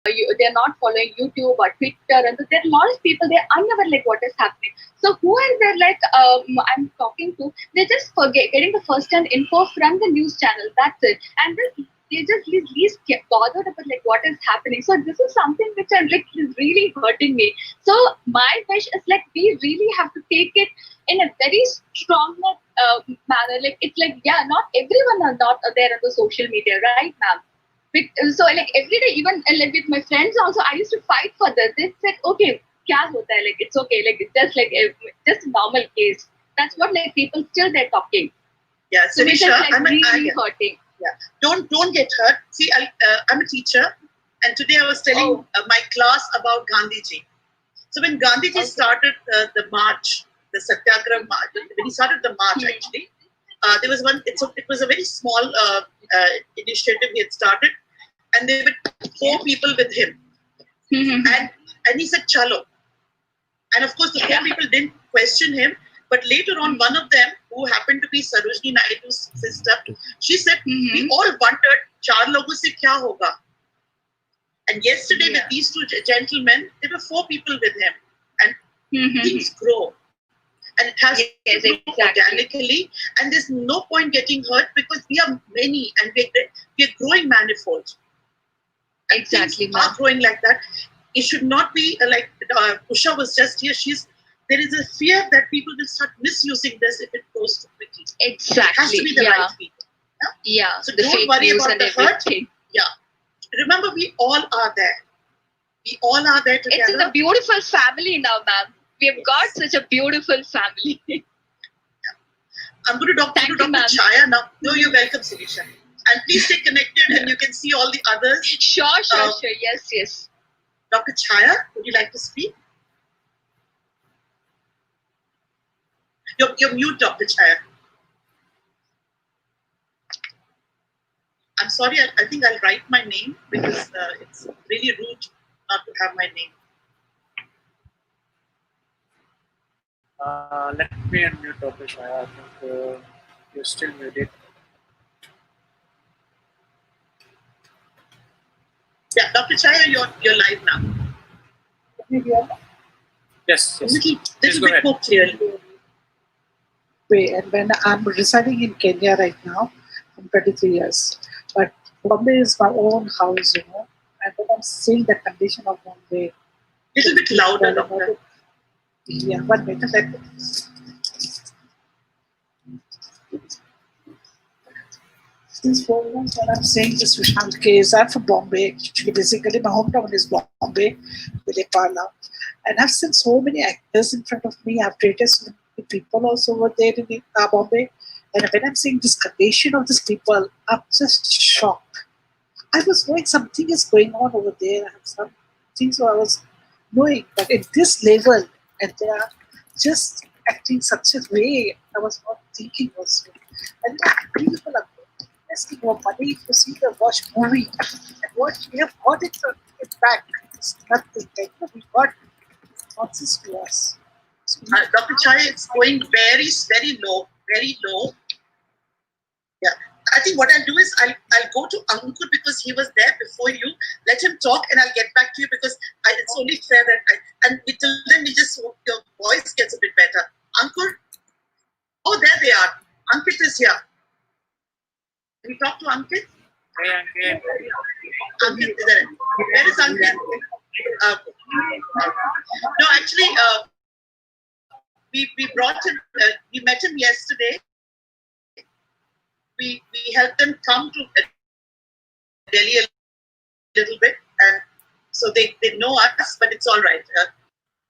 they're not following YouTube or Twitter, and so there are a lot of people, they're unaware like what is happening. So who are they like I'm talking to? They just forget getting the first hand info from the news channel. That's it, and this they just least get bothered about like what is happening. So this is something which I'm like is really hurting me. So my wish is like we really have to take it in a very strong manner. Like it's like yeah, not everyone are not there on the social media, right, ma'am? So like every day, even like with my friends also, I used to fight for this. They said, okay, kya hota hai? Like it's okay, like it's just like just a normal case. That's what like people still they're talking. Yeah, so which is like I'm really hurting. Yeah, don't get hurt. See, I'm a teacher, and today I was telling my class about Gandhiji. So when Gandhiji started the march, the Satyagrah march, when he started the march actually, there was one. It was a very small initiative he had started, and there were 4 people with him, and he said "Chalo," and of course the 4 people didn't question him. But later on, one of them, who happened to be Sarojini Naidu's sister, she said, "We all wondered, 4 logon se kya hoga?" And yesterday, with these 2 gentlemen, there were 4 people with him, and things grow. And it has to grow organically, and there's no point getting hurt because we are many and we're growing manifold. And exactly, things are growing like that. It should not be like Usha was just here. There is a fear that people will start misusing this if it goes too quickly. Exactly. It has to be the right people. Yeah. So don't worry about the hurt. Yeah. Remember, we all are there. We all are there together. It's a beautiful family now, ma'am. We have got such a beautiful family. I'm going to talk to Dr. Chaya now. No, you're welcome, Sirisha. And please stay connected and you can see all the others. Sure. Yes. Dr. Chaya, would you like to speak? You're mute, Dr. Chaya. I'm sorry, I think I'll write my name because it's really rude not to have my name. Let me unmute Dr. Chaya. I think you're still muted. Yeah, Dr. Chaya, you're live now. Yes. Little bit more clearly. And when I'm residing in Kenya right now, I'm 23 years. But Bombay is my own house, and when I'm seeing the condition of Bombay. Little bit louder, Doctor. Yeah, 1 minute. Let me. These programs that I'm saying this Vishal case, I'm from Bombay. Actually, basically, my hometown is Bombay, Vilepala. And I've seen so many actors in front of me. I've treated so many people also over there in Bombay. And when I'm seeing this condition of these people, I'm just shocked. I was knowing something is going on over there. I have some things I was knowing. But at this level, and they are just acting such a way, I was not thinking also. And people are investing more money to see the watch movie. And what we have got it back. It's nothing. Like, we got nonsense to us. So, Dr. Chaya, it's going very, very low. Very low. Yeah. I think what I'll do is I'll go to Ankur because he was there before you. Let him talk and I'll get back to you because it's only fair that and till then we just hope your voice gets a bit better. Ankur? Oh, there they are. Ankit is here. Can we talk to Ankit? Hey, Ankit. Ankit is there. Where is Ankit? No, actually, we brought him, we met him yesterday. We helped them come to Delhi a little bit, and so they know us, but it's all right.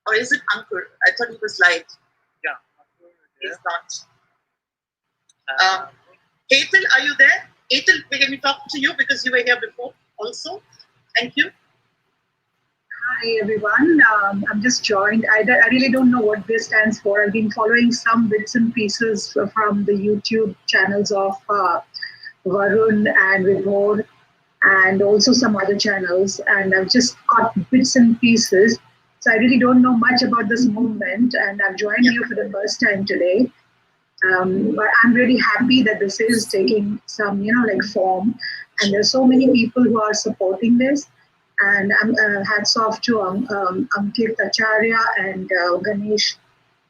Or is it Ankur? I thought he was live. Yeah, he's not. Ethel, are you there? Ethel, can we talk to you because you were here before also? Thank you. Hi everyone, I've just joined. I really don't know what this stands for. I've been following some bits and pieces from the YouTube channels of Varun and Vibhor and also some other channels, and I've just got bits and pieces. So I really don't know much about this movement, and I've joined you for the first time today. But I'm really happy that this is taking some, like form, and there's so many people who are supporting this. And hats off to Ankit Acharya and Ganesh.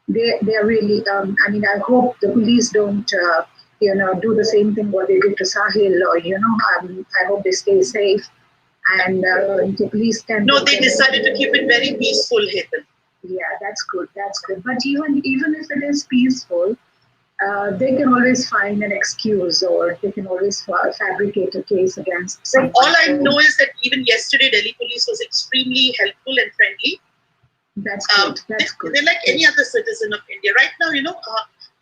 They are really. I mean, I hope the police don't do the same thing what they did to Sahil, or I hope they stay safe and the police can. No, they decided to keep it very peaceful, Hetan. Yeah, that's good. That's good. But even if it is peaceful, they can always find an excuse, or they can always fabricate a case against someone. All I know is that even yesterday, Delhi police was extremely helpful and friendly. That's good. That's good. They're like any other citizen of India. Right now,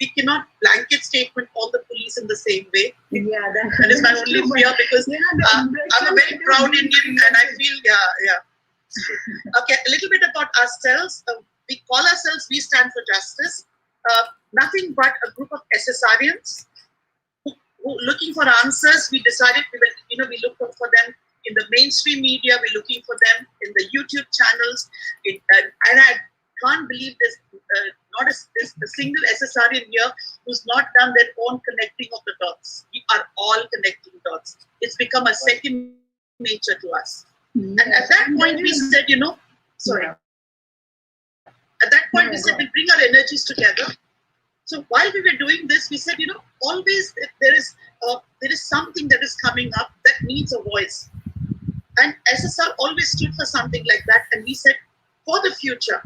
we cannot blanket statement all the police in the same way. Yeah, that is my only fear, because I'm a very proud Indian, and I feel, Okay, a little bit about ourselves. We call ourselves, we stand for justice. Nothing but a group of SSRians who looking for answers. We decided we look for them in the mainstream media. We're looking for them in the YouTube channels. And I can't believe there's not a single SSRian here who's not done their own connecting of the dots. We are all connecting dots. It's become a second nature to us. And at that point, we said, sorry. At that point, we said, we'll bring our energies together. So while we were doing this, we said, always there is something that is coming up that needs a voice. And SSR always stood for something like that. And we said, for the future,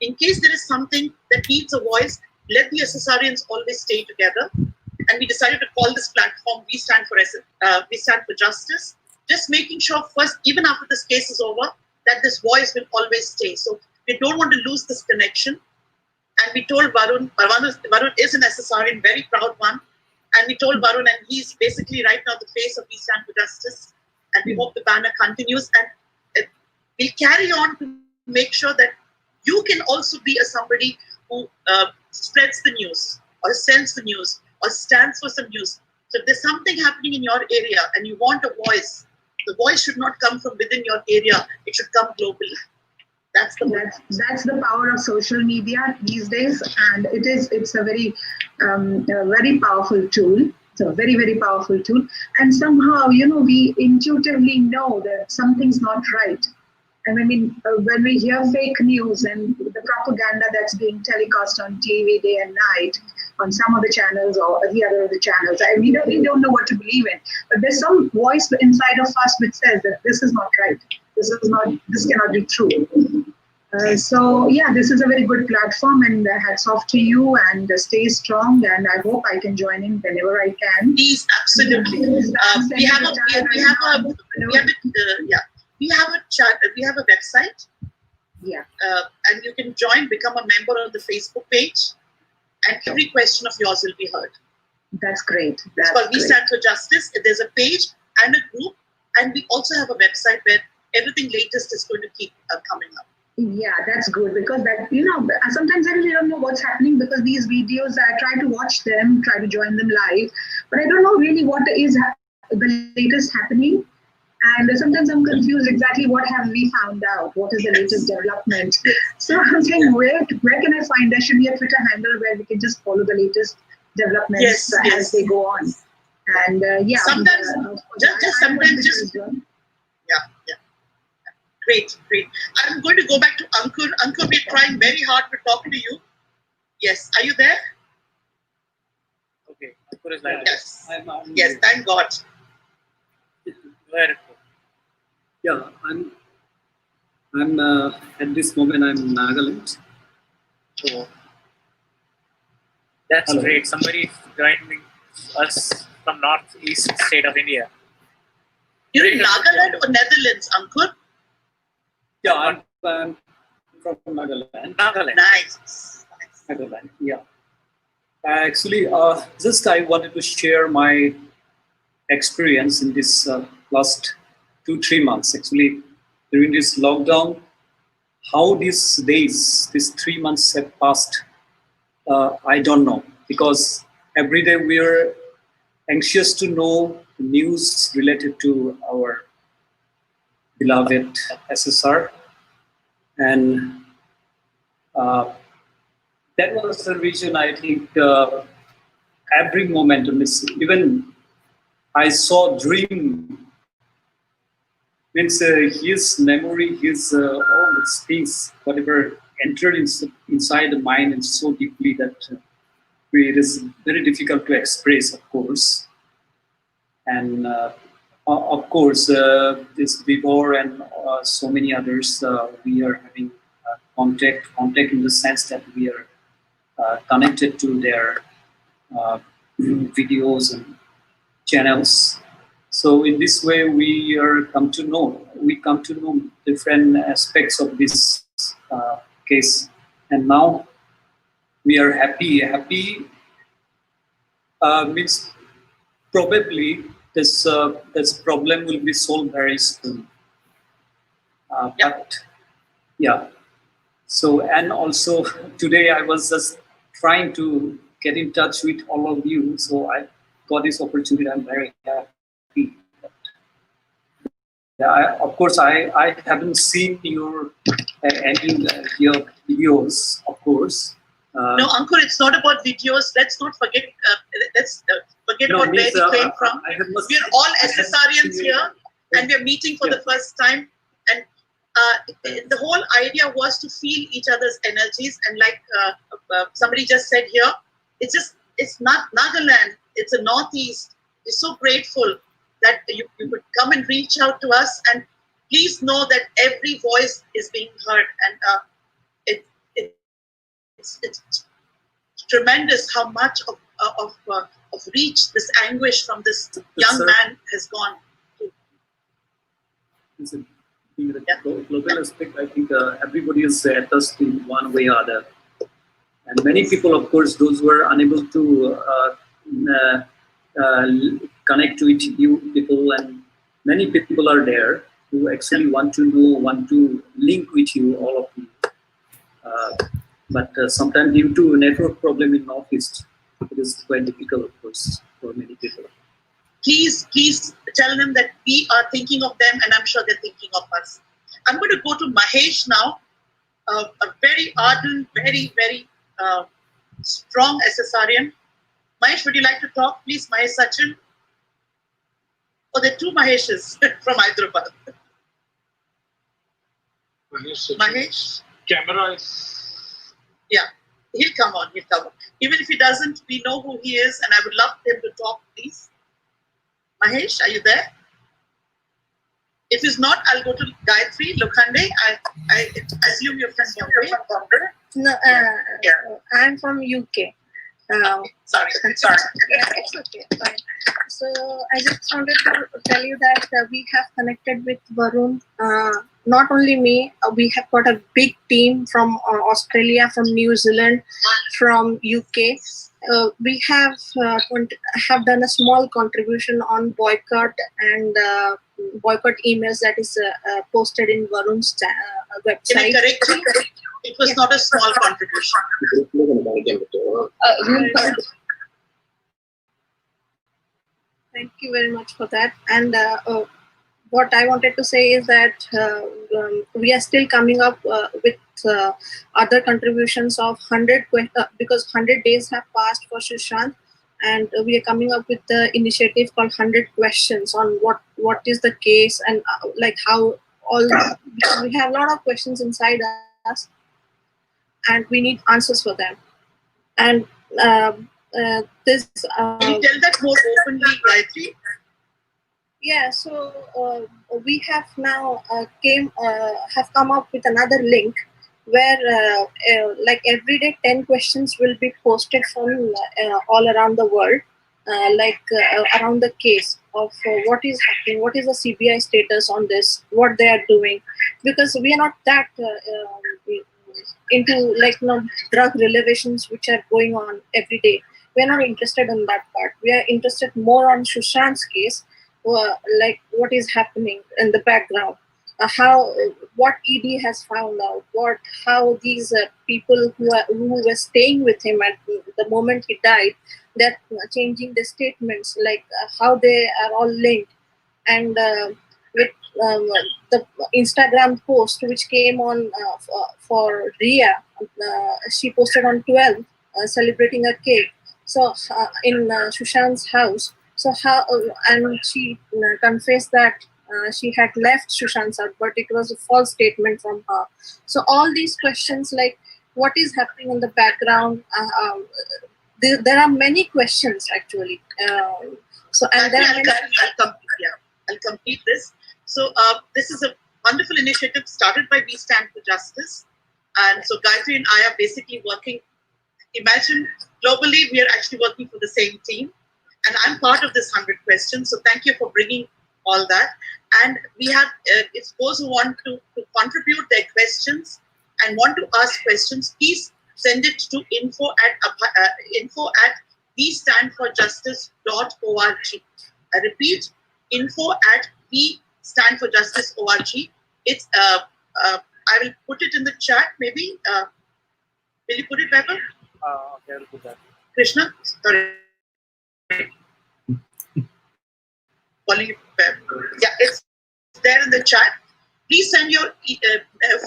in case there is something that needs a voice, let the SSRians always stay together. And we decided to call this platform, We Stand for Justice. Just making sure first, even after this case is over, that this voice will always stay. So we don't want to lose this connection. And we told Varun is an SSRian, very proud one. And we told Varun, and he's basically right now the face of We Stand for Justice. And we hope the banner continues. And we'll carry on to make sure that you can also be somebody who spreads the news, or sends the news, or stands for some news. So if there's something happening in your area and you want a voice, the voice should not come from within your area. It should come globally. That's the power of social media these days, and it's a very powerful tool. It's a very, very powerful tool, and somehow we intuitively know that something's not right. And when we hear fake news and the propaganda that's being telecast on TV day and night on some of the channels or the other of the channels, we don't know what to believe in. But there's some voice inside of us which says that this is not right. This cannot be true. So this is a very good platform, and hats off to you, and stay strong. And I hope I can join in whenever I can. Please, absolutely. We have a website. Yeah. And you can become a member of the Facebook page, and every question of yours will be heard. That's great. It's called We Stand for Justice. There's a page and a group, and we also have a website where everything latest is going to keep coming up. Yeah, that's good, because sometimes I really don't know what's happening, because these videos, I try to watch them, try to join them live, but I don't know really what is the latest happening. And sometimes I'm confused exactly what have we found out, what is the latest development. So I'm saying, where can I find? There should be a Twitter handle where we can just follow the latest developments as they go on. And sometimes Great. I'm going to go back to Ankur. Ankur, we're trying very hard to talk to you. Yes, are you there? Okay, Ankur is live. Yes. Yes, thank God. Yeah, I'm at this moment I'm in Nagaland. So that's great. Somebody is joining us from northeast state of India. You're in Nagaland or Netherlands, Ankur? Yeah, I'm from Nagaland. Nice. Nagaland, yeah. Actually, just I wanted to share my experience in this last 2-3 months. Actually, during this lockdown, how these 3 months have passed, I don't know. Because every day we are anxious to know the news related to our beloved SSR, and that was the reason I think every moment, even I saw dream Means his memory, his all these things, whatever entered inside the mind and so deeply that it is very difficult to express, of course. And of course, this Vibor and so many others, we are having contact in the sense that we are connected to their videos and channels. So in this way, we come to know different aspects of this case, and now we are happy. Happy means probably this problem will be solved very soon. But yeah. So, and also today I was just trying to get in touch with all of you. So I got this opportunity. I'm very happy. Yeah, of course, I haven't seen your your videos, of course. No, Ankur, it's not about videos. Let's not forget. Let's forget about where we came from. We are all SSRians here, and we are meeting for the first time. And the whole idea was to feel each other's energies. And like somebody just said here, it's not Nagaland. It's a Northeast. We're so grateful that you could come and reach out to us. And please know that every voice is being heard. And it's tremendous how much of reach this anguish from this young man has gone to. In the global aspect, I think everybody is at us in one way or other. And many people, of course, those who are unable to connect with you people, and many people are there who actually want to know, want to link with you, all of you. But sometimes due to network problem in Northeast, it is quite difficult, of course, for many people. Please tell them that we are thinking of them, and I'm sure they're thinking of us. I'm going to go to Mahesh now, a very ardent, very, very strong SSRian. Mahesh, would you like to talk, please? Mahesh Sachin. Oh, there are two Maheshes from Hyderabad. Mahesh? Camera is... Yeah, he'll come on. Even if he doesn't, we know who he is, and I would love him to talk, please. Mahesh, are you there? If he's not, I'll go to Gayatri Lokhande. I assume you're from Bombay. No, I'm from UK. Sorry. Yeah, it's okay. Fine. So I just wanted to tell you that we have connected with Varun. Not only me, we have got a big team from Australia, from New Zealand, from UK. We have done a small contribution on boycott and boycott emails that is posted in Varun's website. Can I correct you? It was not a small contribution. Thank you very much for that. And what I wanted to say is that we are still coming up with other contributions of 100 because 100 days have passed for Sushant, and we are coming up with the initiative called 100 questions on what is the case, and like how all we have a lot of questions inside us, and we need answers for them. And this can you tell that more openly, Gayatri? Yeah, so we have now have come up with another link where like every day 10 questions will be posted from all around the world, around the case of what is happening, what is the CBI status on this, what they are doing, because we are not that into drug revelations which are going on every day. We are not interested in that part. We are interested more on Sushant's case. What is happening in the background, what ED has found out, how these people who were staying with him at the moment he died, they're changing the statements, how they are all linked, and with the Instagram post which came on for Ria, she posted on 12th celebrating a cake, so in Sushant's house. So how and she confessed that she had left Sushant sir, but it was a false statement from her. So all these questions like what is happening in the background, there are many questions actually. So and there are many. I'll complete this. So this is a wonderful initiative started by We Stand for Justice. And so Gayatri and I are basically working. Imagine globally, we are actually working for the same team. And I'm part of this 100 questions. So thank you for bringing all that. And we have, if those who want to contribute their questions and want to ask questions, please send it to info at westandforjustice.org. I repeat, info@westandforjustice.org. It's I will put it in the chat. Maybe will you put it, Weber? Okay, I'll put that. Krishna, sorry. Yeah, it's there in the chat. Please send your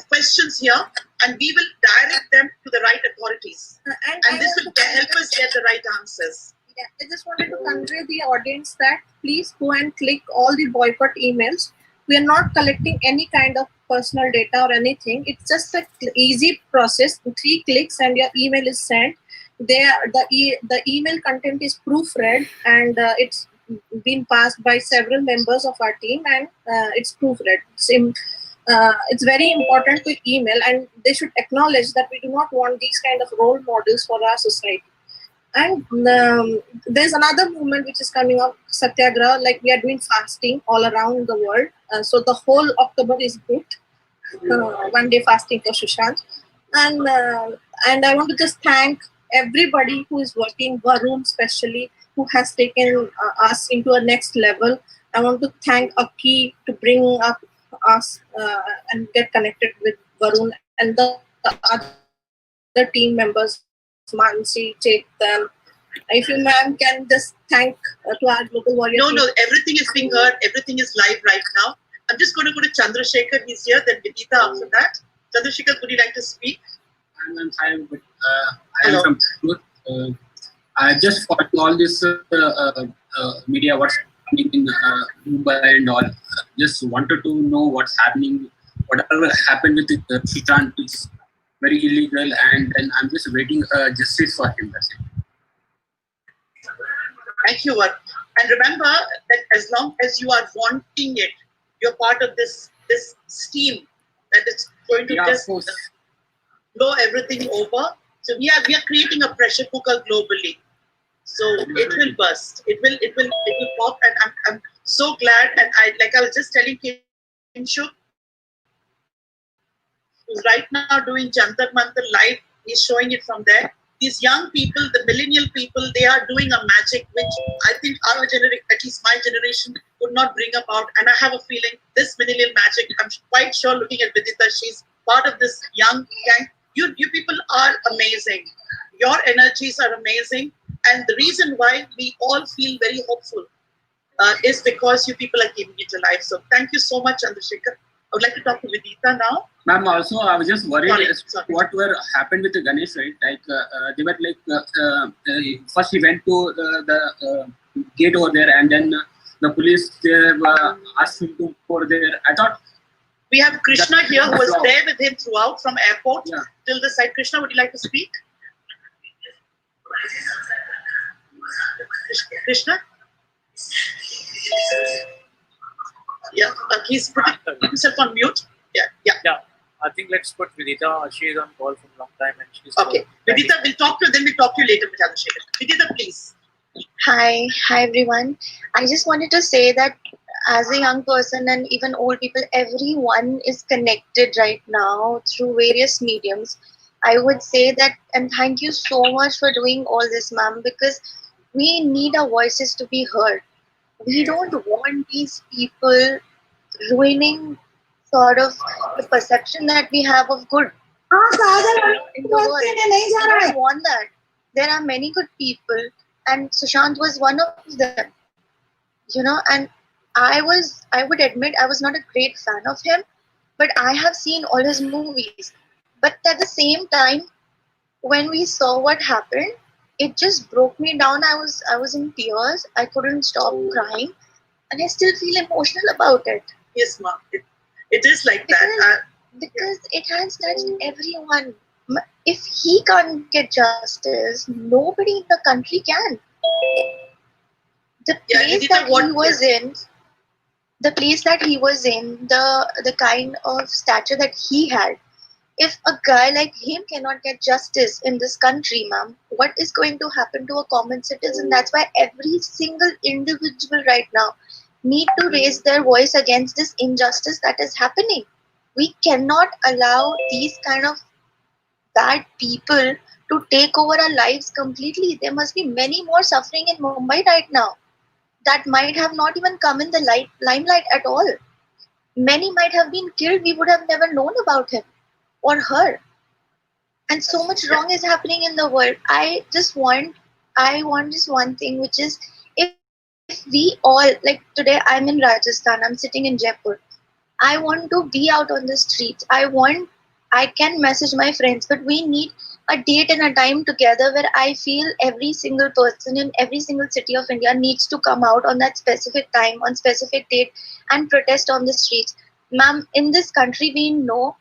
questions here, and we will direct them to the right authorities. And this will help us get the right answers. Yeah, I just wanted to convey the audience that please go and click all the boycott emails. We are not collecting any kind of personal data or anything. It's just an easy process. 3 clicks and your email is sent. The email content is proofread and it's been passed by several members of our team and it's proofread. It's very important to email, and they should acknowledge that we do not want these kind of role models for our society. And there's another movement which is coming up, Satyagrah, like we are doing fasting all around the world. So the whole October is booked, 1 day fasting for Sushant. And I want to just thank everybody who is working, Varun especially, who has taken us into a next level. I want to thank Aki to bring up us and get connected with Varun and the other team members, Mansi, Chetan. If you, ma'am, can just thank to our Global Warrior No, team. no, everything is being heard. Everything is live right now. I'm just going to go to Chandrasekhar. He's here. Then Vidita after that. Chandrasekhar, would you like to speak? I am from Bangalore. I just follow all this media, what's happening in Mumbai and all. Just wanted to know what's happening. Whatever happened with Sushant is very illegal, and then I'm just waiting justice for him. That's it. Thank you, Varun. And remember that as long as you are wanting it, you're part of this steam that is going to just blow everything over. So we are creating a pressure cooker globally. So it will burst. It will pop. And I'm so glad. And I was just telling Kinshuk, who's right now doing Jantar Mantar live. He's showing it from there. These young people, the millennial people, they are doing a magic which I think our generation, at least my generation, could not bring about. And I have a feeling this millennial magic, I'm quite sure looking at Vidita, she's part of this young gang. You people are amazing. Your energies are amazing. And the reason why we all feel very hopeful is because you people are keeping it alive. So thank you so much, Chandrasekhar. I would like to talk to Vidita now. Ma'am, also I was just worried what happened with the Ganesh, right? Like they were like first he went to the gate over there, and then the police asked him to go there. I thought we have Krishna here who was there with him throughout from airport till the side. Krishna, would you like to speak? Krishna? Yeah, he's putting himself on mute. Yeah. I think let's put Vidita. She is on call from a long time and she's okay. Vidita, we'll talk to you later, Vidita, please. Hi everyone. I just wanted to say that as a young person and even old people, everyone is connected right now through various mediums. I would say that, and thank you so much for doing all this, ma'am, because we need our voices to be heard. We don't want these people ruining sort of the perception that we have of good in the world. We don't want that. There are many good people, and Sushant was one of them. And I would admit I was not a great fan of him, but I have seen all his movies. But at the same time, when we saw what happened, it just broke me down. I was in tears. I couldn't stop crying, and I still feel emotional about it. Yes, ma'am. It is like that. Because it has touched everyone. If he can't get justice, nobody in the country can. The place that he was in, the place that he was in, the kind of stature that he had. If a guy like him cannot get justice in this country, ma'am, what is going to happen to a common citizen? That's why every single individual right now need to raise their voice against this injustice that is happening. We cannot allow these kind of bad people to take over our lives completely. There must be many more suffering in Mumbai right now that might have not even come in the limelight at all. Many might have been killed. We would have never known about him or her. And so much wrong is happening in the world. I want just one thing, which is, if we all, like today I'm in Rajasthan, I'm sitting in Jaipur, I want to be out on the streets. I can message my friends, but we need a date and a time together where I feel every single person in every single city of India needs to come out on that specific time, on specific date, and protest on the streets. Ma'am, in this country we know,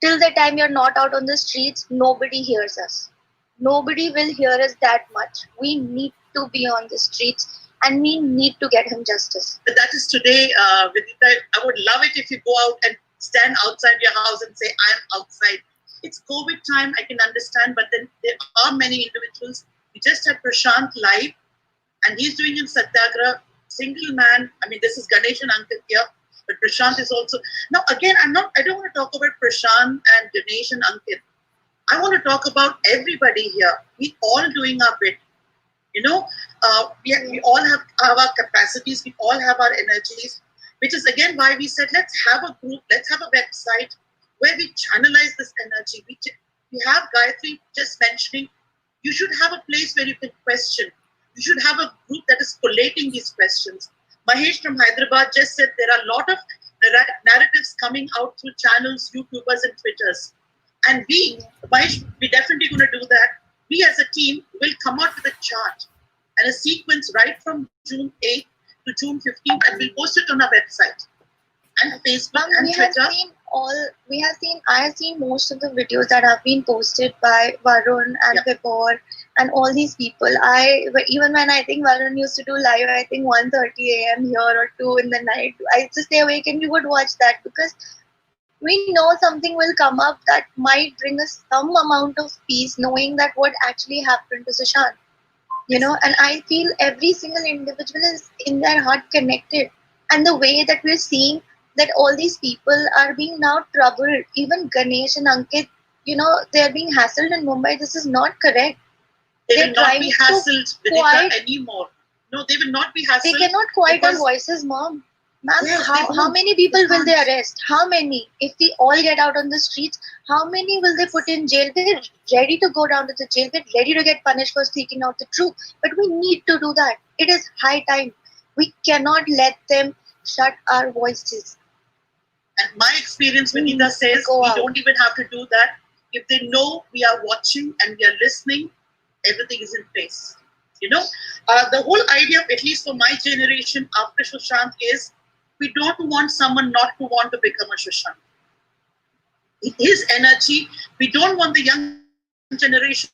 till the time you're not out on the streets, nobody hears us. Nobody will hear us that much. We need to be on the streets, and we need to get him justice. But that is today, Vidita. I would love it if you go out and stand outside your house and say, I'm outside. It's COVID time, I can understand, but then there are many individuals. We just had Prashant live, and he's doing in Satyagrah, single man. I mean, this is Ganesh and Ankit here, but Prashant is also. Now, again, I don't want to talk about Prashant and Ganesh and Ankit. I want to talk about everybody here. We all doing our bit. We all have our capacities, we all have our energies, which is again why we said, let's have a group, let's have a website where we channelize this energy. We have Gayatri just mentioning, you should have a place where you can question. You should have a group that is collating these questions. Mahesh from Hyderabad just said there are a lot of narratives coming out through channels, YouTubers and Twitters. And Mahesh, we're definitely going to do that. We as a team will come out with a chart and a sequence right from June 8th to June 15th, and we'll post it on our website and Facebook and Twitter. I have seen most of the videos that have been posted by Varun and Vibhor and all these people. Even when I think Varun used to do live, I think 1:30 a.m. here or 2 in the night, I used to stay awake and we would watch that, because we know something will come up that might bring us some amount of peace, knowing that what actually happened to Sushant. And I feel every single individual is in their heart connected. And the way that we're seeing that all these people are being now troubled, even Ganesh and Ankit, they're being hassled in Mumbai. This is not correct. They will not be hassled, Vidita, anymore. No, they will not be hassled. They cannot quiet our voices, Mom. Ma'am, how many people will they arrest? How many? If we all get out on the streets, how many will they put in jail? They're ready to go down to the jail. They're ready to get punished for speaking out the truth. But we need to do that. It is high time. We cannot let them shut our voices. And my experience, Vinita says, we don't even have to do that. If they know we are watching and we are listening, everything is in place. The whole idea, at least for my generation after Sushant, is we don't want someone not to want to become a Sushant. His energy, we don't want the young generation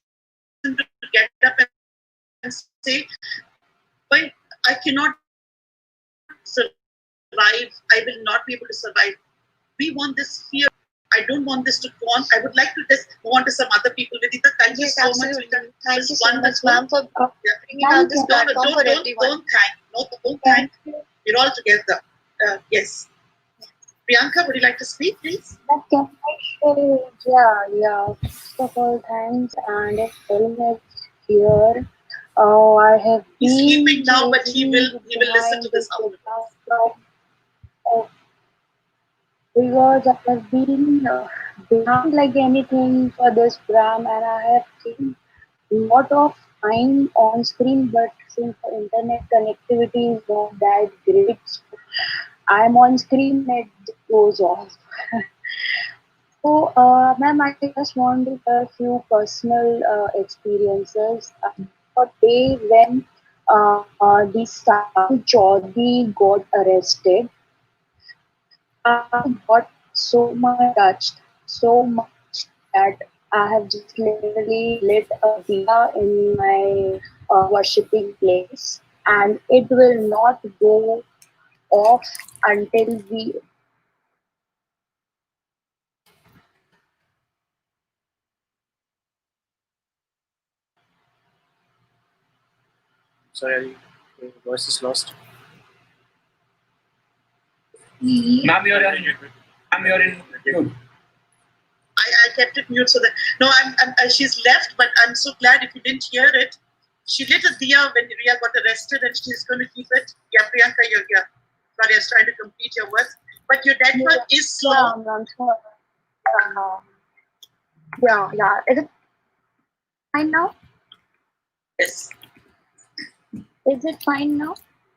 to get up and say, well, I cannot survive, I will not be able to survive. We want this fear. I don't want this to go on. I would like to just move on to some other people. Vidita, thank you so much. Thank you so much, ma'am, for bringing out this platform for everyone. Don't thank. We're all together. Yes. Priyanka, would you like to speak, please? First of all, thanks, and telling us here. I have He's been sleeping now, but he will listen to this afterwards. Because I have been behind like anything for this program, and I have seen a lot of time on screen, but since the internet connectivity is not that great, I'm on screen and it goes off. So, ma'am, I just want to share a few personal experiences. A day when the Sahil Chaudhary got arrested, I got so much touched, so much that I have just literally lit a diya in my worshipping place, and it will not go off until we. Sorry, your voice is lost. Ma'am, you're in. Ma'am, you're in. Mute. I kept it mute so that no, she's left, but I'm so glad if you didn't hear it. She lit a diya when Ria got arrested, and she's going to keep it. Yeah, Priyanka, yeah. Sorry, I was trying to complete your words, but your network is slow. Yeah, I'm sorry. Yeah. Is it fine now? Yes. Is it fine now?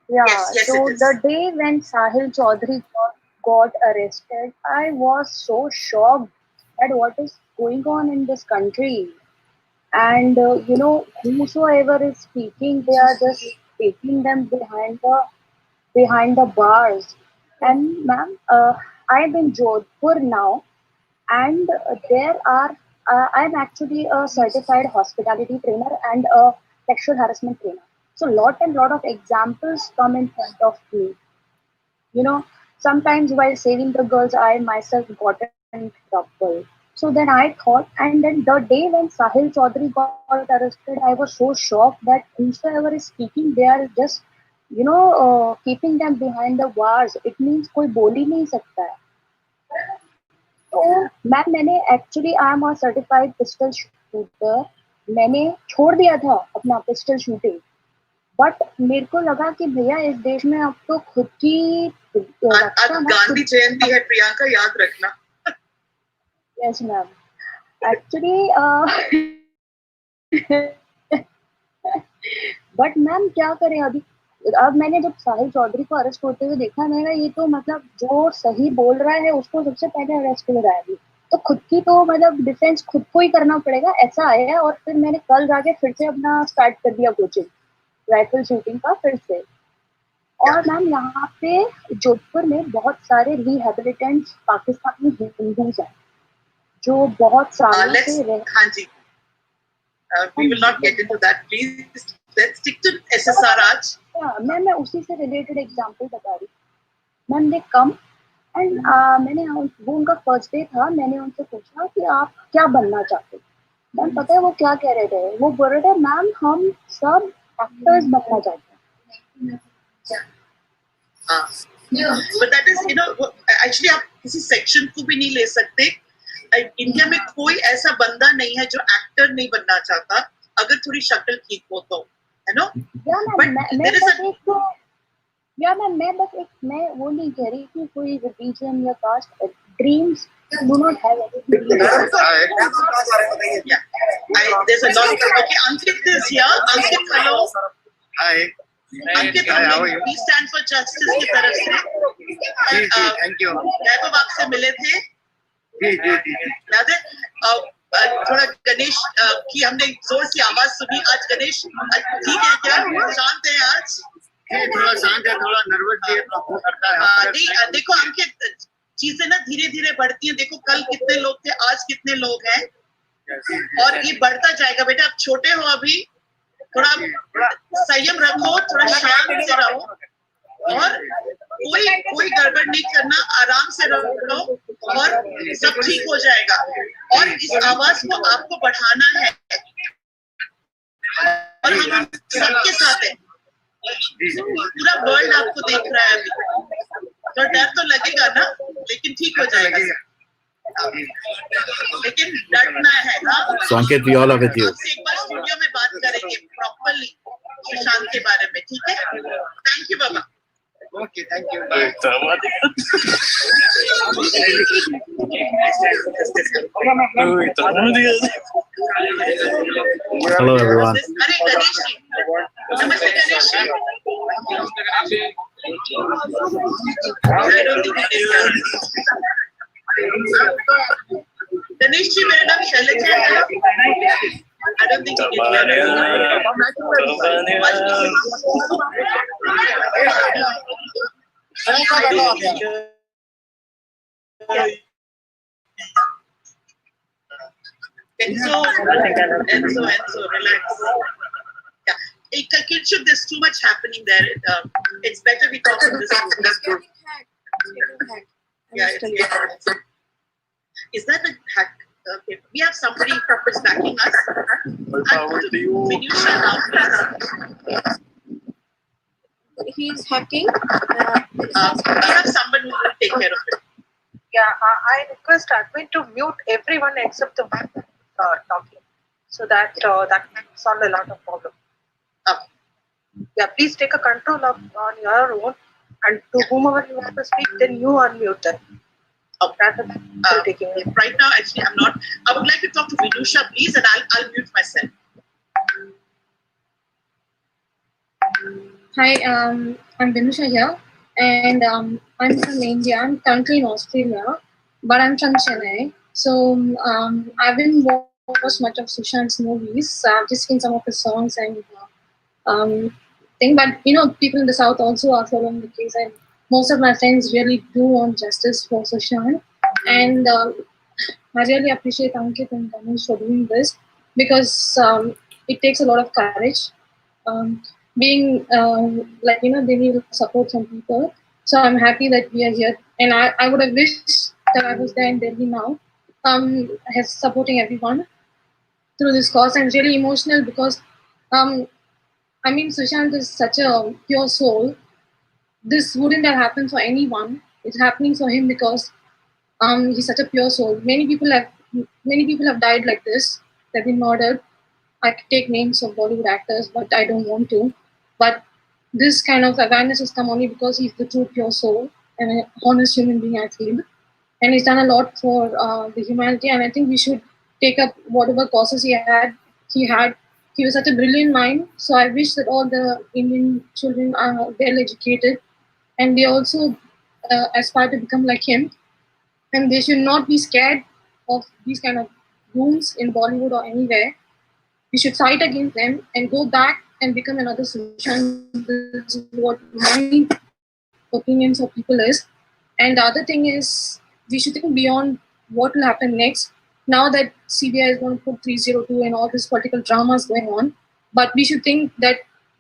Yeah. Yes, So it is. the day when Sahil Chaudhary got arrested, I was so shocked at what is going on in this country. And whosoever is speaking, they are just taking them behind the bars. And ma'am, I'm in Jodhpur now, and there are I'm actually a certified hospitality trainer and a sexual harassment trainer. So lot and lot of examples come in front of me. You know, sometimes while saving the girls, I myself got in trouble. So then I thought, and then the day when Sahil Chaudhary got arrested, I was so shocked that whosoever is speaking, they are just keeping them behind the bars. It means कोई बोल ही नहीं सकता है. तो ma'am मैंने actually I am a certified pistol shooter. मैंने छोड़ दिया था अपना पिस्टल शूटिंग, बट मेरे को लगा कि भैया इस देश में अब तो खुद की आज गांधी जयंती है प्रियंका, याद रखना. Yes ma'am. Actually but ma'am क्या करें अभी. अब मैंने जब साहिल चौधरी को अरेस्ट होते हुए देखा, मैंने ये तो मतलब जो सही बोल रहा है उसको सबसे पहले अरेस्ट हो रहा है अभी. तो खुद की तो मतलब डिफेंस खुद को ही करना पड़ेगा, ऐसा है. और फिर मैंने कल जाके फिर से अपना स्टार्ट कर दिया कोचिंग राइफल शूटिंग का फिर से. और मैम यहाँ पे जोधपुर में बहुत सारे रिहेबिलिटेंट्स पाकिस्तानी हिंदूज हैं जो बहुत सालों से हाँ जी. We will not get into that, please. Let's stick to SSR आज. मैं उसी से रिलेटेड एग्जांपल बता रही. मैम दे कम एंड मैंने वो उनका फर्स्ट डे था. मैंने उनसे पूछा कि आप क्या बनना चाहते हो. मैम पता है वो क्या कह रहे थे. वो बोल रहे थे मैम हम सब एक्टर्स बनना चाहते हैं. But that is, actually आप किसी सेक्शन को भी नहीं ले सकते. इंडिया में कोई ऐसा बंदा नहीं है जो एक्टर नहीं बनना चाहता, अगर थोड़ी शक्ल ठीक हो तो, है ना. मैं वो नहीं कह रही कि कोई रिलीजन या caste. Dreams do not have anything. Yeah. There's a lot. Okay, Ankit is here. Ankit, hello. Hi. Ankit, we stand for justice की तरफ से. Thank you. वैभव आपसे मिले थे. याद है. थोड़ा गणेश की हमने जोर से आवाज सुनी. आज गणेश ठीक है क्या? शांत है आज? थोड़ा शांत है, थोड़ा नर्वस भी है, करता है. देखो अंकित, चीजें ना धीरे धीरे बढ़ती हैं. देखो कल कितने लोग थे, आज कितने लोग हैं, और ये बढ़ता जाएगा. बेटा आप छोटे हो अभी, थोड़ा संयम रखो, थोड़ा शांत से रहो, और कोई गड़बड़ नहीं करना. आराम से रहो और सब ठीक हो जाएगा. और इस आवाज को आपको बढ़ाना है, और हम सबके साथ हैं. पूरा वर्ल्ड आपको देख रहा है अभी. तो डर तो लगेगा ना, लेकिन ठीक हो जाएगा. लेकिन डरना है. So Ankit, we all are with you. आपसे एक बार स्टूडियो में बात करेंगे प्रॉपर्ली सुशांत के बारे में, ठीक है? Thank you Baba. Okay, thank you. Bye. Hello everyone. अरे गणेश जी, नमस्ते गणेश जी. गणेश जी, मेरा नाम शैलजा है. I don't think you can hear. Enzo, relax. Yeah. Kinship, there's too much happening there. It's better we talk in this group. Yeah, is that a hack? Okay. We have somebody who is backing us. I'll go to Vinusha now, please. He's hacking. We have someone who will take care of it. Yeah, I request admin to mute everyone except the one talking, so that that can solve a lot of problems. Yeah, please take a control on your own, and to whomever you want to speak, then you unmute them. Right now, actually, I'm not. I would like to talk to Vinusha, please, and I'll mute myself. Hi, I'm Vinusha here, and I'm from India. I'm currently in Australia, but I'm from Chennai. So I haven't watched much of Sushant's movies. I've just seen some of his songs and thing. But people in the South also are following the case, and most of my friends really do want justice for Sushant. And I really appreciate Ankit and Ganesh for doing this because it takes a lot of courage. Being they need support from people. So I'm happy that we are here, and I would have wished that I was there in Delhi now, supporting everyone through this cause. I'm really emotional because Sushant is such a pure soul. This wouldn't have happened for anyone. It's happening for him because he's such a pure soul. Many people have died like this. They've been murdered. I could take names of Bollywood actors, but I don't want to. But this kind of awareness has come only because he's the true pure soul and an honest human being, I feel. And he's done a lot for the humanity, and I think we should take up whatever causes he had. He was such a brilliant mind. So I wish that all the Indian children are well educated, and they also aspire to become like him. And they should not be scared of these kind of goons in Bollywood or anywhere. We should fight against them and go back and become another Sushant. This is what my opinions of people is. And the other thing is, we should think beyond what will happen next. Now that CBI is going to put 302 and all this political drama is going on, but we should think that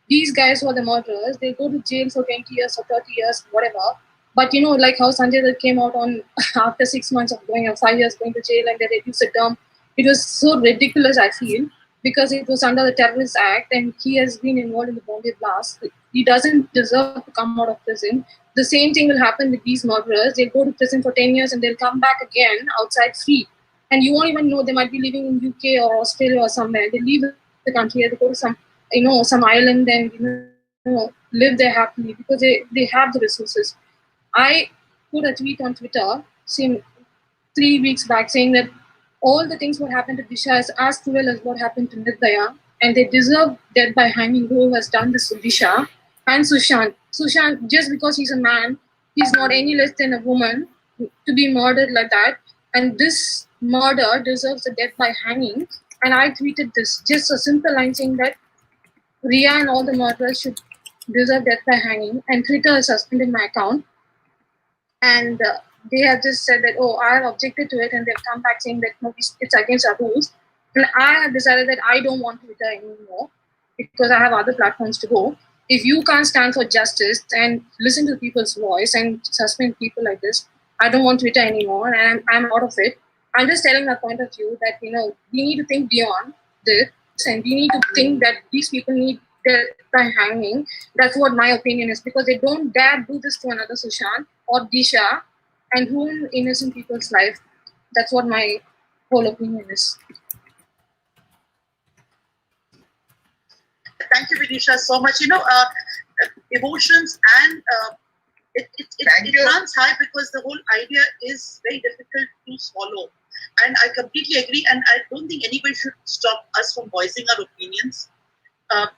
these guys who are the murderers, they go to jail for 20 years or 30 years, whatever. But like how Sanjay Dutt came out on after 6 months of going or 5 years going to jail and they reduced the term. It was so ridiculous, I feel, because it was under the Terrorist Act and he has been involved in the Bombay blast. He doesn't deserve to come out of prison. The same thing will happen with these murderers. They'll go to prison for 10 years and they'll come back again outside free. And you won't even know. They might be living in UK or Australia or somewhere. They leave the country, they go to some island and live there happily because they have the resources. I put a tweet on Twitter 3 weeks back saying that all the things what happened to Disha is as cruel as what happened to Nirdaya, and they deserve death by hanging who has done this to Disha and Sushant. Sushant, just because he's a man, he's not any less than a woman to be murdered like that. And this murder deserves a death by hanging. And I tweeted this, just a simple line saying that Ria and all the murderers should deserve death by hanging. And Twitter has suspended my account. And they have just said that, oh, I have objected to it, and they've come back saying that no, it's against our rules. And I have decided that I don't want Twitter anymore because I have other platforms to go. If you can't stand for justice and listen to people's voice and suspend people like this, I don't want Twitter anymore, and I'm out of it. I'm just telling my point of view that we need to think beyond this, and we need to think that these people need death by hanging. That's what my opinion is, because they don't dare do this to another Sushant or Disha and ruin innocent people's life. That's what my whole opinion is. Thank you, Vidisha, so much. Emotions and it runs high because the whole idea is very difficult to swallow. And I completely agree. And I don't think anybody should stop us from voicing our opinions. I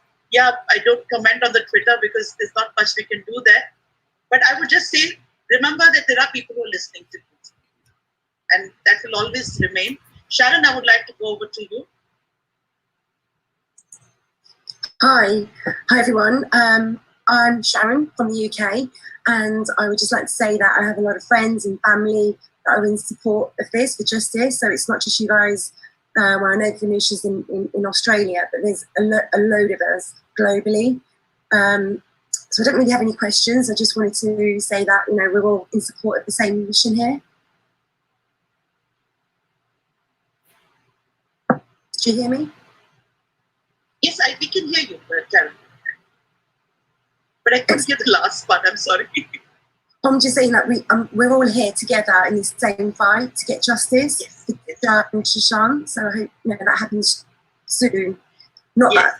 don't comment on the Twitter because there's not much we can do there. But I would just say, remember that there are people who are listening to you. And that will always remain. Sharon, I would like to go over to you. Hi everyone. I'm Sharon from the UK, and I would just like to say that I have a lot of friends and family that are in support of this for justice. So it's not just you guys. I know Venetia's in Australia, but there's a load of us globally. So I don't really have any questions. I just wanted to say that, you know, we're all in support of the same mission here. Did you hear me? Yes, we can hear you, Karen. But I couldn't hear the last part. I'm sorry. I'm just saying that we're all here together in the same fight to get justice for Sushant. So I hope, you know, that happens soon.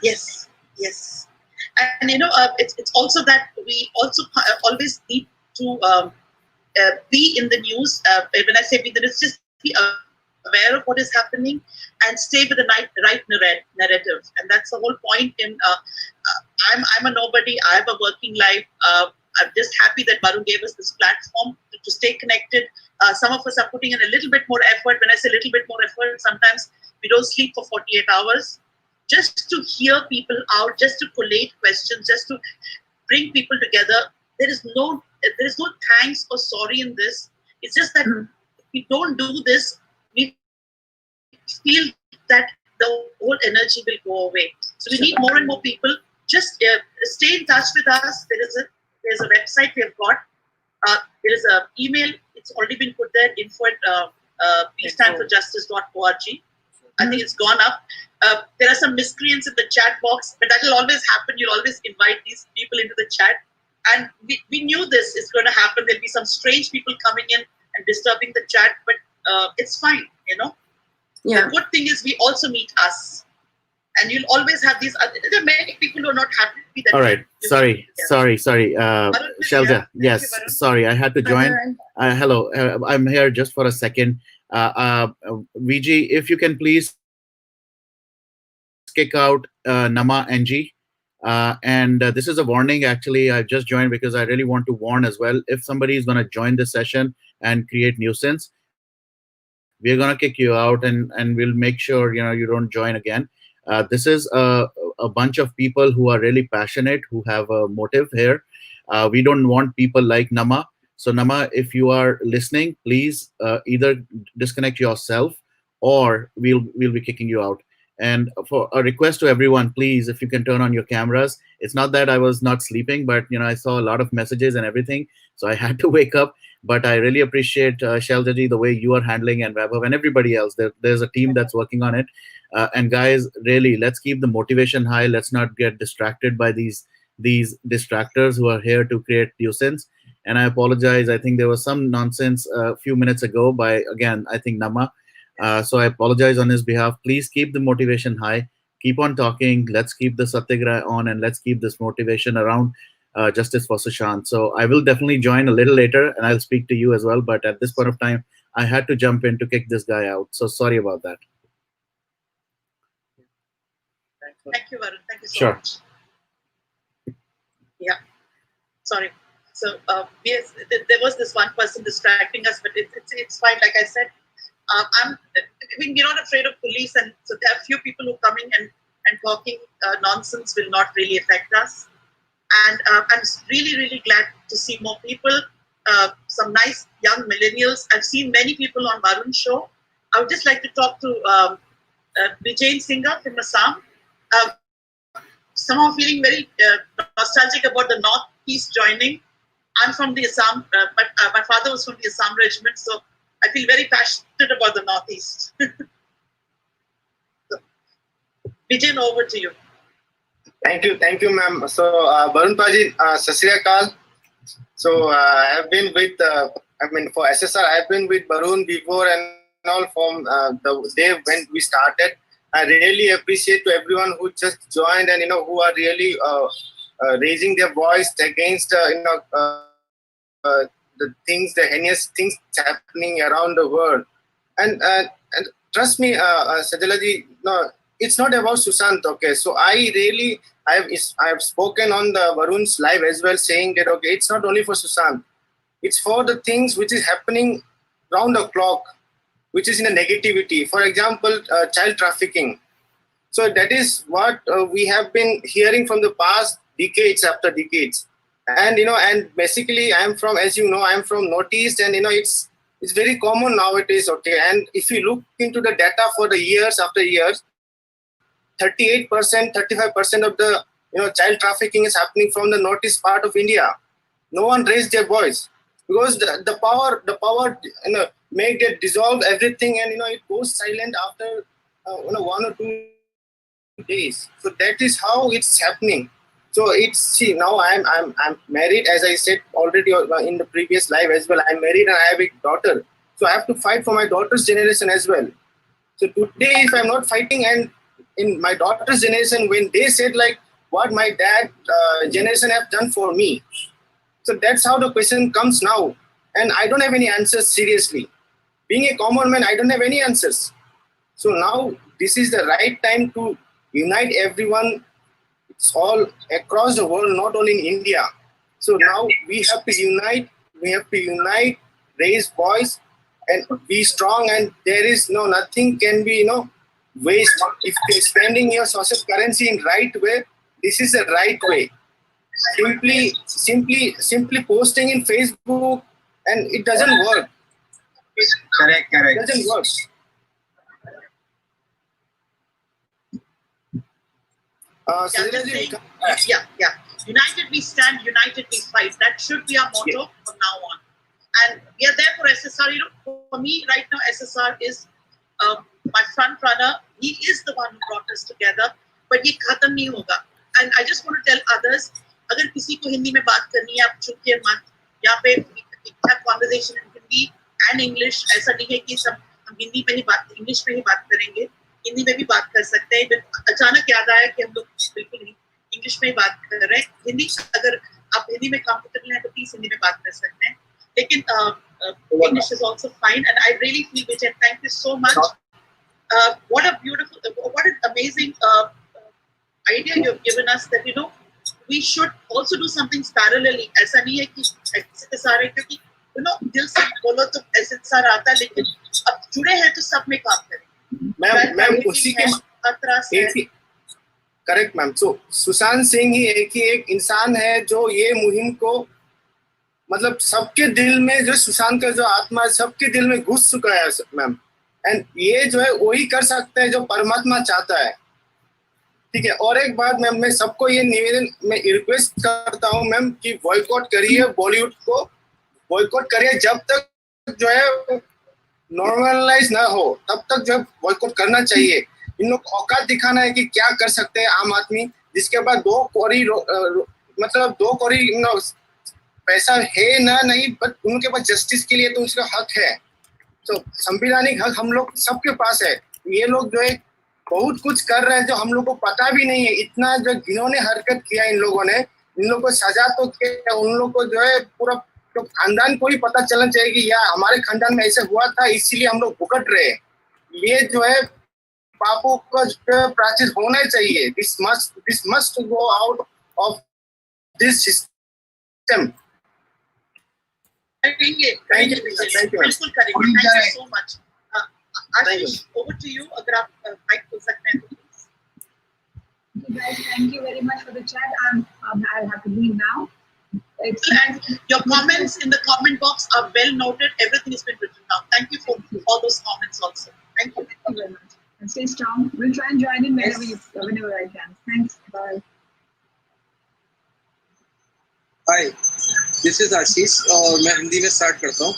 Yes. And you know, it's also that we also always need to be in the news. When I say be, there is just be aware of what is happening and stay with the right narrative. And that's the whole point. I'm a nobody. I have a working life. I'm just happy that Varun gave us this platform to stay connected. Some of us are putting in a little bit more effort. When I say a little bit more effort, sometimes we don't sleep for 48 hours. Just to hear people out, just to collate questions, just to bring people together. There is no thanks or sorry in this. It's just that if we don't do this, we feel that the whole energy will go away. So we need more and more people. Just stay in touch with us. There's a website we have got. There is an email. It's already been put there. info@peacetimeforjustice.org. I think it's gone up. There are some miscreants in the chat box, but that will always happen. You'll always invite these people into the chat. And we knew this is going to happen. There'll be some strange people coming in and disturbing the chat, but it's fine, you know. Yeah. The good thing is we also meet us. And you'll always have these there are many people who are not happy that. All right. Sorry. Shelja, yes. Sorry, I had to join. Hello. I'm here just for a second. VG, if you can please kick out Nama NG. And this is a warning, actually. I just joined because I really want to warn as well. If somebody is going to join this session and create nuisance, we're going to kick you out, and we'll make sure, you know, you don't join again. This is a bunch of people who are really passionate, who have a motive here. We don't want people like Nama. So Nama, if you are listening, please either disconnect yourself or we'll be kicking you out. And for a request to everyone, please, if you can turn on your cameras. It's not that I was not sleeping, but you know, I saw a lot of messages and everything, so I had to wake up. But I really appreciate Sheljaji, the way you are handling, and Vaibhav and everybody else. There's a team that's working on it. And guys, really, let's keep the motivation high. Let's not get distracted by these distractors who are here to create nuisance. And I apologize. I think there was some nonsense a few minutes ago by, again, I think Nama. So I apologize on his behalf. Please keep the motivation high. Keep on talking. Let's keep the Satyagrah on, and let's keep this motivation around justice for Sushant. So I will definitely join a little later, and I'll speak to you as well. But at this point of time, I had to jump in to kick this guy out. So sorry about that. Thank you, Varun. Thank you so much. Yeah. Sorry. So yes, there was this one person distracting us, but it's fine. Like I said, we're not afraid of police, and so there are few people who coming and talking nonsense will not really affect us. And I'm really glad to see more people, some nice young millennials. I've seen many people on Varun's show. I would just like to talk to Vijay Singha from Assam. Somehow feeling very nostalgic about the Northeast joining. I'm from the Assam, but my father was from the Assam regiment, so I feel very passionate about the Northeast. So, Vijay, over to you. Thank you, ma'am. So, Varun Paji, Satyagrah. So, I have been with, for SSR, I have been with Varun before and all from the day when we started. I really appreciate to everyone who just joined and, who are really raising their voice against, the things, the heinous things happening around the world. And trust me, Sajalaji, no, it's not about Sushant, okay? So I have spoken on the Varun's live as well, saying that, okay, it's not only for Sushant. It's for the things which is happening round the clock, which is in a negativity. For example, child trafficking. So that is what we have been hearing from the past decades after decades. And, and basically I'm from, as you know, I'm from Northeast, and, it's It's very common nowadays, okay? And if you look into the data for the years after years, 38%, 35% of the child trafficking is happening from the northeast part of India. No one raised their voice because the power make it dissolve everything, and it goes silent after 1 or 2 days. So that is how it's happening. So now I'm married, as I said already in the previous live as well. I'm married and I have a daughter. So I have to fight for my daughter's generation as well. So today, if I'm not fighting, and in my daughter's generation, when they said like what my dad generation have done for me, so that's how the question comes now. And I don't have any answers, seriously. Being a common man, I don't have any answers. So now this is the right time to unite everyone. It's all across the world, not only in India. So now we have to unite. We have to unite, raise voice, and be strong. And there is nothing can be waste. If you're spending your social currency in right way, this is the right way. Simply posting in Facebook, and it doesn't work. Correct. It doesn't work. Yeah. United we stand, united we fight. That should be our motto from now on. And we are there for SSR. For me right now, SSR is my front runner. He is the one who brought us together. But ये खत्म नहीं होगा. And I just want to tell others, अगर किसी को हिंदी में बात करनी है, आप चुपिए मत. यहाँ पे have conversation in Hindi and English. ऐसा नहीं है कि सब हम हिंदी में ही इंग्लिश में ही बात करेंगे. हिंदी में भी बात कर सकते हैं. अचानक याद आया कि हम लोग बिल्कुल इंग्लिश में ही बात कर रहे हैं. हिंदी अगर आप हिंदी में कंफर्टेबल हैं तो प्लीज हिंदी में बात कर सकते हैं. लेकिन English is also fine, and I really feel, Vijay, thank you so much. What an amazing idea you've given us, that we should also do something parallelly. ऐसा नहीं है कि ऐसे सारे, क्योंकि दिल से बोलो तो ऐसे सारा आता है, लेकिन अब जुड़े हैं तो सब में काम करें. मैम उसी के करेक्ट मैम. सो सुशांत सिंह ही एक इंसान है जो ये मुहिम को मतलब सबके दिल में, जो सुशांत का जो आत्मा है सबके दिल में घुस चुका है मैम. एंड ये जो है वही कर सकते हैं जो परमात्मा चाहता है. ठीक है. और एक बात मैम, मैं सबको ये निवेदन मैं रिक्वेस्ट करता हूँ मैम कि बॉयकॉट करिए, बॉलीवुड को बॉयकॉट करिए. जब तक जो है नॉर्मलाइज ना हो तब तक जो है बॉयकॉट करना चाहिए. इन लोग को औकात दिखाना है कि क्या कर सकते हैं आम आदमी, जिसके पास 2 करोड़ पैसा है ना नहीं, बट उनके पास जस्टिस के लिए तो उसका हक है. तो संवैधानिक हक हम लोग सबके पास है. ये लोग जो है बहुत कुछ कर रहे हैं जो हम लोग को पता भी नहीं है. इतना जो जिन्होंने हरकत किया इन लोगों ने, इन लोग को सजा तो किया, उन लोग को जो है पूरा तो खानदान को ही पता चलना चाहिए कि यार हमारे खानदान में ऐसे हुआ था, इसीलिए हम लोग भुगत रहे. ये जो है पापों का प्रायश्चित होना चाहिए. This must go out of this system. Thank you. Thank you so much. Ashish, over to you. अगर आप mic खोल सकते हैं तो please. Okay, guys, thank you very much for the chat. I'll have to leave now. And your comments in the comment box are well noted. Everything has been written down. Thank you for all those comments also. Thank you. Thank you very much. And stay strong. We'll try and join in whenever I can. Thanks. Bye. Hi, this is Ashish और मैं हिंदी में start करता हूँ.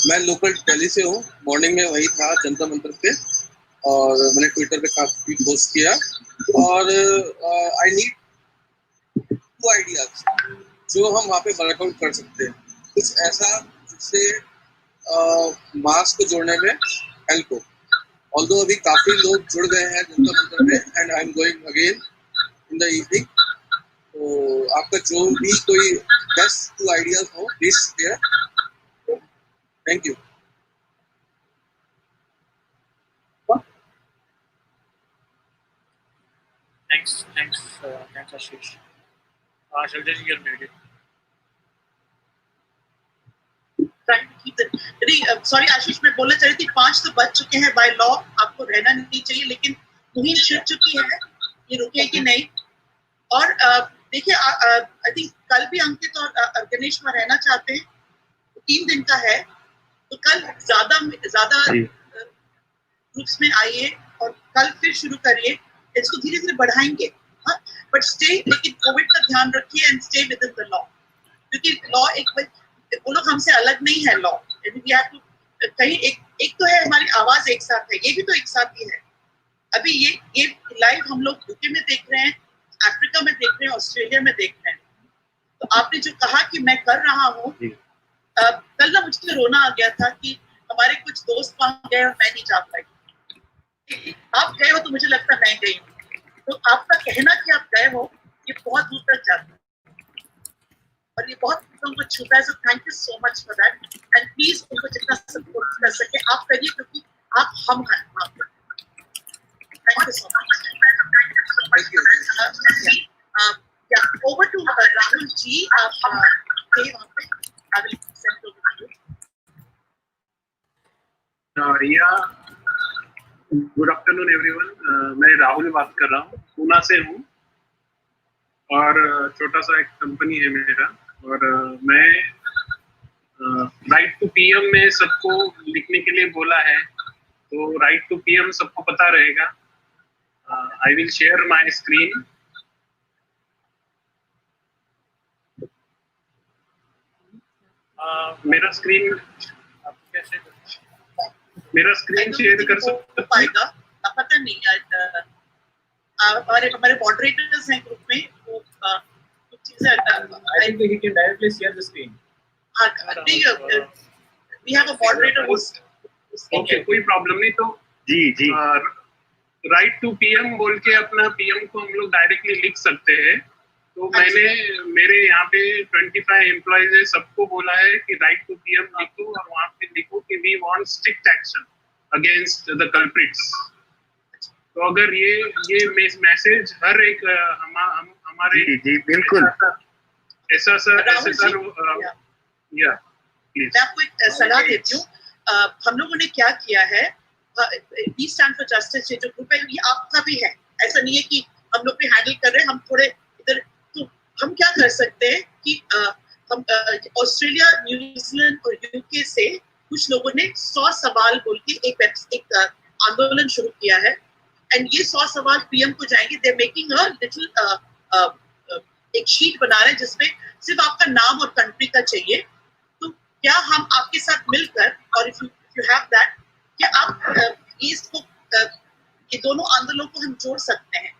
मैं local Delhi से हूँ. Morning में वही था जंतर मंतर पे, और मैंने ट्विटर पे काफी पोस्ट किया. और आई नीड 2 आइडियाज जो हम वहाँ पे वर्कआउट कर सकते हैं. कुछ ऐसा जिससे मास को जोड़ने में हेल्प हो. ऑल्दो अभी काफी लोग जुड़ गए हैं जंतर मंतर पे, and I am going again in the evening. तो आपका जो भी कोई बेस्ट 2 आइडियाज हो please share. Thank you. Thanks, Ashish. Shailesh, you're muted. Trying to keep the. Sorry, Ashish, मैं बोलना चाह रही थी 5 तो बज चुके हैं बाय लॉ. आपको रहना नहीं चाहिए, लेकिन मुहिम छिड़ चुकी है. ये रुकेगी नहीं. और देखिए, आई थिंक कल भी अंकित और गणेश वहाँ रहना चाहते हैं. 3 दिन का है, तो कल ज्यादा ग्रुप्स में आइए और कल फिर शुरू करिए, इसको धीरे धीरे बढ़ाएंगे, हाँ, बट लेकिन कोविड का ध्यान रखिए and stay with in the law, क्योंकि लॉ वो लोग हमसे अलग नहीं है। लॉ कहीं एक तो है, हमारी आवाज एक साथ है, ये भी तो एक साथ ही है। अभी ये लाइव हम लोग यूके में देख रहे हैं, अफ्रीका में देख रहे हैं, ऑस्ट्रेलिया में देख रहे हैं। तो आपने जो कहा कि मैं कर रहा हूँ, कल ना मुझे रोना आ गया था कि हमारे कुछ दोस्त वहां गए और मैं नहीं जा पाई। आप गए हो तो मुझे लगता है मैं गई हूँ, तो आपका कहना कि आप गए हो ये बहुत दूर तक जाता है और ये बहुत लोगों को छूता है। सो thank you so much for that and please उनको जितना सपोर्ट कर सके आप करिए, क्योंकि आप हम हैं वहाँ पर। Thank you so much. Over to Rahul ji, आप थे वहाँ पे, I will send over to you. Good afternoon everyone, मैं राहुल बात कर रहा हूँ, पूना से हूँ और छोटा सा एक कंपनी है मेरा, और मैं राइट टू पीएम में सबको लिखने के लिए बोला है, तो राइट टू पीएम सबको पता रहेगा। I will share my screen. मेरा स्क्रीन शेयर कर सकते पाएगा, पता नहीं हमारे मॉडरेटर्स हैं ग्रुप में, वो कुछ चीजें I think he can directly share the screen. हाँ, we have a moderator who's okay, कोई प्रॉब्लम नहीं। तो जी राइट टू पीएम बोल के अपना पीएम को हम लोग डायरेक्टली लिख सकते हैं। तो मैंने मेरे यहाँ पे 25 एम्प्लॉइज है, सबको बोला है कि राइट टू पीएम लिखो और वहाँ पे लिखो कि we want strict action against the culprits. तो अगर ये मैसेज हर एक हमारे जी बिल्कुल ऐसा सर या प्लीज मैं आपको एक सलाह देती हूँ। हम लोगों ने क्या किया है, वी स्टैंड फॉर जस्टिस जो ग्रुप है ये आपका भी है, ऐसा नहीं है कि हम लोग भी हैंडल कर रहे हैं, हम थोड़े इधर। तो हम क्या कर सकते हैं कि हम ऑस्ट्रेलिया, न्यूजीलैंड और यूके से कुछ लोगों ने 100 सवाल बोल के एक आंदोलन शुरू किया है एंड ये 100 सवाल पीएम को जाएंगे। दे मेकिंग अ लिटिल एक शीट बना रहे हैं जिसमें सिर्फ आपका नाम और कंट्री का चाहिए। तो क्या हम आपके साथ मिलकर, और इफ यू हैव दैट, क्या आप ये दोनों आंदोलनों को हम जोड़ सकते हैं,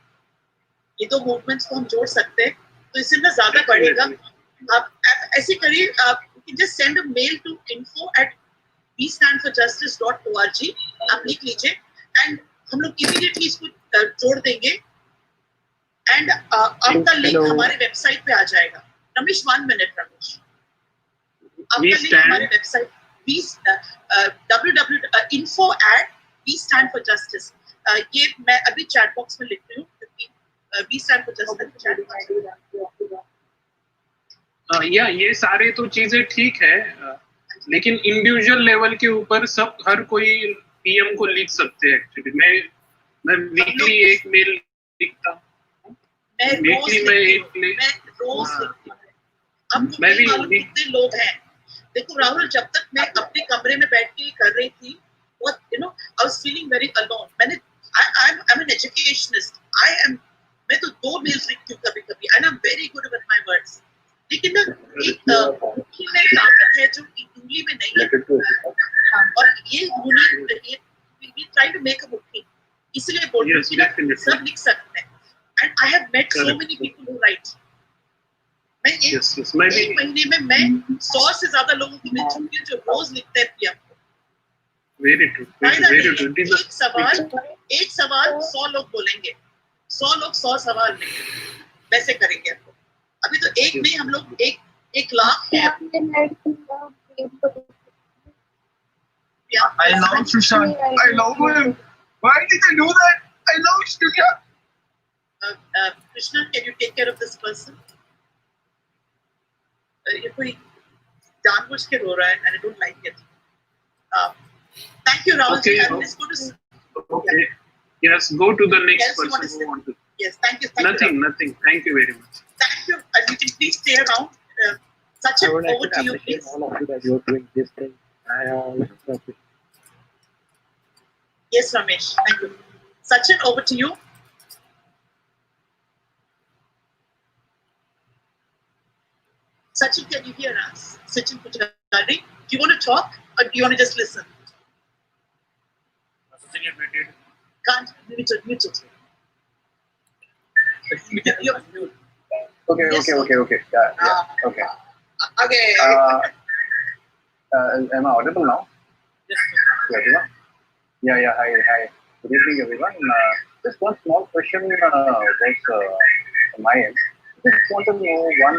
ये दो मूवमेंट्स को हम जोड़ सकते हैं, तो इससे ना ज्यादा बढ़ेगा। आप ऐसे करिए, आप just send a mail to info@westandforjustice.org, आप लिख लीजिए एंड हम लोग इमीडिएटली इसको जोड़ देंगे एंड आपका लिंक हमारे वेबसाइट पे आ जाएगा। रमेश, 1 मिनट रमेश, आपका लिंक हमारे वेबसाइट info@westandforjustice, ये मैं अभी चैट बॉक्स में लिख रही हूँ क्योंकि वी स्टैंड फॉर जस्टिस। ये सारे तो चीजें ठीक है, लेकिन इंडिविजुअल लेवल के ऊपर सब हर कोई पीएम को लिख सकते हैं। एक्चुअली मैं वीकली एक मेल लिखता हूँ, वीकली मैं भी कितने लोग हैं। देखो राहुल, जब तक मैं अपने कमरे में बैठ के कर रही थी, what I was feeling very alone. मैंने आई एम एन एजुकेशनिस्ट, मैं तो 2 मेल्स लिखती हूँ कभी कभी and I am very good with my words, लेकिन ना एक मुट्ठी में ताकत है जो उंगली में नहीं है। और ये we try to make a मुट्ठी, इसलिए बोल रही हूँ कि सब लिख सकते हैं and I have met so many people who write. मैं एक महीने में मैं 100 से ज्यादा लोगों को मिल चुकी हूँ जो रोज लिखते हैं पीएम को। Very true. एक सवाल 100 लोग बोलेंगे, 100 लोग 100 सवाल लेंगे, वैसे करेंगे आपको। अभी तो एक नहीं, हम लोग एक लाख है। I love Sushant. I love him. Why did they do that? I love Sushant. Krishna, can you take care of this person? ये कोई जानबूझ के रो रहा है and I don't like it. Thank you, Rahul. Okay. Okay. Yes, go to the next person who want to. Yes, thank you. Nothing. Thank you very much. Thank you. You can please stay around. Sachin, I would like over to to you, appreciate please. all of you that you're doing this thing. Yes, Ramesh. Thank you. Sachin, over to you. Sachin, can you hear us? Sachin Pujari, do you want to talk or do you want to just listen? Sachin, you're muted. Can't mute it. Okay. Yeah. Okay. Okay. Am I audible now? Yes. Yeah, everyone? Yeah. Hi. Good evening, everyone. Just one small question was from my end. Just want to know one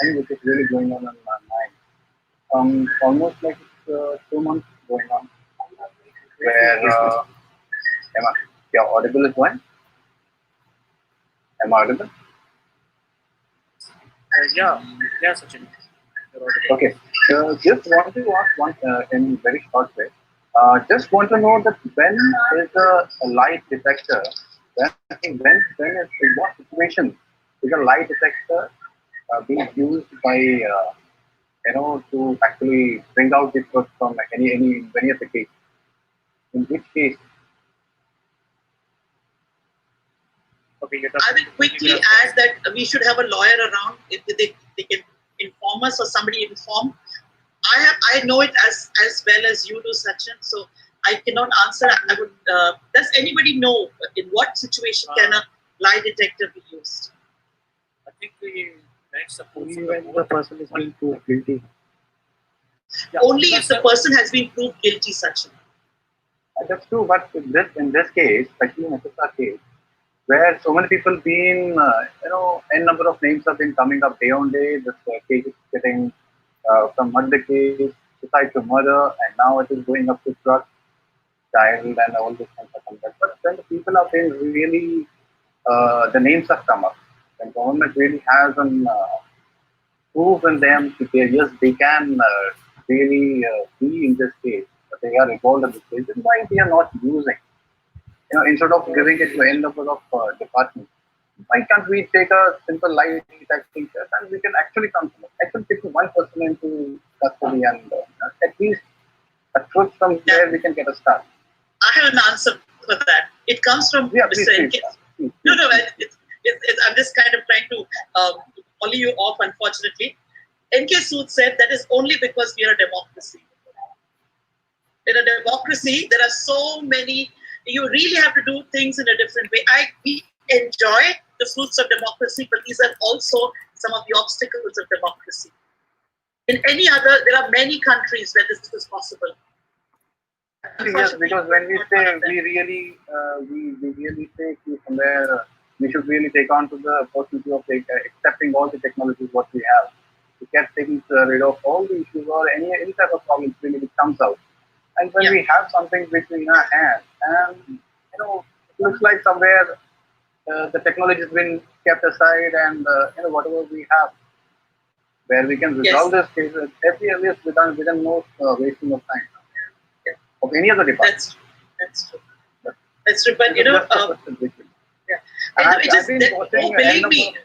thing which is really going on in my mind. Almost like 2 months going on, where Emma, your audible is one. Am I audible? Yeah, Sachin. Okay. Just want to ask one in very short way. Just want to know that when is a lie detector? When is in what situation is a lie detector being used by to actually bring out the truth from any of the case? In which case? Okay, I will quickly add that we should have a lawyer around if they can inform us or somebody inform. I know it as well as you do, Sachin. So I cannot answer. I would. Does anybody know in what situation can a lie detector be used? I think we only when the person is being proved guilty. Yeah, only if the person has been proved guilty, Sachin. That's true, but in this case, especially in SSR case, where so many people been, n number of names have been coming up day on day. This case is getting from murder case, suicide to murder, and now it is going up to drug, child, and all these things are coming up. But when the people are being really, the names have come up. When government really has an proven them to say yes, they can really be in this case, but they are involved in this case. Then why they are not using? Instead of giving it to n number of departments, why can't we take a simple lie detecting test and we can actually come to it? Actually take one person into custody and at least a truth from there we can get a start. I have an answer for that. It comes from Mr. NK. No, I'm just kind of trying to follow you off, unfortunately. NK Sood said that is only because we are a democracy. In a democracy, there are so many. You really have to do things in a different way. We enjoy the fruits of democracy, but these are also some of the obstacles of democracy. In any other, there are many countries where this is possible. Yes, because when we say we really say somewhere we should really take on to the opportunity of accepting all the technologies what we have. We can take rid of all the issues or any type of problems really which comes out. And when we have something which in our hand, and it looks like somewhere the technology has been kept aside, and whatever we have, where we can resolve this case every earliest without no wasting of time of any other department. That's true. That's true. But believe me,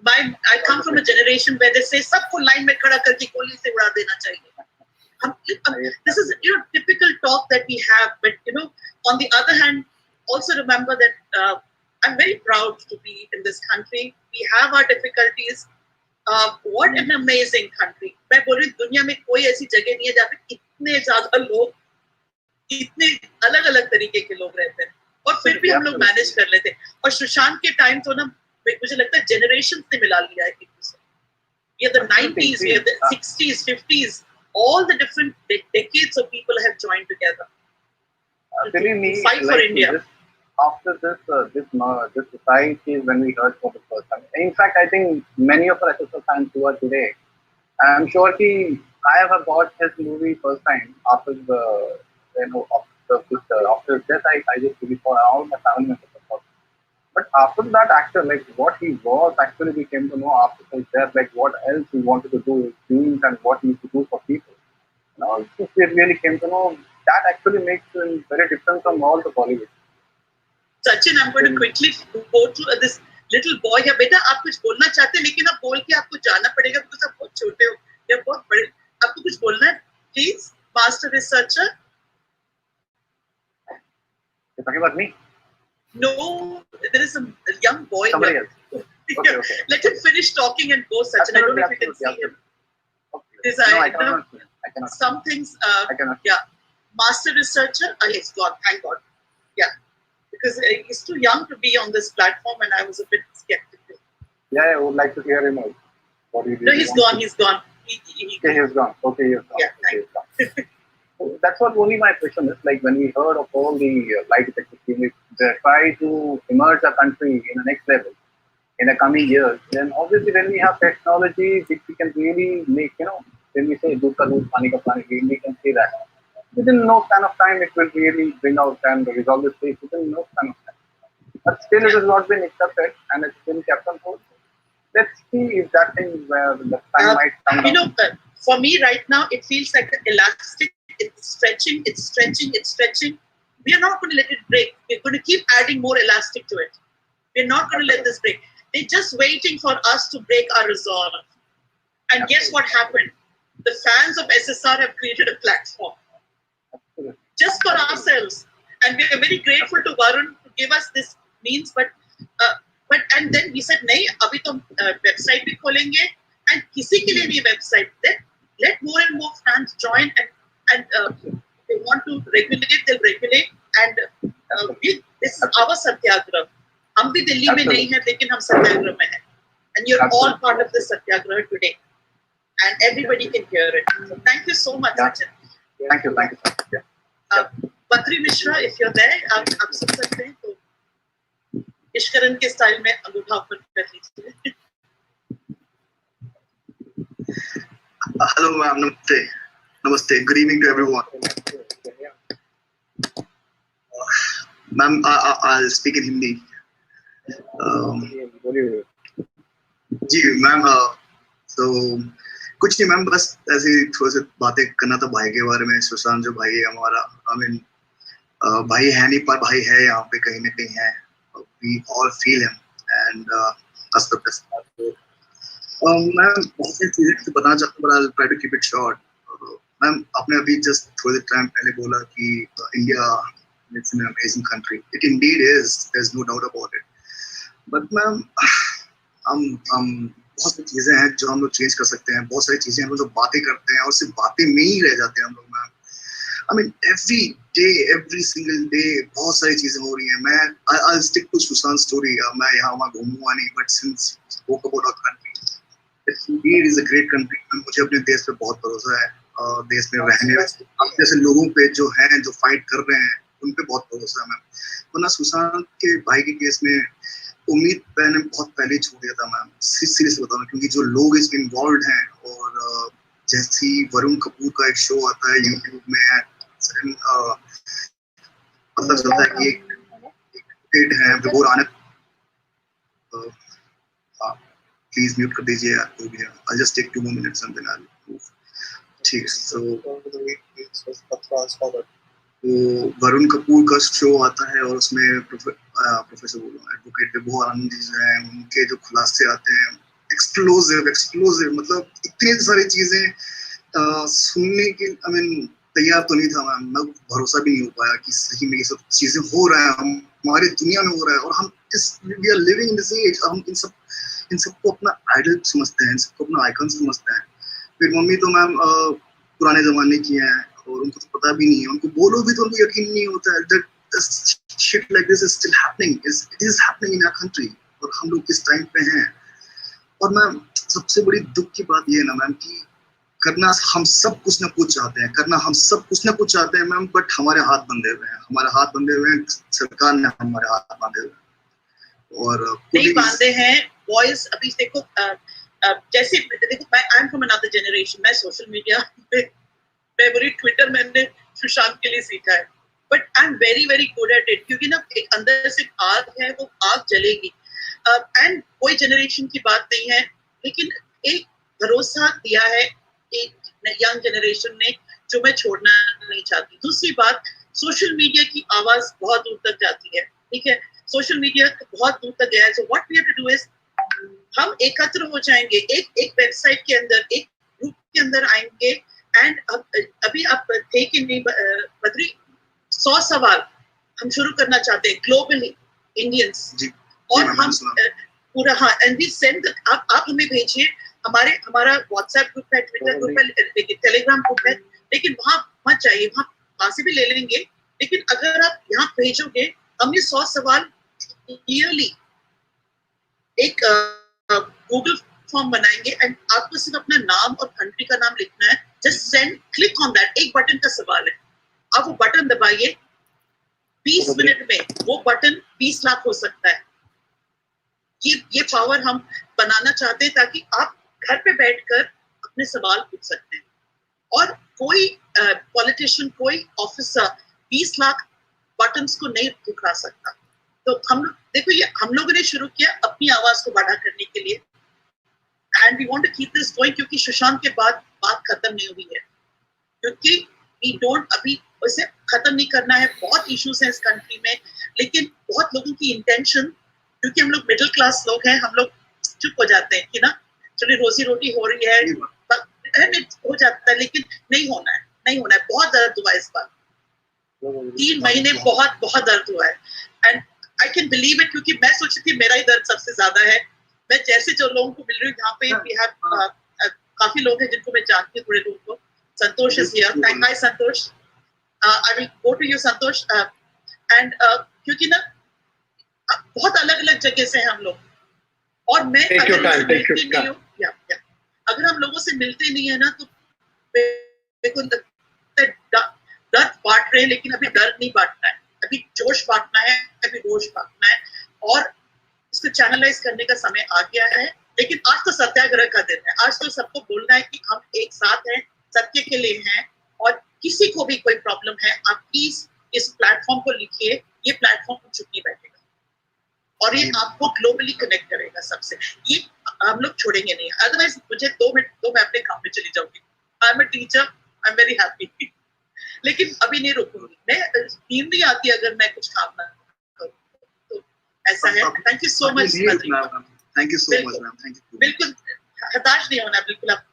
I come from a generation where they say सबको line में खड़ा करके गोली से उड़ा देना चाहिए. This is typical talk that we have, but on the other hand, also remember that I'm very proud to be in this country. We have our difficulties. What an amazing country. मैं बोल रही दुनिया में कोई ऐसी जगह नहीं है जहाँ पे इतने ज्यादा लोग इतने अलग अलग तरीके के लोग रहते हैं और फिर भी हम लोग मैनेज कर लेते हैं. और सुशांत के टाइम तो ना मुझे लगता है जनरेशन से मिला लिया है एक दूसरे. We have the 90s, we have the 60s, 50s, all the different decades of people have joined together. Believe me, fight for India. After this society when we heard for the first time. In fact, I think many of our SSL fans who are today, I'm sure I have watched his movie first time after after his death. I just really saw all my family members. But after that actor, like what he was, actually we came to know after his death, like what else he wanted to do, his dreams and what he used to do for people. We really came to know that actually makes him very different from all the Bollywood. Sachin, I'm going to quickly go through this. Little boy है बेटा, आप कुछ बोलना चाहते हैं लेकिन आप बोल के आपको जाना पड़ेगा बिकॉज आप बहुत छोटे हो या बहुत बड़े, आपको कुछ बोलना है please master researcher. You're talking about me? No, there is a young boy Somebody here. else. Okay, okay. Let him finish talking and go, Sachin. I don't know if you can see him. Okay. No, I cannot. Some things, I cannot. yeah. Master researcher, he's gone, thank God. Yeah. Because he's too young to be on this platform and I was a bit skeptical. Yeah, I would like to hear him out. What he did. No, he's gone. He's gone. Okay, he's gone. Okay, he's gone. Yeah, okay, he's gone. So that's what only my question is. Like when we heard of all the light effective scheme, they try to emerge a country in the next level in the coming years. Then obviously when we have technology which we can really make, when we say "Doodh ka doodh, pani ka pani," we can say that within no span of time it will really bring out and resolve this case within no span of time. But still it has not been accepted and it's been kept on hold. Let's see if that thing where the time might come down. For me right now, it feels like an elastic. It's stretching, it's stretching, it's stretching. We are not going to let it break. We're going to keep adding more elastic to it. We're not going to let this break. They're just waiting for us to break our resolve. And guess what happened? The fans of SSR have created a platform just for ourselves. And we are very grateful to Varun to give us this means. But and then we said, "Nahi, abhi to website bhi kholenge and kisi ke liye bhi website." Let more and more fans join and they want to regulate, they'll regulate. And this is our Satyagrah. हम भी दिल्ली में नहीं हैं, लेकिन हम सत्याग्रह में हैं. And you're all part of the Satyagrah today. And everybody can hear it. So thank you so much, Sachin. Thank you. Yeah. Patri Mishra, if you're there, आप सुन सकते हैं तो इश्करन के स्टाइल में अंगूठा ऊपर कर लीजिए. Hello, ma'am. Namaste. Namaste. Good evening to everyone. Ma'am, I'll speak in Hindi. जी मैम, तो कुछ नहीं मैम, बस ऐसे थोड़ी सी बातें करना था भाई के बारे में. सुशांत जो भाई है हमारा, भाई है नहीं पर भाई है यहाँ पे कहीं ना कहीं है. We all feel him and that's the best part. Ma'am बहुत सी चीजें बताना चाहता हूँ, but I'll try to keep it short. Ma'am आपने अभी जस्ट थोड़ी टाइम पहले बोला कि India it's an amazing country. It indeed is. There's no doubt about it. But ma'am हम बहुत सारी चीजें हैं जो हम लोग चेंज कर सकते हैं. बहुत सारी चीजें हम लोग जो बातें करते हैं और सिर्फ बातें में ही रह जाते हैं हम लोग ma'am. I mean every single day बहुत सारी चीजें हो रही हैं. I'll stick to Sushant's story. मैं यहाँ वहाँ घूमूंगा नहीं, but since we spoke about our country, it indeed is a great country. मुझे अपने देश पे बहुत भरोसा है. देश में रहने आप जैसे लोगों पे जो हैं, जो फाइट कर रहे हैं, उन पे बहुत भरोसा है मैम. वरना सुशांत के भाई के केस में उम्मीद मैंने बहुत पहले छोड़ दिया था मैम. सीरियस बताऊँ, क्योंकि जो लोग इसमें इन्वॉल्व हैं और जैसी वरुण कपूर का एक शो आता है यूट्यूब में, पता चलता है कि एक है विभोर आनंद. प्लीज म्यूट कर दीजिए यार, हो गया. I'll just take 2 more minutes and then I'll move. ठीक है. तो वरुण कपूर का शो आता है और उसमें प्रोफेसर एडवोकेट विभोर आनंद जी जो हैं, उनके जो खुलासे आते हैं एक्सप्लोसिव, मतलब इतनी सारी चीजें सुनने के तैयार तो नहीं था मैम. भरोसा भी नहीं हो पाया कि सही में ये सब चीजें हो रहा है, हमारी दुनिया में हो रहा है और हम we are living in this age. हम इन सबको अपना आइडल समझते हैं, इन सबको अपना आइकन समझते हैं. फिर मम्मी तो मैम पुराने जमाने की हैं और उनको तो पता भी नहीं है. उनको बोलो भी तो उनको यकीन नहीं होता है that shit like this is still happening. It is happening in our country और हम लोग किस टाइम पे हैं. और मैम सबसे बड़ी दुख की बात ये है ना मैम कि करना हम सब कुछ ना कुछ चाहते हैं, मैम, बट हमारे हाथ बंधे हुए हैं. सरकार ने हमारे हाथ बांधे हुए हैं और नहीं बांधे हैं. बॉयज अभी देखो जैसे देखो, मैं I am from another generation. मैं सोशल मीडिया मैं बुरी ट्विटर मैंने सुशांत के लिए सीखा है, but I am very very good at it, क्योंकि ना एक अंदर से आग है, वो आग जलेगी. एंड कोई जनरेशन की बात नहीं है, लेकिन एक भरोसा दिया है एक यंग जनरेशन ने जो मैं छोड़ना नहीं चाहती. दूसरी बात, सोशल मीडिया की आवाज बहुत दूर तक जाती है, ठीक है. सोशल मीडिया बहुत दूर तक गया है. So what we have to do is हम एकत्र हो जाएंगे, एक वेबसाइट के अंदर, एक ग्रुप के अंदर आएंगे. एंड अभी आप थे कि नहीं बद्री, 100 सवाल हम शुरू करना चाहते हैं ग्लोबली इंडियंस. और हम पूरा, हाँ, एंड वी सेंड, आप हमें भेजिए. हमारा व्हाट्सएप ग्रुप है, ट्विटर ग्रुप है, टेलीग्राम ग्रुप है, लेकिन वहां मत जाइए, वहां से भी ले लेंगे. लेकिन अगर आप यहाँ भेजोगे, हम ये 100 सवाल क्लियरली एक गूगल फॉर्म बनाएंगे एंड आपको सिर्फ अपना नाम और कंट्री का नाम लिखना है. Just send, click on that. एक बटन का सवाल है, आप वो बटन दबाइए, 20 मिनट में वो बटन 20 लाख हो सकता है. ये पावर हम बनाना चाहते हैं ताकि आप घर पे बैठकर अपने सवाल पूछ सकते हैं. और कोई पॉलिटिशियन, कोई ऑफिसर 20 लाख बटन्स को नहीं दिखा सकता. तो हम देखो, ये हम लोगों ने शुरू किया अपनी आवाज को बढ़ा करने के लिए. And we want to keep this going, क्योंकि सुशांत के बाद बात खत्म नहीं हुई है. क्योंकि वी डोंट, अभी उसे खत्म नहीं करना है. बहुत इश्यूज हैं इस कंट्री में, लेकिन बहुत लोगों की इंटेंशन, क्योंकि हम लोग मिडिल क्लास लोग हैं, हम लोग चुप हो जाते हैं कि ना चलिए रोजी रोटी हो रही है, हो जाता है, लेकिन नहीं होना है, नहीं होना है. बहुत दर्द हुआ इस बार, 3 महीने बहुत बहुत दर्द हुआ है. And I can believe it, क्योंकि मैं सोची थी मेरा ही दर्द सबसे ज्यादा है. मैं जैसे जो लोगों को मिल रही हूँ यहाँ पे, वी हैव काफी लोग हैं जिनको मैं जानती हूँ, थोड़े लोगों को. Santosh is here. Thank you Santosh. I will go to you Santosh. And क्योंकि ना बहुत अलग अलग जगह से हैं हम लोग, और मैं अगर मिलती नहीं हूँ, अगर हम लोगों से मिलते नहीं है ना, तो देखो दर्द बांट रहे हैं, लेकिन अभी दर्द नहीं बांटना है, अभी जोश बांटना है, अभी रोश बांटना है. और इसको चैनलाइज करने का समय आ गया है. लेकिन आज तो सत्याग्रह का दिन है. आज तो सबको बोलना है कि हम एक साथ हैं, सत्य के लिए हैं. और किसी को भी कोई प्रॉब्लम है, आप प्लीज इस प्लेटफॉर्म को लिखिए. ये प्लेटफॉर्म चुप नहीं बैठेगा और ये आपको ग्लोबली कनेक्ट करेगा सबसे. ये हम लोग छोड़ेंगे नहीं. अदरवाइज मुझे 2 मिनट दो, मैं अपने काम में चली जाऊंगी. आई am a teacher, I am very happy. लेकिन अभी नहीं रुकूंगी. मैं नींद नहीं आती अगर मैं कुछ काम ना करूं. तो ऐसा है. Thank you so much. Thank you so much ma'am. Thank you. बिल्कुल हताश नहीं होना, बिल्कुल आप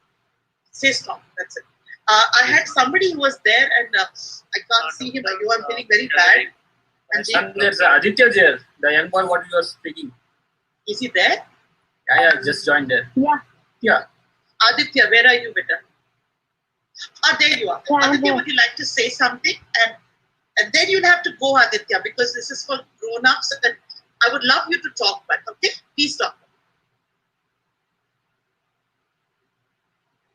stay strong. That's it. I had somebody who was there and I can't see him. I'm feeling very bad. And there's Aditya there, the young boy what you are speaking. Is he there? Yeah, just joined there. Yeah. Aditya, where are you, beta? There you are. Aditya, would you like to say something? And then you'll have to go, Aditya, because this is for grown-ups. And I would love you to talk, but okay? Please talk.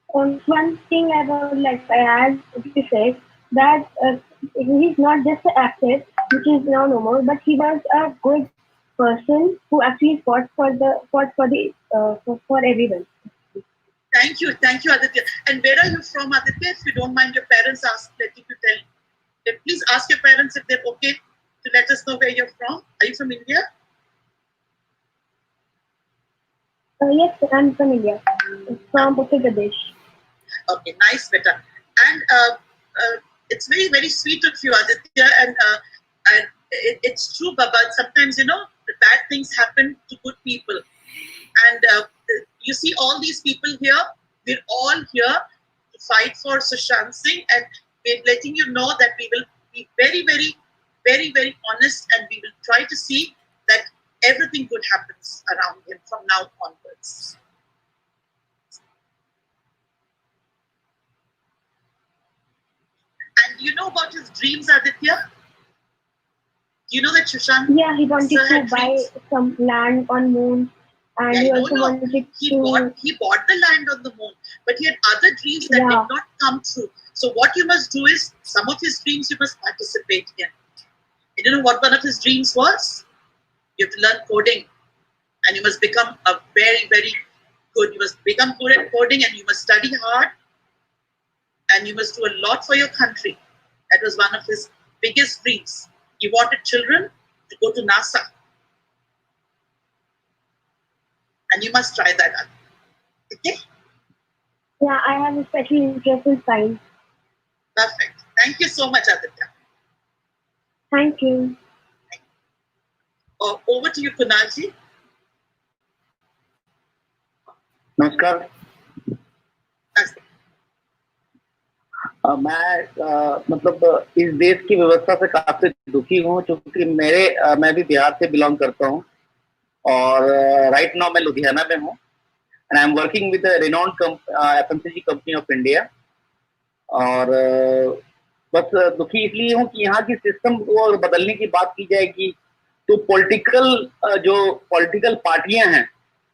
One thing I would like to add to say that he's not just an actor, which is now no more, but he was a good person who actually fought for everyone. Thank you, Aditya. And where are you from, Aditya? If you don't mind, your parents letting you tell. Please ask your parents if they're okay to let us know where you're from. Are you from India? Yes, I'm from India, from Uttar Pradesh. Okay, nice, beta. And it's very, very sweet of you, Aditya. And it's true, Baba. Sometimes, bad things happen to good people. And you see all these people here, we're all here to fight for Sushant Singh, and we're letting you know that we will be very, very, very, very honest, and we will try to see that everything good happens around him from now onwards. And you know about his dreams, Aditya? You know that Sushant? Yeah, he wanted to buy some land on moon. And he also wanted he bought the land on the moon, but he had other dreams that did not come true. So what you must do is, some of his dreams you must participate in. You know what one of his dreams was? You have to learn coding, and you must become a very, very good. You must become good at coding, and you must study hard, and you must do a lot for your country. That was one of his biggest dreams. He wanted children to go to NASA. And you must try that out. Okay? Yeah, I have a special interest in science. Perfect. Thank you so much, Aditya. Thank you. Over to you, Kunal ji. नमस्कार। मैं मतलब इस देश की व्यवस्था से काफी दुखी हूँ, क्योंकि मैं भी बिहार से बिलोंग करता हूँ और राइट नाउ मैं लुधियाना में हूँ and I am working with renowned FMCG company of India. और बस दुखी इसलिए हूँ कि यहाँ की सिस्टम को बदलने की बात की जाएगी तो जो पॉलिटिकल पार्टियां हैं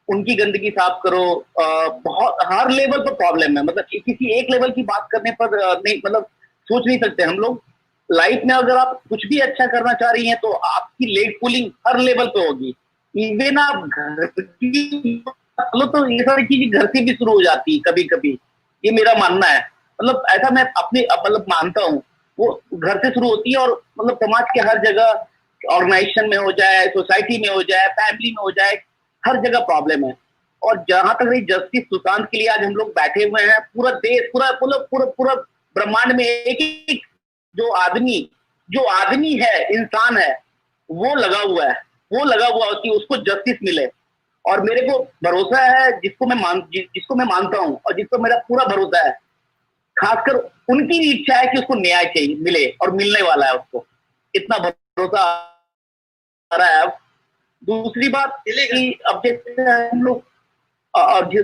उनकी गंदगी साफ करो। बहुत हर लेवल पर प्रॉब्लम है, मतलब किसी एक लेवल की बात करने पर नहीं, मतलब सोच नहीं सकते हम लोग। लाइफ में अगर आप कुछ भी अच्छा करना चाह रही हैं तो आपकी लेग पुलिंग हर लेवल पे होगी। इवन आप घर की तो ये सारी चीजें घर से भी शुरू हो जाती है कभी कभी, ये मेरा मानना है। मतलब ऐसा मैं अपने मतलब मानता हूँ, वो घर से शुरू होती है और मतलब समाज के हर जगह, ऑर्गेनाइजेशन में हो जाए, सोसाइटी में हो जाए, फैमिली में हो जाए, हर जगह प्रॉब्लम है। और जहां तक रही जस्टिस सुशांत के लिए आज हम लोग बैठे हुए हैं, पूरा देश पूरा ब्रह्मांड में एक जो आदमी है, इंसान है, वो लगा हुआ है कि उसको जस्टिस मिले। और मेरे को भरोसा है जिसको मैं मानता हूँ और जिसको मेरा पूरा भरोसा है, खासकर उनकी भी इच्छा है कि उसको न्याय चाहिए मिले और मिलने वाला है उसको, इतना भरोसा आ रहा है अब। दूसरी बात कि अब जैसे हम लोग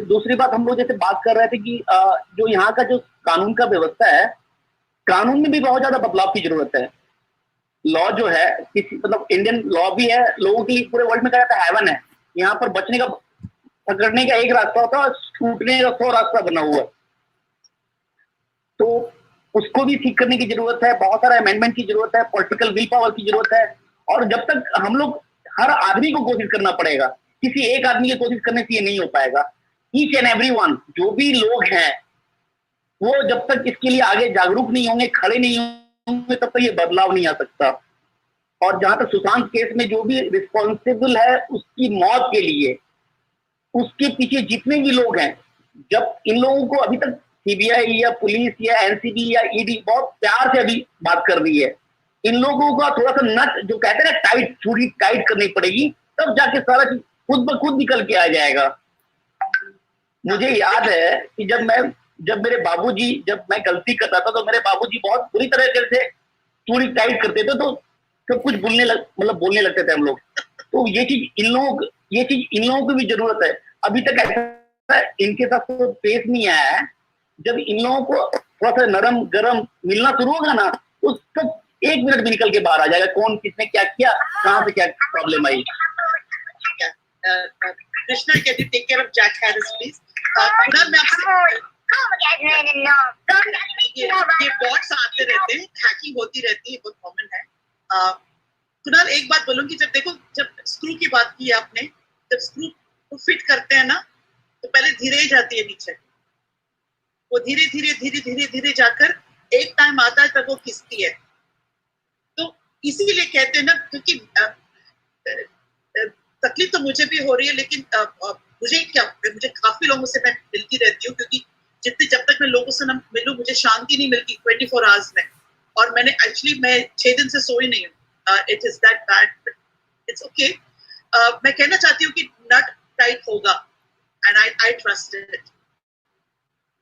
दूसरी बात हम लोग जैसे बात कर रहे थे कि जो यहाँ का जो कानून का व्यवस्था है, कानून में भी बहुत ज्यादा बदलाव की जरूरत है। लॉ जो है मतलब इंडियन लॉ भी है, लोगों के लिए पूरे वर्ल्ड में कहा जाता है हेवन है। यहाँ पर बचने का, पकड़ने का एक रास्ता होता है और छूटने का 100 रास्ता बना हुआ है। तो उसको भी ठीक करने की जरूरत है, बहुत सारा अमेंडमेंट की जरूरत है, पॉलिटिकल विल पावर की जरूरत है। और जब तक हम लोग, हर आदमी को कोशिश करना पड़ेगा, किसी एक आदमी की कोशिश करने से ये नहीं हो पाएगा। ईच एंड एवरीवन, जो भी लोग हैं, वो जब तक इसके लिए आगे जागरूक नहीं होंगे, खड़े नहीं होंगे, तब तक ये बदलाव नहीं आ सकता। और जहां तक सुशांत केस में जो भी रिस्पॉन्सिबल है उसकी मौत के लिए, उसके पीछे जितने भी लोग हैं, जब इन लोगों को अभी तक सीबीआई या पुलिस या एनसीबी या ईडी बहुत प्यार से अभी बात कर रही है, इन लोगों का थोड़ा सा नट जो कहते हैं ना टाइट, थोड़ी टाइट करनी पड़ेगी, तब जाके सारा चीज खुद ब खुद निकल के आ जाएगा। मुझे याद है कि जब मैं गलती करता था तो मेरे बाबूजी बहुत बुरी तरह से थोड़ी टाइट करते थे, तो सब कुछ बोलने लगते थे हम लोग। तो ये चीज इन लोगों की भी जरूरत है। अभी तक ऐसा इनके साथ तो पेश नहीं आया है। जब इन लोगों को थोड़ा सा नरम गरम मिलना शुरू होगा ना, तो सब 1 मिनट में निकल के बाहर आ जाएगा, कौन किसने क्या किया, कहाँ से क्या problem I. Krishna, can you take care of Jack Harris, please? Kunal, मैं आपसे ये बॉट्स आते रहते हैं, हैकिंग होती रहती है, बहुत कॉमन है। कुणाल, एक बात बोलूंगी, जब स्क्रू की बात की आपने, जब स्क्रू को फिट करते हैं ना, तो पहले धीरे ही जाती है नीचे, वो धीरे जाकर एक टाइम आता है तब वो खिसती है। तो इसीलिए कहते हैं ना, क्योंकि तकलीफ तो मुझे भी हो रही है, लेकिन मुझे काफी लोगों से मैं मिलती रहती हूँ, क्योंकि जब तक मैं लोगों से न मिलूं मुझे शांति नहीं मिलती 24 आवर्स में। और मैं 6 दिन से सोई नहीं हूँ। It is that bad, it's okay. मैं कहना चाहती हूँ कि नट टाइट होगा, एंड आई ट्रस्ट इट।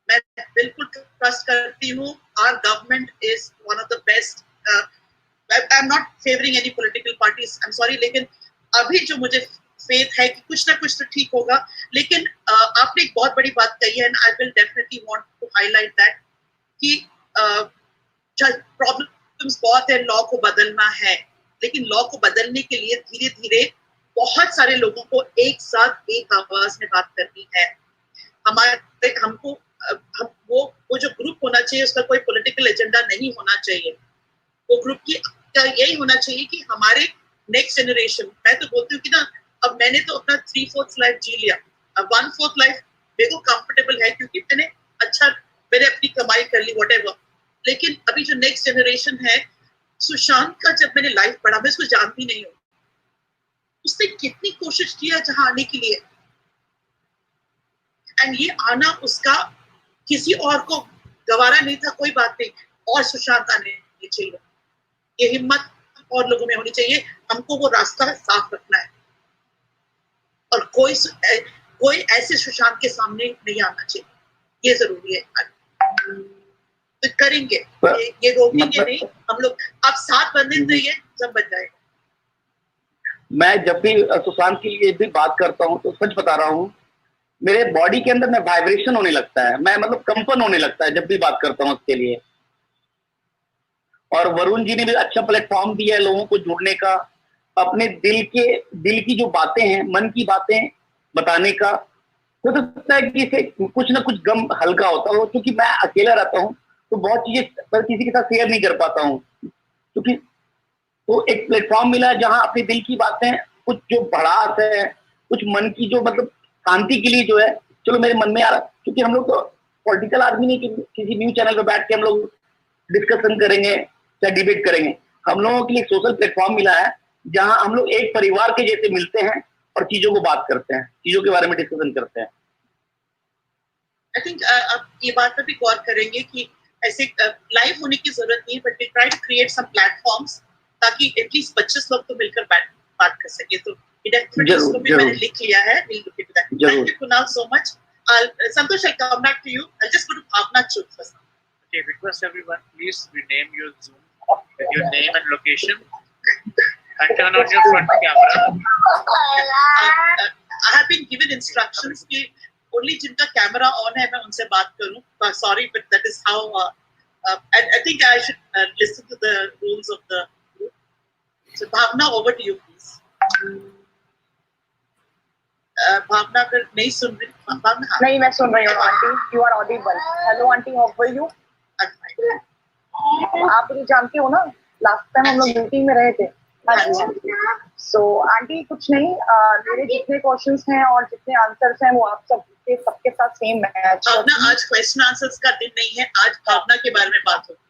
मैं बिल्कुल ट्रस्ट करती हूँ। Our government is one of the best. I am not favouring any political parties, I am sorry, लेकिन अभी जो मुझे फेथ है कि कुछ ना कुछ तो ठीक होगा। लेकिन आपने एक बहुत बड़ी बात कही है, and I will definitely want to highlight that, कि प्रॉब्लम्स बहुत है, लॉ को बदलना है, लेकिन लॉ को बदलने के लिए धीरे धीरे बहुत सारे लोगों को एक साथ एक आवाज में बात करनी है। हमको वो जो ग्रुप होना चाहिए, उसका कोई पॉलिटिकल एजेंडा नहीं होना चाहिए। वो ग्रुप का यही होना चाहिए कि हमारे नेक्स्ट जनरेशन, मैं तो बोलती हूँ कि ना, अब मैंने तो अपना 3/4 लाइफ जी लिया, अब 1/4 लाइफ मेरे को कंफर्टेबल है, क्योंकि मैंने अपनी कमाई कर ली, व्हाटएवर। लेकिन अभी जो नेक्स्ट जनरेशन है, सुशांत का जब मैंने लाइफ पढ़ा, मैं उसको जानती नहीं हूँ, उसने कितनी कोशिश किया जहां आने के लिए, एंड ये आना उसका किसी और को गवारा नहीं था, कोई बात नहीं, और सुशांत आने चाहिए। ये हिम्मत और लोगों में होनी चाहिए। हमको वो रास्ता साफ रखना है और कोई ऐसे सुशांत के सामने नहीं आना चाहिए, ये जरूरी है। तो करेंगे, ये रोकेंगे नहीं हम लोग। आप साथ बंधे तो ये सब बन जाएगा। मैं जब भी सुशांत के लिए भी बात करता हूँ तो सच बता रहा हूँ, मेरे बॉडी के अंदर में वाइब्रेशन होने लगता है, मैं मतलब कंपन होने लगता है जब भी बात करता हूँ उसके लिए। और वरुण जी ने भी अच्छा प्लेटफॉर्म दिया है लोगों को जुड़ने का, अपने दिल की जो बातें हैं, मन की बातें बताने का। हो सकता है कि इसे कुछ ना कुछ गम हल्का होता हो, क्योंकि मैं अकेला रहता हूँ तो बहुत चीजें पर किसी के साथ शेयर नहीं कर पाता हूँ, क्योंकि तो एक प्लेटफॉर्म मिला है जहां अपने दिल की बातें, कुछ जो भड़ास है, कुछ मन की जो मतलब शांति के लिए जो है, चलो मेरे मन में आ रहा, क्योंकि हम लोग तो पॉलिटिकल आदमी नहीं कि किसी न्यूज चैनल पर बैठ के हम लोग डिस्कशन करेंगे या डिबेट करेंगे। हम लोगों के लिए सोशल प्लेटफॉर्म मिला है जहां हम लोग एक परिवार के जैसे मिलते हैं और चीजों को बात करते हैं, चीजों के बारे में डिस्कशन करते हैं। आई थिंक अब ये बात पर भी गौर करेंगे कि ऐसे लाइव होने की जरूरत नहीं, but we try to create some platforms ताकि एटलीस्ट 25 लोग तो मिलकर बात कर सके। तो इसको भी मैंने लिख लिया है। Thank you Kunal so much. Santosh, I'll come back to you. I'll just go to Bhavna Chut first. Okay, request everyone, please rename your Zoom with your name and location and turn on your front camera. I have been given instructions कि only जिनका camera on है मैं उनसे बात करूं. Sorry, but that is how. I think I should listen to the rules of the group. So Bhavna, over to you, please. भावना अगर नहीं सुन रही, भावना नहीं मैं सुन रही हूँ aunty, you are audible. Hello aunty, how are you? आप मुझे जानते हो ना, लास्ट टाइम हम लोग मीटिंग में रहे थे। हाँ जी। सो आंटी कुछ नहीं, मेरे जितने क्वेश्चंस हैं और जितने आंसर्स हैं वो आप सबके साथ सेम मैच। भावना आज क्वेश्चन आंसर्स का दिन नहीं है, आज भावना के बारे में बात होगी।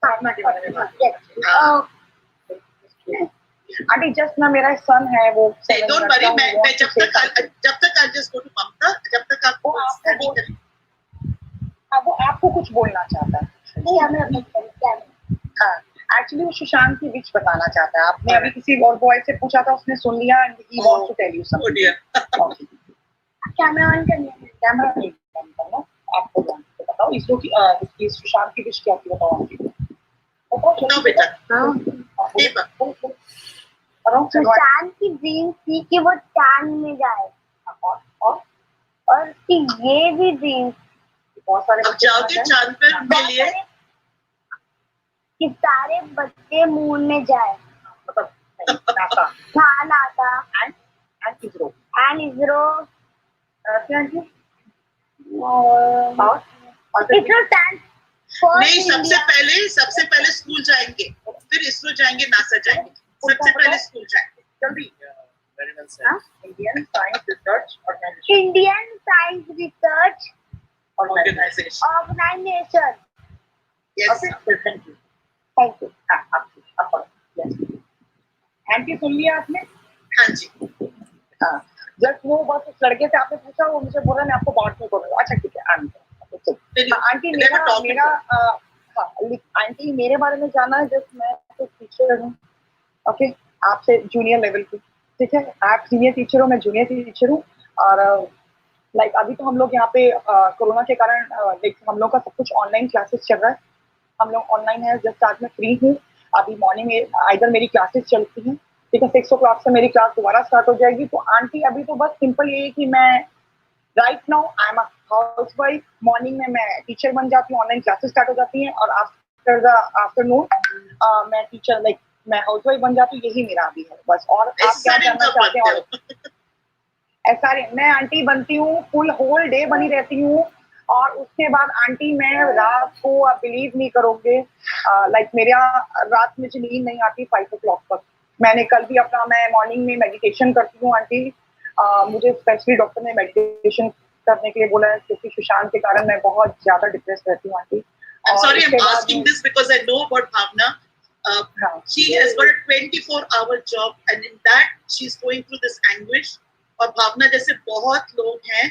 भावना के बारे में बात। आंटी जस्ट ना मेरा सन है वो, डोंट वरी, मैं जब तक आई जस्ट गो टू ममता, जब तक आपको वो आपको कुछ बोलना चाहता है। हाँ एक्चुअली वो सुशांत की विच बताना चाहता है। आपने अभी किसी और बॉय से पूछा था, उसने सुन लिया and he wants to tell you something. Camera on करना है, कैमरा ऑन करना। आपको बताओ इसकी सुशांत की विच क्या थी, बताओ बताओ बेटा। सुशांत की ड्रीम थी कि वो चांद में जाए, और उसकी ये भी ड्रीम बहुत सारे जाओगे चांद पर उनके लिए कि सारे बच्चे मून में जाए। हाँ NASA and ISRO ISRO stand नहीं, सबसे पहले स्कूल जाएंगे, फिर इसरो जाएंगे, नासा जाएंगे, सबसे पहले स्कूल जाएंगे। जल्दी। Indian science research organisation. Yes thank you. Aunty सुन लिया आपने? हाँ जी। हाँ जस्ट वो बस उस लड़के से आपने पूछा, वो मुझे बोला मैं आपको बात नहीं करूँगा। अच्छा ठीक है आंटी, आंटी मेरे बारे में जाना है, जस्ट मैं तो टीचर हूँ। ओके, आपसे जूनियर लेवल की, ठीक है? आप सीनियर टीचर हो, मैं जूनियर टीचर हूँ। और लाइक अभी तो हम लोग यहाँ पे कोरोना के कारण हम लोग का सब कुछ ऑनलाइन क्लासेस चल रहा है। हम लोग ऑनलाइन है, जस्ट आज मैं फ्री हूँ। अभी मॉर्निंग में आइदर मेरी क्लासेस चलती हैं, ठीक है, 6 o'clock से मेरी क्लास दोबारा स्टार्ट हो जाएगी। तो आंटी अभी तो बस सिंपल ये है कि मैं right now I am a housewife. Morning में मैं टीचर बन जाती हूँ, ऑनलाइन क्लासेस स्टार्ट हो जाती हैं, और आफ्टर द आफ्टरनून मैं टीचर लाइक मैं हाउसवाइफ बन जाती हूँ। यही मेरा अभी है बस। और आप क्या जानना चाहते हैं? ऐसा मैं आंटी बनती हूँ, फुल होल डे बनी रहती हूँ, और उसके बाद आंटी मैं रात को, आप बिलीव नहीं करोगे, लाइक मेरा रात में मुझे नींद नहीं आती 5 o'clock तक। मैंने कल भी मैं मॉर्निंग में मेडिटेशन करती हूँ आंटी। मुझे स्पेशली डॉक्टर ने मेडिटेशन करने के लिए बोला है, क्योंकि सुशांत के कारण मैं बहुत ज्यादा डिप्रेस रहती हूँ aunty. I'm sorry, I'm asking this because I know about Bhavna. She has got a 24-hour job, and in that she's going through this anguish. और भावना जैसे बहुत लोग हैं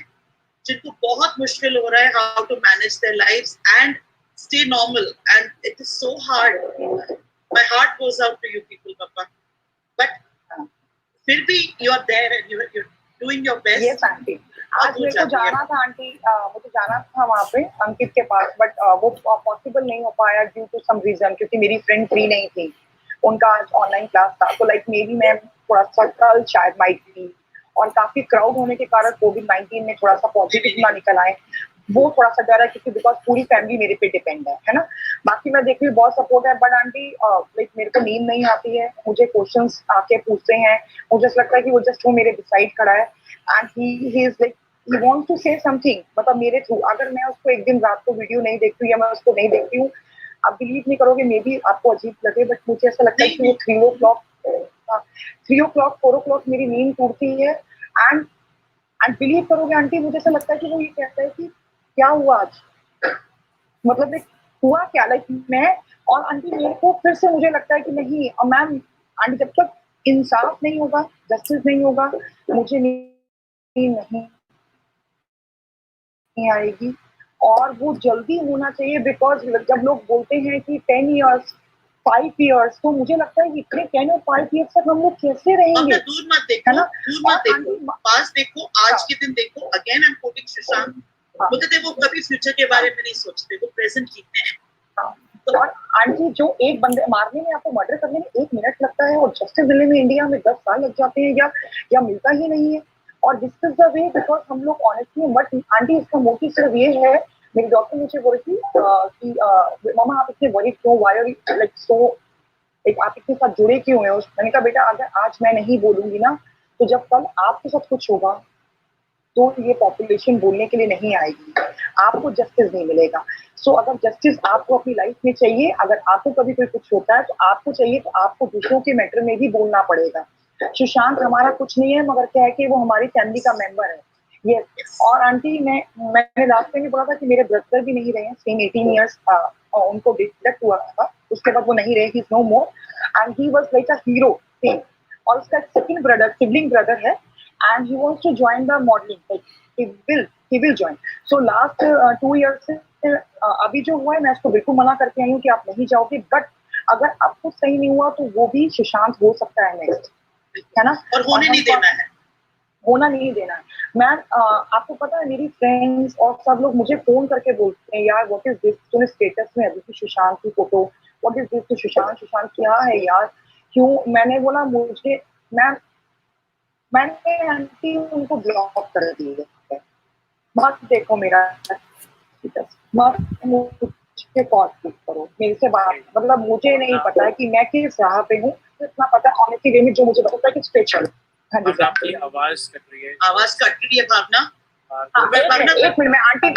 जिनको बहुत मुश्किल हो रहा है how to manage their lives and stay normal, and it is so hard. My heart goes out to you people, Papa. But फिर भी you are there and you're doing your best. Yes, aunty. आज मेरे को जाना था aunty, मुझे जाना था वहाँ पे अंकित के पास, बट वो पॉसिबल नहीं हो पाया ड्यू टू सम रीजन, क्योंकि मेरी फ्रेंड फ्री नहीं थी, उनका आज ऑनलाइन क्लास था, तो लाइक मे बी मैं थोड़ा सा कल शायद माइट थी, और काफी क्राउड होने के कारण कोविड-19 में थोड़ा सा पॉजिटिव ना निकल आए, वो थोड़ा सा डर है, क्योंकि बिकॉज पूरी फैमिली मेरे पे डिपेंड है ना। बाकी मैं देख रही हूँ बहुत सपोर्ट है, बट आंटी लाइक मेरे को नींद नहीं आती है, मुझे क्वेश्चंस आके पूछते हैं, मुझे ऐसा लगता है कि वो जस्ट वो मेरे डिसाइड खड़ा है and he is like he wants to say something, मतलब मेरे थ्रू। अगर मैं उसको एक दिन रात को वीडियो नहीं देखती हूँ या मैं उसको नहीं देखती हूँ, आप बिलीव नहीं करोगे, मे बी आपको अजीब लगे, बट मुझे ऐसा लगता है कि वो 3 o'clock 4 o'clock मेरी नींद टूटती है एंड बिलीव करोगे आंटी, मुझे ऐसा लगता है कि वो ये कहता है कि क्या हुआ आज, मतलब हुआ क्या, लाइक मैं और आंटी मेरे को फिर से मुझे लगता है कि नहीं मैम आंटी, जब तक इंसाफ नहीं होगा, जस्टिस नहीं होगा, मुझे नहीं आएगी, और वो जल्दी होना चाहिए, बिकॉज जब लोग बोलते हैं कि 10 years 5 years, तो मुझे लगता है इतने 10 और 5 years तक हम लोग कैसे रहेंगे? दूर मत देखो, दूर मत देखो, पास देखो, आज के दिन देखो। Again I am quoting Sushant, बोलते थे वो कभी फ्यूचर के बारे में नहीं सोचते, वो प्रेजेंट जीते हैं। और आंटी जो एक बंदे मारने में, आपको मर्डर करने में 1 मिनट लगता है, और जस्टिस मिलने में इंडिया में 10 साल लग जाते हैं, या मिलता ही नहीं है, और this is the way, because हम लोग ऑनेस्टली, बट आंटी इसका मोटिव सिर्फ ये है, मेरी डॉक्टर मुझे बोल रही थी कि मामा आप इतने वरीड क्यों, why are you like so, एक आप इसके साथ जुड़े क्यों हैं? मैंने कहा बेटा अगर आज मैं नहीं बोलूंगी ना, तो जब कल आपके साथ कुछ होगा तो ये पॉपुलेशन बोलने के लिए नहीं आएगी, आपको जस्टिस नहीं मिलेगा। सो अगर जस्टिस आपको अपनी लाइफ में चाहिए, अगर आपको कभी कोई कुछ होता है तो आपको चाहिए, तो आपको दूसरों के मैटर में भी बोलना पड़ेगा। सुशांत हमारा कुछ नहीं है, मगर क्या है कि वो हमारी फैमिली का मेंबर है। यस, और आंटी मैंने लास्ट में भी बोला था कि मेरे ब्रदर भी नहीं रहे, सेम 18 years उनको डिटेक्ट हुआ था, उसके बाद वो नहीं रहे, he is no more and he was like a hero thing. और उसका सेकंड ब्रदर, सिबलिंग ब्रदर है, and he wants to join the modeling, like he will join. So last 2 years से अभी जो हुआ है, मैं उसको बिल्कुल मना करके आई हूँ कि आप नहीं जाओगे, बट अगर आपको सही नहीं हुआ तो वो भी सुशांत हो सकता है नेक्स्ट, है ना, और होने नहीं देना है, होना नहीं देना है। मैम आपको पता है मेरी फ्रेंड्स और सब लोग मुझे फोन करके बोलते हैं, यार व्हाट इज दिस, तूने स्टेटस में अभी की सुशांत की फोटो, व्हाट इज दिस, तो सुशांत क्या है यार, क्यों? मैंने बोला मुझे, मैंने आंटी उनको ब्लॉक कर दिया, मत देखो मेरा, मत मुझे कॉल करो, मेरे से बात, मतलब मुझे नहीं पता है कि मैं किस राह पे हूँ, इतना पता है ऑनेस्टली वे में जो मुझे पता है कि स्ट्रेट चलो। हाँ जी, आपकी आवाज कट रही है, आवाज कट रही है भावना। एक मिनट में आंटी,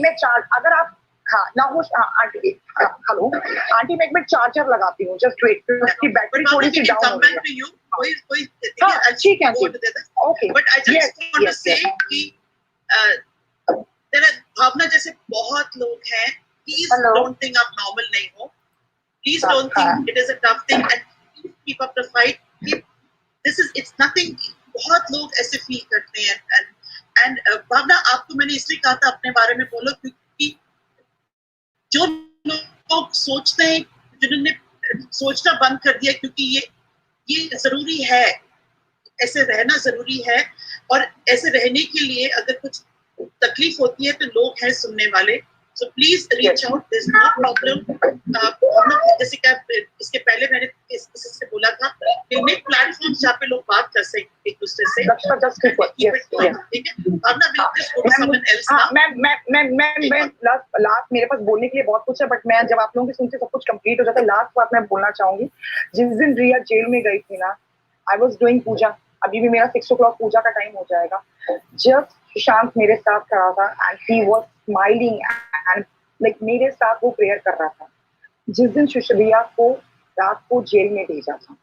मैं चार्ज, अगर आप आंटी हेलो आंटी, मैं एक मिनट चार्जर लगाती हूँ, जस्ट वेट, उसकी बैटरी थोड़ी सी डाउन हो रही है। कोई ठीक है okay, but I just want to say कि भावना जैसे बहुत लोग हैं, प्लीज डोंट थिंक आप नॉर्मल नहीं हो, please don't think it is a tough thing and keep up the fight, this is it's nothing. बहुत लोग ऐसे फील करते हैं एंड भावना आपको मैंने इसलिए कहा था अपने बारे में बोलो, क्योंकि जो लोग सोचते हैं, जिन्होंने सोचना बंद कर दिया, क्योंकि ये जरूरी है, ऐसे रहना जरूरी है, और ऐसे रहने के लिए अगर कुछ तकलीफ होती है तो लोग हैं सुनने वाले, so please reach out, there is no problem. जैसे कि इसके पहले मैंने इससे बोला था, एक प्लेटफॉर्म जहाँ पे लोग बात कर सकें एक दूसरे से, ठीक है। मैं लास्ट मेरे पास बोलने के लिए बहुत कुछ है, बट मैं जब आप लोगों की सुनते सब कुछ कंप्लीट हो जाता है, लास्ट बात मैं बोलना चाहूंगी, जिस दिन रिया जेल में गई थी ना, आई वॉज डूइंग पूजा, अभी भी मेरा 6 o'clock पूजा का टाइम हो जाएगा, जब सुशांत मेरे साथ खड़ा था and he was smiling and like मेरे साथ वो प्रेयर कर रहा था, जिस दिन रिया को रात को जेल में भेजा था,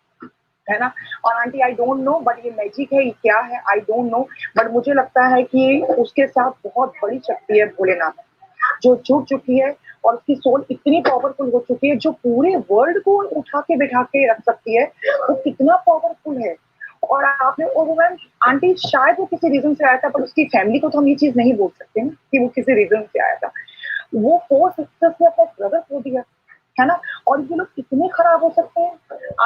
है ना। और aunty I don't no, but ये मैजिक है, ये क्या है आई डोंट नो, बट मुझे लगता है कि उसके साथ बहुत बड़ी शक्ति है भोलेनाथ, जो झुक चुकी है, और उसकी सोल इतनी पावरफुल हो चुकी है, जो पूरे वर्ल्ड को उठा के बिठा के रख सकती है, वो कितना पावरफुल है। और आपने, और मैम आंटी शायद वो किसी रीजन से आया था, पर उसकी फैमिली को तो हम ये चीज नहीं बोल सकते ना कि वो किसी रीजन से आया था। वो 4 सिस्टर्स ने अपना ब्रदर खो दिया, है ना। और ये लोग कितने खराब हो सकते हैं।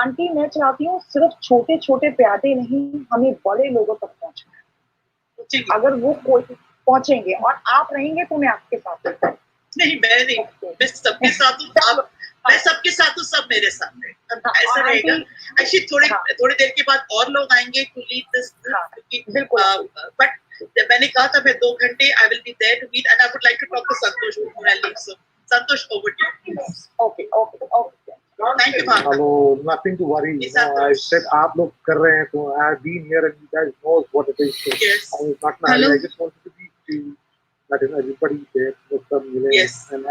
आंटी मैं चाहती हूँ सिर्फ छोटे छोटे प्यादे नहीं, हमें बड़े लोगों तक पहुंचना। अगर वो कोई पहुंचेंगे और आप रहेंगे तो मैं आपके साथ हूँ। नहीं मैं नहीं, मैं सबके साथ हूँ, आप मैं सबके साथ हूँ, सब मेरे साथ है। ऐसा रहेगा। एक्चुअली थोड़ी देर के बाद और लोग आएंगे टू लीड दिस, बट मैंने कहा था मैं 2 घंटे I will be there to meet and I would like to talk to Santosh before I leave. So Santosh, over to you. Okay okay okay, thank you Bhavna. Hello, nothing to worry. I said आप लोग कर रहे हैं तो I have been here and you guys knows what it is. Yes. I just wanted to be free. That is everybody there. Yes. And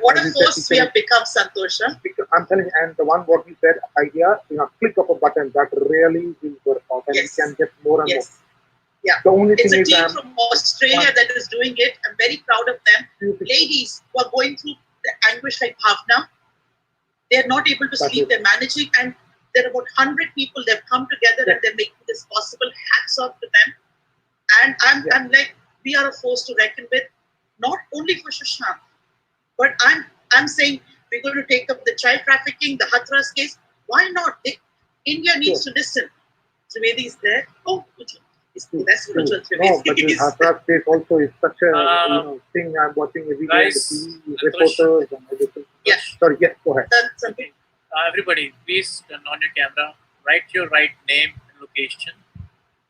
what a force we have become, Santosh. I'm telling you, and the one what you said idea, click of a button that really will work out, and we can get more and more. Yeah. The only it's thing a is team from Australia that is doing it. I'm very proud of them. Ladies who are going through the anguish like Bhavna, they're not able to sleep. They're managing, and there are about 100 people. They've come together and they're making this possible. Hats off to them. And I'm like, we are a force to reckon with, not only for Sushant, but I'm saying we're going to take up the child trafficking, the Hathras case. Why not? India needs to listen. Trivedi is there. Oh, that's Ujjwal Trivedi. No, but the Hathras case also is such a thing I'm watching every day. The TV reporters and everything. Yes. Sorry, yes, go ahead. Everybody, please turn on your camera. Write your right name and location.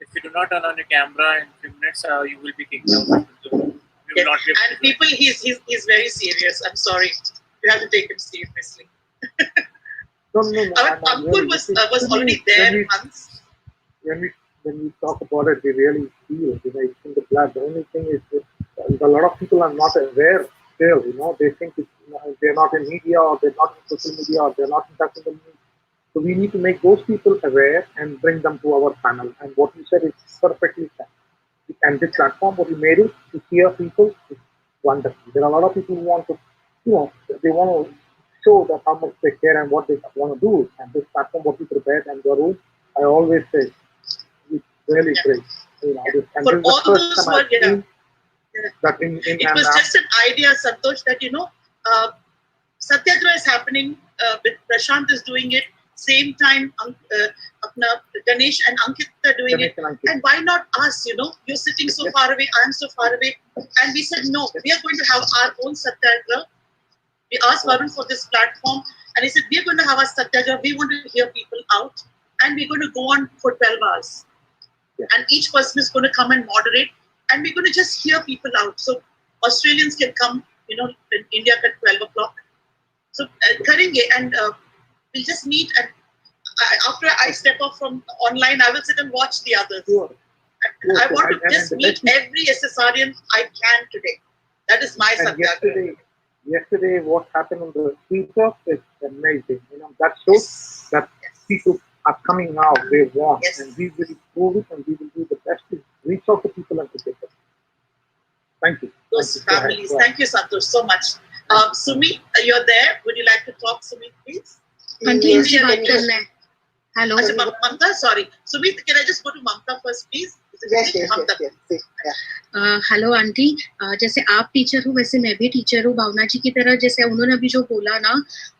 If you do not turn on your camera in 2 minutes, you will be kicked out of the room. You will not be able and people, he's very serious. I'm sorry. You have to take him seriously. No. Our uncle was already there once. When we talk about it, we really feel, it's in the blood. The only thing is that a lot of people are not aware still, they think they're not in media or they're not in social media or they're not in touch with the news. So we need to make those people aware and bring them to our panel. And what you said is perfectly fair. And this platform, what you made it to hear people is wonderful. There are a lot of people who want to, they want to show that how much they care and what they want to do. And this platform, what you prepared and your room, I always say, it's really great. For all those who are that it was just an idea, Santosh, that Satyagrah is happening, Prashant is doing it, same time Ganesh and Ankit are doing it, and why not us? You're sitting so far away, I'm so far away, and we said no, we are going to have our own Satyagrah. We asked Varun for this platform, and he said we are going to have a Satyagrah. We want to hear people out, and we're going to go on for 12 hours, and each person is going to come and moderate. And we're going to just hear people out. So Australians can come, in India at 12 o'clock. So karenge, and we'll just meet. And after I step off from online, I will sit and watch the others. And I want to just meet every SSRian I can today. That is my Satyagrah. Yesterday, what happened on the Twitter is amazing. That shows that people are coming now. They want, and we will prove it, and we will do the best to reach out to people and to get them. Thank you. Those families. Thank you, Santosh, so much. Sumi, you're there. Would you like to talk, Sumi, please? Hello. Mamta, sorry. Sumi, can I just go to Mamta first, please? Yes. Hello aunty, जैसे आप teacher हो वैसे मैं भी teacher हूँ भावना जी की तरह। जैसे उन्होंने अभी जो बोला ना,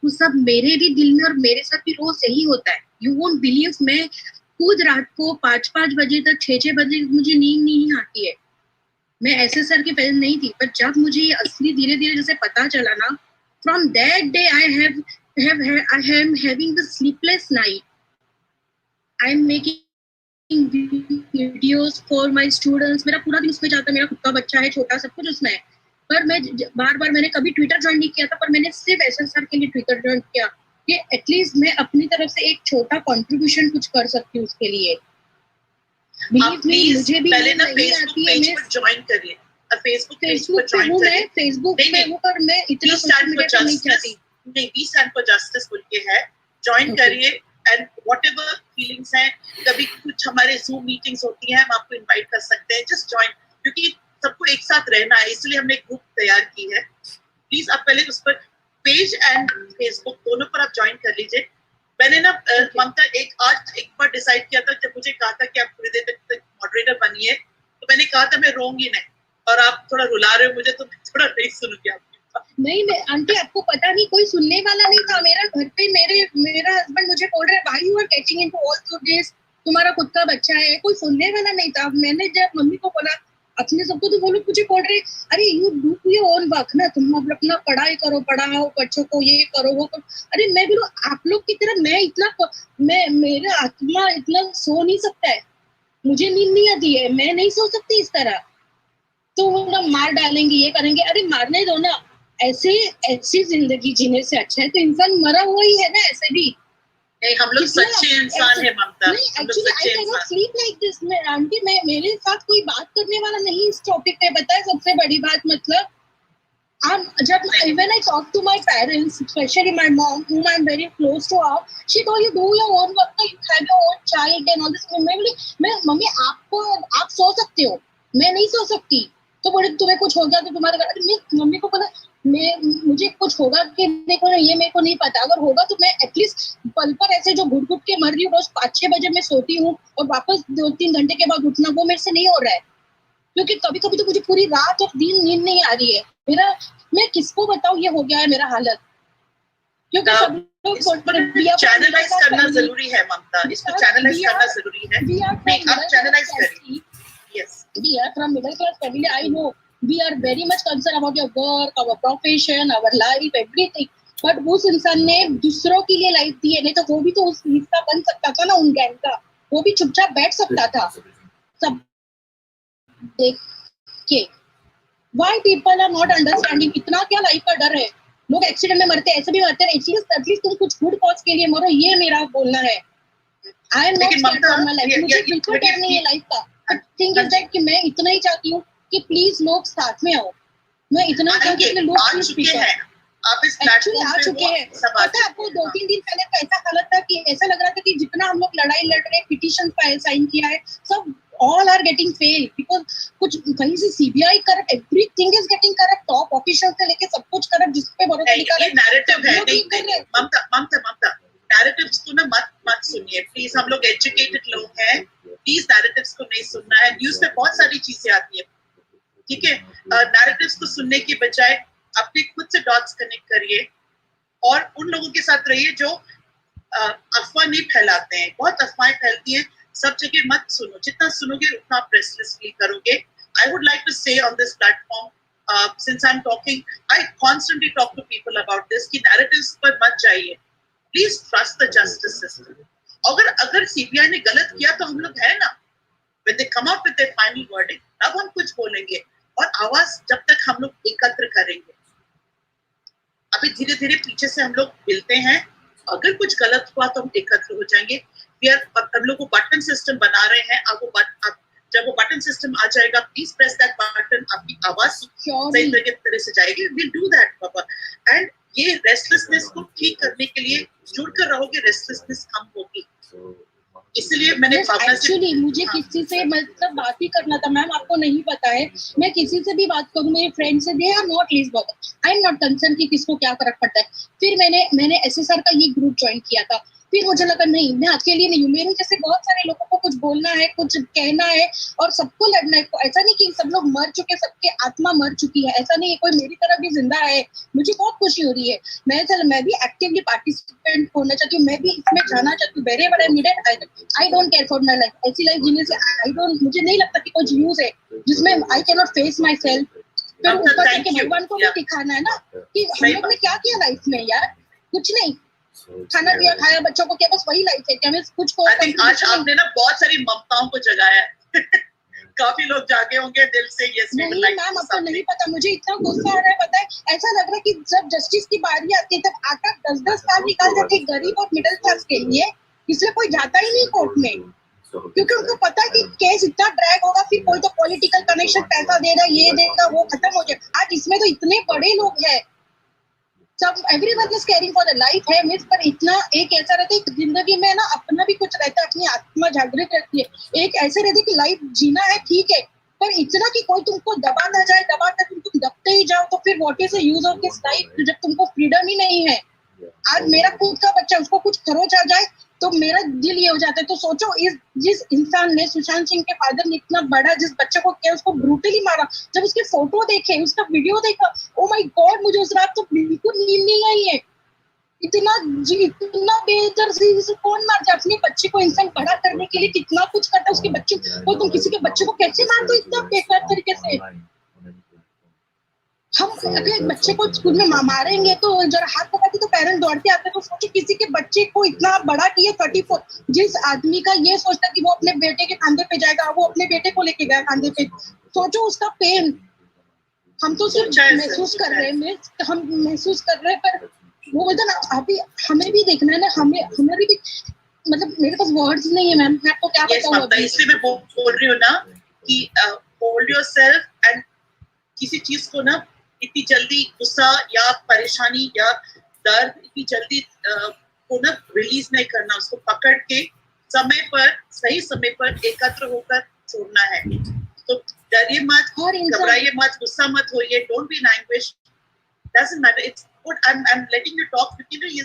वो सब मेरे भी दिल में और मेरे साथ भी रोज यही होता है। यू वोंट बिलीव, मैं खुद रात को 5 बजे तक 6 बजे मुझे नींद नहीं आती है। मैं ऐसे सर के पहले नहीं थी, पर जब मुझे ये असली धीरे धीरे जैसे पता चला ना, from that day I am having the sleepless night. I am making videos for my students. मेरा पूरा दिन उसमें जाता है, मेरा खुद का बच्चा है छोटा, सब कुछ उसमें है। पर मैं बार मैंने कभी ट्विटर ज्वाइन नहीं किया था, पर मैंने सिर्फ ऐसे सर के लिए ट्विटर ज्वाइन किया कि एटलीस्ट मैं अपनी तरफ से एक छोटा कंट्रीब्यूशन कुछ कर सकती हूँ उसके लिए। बिलीव मी, मुझे भी पहले ना फेसबुक पेज पर ज्वाइन करिए। फेसबुक पे हूँ मैं, फेसबुक पे हूँ, पर मैं इतना सोशल मीडिया नहीं चाहती। नहीं, वी स्टैंड फॉर जस्टिस बोल के है, ज्वाइन करिए। एंड व्हाटएवर फीलिंग्स हैं, कभी कुछ हमारे जूम मीटिंग्स होती हैं, हम आपको इनवाइट कर सकते हैं। जस्ट ज्वाइन, क्योंकि सबको एक साथ रहना है, इसलिए हमने एक ग्रुप तैयार की है। प्लीज आप पहले उस पर पेज एंड फेसबुक दोनों पर आप ज्वाइन कर लीजिए। मैंने ना ममता एक बार डिसाइड किया था, जब मुझे कहा था कि आप थोड़ी देर तक मॉडरेटर बनिए, तो मैंने कहा था मैं रोऊंगी नहीं, और आप थोड़ा रुला रहे हो मुझे, तो मैं थोड़ा नहीं सुनूंगी आपकी नहीं मैं आंटी आपको पता नहीं कोई सुनने वाला नहीं था मेरा घर पे मेरा हस्बैंड मुझे बोल रहे भाई you are getting into all to this तुम्हारा खुद का बच्चा है कोई सुनने वाला नहीं था मैंने जब मम्मी को बोला अपने सबको तो वो लोग मुझे बोल रहे अरे you do your own work ना तुम अपना पढ़ाई करो पढ़ाओ बच्चों को ये करो वो करो अरे मैं बोलूं आप लोग की तरह मैं मेरा आत्मा इतना सो नहीं सकता है मुझे नींद नहीं आती है मैं नहीं सो सकती इस तरह तो वो लोग मार डालेंगे ये करेंगे अरे मारने दो ना ऐसी जिंदगी जीने से अच्छा है तो इंसान मरा हुआ ही है ना ऐसे भी नहीं हम लोग सच्चे इंसान है ममता हम लोग सच्चे इंसान स्लीप लाइक दिस मैं आंटी मैं मेरे साथ कोई बात करने वाला नहीं इस टॉपिक पे बताए सबसे बड़ी बात मतलब जब when I talk to my parents especially my mom whom I'm very close to her she told you do your own work you have your own child and all this मैं mummy आप सो सकते हो मैं नहीं सो सकती तो बोले तुम्हें कुछ हो गया तो तुम्हारे घर मैं मम्मी को बोला मुझे कुछ होगा कि देखो ये मेरे को नहीं पता अगर होगा तो मैं एटलीस्ट पल पर ऐसे जो घुट घुट के मर रही हूँ रोज 5-6 बजे मैं सोती हूँ और वापस 2-3 घंटे के बाद उठना वो मेरे से नहीं हो रहा है क्योंकि कभी कभी तो मुझे पूरी रात और दिन नींद नहीं आ रही है मैं किसको बताऊँ ये हो गया है मेरा हालत क्योंकि सब लोग चैनलाइज करना जरूरी है ममता इसको चैनलाइज करना जरूरी है नहीं आप चैनलाइज करिए yes we are from middle class family I know we are very much concerned about your work our profession our life everything but उस इंसान ने दूसरों के लिए लाइफ दी है नहीं तो वो भी तो उस हिस्सा बन सकता था ना उन गैंग का वो भी चुपचाप बैठ सकता था सब देख के why people are not understanding इतना क्या लाइफ का डर है लोग एक्सीडेंट में मरते ऐसे भी मरते हैं एटलीस्ट तुम कुछ गुड कॉज के लिए मरो ये मेरा बोलना है आई am not scared for my life मुझे बिल्कुल डर नहीं है लाइफ का थिंग इज दैट कि मैं इतना ही चाहती हूँ कि प्लीज लोग साथ में आओ मैं इतना चाहती हूँ कि लोग आ चुके हैं आप इस प्लेटफॉर्म आ चुके हैं पता है आपको 2-3 दिन पहले का ऐसा हालत था कि ऐसा लग रहा था कि जितना हम लोग लड़ाई लड़ रहे पिटीशन साइन किया है सब all are getting failed because कुछ कहीं से CBI corrupt everything is getting corrupt top official से लेके सब कुछ करप्ट जिस पे भरोसा दिखा रहे नैरेटिव है नहीं ममता नैरेटिव्स को ना मत सुनिए प्लीज हम लोग एजुकेटेड लोग हैं प्लीज नैरेटिव्स को नहीं सुनना है न्यूज़ में बहुत सारी चीजें आती है ठीक है नैरेटिव्स को सुनने की बजाय अपने खुद से डॉट्स कनेक्ट करिए और उन लोगों के साथ रहिए जो अफवाह नहीं फैलाते हैं बहुत अफवाहें फैलती हैं सब जगह मत सुनो जितना सुनोगे उतना आप रेस्टलेस फील करोगे I would like to say on this platform since I am talking I constantly talk to people about this कि नैरेटिव्स पर मत जाइए please trust the justice system अगर सीबीआई ने गलत किया तो हम लोग है ना when they come out with their final verdict तब हम कुछ बोलेंगे और आवाज जब तक हम लोग एकत्र करेंगे अभी धीरे धीरे पीछे से हम लोग मिलते हैं अगर कुछ गलत हुआ तो हम एकत्र हो जाएंगे हम लोग वो बटन सिस्टम बना रहे हैं अब जब वो बटन सिस्टम आ जाएगा प्लीज प्रेस दैट बटन आपकी आवाज सही तरह से जाएगी विल डू दैट पापा एंड ये रेस्टलेसनेस को ठीक करने के लिए जुड़कर रहोगे रेस्टलेसनेस कम होगी इसलिए मैंने एक्चुअली मुझे किसी से मतलब बात ही करना था मैम आपको नहीं पता है मैं किसी से भी बात करूं मेरे फ्रेंड से they are not least bother I am not concern कि किसको क्या फर्क पड़ता है फिर मैंने एसएसआर का ये ग्रुप ज्वाइन किया था फिर मुझे लगा नहीं मैं अकेली नहीं हूँ मेरे जैसे बहुत सारे लोगों को कुछ बोलना है कुछ कहना है और सबको लड़ना है ऐसा नहीं कि सब लोग मर चुके सबके आत्मा मर चुकी है ऐसा नहीं है कोई मेरी तरह भी जिंदा है मुझे बहुत खुशी हो रही है मैं भी एक्टिवली पार्टिसिपेंट होना चाहती हूँ मैं भी इसमें जाना चाहती हूँ वेरी बड़ा needed I don't care for my life ऐसी लाइफ जीने से मुझे नहीं लगता कि कोई न्यूज है जिसमें I can not face my self फिर ऊपर जाके भगवान को भी दिखाना है ना कि हम लोग ने क्या किया लाइफ में यार कुछ नहीं खाना पिया खाया बच्चों को क्या बस वही लाइफ है क्या मैं कुछ को आज आपने ना बहुत सारी ममताओं को जगाया है काफी लोग जागे होंगे दिल से यस नहीं मैम आपको नहीं पता मुझे इतना गुस्सा आ रहा है पता है ऐसा लग रहा है कि जब जस्टिस की बारी आती है तब 8-10 साल निकाल जाते गरीब और मिडिल क्लास के लिए इसलिए कोई जाता ही नहीं कोर्ट में क्योंकि उनको पता है कि केस इतना ड्रैग होगा फिर कोई तो पॉलिटिकल कनेक्शन पैसा दे रहा ये देगा वो खत्म हो जाए आज इसमें तो इतने बड़े लोग हैं सब everyone is caring for the life है मिस पर इतना एक ऐसा रहता है जिंदगी में ना अपना भी कुछ रहता है अपनी आत्मा जागृत रहती है एक ऐसे रहती है कि लाइफ जीना है ठीक है पर इतना कि कोई तुमको दबा ना जाए दबा कर तुम दबते ही जाओ तो फिर what is the use of this life जब तुमको फ्रीडम ही नहीं है आज मेरा खुद का बच्चा उसको कुछ खरोच आ जाए तो मेरा दिल ये हो जाता है। तो सोचो जिस इंसान ने, सुशांत सिंह के फादर ने इतना बड़ा जिस बच्चे को क्या उसको ब्रूटली मारा, जब उसके फोटो देखे, उसका वीडियो देखा, ओ माय गॉड, मुझे उस रात तो बिल्कुल नींद नहीं आई है। इतना बेदर्दी से कौन मारता है? अपने बच्चे को इंसान बड़ा करने के लिए कितना कुछ करता है उसके बच्चे को, तुम किसी के बच्चे को कैसे मार दो इतना बेकार तरीके से? हम अगर बच्चे को स्कूल में मारेंगे तो जरा हाथ पकड़ते तो पेरेंट्स दौड़ते आते, तो सोचिए किसी के बच्चे को इतना बड़ा किया 34, जिस आदमी का ये सोचता कि वो अपने बेटे के कंधे पे जाएगा, वो अपने बेटे को लेके गया कंधे पे, सोचो उसका पेन। हम तो सिर्फ महसूस कर रहे हैं, हम महसूस कर रहे हैं, पर वो बोलते ना अभी हमें भी देखना है ना, हमारी भी, मतलब मेरे पास वर्ड्स नहीं है मैम, मैं आपको क्या बताऊं अभी। इसलिए मैं बोल रही हूँ ना कि होल्ड योरसेल्फ, एंड किसी चीज को ना इतनी जल्दी गुस्सा या परेशानी या दर्द इतनी जल्दी को ना रिलीज नहीं करना, उसको पकड़ के समय पर, सही समय पर एकत्र होकर छोड़ना है। तो डरिए मत, घबराइए मत, गुस्सा मत होइए, don't be in anguish, doesn't matter, it's good. I am letting you talk क्योंकि ये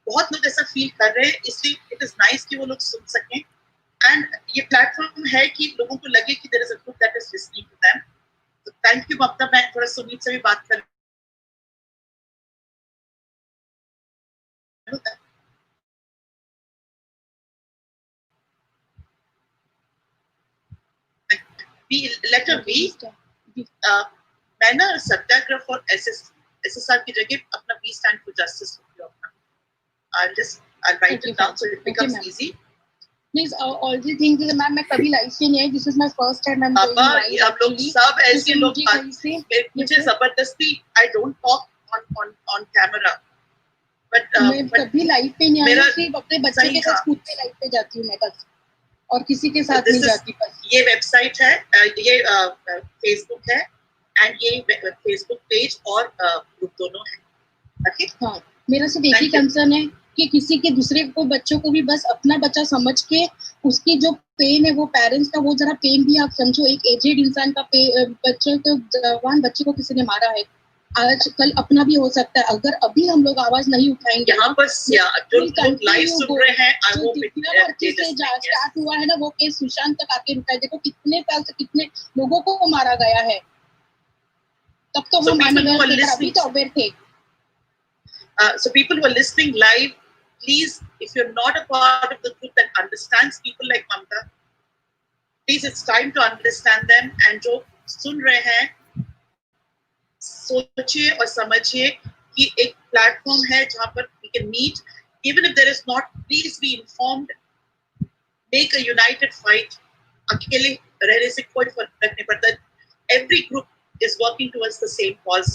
बहुत लोग ऐसा फील कर रहे हैं, इसलिए इट इज नाइस कि वो लोग सुन सकें, एंड ये प्लेटफॉर्म है कि लोगों को लगे कि there is a group that is listening to them. तो थैंक यू ममता। मैं थोड़ा सुमित से भी बात कर लेटर बी। मैं ना सत्याग्रह फॉर SSR की जगह अपना बी स्टैंड फॉर जस्टिस अपना, I'll write it down so it becomes easy. Please, all the things is ma'am मैं कभी लाइव से नहीं आई, this is my first time I'm doing live हम लोग सब ऐसे लोग मुझे जबरदस्ती I don't talk on camera, but मैं कभी लाइव पे नहीं आई, सिर्फ अपने बच्चे के साथ खुद पे लाइव पे जाती हूँ मैं बस, और किसी के साथ नहीं जाती बस। ये वेबसाइट है, ये फेसबुक है, एंड ये फेसबुक पेज और ग्रुप दोनों है। हाँ, मेरा सिर्फ एक ही कंसर्न है कि किसी के दूसरे को बच्चों को भी बस अपना बच्चा समझ के उसकी जो पेन है वो पेरेंट्स का, वो जरा पेन भी आप समझो। एक एजेड इंसान का बच्चे को, जवान बच्चे को किसी ने मारा है, आज कल अपना भी हो सकता है। अगर अभी हम लोग आवाज नहीं उठाएंगे यहाँ पर जो लोग लाइव सुन रहे हैं, स्टार्ट हुआ है ना वो केस सुशांत तक आके रुका है। देखो कितने साल से कितने लोगों को मारा गया है, तब तो हम अभी तो अवेयर थे। So people who are listening live, please, if you're not a part of the group that understands people like Mamta, please, it's time to understand them. And जो सुन रहे हैं, सोचिए और समझिए कि एक प्लेटफॉर्म है जहाँ पर we can meet, even if there is not, please be informed, make a united fight. अकेले रहने से कोई फर्क नहीं पड़ता। Every group is working towards the same cause.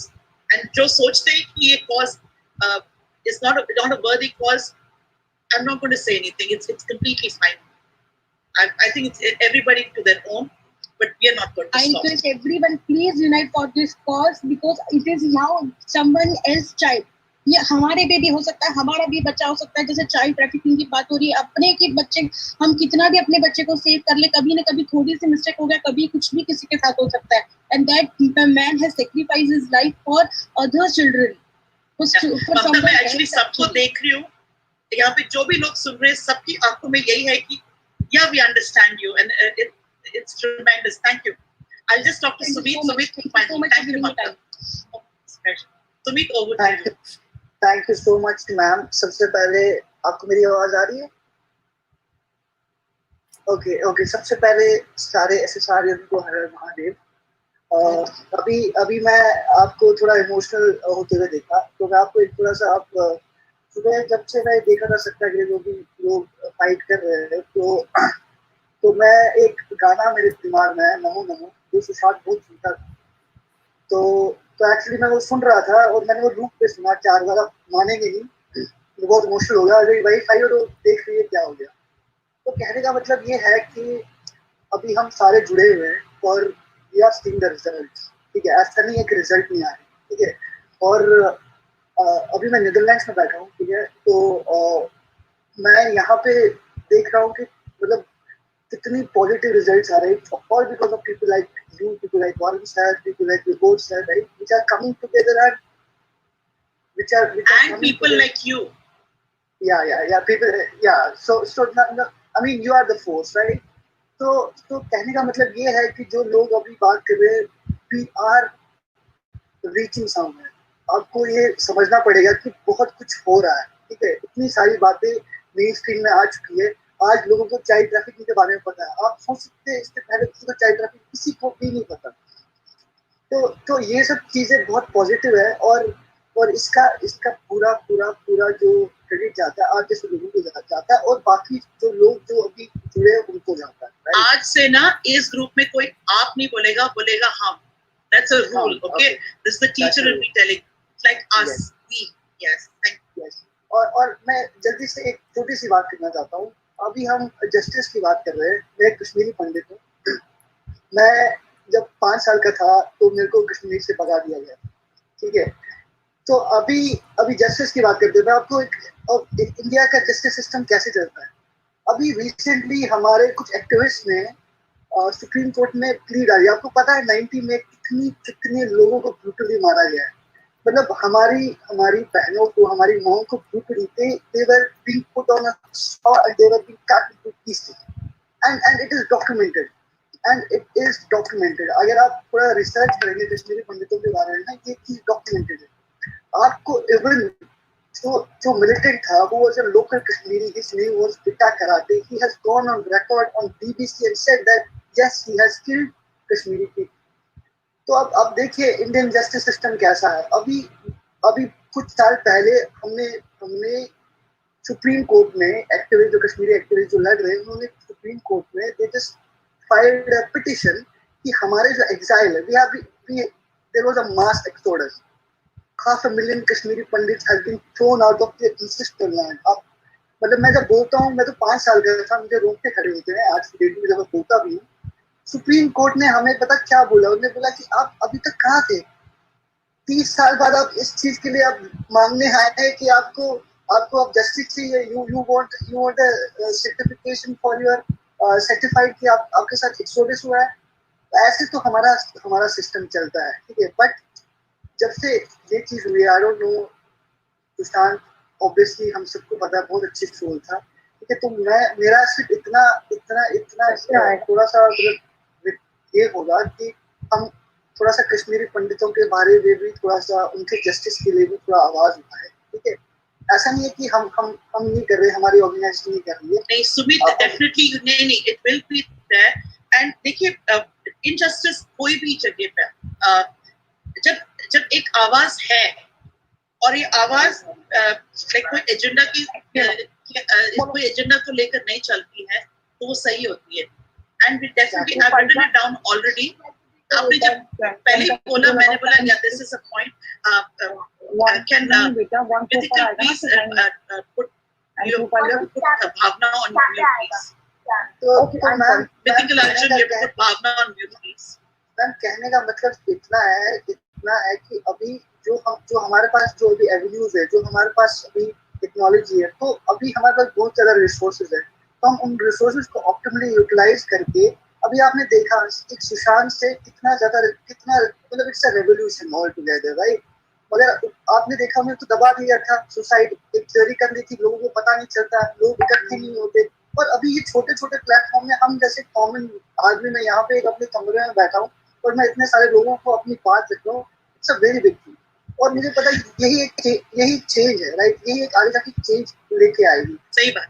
And जो सोचते हैं कि ये cause is not a worthy cause, I'm not going to say anything. It's completely fine. I think it's everybody to their own, but we are not going to stop. I request everyone, please unite for this cause, because it is now someone else's child. ये हमारे पे भी हो सकता है, हमारा भी बच्चा हो सकता है। जैसे चाइल्ड ट्रैफिकिंग की बात हो रही है, अपने के बच्चे, हम कितना भी अपने बच्चे को सेव कर ले, कभी ना कभी थोड़ी सी मिस्टेक हो गया, कभी कुछ भी किसी के साथ हो सकता है। And that man has sacrificed his life for other children. मैं एक्चुअली सबको देख रही हूँ यहाँ पे, जो भी लोग सुन रहे हैं, सबकी आंखों में यही है कि yeah, we understand you, and it's tremendous. Thank you. I'll just talk to Sumit. Thank you, Mamta. Sumit, over to you. Thank you so much, ma'am. सबसे पहले आपको मेरी आवाज आ रही है? Okay. सबसे पहले सारे SSR को हर हर महादेव। अभी मैं आपको थोड़ा इमोशनल होते हुए देखा, तो मैं आपको एक थोड़ा सा, आप सुबह जब से मैं देखा था सत्याग्रह जो भी लोग फाइट कर रहे हैं, तो मैं एक गाना मेरे दिमाग में है, नमो नमो, जो सुशांत बहुत सुनता था। तो एक्चुअली मैं वो सुन रहा था और मैंने वो लूप पे सुना 4 बार। आप मानेंगे नहीं, तो बहुत इमोशनल हो गया। अगर वही फाइट तो देख रही है क्या हो गया। तो कहने का मतलब ये है कि अभी हम सारे जुड़े हुए हैं और we are seeing the results, ठीक है। ऐसा नहीं है कि रिजल्ट नहीं आ रहे, ठीक है। और अभी मैं नीदरलैंड्स में बैठा हूँ, ठीक है। तो मैं यहाँ पे देख रहा हूँ कि मतलब कितनी पॉजिटिव रिजल्ट्स आ रहे हैं, all because of people like you, people like Warren sir, people like Vibhor sir, right, which are coming together and which are people like you. Yeah. People, yeah. So no, I mean, you are the force, right? तो कहने का मतलब ये है कि जो लोग अभी बात कर रहे हैं, we are reaching somewhere. आपको ये समझना पड़ेगा कि बहुत कुछ हो रहा है, ठीक है? इतनी सारी बातें मेन स्ट्रीम में आ चुकी है. आज लोगों को चाइल्ड ट्रैफिकिंग के बारे में पता है. आप सोच सकते हैं इससे पहले किसी को चाइल्ड ट्रैफिकिंग किसी को भी नहीं पता. तो ये सब चीजें बहुत पॉजिटिव है और इसका पूरा जो क्रेडिट जाता है आज जैसे लोगों को जाता है और बाकी जो लोग जो अभी जुड़े हैं उनको जाता है. आज से ना इस ग्रुप में कोई आप नहीं बोलेगा, बोलेगा हम. That's a rule, okay? This is the teacher will be telling, like us, we. Yes, thank you. Yes. और मैं जल्दी से एक छोटी सी बात करना चाहता हूँ. अभी हम जस्टिस की बात कर रहे हैं. मैं एक कश्मीरी पंडित हूँ. मैं जब 5 साल का था तो मेरे को कश्मीर से भगा दिया गया, ठीक है? तो अभी जस्टिस की बात करते हैं. मैं आपको एक इंडिया का जस्टिस सिस्टम कैसे चलता है. अभी रिसेंटली हमारे कुछ एक्टिविस्ट ने सुप्रीम कोर्ट में प्ली डाली. आपको पता है 90 में कितने लोगों को ब्रूटली मारा गया है. मतलब हमारी बहनों को, हमारी माओ को brutally they were being put on a saw and they were being cut into pieces and it is documented. अगर आप थोड़ा रिसर्च करेंगे कश्मीरी पंडितों के बारे में, ये चीज डॉक्यूमेंटेड है. आपको इवन जो militant था, who was a local Kashmiri, his name was Pitta Karate. He has gone on record on BBC and said that yes, he has killed Kashmiri people. तो अब देखिए इंडियन जस्टिस सिस्टम कैसा है. अभी कुछ साल पहले हमने सुप्रीम कोर्ट में एक्टिविस्ट जो कश्मीरी एक्टिविस्ट जो लड़ रहे हैं, उन्होंने सुप्रीम कोर्ट में they just filed a petition कि हमारे जो exile है, there was a mass exodus. 500,000 Kashmiri Pandits has been thrown out of their ancestral land. अब मतलब मैं जब बोलता हूँ, मैं तो 5 साल का था, मुझे रोकते खड़े होते हैं. आज की डेट में जब मैं बोलता भी हूँ, सुप्रीम कोर्ट ने हमें पता क्या बोला. उन्होंने बोला कि आप अभी तक कहाँ थे. 30 साल बाद आप इस चीज के लिए आप मांगने आए हैं कि आपको आप जस्टिस चाहिए. You want a certification for your certified कि आपके साथ एक्सोडस हुआ है. ऐसे तो हमारा सिस्टम चलता है, ठीक है? बट जब से ये चीज हुई, आई डोंट नो, सुशांत ऑब्वियसली हम सबको पता है बहुत अच्छी सोल था, ठीक है? तो मेरा सिर्फ इतना थोड़ा सा ये होगा कि हम थोड़ा सा कश्मीरी पंडितों के बारे में भी थोड़ा सा उनके जस्टिस के लिए भी थोड़ा आवाज उठाए, ठीक है? ऐसा नहीं है कि हम नहीं कर रहे, हमारी ऑर्गेनाइजेशन नहीं कर रही है. नहीं सुमित, डेफिनेटली नहीं, it will be there. And देखिए इनजस्टिस कोई भी जगह पे जब एक आवाज है और ये आवाज कोई एजेंडा को लेकर नहीं चलती है तो वो सही होती है. And we definitely I have written it down already. आपने जब पहले बोला, मैंने बोला yeah this is a point. Can please put Bhavna on mute please. तो ma'am Mythical Arjun, you put Bhavna on mute please. Ma'am कहने का मतलब इतना है कि अभी जो हमारे पास जो अभी एवेन्यूज है, जो हमारे पास अभी टेक्नोलॉजी है, तो अभी हमारे पास बहुत ज़्यादा रिसोर्सेज है. तो हम उन रिसोर्सेज को ऑप्टिमली यूटिलाइज करके, अभी आपने देखा एक सुशांत से कितना मतलब it's a revolution all together, right? मगर आपने देखा, हमें तो दबा दिया था. सुसाइड एक थ्योरी कर दी थी, लोगों को पता नहीं चलता, लोग इकट्ठे नहीं होते. और अभी ये छोटे छोटे प्लेटफॉर्म में हम जैसे कॉमन आदमी, मैं यहाँ पे अपने कमरे में बैठा हूँ और मैं इतने सारे लोगों को अपनी बात रख रहा हूँ. It's a very big thing. और मुझे पता है यही चेंज है, राइट? यही एक आगे जाके चेंज लेके आएगी. सही बात.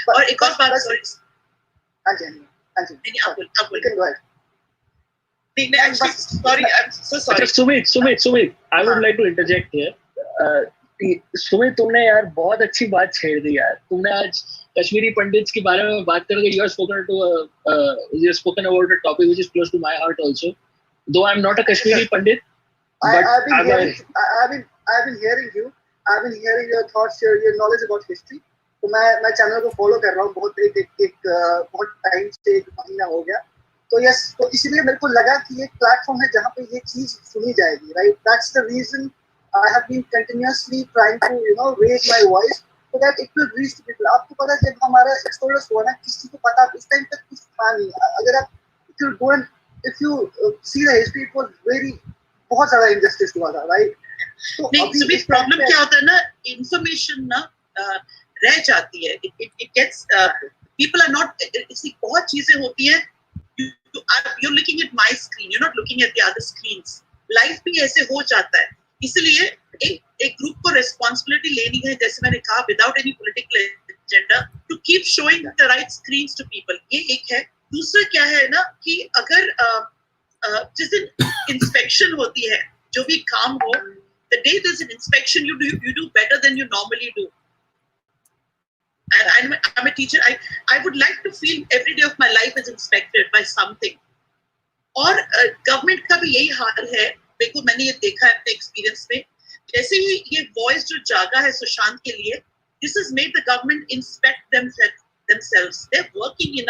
और एक और बात, हाँ जी, sorry, I'm so sorry. Sumit, I would like to interject here. Sumit, तुमने यार बहुत अच्छी बात छेड़ दी यार. तुमने आज कश्मीरी पंडित्स के बारे में बात करके you have spoken about a topic which is close to my heart also. Though I'm not a Kashmiri Pandit, but I've been hearing you. I've been hearing your thoughts, your knowledge about history. तो मैं channel को follow कर रहा हूँ बहुत time से, 1 महीना हो गया. तो यस, तो इसलिए मेरे को लगा कि एक प्लेटफॉर्म है जहाँ पे ये चीज सुनी जाएगी, right? That's the reason I have been continuously trying to raise my voice so that it will reach to people. आपको पता है जब हमारा एक्सोडस हुआ ना, किसी को पता इस टाइम तक कुछ था नहीं. अगर आप if you see the history, it was बहुत ज्यादा injustice हुआ था, right? नहीं, प्रॉब्लम क्या होता है ना, इंफॉर्मेशन ना रह जाती है. It gets people are not. बहुत चीजें होती हैं. You're looking at my screen. You're not looking at the other screens. Life भी ऐसे हो जाता है. इसलिए एक ग्रुप को रिस्पॉन्सिबिलिटी लेनी है, जैसे मैंने कहा, without any political agenda, to keep showing the right screens to people. ये एक है. दूसरा क्या है ना कि अगर जिस दिन इंस्पेक्शन होती है, जो भी काम हो, the day there's an inspection, you do better than you normally do. And I'm a teacher. I would like to feel every day of my life is inspected by something. और government का भी यही हाल है. देखो, मैंने ये देखा है अपने एक्सपीरियंस में. जैसे ही ये वॉइस जो जागा है सुशांत के लिए, this has made the government inspect themselves. They're working in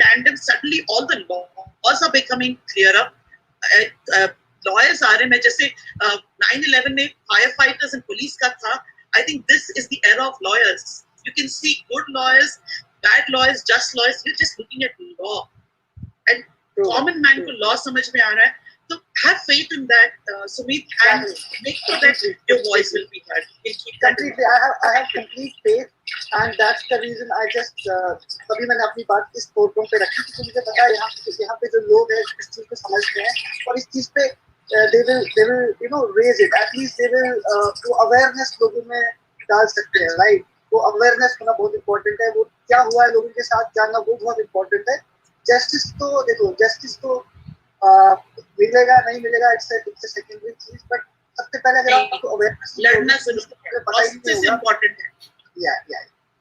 tandem. Suddenly all the laws are becoming clearer. Lawyers आ रहे हैं. जैसे 9/11 में firefighters and police का था. I think this is the era of lawyers. You can see good lawyers, bad lawyers, just lawyers. You're just looking at law. And common man को law समझ में आ रहा है. So have faith in that, Sumit, and make sure that your voice will be heard. Completely, I have complete faith, and that's the reason I just कभी मैंने अपनी बात इस फोरग्राउंड पे रखी, क्योंकि मुझे पता है यहाँ पे जो लोग हैं इस चीज को समझते हैं और इस चीज पे they will raise it. At least they will वो awareness लोगों में डाल सकते हैं, right? वो awareness होना बहुत important है. वो क्या हुआ है लोगों के साथ जानना वो बहुत important है. Justice तो देखो, justice तो मिलेगा नहीं मिलेगा, इट्स अ सेकेंडरी चीज. बट सबसे पहले अगर आपको अवेयरनेस लड़ना सबसे इम्पोर्टेंट है.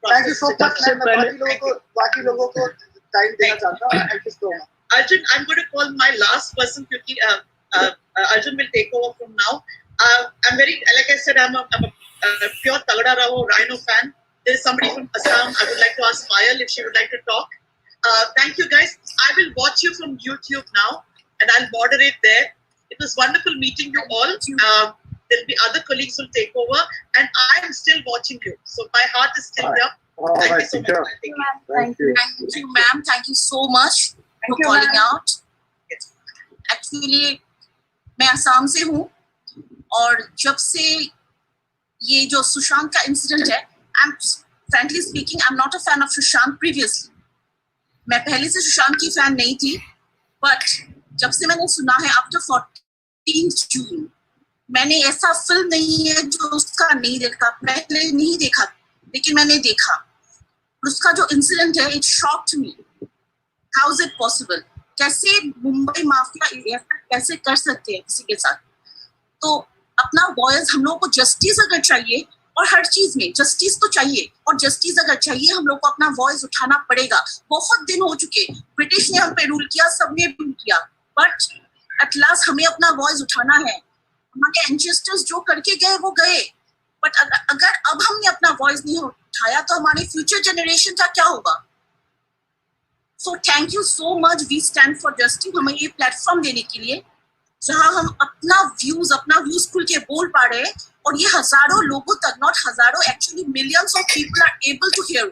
Thank you so much. बाकी लोगों को टाइम देना चाहता हूं. Thank you so much. Arjun, I'm going to call my last person क्योंकि Arjun will take over from now. I'm very, like I said, I'm a pure Tagda Rao Rhino fan. There's somebody from Assam. I would like to ask Payal if she would like to talk. Thank you guys. I will watch you from YouTube now. And I'll moderate there. It was wonderful meeting you all. There'll be other colleagues who'll take over, and I'm still watching you. So my heart is still there. Thank you so much. Thank you, ma'am. Thank you so much for calling out. Actually, मैं असम से हूँ और जब से ये जो सुशांत का incident है, I'm frankly speaking, I'm not a fan of Sushant previously. मैं पहले से सुशांत की फैन नहीं थी, but जब से मैंने सुना है आफ्टर 14 जून, मैंने ऐसा फिल्म नहीं है जो उसका नहीं देखा. पहले नहीं देखा, लेकिन मैंने देखा. उसका जो इंसिडेंट है, it shocked me. How is it possible? कैसे मुंबई माफिया कैसे कर सकते हैं किसी के साथ? तो अपना वॉइस, हम लोगों को जस्टिस अगर चाहिए, और हर चीज में जस्टिस तो चाहिए, और जस्टिस अगर चाहिए हम लोग को अपना वॉइस उठाना पड़ेगा. बहुत दिन हो चुके, ब्रिटिश ने हम पे रूल किया, सबने रूल किया, बट एट लास्ट हमें अपना वॉइस उठाना है. हमारे एंसेस्टर्स जो करके गए वो गए, बट अगर अब हमने अपना वॉइस नहीं उठाया तो हमारे फ्यूचर जनरेशन का क्या होगा? So thank you so much. We stand for justice. हमें ये प्लेटफॉर्म देने के लिए जहां हम अपना व्यूज खुल के बोल पा रहे हैं, और ये हजारों लोगों तक, नॉट हजारों, actually millions of people are able to hear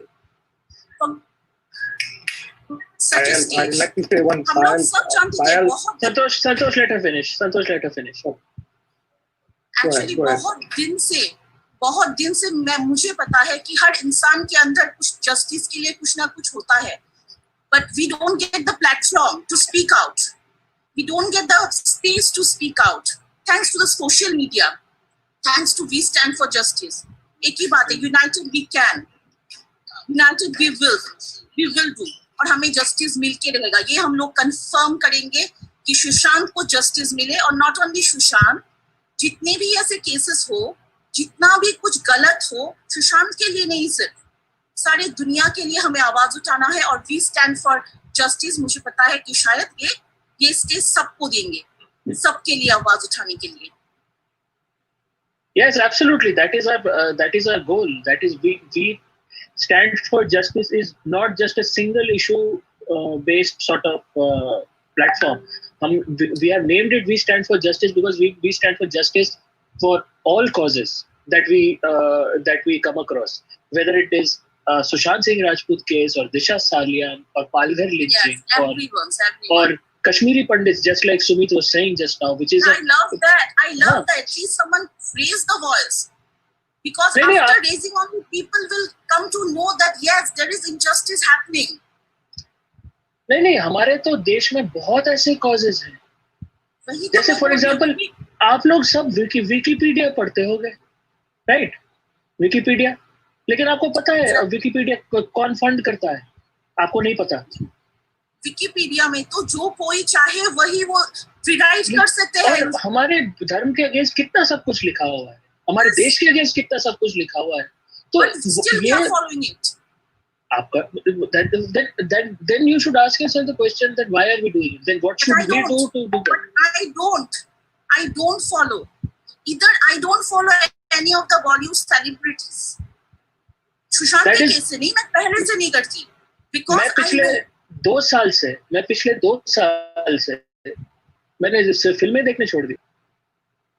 such a stage. I'd like to say one time. Santosh, let her finish. Actually, बहुत दिन से मुझे पता है कि हर इंसान के अंदर कुछ जस्टिस के लिए कुछ ना कुछ होता है, but we don't get the platform to speak out. We don't get the space to speak out. Thanks to the social media. Thanks to We Stand for Justice. एक ही बात है, united we can. United we will do. और हमें justice मिल के रहेगा. ये हम लोग कंफर्म करेंगे कि सुशांत को जस्टिस मिले, और नॉट ओनली सुशांत, जितने भी ऐसे केसेस हो, जितना भी कुछ गलत हो, सुशांत के लिए नहीं, सिर्फ सारे दुनिया के लिए हमें आवाज उठाना है. और वी स्टैंड फॉर जस्टिस, मुझे पता है कि शायद ये स्टेज सबको देंगे, सबके लिए आवाज उठाने के लिए. Yes, absolutely. That is our goal. That is we stand for justice is not just a single issue based sort of platform. We have named it We Stand for Justice because we stand for justice for all causes that we come across, whether it is Sushant Singh Rajput case or Disha Salian or Palghar lynching, or Kashmiri Pandits, just like Sumit was saying just now, which is I love that. At least someone raised the voice. Because नहीं, after raising on it, people will come to know that yes, there is injustice happening. नहीं, हमारे तो देश में बहुत ऐसे causes हैं. जैसे फॉर एग्जांपल आप लोग सब विकीपीडिया पढ़ते होंगे, राइट? विकीपीडिया, लेकिन आपको पता है विकीपीडिया कौन फंड करता है? आपको नहीं पता. विकीपीडिया में तो जो कोई चाहे वही वो रिराइट कर सकते हैं. और हमारे धर्म के अगेंस्ट कितना सब कुछ लिखा हुआ है, हमारे देश के अगेंस्ट कितना सब कुछ लिखा हुआ है. तो ये आपका then you should ask yourself the question that why are we doing it? Then what should we do to do that? I don't follow. Either I don't follow any of the Bollywood celebrities. Sushant के case से नहीं, मैं पहले से नहीं करती. Because मैं पिछले 2 साल से मैंने फिल्में देखने छोड़ दी.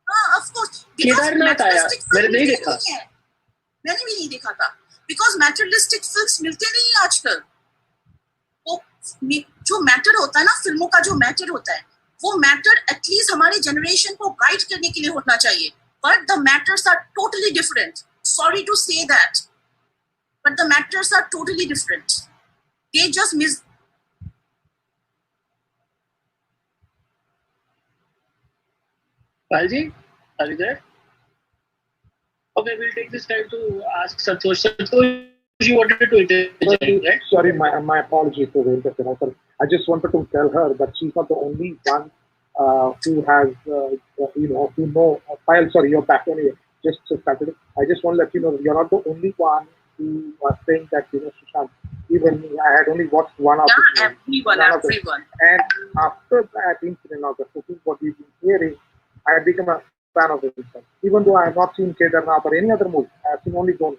हाँ, of course. केदारनाथ आया, मैंने नहीं देखा. मैंने भी नहीं देखा था. Because materialistic films मिलते नहीं है आजकल. वो जो मैटर होता है ना, फिल्मों का जो मैटर होता है, वो मैटर एटलीस्ट हमारे जनरेशन को गाइड करने के लिए होना चाहिए. But the matters are totally different. Sorry to say that, but the matters are totally different. They just miss. Palji, are you there? Okay, we'll take this time to ask Santosh. Santosh, you wanted to interject, right? Sorry, my apologies for the interruption. I just wanted to tell her that she's not the only one who has, who know. Sorry, you're back anyway. Just Saturday. I just want to let you know you're not the only one who was saying that, Sushant. Even me, I had only watched one of the everyone. And after that incident of the cooking, what we've been hearing, I had become a fan of him. Even though I have not seen Kedarnath or any other movie, I have seen only Dhoni.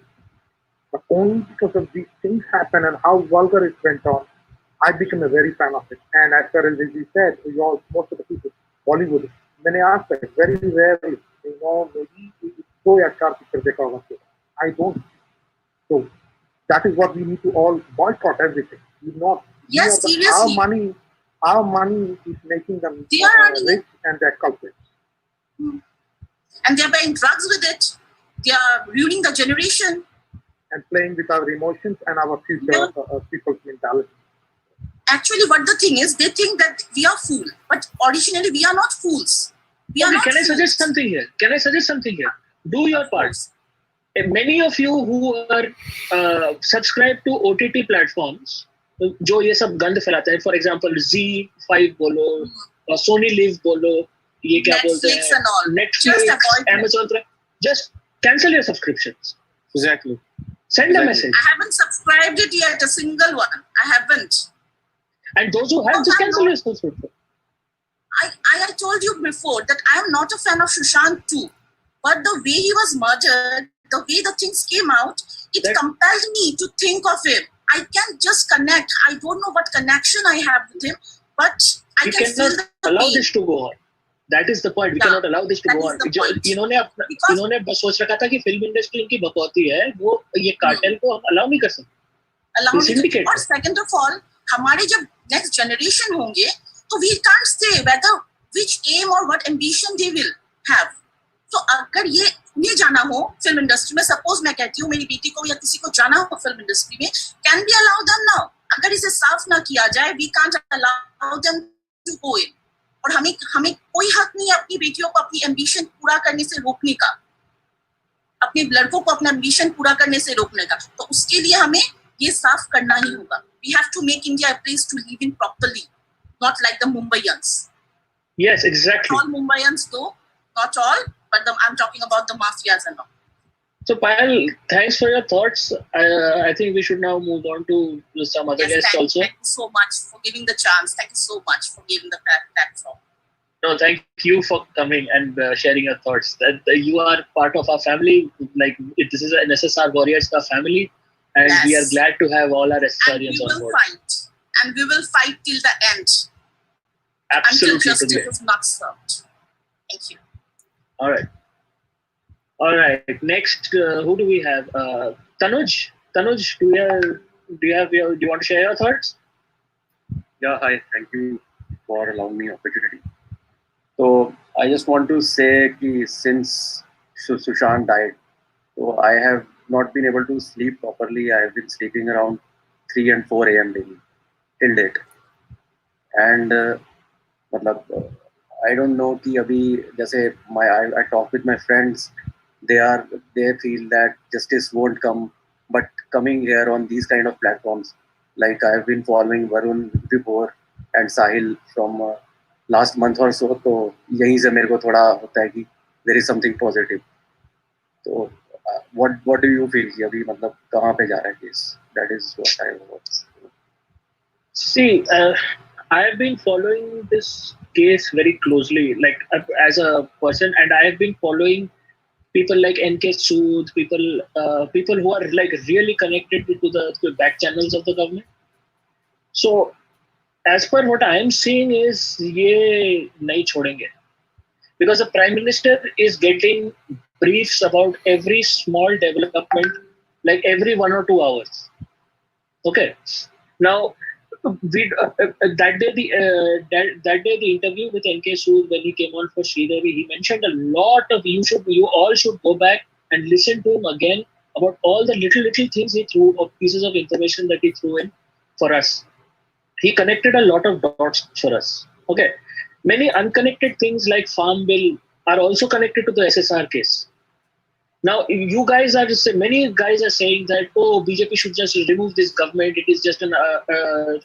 But only because of these things happen and how vulgar it went on, I became a very fan of it. And as far as he said, most of the people, Bollywood, many aspects, very rarely, maybe so I don't. So that is what we need to all boycott everything. Yes, seriously. Our money is making them rich and they're culprits. And they're buying drugs with it. They are ruining the generation. And playing with our emotions and our future people's mentality. Actually, what the thing is, they think that we are fools. But originally, we are not fools. Can I suggest something here? Do your part. Many of you who are subscribed to OTT platforms, जो ये सब गंद फैलाते हैं, for example, Z5 बोलो, Sony Live बोलो, ये क्या बोलते हैं, Netflix, Amazon, just cancel your subscriptions. Exactly. Send a message. I haven't subscribed it yet, a single one. I haven't. And those who have, just cancel your subscription. I told you before that I am not a fan of Sushant too. But the way he was murdered, the way the things came out, it compelled me to think of him. I can't just connect. I don't know what connection I have with him, but I can feel the allow pain. this to go on. That is the point. We cannot allow this to go on. इन्होंने बस सोच रखा था कि film industry इनकी बकौती है, वो ये कार्टेल को अलाउ नहीं कर सकते. और second of all, हमारे जब next generation होंगे, तो we can't say whether which aim or what ambition they will have. तो अगर ये जाना हो फिल्म इंडस्ट्री में, सपोज मैं कहती हूँ मेरी बेटी को या किसी को जाना हो फिल्म इंडस्ट्री में, can be allow them now. अगर इसे साफ ना किया जाए, we can't allow them to go in. और हमें कोई हक नहीं है अपनी बेटियों को अपनी एम्बिशन पूरा करने से रोकने का, अपने लड़कों को अपना एम्बिशन पूरा करने से रोकने का. तो उसके लिए हमें ये साफ करना ही होगा. We have to make India a place to live in properly, not like the Mumbaiyans. Yes, exactly. All Mumbaians though, not all, but I'm talking about the mafias and all. So Payal, thanks for your thoughts. I think we should now move on to some other guests also. Thank you so much for giving the chance. Thank you so much for giving the platform. No, thank you for coming and sharing your thoughts. That you are part of our family. Like this is an SSR Warriors family, and we are glad to have all our SSRians on board. And we will fight till the end. Absolutely. Until justice is not served. Thank you. All right. Next, who do we have? Tanuj. Tanuj, do you want to share your thoughts? Yeah, hi. Thank you for allowing me opportunity. So I just want to say that since Sushant died, So I have not been able to sleep properly. I have been sleeping around 3 and 4 a.m. daily till date. And मतलब I don't know कि अभी जैसे I talk with my friends, they feel that justice won't come, but coming here on these kind of platforms, like I have been following Varun before and Sahil from last month or so, तो यहीं से मेरे को थोड़ा होता है कि there is something positive. तो what do you feel कि अभी मतलब कहाँ पे जा रहा है case? That is what I want. See, I have been following this case very closely, like as a person, and I have been following people like NK Sood, people who are like really connected to the back channels of the government. So, as per what I am seeing is ये नहीं छोड़ेंगे, because the Prime Minister is getting briefs about every small development, like every 1 or 2 hours. Okay, now that day the interview with NK Sood when he came on for Sridevi, he mentioned a lot of you all should go back and listen to him again about all the little things he threw, or pieces of information that he threw in for us. He connected a lot of dots for us. Okay, many unconnected things like Farm Bill are also connected to the SSR case. Now, you guys many guys are saying that, oh, BJP should just remove this government. It is just an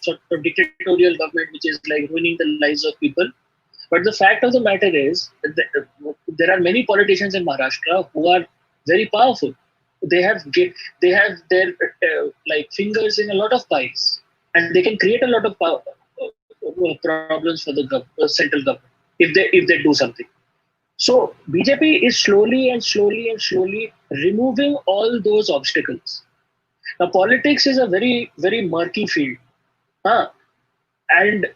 sort of dictatorial government which is like ruining the lives of people. But the fact of the matter is, there are many politicians in Maharashtra who are very powerful. They have their like fingers in a lot of pies, and they can create a lot of problems for the central government if they do something. So BJP is slowly removing all those obstacles. Now politics is a very murky field, and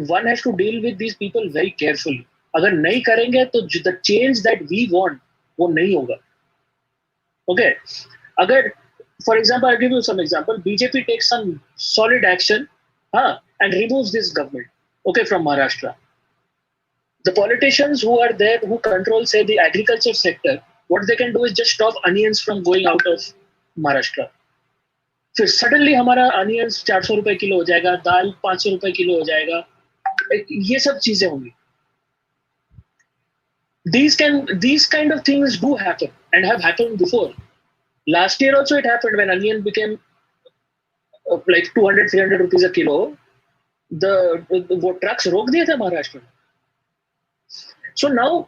one has to deal with these people very carefully. अगर नहीं करेंगे तो the change that we want वो नहीं होगा. Okay, अगर for example, I'll give you some example. BJP takes some solid action, and removes this government, okay, from Maharashtra. The politicians who are there, who control, say, the agriculture sector, what they can do is just stop onions from going out of Maharashtra. फिर suddenly हमारा onions 400 रुपए kilo हो जाएगा, दाल 500 रुपए kilo हो जाएगा, ये सब चीजें होंगी. These kind of things do happen and have happened before. Last year also it happened when onion became like 200-300 rupees a kilo. वो trucks रोक दिए थे महाराष्ट्र में. So now,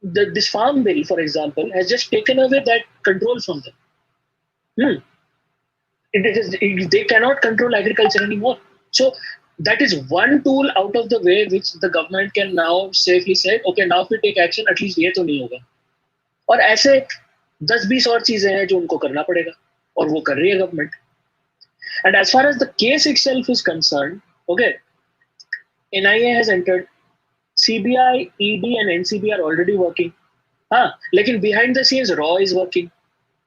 this farm bill, for example, has just taken away that control from them. They cannot control agriculture anymore. So that is one tool out of the way which the government can now safely say, okay, now if we take action, at least ये तो नहीं होगा. और ऐसे 10-20 और चीजें हैं जो उनको करना पड़ेगा, और वो कर रही है government. And as far as the case itself is concerned, okay, NIA has entered. CBI, ED and NCB are already working. Lekin behind the scenes, RAW is working,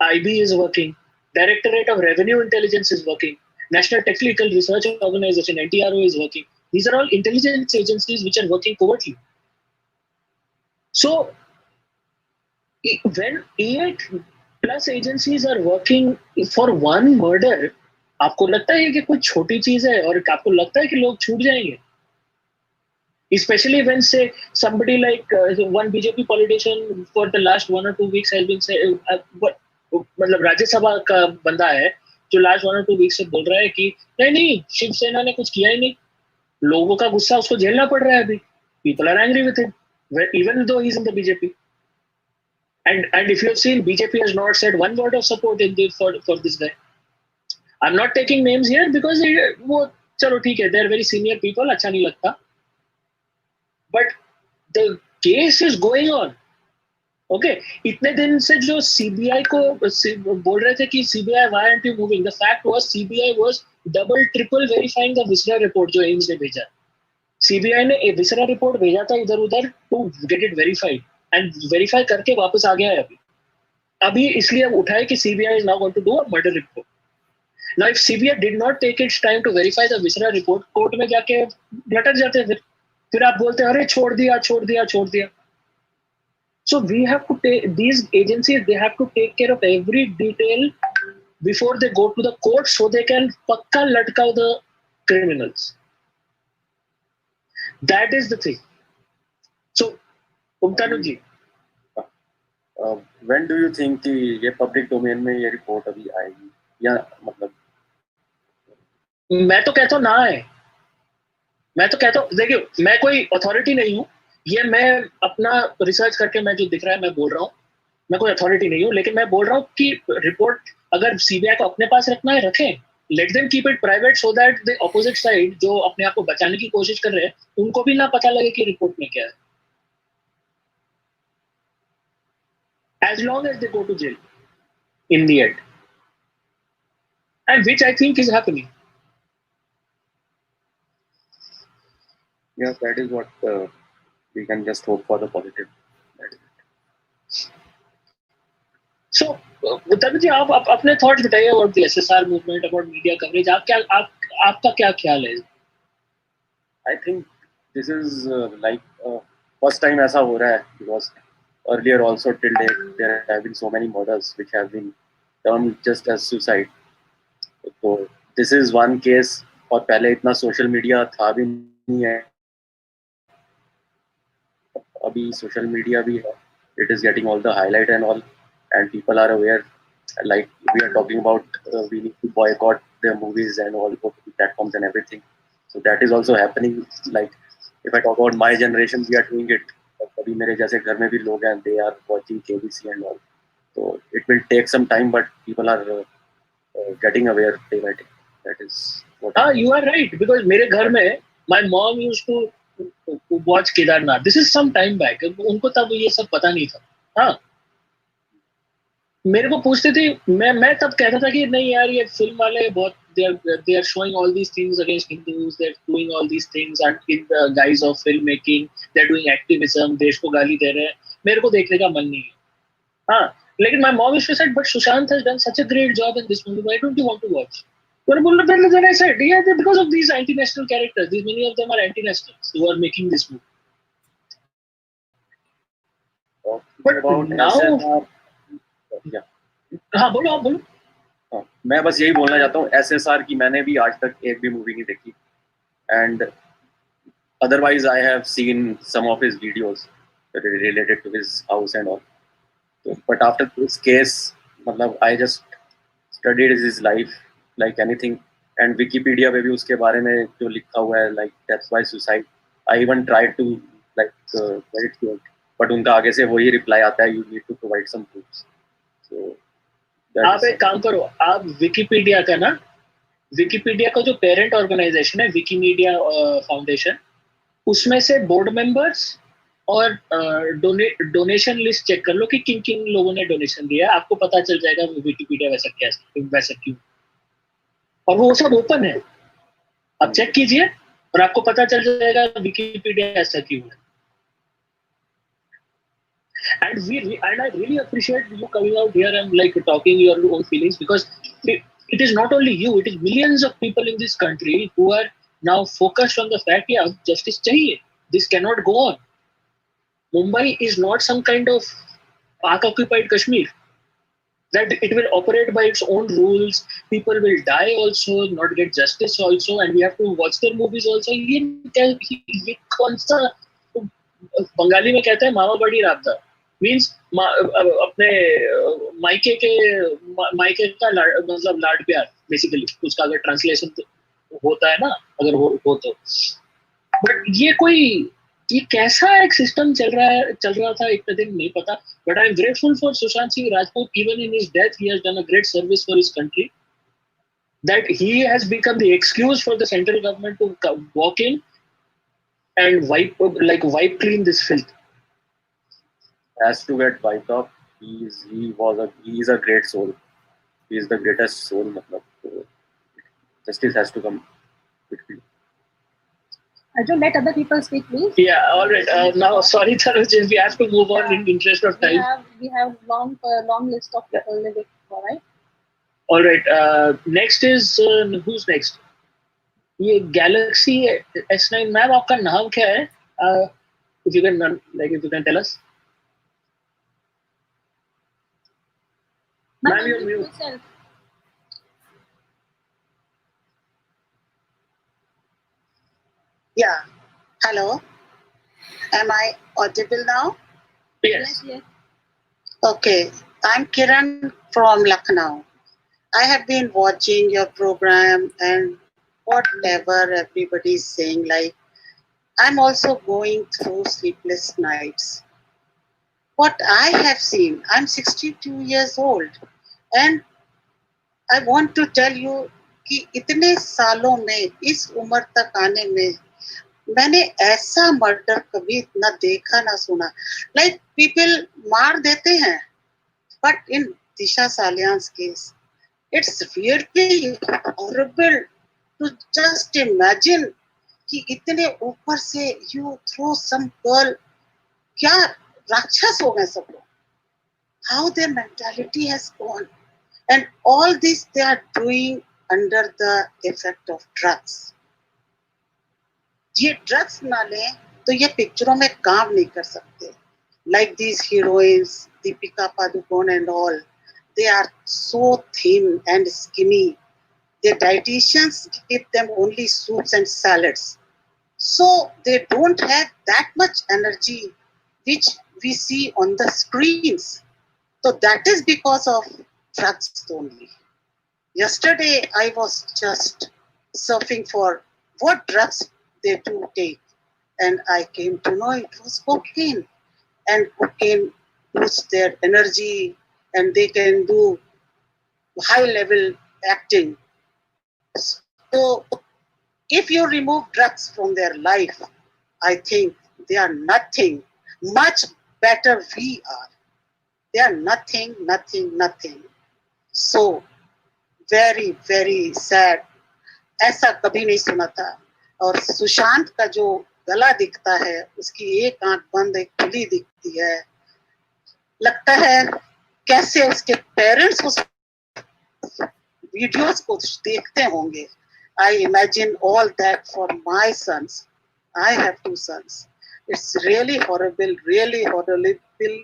IB is working, Directorate of Revenue Intelligence is working, National Technical Research Organization, NTRO is working. These are all intelligence agencies which are working covertly. So, when 8+ agencies are working for one murder, आपको लगता है कि कोई छोटी चीज है और आपको लगता है कि लोग छूट जाएंगे? Especially when, say, somebody like one BJP politician for the last 1 or 2 weeks has been saying, मतलब राज्यसभा का बंदा है जो last 1 or 2 weeks से बोल रहा है कि नहीं शिवसेना ने कुछ किया ही नहीं, लोगों का गुस्सा उसको झेलना पड़ रहा है अभी. People are angry with him, even though he's in the BJP. And if you have seen, BJP has not said one word of support for this guy. I'm not taking names here because वो चलो ठीक है, they're very senior people, अच्छा नहीं लगता. But the case is going on. Okay, इतने दिन से जो CBI को बोल रहे थे कि CBI, why aren't you moving? The fact was CBI was double-triple verifying the Visra report जो एम्स ने भेजा. CBI ने Visra report भेजा था इधर-उधर to get it verified, and verify करके वापस आ गया है अभी इसलिए अब उठाए कि CBI is now going to do a murder report. Now if CBI did not take its time to verify the Visra report, court में जाके लटक जाते फिर आप बोलते हैं अरे छोड़ दिया. So we have to take these agencies. They have to take care of every detail before they go to the court, so they can pakka latkao the criminals. That is the thing. So, Umtanu ji, when do you think कि ये public domain में ये report अभी आएगी या मतलब मैं तो कहता हूँ ना है. मैं तो कहता हूँ, देखिए मैं कोई अथॉरिटी नहीं हूँ. ये मैं अपना रिसर्च करके मैं जो दिख रहा है मैं बोल रहा हूँ. मैं कोई अथॉरिटी नहीं हूँ, लेकिन मैं बोल रहा हूँ कि रिपोर्ट अगर सीबीआई को अपने पास रखना है रखें. Let them keep it private so that the opposite side जो अपने आप को बचाने की कोशिश कर रहे हैं उनको भी ना पता लगे कि रिपोर्ट में क्या है. As long as they go to jail in the end, and which I think is happening. Yeah, that is what we can just hope for the positive. So, Uttar ji, आप अपने thoughts बताइए about the SSR movement, about media coverage. आपका क्या ख्याल है? I think this is like first time ऐसा हो रहा है because earlier also till date there have been so many murders which have been termed just as suicide. So this is one case और पहले इतना social media था भी नहीं है. अभी social media भी है. It is getting all the highlight and all, and people are aware. Like we are talking about, we need to boycott their movies and all platforms and everything. So that is also happening. Like if I talk about my generation, we are doing it. अभी मेरे जैसे घर में भी लोग हैं, they are watching KBC and all. So it will take some time, but people are getting aware day by day. That is what. You are right, because मेरे घर में my mom used to watch Kedarnath. This is some time back. उनको तब ये सब पता नहीं था. हाँ, मेरे को पूछते थे, मैं तब कहता था कि नहीं यार ये फिल्म वाले बहुत they are showing all these things against Hindus, they're doing all these things and in the guise of filmmaking, they're doing activism, देश को गाली दे रहे हैं. मेरे को देखने का मन नहीं है. हाँ, लेकिन my mom used to say, but Sushant has done such a great job in this movie. Why don't you want to watch? Then I said, yeah, because of these anti-national characters. These many of them are anti-nationals who are making this movie. But now, हाँ बोलो आप बोलो. मैं बस यही बोलना चाहता हूँ, SSR की मैंने भी आज तक एक भी मूवी नहीं देखी. And otherwise I have seen some of his videos related to his house and all. So, but after this case, मतलब I just studied his life like anything, and Wikipedia पे भी उसके बारे में जो लिखा हुआ है, like that's why suicide. I even tried to like get it to it, but उनका आगे से वही reply आता है, you need to provide some proofs. So आप एक काम करो, आप विकिपीडिया का ना, विकिपीडिया का जो पेरेंट ऑर्गेनाइजेशन है विकीमीडिया फाउंडेशन, उसमें से बोर्ड मेंबर्स और डोनेशन लिस्ट चेक कर लो कि किन किन लोगों ने डोनेशन दिया. आपको पता चल जाएगा विकिपीडिया वैसा क्यों. और वो सब ओपन है, आप चेक कीजिए और आपको पता चल जाएगा विकिपीडिया ऐसा क्यों है. And I really appreciate you coming out here and like talking your own feelings, because it is not only you, it is millions of people in this country who are now focused on the fact that justice chahiye. This cannot go on. Mumbai is not some kind of Pak-occupied Kashmir. That it will operate by its own rules. People will die also, not get justice also, and we have to watch their movies also. ये कौन सा बंगाली में कहते हैं मामा बड़ी राबदा. Means अपने मायके का मतलब लाड प्यार बेसिकली, उसका अगर ट्रांसलेशन होता है ना, अगर हो तो. बट ये कैसा एक सिस्टम चल रहा था इतने दिन नहीं पता. But I am grateful for Sushant Singh Rajput. Even in his death he has done a great service for his country, that he has become the excuse for the central government to walk in and wipe clean this filth. Has to get wiped off. He is a great soul. He is the greatest soul. Justice has to come quickly. Arjun, let other people speak, please. Yeah, all right. Now, sorry, Tanuj, we have to move on in interest of time. We have long list of people. All right. All right. Next is who's next? ये Galaxy S9 ma'am, आपका नाम क्या है? If you can tell us. Ma'am, you're mute. Yeah. Hello. Am I audible now? Yes. Okay. I'm Kiran from Lucknow. I have been watching your program and whatever everybody is saying, like, I'm also going through sleepless nights. What I have seen, I'm 62 years old, and I want to tell you कि इतने सालों में इस उम्र तक आने में मैंने ऐसा मर्डर कभी ना देखा ना सुना. लाइक पीपल मार देते हैं, but in Disha Salian's case it's really horrible to just imagine कि इतने ऊपर से यू थ्रो सम गर्ल. क्या राक्षस हो गए सब लोग. How their mentality has gone, and all this they are doing under the effect of drugs. ये ड्रग्स ना लें तो ये पिक्चरों में काम नहीं कर सकते. Like these heroines Deepika Padukone and all, they are so thin and skinny. Their dietitians give them only soups and salads, so they don't have that much energy which we see on the screens. So that is because of drugs only. Yesterday I was just surfing for what drugs they do take, and I came to know it was cocaine. And cocaine boosts their energy and they can do high level acting. So if you remove drugs from their life, I think they are nothing. Much better we are. They are nothing, nothing, nothing. So very, very sad. ऐसा कभी नहीं सुना था. और सुशांत का जो गला दिखता है, उसकी एक आंख बंद एक खुली दिखती है. लगता है कैसे उसके पेरेंट्स उस वीडियोस को देखते होंगे. I imagine all that for my sons. I have 2 sons. It's really horrible, really horrible.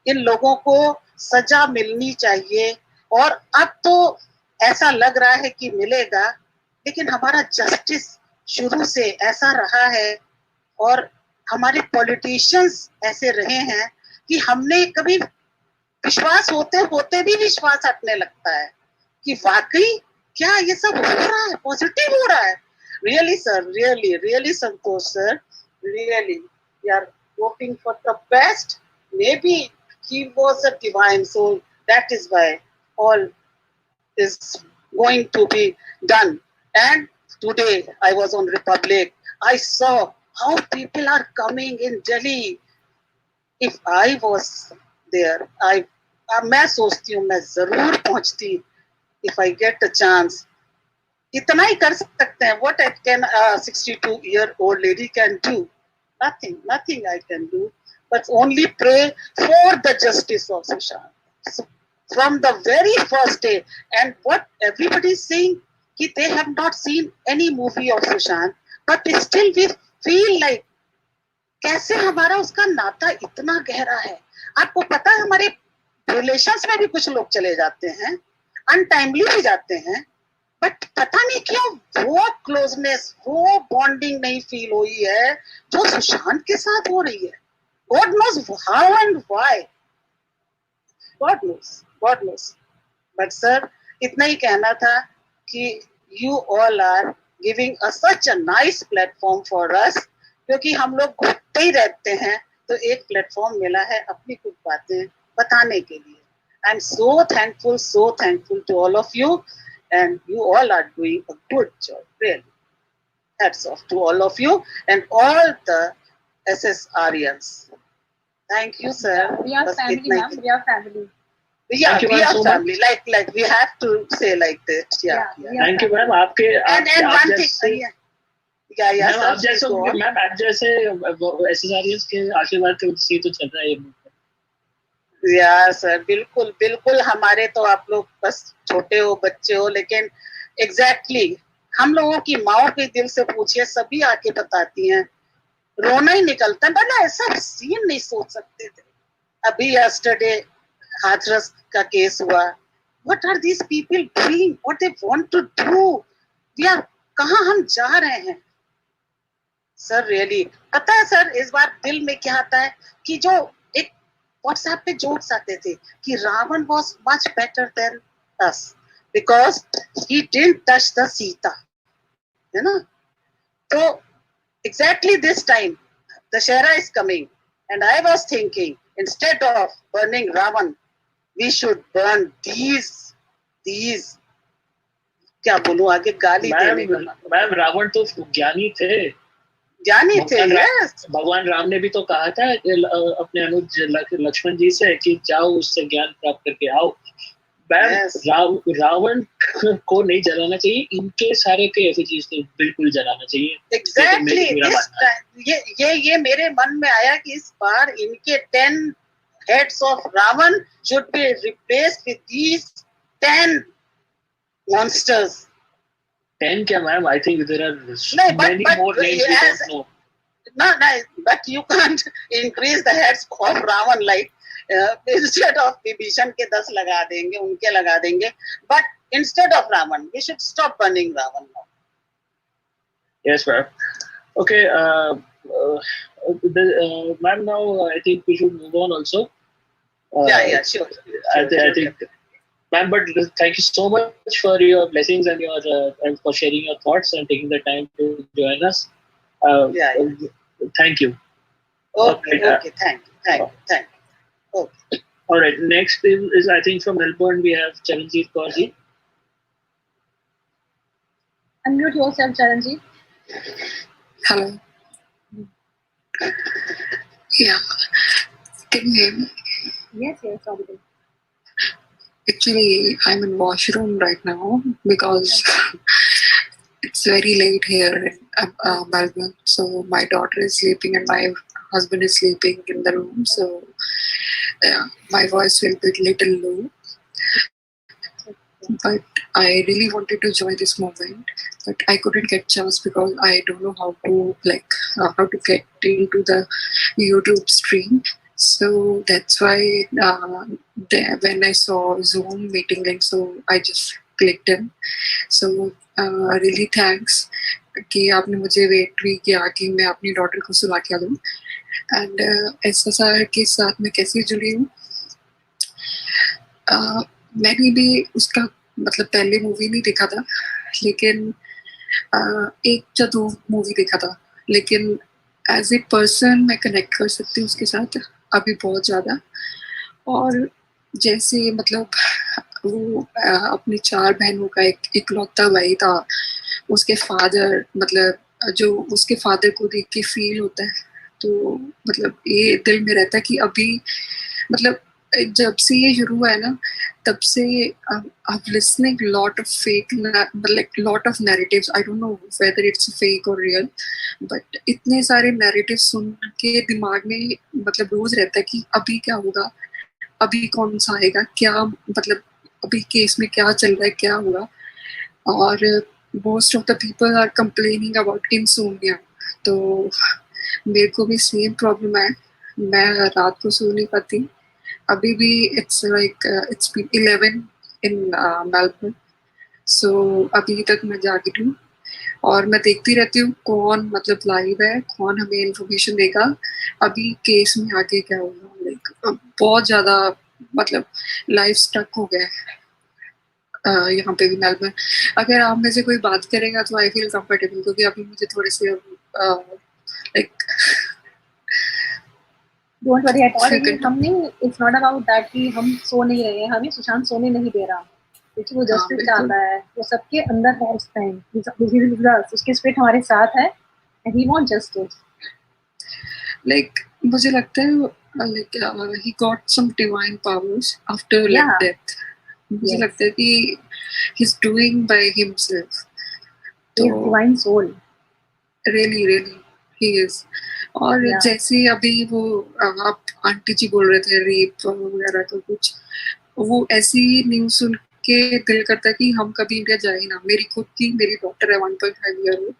इन लोगों को सजा मिलनी चाहिए. और अब तो ऐसा लग रहा है कि मिलेगा, लेकिन हमारा जस्टिस शुरू से ऐसा रहा है और हमारे पॉलिटिशियंस ऐसे रहे हैं कि हमने कभी विश्वास होते होते भी विश्वास हटने लगता है कि वाकई क्या ये सब हो रहा है, पॉजिटिव हो रहा है. Really sir, really really Santosh sir, really we are hoping for the best. Maybe he was a divine soul, that is why all is going to be done. And today I was on Republic. I saw how people are coming in Delhi. If I was there, मैं सोचती हूँ मैं जरूर पहुंचती if I get a chance. इतना ही कर सकते हैं. What can a 62-year-old lady can do? Nothing, nothing I can do, but only pray for the justice of Sushant. So, from the very first day, and what everybody is saying, कि they have not seen any movie of Sushant, but still we feel like कैसे हमारा उसका नाता इतना गहरा है. आपको पता है हमारे रिलेशंस में भी कुछ लोग चले जाते हैं, अनटाइमली भी जाते हैं, बट पता नहीं क्यों वो क्लोजनेस, वो बॉन्डिंग नहीं फील हुई है जो सुशांत के साथ हो रही है. God knows how and why. God knows, God knows. But sir, इतना ही कहना था कि you all are giving us such a nice platform for us, क्योंकि हम लोग घूमते ही रहते हैं, तो एक प्लेटफॉर्म मिला है अपनी कुछ बातें बताने के लिए. I'm so thankful to all of you, and you all are doing a good job, really. Hats off to all of you and all the SSRians. Thank you, sir. We are family, ma'am. We are family. Yeah, Thank you, we ma'am, are so family. Like we have to say like that. Yeah. Thank you, ma'am. आपके And आप one thing. जैसे Yeah, ma'am sir. आप जैसे Go on. Ma'am आप जैसे एसएसआरएस के आशीर्वाद के वजह से तो चल रहा है ये. Yeah, sir. बिल्कुल बिल्कुल. हमारे तो आप लोग बस छोटे हो, बच्चे हो, लेकिन exactly हम लोगों की माओ के दिल से पूछिए, सभी आके बताती हैं, रोना ही निकलता है. बना ऐसा सीन नहीं सोच सकते थे. अभी yesterday हाथरस का केस हुआ, what are these people doing, what they want to do, we are कहाँ हम जा रहे हैं सर. रियली पता है सर, इस बार दिल में क्या आता है कि जो एक व्हाट्सएप पे जोक्स आते थे कि Ravan was much better than us because he didn't touch the Sita, है ना. तो exactly this time Dussehra is coming and I was thinking instead of burning Ravan we should burn these क्या बोलूं आगे गाली देने का. मैम रावण तो ज्ञानी थे. Yes. भगवान राम ने भी तो कहा था अपने अनुज लक्ष्मण जी से कि जाओ उससे ज्ञान प्राप्त करके आओ. मैम रावण को नहीं जलाना चाहिए, इनके सारे के एफिजीज तो बिल्कुल जलाना चाहिए. एग्जैक्टली ये मेरे मन में आया कि इस बार इनके 10 heads of Ravan should be replaced with these 10 monsters. 10 क्या ma'am? I think there are many more names we don't know. No, but you can't increase the heads of Ravan like instead of Vibhishan के 10 लगा देंगे, उनके लगा देंगे. But instead of Ravan, we should stop burning Ravan now. Yes, ma'am. Okay, ma'am, now I think we should move on also. Yeah, sure. I think. Ma'am, but thank you so much for your blessings and your and for sharing your thoughts and taking the time to join us. Thank you. Okay, thank you. Okay. All right. Next is I think from Melbourne we have Charanjit Kaur ji. Unmute yourself, Charanjit. Hello. Yeah. Can you hear me? Yes, audible. Actually, I'm in washroom right now because it's very late here in Melbourne. So my daughter is sleeping and my husband is sleeping in the room. So my voice will be a little low. But I really wanted to join this movement, but I couldn't get chance because I don't know how to get into the YouTube stream. So that's why when I saw Zoom meeting link, so I just clicked in. So really thanks कि आपने मुझे wait भी किया कि मैं अपनी daughter को सुला के दूँ. एंड SSR के साथ मैं कैसे जुड़ी हूँ, मैंने भी उसका मतलब पहले मूवी नहीं देखा था, लेकिन एक या 2 मूवी देखा था, लेकिन एज ए पर्सन मैं कनेक्ट कर सकती हूँ उसके साथ अभी बहुत ज़्यादा. और जैसे मतलब वो अपनी 4 बहनों का एक इकलौता भाई था, उसके फादर मतलब जो उसके फादर को देख के फील होता है, तो मतलब ये दिल में रहता है कि अभी मतलब जब से ये शुरू हुआ है ना, तब से I'm listening lot of fake lot of narratives. I don't know whether it's fake or real, but इतने सारे narratives सुन के दिमाग में मतलब रोज रहता है कि अभी क्या होगा, अभी कौन सा आएगा, क्या मतलब अभी केस में क्या चल रहा है, क्या होगा. और most of the people are complaining about insomnia. तो मेरे को भी सेम प्रॉब्लम है, मैं रात को सो नहीं पाती. अभी भी it's 11 in Melbourne. So अभी तक मैं जागी हूँ और मैं देखती रहती हूँ कौन मतलब लाइव है, कौन हमें इन्फॉर्मेशन देगा, अभी केस में आगे क्या होगा. बहुत ज़्यादा मतलब लाइफ स्टक हो गया है यहाँ पे भी मेलबर्न. अगर आप में से कोई बात करेगा तो आई फील कंफर्टेबल, क्योंकि अभी मुझे थोड़े से like don't worry at all. हमने इट्स नॉट अबाउट दैट कि हम सो नहीं रहे हैं, हमें सुशांत सोने नहीं दे रहा, क्योंकि वो जस्टिस चाहता है, वो सबके अंदर है इस टाइम. उसके स्पिरिट हमारे साथ है and he want justice. Like मुझे लगता है like he got some divine powers after like death. मुझे लगता है कि he is doing by himself. तो divine soul really he is. और जैसे अभी वो आप आंटी जी बोल रहे थे रेप वगैरह का कुछ, वो ऐसी न्यूज़ सुन के दिल करता है कि हम कभी इंडिया जाए ना. मेरी डॉटर है 1.5 ईयर ओल्ड.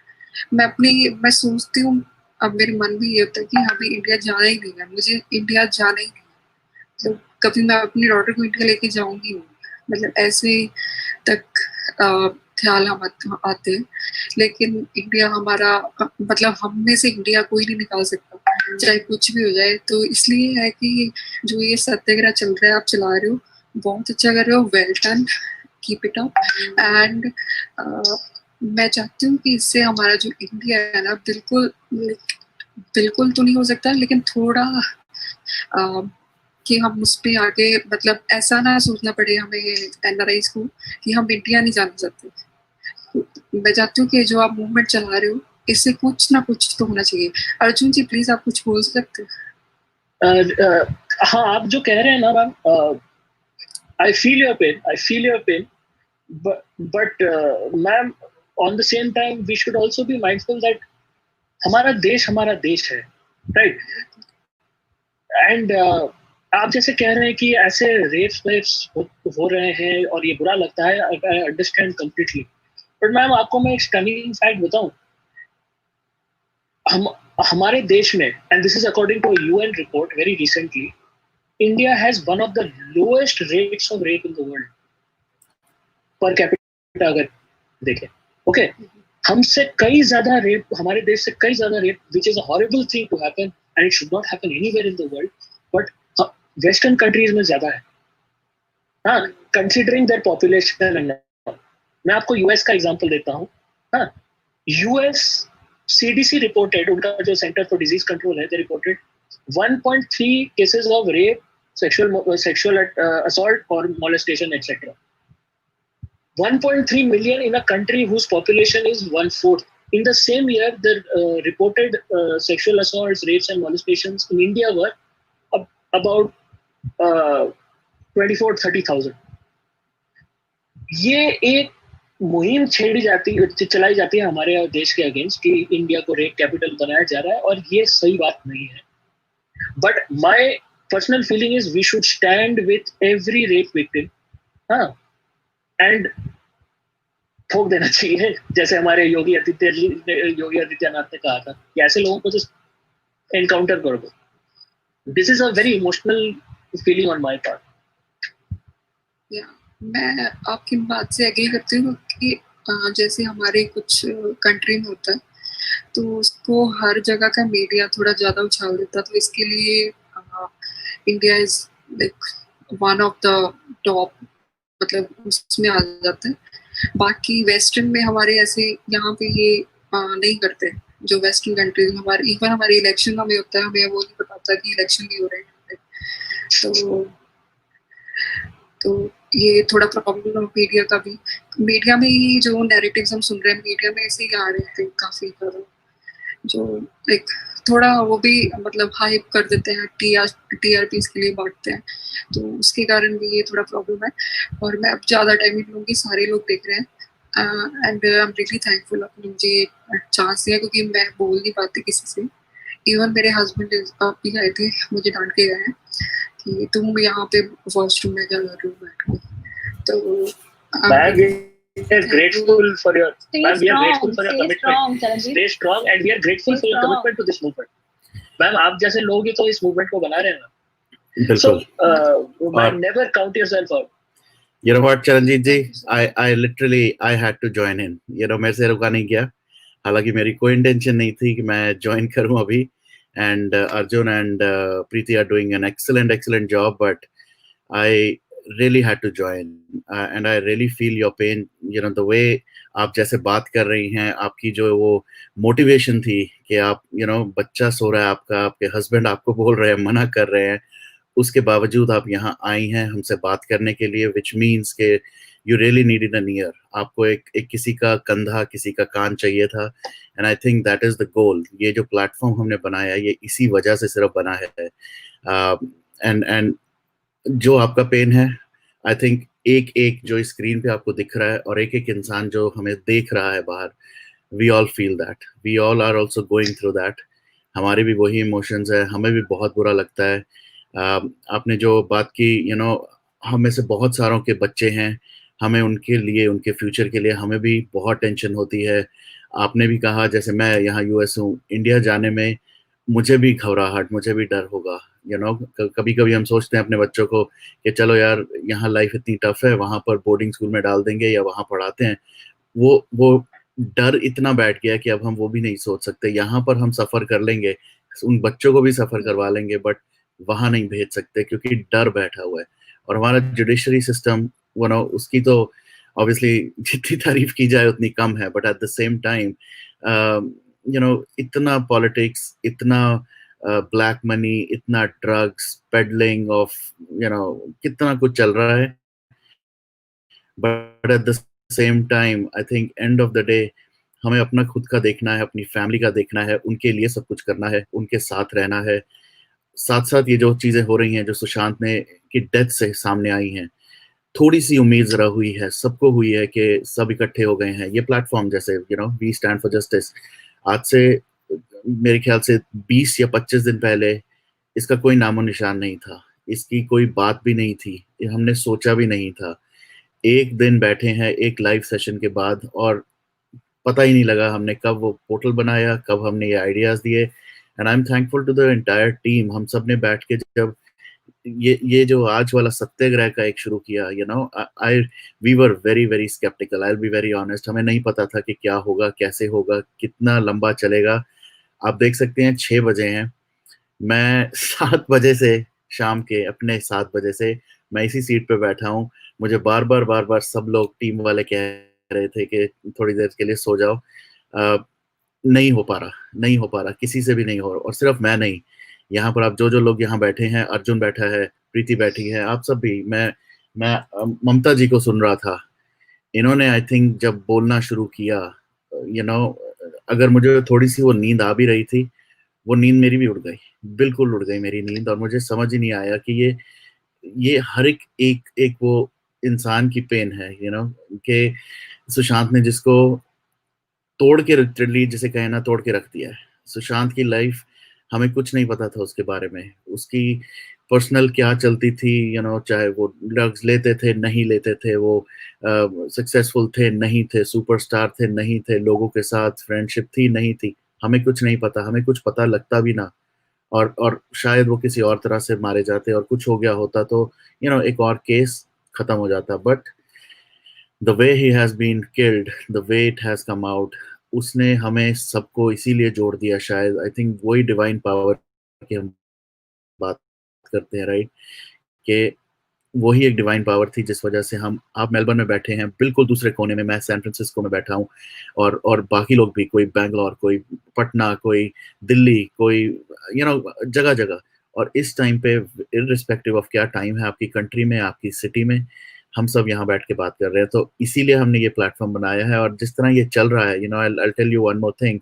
मैं सोचती हूँ, अब मेरे मन में ये होता है कि अभी इंडिया जाना ही नहीं है, मुझे इंडिया जाना ही नहीं. तो कभी मैं अपनी डॉटर को इंडिया लेके जाऊंगी नहीं. मतलब ऐसे तक ख्याल हम आते हैं। लेकिन इंडिया हमारा मतलब हम में से इंडिया कोई नहीं निकाल सकता, चाहे कुछ भी हो जाए। तो इसलिए है कि जो ये सत्याग्रह चल रहा है, आप चला रहे हो, बहुत अच्छा कर रहे हो, well done, keep it up. And मैं चाहती हूँ कि इससे हमारा जो इंडिया है ना, बिल्कुल तो नहीं हो सकता, लेकिन थोड़ा कि हम उस पर आगे, मतलब ऐसा ना सोचना पड़े हमें एनआरआईज को कि हम इंडिया नहीं जाना चाहते। मैं चाहती हूँ कि जो आप मूवमेंट चला रहे हो, इससे कुछ ना कुछ तो होना चाहिए। अर्जुन जी प्लीज आप कुछ बोल सकते हो? हाँ, आप जो कह रहे हैं ना ma'am, I feel your pain, but ma'am on the same time we should also be mindful that हमारा देश है, राइट? एंड आप जैसे कह रहे हैं कि ऐसे रेप्स हो रहे हैं और ये बुरा लगता है, I understand completely. But ma'am आपको मैं एक स्टनिंग फैक्ट बताऊं, हमारे देश में, and this is according to UN report very recently, India has one of the lowest rates of rape in the world per capita अगर देखें। ओके, हमसे कई ज्यादा रेप, हमारे देश से कई ज्यादा rape, which is a horrible thing to happen and it should not happen anywhere in the world, but western countries में ज्यादा है, हाँ, कंसिडरिंग देयर पॉपुलेशन। मैं आपको यूएस का एग्जांपल देता हूँ। हाँ, यूएस सीडीसी रिपोर्टेड, उनका जो सेंटर फॉर डिजीज कंट्रोल है, दे reported 1.3 cases of rape, sexual assault or molestation, etc. 1.3 million in a country whose population is 1/4. In the same year, the reported sexual assaults, rapes and molestations in India were about 24-30,000. ये एक मुहिम चलाई जाती है हमारे देश के against कि इंडिया को रेप कैपिटल बनाया जा रहा है, और ये सही बात नहीं है। But my personal feeling is we should stand with every rape victim, हाँ, एंड ठोक देना चाहिए, जैसे हमारे योगी आदित्यनाथ ने कहा था कि ऐसे लोगों को जस्ट एनकाउंटर कर दो। This is a very emotional feeling on my part. मैं आपकी बात से एग्री करती हूँ कि जैसे हमारे कुछ कंट्री में होता है, तो उसको हर जगह का मीडिया थोड़ा ज़्यादा उछाल देता है, तो इसके लिए India is like one of the top, मतलब उसमें आ जाता है। बाकी वेस्टर्न में हमारे ऐसे यहाँ पे ये नहीं करते, जो वेस्टर्न कंट्रीज हमारे, इवन हमारे इलेक्शन हमें होता है, हमें वो नहीं पता होता कि इलेक्शन भी हो रहे हैं। तो ये थोड़ा प्रॉब्लम है मीडिया का भी। मीडिया में ही जो नैरेटिव्स हम सुन रहे हैं, मीडिया में ऐसे ही आ रहे थे काफी ज़्यादा, जो लाइक थोड़ा वो भी मतलब हाइप कर देते हैं, टीआरपीस के लिए बांटते हैं, तो उसके कारण भी ये थोड़ा प्रॉब्लम है। और मैं अब ज़्यादा टाइम नहीं लूँगी, सारे लोग देख रहे हैं, and I am really thankful आपने मुझे चांस दिया, क्योंकि मैं बोल नहीं पाती किसी से। इवन मेरे हस्बैंड आप भी गए थे, मुझे डांट के गए हैं कि तुम यहाँ पे वॉशरूम में क्या कर रहे हो बैठ के। तो grateful for your Stay ma'am, we are strong, grateful for your stay commitment. strong, Charanjit. Stay strong, and we are grateful for your commitment to this movement. Ma'am आप जैसे लोग ही तो इस मूवमेंट को बना रहे हैं ना। बिल्कुल। Ma'am never count yourself out. You know what, Charanjit ji, I literally I had to join in. You know, मेरे से रुका नहीं गया, हालांकि मेरी कोई इंटेंशन नहीं थी कि मैं ज्वाइन करूं अभी। And Arjun and Preeti are doing an excellent job, but I really had to join, and I really feel your pain. You know, the way आप जैसे बात कर रही हैं, आपकी जो वो मोटिवेशन थी कि आप बच्चा सो रहा है आपका, आपके हस्बैंड आपको बोल रहे हैं, मना कर रहे हैं, उसके बावजूद आप यहाँ आई हैं हमसे बात करने के लिए, विच मीन्स के you really needed an year. आपको एक किसी का कंधा, किसी का कान चाहिए था, and I think that is the goal. ये जो प्लेटफॉर्म हमने बनाया, ये इसी वजह से सिर्फ बना है। एंड जो आपका पेन है, आई थिंक एक जो स्क्रीन पे आपको दिख रहा है, और एक इंसान जो हमें देख रहा है बाहर, we all feel that, we all are also going through that. हमारे भी वही इमोशंस है, हमें भी बहुत बुरा लगता है। आपने जो बात की, हम में से बहुत सारों के बच्चे हैं, हमें उनके लिए, उनके फ्यूचर के लिए हमें भी बहुत टेंशन होती है। आपने भी कहा, जैसे मैं यहाँ यूएस हूँ, इंडिया जाने में मुझे भी घबराहट, मुझे भी डर होगा, कभी कभी हम सोचते हैं अपने बच्चों को कि चलो यार यहाँ लाइफ इतनी टफ है, वहां पर बोर्डिंग स्कूल में डाल देंगे या वहां पढ़ाते हैं। वो डर इतना बैठ गया कि अब हम वो भी नहीं सोच सकते। यहाँ पर हम सफर कर लेंगे, उन बच्चों को भी सफर करवा लेंगे, बट वहां नहीं भेज सकते क्योंकि डर बैठा हुआ है। और हमारा जुडिशरी सिस्टम, उसकी तो ऑब्वियसली जितनी तारीफ की जाए उतनी कम है, but at the same time इतना पॉलिटिक्स, इतना ब्लैक मनी, इतना ड्रग्स पेडलिंग ऑफ कितना कुछ चल रहा है, but at the same time I think end of the day हमें अपना खुद का देखना है, अपनी फैमिली का देखना है, उनके लिए सब कुछ करना है, उनके साथ रहना है। साथ साथ ये जो चीजें हो रही हैं, जो सुशांत ने की डेथ से सामने आई हैं, थोड़ी सी उम्मीद जरा हुई है, सबको हुई है कि सब इकट्ठे हो गए हैं। ये प्लेटफॉर्म जैसे वी स्टैंड फॉर जस्टिस, आज से मेरे ख्याल से 20 या 25 दिन पहले इसका कोई नामो निशान नहीं था, इसकी कोई बात भी नहीं थी, ये हमने सोचा भी नहीं था। एक दिन बैठे हैं एक लाइव सेशन के बाद और पता ही नहीं लगा हमने कब वो पोर्टल बनाया, कब हमने ये आइडियाज दिए। And I am thankful to the entire team. हम सब ने बैठ के जब ये जो आज वाला सत्याग्रह का एक शुरू किया, I we were very very sceptical, I will be very honest. हमें नहीं पता था कि क्या होगा, कैसे होगा, कितना लंबा चलेगा। आप देख सकते हैं 6 बजे हैं, मैं 7 बजे से शाम के अपने 7 बजे से मैं इसी सीट पे बैठा हूँ। मुझे बार बार सब लोग टीम वाले कह रहे थे कि थोड़ी देर के लिए सो जाओ। नहीं हो पा रहा, नहीं हो पा रहा, किसी से भी नहीं हो रहा। और सिर्फ मैं नहीं, यहाँ पर आप जो लोग यहाँ बैठे हैं, अर्जुन बैठा है, प्रीति बैठी है, आप सब भी, मैं ममता जी को सुन रहा था। इन्होंने आई थिंक जब बोलना शुरू किया, अगर मुझे थोड़ी सी वो नींद आ भी रही थी, वो नींद मेरी भी उड़ गई, बिल्कुल उड़ गई मेरी नींद। और मुझे समझ ही नहीं आया कि ये हर एक वो इंसान की पेन है, कि सुशांत ने जिसको तोड़ के लिटरली जिसे कहे ना, तोड़ के रख दिया है। सुशांत की लाइफ हमें कुछ नहीं पता था उसके बारे में, उसकी पर्सनल क्या चलती थी, चाहे वो ड्रग्स लेते थे नहीं लेते थे, वो सक्सेसफुल थे नहीं थे, सुपरस्टार थे नहीं थे, लोगों के साथ फ्रेंडशिप थी नहीं थी, हमें कुछ नहीं पता, हमें कुछ पता लगता भी ना। और शायद वो किसी और तरह से मारे जाते और कुछ हो गया होता तो एक और केस खत्म हो जाता। But the way he has been killed, the way it has come out, उसने हमें सबको इसीलिए जोड़ दिया। शायद आई थिंक वही डिवाइन पावर की हम बात करते हैं, राइट, कि वही एक डिवाइन पावर थी जिस वजह से आप मेलबर्न में बैठे हैं, बिल्कुल दूसरे कोने में मैं सैन फ्रांसिस्को में बैठा हूँ, और बाकी लोग भी, कोई बैंगलोर, कोई पटना, कोई दिल्ली, कोई जगह जगह। और इस टाइम पे इररिस्पेक्टिव ऑफ क्या टाइम है आपकी कंट्री में, आपकी सिटी में, हम सब यहाँ बैठ के बात कर रहे हैं। तो इसीलिए हमने ये प्लेटफॉर्म बनाया है। और जिस तरह ये चल रहा है, I tell you one more thing,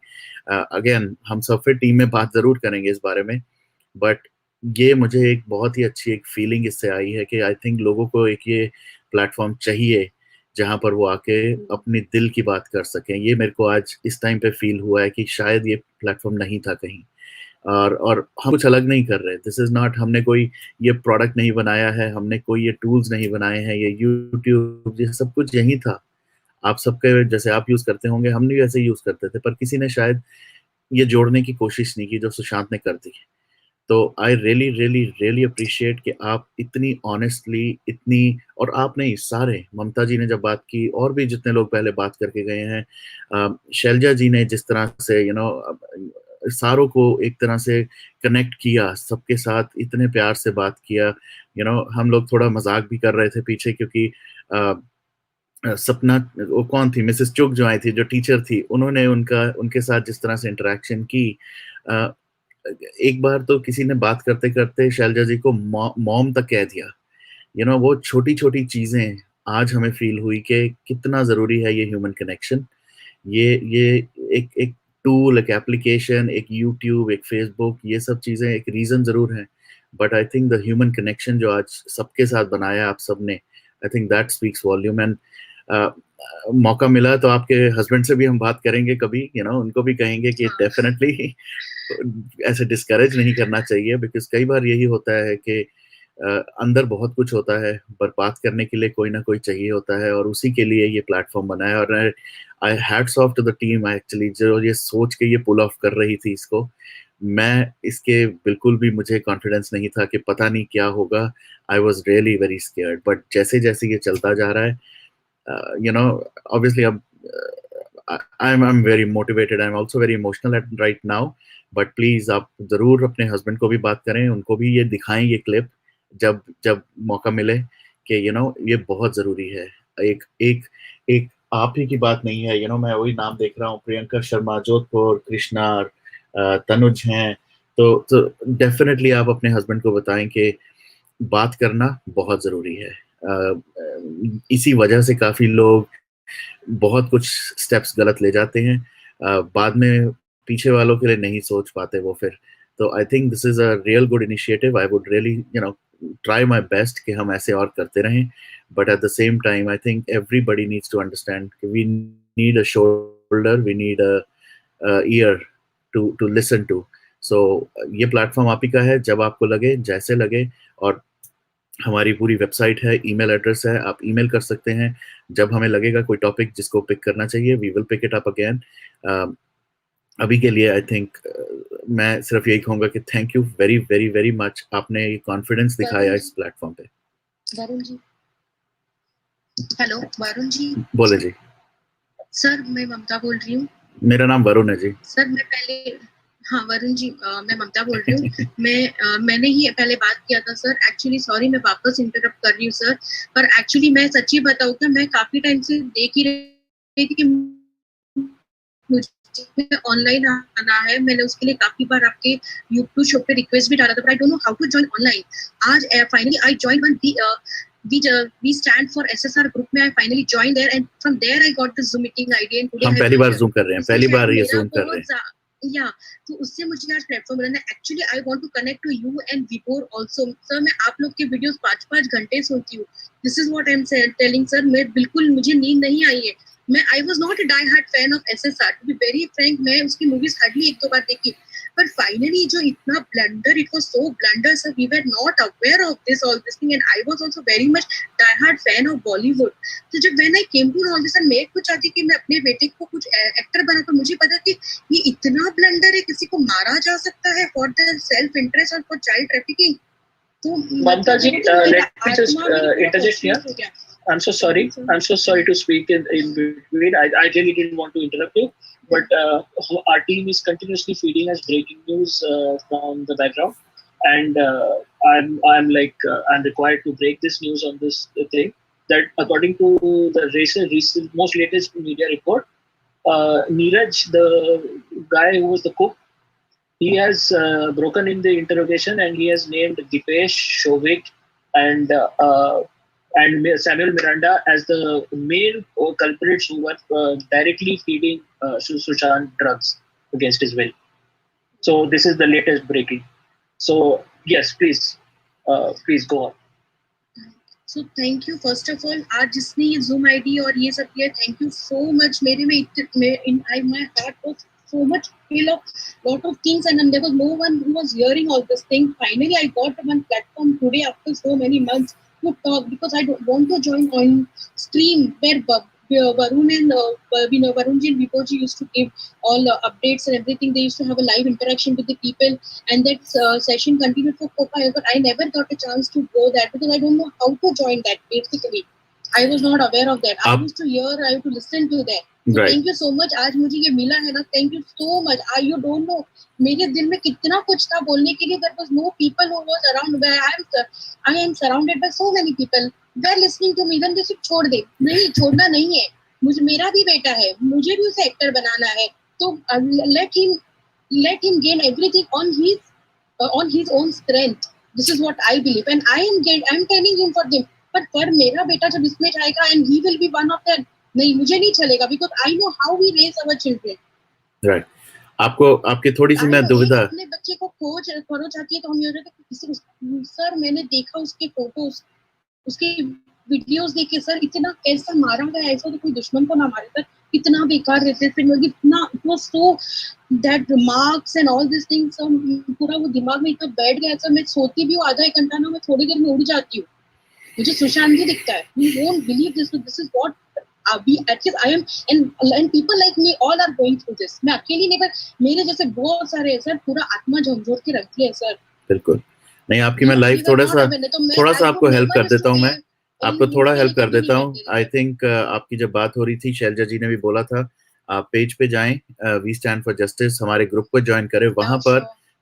again हम सब फिर टीम में बात जरूर करेंगे इस बारे में, बट ये मुझे एक बहुत ही अच्छी एक फीलिंग इससे आई है कि आई थिंक लोगों को एक ये प्लेटफॉर्म चाहिए जहां पर वो आके अपने दिल की बात कर सकें। ये मेरे को आज इस टाइम पे फील हुआ है कि शायद ये प्लेटफॉर्म नहीं था कहीं। और हम कुछ अलग नहीं कर रहे, दिस इज नॉट, हमने कोई ये प्रोडक्ट नहीं बनाया है, हमने कोई ये टूल्स नहीं बनाए हैं, ये यूट्यूब, ये सब कुछ यही था। आप सबके जैसे आप यूज करते होंगे, हम भी वैसे यूज करते थे, पर किसी ने शायद ये जोड़ने की कोशिश नहीं की जो सुशांत ने कर दी। तो I really really really appreciate कि आप इतनी ऑनेस्टली, इतनी, और आप नहीं, सारे, ममता जी ने जब बात की, और भी जितने लोग पहले बात करके गए हैं, शैलजा जी ने जिस तरह से सारों को एक तरह से कनेक्ट किया, सबके साथ इतने प्यार से बात किया। हम लोग थोड़ा मजाक भी कर रहे थे पीछे, क्योंकि सपना, वो कौन थी, मिसेस चुग जो आई थी, जो टीचर थी, उन्होंने उनके साथ जिस तरह से इंटरेक्शन की। एक बार तो किसी ने बात करते करते शैलजा जी को मॉम तक कह दिया। वो छोटी छोटी चीजें आज हमें फील हुई कि कितना जरूरी है ये ह्यूमन कनेक्शन। ये एक टूल, एक एप्लीकेशन, एक यूट्यूब, एक फेसबुक, ये सब चीजें एक रीजन जरूर है, but I think the human connection जो आज सबके साथ बनाया आप सबने, आई think that speaks volume. And मौका मिला तो आपके हस्बैंड से भी हम बात करेंगे कभी, उनको भी कहेंगे कि डेफिनेटली ऐसे डिस्करेज नहीं करना चाहिए, बिकॉज कई बार यही होता है कि अंदर बहुत कुछ होता है, पर बात करने के लिए कोई ना कोई चाहिए होता है, और उसी के लिए ये प्लेटफॉर्म बनाया। और I hats off to the team actually, जो ये सोच के ये पुल ऑफ कर रही थी इसको, मैं इसके बिल्कुल भी मुझे कॉन्फिडेंस नहीं था कि पता नहीं क्या होगा. I was really very scared. But जैसे जैसे ये चलता जा रहा है, you know, obviously I'm very motivated. I'm also very emotional right now. But please आप जरूर अपने हस्बैंड को भी बात करें, उनको भी ये दिखाएं ये क्लिप जब जब मौका मिले कि ये बहुत जरूरी है. एक एक एक आप ही की बात नहीं है. मैं वही नाम देख रहा हूँ, प्रियंका शर्मा जोधपुर, कृष्णा, तनुज हैं. तो डेफिनेटली आप अपने हस्बैंड को बताएं कि बात करना बहुत जरूरी है. इसी वजह से काफी लोग बहुत कुछ स्टेप्स गलत ले जाते हैं. बाद में पीछे वालों के लिए नहीं सोच पाते वो फिर. तो I think this is a real good initiative. I would really try my best कि हम ऐसे और करते रहें. But at the same time I think everybody needs to understand we need a shoulder, we need an ear to listen to. So ये platform आप ही का है, जब आपको लगे, जैसे लगे. और हमारी पूरी वेबसाइट है, ईमेल एड्रेस है, आप ईमेल कर सकते हैं. जब हमें लगेगा कोई टॉपिक जिसको पिक करना चाहिए, we will pick it up again. अभी के लिए आई थिंक मैं सिर्फ यही कहूंगा कि thank you very very very much. आपने ये कॉन्फिडेंस दिखाया इस प्लेटफॉर्म पे. वरुण जी, हेलो वरुण जी. बोले जी. सर मैं ममता बोल रही हूँ. मेरा नाम वरुण है जी. सर मैं पहले, हाँ वरुण जी, मैं ममता बोल रही हूँ. मैंने ही पहले बात किया था सर. एक्चुअली सॉरी मैं वापस इंटरप्ट कर रही हूँ सर, पर एक्चुअली मैं सच्ची बताऊँ कि मैं काफी टाइम से देख ही रही थी कि मुझे ऑनलाइन आना है. मैंने उसके लिए काफी बार आपके यूट्यूब शो पे रिक्वेस्ट भी डाला था, but I don't know how to join online. आज finally I join one we stand for SSR group में I finally joined there and from there I got the Zoom meeting ID and today हम पहली बार zoom कर रहे हैं, पहली बार ये zoom कर रहे हैं. या तो उससे मुझे आज प्लेटफॉर्म मिला. Actually I want to connect to you and विपोर आल्सो. सर मैं आप लोग के वीडियोस 5-5 घंटे सुनती हूँ. This is what I am telling sir. मैं बिल्कुल, मुझे नींद नहीं आई है. I was not a die-hard fan of SSR. To be very frank, मैं उसकी movies hardly 1-2 बार देखी. But finally, जो इतना blunder, it was so blunder, sir. We were not aware of all this thing, and I was also very much die-hard fan of Bollywood. तो जब when I came to know this, and मैं खुद चाहती कि मैं अपने बेटे को कुछ एक्टर बना, तो मुझे पता कि ये इतना blunder है, किसी को मारा जा सकता है for their self-interest और for child trafficking. तो Mamta ji, let me just interject here. I'm so sorry to speak in between. I really didn't want to interrupt you, but our team is continuously feeding us breaking news from the background, and I'm required to break this news on this thing that according to the recent most latest media report, Neeraj, the guy who was the cook, he has broken in the interrogation and he has named Dipesh, Shovik, and Samuel Miranda as the main culprits who were directly feeding Sushant drugs against his will. So this is the latest breaking. So yes, please go on. So thank you first of all. आज जिसने ये Zoom ID और ये सब किया, thank you so much. मेरे में my heart was so much full of lot of things, and there was no one who was hearing all this thing. Finally, I got one platform today after so many months to talk, because I don't want to join on stream where Varun and Varunji and Vipoji used to give all updates and everything. They used to have a live interaction with the people, and that session continued for 4-5 hours. But I never got a chance to go there because I don't know how to join that. Basically, I was not aware of that. I used to hear, I have to listen to that. So right. Thank you so much. आज मुझे ये मिला है ना. Thank you so much. You don't know. मेरे दिल में कितना कुछ था बोलने के लिए. There was no people who was around. Where I am surrounded by so many people. They are listening to me. Then they सिर्फ छोड़ दे. नहीं, छोड़ना नहीं है. मुझे, मेरा भी बेटा है. मुझे भी उसे एक्टर बनाना है. तो let him gain everything on his own strength. This is what I believe, and I am telling him for them. पर मेरा बेटा जब इसमें जाएगा and he will be one of them, नहीं, मुझे नहीं चलेगा, because I know how we raise our children. Right. आपकी थोड़ी सी मैं दुविधा, अपने बच्चे को खोज जाती है तो हम ये होता है किसी, सर मैंने देखा उसके फोटोज, उसके वीडियोस देखे सर, इतना कैसा मारा गया, ऐसा तो कोई दुश्मन को ना मारे सर, इतना बेकार रहते थे लोग, इतना it was so that remarks and all these things, पूरा वो दिमाग में इतना बैठ गया सर. मैं सोती भी हूँ आधा एक घंटा ना, मैं थोड़ी देर में उड़ जाती हूँ. मुझे सुशांत जी दिखता है. You won't believe this is what अभी at least I am and people like me all are going through this. मैं अकेली नहीं, पर मेरे जैसे बहुत सारे सर पूरा आत्मा झकझोर के रखती है सर. बिल्कुल नहीं, आपकी मैं लाइफ थोड़ा सा आपको हेल्प कर देता हूँ. मैं आपको थोड़ा हेल्प कर देता हूँ. आई थिंक आपकी जब बात हो रही थी, शैलजा जी ने भी बोला था आप पेज पे जाएं, वी स्टैंड फॉर जस्टिस, हमारे ग्रुप को ज्वाइन करें.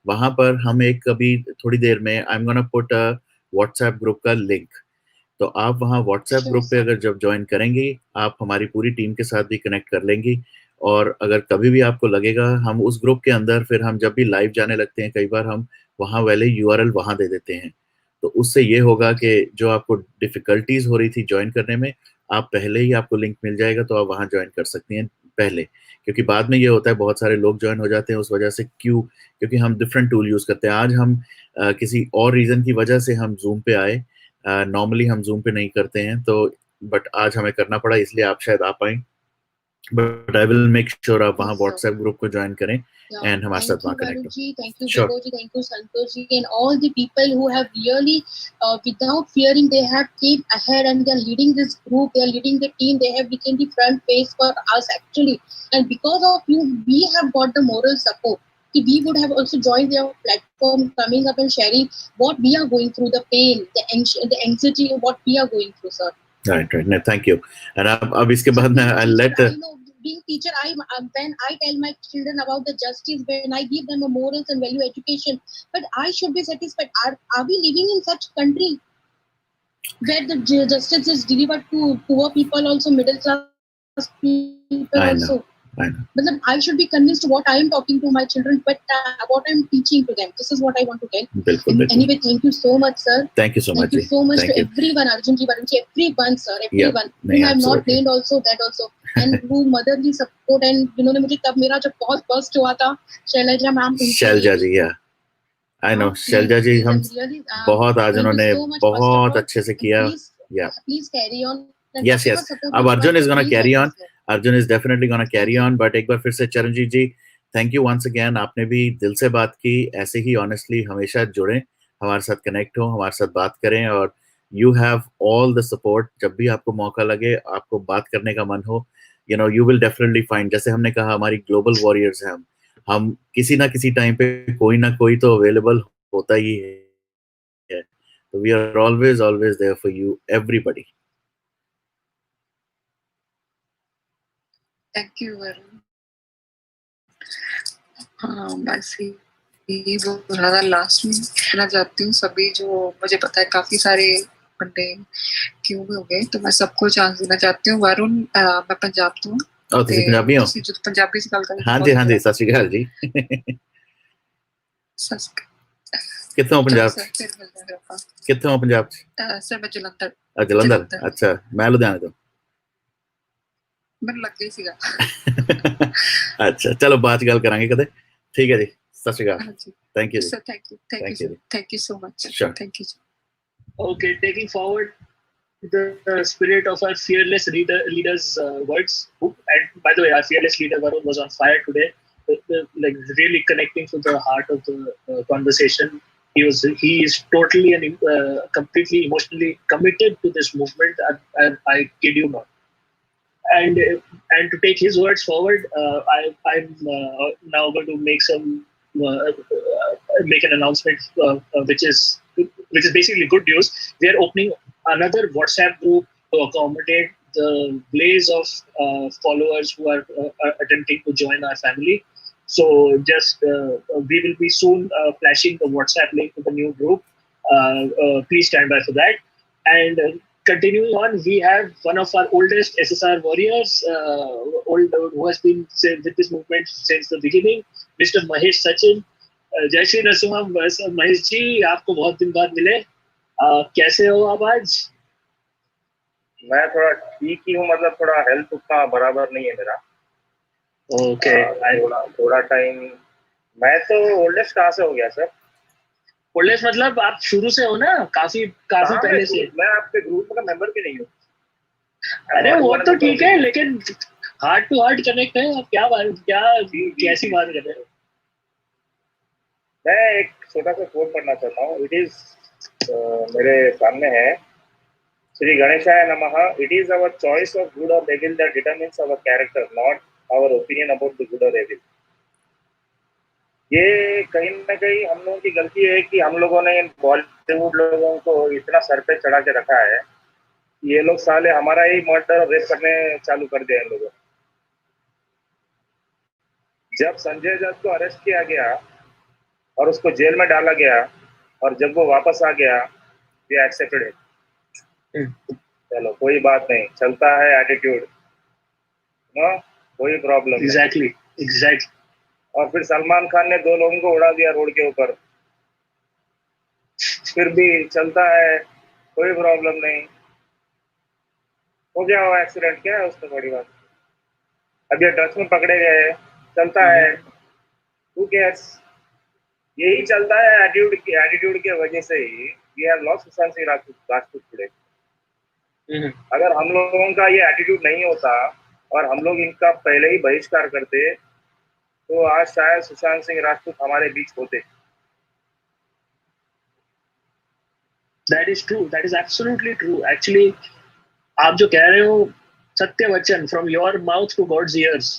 वहां पर हम एक अभी थोड़ी देर में I am gonna put WhatsApp group का लिंक. तो आप वहाँ व्हाट्सएप ग्रुप पे अगर जब ज्वाइन करेंगी, आप हमारी पूरी टीम के साथ भी कनेक्ट कर लेंगी. और अगर कभी भी आपको लगेगा, हम उस ग्रुप के अंदर फिर हम जब भी लाइव जाने लगते हैं, कई बार हम वहाँ वाले यूआरएल वहाँ दे देते हैं. तो उससे ये होगा कि जो आपको डिफिकल्टीज हो रही थी ज्वाइन करने में, आप पहले ही आपको लिंक मिल जाएगा, तो आप वहाँ ज्वाइन कर सकती हैं पहले. क्योंकि बाद में ये होता है बहुत सारे लोग ज्वाइन हो जाते हैं उस वजह से. क्योंकि हम डिफरेंट टूल यूज करते हैं. आज हम किसी और रीजन की वजह से हम जूम पे आए. नॉर्मली हम जूम पे नहीं करते हैं, तो बट आज हमें करना पड़ा, इसलिए आप शायद आ पाए. But I will make sure आप वहाँ व्हाट्सएप ग्रुप को ज्वाइन करें एंड हमारे साथ वहाँ कनेक्ट हो. Thank you, Jagoji, thank you, Santoshi, and all the people who have really, without fearing, they have came ahead and they are leading this group, they are leading the team, they have become the front face for us actually. And because of you, we have got the moral support. We would have also joined their platform, coming up and sharing what we are going through, the pain, the anxiety, what we are going through, sir. Right. No, thank you. And अब इसके बाद मैं I'll let. I know, being teacher, when I tell my children about the justice, when I give them a morals and value education, but I should be satisfied. Are we living in such country where the justice is delivered to poor people also, middle class people also? I know. But I should be convinced what I am talking to my children, but what I am teaching to them. This is what I want to tell. Bilkul. Anyway, thank you so much, sir. Thank you so much. Thank you so much to everyone, Arjun ji, Varun ji, everyone, sir, everyone. Yeah, who have not named also, that also. And who motherly support, and जिन्होंने मुझे तब मेरा जब बहुत first हुआ था, Shailja ma'am. Shailja ji, yeah. I know. Shailja ji हम बहुत आज उन्होंने बहुत अच्छे से किया. Yeah. Please carry on. Yes. अब Arjun is gonna carry on. Arjun is definitely gonna carry on. But एक बार फिर से चरणजीत जी, thank you once again. आपने भी दिल से बात की. ऐसे ही honestly हमेशा जुड़े, हमारे साथ कनेक्ट हो, हमारे साथ बात करें. और you have all the support. जब भी आपको मौका लगे, आपको बात करने का मन हो, you will definitely find. जैसे हमने कहा, हमारी global warriors हैं हम किसी ना किसी टाइम पे कोई ना कोई तो अवेलेबल होता ही है. So we are always there for you, everybody. Thank you Varun. हाँ, बस यही बोलना था लास्ट में. कहना चाहती हूँ सभी जो मुझे पता है काफी सारे बंदे क्यों हो गए, तो मैं सबको चांस देना चाहती हूँ. वरुण, मैं पंजाब तो हूँ. ਤੁਸੀਂ ਪੰਜਾਬੀ ਹੋ? ਤੁਸੀਂ ਜਦੋਂ ਪੰਜਾਬੀ ਚ ਗੱਲ ਕਰਦੇ ਹਾਂਜੀ ਸਤਿ ਸ਼੍ਰੀ ਅਕਾਲ ਜੀ. ਕਿੱਥੋਂ ਪੰਜਾਬ ਚ? ਕਿੱਥੋਂ ਪੰਜਾਬ ਚ? ਸਰ ਮੈਂ ਜਲੰਧਰ. ਜਲੰਧਰ. ਅੱਛਾ, ਮੈਂ ਲੁਧਿਆਣੇ ਤੋਂ. ਮੈਨੂੰ ਲੱਗ ਹੀ ਸੀਗਾ. ਅੱਛਾ, ਚਲੋ ਬਾਅਦ ਚ ਗੱਲ ਕਰਾਂਗੇ ਕਦੇ. ਠੀਕ ਹੈ ਜੀ, ਸਤਿ ਸ਼੍ਰੀ ਅਕਾਲ. Thank you. Sir, thank you so much. Sure. Thank you. Okay, taking forward the spirit of our fearless leaders' words. And by the way, our fearless leader Varun was on fire today, like really connecting to the heart of the conversation. He is totally and completely emotionally committed to this movement. I kid you not. And to take his words forward, I'm now going to make an announcement, which is basically good news. We are opening another WhatsApp group to accommodate the blaze of followers who are attempting to join our family. So just we will be soon flashing the WhatsApp link to the new group. Please stand by for that. And continuing on, we have one of our oldest SSR warriors, who has been with this movement since the beginning, Mr. Mahesh Sachin. जय श्री नरसिम्हा. महेश जी, आपको बहुत दिन बाद मिले. कैसे हो आप आज? मैं थोड़ा ठीक ही हूँ, मतलब थोड़ा हेल्थ उतना बराबर नहीं है मेरा. ओके. थोड़ा टाइम. मैं तो ओल्डेस्ट कहाँ से हो गया सर? ओल्डेस्ट मतलब आप शुरू से हो ना, काफी पहले से. मैं आपके ग्रुप का मेंबर भी नहीं हूँ. अरे वो तो ठीक है, लेकिन हार्ट टू हार्ट कनेक्ट है. आप कैसी बात कर रहे हो? मैं एक छोटा सा कोट पढ़ना चाहता हूँ. इट इज मेरे सामने है. Shri Ganeshaya Namaha. It is our choice of good or evil that determines our character, not our opinion about the good or evil. ये कहीं ना कहीं हम लोगों की गलती है कि हम लोगों ने इन बॉलीवुड लोगों को इतना सर पे चढ़ा के रखा है, ये लोग साले हमारा ही मर्डर रेप करने चालू कर दिया इन लोगों। जब संजय दत्त को अरेस्ट किया गया और उसको जेल में डाला गया और जब वो वापस आ गया, ये एक्सेप्टेड है। चलो कोई बात नहीं, चलता है एटीट्यूड, नो कोई प्रॉब्लम नहीं। एग्जैक्टली। और फिर सलमान खान ने 2 लोगों को उड़ा दिया रोड के ऊपर, फिर भी चलता है, कोई प्रॉब्लम नहीं। हो गया वो एक्सीडेंट, क्या है उसमें बड़ी बात। अब ये ड्रग्स में पकड़े गए, चलता है, हू केयर्स। यही चलता है एटीट्यूड के वजह से ही we have lost Sushant Singh Rajput today. अगर हम लोगों का ये एटीट्यूड नहीं होता और हम लोग इनका पहले ही बहिष्कार करते तो आज शायद सुशांत सिंह राजपूत हमारे बीच होते। That is true. That is absolutely true. Actually, आप जो कह रहे हो सत्य वचन from your mouth to God's ears,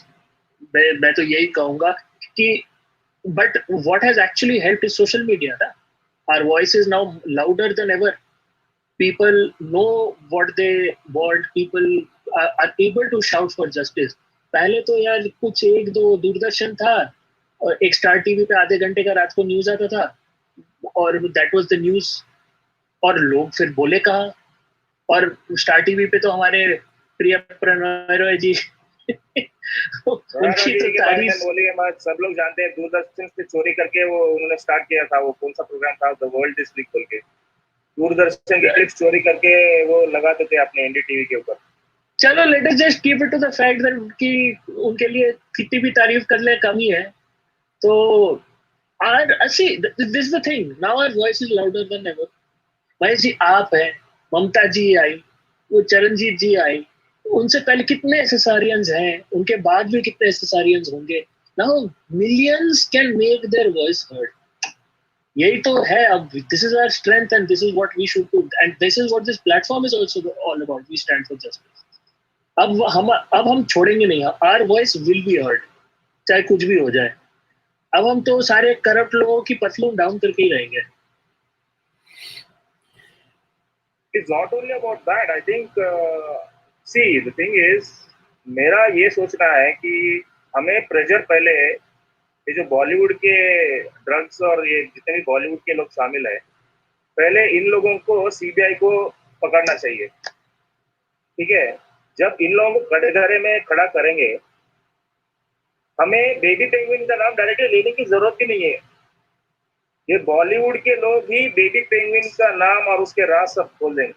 मैं तो यही कहूँगा कि but what has actually helped is social media. ना? Our voice is now louder than ever. People know what they want. People are able to shout for justice. पहले तो यार कुछ 1-2 दूरदर्शन था और एक स्टार टीवी पे आधे घंटे का रात को न्यूज आता था और दैट वाज द न्यूज, और लोग फिर बोले कहा। और स्टार टीवी पे तो हमारे प्रिय प्रणय रॉय जी उनकी तो तारीफ बोली है, सब लोग जानते हैं। दूरदर्शन से चोरी करके वो उन्होंने स्टार्ट किया था, वो कौन सा प्रोग्राम था, द वर्ल्ड दिस वीक बोल के। दूरदर्शन की क्लिप्स चोरी करके वो लगाते थे अपने एनडीटीवी के ऊपर। चलो let us just keep it to the fact that कि उनके लिए कितनी भी तारीफ कर ले कम ही है। तो see, this is the thing. Now our voice is louder than ever. भाई जी आप है, ममता जी आई, वो चरणजीत जी आई, उनसे पहले कितने एसेसारियंस हैं, उनके बाद भी कितने एसेसारियंस होंगे। Now millions can make their voice heard. यही तो है अब। This is our strength and this is what we should do, and this is what this platform is also all about. We stand for justice. अब हम छोड़ेंगे नहीं। Our voice will be heard, चाहे कुछ भी हो जाए। अब हम तो सारे करप्ट लोगों की पतलून डाउन करके ही रहेंगे। It's not only about that. I think see the thing is, मेरा ये सोचना है कि हमें प्रेशर पहले, ये जो बॉलीवुड के ड्रग्स और ये जितने भी बॉलीवुड के लोग शामिल है, पहले इन लोगों को सीबीआई को पकड़ना चाहिए। ठीक है, जब इन लोगों को कटघरे में खड़ा करेंगे, हमें बेबी पेंगुइन का नाम डायरेक्टली लेने की जरूरत भी नहीं है। ये बॉलीवुड के लोग ही बेबी पेंगुइन का नाम और उसके राज सब खोल देंगे।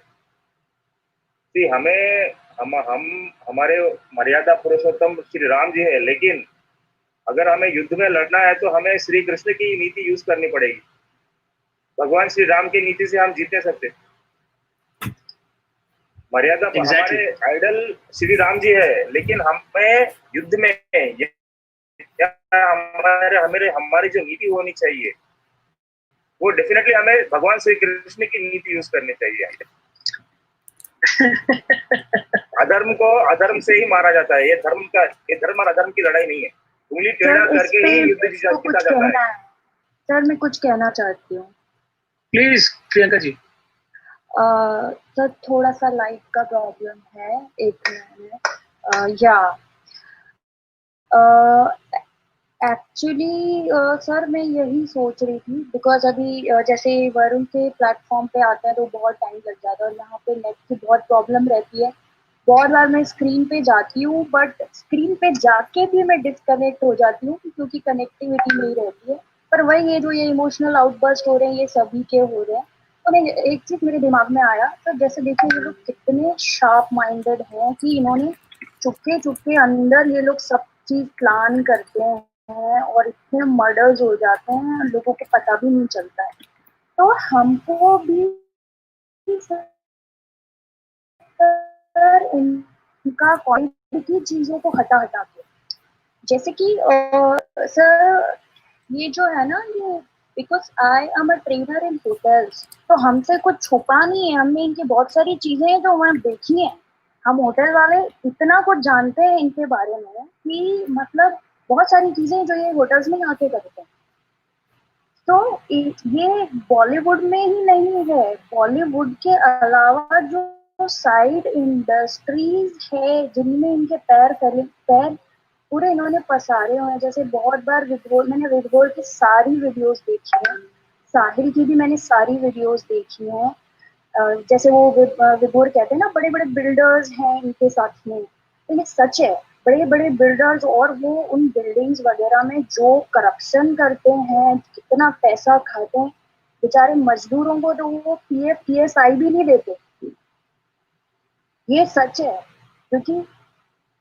हमारे मर्यादा पुरुषोत्तम श्री राम जी है, लेकिन अगर हमें युद्ध में लड़ना है तो हमें श्री कृष्ण की नीति यूज करनी पड़ेगी। भगवान श्री राम की नीति से हम जीत नहीं सकते। मर्यादा हमारे आइडल श्री राम जी है, लेकिन हमें युद्ध में हमारी जो नीति होनी चाहिए वो डेफिनेटली हमें भगवान श्री कृष्ण की नीति यूज करनी चाहिए। अधर्म को अधर्म से ही मारा जाता है। ये धर्म और अधर्म की लड़ाई नहीं है। उंगली टेढ़ा करके ही युद्ध जीता जाता है। सर मैं कुछ कहना चाहती हूँ। प्लीज प्रियंका जी। सर थोड़ा सा लाइट का प्रॉब्लम है, एक मिनट। एक्चुअली सर मैं यही सोच रही थी, बिकॉज अभी जैसे वरुण के प्लेटफॉर्म पे आते हैं तो बहुत टाइम लग जाता है और यहाँ पे नेट की बहुत प्रॉब्लम रहती है। बहुत बार मैं स्क्रीन पे जाती हूँ, बट स्क्रीन पे जाके भी मैं डिस्कनेक्ट हो जाती हूँ क्योंकि कनेक्टिविटी नहीं रहती है। पर वही ये जो ये इमोशनल आउटबर्स्ट हो रहे हैं, ये सभी के हो रहे हैं। तो एक चीज मेरे दिमाग में आया, तो जैसे देखिए ये लोग कितने शार्प माइंडेड हैं कि इन्होंने चुपके चुपके अंदर ये लोग सब चीज प्लान करते हैं और इतने मर्डर्स हो जाते हैं, लोगों को पता भी नहीं चलता है। तो हमको भी इनका क्वालिटी की चीजों को हटा के, जैसे कि सर ये जो है ना, ये because I am a trainer in hotels, तो हमसे कुछ छुपा नहीं है, हमने इनकी बहुत सारी चीजें हैं जो वहाँ देखी हैं। हम होटल वाले इतना कुछ जानते हैं इनके बारे में कि मतलब बहुत सारी चीजें जो ये होटल्स में आके करते हैं। तो ये बॉलीवुड में ही नहीं है, बॉलीवुड के अलावा जो साइड इंडस्ट्रीज है जिनमें इनके पैर पूरे इन्होंने पसारे हुए हैं। जैसे बहुत बार मैंने विभोर की सारी वीडियोस देखी हैं, साहिल की भी मैंने सारी वीडियोस देखी हैं। जैसे वो विभोर कहते हैं ना बड़े बड़े बिल्डर्स हैं इनके साथ में, तो ये सच है। बड़े बड़े बिल्डर्स और वो उन बिल्डिंग्स वगैरह में जो करप्शन करते हैं, कितना पैसा खाते हैं, बेचारे मजदूरों को तो वो पीएफ पीएसआई भी नहीं देते। ये सच है, क्योंकि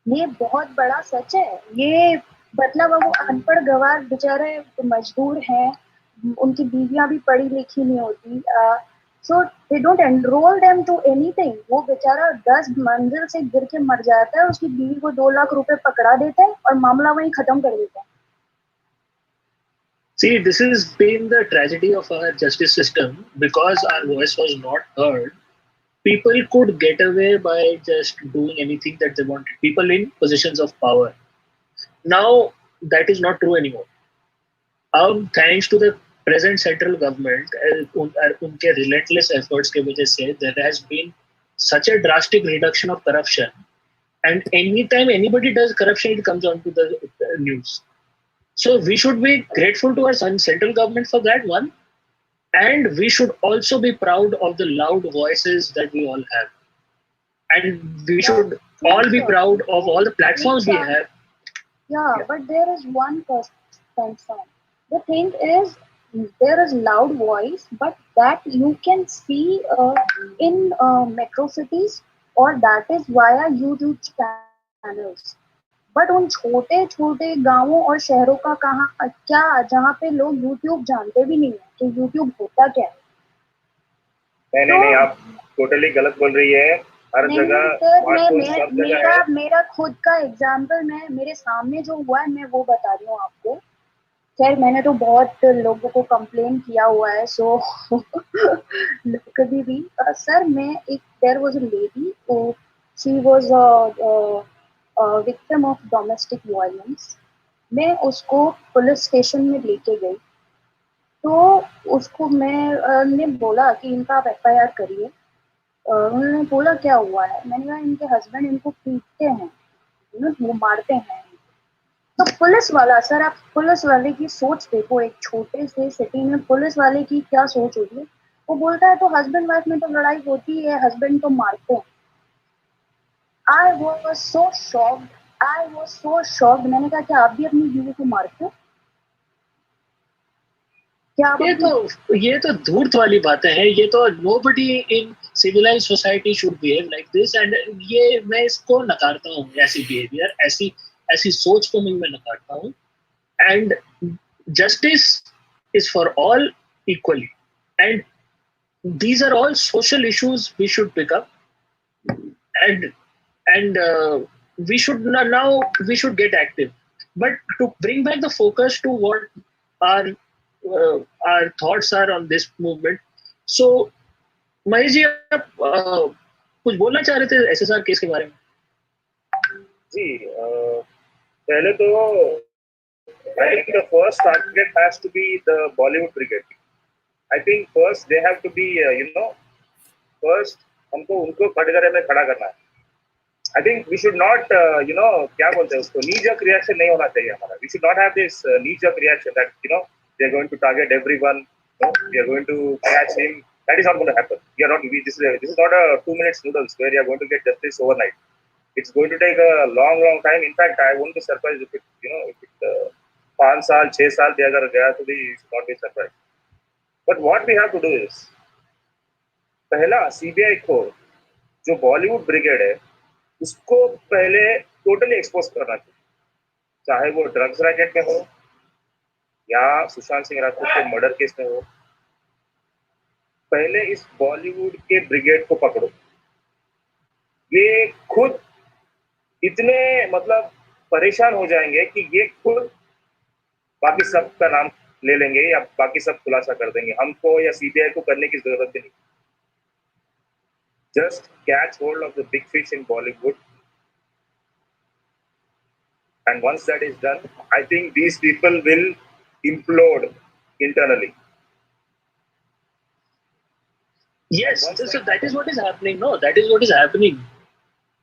ये बहुत बड़ा सच है। ये मतलब वो अनपढ़ गवार बेचारे मजदूर हैं, उनकी बीवियां भी पढ़ी लिखी नहीं होती, so they don't enrol them to anything. वो बेचारा 10 मंजिल से गिर के मर जाता है, उसकी बीवी को 2 लाख रुपए पकड़ा देते हैं और मामला वहीं खत्म कर देते हैं। See, this has been the tragedy of our justice system. Because our voice was not heard, people could get away by just doing anything that they wanted. People in positions of power. Now, that is not true anymore. Thanks to the present central government, उनके relentless efforts के वजह से there has been such a drastic reduction of corruption. And anytime anybody does corruption, it comes onto the news. So we should be grateful to our central government for that one. And we should also be proud of the loud voices that we all have. And we should all be proud of all the platforms we have. Yeah, but there is one concern. The thing is, there is loud voice, but that you can see in metro cities, or that is via YouTube channels. But उन छोटे छोटे गांवों और शहरों का कहाँ क्या, जहाँ पे लोग YouTube जानते भी नहीं है कि YouTube होता क्या है। नहीं, आप टोटली गलत बोल रही है। हर जगह मेरा खुद का एग्जाम्पल, मेरे सामने जो हुआ है मैं वो बता रही हूँ आपको। खैर मैंने तो बहुत लोगों को कंप्लेन किया हुआ है, सो कभी भी sir there was a lady, she was victim of domestic violence. मैं उसको पुलिस स्टेशन में लेके गई, तो उसको मैंने बोला कि इनका आप FIR करिए। उन्होंने बोला क्या हुआ है, मैंने कहा इनके हस्बैंड इनको पीटते हैं, वो मारते हैं। तो पुलिस वाला, सर आप पुलिस वाले की सोच देखो, एक छोटे से सिटी में पुलिस वाले की क्या सोच होती है। वो बोलता है तो हस्बैंड वाइफ में तो लड़ाई होती है, हस्बैंड तो मारते हैं। I was so shocked. मैंने कहा क्या आप भी अपनी बीवी को मारते हो? ये तो धूर्त वाली बातें हैं। ये तो nobody in civilized society should behave like this. And ये मैं इसको नकारता हूँ, ऐसी behavior, ऐसी सोच को मैं नकारता हूँ। And justice is for all equally. And these are all social issues we should pick up. And we should get active. But to bring back the focus to what our thoughts are on this movement. So Mahesh ji, आप कुछ बोलना चाह रहे थे SSR case के बारे में? जी, पहले तो I think the first target has to be the Bollywood brigade. I think first they have to be first हमको उनको कटघरे में खड़ा करना है। I think we should not, क्या बोलते हैं उसको, knee-jerk reaction नहीं होना चाहिए हमारा. We should not have this knee-jerk reaction that, they are going to target everyone, we are going to catch him. That is not going to happen. This is not a 2 minutes noodles where you are going to get justice overnight. It's going to take a long time. In fact, I won't be surprised if it 5 साल 6 साल भी अगर गया तो भी should not be surprised. But what we have to do is, पहला CBI को जो बॉलीवुड ब्रिगेड है उसको पहले टोटली एक्सपोज करना चाहिए, चाहे वो ड्रग्स रैकेट में हो या सुशांत सिंह राजपूत के मर्डर केस में हो। पहले इस बॉलीवुड के ब्रिगेड को पकड़ो। ये खुद इतने परेशान हो जाएंगे कि ये खुद बाकी सबका नाम ले लेंगे या बाकी सब खुलासा कर देंगे. हमको या सीबीआई को करने की जरूरत ही नहीं. Just catch hold of the big fish in Bollywood, and once that is done, I think these people will implode internally. Yes, so that is what is happening. No, that is what is happening.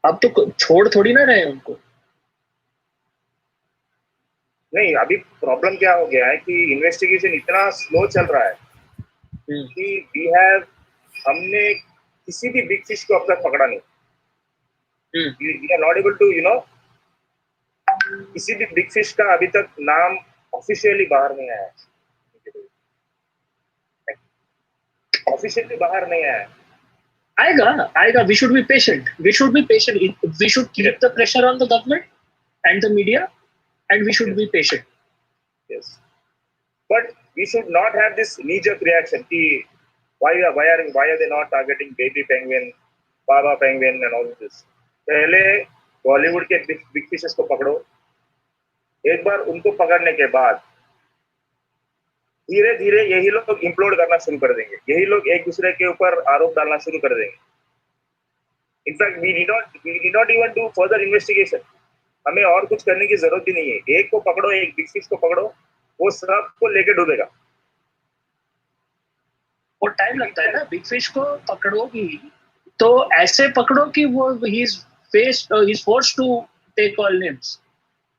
अब तो छोड़ थोड़ी ना रहे उनको. नहीं, अभी problem क्या हो गया है कि इन्वेस्टिगेशन इतना स्लो चल रहा है कि हमने किसी भी बिग फिश को अब तक पकड़ा नहीं. We are not able to, किसी भी बिग फिश का अभी तक नाम ऑफिशियली बाहर नहीं आया. ऑफिशियली बाहर नहीं आया. आएगा. We should be patient. We should keep the pressure on the government and the media, and we should be patient. Yes, but we should not have this knee-jerk reaction. Why are they not targeting baby penguin, baba penguin, and all of this? पहले बॉलीवुड के big fishes को पकड़ो. एक बार उनको पकड़ने के बाद धीरे धीरे यही लोग इम्प्लोड करना शुरू कर देंगे. यही लोग एक दूसरे के ऊपर आरोप डालना शुरू कर देंगे. In fact we need not even do further investigation. हमें और कुछ करने की जरूरत ही नहीं है. एक को पकड़ो, एक बिग फिश को पकड़ो, वो सबको लेके डूबेगा. और टाइम लगता है ना. बिग फिश को पकड़ोगी तो ऐसे पकड़ो कि वो he is forced to take all names.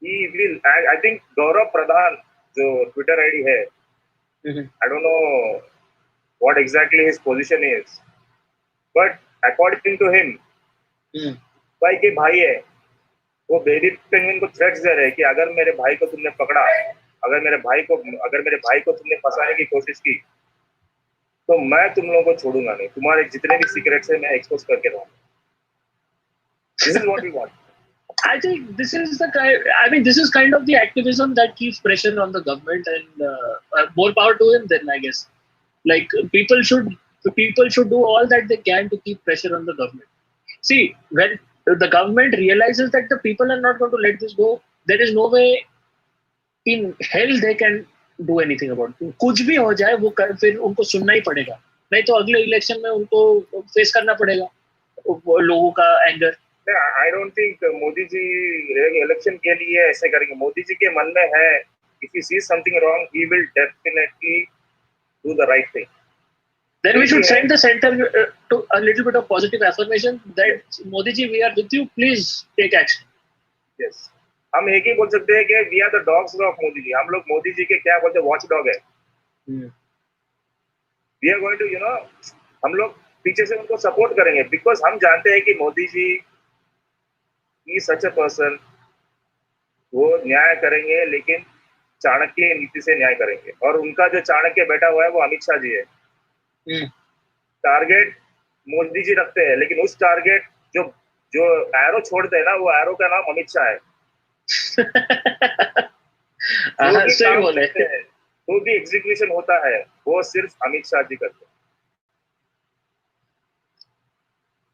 I think गौरव प्रधान जो ट्विटर आईडी है, I don't know what exactly his position is, but according to him, भाई के भाई है, वो बेबी पेंगुइन को थ्रेट्स दे रहे हैं कि अगर मेरे भाई को तुमने पकड़ा, अगर मेरे भाई को तुमने फंसाने की कोशिश की, तो मैं तुम लोगों को छोड़ूंगा नहीं. तुम्हारे जितने भी सीक्रेट्स हैं मैं एक्सपोज करके रहूंगा. This is what we want. I think this is kind of the activism that keeps pressure on the government, and more power to him. Then I guess, like people should do all that they can to keep pressure on the government. See, when the government realizes that the people are not going to let this go, there is no way in hell they can do anything about it. कुछ भी हो जाए वो फिर उनको सुनना ही पड़ेगा. नहीं तो अगले इलेक्शन में उनको फेस करना पड़ेगा लोगों का anger. I don't think Modi ji election के लिए ऐसे करेंगे. मोदी जी के मन में है, if he sees something wrong, he will definitely do the right thing. Then we should send the center to a little bit of positive affirmation that Modi ji, we are with you. Please take action. Yes. हम एक ही बोल सकते हैं कि we are the dogs of Modi ji. हम लोग मोदी जी के क्या बोलते हैं, वॉच डॉग है. We are going to, हम लोग पीछे से उनको सपोर्ट करेंगे because हम जानते हैं कि Modi ji he is such a person, वो न्याय करेंगे लेकिन चाणक्य नीति से न्याय करेंगे. और उनका जो चाणक्य बैठा हुआ है वो अमित शाह जी है. टारगेट मोदी जी रखते हैं, लेकिन उस टारगेट जो एरो छोड़ते हैं ना, वो एरो का नाम अमित शाह है. सही बोले. तो भी एग्जीक्यूशन होता है वो सिर्फ अमित शाह जी करते हैं.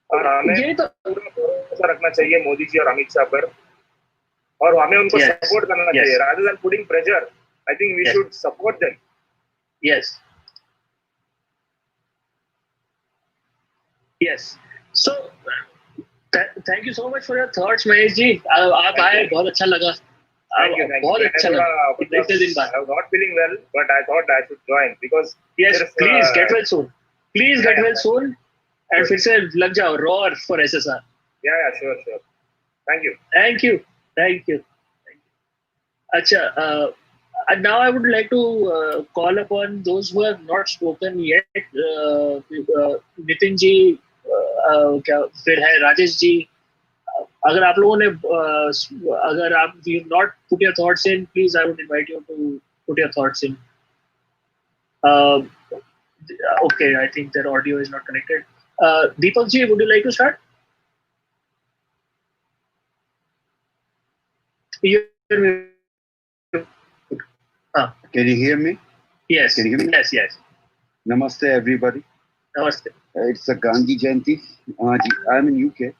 और हमें तो भरोसा रखना चाहिए मोदी जी और अमित शाह पर, और हमें उनको सपोर्ट करना चाहिए. rather than putting pressure, I think we should support them. Yes. So thank you so much for your thoughts, Mahesh ji. आप आए, बहुत अच्छा लगा. बहुत अच्छा लगा. इतने दिन बाद. I was not feeling well, but I thought I should join because yes, please get well soon. Please get well soon. And फिर से लग जाओ roar for SSR. Yeah, sure. Thank you. अच्छा, now I would like to call upon those who have not spoken yet. Nitin ji, क्या फिर है राजेश जी. अगर आप लोगों ने अगर आप you have not put your thoughts in, please I would invite you to put your thoughts in. Okay, I think their audio is not connected. Deepak ji, would you like to start? Can you hear me? Yes. Can you hear me? Yes. Namaste, everybody. Namaste. It's a Gandhi Jayanti. I'm in UK.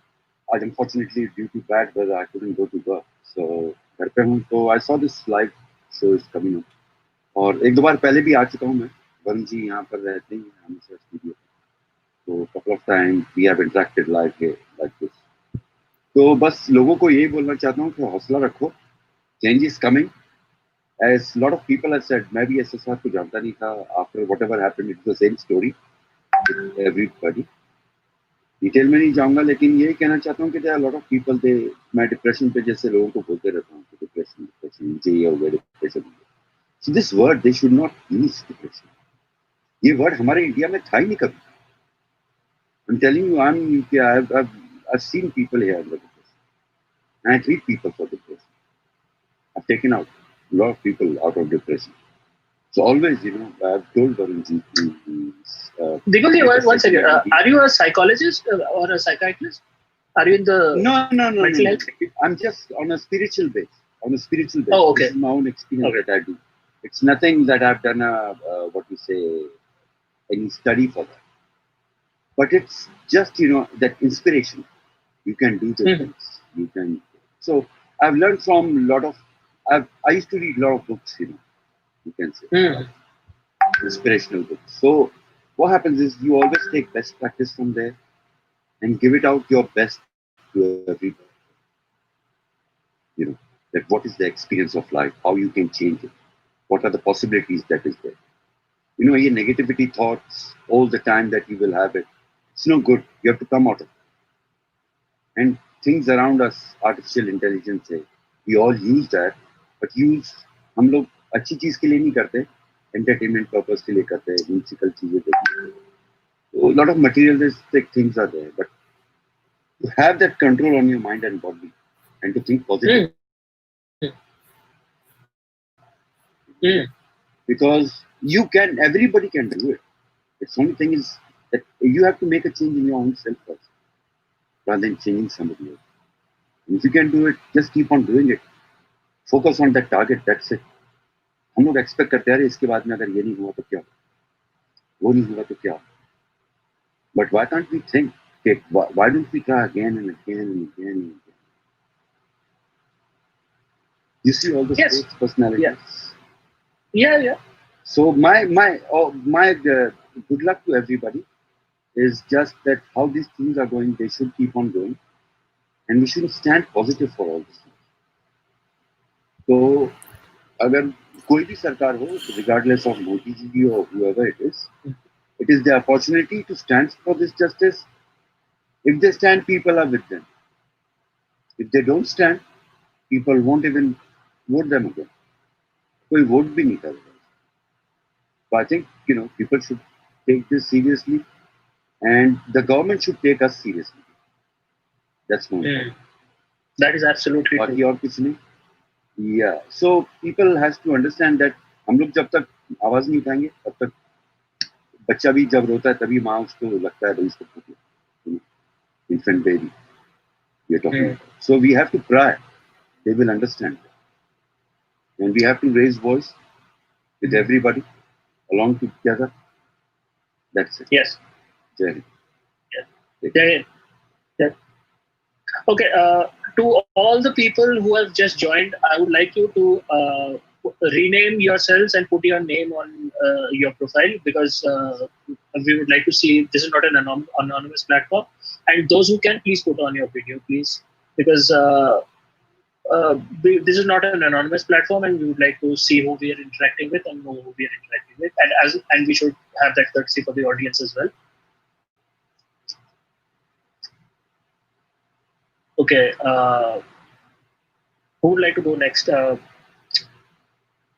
Unfortunately, due to bad weather, I couldn't go to work. So I saw this live show is coming up और एक दो बार पहले भी आ चुका हूँ मैं. वरुण जी यहाँ पर रहते हैं हमेशा स्टूडियो, तो couple of times we have interacted like this. तो बस लोगों को यही बोलना चाहता हूँ कि हौसला रखो, change is coming. As a lot of people have said, मैं भी SSR को जानता नहीं था. After whatever happened, it's the same story with everybody. Detail में नहीं जाऊंगा, लेकिन यही कहना चाहता हूँ कि there are a lot of people, मैं डिप्रेशन पे जैसे लोगों को बोलते रहता हूँ कि डिप्रेशन मुझे ये हो गया, depression. So this word they should not use, depression. ये वर्ड हमारे इंडिया में था ही नहीं कभी. I'm telling you, I'm in UK. I've seen people here with depression, and I treat people for depression. I've taken out a lot of people out of depression. So always, I've told Varun ji to. Deepak ji, one second. Are you a psychologist or a psychiatrist? Are you in the No. mental health? I'm just on a spiritual base. Oh, okay. This is my own experience that I do. It's nothing that I've done any study for that. But it's just, that inspiration. You can do the things. You can. So I've learned from a lot of. I used to read a lot of books, you can say, inspirational books. So what happens is you always take best practice from there and give it out your best to everybody. That what is the experience of life, how you can change it, what are the possibilities that is there. Your negativity thoughts all the time that you will have it, it's no good. You have to come out of it. And things around us, artificial intelligence है, we all use that, but हम लोग अच्छी चीज के लिए नहीं करते, entertainment purpose के लिए करते हैं, whimsical चीजें देखते हैं. So a lot of materialistic things are there, but to have that control on your mind and body and to think positive. Because everybody can do it. The only thing is that you have to make a change in your own self first, rather than changing somebody else. And if you can do it, just keep on doing it. Focus on that target, that's it. हम लोग expect करते हैं इसके बाद में अगर ये नहीं हुआ तो क्या, वो नहीं हुआ तो क्या. But why can't we think? Okay, why don't we try again and again and again and again? You see all the sports personalities. Yeah. So my good luck to everybody is just that how these things are going, they should keep on going, and we should stand positive for all this. So, अगर कोई भी सरकार हो, regardless of Modi ji or whoever it is the opportunity to stand for this justice. If they stand, people are with them. If they don't stand, people won't even vote them again. कोई vote भी नहीं करेगा. So I think people should take this seriously, and the government should take us seriously. That's my point. That is absolutely true. और कुछ नहीं. Yeah. So people has to understand that हम लोग जब तक आवाज नहीं उठाएंगे, तब तक बच्चा भी जब रोता है तभी माँ उसको लगता है भाई इसको पूछो. Infant baby. We're talking about. So we have to cry. They will understand. And we have to raise voice with everybody along together. That's it. Yes. Jai Hind. Jai Hind. Yeah. Okay. To all the people who have just joined, I would like you to rename yourselves and put your name on your profile, because we would like to see. This is not an anonymous platform, and those who can, please put on your video, please, because this is not an anonymous platform, and we would like to see who we are interacting with and know who we are interacting with, and we should have that courtesy for the audience as well. Okay, who would like to go next?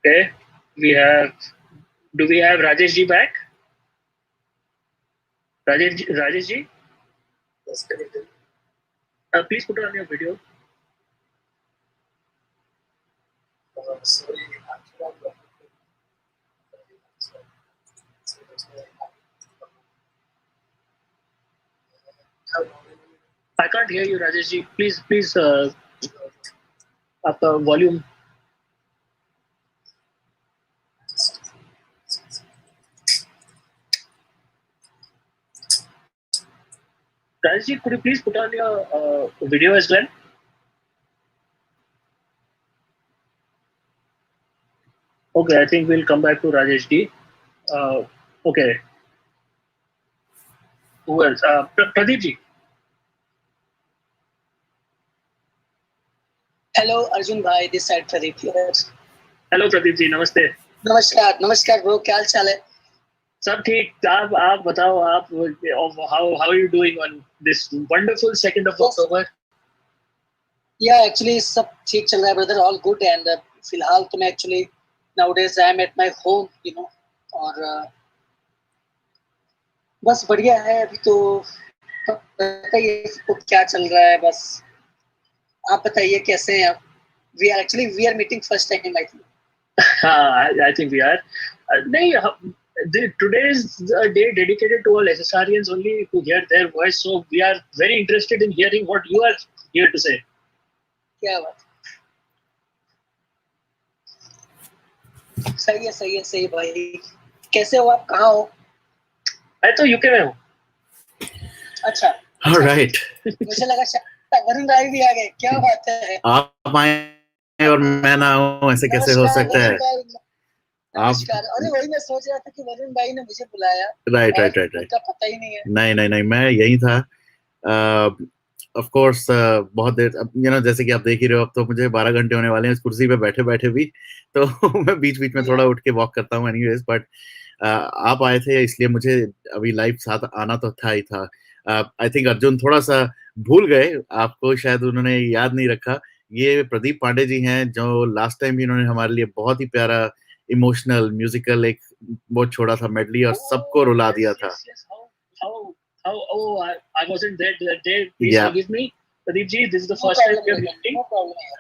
Okay, do we have Rajesh ji back? Rajesh ji? Yes, correct. Please put on your video. Sorry, I can't hear you, Rajesh ji. Please, up the volume. Rajesh ji, could you please put on your video as well? Okay, I think we'll come back to Rajesh D. Okay. Who else? Pradeep ji. Hello Arjun भाई, this side Pradeep here. Hello Pradeep ji, नमस्ते। नमस्कार नमस्कार bro, क्या हाल चाल है? सब ठीक। आप बताओ, आप how are you doing on this wonderful 2nd of October? या एक्चुअली सब ठीक चल रहा है ब्रदर, ऑल गुड। एंड फिलहाल तो मैं actually nowadays I am at my home, you know, और बस बढ़िया है। अभी तो बताइए सबको क्या चल रहा है, बस आप बताइए कैसे हैं आप? We are meeting first time I think. I think we are. Today is a day dedicated to all SSRians only to hear their voice. So we are very interested in hearing what you are here to say. क्या बात, सही है भाई। कैसे हो आप, कहाँ हो? मैं तो यूके में हूँ। अच्छा, All right. मुझे लगा वरुण भाई भी आ गए, क्या बात है। आप आए और मैं ना आऊं, ऐसे कैसे हो सकता है? नमस्कार। अरे वही मैं सोच रहा था कि वरुण भाई ने मुझे बुलाया। राइट। उनका पता ही नहीं है। नहीं, मैं यही था। ऑफ कोर्स बहुत देर, जैसे कि आप देख ही रहे हो, अब तो मुझे 12 घंटे होने वाले हैं इस कुर्सी पे बैठे बैठे भी। तो मैं बीच बीच में थोड़ा उठ के वॉक करता हूँ एनीवेज। बट आप आए थे इसलिए मुझे अभी लाइव साथ आना तो था ही था। आई थिंक अर्जुन थोड़ा सा भूल गए, आपको शायद उन्होंने याद नहीं रखा। ये प्रदीप पांडे जी हैं, जो लास्ट टाइम भी इन्होंने हमारे लिए बहुत ही प्यारा इमोशनल म्यूजिकल एक वो छोड़ा था मेडली और सबको रुला दिया था। I wasn't there that day. Please forgive me. Pradeep ji, this is the first time we are meeting.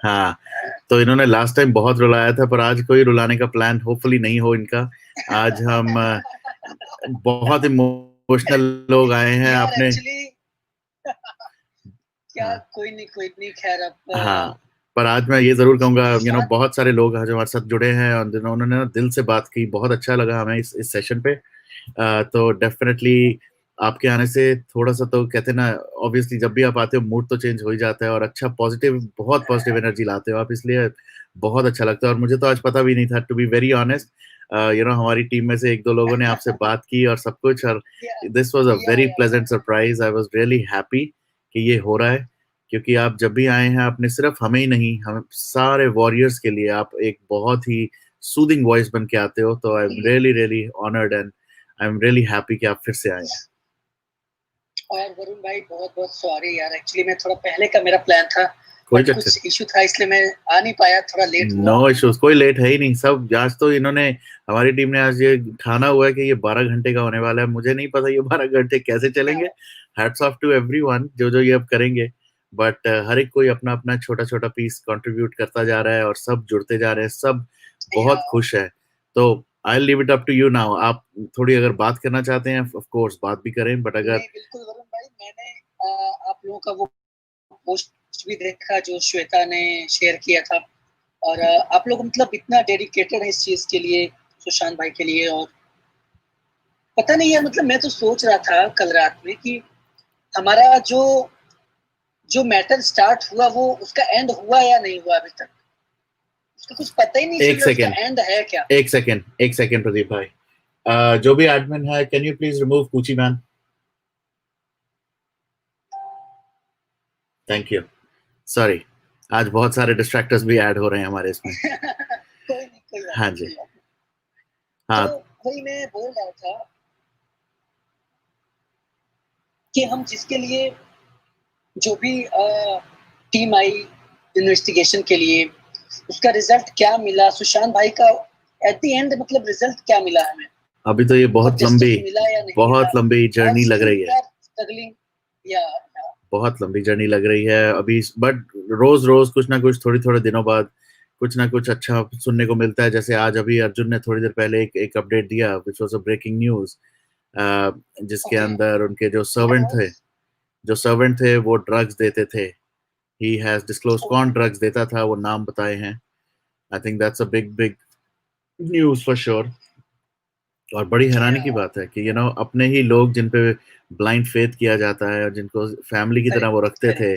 हाँ, तो इन्होंने लास्ट टाइम बहुत रुलाया था, पर आज कोई रुलाने का प्लान होपफुली नहीं हो इनका। आज हम बहुत इमोशनल लोग आए हैं आपने। क्या कोई नहीं, खैर अब। हाँ, पर आज मैं ये जरूर कहूंगा, बहुत सारे लोग जो हमारे साथ जुड़े हैं और उन्होंने ना दिल से बात की, बहुत अच्छा लगा हमें इस सेशन पे। तो डेफिनेटली आपके आने से थोड़ा सा, तो कहते हैं ना, ऑब्वियसली जब भी आप आते हो मूड तो चेंज हो ही जाता है और अच्छा बहुत पॉजिटिव एनर्जी लाते हो आप, इसलिए बहुत अच्छा लगता है। और मुझे तो आज पता भी नहीं था, टू बी वेरी ऑनेस्ट। हमारी टीम में से 1-2 लोगों ने आपसे बात की और सब कुछ, और this was a very pleasant surprise. I was really happy कि ये हो रहा है, क्योंकि आप जब भी आए हैं आपने सिर्फ हमें ही नहीं, हम सारे वॉरियर्स के लिए आप एक बहुत ही सूदिंग वॉइस बन के आते हो। तो I am really honoured and I am really happy कि आप फिर से आए हैं। और वरुण भाई बहुत सॉरी यार, एक्चुअली मैं थोड़ा पहले का मेरा प्लान था, कुछ इशू था इसलिए मैं आ नहीं पाया, थोड़ा लेट हुआ। नो इश्यूज, कोई लेट है ही नहीं। सब आज तो इन्होंने, हमारी टीम ने आज ये ठाना हुआ है कि ये 12 घंटे का होने वाला है। मुझे नहीं पता ये 12 घंटे कैसे चलेंगे। हैट्स ऑफ टू एवरीवन जो ये अब करेंगे। बट हर एक कोई अपना अपना छोटा पीस कंट्रीब्यूट करता जा रहा है और सब जुड़ते जा रहे हैं, सब बहुत खुश है। तो I leave it up to you now. आप थोड़ी अगर बात करना चाहते हैं ऑफ कोर्स बात भी करें, बट अगर बिल्कुल वरुण भाई, मैंने आप लोगों का वो पोस्ट भी देखा जो श्वेता ने शेयर किया था, और आप लोग मतलब इतना डेडिकेटेड है इस चीज के लिए, सुशांत भाई के लिए। और पता नहीं है, मतलब मैं तो सोच रहा था कल रात में कि हमारा जो मैटर स्टार्ट हुआ वो उसका एंड हुआ या नहीं हुआ अभी तक, उसका कुछ पता ही नहीं चल रहा उसका एंड है क्या। एक सेकेंड प्रदीप भाई, जो भी एडमिन है, कैन यू प्लीज रिमूव कूची मैन? Thank you. सॉरी, आज बहुत सारे डिस्ट्रैक्टर्स भी ऐड हो रहे हैं हमारे इसमें। कोई हाँ जी, हाँ। तो वही मैं बोल रहा था कि हम जिसके लिए जो भी टीम आई इन्वेस्टिगेशन के लिए, उसका रिजल्ट क्या मिला, सुशांत भाई का एट द एंड मतलब रिजल्ट क्या मिला हमें? अभी तो ये बहुत लंबी जर्नी लग रही है। बहुत लंबी जर्नी लग रही है अभी, बट रोज कुछ ना कुछ, थोड़े दिनों बाद कुछ ना कुछ अच्छा सुनने को मिलता है। जैसे आज अभी अर्जुन ने थोड़ी देर पहले एक अपडेट दिया, which was a breaking news, जिसके अंदर उनके जो सर्वेंट थे वो ड्रग्स देते थे। ही हैज डिस्क्लोज कौन ड्रग्स देता था, वो नाम बताए हैं। I think that's a big news for sure. और बड़ी हैरानी की बात है कि अपने ही लोग जिन पे ब्लाइंड फेथ किया जाता है और जिनको फैमिली की तरह वो रखते थे,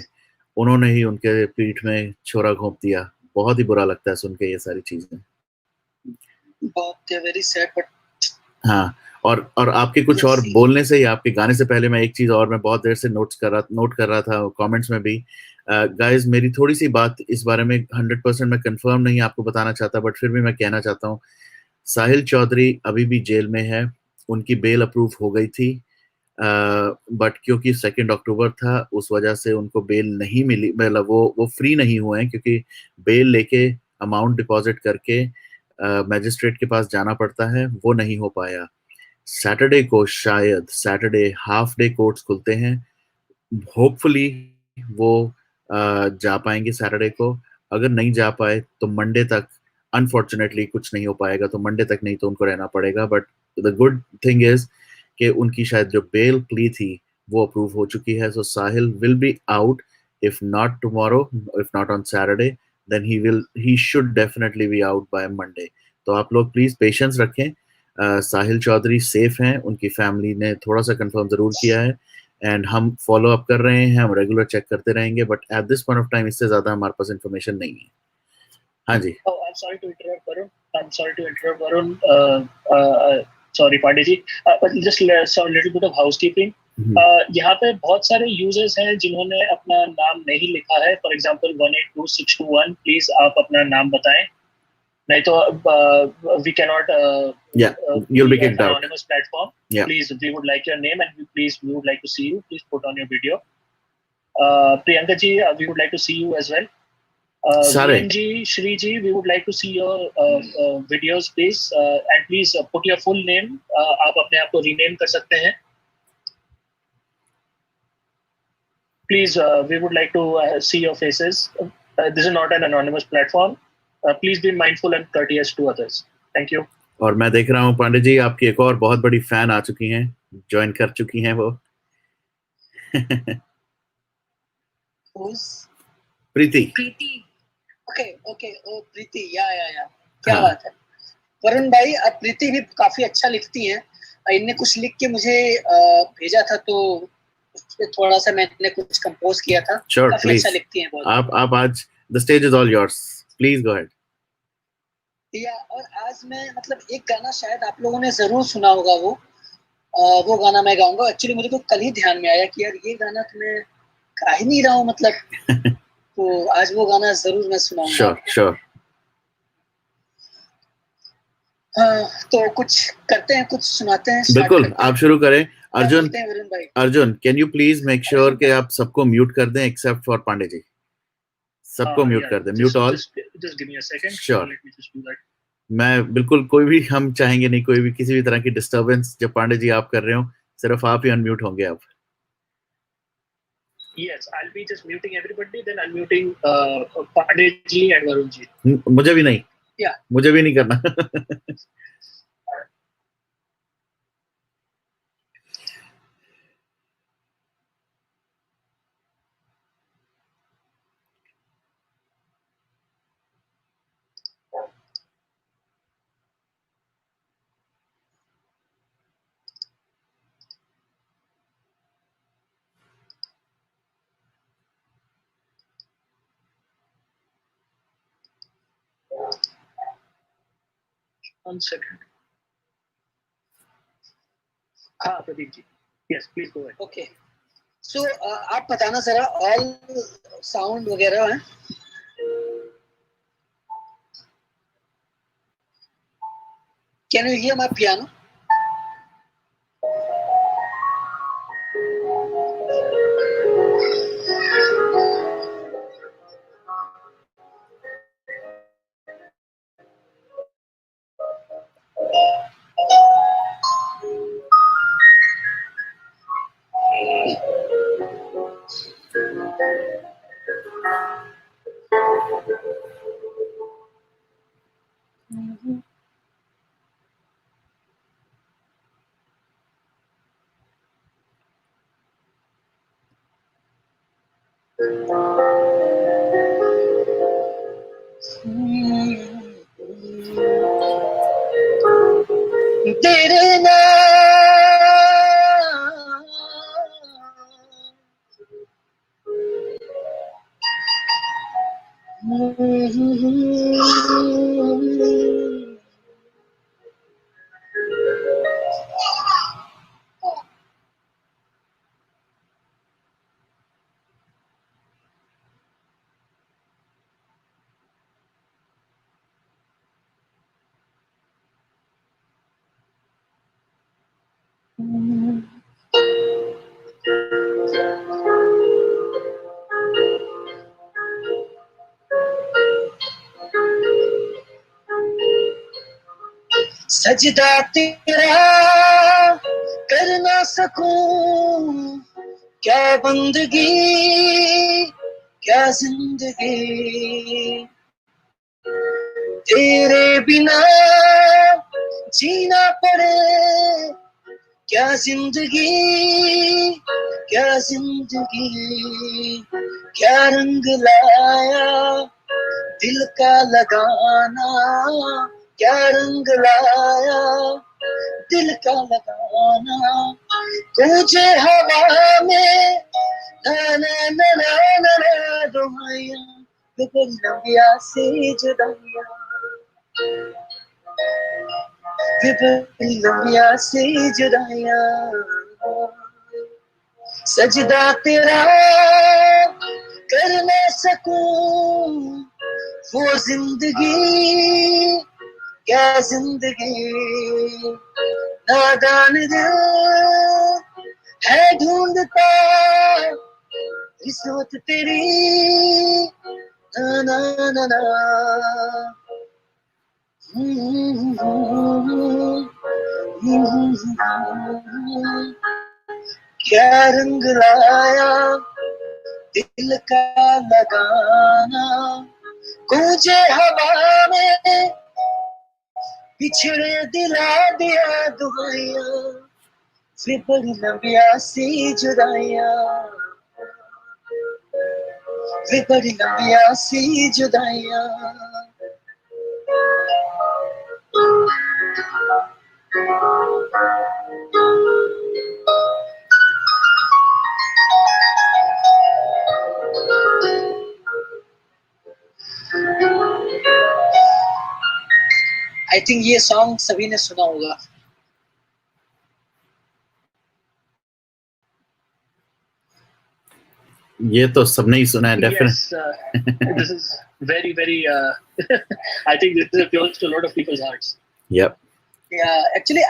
उन्होंने ही उनके पीठ में छोरा घोंप दिया। बहुत ही बुरा लगता है सुन के ये सारी चीजें। ओके, वेरी सैड बट हाँ, और आपके कुछ और बोलने से, या आपके गाने से पहले मैं एक चीज और मैं बहुत देर से नोट कर रहा था कमेंट्स में भी। गाइस, मेरी थोड़ी सी बात इस बारे में 100% मैं कंफर्म नहीं आपको बताना चाहता, बट फिर भी मैं कहना चाहता हूँ। साहिल चौधरी अभी भी जेल में है। उनकी बेल अप्रूव हो गई थी, बट क्योंकि 2 अक्टूबर था, उस वजह से उनको बेल नहीं मिली। मतलब वो फ्री नहीं हुए हैं, क्योंकि बेल लेके अमाउंट डिपॉजिट करके मैजिस्ट्रेट के पास जाना पड़ता है, वो नहीं हो पाया। सैटरडे को शायद सैटरडे हाफ डे कोर्ट्स खुलते हैं, होपफुली वो जा पाएंगे सैटरडे को। अगर नहीं जा पाए तो मंडे तक, अनफॉर्चुनेटली कुछ नहीं हो पाएगा तो मंडे तक, नहीं तो उनको रहना पड़ेगा। But the good thing is कि उनकी शायद जो बेल प्ली थी वो अप्रूव हो चुकी है। So Sahil will be out, if not tomorrow, if not on Saturday, then he should definitely be out by Monday. तो आप लोग प्लीज पेशेंस रखें। साहिल चौधरी सेफ हैं, उनकी फैमिली ने थोड़ा सा कंफर्म जरूर किया है, एंड हम फॉलो अप कर रहे हैं, हम रेगुलर चेक करते रहेंगे, but at this point of time इससे ज्यादा हमारे पास इन्फॉर्मेशन नहीं है। हाँ जी। Oh, I'm sorry to interrupt, Varun. I'm sorry to interrupt, Varun. Sorry, Pandey ji. Just a little bit of housekeeping. यहाँ पे बहुत सारे यूजर्स हैं जिन्होंने अपना नाम नहीं लिखा है। फॉर एग्जाम्पल 182621, प्लीज आप अपना नाम बताएं, नहीं तो we cannot you'll be kicked out. anonymous platform. Yeah. Please, we would like your name and we would like to see you. Please put on your video. Priyanka ji, we would like to see you as well. Virenji, Shri ji, we would like to see your videos, please. And please put your full name. आप अपने आप को rename कर सकते हैं. Please, we would like to see your faces. This is not an anonymous platform. Please be mindful and courteous to others. Thank you. और मैं देख रहा हूँ पांडे जी, आपकी एक और बहुत बड़ी फैन आ चुकी हैं, ज्वाइन कर चुकी हैं वो। प्रीति। ओके, ओ प्रीति, या क्या बात है। वरुण भाई, अब प्रीति भी काफी अच्छा लिखती हैं। इनने कुछ लिख के मुझे भेजा था, तो उसपे थोड़ा सा मैंने कुछ कंपोज किया था। काफी अच्छा लिखती हैं बहुत। आप आज the stage is all yours, please go ahead. और आज मैं मतलब एक गाना शायद आप लोगों ने जरूर सुना होगा, वो गाना मैं गाऊंगा। एक्चुअली मुझे तो कल ही ध्यान में आया कि यार ये गाना तो मैं गा ही नहीं रहा हूँ, मतलब तो आज वो गाना जरूर मैं सुनाऊंगा। श्योर। तो कुछ करते हैं, कुछ सुनाते हैं। बिल्कुल, आप शुरू करें। Arjun, can you please make sure कि आप सबको म्यूट कर दें एक्सेप्ट फॉर पांडे जी। सबको म्यूट कर दें, mute all. Just give me a second. Sure. Let me just do that. मैं बिल्कुल, कोई भी हम चाहेंगे नहीं, कोई भी किसी भी तरह की डिस्टरबेंस जब पांडे जी आप कर रहे हो, सिर्फ आप ही अनम्यूट होंगे अब। Yes, I'll be just muting everybody, then I'm muting Pandey ji and Varun ji. मुझे भी नहीं, मुझे भी नहीं करना। One second. हाँ Pradeep ji, yes, please go ahead. Okay. So आप बताना जरा, ऑल साउंड वगैरह है? Can you hear my piano? तेरे सजदा तेरा कर ना सकूं, क्या बंदगी क्या जिंदगी, तेरे बिना जीना पड़े, क्या जिंदगी क्या जिंदगी, क्या रंग लाया दिल का लगाना, क्या रंग लाया दिल का लगाना, गूंजे हवा में ना ना ना ना ना ना दुहाइयां, बिगड़ लंबिया से जुदाइयां, बिगड़ लंबिया से जुदाइयां, सजदा तेरा कर ना सकूं, वो जिंदगी क्या जिंदगी, नादान दिल है ढूंढता किस्मत तेरी, ना ना ना ना, क्या रंग लाया दिल का लगाना, गूंजे हवा में पिछड़े दिला दिया दुआइयां, फिर बड़ी लंबिया सी जुदाइयां, फिर बड़ी लंबिया सी जुदाइयां। आई थिंक ये सॉन्ग सभी ने सुना होगा। ये तो सबने ही सुना है, Yes, this is very, very. I think this is close to a lot of people's hearts. Yep. Yeah, actually,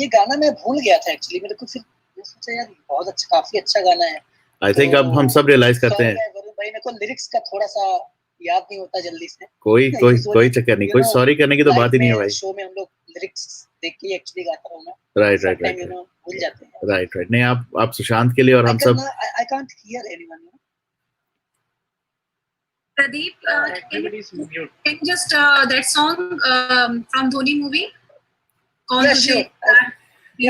ये गाना मैं भूल गया था actually, मेरे को फिर मैं सोचा यार बहुत अच्छा, काफी अच्छा गाना है। I think अब हम सब रियलाइज करते हैं। वरुण भाई मेरे को लिरिक्स का थोड़ा सा याद नहीं होता जल्दी से। कोई चक्कर नहीं, कोई सॉरी करने की तो बात ही नहीं है भाई। शो में हम लोग लिरिक्स देख के एक्चुअली गाता हूँ ना। राइट भूल जाते हैं। राइट नहीं, आप सुशांत के लिए और हम सब। I can't hear anyone. Pradeep, can you just that song from Dhoni movie? Yeah, sure.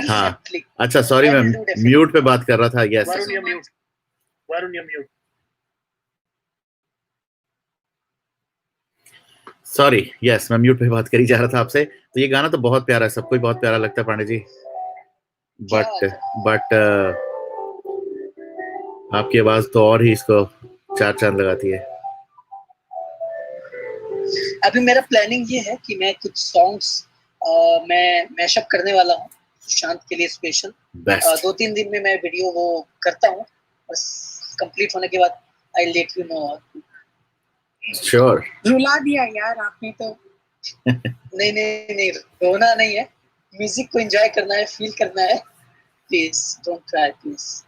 हाँ, अच्छा सॉरी मैं म्यूट पे बात कर रहा था। Yes Varun mute. Sorry, yes मैं म्यूट पे बात करी जा रहा था आपसे। तो ये गाना तो बहुत प्यारा है, सबको बहुत प्यारा लगता है पांडे जी, बट आपकी आवाज तो और ही इसको चार चांद लगाती है। अभी मेरा प्लानिंग ये है कि मैं कुछ सॉन्ग्स मैं मैशअप करने वाला हूँ सुशांत के लिए स्पेशल। 2-3 दिन में मैं वीडियो वो करता हूँ, बस कंप्लीट होने के बाद I let you know. Sure. रुला दिया यार आपने तो। नहीं रोना नहीं है, म्यूजिक को एंजॉय करना है, फील करना है। Please don't cry please.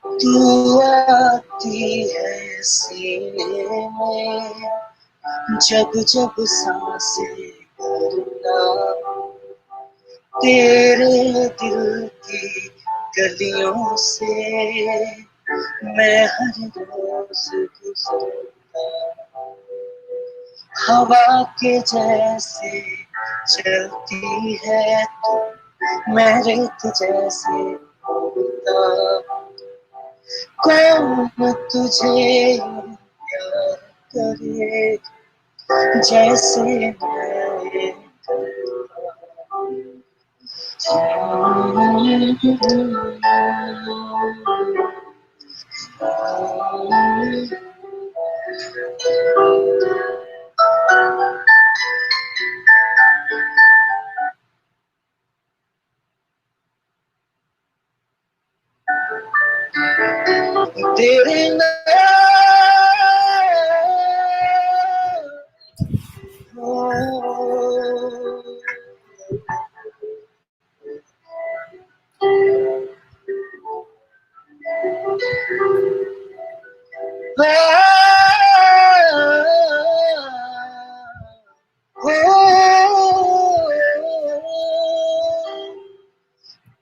तू आती है सीने में जब जब सांसें भरना, तेरे दिल की गलियों से मैं हर रोज गुजरता, हवा के जैसे चलती है तू, मैं रेत जैसे उड़ता, कौन तुझे प्यार करे जैसे मैं करता, तेरे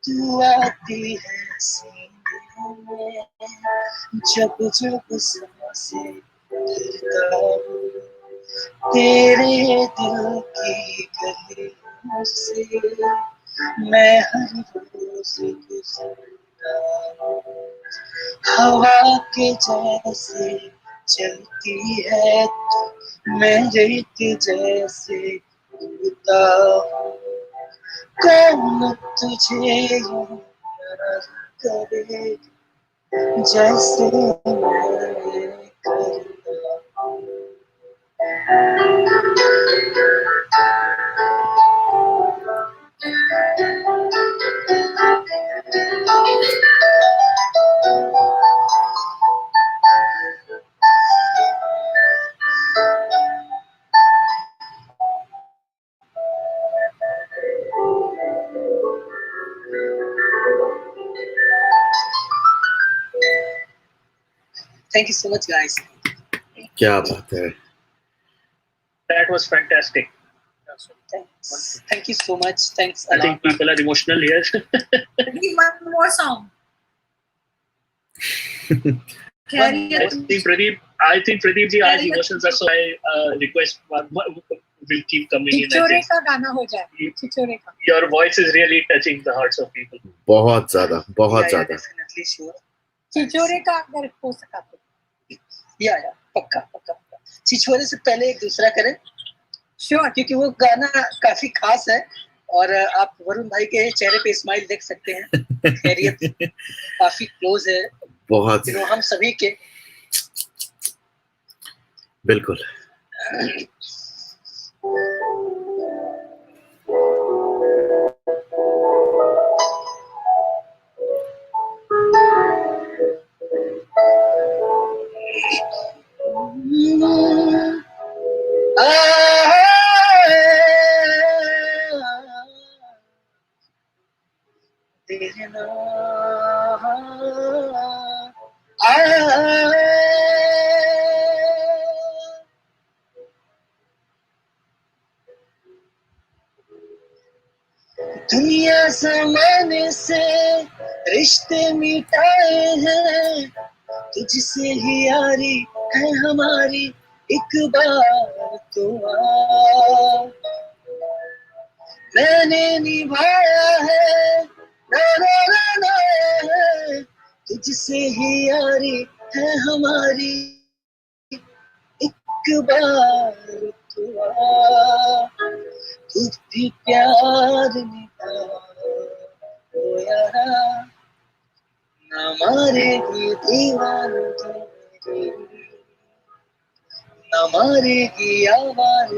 तू आती है सीने में जब जब सांसें भरता हूँ तेरे दिल की गलियों से मैं हर रोज गुजरता हूँ हवा के जैसे चलती है तू मैं रेत जैसे उड़ता हूँ कौन तुझे यूं प्यार करे जैसे मैं करता हूँ Thank you so much, guys. क्या बात है. That was fantastic. Thanks. Thank you so much. Thanks a I lot. think people are emotional here. Give one more song. Carry I think Pradeep ji, आज emotions are so I request one will keep coming in. छिछोरे का गाना हो जाए. छिछोरे का. Your voice is really touching the hearts of people. बहुत ज़्यादा, बहुत ज़्यादा. Definitely sure. छिछोरे का अगर हो सका तो. या पक्का पक्का पक्का. छिछोरे से पहले एक दूसरा करें. Sure. क्योंकि वो गाना काफी खास है और आप वरुण भाई के चेहरे पे स्माइल देख सकते हैं. खैरियत काफी क्लोज है. बहुत. हम सभी के. बिल्कुल. दुनिया ज़माने से रिश्ते मिटाए हैं तुझसे ही यारी है हमारी एक बार तो आ मैंने निभाया है ना ना ना ना तुझसे ही यारी है हमारी एक बार तो आ खुद भी प्यार निभा ओ यारा ना मारेगी दीवानगी ना मारेगी आवाज़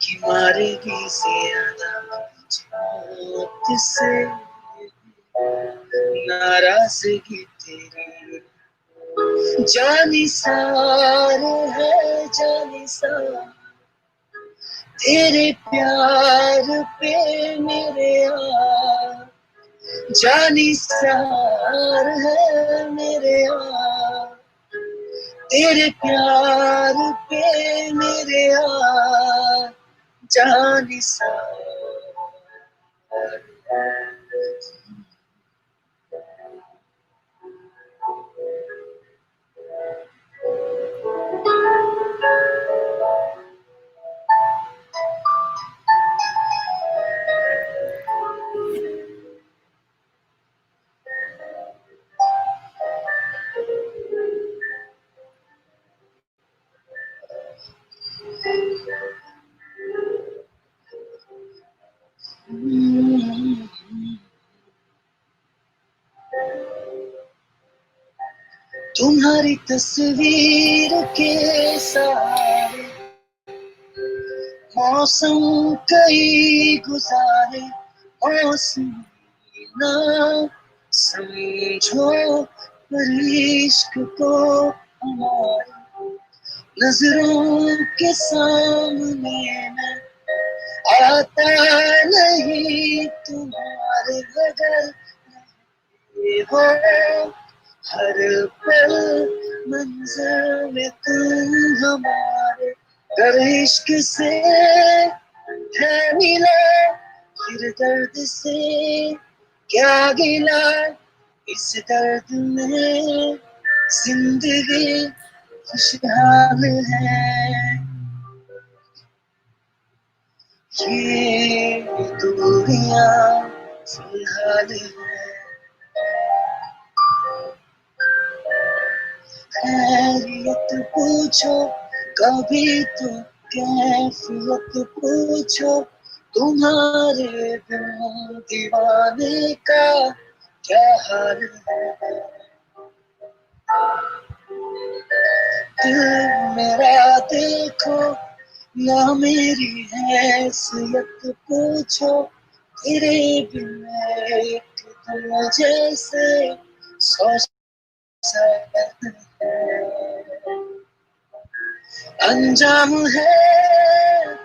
कि मारेगी ज्यादा मुझसे नाराजगी तेरी जानिसार है जानिसार तेरे प्यार पे मेरे यार जानिसार है मेरे यार तेरे प्यार पे मेरे यार जानिसार तुम्हारी तस्वीर के सहारे मौसम कई गुजारे, मौसम ना समझो पर इश्क को हमारे नजरों के सामने मैं आता नहीं तुम्हारे बगल हो, हर पल मंजर में तुम हमारे, कर इश्क से है मिला फिर दर्द से क्या गिला, इस दर्द में जिंदगी खुशहाल है, ये दूरियां फिलहाल है, खैरियत पूछो कभी तो कैफियत पूछो, तुम्हारे बिन दीवाने का क्या हाल है, दिल मेरा देखो ना मेरी हैसियत पूछो, तेरे बिन एक तुम जैसे सौ शायद है, अंजाम है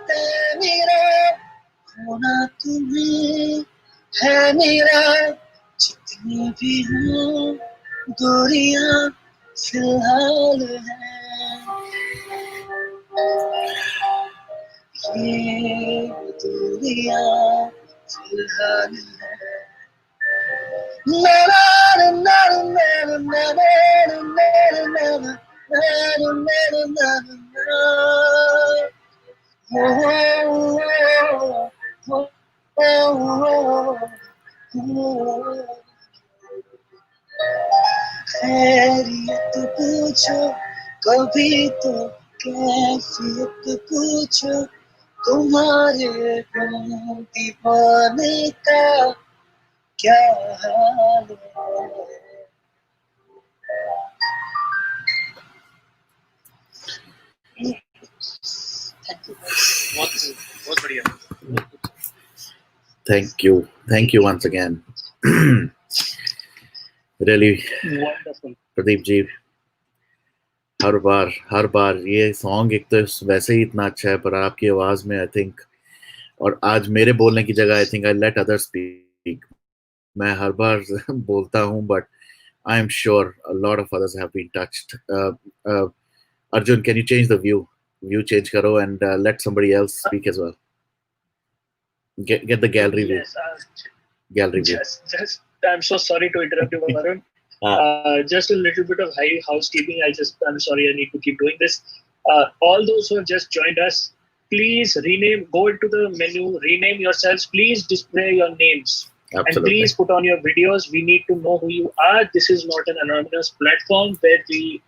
तय मेरा होना तुम्हें है मेरा, जितनी भी हूँ दूरियां फिलहाल है, ये दूरियां फिलहाल है, na na na na na na na na na खैरियत पूछो कभी तो कैफियत पूछो, तुम्हारे बिन दीवाने का क्या हाल है। बहुत बढ़िया। Thank you once again. Really, Wonderful. Pradeep ji, हर बार ये सॉन्ग एक तो वैसे ही इतना अच्छा है, पर आपकी आवाज में आई थिंक, और आज मेरे बोलने की जगह I think I let other speak, मैं हर बार बोलता हूँ, but I am sure a lot of others have been touched. Arjun, can you change the view change karo and let somebody else speak as well. Get the gallery view. Yes, just I'm so sorry to interrupt you, Varun. Just a little bit of housekeeping. I'm sorry, I need to keep doing this. All those who have just joined us, please go into the menu, rename yourselves. Please display your names. Absolutely. And please put on your videos. We need to know who you are. This is not an anonymous platform where we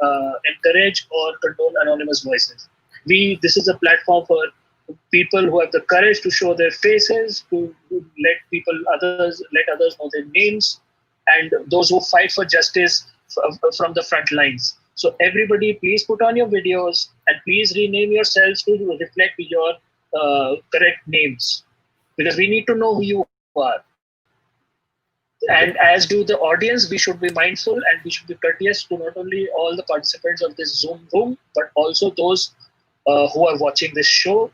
encourage or condone anonymous voices. This is a platform for people who have the courage to show their faces, to let others know their names, and those who fight for justice from the front lines. So everybody, please put on your videos and please rename yourselves to reflect your correct names, because we need to know who you are. And as do the audience, we should be mindful and we should be courteous to not only all the participants of this Zoom room, but also those who are watching this show.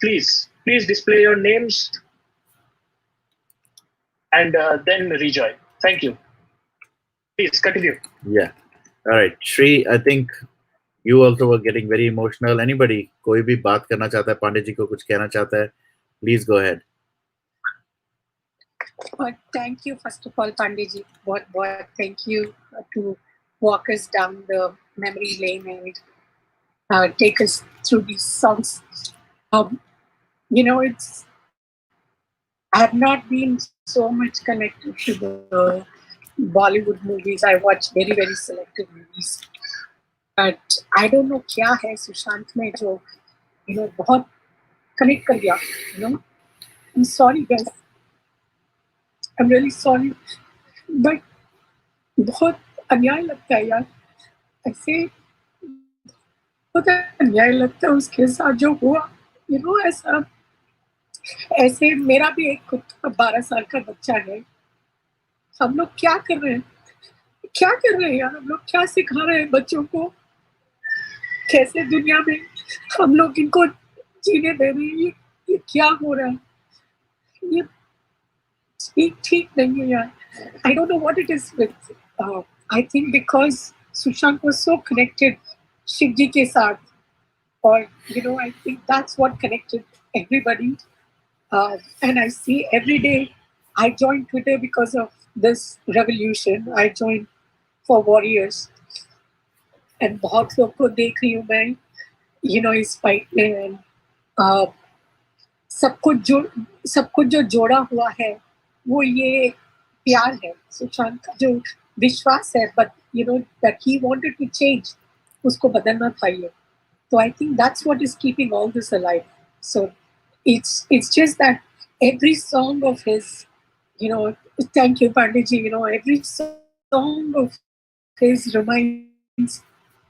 Please display your names and then rejoin. Thank you. Please continue. Yeah. All right. Shri, I think you also were getting very emotional. Anybody, कोई भी बात करना चाहता है, पांडे जी को कुछ कहना चाहता है, please go ahead. Thank you, first of all, Pandey ji. Thank you to walk us down the memory lane and take us through these songs. I have not been so much connected to the Bollywood movies. I watch very, very selective movies. But I don't know क्या है सुशांत में जो बहुत connect कर गया. I'm sorry, guys. I'm really sorry, but बहुत अन्याय लगता है यार. ऐसे पता न्याय लगता है उसके साथ जो हुआ, ऐसा ऐसे मेरा भी एक खुद का 12 साल का बच्चा है। हम लोग क्या कर रहे हैं, क्या कर रहे हैं यार, हम लोग क्या सिखा रहे हैं बच्चों को, कैसे दुनिया में हम लोग इनको जीने दे रहे हैं, ये क्या हो रहा है, ये ठीक नहीं है यार। I don't know what it is with I think because Sushant was so connected Shiv जी के साथ, और I think that's what connected everybody. And I see every day, I joined Twitter because of this revolution. I joined for Warriors, and बहुत लोग को देख रही हूँ मैं, इस फाइट में, सब कुछ जो जोड़ा हुआ है वो ये प्यार है, सुशांत का जो विश्वास है, but that he wanted to change, उसको बदलना था ये। So I think that's what is keeping all this alive. So it's just that every song of his, thank you Panditji, every song of his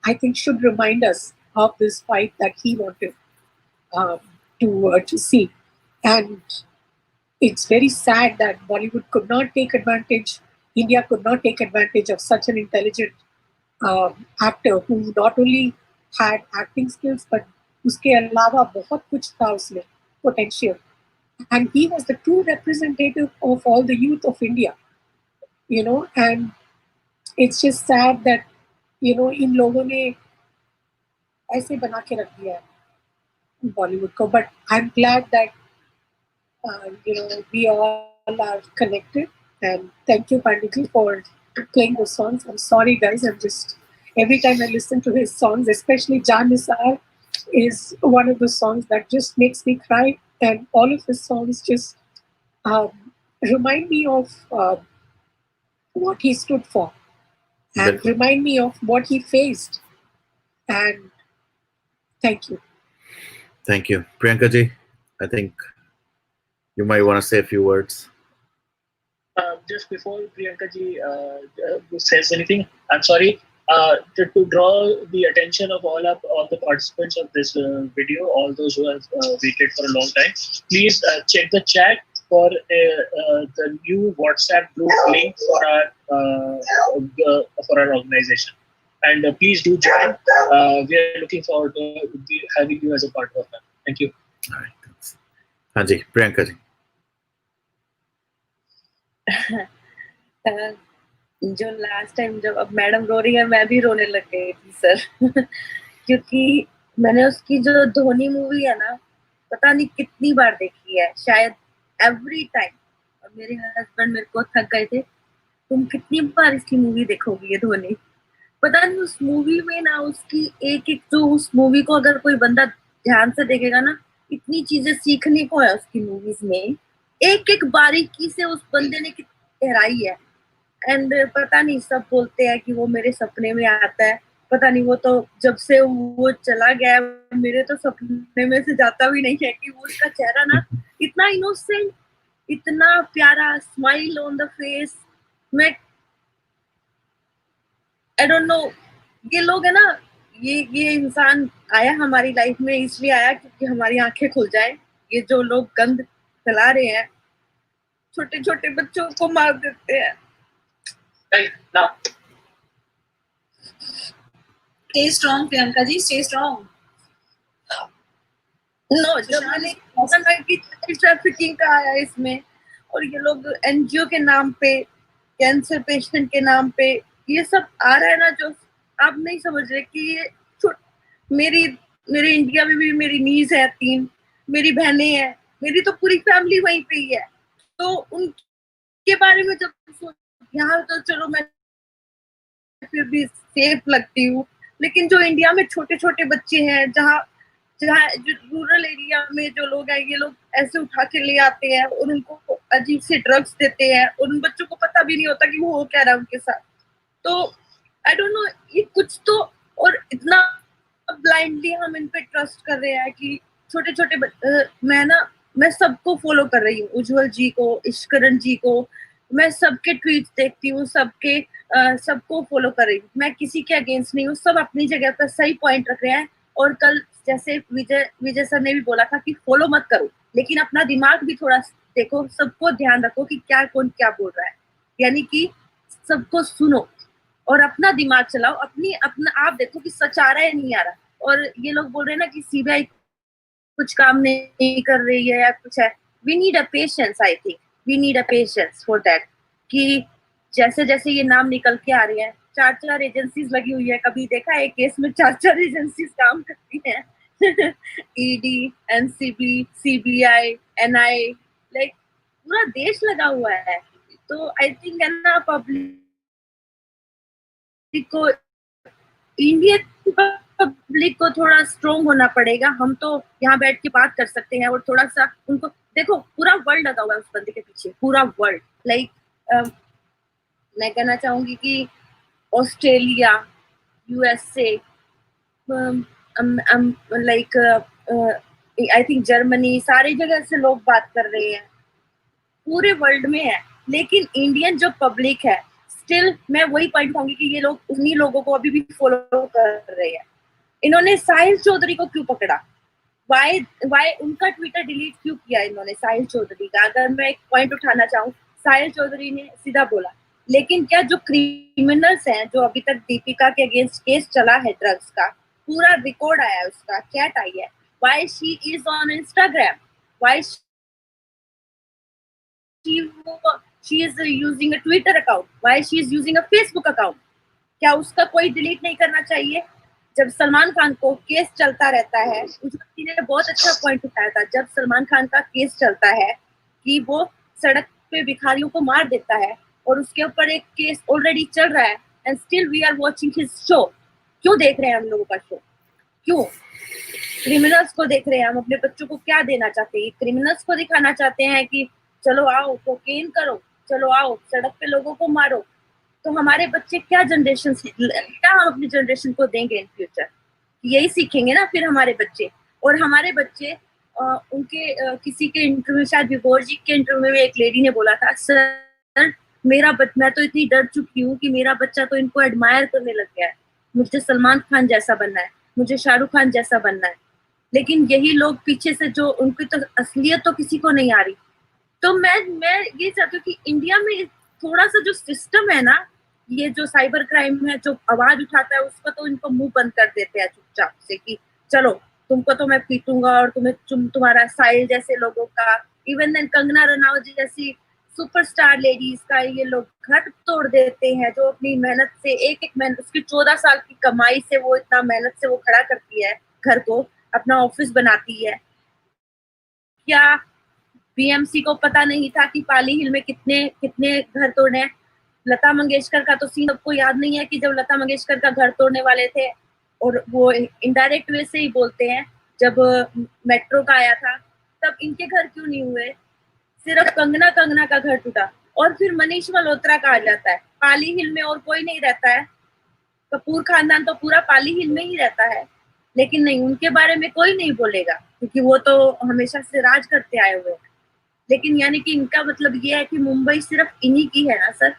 I think should remind us of this fight that he wanted to see. And it's very sad that Bollywood could not take advantage, India could not take advantage of such an intelligent actor who not only had acting skills, but उसके अलावा बहुत कुछ था उसमें potential. And he was the true representative of all the youth of India, and it's just sad that, इन लोगों ने ऐसे बना के रख दिया है बॉलीवुड को. But I'm glad that we all are connected, and thank you Panditji for playing those songs. I'm sorry guys, I'm just, every time I listen to his songs, especially Jaan Nisar is one of the songs that just makes me cry, and all of his songs just remind me of what he stood for, and remind me of what he faced. And thank you. Thank you. Priyanka ji, I think you might want to say a few words. Just before Priyanka ji says anything, I'm sorry, to draw the attention of all the participants of this video, all those who have waited for a long time, please check the chat for the new WhatsApp group link for our organization, and please do join. We are looking forward to having you as a part of that. Thank you. All right, thanks. Hanji, Priyanka ji. जो last time जब अब madam रो रही है, मैं भी रोने लग गई थी सर क्योंकि मैंने उसकी जो धोनी मूवी है ना, पता नहीं कितनी बार देखी है, शायद एवरी टाइम. और मेरे हस्बैंड मेरे को थक गए थे, तुम कितनी बार इसकी मूवी देखोगी ये धोनी. पता नहीं उस मूवी में ना, उसकी एक एक जो उस मूवी को अगर कोई बंदा ध्यान से देखेगा ना, इतनी चीजें सीखने को है उसकी मूवीज में, एक एक बारीकी से उस बंदे ने कितनी गहराई है. एंड पता नहीं, सब बोलते हैं कि वो मेरे सपने में आता है, पता नहीं, वो तो जब से वो चला गया मेरे तो सपने में से जाता भी नहीं है कि वो उसका चेहरा ना इतना इनोसेंट, इतना प्यारा स्माइल ऑन द फेस. मैं आई डोंट नो, ये लोग है ना, ये इंसान आया हमारी लाइफ में इसलिए आया क्योंकि हमारी आंखें खुल जाए. ये जो लोग गंद फैला रहे हैं, छोटे छोटे बच्चों को मार देते हैं. Stay strong, Priyanka ji. Stay strong. No, जब मैंने ट्रैफिकिंग का आया इसमें, और ये लोग एनजीओ के नाम पे, कैंसर पेशेंट के नाम पे ये सब आ रहा है ना, जो आप नहीं समझ रहे कि ये मेरे इंडिया में भी मेरी नीज है 3, मेरी बहनें हैं, मेरी तो पूरी फैमिली वहीं पे ही है. तो उनके बारे में जब यहाँ तो चलो मैं फिर भी सेफ लगती हूँ, लेकिन जो इंडिया में छोटे छोटे बच्चे हैं, जहाँ जो रूरल एरिया में जो लोग हैं, ये लोग ऐसे उठा के ले आते हैं और उनको अजीब से ड्रग्स देते हैं, और उन बच्चों को पता भी नहीं होता कि वो हो क्या रहा है उनके साथ. तो आई डोंट नो, ये कुछ तो, और इतना ब्लाइंडली हम इन पे ट्रस्ट कर रहे हैं कि छोटे छोटे मैं सबको फॉलो कर रही हूँ, उज्जवल जी को, इश्करण जी को, मैं सबके ट्वीट्स देखती हूँ, सबके सबको फॉलो कर रही हूँ, मैं किसी के अगेंस्ट नहीं हूँ, सब अपनी जगह पर सही पॉइंट रख रहे हैं। और कल जैसे विजय सर ने भी बोला था कि फॉलो मत करो, लेकिन अपना दिमाग भी थोड़ा देखो, सबको ध्यान रखो कि क्या कौन क्या बोल रहा है, यानी कि सबको सुनो और अपना दिमाग चलाओ, अपना आप देखो कि सच आ रहा है नहीं आ रहा। और ये लोग बोल रहे हैं ना कि सीबीआई कुछ काम नहीं कर रही है या कुछ है, we need a patience, I think we need a patience for that, कि जैसे जैसे ये नाम निकल के आ रहे हैं, 4 एजेंसीज लगी हुई है, कभी देखा है केस में 4 एजेंसीज काम करती हैं ED, NCB, CBI, NI, like पूरा देश लगा हुआ है। तो आई थिंक है ना, पब्लिक को, इंडियन पब्लिक को थोड़ा स्ट्रोंग होना पड़ेगा। हम तो यहाँ बैठ के बात कर सकते हैं और थोड़ा सा उनको देखो, पूरा वर्ल्ड लगा हुआ है उस बंदे के पीछे, पूरा वर्ल्ड। लाइक मैं कहना चाहूंगी कि Australia, USA, like I think Germany, सारी जगह से लोग बात कर रहे हैं, पूरे वर्ल्ड में है। लेकिन इंडियन जो पब्लिक है, स्टिल मैं वही पॉइंट कहूंगी कि ये लोग उन्हीं लोगों को अभी भी फॉलो कर रहे हैं। इन्होंने साहिल चौधरी को क्यों पकड़ा? वाई उनका ट्विटर डिलीट क्यों किया इन्होंने साहिल चौधरी का? अगर मैं एक पॉइंट उठाना चाहूँ, साहिल चौधरी ने सीधा बोला, लेकिन क्या जो क्रिमिनल्स हैं, जो अभी तक दीपिका के अगेंस्ट केस चला है ड्रग्स का, पूरा रिकॉर्ड आया है, उसका चैट आई है, why she is on Instagram, why she is using a Twitter account, why she is using a Facebook account? क्या उसका कोई डिलीट नहीं करना चाहिए? जब सलमान खान को केस चलता रहता है, उस व्यक्ति ने बहुत अच्छा पॉइंट उठाया था, जब सलमान खान का केस चलता है कि वो सड़क पे भिखारियों को मार देता है और उसके ऊपर एक केस ऑलरेडी चल रहा है, and still we are watching his show. क्यों देख रहे हैं हम लोगों का शो? क्यों? क्रिमिनल्स को देख रहे हैं। हम अपने बच्चों को क्या देना चाहते हैं? क्रिमिनल्स को दिखाना चाहते हैं कि चलो आओ कोकेन करो, चलो आओ सड़क पे लोगों को मारो। तो हमारे बच्चे क्या जनरेशन, क्या हम अपनी जनरेशन को देंगे इन फ्यूचर? यही सीखेंगे ना फिर हमारे बच्चे। और हमारे बच्चे उनके किसी के इंटरव्यू, शायद विभोर जी के इंटरव्यू में एक लेडी ने बोला था, सर मैं तो इतनी डर चुकी हूँ कि मेरा बच्चा तो इनको एडमायर करने लग गया है, मुझे सलमान खान जैसा बनना है, मुझे शाहरुख खान जैसा बनना है। लेकिन यही लोग पीछे से, जो उनकी तो असलियत तो किसी को नहीं आ रही। तो मैं ये चाहती हूँ कि इंडिया में थोड़ा सा जो सिस्टम है ना, ये जो साइबर क्राइम है, जो आवाज उठाता है, उसको तो इनको मुंह बंद कर देते हैं चुपचाप से कि चलो तुमको तो मैं पीटूंगा, और तुम्हारा साहिल जैसे लोगों का, इवन देन कंगना रनावत जैसी सुपरस्टार लेडीज का ये लोग घर तोड़ देते हैं, जो अपनी मेहनत से एक मेहनत, उसकी 14 साल की कमाई से वो इतना मेहनत से वो खड़ा करती है घर को, अपना ऑफिस बनाती है। क्या बीएमसी को पता नहीं था कि पाली हिल में कितने कितने घर तोड़ने हैं? लता मंगेशकर का तो सीन सबको याद नहीं है कि जब लता मंगेशकर का घर तोड़ने वाले थे, और वो इनडायरेक्ट वे से ही बोलते हैं, जब मेट्रो का आया था तब इनके घर क्यों नहीं हुए? सिर्फ कंगना का घर टूटा। और फिर मनीष मल्होत्रा का आ जाता है, पाली हिल में और कोई नहीं रहता है, कपूर खानदान तो पूरा पाली हिल में ही रहता है, लेकिन नहीं, उनके बारे में कोई नहीं बोलेगा क्योंकि वो तो हमेशा से राज करते आए हुए हैं। लेकिन यानी कि इनका मतलब ये है कि मुंबई सिर्फ इन्हीं की है ना सर?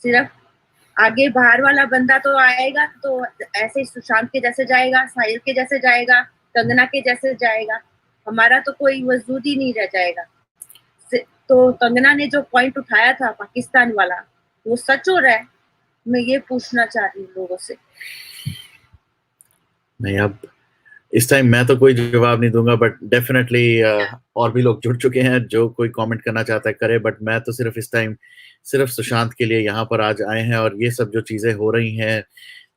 सिर्फ आगे बाहर वाला बंदा तो आएगा तो ऐसे सुशांत के जैसे जाएगा, साहिल के जैसे जाएगा, कंगना के जैसे जाएगा, हमारा तो कोई वजूद ही नहीं रह जाएगा। तो कंगना ने जो पॉइंट उठाया था पाकिस्तान वाला, वो सच हो रहा है? मैं ये पूछना चाह रही हूँ लोगों से। नहीं, अब इस टाइम मैं तो कोई जवाब नहीं दूंगा, बट डेफिनेटली और भी लोग जुड़ चुके हैं, जो कोई कमेंट करना चाहता है करे, बट मैं तो सिर्फ इस टाइम सिर्फ सुशांत के लिए यहाँ पर आज आए हैं। और ये सब जो चीजें हो रही हैं,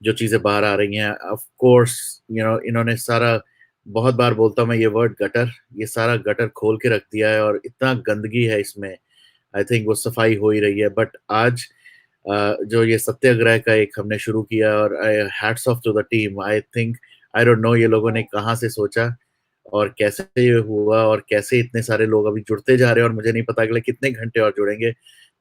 जो चीजें बाहर आ रही हैं, ऑफ कोर्स इन्होंने सारा, बहुत बार बोलता हूँ मैं ये वर्ड गटर, ये सारा गटर खोल के रख दिया है और इतना गंदगी है इसमें। आई थिंक वो सफाई हो ही रही है। बट आज जो ये सत्याग्रह का एक हमने शुरू किया, और hats off to the team. I think, I don't know ये लोगों ने कहाँ से सोचा और कैसे ये हुआ, और कैसे इतने सारे लोग अभी जुड़ते जा रहे हैं, और मुझे नहीं पता अगले कितने घंटे और जुड़ेंगे।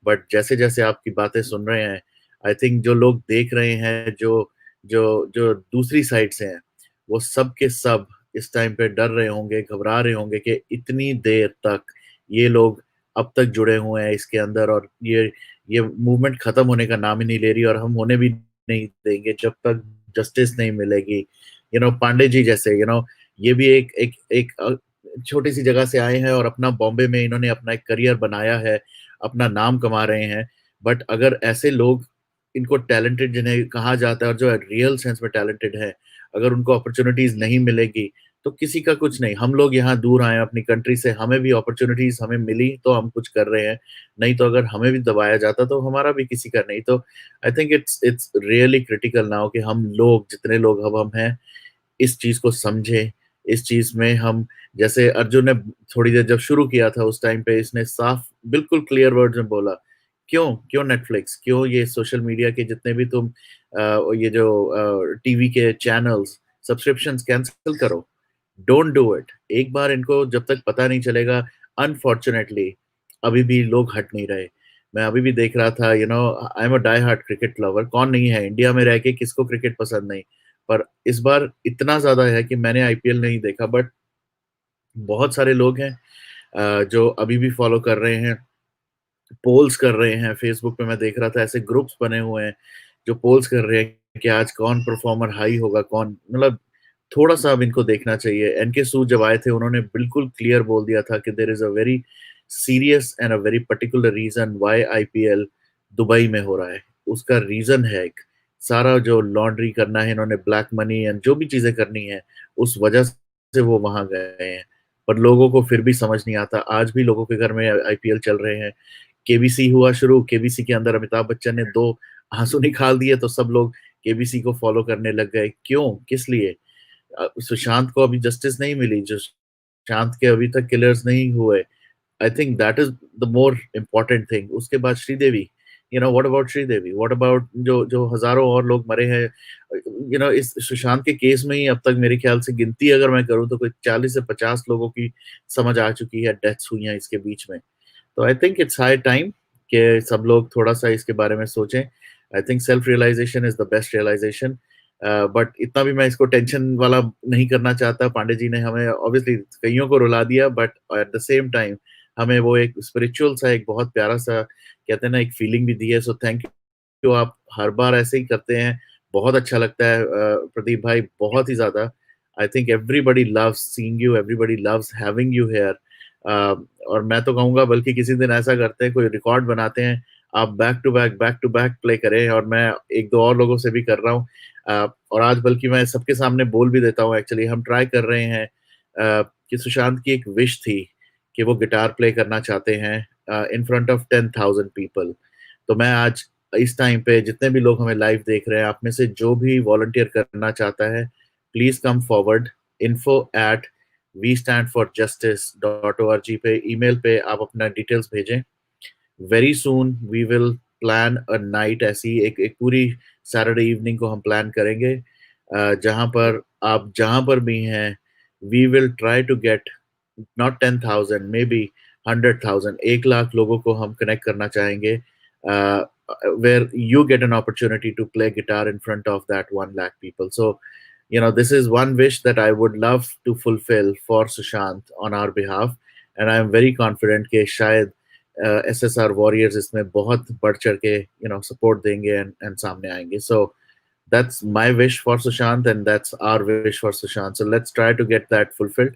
बट जैसे जैसे आपकी बातें सुन रहे हैं, आई थिंक जो लोग देख रहे हैं, जो जो जो दूसरी साइड से हैं, वो सब के सब इस टाइम पे डर रहे होंगे, घबरा रहे होंगे कि इतनी देर तक ये लोग अब तक जुड़े हुए हैं इसके अंदर, और ये मूवमेंट खत्म होने का नाम ही नहीं ले रही, और हम होने भी नहीं देंगे जब तक जस्टिस नहीं मिलेगी। पांडे जी जैसे, ये भी एक छोटी सी जगह से आए हैं और अपना बॉम्बे में इन्होंने अपना एक करियर बनाया है, अपना नाम कमा रहे हैं। बट अगर ऐसे लोग, इनको टैलेंटेड जिन्हें कहा जाता है और जो रियल सेंस में टैलेंटेड है, अगर उनको अपॉर्चुनिटीज नहीं मिलेगी तो किसी का कुछ नहीं। हम लोग यहाँ दूर आए अपनी कंट्री से, हमें भी अपॉर्चुनिटीज हमें मिली तो हम कुछ कर रहे हैं, नहीं तो अगर हमें भी दबाया जाता तो हमारा भी किसी का नहीं। तो I think it's really critical now कि हम लोग, जितने लोग अब हम हैं, इस चीज को समझे। इस चीज में हम, जैसे अर्जुन ने थोड़ी देर जब शुरू किया था उस टाइम पे इसने साफ बिल्कुल क्लियर वर्ड्स में बोला, क्यों क्यों नेटफ्लिक्स, क्यों ये सोशल मीडिया के जितने भी तुम ये जो टीवी के चैनल्स सब्सक्रिप्शंस कैंसिल करो, डोंट डू इट। एक बार इनको जब तक पता नहीं चलेगा, अनफॉर्चुनेटली अभी भी लोग हट नहीं रहे। मैं अभी भी देख रहा था, I am a die hard cricket lover, कौन नहीं है इंडिया में रह के किसको क्रिकेट पसंद नहीं। पर इस बार इतना ज्यादा है कि मैंने आईपीएल नहीं देखा, बट बहुत सारे लोग हैं जो अभी भी फॉलो कर रहे हैं, पोल्स कर रहे हैं। फेसबुक पे मैं देख रहा था ऐसे ग्रुप्स बने हुए हैं जो पोल्स कर रहे हैं कि आज कौन परफॉर्मर हाई होगा, कौन, मतलब थोड़ा सा अब इनको देखना चाहिए। एनके सूद जब आए थे उन्होंने बिल्कुल क्लियर बोल दिया था कि there is a very serious and a very particular reason why IPL Dubai में हो रहा है। उसका रीजन है एक, सारा जो लॉन्ड्री करना है इन्होंने, ब्लैक मनी एंड जो भी चीजें करनी है, उस वजह से वो वहां गए हैं। पर लोगों को फिर भी समझ नहीं आता। आज भी लोगों के घर में आईपीएल चल रहे हैं। केबीसी हुआ शुरू, केबीसी के अंदर अमिताभ बच्चन ने 2 आंसू निकाल दिए तो सब लोग केबीसी को फॉलो करने लग गए। क्यों, किस लिए? सुशांत को अभी जस्टिस नहीं मिली, जो सुशांत के अभी तक किलर्स नहीं हुए। आई think that is the more important thing. उसके बाद Sridevi, what about Sridevi, what about जो जो हजारों और लोग मरे हैं। इस सुशांत के केस में ही अब तक मेरे ख्याल से गिनती अगर मैं करूं तो कोई 40 से 50 लोगों की समझ आ चुकी है, डेथ्स हुई हैं इसके बीच में। तो I think it's high time कि सब लोग थोड़ा सा इसके बारे में सोचें। I think self realization is the best realization. But इतना भी मैं इसको टेंशन वाला नहीं करना चाहता। पांडे जी ने हमें ऑब्वियसली कईयों को रुला दिया, but at the same time हमें वो एक स्पिरिचुअल सा, एक बहुत प्यारा सा, कहते हैं ना, एक फीलिंग भी दी है। सो थैंक यू, आप हर बार ऐसे ही करते हैं, बहुत अच्छा लगता है प्रदीप भाई, बहुत ही ज्यादा। I think everybody loves seeing you, everybody loves having you here. और मैं तो कहूंगा बल्कि किसी दिन ऐसा करते हैं, कोई रिकॉर्ड बनाते हैं, आप बैक टू बैक प्ले करें, और मैं एक दो और लोगों से भी कर रहा हूँ। और आज बल्कि मैं सबके सामने बोल भी देता हूँ, एक्चुअली हम ट्राई कर रहे हैं कि सुशांत की एक विश थी कि वो गिटार प्ले करना चाहते हैं इन फ्रंट ऑफ 10,000 पीपल। तो मैं आज इस टाइम पे जितने भी लोग हमें लाइव देख रहे हैं, आप में से जो भी वॉलंटियर करना चाहता है, प्लीज कम फॉरवर्ड। info@westandforjustice.org पे, ईमेल पे आप अपना डिटेल्स भेजें। Very soon we will plan a night, ऐसी एक पूरी सैटरडे इवनिंग को हम प्लान करेंगे जहां पर आप जहां पर भी हैं, we will try to get not 10,000, maybe 100,000, 1 lakh लोगों को हम कनेक्ट करना चाहेंगे, where you get an opportunity to play guitar in front of that 1 lakh people. So this is one wish that I would love to fulfill for Sushant on our behalf, and I am very confident कि शायद SSR Warriors इसमें बहुत बढ़ चढ़ के support देंगे and सामने आएंगे. So that's my wish for Sushant, and that's our wish for Sushant. So let's try to get that fulfilled.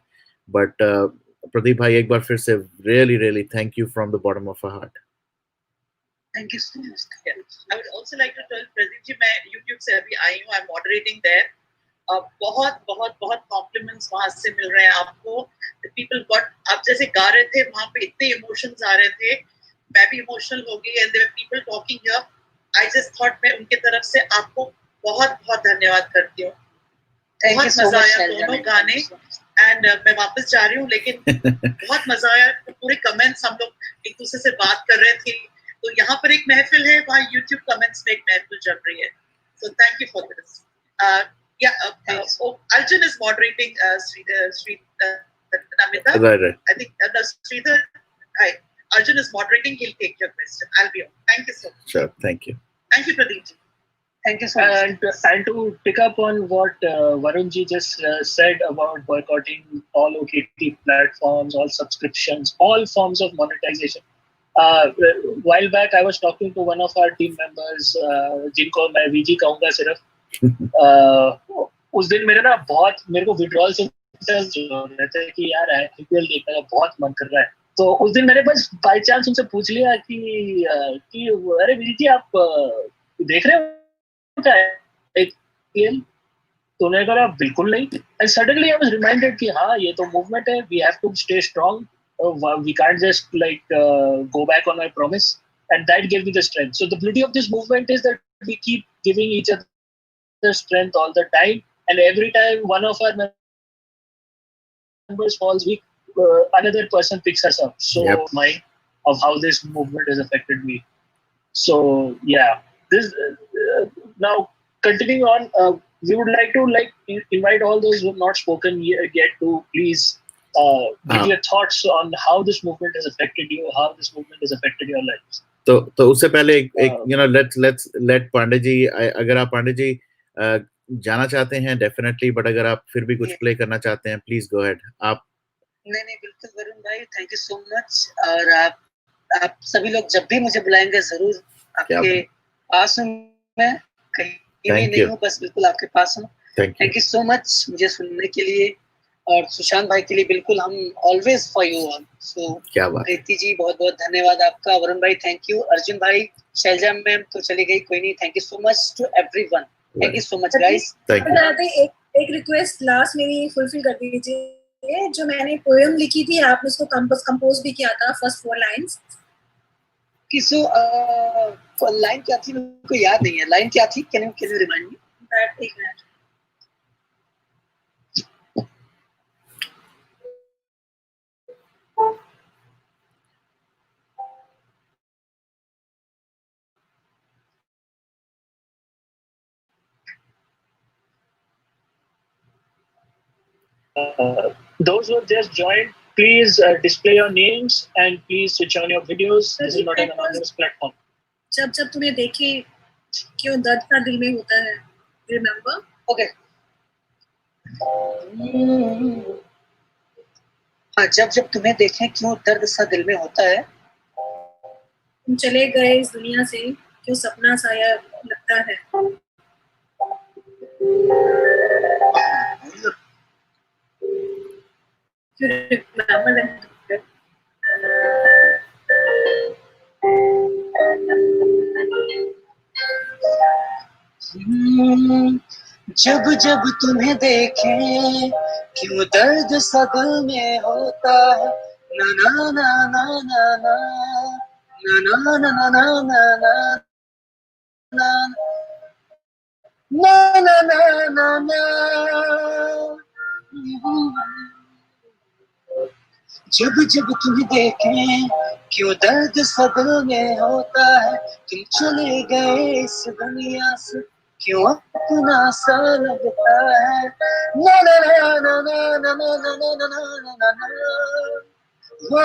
But Pradeep bhai, एक बार फिर से really thank you from the bottom of our heart. Thank you so much. Yeah. I would also like to tell Pradeep ji, मैं YouTube से अभी आई हूँ, I'm moderating there. बहुत बहुत बहुत कॉम्प्लीमेंट्स वहां से मिल रहे हैं आपको। पीपल गॉट, आप जैसे गा रहे थे वहां पे इतने इमोशंस आ रहे थे, मैं भी इमोशनल हो गई। And there people talking here, I just thought मैं उनके तरफ से आपको बहुत बहुत धन्यवाद करती हूँ। बहुत मजा आया दोनों गाने, एंड मैं वापस जा रही हूँ, लेकिन बहुत मजा आया। पूरे कमेंट्स हम लोग एक दूसरे से बात कर रहे थे, तो यहाँ पर एक महफिल है, वहाँ यूट्यूब कमेंट्स में एक महफिल चल रही है। सो thank you for this. Arjun is moderating Sri Namita. Right. I think Sridhar, hi. Arjun is moderating. He'll take your question. I'll be on. Thank you so much. Sure. Thank you. Thank you, Pradeep ji. Thank you so much. And to pick up on what Varun ji just said about boycotting all OTT platforms, all subscriptions, all forms of monetization. while back I was talking to one of our team members, जिनको मैं VG कहूँगा सिर्फ. उस दिन मेरे को withdrawal symptoms हो रहे थे कि यार IPL देखने का बहुत मन कर रहा है. तो उस दिन मैंने बस बाय चांस उनसे पूछ लिया कि अरे वीर जी आप देख रहे हो क्या IPL? तो उन्होंने कहा बिल्कुल नहीं. And suddenly I was reminded कि हाँ ये तो मूवमेंट है, we have to stay strong, we can't just like go back on my promise, and that give me the strength. So the beauty of this movement is that we keep giving each other strength all the time, and every time one of our members falls weak, another person picks us up. So mind of how this movement has affected me. So yeah, this now continuing on, we would like to invite all those who have not spoken yet to please give your thoughts on how this movement has affected you, how this movement has affected your lives. तो उससे पहले एक let Pandey ji, अगर आप पांडे जी जाना चाहते हैं definitely, but अगर आप फिर भी कुछ प्ले करना चाहते हैं प्लीज गो अहेड. आप नहीं बिल्कुल वरुण भाई, थैंक यू सो मच. और आप सभी लोग जब भी मुझे बुलाएंगे जरूर आपके पास हूँ मैं, कहीं भी नहीं हूँ, बस बिल्कुल आपके पास हूँ. थैंक यू सो मच मुझे सुनने के लिए, और सुशांत भाई के लिए बिल्कुल हम ऑलवेज फॉर यू ऑल. सो प्रीति जी बहुत बहुत धन्यवाद आपका. वरुण भाई थैंक यू. अर्जुन भाई, शैलजा मैम तो चली गई, कोई नहीं. Thank you so much to everyone. Thank you so much guys. एक रिक्वेस्ट लास्ट मेरी फुलफिल कर दीजिए. जो मैंने पोएम लिखी थी आपने उसको कंपोज भी किया था, फर्स्ट 4 लाइंस. किसो लाइन क्या थी मेरे को याद नहीं है. लाइन क्या थी? Can you remind me? That एक minute. Those who have just joined, please display your names and please switch on your videos. This is not an anonymous platform. जब तुम्हें देखे क्यों दर्द सा दिल में होता है. Remember? Okay. हाँ, जब तुम्हें देखें क्यों दर्द सा दिल में होता है. तुम चले गए इस दुनिया से क्यों सपना सा या लगता है. जब जब तुम्हें देखें क्यों दर्द सा दिल में होता है. ना ना ना ना ना ना ना ना ना ना ना ना ना ना ना ना ना. जब जब तुम्हें देखें क्यों दर्द सा दिल में होता है. तुम चले गए इस दुनिया से क्यों अपना सा लगता है. ना ना ना ना ना ना ना ना ना ना ना ना. वो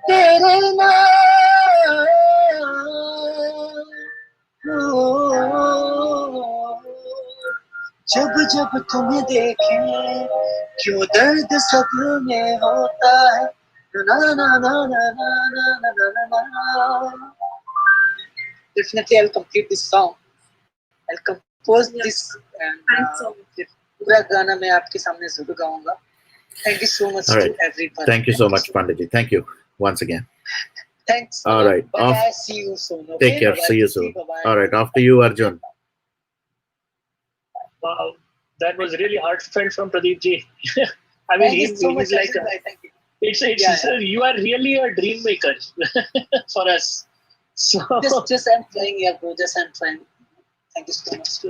तेरे नाम जब जब तुम्हें देखें क्यों दर्द सब में होता है. ना ना ना ना ना ना ना ना ना. Definitely I'll complete this song. I'll compose this and पूरा गाना मैं आपके सामने जरूर गाऊंगा. Thank you so much to everyone. Thank you so much, Pandit. Thank you once again. Thanks. All right. Bye. See you soon. Okay? Take care. Bye-bye. See you soon. Bye-bye. All right. After you, Arjun. Wow, that was really heartfelt from Pradeep ji. I mean, he's so much, like thank you. It's you are really a dream maker for us. So just I'm trying, yeah, bro. Just I'm trying. Thank you so much.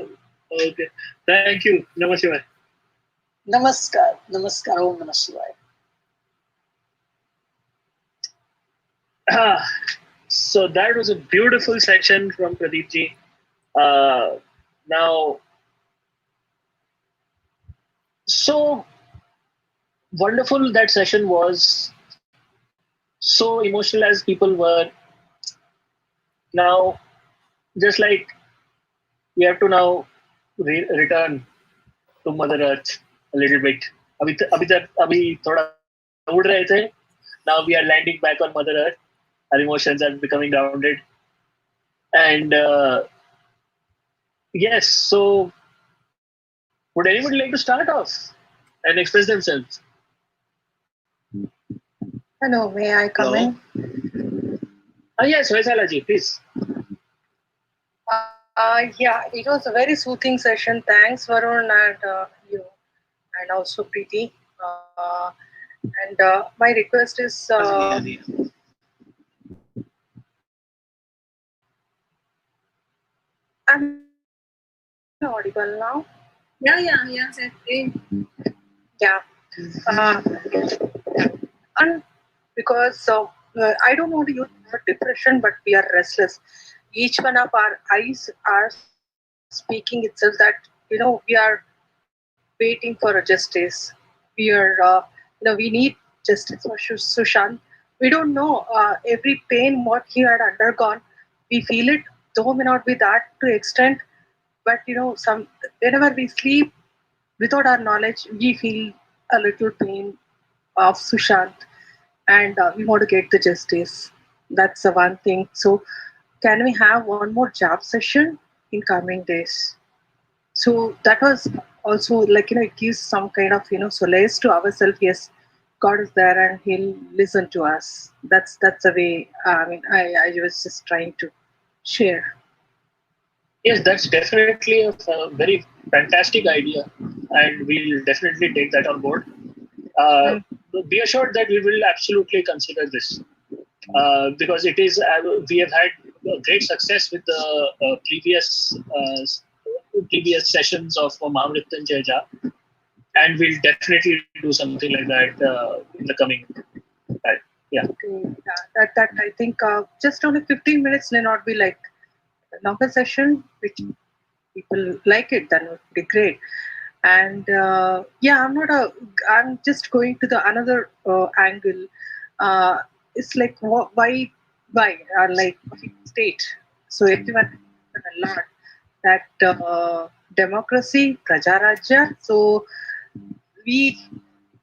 Okay. Thank you. Namah Shivaya. Namaskar. Namaskar. Om Namah Shivaya. So that was a beautiful section from Pradeep ji. Now, so wonderful that session was. So emotional as people were. Now, just like we have to now return to Mother Earth a little bit. अभी थोड़ा उड़ रहे थे, now we are landing back on Mother Earth. Our emotions are becoming grounded. And yes, so would anybody like to start off and express themselves? Hello, may I come in? Yes, Vaisala ji, please. Yeah, it was a very soothing session. Thanks, Varun, and you, and also Preeti. And my request is. I'm audible now. Yeah, exactly. Yeah. And because I don't want to use the word depression, but we are restless. Each one of our eyes are speaking itself that we are waiting for a justice. We are we need justice for Sushant. We don't know every pain what he had undergone. We feel it, though may not be that to extent, but some whenever we sleep without our knowledge, we feel a little pain of Sushant, and we want to get the justice. That's the one thing. So, can we have one more job session in coming days? So that was also like it gives some kind of solace to ourselves. Yes, God is there and He'll listen to us. That's the way. I was just trying to share. Yes, that's definitely a very fantastic idea, and we'll definitely take that on board. Be assured that we will absolutely consider this because it is we have had great success with the previous sessions of Mahamrityunjay Ja, and we'll definitely do something like that in the coming time. Yeah. That I think just only 15 minutes may not be like a longer session, which people like it, then it would be great. And I'm just going to the another angle. It's like why like state. So everyone a lot that democracy, Prajarajya. So we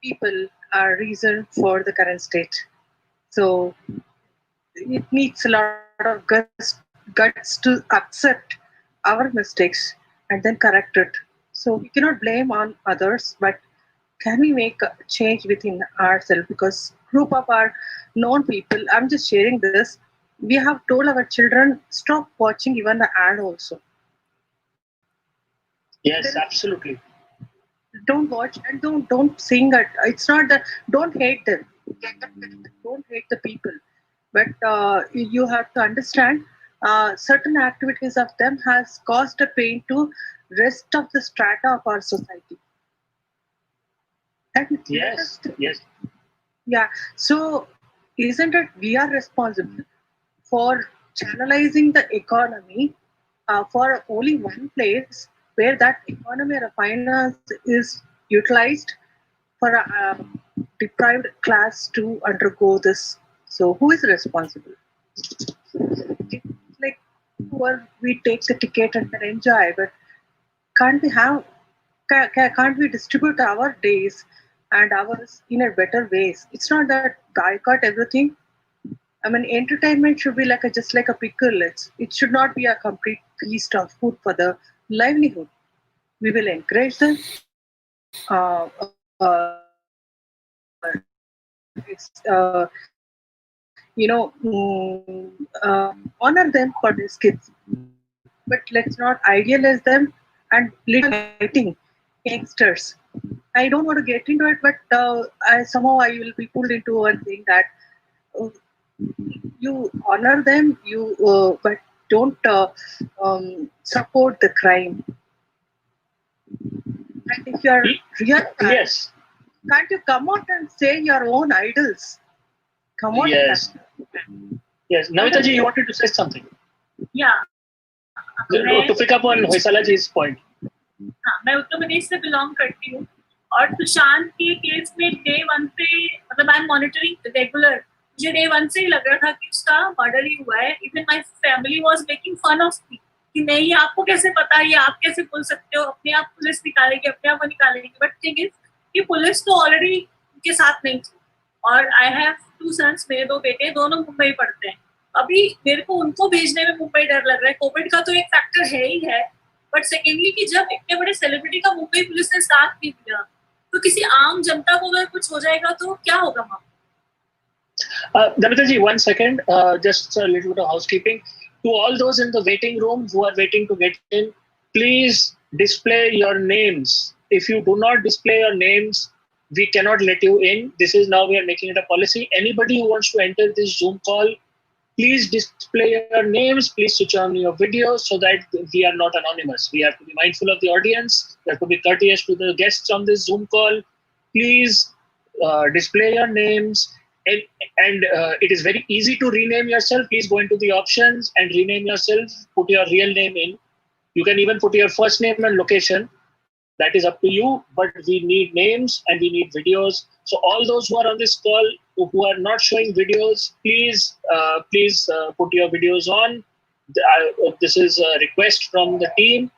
people are reason for the current state. So it needs a lot of guts to accept our mistakes and then correct it. So we cannot blame on others, but can we make a change within ourselves? Because group of our known people, I'm just sharing this. We have told our children stop watching even the ad also. Yes, absolutely. Don't watch and don't sing it. It's not that don't hate them. Don't hate the people, but you have to understand certain activities of them has caused a pain to rest of the strata of our society. And yes. Yeah. So isn't it we are responsible for channelizing the economy for only one place where that economy or finance is utilized for a deprived class to undergo this. So who is responsible? It's like we take the ticket and then enjoy, but can't we have can't we distribute our days and hours in a better ways? It's not that boycott everything. I mean, entertainment should be like just like a pickle. It should not be a complete feast of food for the livelihood. We will encourage them. It's honor them for these kids, but let's not idealize them and literally fighting youngsters. I don't want to get into it, but I will be pulled into one thing that uh, you honor them, but don't support the crime. And if you are real, yes, can't you come out and say your own idols? Come on. Yes. Yes. Navita ji, you wanted to say something? Yeah. To pick up on Hoysala ji's point. हाँ, मैं उत्तर प्रदेश से belong करती हूँ और सुशांत के case में day 1 पे मतलब आई एम मॉनिटरिंग रेगुलर मुझे डे 1 से ही लग रहा था कि उसका मर्डर ही हुआ है. Even my family was making fun of me कि नहीं आपको कैसे पता है, ये आप कैसे बोल सकते हो, अपने आप पुलिस निकालेगी, अपने आप वो निकालेगी. बट थिंग इज कि पुलिस तो ऑलरेडी उनके साथ नहीं थी और आई हैव 2 sons, मेरे 2 बेटे, दोनों मुंबई पढ़ते हैं. अभी मेरे को उनको भेजने में मुंबई डर लग रहा है. कोविड का तो एक फैक्टर है ही है, बट सेकेंडली कि जब इतने बड़े सेलिब्रिटी का मुंबई पुलिस ने साथ नहीं दिया, तो किसी आम जनता को अगर कुछ हो जाएगा तो क्या होगा वहाँ? Damita ji, 1 second, just a little bit of housekeeping. To all those in the waiting room who are waiting to get in, please display your names. If you do not display your names, we cannot let you in. This is now we are making it a policy. Anybody who wants to enter this Zoom call, please display your names. Please switch on your videos so that we are not anonymous. We have to be mindful of the audience. We have to be courteous to the guests on this Zoom call. Please display your names. And it is very easy to rename yourself. Please go into the options and rename yourself. Put your real name in. You can even put your first name and location. That is up to you. But we need names and we need videos. So all those who are on this call who are not showing videos, please put your videos on. This is a request from the team.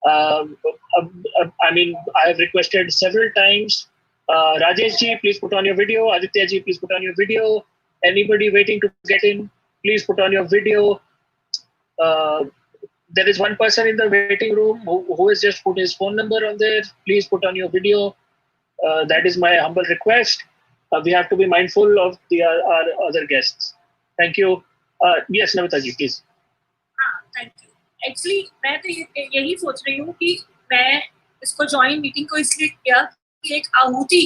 I mean, I have requested several times. Rajesh ji, please put on your video. Aditya ji, please put on your video. Anybody waiting to get in, please put on your video. There is one person in the waiting room who has just put his phone number on there. Please put on your video. That is my humble request. We have to be mindful of our other guests. Thank you. Yes, Namita ji, please. Thank you. Actually मैं तो यही सोच रही हूँ कि मैं इसको join meeting को इसलिए किया कि एक आहुति,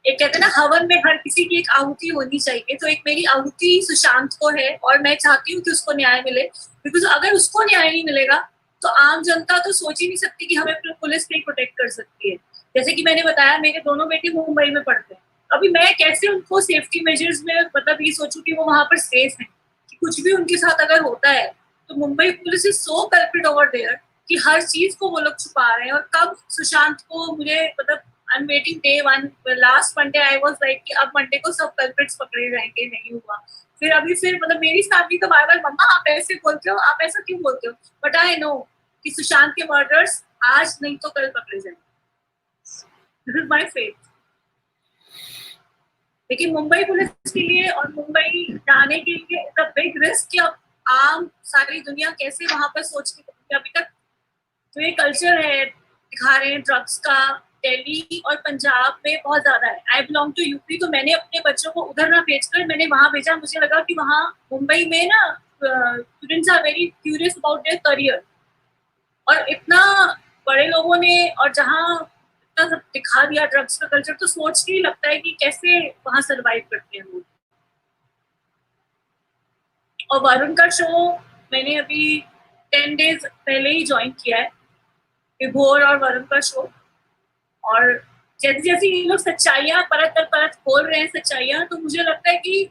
एक कहते हैं ना हवन में हर किसी की एक आहुति होनी चाहिए, तो एक मेरी आहुति सुशांत को है और मैं चाहती हूँ कि उसको न्याय मिले. बिकॉज अगर उसको न्याय नहीं मिलेगा तो आम जनता तो सोच ही नहीं सकती कि हमें पुलिस नहीं प्रोटेक्ट कर सकती है. जैसे कि मैंने बताया मेरे दोनों बेटे मुंबई में पढ़ते हैं. अभी मैं कैसे उनको सेफ्टी मेजर्स में मतलब ये सोचूं कि वो वहां पर सेफ है, कि कुछ भी उनके साथ अगर होता है तो Mumbai police is so culprit over there कि हर चीज को वो लोग छुपा रहे हैं. और कब सुशांत को मुझे मतलब I am waiting day 1. Last Monday I was like कि अब मंडे को सब कल्प्रिट्स पकड़े जाएंगे. नहीं हुआ. फिर अभी फिर मतलब मेरी फैमिली तो बार बार मम्मा आप ऐसे बोलते हो, आप ऐसा क्यों बोलते हो, बट आई नो कि सुशांत के मर्डर्स आज नहीं तो कल पकड़े जाएंगे. This is my faith. लेकिन मुंबई पुलिस के लिए और मुंबई जाने के लिए इट्स अ बिग रिस्क कि अब आम सारी दुनिया कैसे वहां पर सोचती है. अभी तक जो ये कल्चर है दिखा रहे हैं ड्रग्स का, दिल्ली और पंजाब में बहुत ज्यादा है. आई बिलोंग टू यूपी, तो मैंने अपने बच्चों को उधर ना भेजकर मैंने वहां भेजा. मुझे लगा कि वहाँ मुंबई में ना students are very curious about their career. और इतना बड़े लोगों ने और जहाँ इतना सब दिखा दिया ड्रग्स का कल्चर, तो सोच के ही लगता है कि कैसे वहां सर्वाइव करते हैं लोग. और वरुण का शो मैंने अभी 10 डेज पहले ही ज्वाइन किया है, विभोर और वरुण का शो. और जैसे जैसे ये लोग सच्चाइयां परत दर परत खोल रहे हैं सच्चाइयां, तो मुझे लगता है कि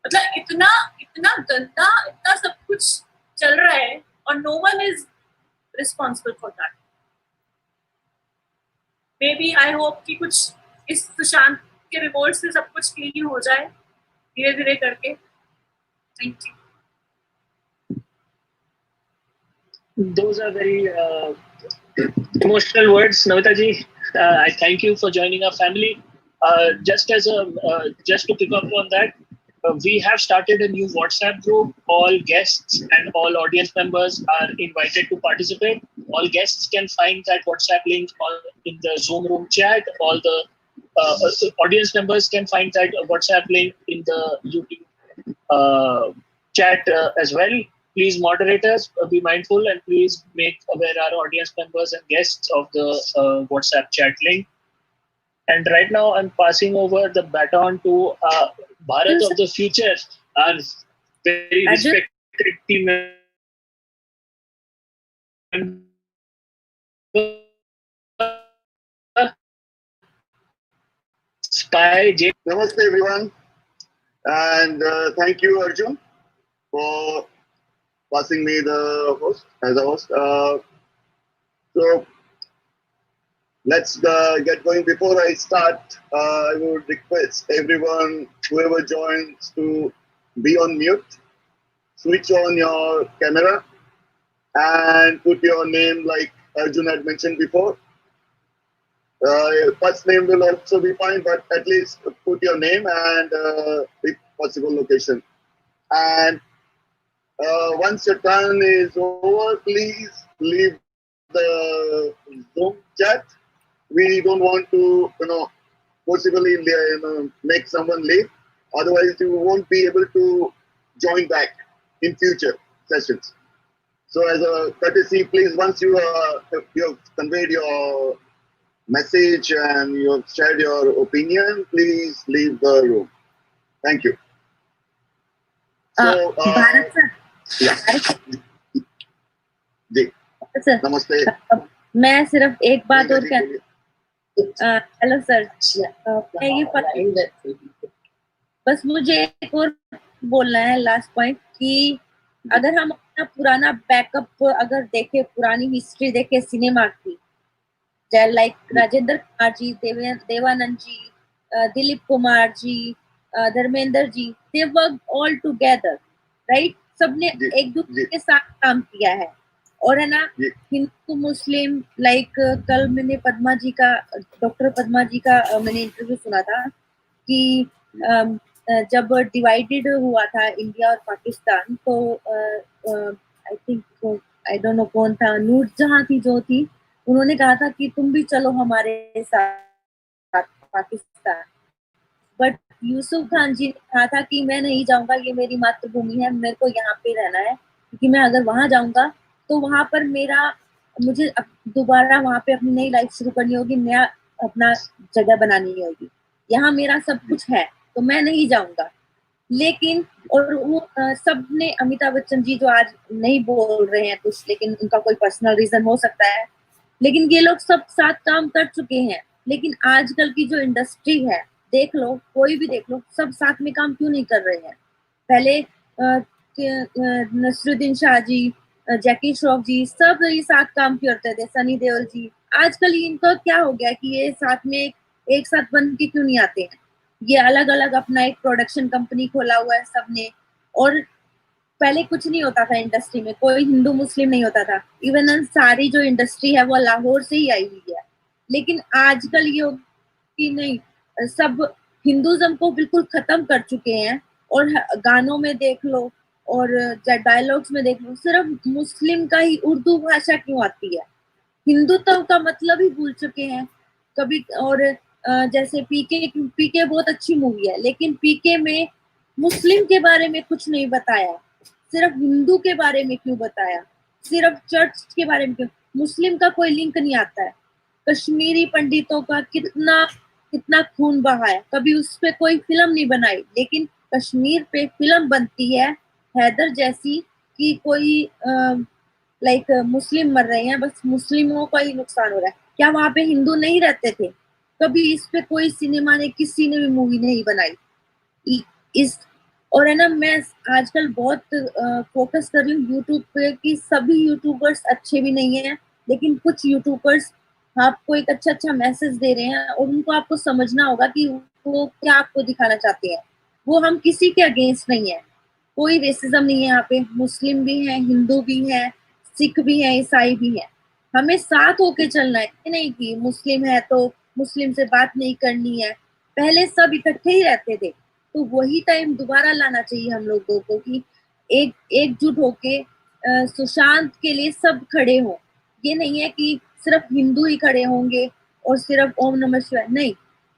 मतलब इतना इतना गंदा इतना सब कुछ चल रहा है और no one is responsible for that. Maybe I hope कि कुछ इस सुशांत के रिपोर्ट से सब कुछ क्लीन हो जाए धीरे धीरे करके. Thank you. Those are very emotional words, Namita ji. I thank you for joining our family. Just to pick up on that, we have started a new WhatsApp group. All guests and all audience members are invited to participate. All guests can find that WhatsApp link in the Zoom room chat. All the audience members can find that WhatsApp link in the YouTube chat as well. Please, moderators, be mindful and please make aware our audience members and guests of the WhatsApp chat link. And right now, I'm passing over the baton to Bharat of the future, our very respected team member, Spy J. Namaste, everyone. And thank you, Arjun, for passing me the host as a host. So let's get going. Before I start, I would request everyone, whoever joins, to be on mute, switch on your camera, and put your name like Arjun had mentioned before. First name will also be fine, but at least put your name and if possible location. And once your turn is over, please leave the Zoom chat. We don't want to, possibly, make someone leave. Otherwise, you won't be able to join back in future sessions. So, as a courtesy, please, once you have conveyed your message and you have shared your opinion, please leave the room. Thank you. So, Bharat sir, yeah. जी sir नमस्ते. मैं सिर्फ एक बात और hello sir, मैं ये बस मुझे एक और बोलना है लास्ट पॉइंट कि अगर हम अपना पुराना बैकअप अगर देखें, पुरानी हिस्ट्री देखें सिनेमा की, like Rajendra Kumar ji, Devanand ji, Dilip Kumar ji, Dharmendra ji, they work all together, right? सबने एक दूसरे के साथ काम किया है. और है ना, हिंदू मुस्लिम, लाइक कल मैंने डॉक्टर पद्मा जी का मैंने इंटरव्यू सुना था कि जब डिवाइडेड हुआ था इंडिया और पाकिस्तान, तो I think I don't no कौन था, नूर जहां जो थी, उन्होंने कहा था कि तुम भी चलो हमारे साथ पाकिस्तान. बट यूसुफ खान जी ने कहा था कि मैं नहीं जाऊंगा, ये मेरी मातृभूमि है, मेरे को यहाँ पे रहना है, क्योंकि मैं अगर वहां जाऊंगा तो वहां पर मुझे दोबारा वहां पे अपनी नई लाइफ शुरू करनी होगी, नया अपना जगह बनानी होगी. यहाँ मेरा सब कुछ है, तो मैं नहीं जाऊंगा. लेकिन और वो सबने, अमिताभ बच्चन जी जो आज नहीं बोल रहे हैं कुछ, लेकिन उनका कोई पर्सनल रीजन हो सकता है, लेकिन ये लोग सब साथ काम कर चुके हैं. लेकिन आजकल की जो इंडस्ट्री है, देख लो, कोई भी देख लो, सब साथ में काम क्यों नहीं कर रहे हैं? पहले नसरुद्दीन शाह जी, जैकी श्रॉफ जी, सब ये साथ काम करते थे, सनी देओल जी. आजकल इनका क्या हो गया कि ये साथ में एक साथ बन के क्यों नहीं आते हैं? ये अलग अलग अपना एक प्रोडक्शन कंपनी खोला हुआ है सबने. और पहले कुछ नहीं होता था इंडस्ट्री में, कोई हिंदू मुस्लिम नहीं होता था. इवन सारी जो इंडस्ट्री है वो लाहौर से ही आई हुई है. लेकिन आजकल ये हो कि नहीं, सब हिंदुज्म को बिल्कुल खत्म कर चुके हैं. और गानों में देख लो और डायलॉग्स में देख लो, सिर्फ मुस्लिम का ही उर्दू भाषा क्यों आती है? हिंदुत्व का मतलब ही भूल चुके हैं कभी. और जैसे पीके बहुत अच्छी मूवी है, लेकिन पीके में मुस्लिम के बारे में कुछ नहीं बताया, सिर्फ हिंदू के बारे में क्यों बताया? सिर्फ चर्च के बारे में क्यों? मुस्लिम का कोई लिंक नहीं आता है. कश्मीरी पंडितों का कितना खून बहा है, कभी उस पे कोई फिल्म नहीं बनाई. लेकिन कश्मीर पे फिल्म बनती है हैदर जैसी, कि कोई लाइक मुस्लिम मर रहे हैं, बस मुस्लिमों का ही नुकसान हो रहा है. क्या वहां पे हिंदू नहीं रहते थे? कभी इस पे कोई सिनेमा ने, किसी ने भी मूवी नहीं बनाई. इस और है ना, मैं आजकल बहुत फोकस कर रही हूँ यूट्यूब पे कि सभी यूट्यूबर्स अच्छे भी नहीं है, लेकिन कुछ यूट्यूबर्स आपको एक अच्छा मैसेज दे रहे हैं, और उनको आपको समझना होगा कि वो क्या आपको दिखाना चाहते हैं. वो हम किसी के अगेंस्ट नहीं है, कोई रेसिज्म नहीं है यहाँ पे. मुस्लिम भी है, हिंदू भी है, सिख भी है, ईसाई भी है. हमें साथ होके चलना है, नहीं कि मुस्लिम है तो मुस्लिम से बात नहीं करनी है. पहले सब इकट्ठे ही रहते थे, तो वही टाइम दोबारा लाना चाहिए हम लोगों को कि एकजुट होके सुशांत के लिए सब खड़े हों. ये नहीं है कि सिर्फ हिंदू ही खड़े होंगे और सिर्फ ओम नमः शिवाय नहीं.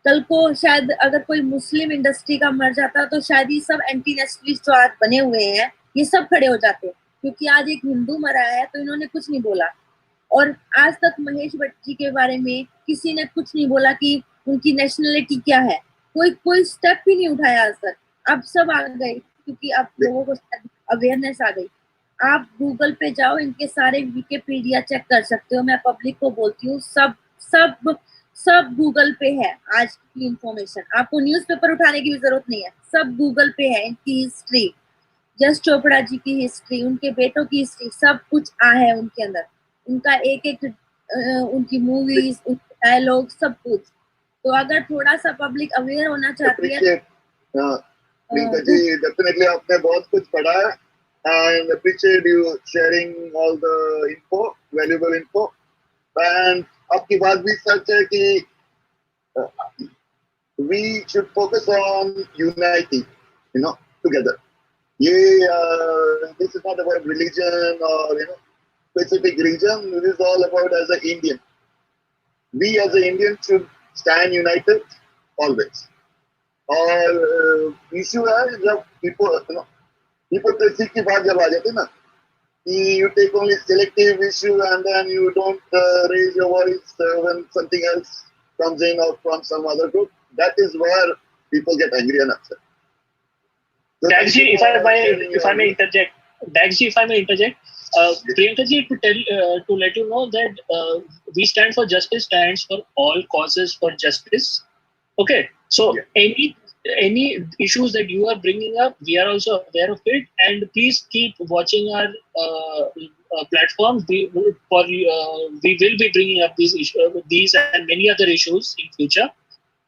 कल को शायद अगर कोई मुस्लिम इंडस्ट्री का मर जाता तो शायद ये सब एंटी नेशनलिस्ट जो आज बने हुए हैं ये सब खड़े हो जाते, क्योंकि आज एक हिंदू मरा है तो इन्होंने कुछ नहीं बोला. और आज तक महेश भट्ट जी के बारे में किसी ने कुछ नहीं बोला कि उनकी नेशनलिटी क्या है. कोई स्टेप ही नहीं उठाया आज तक. अब सब आ गए, क्योंकि अब लोगों को अवेयरनेस आ गई. आप गूगल पे जाओ, इनके सारे विकिपीडिया चेक कर सकते हो. मैं पब्लिक को बोलती हूँ, सब गूगल पे है आज की इंफॉर्मेशन. आपको न्यूज़पेपर उठाने की भी जरूरत नहीं है, सब गूगल पे है. इनकी हिस्ट्री, यश चोपड़ा जी की हिस्ट्री, उनके बेटों की हिस्ट्री, सब कुछ है उनके अंदर. उनका एक उनकी मूवीज, उनके डायलॉग, सब कुछ. तो अगर थोड़ा सा पब्लिक अवेयर होना चाहती है, प्रियंका जी, डेफिनेटली आपने बहुत कुछ पढ़ा है. And appreciate you sharing all the info, valuable info. And आपकी बात भी सच है कि uh, we should focus on uniting, together. This is not about religion or specific region. This is all about as an Indian. We as an Indian should stand united always. और issue है जब hypocrisy की बात जब आ जाती है ना कि you take only selective issue and then you don't raise your voice when something else comes in or from some other group. That is where people get angry and upset. So Dagji, if I may interject, Priyanka ji, to let you know that we stand for justice stands for all causes for justice. Okay, so any issues that you are bringing up, we are also aware of it, and please keep watching our platform. We will be bringing up these and many other issues in future.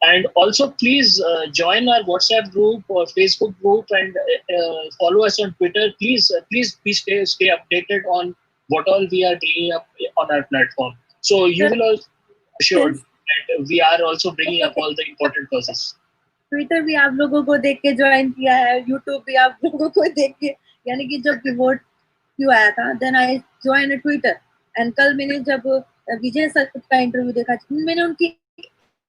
And also, please join our WhatsApp group or Facebook group and follow us on Twitter. Please stay updated on what all we are bringing up on our platform. So you will also be assured that we are also bringing up all the important causes. Twitter भी आप लोगों को देख के join किया है, YouTube भी आप लोगों को देख के, यानी कि जब वोट क्यों आया था, then I join Twitter. And कल मैंने जब विजय सर का इंटरव्यू देखा, मैंने उनकी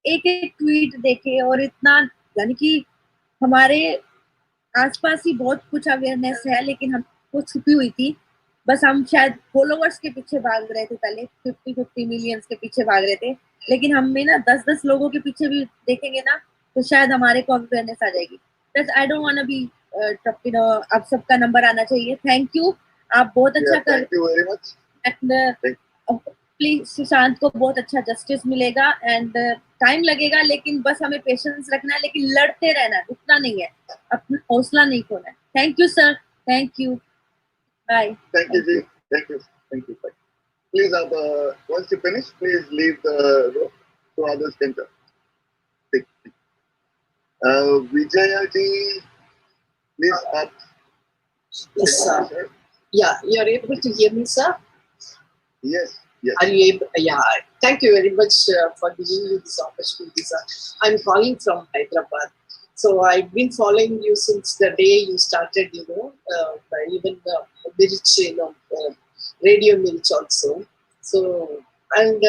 एक एक ट्वीट देखे और इतना, यानी कि हमारे आसपास ही बहुत कुछ अवेयरनेस है, लेकिन हमको छुपी हुई थी. बस हम शायद फॉलोवर्स के पीछे भाग रहे थे, पहले 50 मिलियंस के पीछे भाग रहे थे, लेकिन हम में ना 10 लोगों के पीछे भी देखेंगे ना तो शायद हमारे को अवेयरनेस आ जाएगी. I don't want to be आप सबका नंबर आना चाहिए. थैंक यू, आप बहुत अच्छा कर रहे हैं. प्लीज सुशांत को बहुत अच्छा जस्टिस मिलेगा एंड टाइम लगेगा, लेकिन बस हमें पेशेंस रखना है, लेकिन लड़ते रहना है, रुकना नहीं है, अपना हौसला नहीं खोना है. Thank you sir, thank you, bye. Thank you, Ji. Thank you. Please, once you finish, please leave the room so others can come. Vijaya Ji, please up. Yes, sir. Yeah, you're able to hear me, sir? Yes. Are you able? Yeah. Thank you very much for giving me this opportunity, sir. I'm calling from Hyderabad. So I've been following you since the day you started, even Mirch, Radio Mirch also. So, and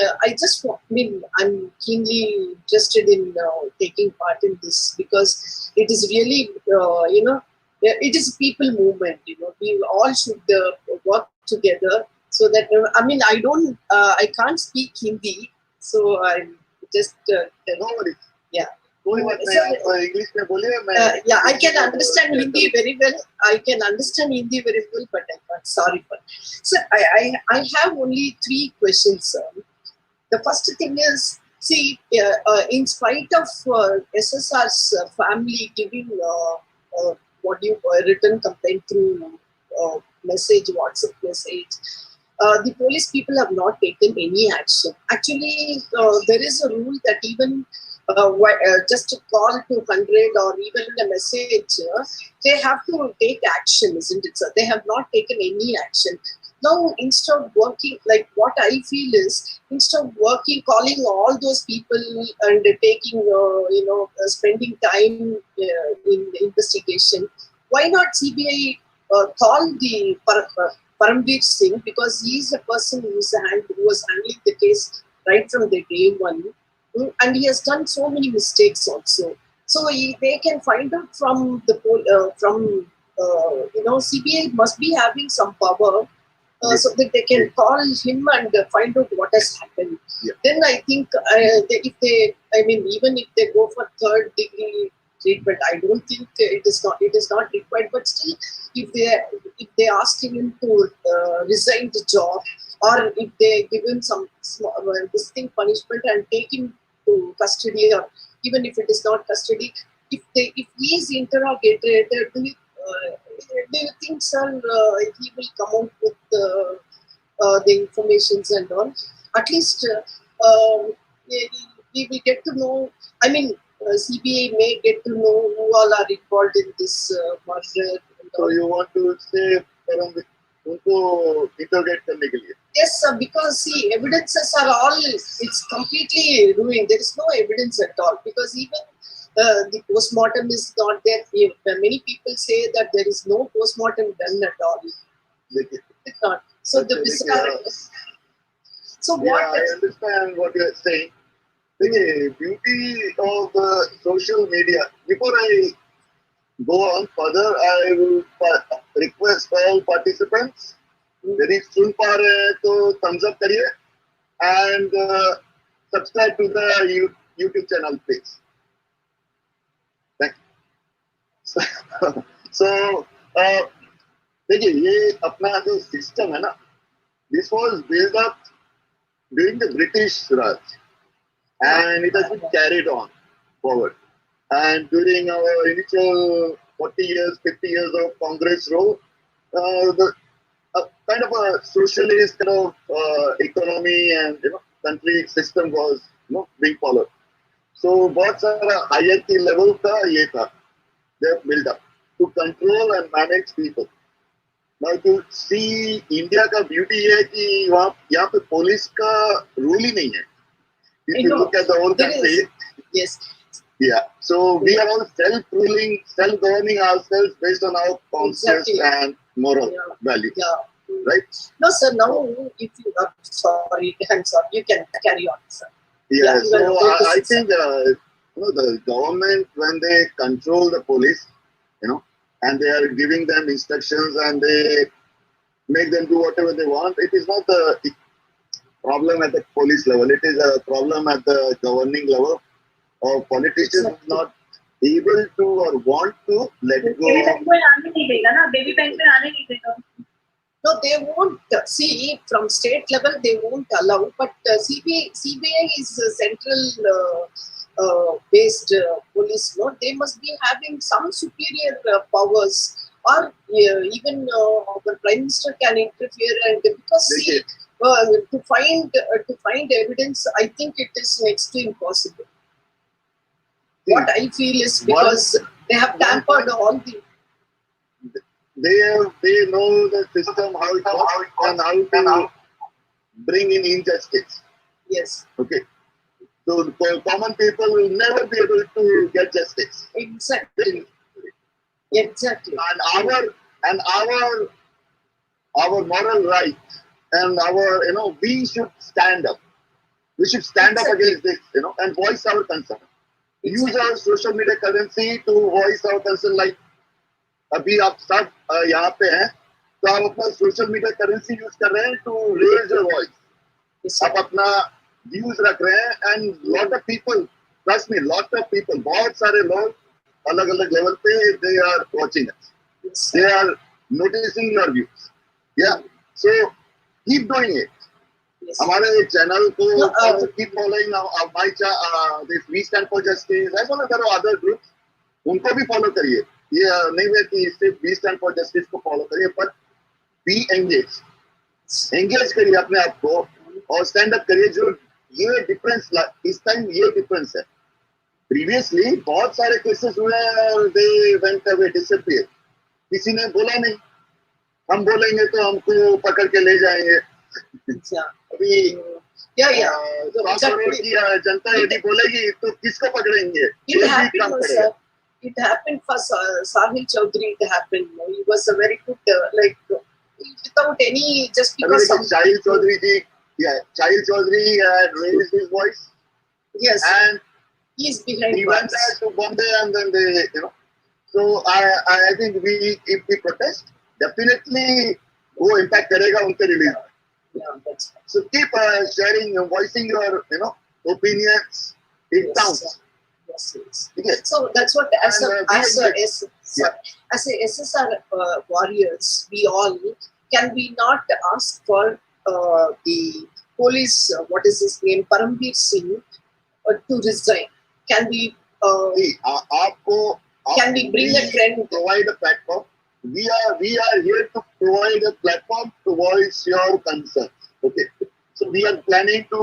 I'm keenly interested in taking part in this because it is really, it is a people movement. We all should work together so that, I can't speak Hindi, so I'm just, yeah. English में बोलिए. Yeah, I can understand Hindi very well. But I can't. Sorry for. So I have only 3 questions, sir. The first thing is, see, in spite of SSR's family giving written complaint through WhatsApp message, the police people have not taken any action. Actually, there is a rule that even just a call to 100 or even a message, they have to take action, isn't it, sir? They have not taken any action. Now, instead of working, like what I feel is, instead of working, calling all those people and taking, spending time in the investigation, why not CBI call the Paramveer Singh, because he is a person who was handling the case right from the day one. And he has done so many mistakes also. So they can find out from the CBI must be having some power so that they can call him and find out what has happened. Yeah. Then I think even if they go for 3rd degree treatment, I don't think it is not required. But still, if they ask him to resign the job, or if they give him some distinct punishment and take him to custody, or even if it is not custody, if he is interrogated, do you think, sir, he will come out with the informations and all? At least we will get to know. CBI may get to know who all are involved in this murder. So you want to say उनको interrogate करने के लिए? Yes, because see, evidences are all, it's completely ruined. There is no evidence at all because even the postmortem is not there. Many people say that there is no postmortem done at all. It's not. So the physical. So Yeah, what? I understand what you're saying. The beauty of social media. Before I go on further, I will request all participants. यदि सुन पा रहे हैं तो thumbs up करिए and subscribe to the YouTube channel please. Thank you. So देखिए ये अपना जो system है ना, this was built up during the British Raj and it has been carried on forward. And during our initial 40 years, 50 years of Congress rule, the kind of a socialist kind of economy and country system was being followed. So बहुत सारा hierarchy level का ये था, they have built up to control and manage people. Now to see India का beauty है कि वहाँ यहाँ पे police का rule ही नहीं है. If you look at the whole country, yes. Yeah, so we are all self-ruling, self-governing ourselves based on our conscience and moral values. Yeah. Right? No, sir. Now, if you are sorry, I'm sorry. You can carry on, sir. Yeah. So I think the government, when they control the police, and they are giving them instructions and they make them do whatever they want, it is not a problem at the police level. It is a problem at the governing level. Or politicians not able to or want to let go. No, they won't. See, from state level, they won't allow. But CBI is a central based police. No, they must be having some superior powers, or even the prime minister can interfere. And because see, to find evidence, I think it is next to impossible. What I feel is because they have tampered all the. They know the system, how it works, and how to bring in injustice. Yes. Okay. So common people will never be able to get justice. Exactly. Exactly. And our moral right and our we should stand up. We should stand up against this and voice our concern. Use our social media currency to voice our concern. Like अभी आप सब यहाँ पे हैं तो आप अपना social media currency use कर रहे हैं टू रेज योर वॉइस. आप अपना व्यूज रख रहे हैं and lot of people, trust me, lot of people, बहुत सारे लोग अलग अलग लेवल पे they are watching us, they are noticing your views. Yeah so keep doing it. हमारे चैनल को also keep following my this We Stand for Justice as well as there are other groups. उनको भी follow करिए. ये नहीं है कि सिर्फ We Stand for Justice को फॉलो करिए, पर बी एंगेज करिए अपने आप को और स्टैंड अप करिए. जो ये डिफरेंस इस टाइम ये डिफरेंस है. प्रीवियसली बहुत सारे केसेस हुए और दे वेंट अवे, डिसअपीयर. किसी ने बोला नहीं, हम बोलेंगे तो हमको पकड़ के ले जाएंगे. अभी जनता यदि बोलेगी तो किसको पकड़ेंगे? It happened for Sahil Chaudhary. It happened. He was a very good, without any, just because. Sahil Chaudhary had raised his voice. Yes. And he's behind. He went back to Bombay and then they, So I think if we protest, definitely वो impact करेगा उनके release. Yeah, that's right. So keep sharing, voicing your, opinions. It counts. Yes. So that's what as a SSR warriors, can we not ask for the police? What is his name? Paramveer Singh to resign. Can we? Can we bring a trend? Provide a platform. We are here to provide a platform to voice your concerns. Okay. So we are planning to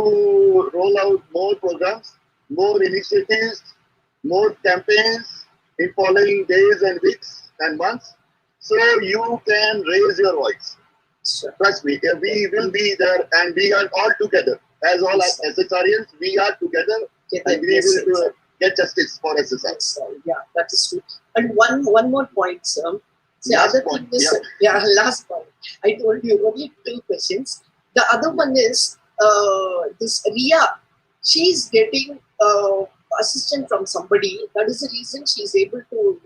roll out more programs, more initiatives, more campaigns in following days and weeks and months, so you can raise your voice. Sure. Trust me, we will be there, and we are all together. As all Yes, sir. SSRians, we are together, and we Yes, will sir. get justice for SSR. Yes, yeah, that is true. And one more point, sir. The Last other point, thing is, last point. I told you only 2 questions. The other one is this Ria. She's getting assistance from somebody. That is the reason she's able to.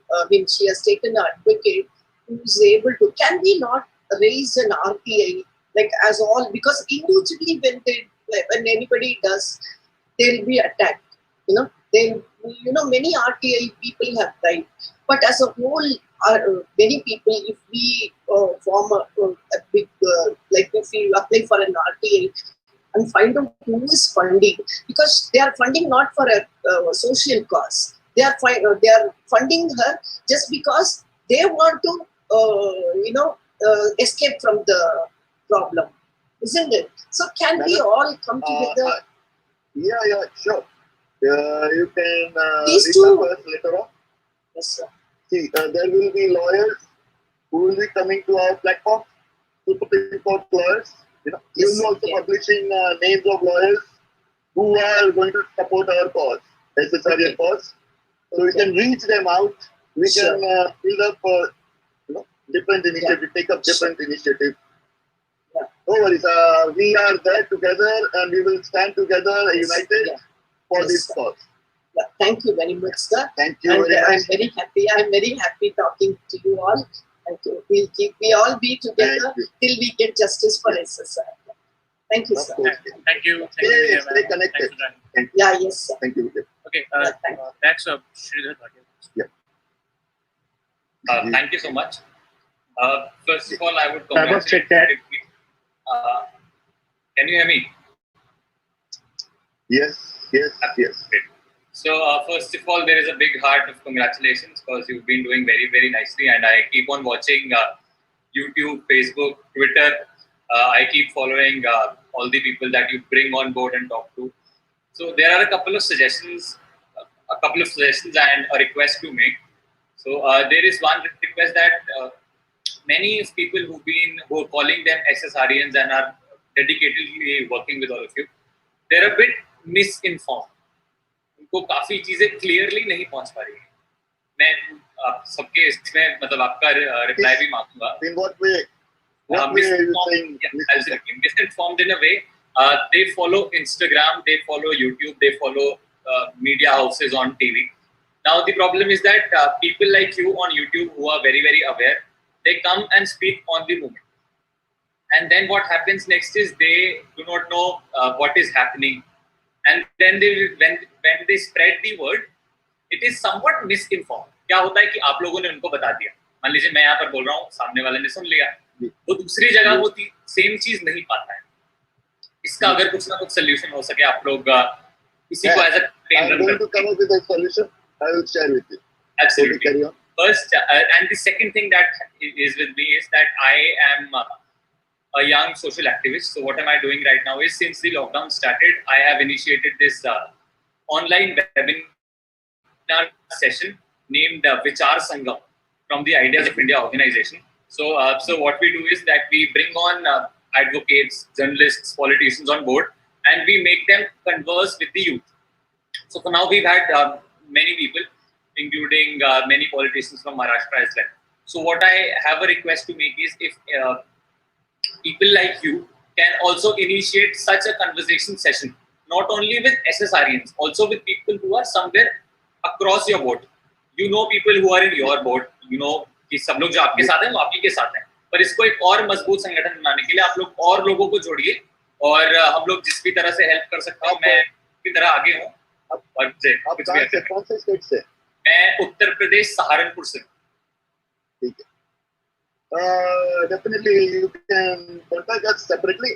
She has taken an advocate who is able to. Can we not raise an RTI like as all, because individually when anybody does, they'll be attacked. Many RTI people have died, but as a whole, many people, if we form a big, like if we apply for an RTI and find out who is funding, because they are funding not for a social cause. They are funding her just because they want to, escape from the problem, isn't it? So can we all come together? Yeah, sure. You can These reach two- out to us later on. Yes, sir. See, there will be lawyers who will be coming to our platform, Supreme Court lawyers. We will also publishing names of lawyers who are going to support our cause, SSRian cause. So we can reach them out. We can build up, different initiative, take up different initiative. No worries. We are there together, and we will stand together, united for this cause. Yeah, thank you very much, sir. Thank you And very much. I'm very happy. I'm very happy talking to you all. Thank you. We all be together till we get justice for SSR. Thank you, sir. Thank you. Stay connected. Thank you. Yeah, yes, sir. Thank you. Okay, next up, Sridhar Bhatia. Thank you so much. First of all, I would Above check that. Can you hear me? Yes. Great. So, first of all, there is a big heart of congratulations because you've been doing very, very nicely, and I keep on watching YouTube, Facebook, Twitter. I keep following all the people that you bring on board and talk to. So, there are a couple of suggestions and a request to make. So, there is one request that many people who are calling them SSRians and are dedicatedly working with all of you, they're a bit misinformed. उनको काफी चीजें clearly नहीं पहुंच पा रही है. मैं सबके इसमें मतलब आपका रिप्लाई भी मांगूंगा. In what way? What way are you saying? Misinformed in a way. They follow Instagram, they follow YouTube, they follow media houses on TV. Now the problem is that people like you on YouTube who are very, very aware, they come and speak on the moment. And then what happens next is they do not know what is happening. And then when they spread the word, it is somewhat misinformed. क्या होता है कि आप लोगों ने उनको बता दिया. मान लीजिए मैं यहाँ पर बोल रहा हूँ, सामने वाले ने सुन लिया. वो दूसरी जगह वो सेम चीज नहीं पाता है. इसका अगर कुछ ना कुछ सोल्यूशन हो सके, आप लोग इसी को as a I'm going to come up with a solution. I will share with you. Absolutely. Okay, carry on. First, and the second thing that is with me is that I am a young social activist. So what am I doing right now is, since the lockdown started, I have initiated this online webinar session named Vichar Sangam from the Ideas of India organization. So what we do is that we bring on advocates, journalists, politicians on board, and we make them converse with the youth. So for now, we've had many people, including many politicians from Maharashtra as well. So what I have a request to make is, if people like you can also initiate such a conversation session, not only with SSRians, also with people who are somewhere across your board. You know people who are in your board. You know कि सब लोग जो आपके साथ हैं वो आप ही के साथ हैं. पर इसको एक और मजबूत संगठन बनाने के लिए आप लोग और लोगों को जोड़िए, और हम लोग जिस भी तरह से हेल्प कर सकते हैं, मैं की तरह आगे हूँ. आप कौन से स्टेट से? मैं उत्तर प्रदेश सहारनपुर से. ठीक है. Definitely you can contact us separately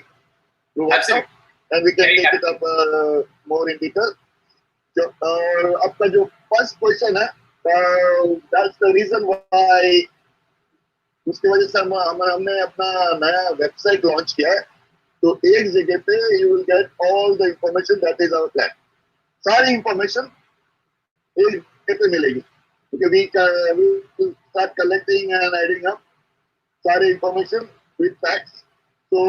through WhatsApp, and we can take it up more in detail. और आपका जो first question है, that's the reason why उसकी वजह से हमने अपना नया वेबसाइट लॉन्च किया है. तो एक जगह पे you will get all the information. That is our plan. सारी information एक जगह पे मिलेगी. Okay, we will start collecting and adding up सारे information with facts तो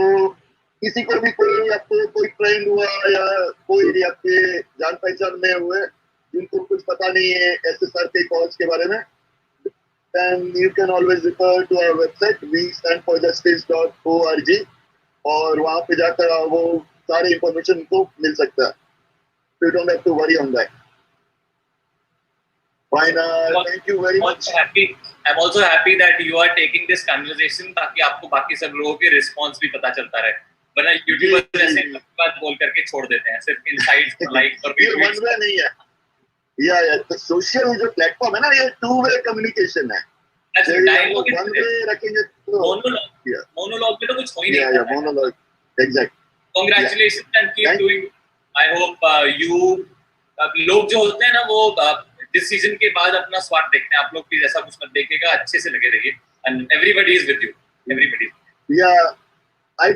किसी को भी कोई आपको कोई फ्रेंड हुआ या कोई आपके जान पहचान में हुए जिनको कुछ पता नहीं है SSR के कॉलेज के बारे में, then you can always refer to our website westandforjustice.org और वहाँ पे जाकर वो सारे इंफॉर्मेशन को मिल सकता है. So you don't have to worry on that. Fine, thank you very much. I'm also happy that you are taking this conversation ताकि आपको बाकी सब लोगों के रिस्पॉन्स भी पता चलता रहे. वरना यूट्यूबर जैसे बात बोल करके छोड़ देते हैं सिर्फ इनसाइट्स लाइक और ये वन वे नहीं है. या तो सोशल जो प्लेटफॉर्म है ना, ये टू वे कम्युनिकेशन है. अच्छा, डायलॉग वन वे रखेंगे तो मोनोलॉग में तो कुछ हो ही नहीं. या monologue exact. Congratulations and keep doing. I hope you लोग जो होते हैं ना वो दिस सीजन के बाद अपना स्वाद देखते हैं. आप लोग प्लीज ऐसा कुछ मत देखिएगा, अच्छे से लगे रहिए. And everybody is with you. Everybody. या आई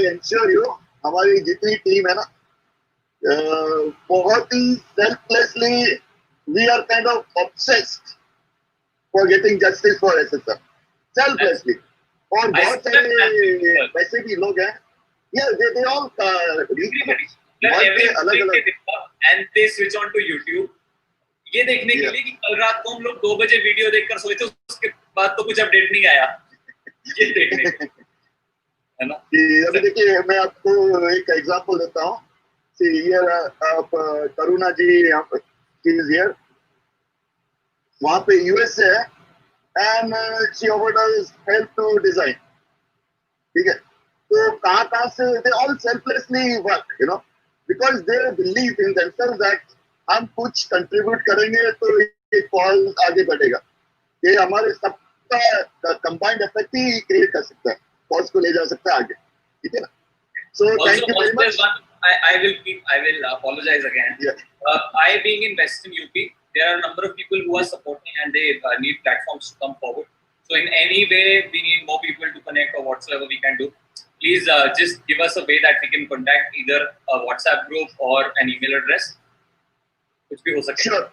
एंश्योर यू, हमारी जितनी टीम है ना, बहुत ही selflessly we are kind of obsessed for getting justice for SSR. Selflessly. और बहुत सारे वैसे भी लोग हैं. या दे ऑल अलग-अलग and they switch on to YouTube ये देखने के लिए कि कल रात को हम लोग 2 बजे वीडियो देखकर सोए थे, उसके बाद तो कुछ अपडेट नहीं आया. ये देखने है ना. अभी देखिए मैं आपको एक एग्जांपल देता हूँ. आप करुणा जी यहाँ पर हियर, वहाँ पे US से है and she offered us help to design. ठीक है, तो कहाँ से they all selflessly work, you know, because they believe in themselves that हम कुछ कंट्रीब्यूट करेंगे तो ये कॉल आगे बढ़ेगा. ये हमारे सबका कंबाइंड इफेक्ट ही क्रिएट कर सकता है, कॉज को ले जा सकता है आगे. ठीक है ना. सो thank you very much. I will apologize again. I being in Western UP, there are a number of people who are supporting and they need platforms to come forward. So in any way we need more people to connect or whatsoever we can do. Please just give us a way that we can contact either a WhatsApp group or an email address. कुछ भी हो सकता है. Sure.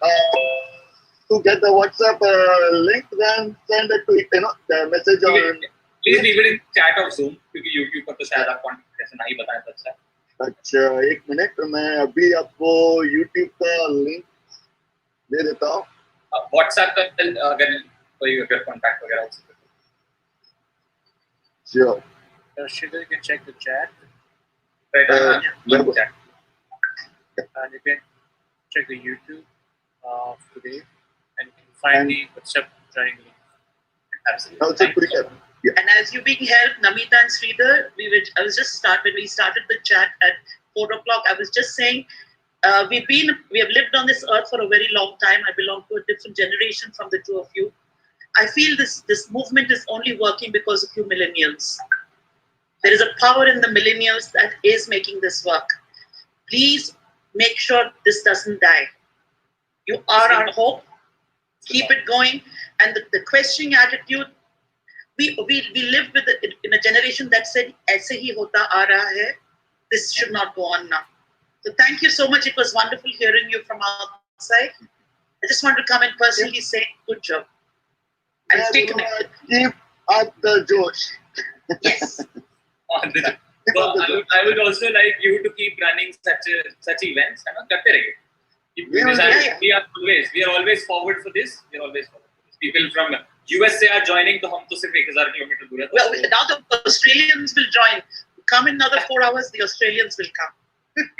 To get the WhatsApp link, then send it to it, you know, the message on. Please leave it in chat of Zoom क्योंकि YouTube पर तो शायद आप कॉन्टेक्ट कैसे नहीं बताएं तो अच्छा. अच्छा, एक मिनट, मैं अभी आपको YouTube का लिंक दे देता हूँ. WhatsApp का अगर कोई अगर कॉन्टैक्ट वगैरह हो सकता है. Sure. Shridhar, you can check the chat. Right. Chat. And you can check the YouTube today and you can find the WhatsApp joining link. Absolutely. And as you being helped, Namita and Sridhar, I was just when we started the chat at 4 o'clock, I was just saying, we have lived on this earth for a very long time. I belong to a different generation from the two of you. I feel this movement is only working because of you millennials. There is a power in the millennials that is making this work. Please make sure this doesn't die. You are our hope. Keep it going. And the questioning attitude, we live in a generation that said, "Aise hi hota aa raha hai." This should not go on now. So thank you so much. It was wonderful hearing you from outside. I just want to come and personally say, good job. And stay connected. Keep up the Josh. Yes. So I would also like you to keep running such events. है ना, करते रहिए. We are always forward for this. We are always forward for this. People from USA are joining, तो हम तो सिर्फ 1000 kilometre दूर है. Well, now the Australians will join. Come in another 4 hours, the Australians will come.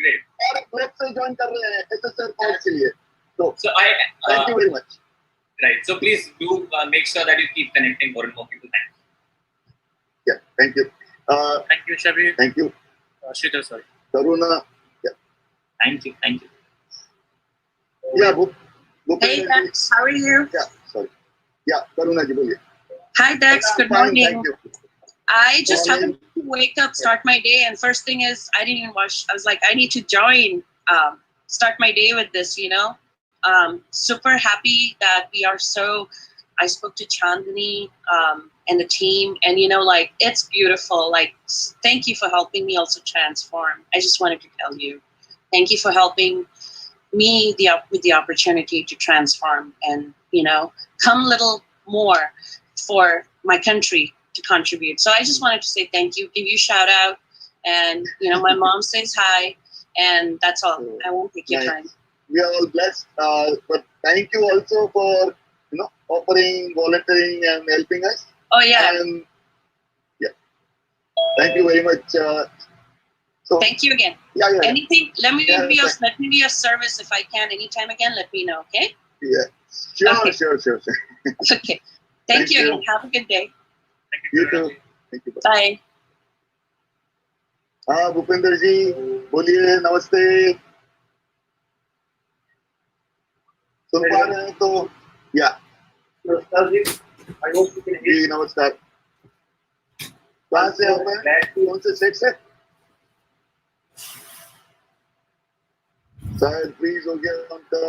Great. और group से join कर रहे हैं SSR कॉलेज के लिए. So thank you very much. Right. So please do make sure that you keep connecting more and more people. Thank you. Yeah. Thank you. Thank you, Shabir. Thank you. Shridhar, sorry. Karuna. Yeah. Thank you. Thank you. Yeah. Hey, Dex. How are you? Yeah. Sorry. Yeah. Karuna ji, boliye. Hi, Dex. Good morning. Thank you. I just happened to wake up, start my day, and first thing is I didn't even watch. I was like, I need to join, start my day with this, you know. Super happy that we are so. I spoke to Chandni and the team, and you know, like it's beautiful. Like, thank you for helping me also transform. I just wanted to tell you, thank you for helping me with the opportunity to transform and you know come a little more for my country to contribute. So I just wanted to say thank you, give you a shout out, and my mom says hi, and that's all. I won't take your time. We are all blessed, but thank you also for offering, volunteering, and helping us. Oh yeah. And thank you very much. So thank you again. Yeah. Anything? Let me be of service if I can. Anytime again, let me know. Okay. Yeah. Sure. Okay. Sure. Okay. Thank you again. Have a good day. Thank you. You too. Thank you. Bye. हाँ भूपेंद्र जी बोलिए, नमस्ते। सुन पा रहे हैं तो या नमस्कार जी, जी नमस्कार। कहाँ से आप हैं? कौन से सेट से? शायद फ्रीज हो गया उनका,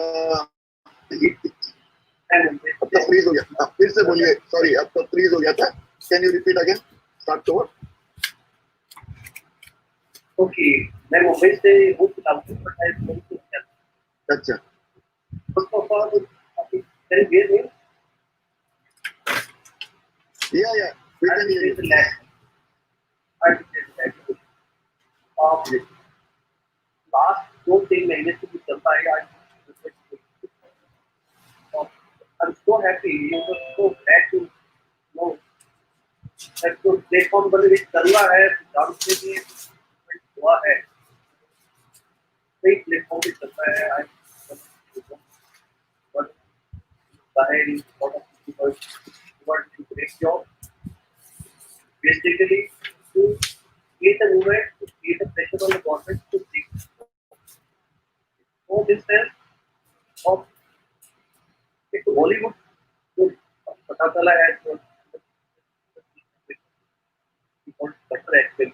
अब तो फ्रीज हो गया। फिर से बोलिए, सॉरी, अब तो फ्रीज हो गया था। Can you repeat again? Start over. Okay, मैं मुंबई से हूँ। अच्छा, first of all can you hear me? Yeah we can hear you. Last 2-3 महीने से कुछ चलता है आज। I'm so happy, you were so glad to know that जो प्लेटफॉर्म पर भी चल रहा है, जानते भी हुआ है, कई प्लेटफॉर्म पे चलता है आज। Great job. Basically, to create a movement, to create a pressure on the government to take this sense of एक बॉलीवुड जो पता चला है तो better actually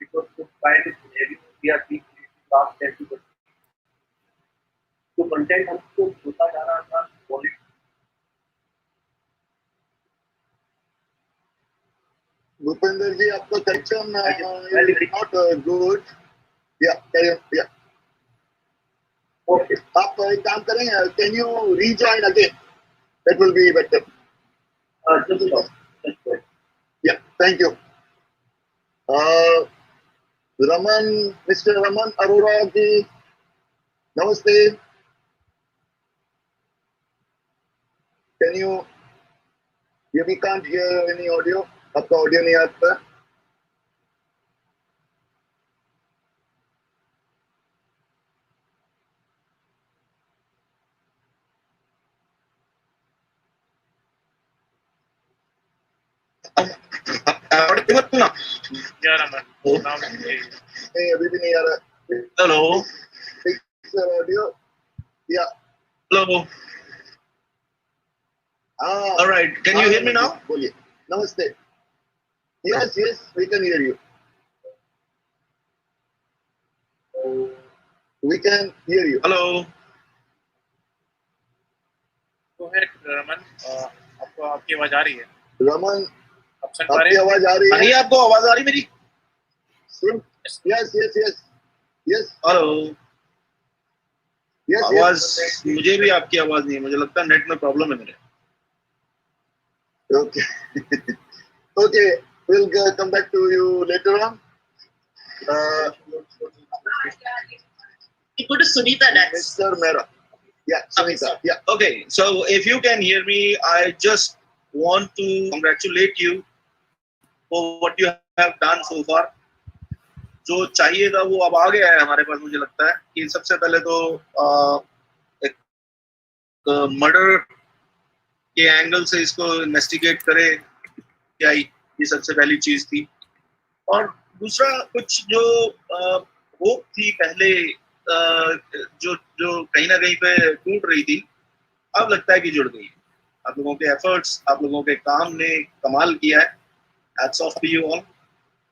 because the kind of scenario we are seeing last 10 to 20 तो content हमको होता जा रहा था बॉलीवुड। भूपेंद्र जी आपका connection not good. Yeah okay, आप एक काम करें, can you rejoin again? That will be better. Yeah thank you. Raman, mister Raman Arora ji नमस्ते। कैन यू, ये we can't hear any audio, आपका ऑडियो नहीं आता। नहीं अभी भी नहीं आ रहा। Hello audio yeah hello. All right, can you hear me now? बोलिए। नमस्ते। Yes, we can hear you. We can hear you. Hello. Go ahead, Raman. आपको आपकी आवाज आ रही है? रमन, आप सुन पा रहे हैं? आवाज आ रही है? आपको आवाज आ रही मेरी? सुन। Yes. हेलो। Yes. आवाज मुझे भी आपकी आवाज नहीं है, मुझे लगता है नेट में प्रॉब्लम है मेरे। Okay. Okay, we'll come back to you later on. You go to Sunita next. Mr. Mehra. Yeah, Sunita. Yeah. Okay, so if you can hear me, I just want to congratulate you for what you have done so far. जो चाहिए था वो अब आ गया है हमारे पास। मुझे लगता है कि सबसे पहले तो एक मर्डर के एंगल से इसको इन्वेस्टिगेट करे, क्या ये सबसे पहली चीज थी। और दूसरा कुछ जो होप थी पहले, जो कहीं ना कहीं पे टूट रही थी, अब लगता है कि जुड़ गई है। आप लोगों के एफर्ट्स, आप लोगों के काम ने कमाल किया है। Hats off to you all.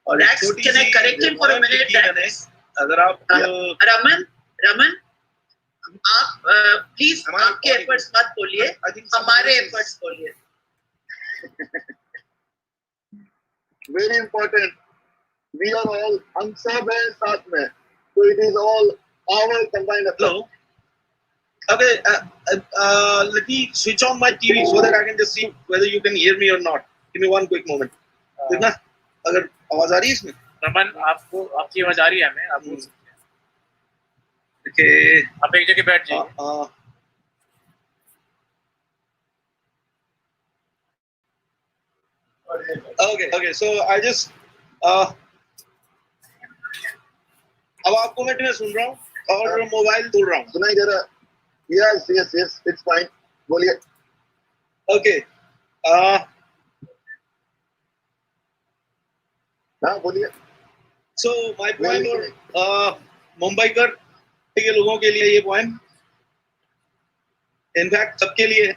और Can I correct him for a minute? अगर आप रमन आप प्लीज आपके एफर्ट्स मत बोलिए, हमारे एफर्ट्स बोलिए। Very important. We are all, हम सब हैं साथ में, so it is all our combined effort. Hello. Okay, let me switch on my TV so that I can just see whether you can hear me or not. Give me one quick moment. देखना अगर आवाज आ रही है इसमें। रमन, आपको आपकी आवाज आ रही है? हमें आप बोल सकते हैं। देखिए आप एक जगह बैठ जाइए। ओके सो आई जस्ट अब आपको मैं सुन रहा हूँ और मोबाइल बोल रहा हूँ, सुनाई दे रहा? Yes yes yes, it's fine, बोलिए। ओके हाँ बोलिए। सो माय पोएम और मुंबई कर के लोगों के लिए ये पोएम, इनफैक्ट सबके लिए।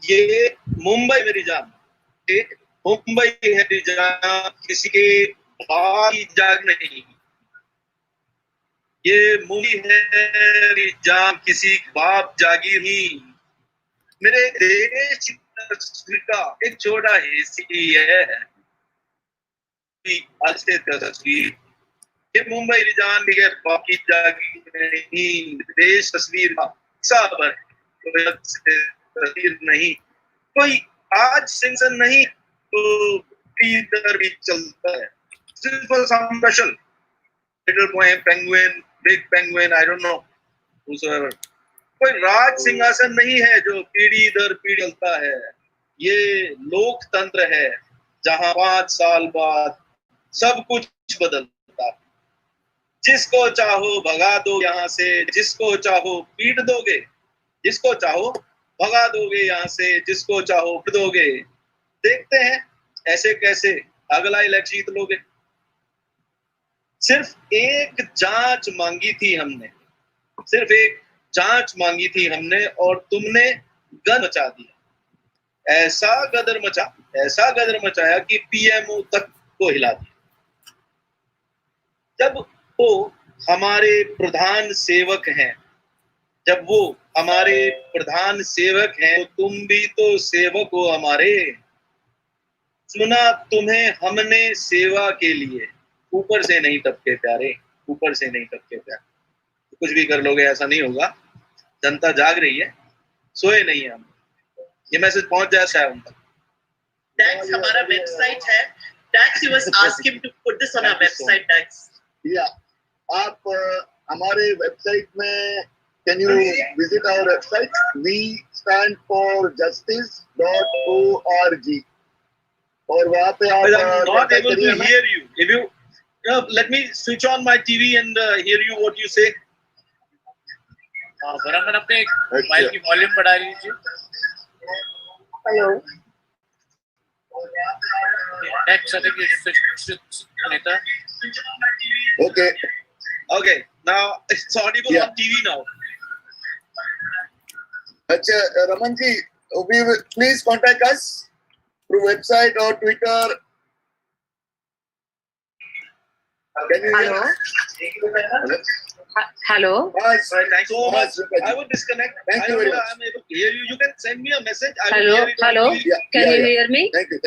ये मुंबई मेरी जान, मुंबई है मेरी जान, किसी के बाप की जाग नहीं। ये मुंबई है मेरी जान, किसी बाप जागीर नहीं। मेरे देश का एक छोटा हिस्सा है अच्छे तस्वीर। ये मुंबई रिजान भी है, बाकी जागीर नहीं। देश तस्वीर का सब है, तस्वीर नहीं। कोई आज सेंसर नहीं तो इधर भी चलता है। Special little poem, penguin, big penguin, I don't no whosoever। कोई राज सिंहासन नहीं है जो पीढ़ी दर पीढ़ी चलता है। ये लोकतंत्र है जहां 5 साल बाद सब कुछ बदलता है। जिसको चाहो भगा दो यहाँ से, जिसको चाहो पीट दोगे, जिसको चाहो भगा दोगे यहाँ से, जिसको पीट दोगे। देखते हैं ऐसे कैसे अगला इलेक्शन जीत लोगे। सिर्फ एक जांच मांगी थी हमने, सिर्फ एक जांच मांगी थी हमने, और तुमने गन मचा दिया। ऐसा गदर मचाया कि पीएमओ तक को हिला दिया। जब वो हमारे प्रधान सेवक हैं, जब वो हमारे प्रधान सेवक हैं, तो तुम भी तो सेवक हो हमारे। सुना तुम्हें हमने सेवा के लिए, ऊपर से नहीं टपके प्यारे, ऊपर से नहीं टपके प्यारे। कुछ भी कर लोगे ऐसा नहीं होगा। जनता जाग रही है, सोए नहीं है हम। ये मैसेज पहुंच जाता है उन तक। Dax हमारा वेबसाइट है। Dax, you must ask him to put this on our website, Dax. Yeah, आप हमारे वेबसाइट में can you visit our website? We stand for justice.org. और वहाँ पे आप I'm not able to hear you. If you let me switch on my TV and hear you what you say. Raman, अपने mobile की volume बढ़ा लीजिए। Hello. Okay. Now it's audible on TV now. अच्छा Raman ji, we will please contact us through website or Twitter. Can you hear us? Hello. Thanks so much. I will disconnect. Thank you very much. I'm able to hear you. You can send me a message. I will Hello. hear it. Hello. Can you hear me? Thank you.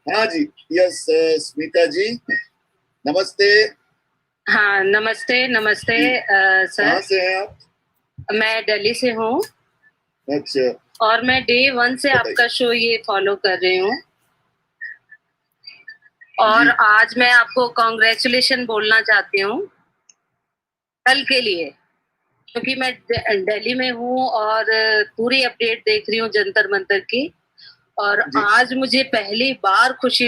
हाँ जी, yes Smita जी, नमस्ते। हाँ नमस्ते sir. कहाँ से हैं आप? मैं दिल्ली से हूँ। अच्छा। और मैं डे 1 से आपका शो ये फॉलो कर रही हूँ, और आज मैं आपको कॉन्ग्रेचुलेशन बोलना चाहती हूँ कल के लिए, क्योंकि मैं दिल्ली में हूँ और पूरी अपडेट देख रही हूँ जंतर मंतर की। और आज मुझे पहली बार खुशी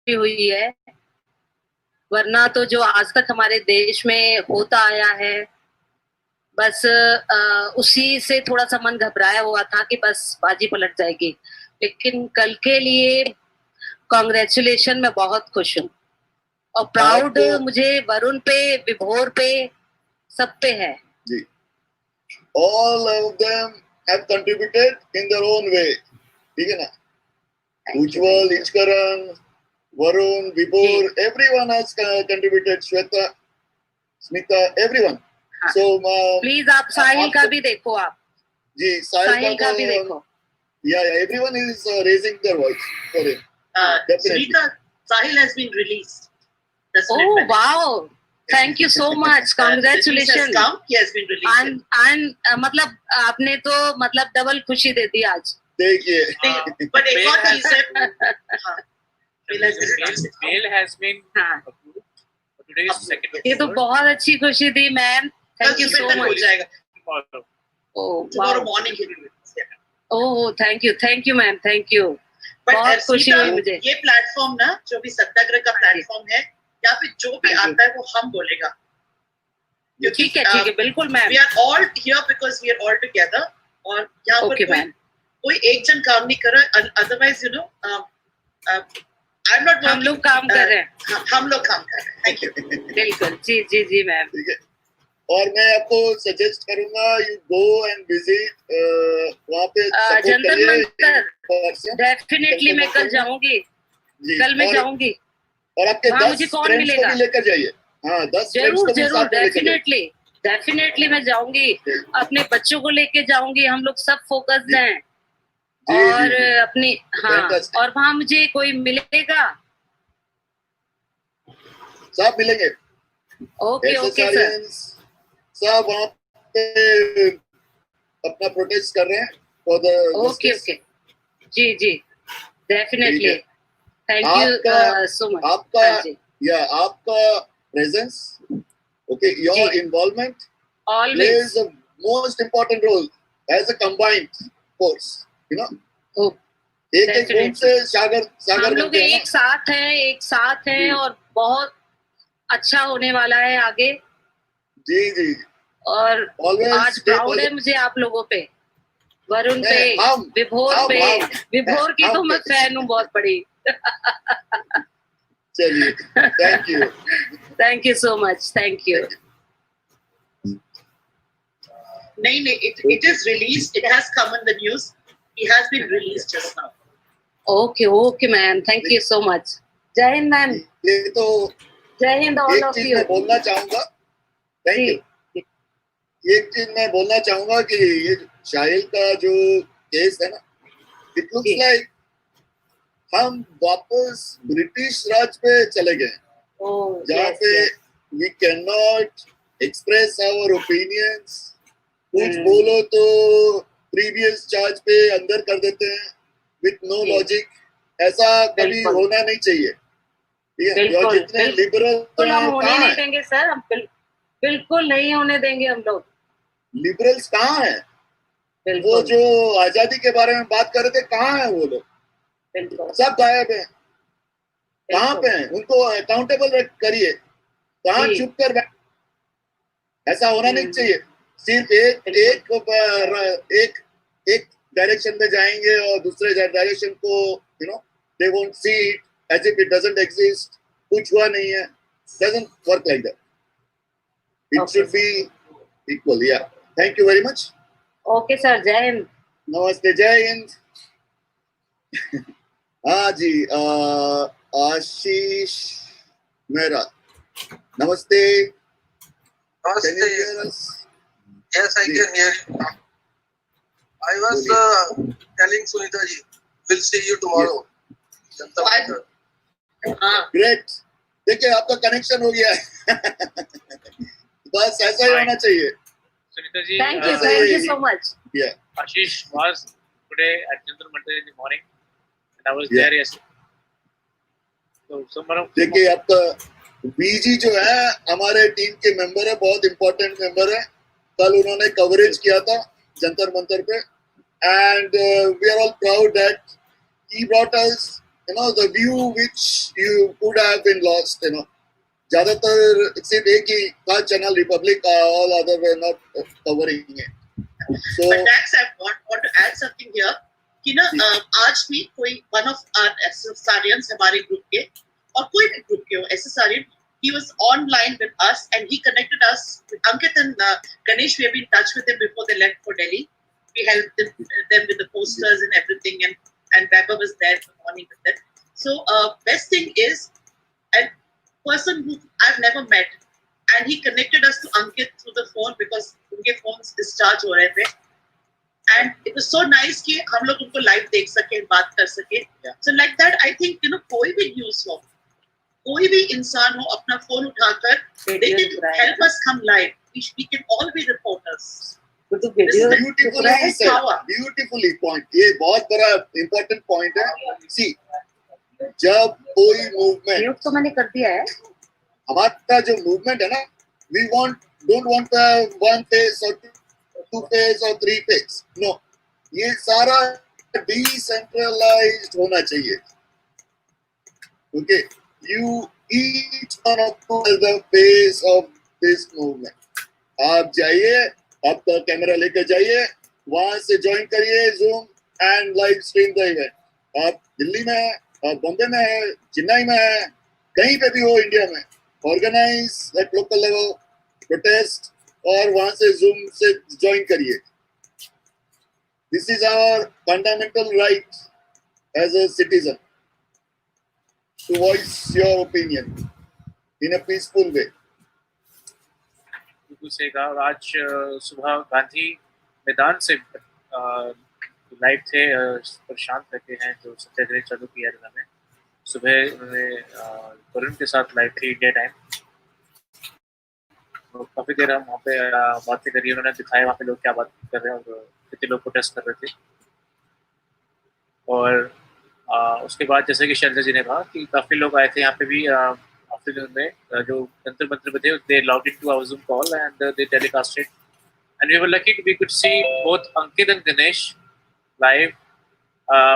हुई है, वरना तो जो आज तक हमारे देश में होता आया है, बस उसी से थोड़ा सा मन घबराया हुआ था कि बस बाजी पलट जाएगी। लेकिन कल के लिए कॉन्ग्रेचुलेशन, मैं बहुत खुश हूँ और प्राउड मुझे वरुण पे, विभोर पे, सब पे है जी। All of them have contributed in their own way, ठीक है ना? Ujjwal, Ichkaran, Varun, Vibhor, everyone has contributed. Shweta, Smita, everyone. So please आप साहिल का भी देखो आप। जी, साहिल का भी देखो। Yeah, everyone is raising their voice for him. Smita, Sahil has been released. Oh wow! Thank you so much. Congratulations. He has been released. And मतलब आपने तो मतलब डबल खुशी दे दी आज। देखिए। But एक बात he said, Mail has been हाँ approved. Today is second. ये तो बहुत अच्छी खुशी दी मैम. थैंक यू सो हो मच. जाएगा. Tomorrow. Oh Tomorrow morning. Oh thank you ma'am. Thank you. But बहुत खुशी हुई मुझे. ये प्लेटफॉर्म ना जो भी सत्याग्रह का प्लेटफॉर्म है, यहाँ पे जो भी आता है वो हम बोलेगा. ठीक है बिल्कुल ma'am. We are all here because we are all together. और यहाँ पर कोई एक जन काम नहीं कर रहा. Otherwise, you know, I'm not. हम लोग काम कर रहे हैं. हम लोग काम कर रहे हैं. Thank you. बिल्कुल जी मैम. ठीक है. और मैं आपको सजेस्ट करूंगा यू गो एंड विजिट वहाँ पे जंतर मंतर. डेफिनेटली मैं कल जाऊंगी. कल मैं जाऊंगी. और आपके 10 मुझे कौन फ्रेंड्स को मिलेगा? भी लेकर जाइए. हाँ 10 जरूर डेफिनेटली मैं जाऊंगी. अपने बच्चों को लेके जाऊंगी. हम लोग सब फोकस्ड हैं. और अपनी और वहाँ मुझे कोई मिलेगा? सब मिलेंगे. Okay sir. सब वहाँ पे अपना प्रोटेस्ट कर रहे हैं फॉर द ओके जी definitely. Thank you so much. आपका presence, okay, your involvement plays the most important role as a combined force, you know. एक रूम से सागर हम लोग एक साथ हैं और बहुत अच्छा होने वाला है आगे. जी और आज प्राउड है मुझे आप लोगों पे, वरुण पे, विभोर की तो मैं फैन हूँ बहुत बड़ी. चलिए thank you so much. Thank you. नहीं, it is released. It has come in the news. He has been released just now. Okay ma'am. Thank you so much. जय हिंद मैम. ये तो जय हिंद ऑल ऑफ यू. मैं बोलना चाहूंगा. Thank you. एक चीज मैं बोलना चाहूंगा कि ये शाहिल का जो केस है ना, इट लुक्स लाइक हम वापस ब्रिटिश राज पे चले गए, जहाँ पे we can not express our opinions. कुछ बोलो तो प्रीवियस चार्ज पे अंदर कर देते हैं विथ नो लॉजिक. ऐसा कभी होना नहीं चाहिए. जितने लिबरल हम होने नहीं देंगे सर. हम बिल्कुल नहीं होने देंगे. हम लोग लिबरल्स कहाँ हैं? वो जो आजादी के बारे में बात कर रहे थे, कहाँ हैं वो लोग? सब गायब हैं. कहाँ पे हैं? उनको अकाउंटेबल करिए. कहाँ चुप कर बैठ? ऐसा होना नहीं चाहिए. सिर्फ एक डायरेक्शन में जाएंगे और दूसरे डायरेक्शन को you know they won't see it as if it doesn't exist. कुछ हुआ नहीं है. Doesn't work like that. It should be equal. Yeah thank you very much. Okay sir. जय हिंद. नमस्ते. जय हिंद. हाँ जी. आशीष मेहरा, नमस्ते. Can you hear us? Yes, I can hear you. I was telling Sunita ji, we'll see you tomorrow. Great. देखिए आपका connection हो गया है. बस ऐसा ही होना चाहिए. Sunita ji, thank you so much. Yeah. Ashish was today at Jantar Mantar in the morning, and I was there yesterday. So tomorrow. देखिए आपका बीजी जो है हमारे टीम के मेंबर है, बहुत इंपॉर्टेंट मेंबर है. कल उन्होंने कवरेज किया था जंतर मंतर पे, and we are all proud that he brought us you know the view which you could have been lost. You know ज्यादातर सिर्फ एक ही था चैनल रिपब्लिक, ऑल अदर वे not covering it. So But Dax, I want to add something here कि ना आज भी कोई वन ऑफ एसएसआरियंस हमारे ग्रुप के और कोई भी ग्रुप के हो एसएसआरियन, he was online with us and he connected us with Ankit and Ganesh. We have been in touch with them before they left for Delhi. We helped them with the posters and everything, and Baba was there for morning with them. So best thing is a person who I've never met, and he connected us to Ankit through the phone because उनके phones discharge हो रहे थे, and it was so nice कि हम लोग उनको live देख सके, बात कर सके. So like that, I think you know कोई भी news हो, कोई भी इंसान हो, अपना फोन उठाकर they can help us come live. We can all be reporters. Beautifully point. ये बहुत बड़ा इम्पोर्टेंट पॉइंट है. सी जब कोई मूवमेंट प्रयोग तो मैंने कर दिया है. हमारा जो मूवमेंट है ना, we don't want one phase or two phase or three phase. No, ये सारा decentralized होना चाहिए. Okay, you each one of you is the face of this movement. आप जाइए, आपका कैमरा लेकर जाइए, वहां से ज्वाइन करिए Zoom and live stream the event. आप दिल्ली में हैं, आप बॉम्बे में हैं, चेन्नई में हैं, कहीं पे भी हो इंडिया में, organise at local level protest और वहां से Zoom से ज्वाइन करिए. This is our fundamental right as a citizen to voice your opinion in a peaceful way. बिल्कुल सही कहा. और आज सुबह गांधी मैदान से लाइव थे प्रशांत रहते हैं जो सत्याग्रह चालू किया उन्होंने. सुबह उन्होंने वरुण के साथ लाइव थी इंडिया टाइम. तो काफी देर हम वहाँ पे बातें करी. उन्होंने दिखाया वहाँ पे लोग क्या बात कर रहे हैं और कितने लोग प्रोटेस्ट कर रहे थे. और उसके बाद जैसे कि शैलजा जी ने कहा कि काफी लोग आए थे यहाँ पे भी आफ्टरनून में जो जंतर मंतर में थे. They logged into our Zoom call and they telecasted and we were lucky we could see both Ankit and Ganesh live,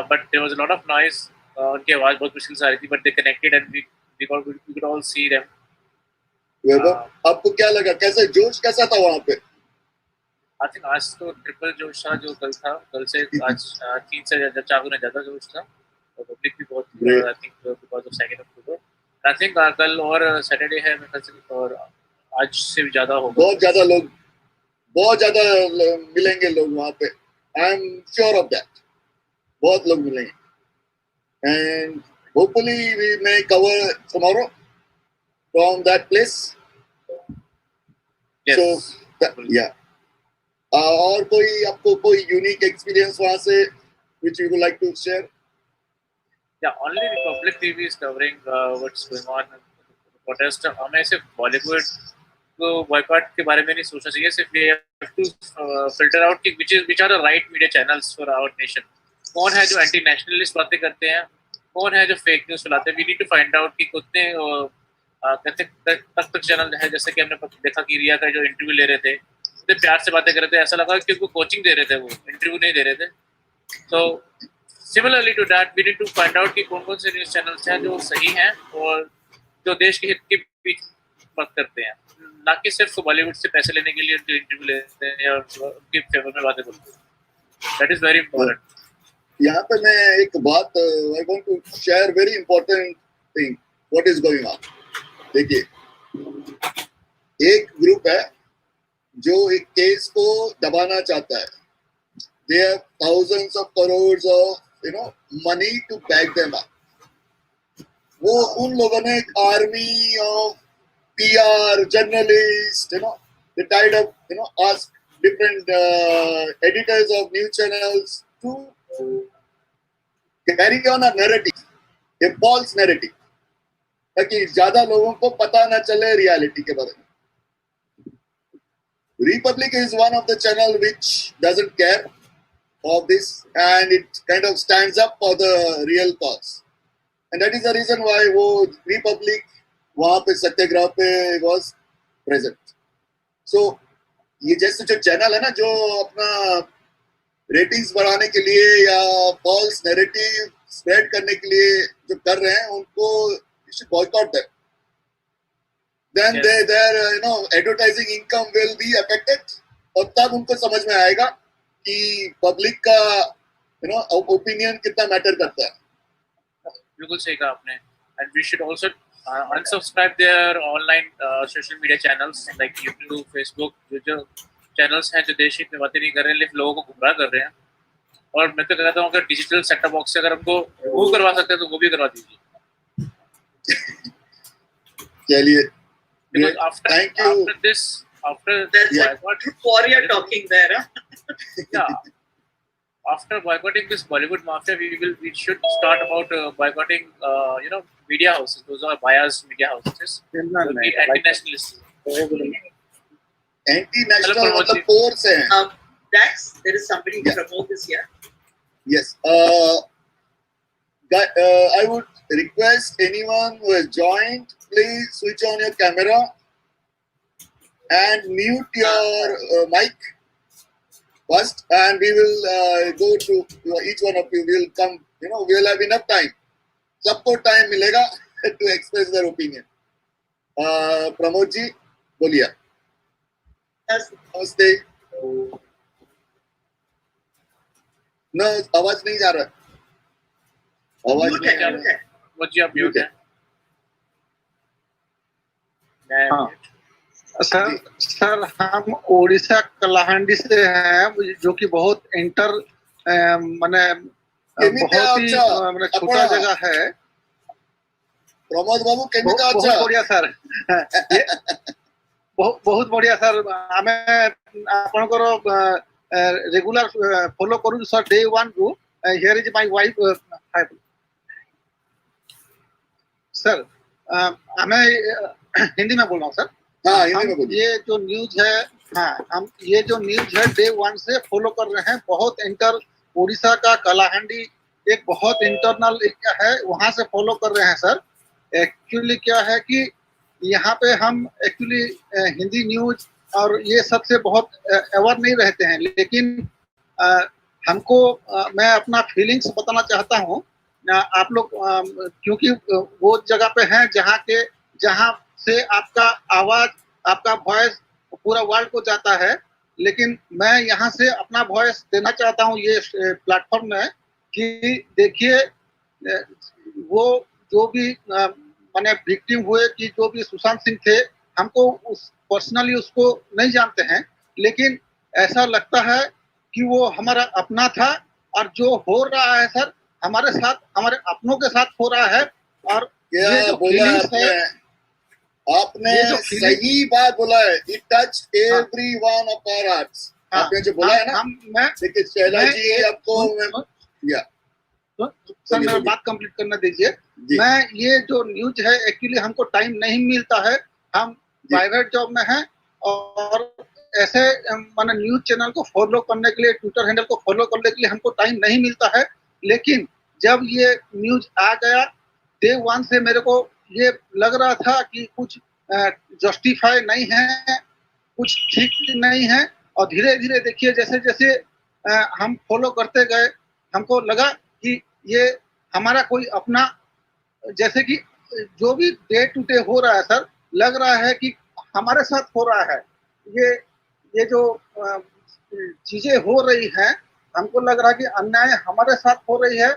but there was a lot of noise. उनकी आवाज बहुत मुश्किल से आ रही थी, but they connected and we could all see them. आपको क्या लगा, कैसे जोश कैसा था वहाँ पे? I think आज तो ट्रिपल जोश था जो कल था. कल से आज 3 से ज्यादा जोश था और पब्लिक भी बहुत I think because of 2 October. I think कल और सैटरडे है मेरे ख्याल से और आज से भी ज्यादा होगा. बहुत ज्यादा मिलेंगे लोग वहाँ पे. I am sure of that. बहुत लोग मिलेंगे and hopefully we may cover tomorrow from that place. So yeah और कोई आपको कोई यूनिक एक्सपीरियंस वहाँ से which you would like to share? Yeah, only Republic TV is covering what's going on. Protest. हमें सिर्फ बॉलीवुड को बॉयकॉट के बारे में नहीं सोचना चाहिए. सिर्फ we have to filter out कि which are the right media channels for our nation. कौन है जो एंटी नेशनलिस्ट बातें करते हैं, कौन है जो फेक न्यूज़ फैलाते हैं. We need to find out कि कितने तक चैनल है. जैसे कि हमने देखा कि रिया का जो इंटरव्यू ले रहे थे, इतने प्यार से बातें कर रहे थे, ऐसा लगा कि उनको कोचिंग दे रहे थे, वो इंटरव्यू नहीं दे रहे थे. So similarly to that, we need to find out कि कौन-कौन से न्यूज़ चैनल्स हैं जो सही हैं और जो देश के हित के बीच बात करते हैं, ना कि सिर्फ बॉलीवुड से पैसे लेने के लिए उनके इंटरव्यू लेते हैं और उनके फेवर में बातें बोलते हैं. That is very important. यहाँ पे मैं एक बात I want to share very important thing. What is going on? देखिए, एक ग्रुप है जो एक केस को दबाना चाहता है. They have thousands of crores of money to back them up. वो उन लोगों ने एक army of PR journalist they tied up ask different editors of news channels to carry on a narrative, a false narrative, ताकि ज्यादा लोगों को पता ना चले रियलिटी के बारे में. Republic is one of the channel which doesn't care of this and it kind of stands up for the real cause, and that is the reason why वो Republic वहाँ पे सत्याग्रह पे was present. So ये जैसे जो channel है ना जो अपना रेटिंग्स बढ़ाने के लिए या फॉल्स नैरेटिव स्प्रेड करने के लिए जो कर रहे हैं उनको you should boycott them. Then their advertising income will be affected और तब उनको समझ में आएगा कि पब्लिक का ओपिनियन कितना मैटर करता है. बिल्कुल सही कहा आपने. And we should also unsubscribe their online social media channels like YouTube, Facebook, जो channels हैं जो देश हित में बातें नहीं कर रहे हैं, सिर्फ लोगों को गुमराह कर रहे हैं. और मैं तो कहता हूँ अगर डिजिटल सेटअप बॉक्स से अगर हमको रिमूव करवा सकते हैं तो वो भी करवा दीजिए. चलिए. Because after this that's like warrior talking there. Yeah. After boycotting this Bollywood mafia, we should start about boycotting media houses. Those are biased media houses. Anti-nationalists. Anti-national मतलब force है. Dax, there is somebody to promote this here. Yes. I would request anyone who has joined, please switch on your camera and mute your mic first, and we will go to each one of you. We will come, we will have enough time. सबको time मिलेगा to express their opinion. Pramod ji बोलिए. नमस्ते. No, आवाज नहीं जा रहा. आवाज नहीं जा रहा. मुझे आप म्यूट है. सर हम ओडिशा कलाहांडी से हैं, जो कि बहुत माने बहुत ही छोटा जगह है. प्रमोद बाबू केमिका बहुत बढ़िया सर. बहुत बढ़िया सर. हमें आपनकर रेगुलर फॉलो करू सर डे 1 रु. Here is my wife. Sir हमें हिंदी में बोल रहा हूँ सर. हाँ, हिंदी में बोलिए. ये जो न्यूज है, हाँ, हम ये जो न्यूज है डे 1 से फॉलो कर रहे हैं. बहुत उड़ीसा का कलाहांडी एक बहुत इंटरनल एरिया है, वहां से फॉलो कर रहे हैं सर. एक्चुअली क्या है कि यहाँ पे हम एक्चुअली हिंदी न्यूज और ये सबसे बहुत अवेयर नहीं रहते हैं, लेकिन हमको मैं अपना फीलिंग्स बताना चाहता हूँ. आप लोग क्योंकि वो जगह पे हैं जहाँ से आपका आवाज, आपका वॉइस पूरा वर्ल्ड को जाता है, लेकिन मैं यहाँ से अपना वॉइस देना चाहता हूँ ये प्लेटफॉर्म में कि देखिए वो जो भी माने विक्टिम हुए कि जो भी सुशांत सिंह थे, हमको पर्सनली उसको नहीं जानते हैं, लेकिन ऐसा लगता है कि वो हमारा अपना था. और जो हो रहा है सर हमारे साथ, हमारे अपनों के साथ हो रहा है. और ये जो फीलिंग्स है, आपने सही बात बोला है. It touch every one of our hearts. आपने जो बोला है ना, देखिए शैला जी आपको सर मेरा बात कंप्लीट करना दीजिए. मैं ये जो न्यूज है एक्चुअली हमको टाइम नहीं मिलता है. हम प्राइवेट जॉब में हैं और ऐसे माने न्यूज चैनल को फॉलो करने के लिए, ट्विटर हैंडल को फॉलो करने के लिए हमको टाइम नहीं मिलता है. लेकिन जब ये न्यूज आ गया डे 1 से मेरे को ये लग रहा था कि कुछ जस्टिफाई नहीं है, कुछ ठीक नहीं है. और धीरे धीरे देखिए जैसे जैसे हम फॉलो करते गए, हमको लगा कि ये हमारा कोई अपना, जैसे कि जो भी डे टू डे हो रहा है सर, लग रहा है कि हमारे साथ हो रहा है. ये जो चीजें हो रही हैं, हमको लग रहा है कि अन्याय हमारे साथ हो रही है.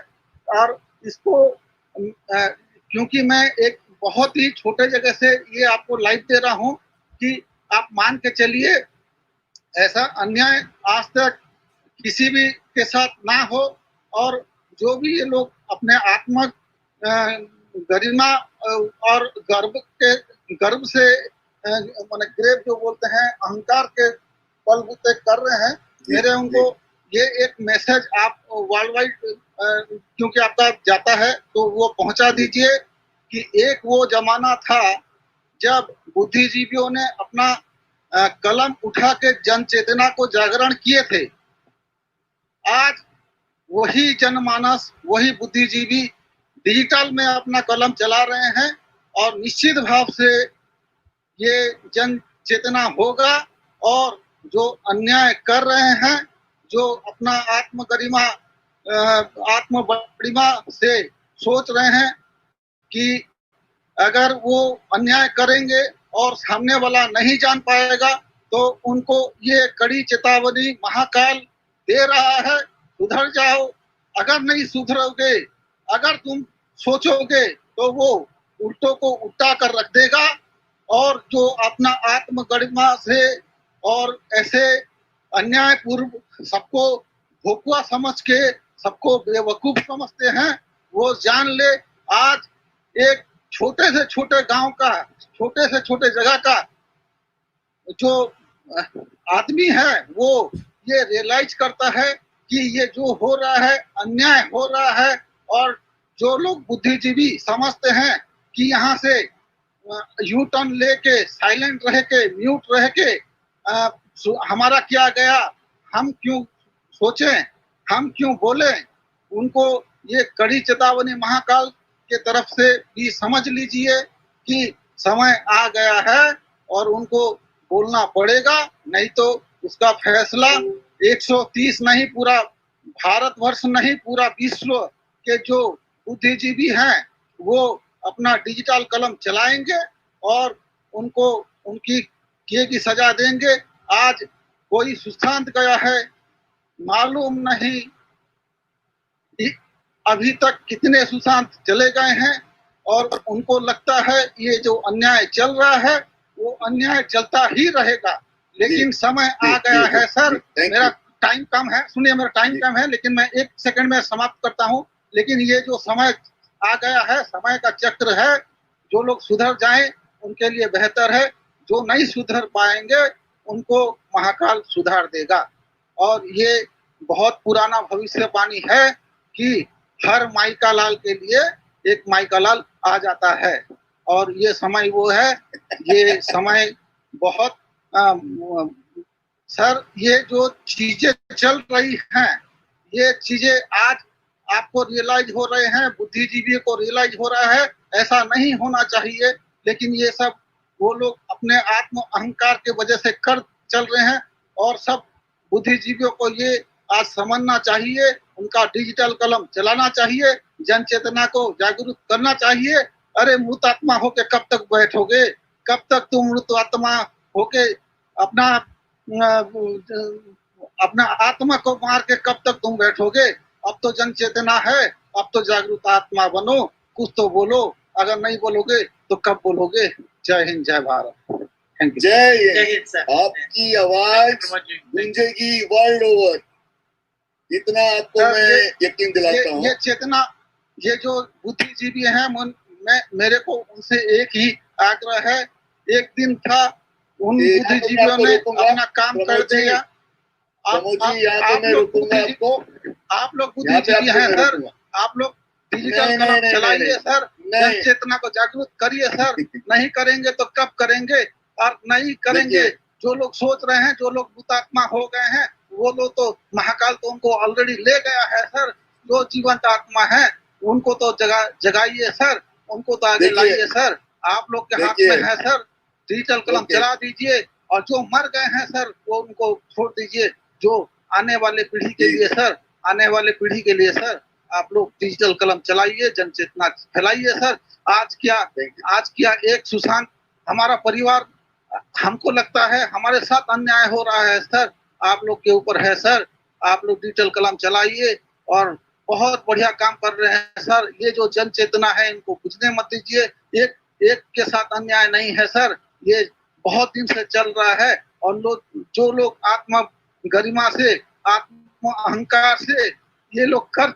और इसको क्योंकि मैं एक बहुत ही छोटे जगह से ये आपको लाइव दे रहा हूँ कि आप मान के चलिए ऐसा अन्याय आज तक किसी भी के साथ ना हो. और जो भी ये लोग अपने आत्म गरिमा और गर्व से माने ग्रेव जो बोलते हैं, अहंकार के बलबूते कर रहे हैं, मेरे उनको ये एक मैसेज आप वर्ल्ड वाइड क्योंकि आपका जाता है तो वो पहुंचा दीजिए कि एक वो जमाना था जब बुद्धिजीवियों ने अपना कलम उठा के जन चेतना को जागरण किए थे. आज वही जनमानस, वही बुद्धिजीवी डिजिटल में अपना कलम चला रहे हैं. और निश्चित भाव से ये जन चेतना होगा. और जो अन्याय कर रहे हैं, जो अपना आत्म गरिमा, आत्म बड़िमा से सोच रहे हैं कि अगर वो अन्याय करेंगे और सामने वाला नहीं जान पाएगा, तो उनको ये कड़ी चेतावनी महाकाल दे रहा है, सुधर जाओ. अगर नहीं सुधरोगे, अगर तुम सोचोगे, तो वो उल्टों को उल्टा कर रख देगा. और जो अपना आत्म गरिमा से और ऐसे अन्याय पूर्व सबको भोकुआ समझ के, सबको बेवकूफ समझते हैं, वो जान ले आज एक छोटे से छोटे गांव का, छोटे से छोटे जगह का जो आदमी है, वो ये रियलाइज करता है कि ये जो हो रहा है अन्याय हो रहा है. और जो लोग बुद्धिजीवी समझते हैं कि यहाँ से यू टर्न लेके, साइलेंट रह के, म्यूट रह के हमारा क्या गया, हम क्यों सोचें, हम क्यों बोले, उनको ये कड़ी चेतावनी महाकाल के तरफ से भी समझ लीजिए कि समय आ गया है और उनको बोलना पड़ेगा, नहीं तो उसका फैसला 130 नहीं, पूरा भारतवर्ष नहीं, पूरा विश्व के जो बुद्धिजीवी हैं वो अपना डिजिटल कलम चलाएंगे और उनको उनकी किए की सजा देंगे। आज कोई सुशांत गया है, मालूम नहीं अभी तक कितने सुशांत चले गए हैं, और उनको लगता है ये जो अन्याय चल रहा है वो अन्याय चलता ही रहेगा। लेकिन समय आ गया है सर, मेरा टाइम कम है, सुनिए मेरा टाइम कम है, लेकिन मैं 1 सेकंड में समाप्त करता हूँ। लेकिन ये जो समय आ गया है, समय का चक्र है, जो लोग सुधर जाएं उनके लिए बेहतर है, जो नहीं सुधर पाएंगे उनको महाकाल सुधार देगा। और ये बहुत पुराना भविष्यवाणी है कि हर माइका लाल के लिए एक माइका लाल आ जाता है, और ये समय वो है। ये समय बहुत सर, ये जो चीजें चल रही हैं, ये चीजें आज आपको रियलाइज हो रहे हैं, बुद्धिजीवियों को रियलाइज हो रहा है, ऐसा नहीं होना चाहिए। लेकिन ये सब वो लोग अपने आत्म अहंकार के वजह से कर चल रहे हैं, और सब बुद्धिजीवियों को ये आज समझना चाहिए, उनका डिजिटल कलम चलाना चाहिए, जन चेतना को जागरूक करना चाहिए। अरे मृत आत्मा होके कब तक बैठोगे, कब तक तुम मृत आत्मा होके अपना अपना आत्मा को मार के कब तक तुम बैठोगे। अब तो जन चेतना है, अब तो जागरूक आत्मा बनो, कुछ तो बोलो, अगर नहीं बोलोगे तो कब बोलोगे। जय हिंद, जय भारत। Thank you. जय हिंद सर। आपकी आवाज गूंजेगी वर्ल्ड ओवर, इतना आपको मैं यकीन दिलाता हूँ। ये चेतना, ये जो बुद्धिजीवी हैं, मेरे को उनसे एक ही आग्रह है। एक दिन था उन बुद्धिजीवियों ने अपना काम कर दिया। आप लोग बुद्धिजीवी हैं सर, आप लोग डिजिटल कलम चलाइए सर, जन चेतना को जागरूक करिए सर। नहीं करेंगे तो कब करेंगे, और नहीं करेंगे जो लोग सोच रहे हैं, जो लोग हुतात्मा हो गए हैं, वो लोग तो महाकाल तो उनको ऑलरेडी ले गया है सर। जो जीवंत आत्मा है उनको तो जगाइए सर, उनको तो आगे लाइए सर। आप लोग के हाथ में है सर, डिजिटल कलम चला दीजिए, और जो मर गए हैं सर वो उनको छोड़ दीजिए। जो आने वाले पीढ़ी के लिए सर, आने वाले पीढ़ी के लिए सर, आप लोग डिजिटल कलम चलाइए, जन चेतना फैलाइए सर। आज क्या एक सुशांत हमारा परिवार, हमको लगता है हमारे साथ अन्याय हो रहा है सर, आप लोग के ऊपर है सर। आप लोग डिजिटल कलम चलाइए और बहुत बढ़िया काम कर रहे हैं सर। ये जो जन चेतना है इनको बुझने मत दीजिए। एक के साथ अन्याय नहीं है सर, ये बहुत दिन से चल रहा है। और जो लोग आत्मा गरिमा से, आत्म अहंकार से ये लोग कर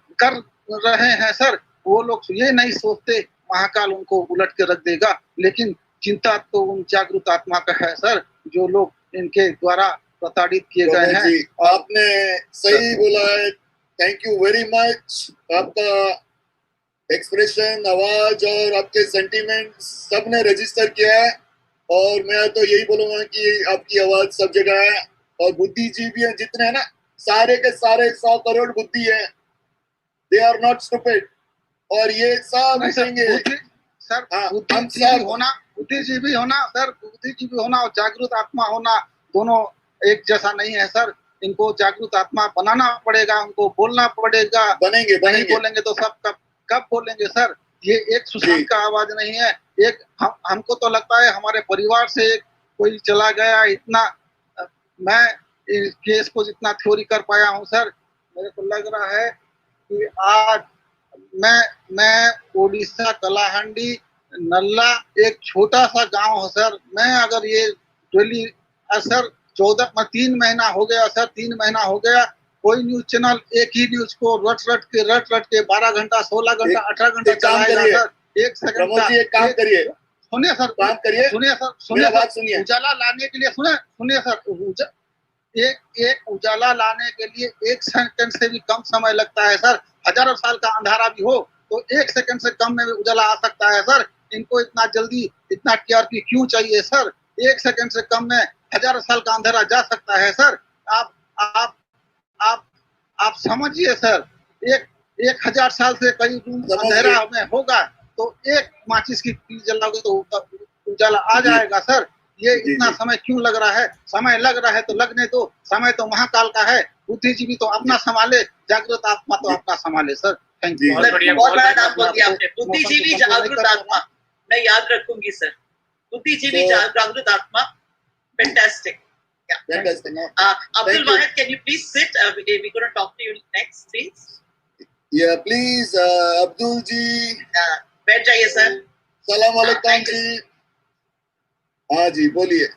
रहे हैं सर, वो लोग ये नहीं सोचते महाकाल उनको उलट के रख देगा। लेकिन चिंता तो उन जागरूक आत्मा का है सर, जो लोग इनके द्वारा प्रताड़ित किए गए हैं। आपने सही बोला है, थैंक यू वेरी मच। आपका एक्सप्रेशन, आवाज और आपके सेंटीमेंट सबने रजिस्टर किया है, और मैं तो यही बोलूंगा कि आपकी आवाज सब जगह है। और बुद्धिजीवी हैं जितने हैं ना, सारे के सारे 100 करोड़ बुद्धि है, दे आर नॉट स्टूपिड, और ये सब सर बुद्धिजीवी होना और जागरूक आत्मा होना दोनों एक जैसा नहीं है सर। इनको जागरूक आत्मा बनाना पड़ेगा, उनको बोलना पड़ेगा। बनेंगे नहीं बोलेंगे तो सब कब बोलेंगे सर। ये एक सुशांत का आवाज नहीं है, एक हमको तो लगता है हमारे परिवार से कोई चला गया। इतना मैं इस केस को जितना थ्योरी कर पाया हूँ सर, मेरे को लग रहा है कि आज मैं ओडिशा कलाहंडी नल्ला एक छोटा सा गांव है सर। मैं अगर ये डेली सर 3 महीना हो गया सर, 3 महीना हो गया, कोई न्यूज चैनल एक ही न्यूज को रट के 12 घंटा 16 घंटा 18 घंटा चलाएगा सर। एक सेकंड का एक काम करिए, सुनिए सर, काम करिए, सुनिए सर, उजाला लाने के लिए सुनिए सर, एक उजाला लाने के लिए 1 सेकंड से भी कम समय लगता है सर। हजारों साल का अंधारा भी हो तो 1 सेकंड से कम में भी उजाला आ सकता है सर। इनको इतना जल्दी इतना टीआरपी क्यों चाहिए सर? 1 सेकंड से कम में हजारों साल का अंधेरा जा सकता है सर। आप समझिए सर, 1000 साल से कई अंधेरा में होगा, तो एक माचिस की तीली जलाओगे तो उजाला आ जाएगा सर। ये इतना समय क्यों लग रहा है? समय लग रहा है तो लगने दो, समय तो महाकाल का है। बुद्धिजीवी तो अपना संभाले, जागृत आत्मा तो अपना संभाले सर। Thank you. बहुत बड़ा नाम बोल दिया आपने, बुद्धिजीवी जागृत आत्मा। मैं याद रखूंगी सर, बुद्धिजीवी जागृत आत्मा। Fantastic. Abdul Wahid, can you please sit? We're going to talk to you next, please. Yeah, please, Abdul ji. बैठ जाइए सर। सलाम अलैकुम जी। हाँ जी, बोलिए।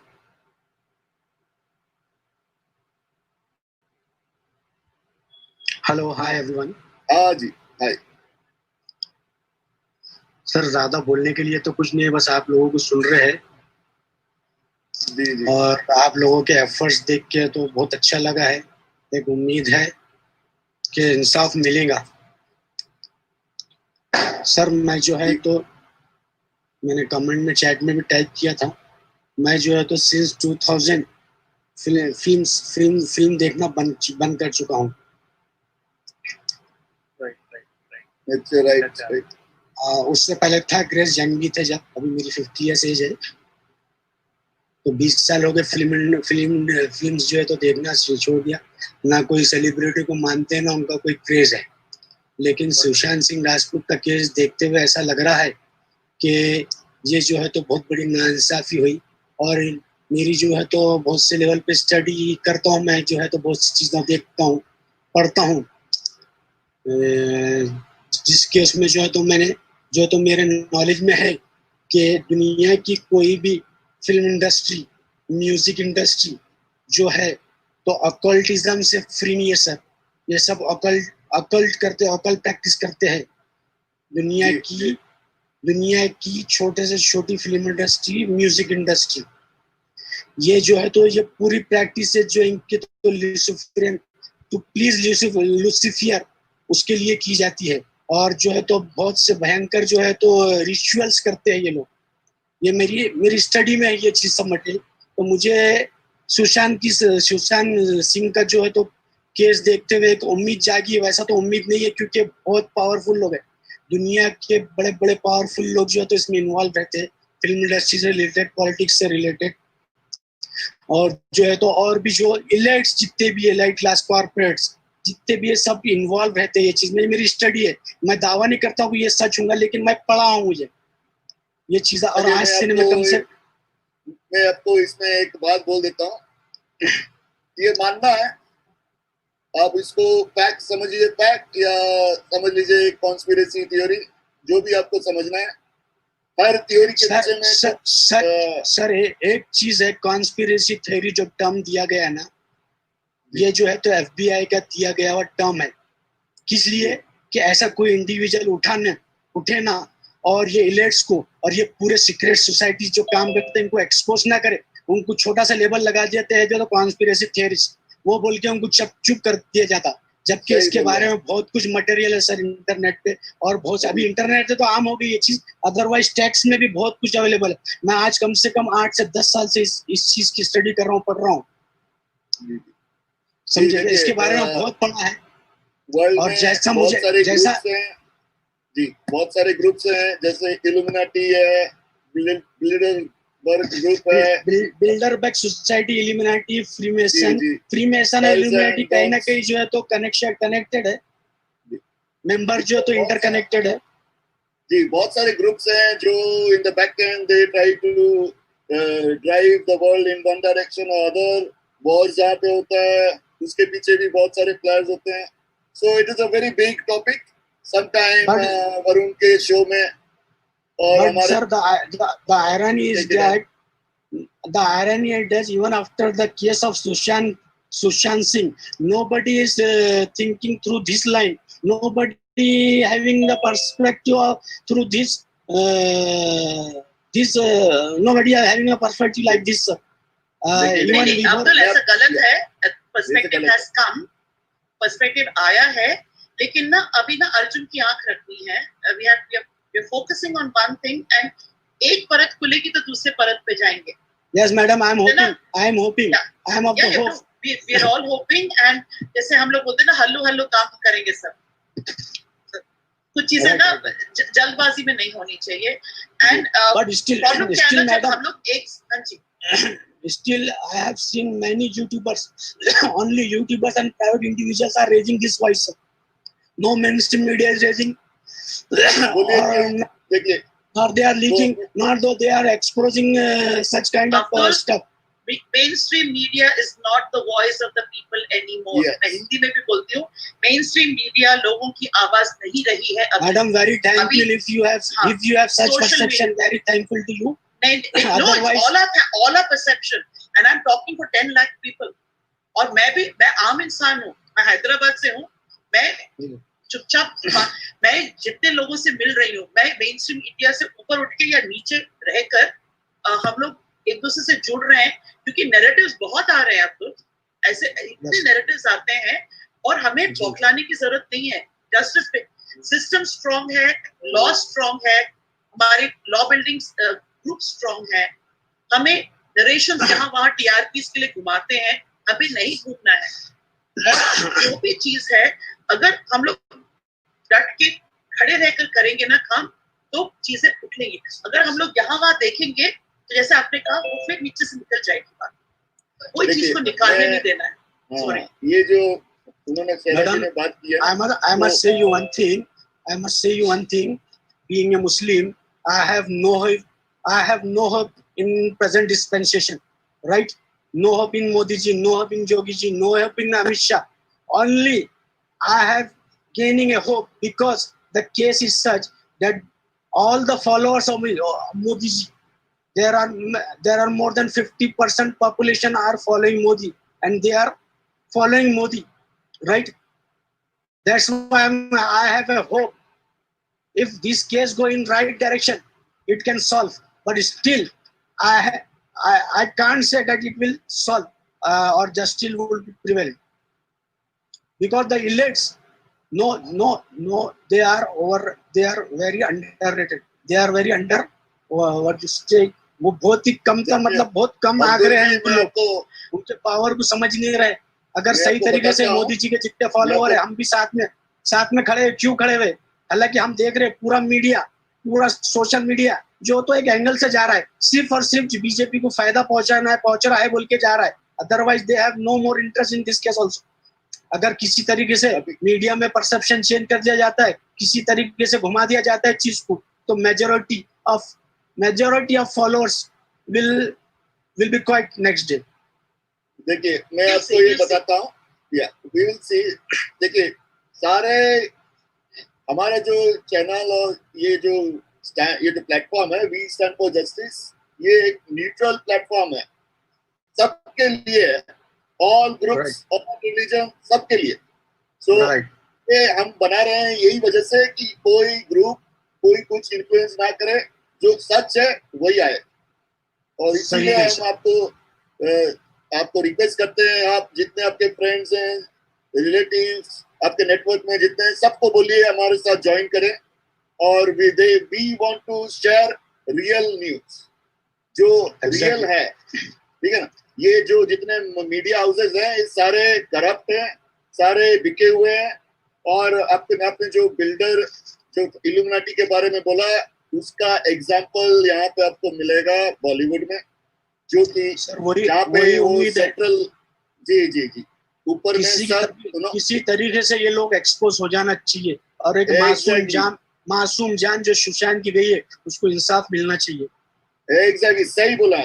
Hello, hi everyone. हाँ जी, हाय। सर ज्यादा बोलने के लिए तो कुछ नहीं है, बस आप लोगों को सुन रहे हैं और आप लोगों के एफर्ट्स देख के तो बहुत अच्छा लगा है। एक उम्मीद है कि इंसाफ मिलेगा। सर मैं जो है तो मैंने कमेंट में चैट में भी टाइप किया था, मैं जो है तो सिंस 2000 फिल्म देखना बंद कर चुका हूँ। उससे पहले था ग्रेस जानवी थे जब, अभी मेरी 50 ईयर्स एज है, तो 20 साल हो गए फिल्म्स जो है तो देखना छोड़ दिया। ना कोई सेलिब्रिटी को मानते हैं ना उनका कोई क्रेज है। लेकिन सुशांत सिंह राजपूत का केस देखते हुए ऐसा लग रहा है कि ये जो है तो बहुत बड़ी नाइंसाफी हुई। और मेरी जो है तो बहुत से लेवल पे स्टडी करता हूँ, मैं जो है तो बहुत सी चीज़ें देखता हूँ, पढ़ता हूँ, जिस केस में जो है तो मैंने जो है तो मेरे नॉलेज में है कि दुनिया की कोई भी फिल्म इंडस्ट्री, म्यूजिक इंडस्ट्री जो है तो अकल्टिज्म से फ्री नहीं है सर। ये सब अकल्ट प्रैक्टिस करते हैं। दुनिया की छोटे से छोटी फिल्म इंडस्ट्री, म्यूजिक इंडस्ट्री, ये जो है तो ये पूरी प्रैक्टिस है जो इनके तो लूसिफियर उसके लिए की जाती है। और जो है तो बहुत से भयंकर जो है तो रिचुअल्स करते हैं ये लोग। ये मेरी स्टडी में है ये चीज सब मटे। तो मुझे सुशांत सिंह का जो है तो केस देखते हुए एक उम्मीद जागी। वैसा तो उम्मीद नहीं है क्योंकि बहुत पावरफुल लोग हैं, दुनिया के बड़े बड़े पावरफुल लोग जो है तो इसमें इन्वॉल्व रहते हैं, फिल्म इंडस्ट्री से रिलेटेड, पॉलिटिक्स से रिलेटेड। और जो है तो और भी जो इलाइट्स जितने भी एलाइट क्लास कॉर्पोरेट्स जितने भी ये सब इन्वॉल्व रहते हैं ये चीज में। मेरी स्टडी है, मैं दावा नहीं करता हूँ ये सच होगा, लेकिन मैं पढ़ा हूँ ये चीजें। और आज से मैं आपको इसमें एक बात बोल देता हूँ। ये मानना है, आप इसको फैक्ट समझिए, फैक्ट या समझ लीजिए कॉन्स्पिरेसी थ्योरी, जो भी आपको समझना है। हर थ्योरी के पीछे में सर एक चीज है, कॉन्स्पिरेसी थ्योरी जो टर्म दिया गया है ना, ये जो है तो FBI का दिया गया हुआ टर्म है। किस लिए? कि ऐसा कोई इंडिविजुअल उठे ना और ये इलेट्स को और ये पूरे सीक्रेट सोसाइटी जो काम करते हैं इनको एक्सपोज ना करे, उनको छोटा सा लेबल लगा देते हैं जो तो कॉन्स्पिरेसी थ्योरिस्ट, वो बोल के उनको चुप कर दिया जाता। जबकि इसके बारे में बहुत कुछ मटेरियल है सर इंटरनेट पे, और बहुत अभी इंटरनेट पे तो आम हो गई ये चीज, अदरवाइज टेक्स्ट में भी बहुत कुछ अवेलेबल है। मैं आज कम से कम 8 से 10 साल से इस चीज की स्टडी कर रहा हूँ, पढ़ रहा हूँ, समझे? इसके बारे में बहुत पढ़ा है। और जैसा मुझे बहुत सारे ग्रुप्स हैं, जैसे इल्यूमिनाटी है, बिल्डरबर्ग ग्रुप है, बिल्डरबर्ग सोसाइटी, इल्यूमिनाटी, फ्रीमेसन और इल्यूमिनाटी कहीं ना कहीं जो है तो कनेक्टेड है, मेंबर जो तो इंटरकनेक्टेड है जी। बहुत सारे ग्रुप्स हैं जो in the back end they try to drive the world in one direction और अदर। वॉर जहाँ पे होता है उसके पीछे भी बहुत सारे प्लेयर्स होते हैं। सो it is a very big topic. Sometime Varun के शो में और हमारे sir, the irony is that even after the case of Sushant Singh, nobody is thinking through this line. Nobody having the perspective through this. Nobody having a perspective like this. Abdul ऐसा गलत है। Perspective has come, perspective आया है, लेकिन ना अभी ना अर्जुन की आंख रखनी है। We are focusing on one thing and एक परत खुलेगी तो दूसरे परत पे जाएंगे। Yes, madam, I am hoping. I am of the hope. We are all hoping, and जैसे हम लोग बोलते हैं ना, हल्लू हल्लू काम करेंगे सब। कुछ चीजें ना जल्दबाजी में नहीं होनी चाहिए. एंड बट स्टिल प्रॉब्लम क्या है ना, जब मैडम, हम लोग एक, हाँ जी, still I have seen many YouTubers, only YouTubers and private individuals are raising this voice. No mainstream media is raising, देखिए, or they are leaking, not though they are exposing such kind of stuff. Mainstream media is not the voice of the people anymore. Yes. मैं हिंदी में भी बोलती हूँ, mainstream media लोगों की आवाज नहीं रही है अभी. Madam, very thankful if you have such perception. Media. Very thankful to you. No, Otherwise, all are perception, and I'm talking for 10 lakh people. और मैं आम इंसान हूँ, मैं हैदराबाद से हूँ, मैं चुपचाप, मैं जितने लोगों से मिल रही हूँ, मैं मेन स्ट्रीम मीडिया से ऊपर उठ के या नीचे रहकर हम लोग एक दूसरे से जुड़ रहे हैं, क्योंकि नैरेटिव्स बहुत आ रहे हैं. अब तो ऐसे इतने नैरेटिव्स आते हैं और हमें बौखलाने की जरूरत नहीं है. जस्टिस पे सिस्टम स्ट्रांग है, लॉ स्ट्रांग है, हमारे लॉ बिल्डिंग ग्रुप स्ट्रांग है. हमें नरेशन जहां वहां टीआरपीस के लिए घुमाते हैं, हमें नहीं घूमना है. जो भी चीज है, अगर हम लोग डट के खड़े रहकर करेंगे ना काम, तो चीजें उठ लेंगी. अगर हम लोग यहाँ वहां देखेंगे, तो जैसे आपने कहा, वो फिर नीचे से निकल जाएगी बात. कोई चीज को निकालने नहीं देना है. सॉरी, ये जो उन्होंने सैराजी ने बात की है, I must say you one thing. I must say you one thing. Being a Muslim, I have no hope in present dispensation. Right? No hope in Modi ji, no hope in Yogi ji, no hope in Amit Shah. Only I have gaining a hope because the case is such that all the followers of Modi ji, there are more than 50% population are following Modi, and they are following Modi, right? That's why I have a hope. If this case go in right direction, it can solve. But still, I can't say that it will solve or justice will prevail, because the elites, no, they are very underrated. They are very under what you say. वो बहुत ही कम का मतलब बहुत कम आंकड़े हैं उनके power को समझ नहीं रहे. अगर सही तरीके से मोदी जी के जितने फॉलोवर है, हम भी साथ में खड़े क्यों खड़े हुए. हालांकि हम देख रहे हैं पूरा मीडिया, पूरा सोशल मीडिया जो तो एक एंगल से जा रहा है, सिर्फ और सिर्फ बीजेपी को फायदा पहुंच रहा है बोल के जा रहा है. Otherwise they have no more interest in this case also. अगर किसी तरीके से मीडिया में परसेप्शन चेंज कर दिया जाता है, किसी तरीके से घुमा दिया जाता है चीज को, तो majority of followers will be quite next day. देखिए, मैं आपको ये बताता हूँ, we will see. देखिए, सारे हमारे जो चैनल और ये जो प्लेटफॉर्म है, वी स्टैंड फॉर जस्टिस, ये एक न्यूट्रल प्लेटफॉर्म है, सबके लिए, ऑल ग्रुप्स, ऑल रिलीजन, सबके लिए. ये हम बना रहे हैं यही वजह से कि कोई ग्रुप कोई कुछ इन्फ्लुएंस ना करे, जो सच है वही आए. और इसलिए हम आपको रिक्वेस्ट करते हैं, आप जितने आपके फ्रेंड्स हैं, रिलेटिव्स, आपके नेटवर्क में जितने हैं, सबको बोलिए हमारे साथ ज्वाइन करें. और we want to share real news, जो रियल है, ठीक है ना. ये जो जितने मीडिया हाउसेस हैं, ये सारे करप्ट हैं, सारे बिके हुए हैं. और आपने जो बिल्डर जो इल्यूमिनाटी के बारे में बोला, उसका एग्जाम्पल यहाँ पे आपको मिलेगा बॉलीवुड में, जो कि यहाँ पे वो सेंट्रल जी ऊपर में किसी तरीके से ये लोग एक्सपोज हो जाना चाहिए. और एक मासूम जान जो सुशांत की गई है, उसको इंसाफ मिलना चाहिए. एग्जैक्टली, सही बोला.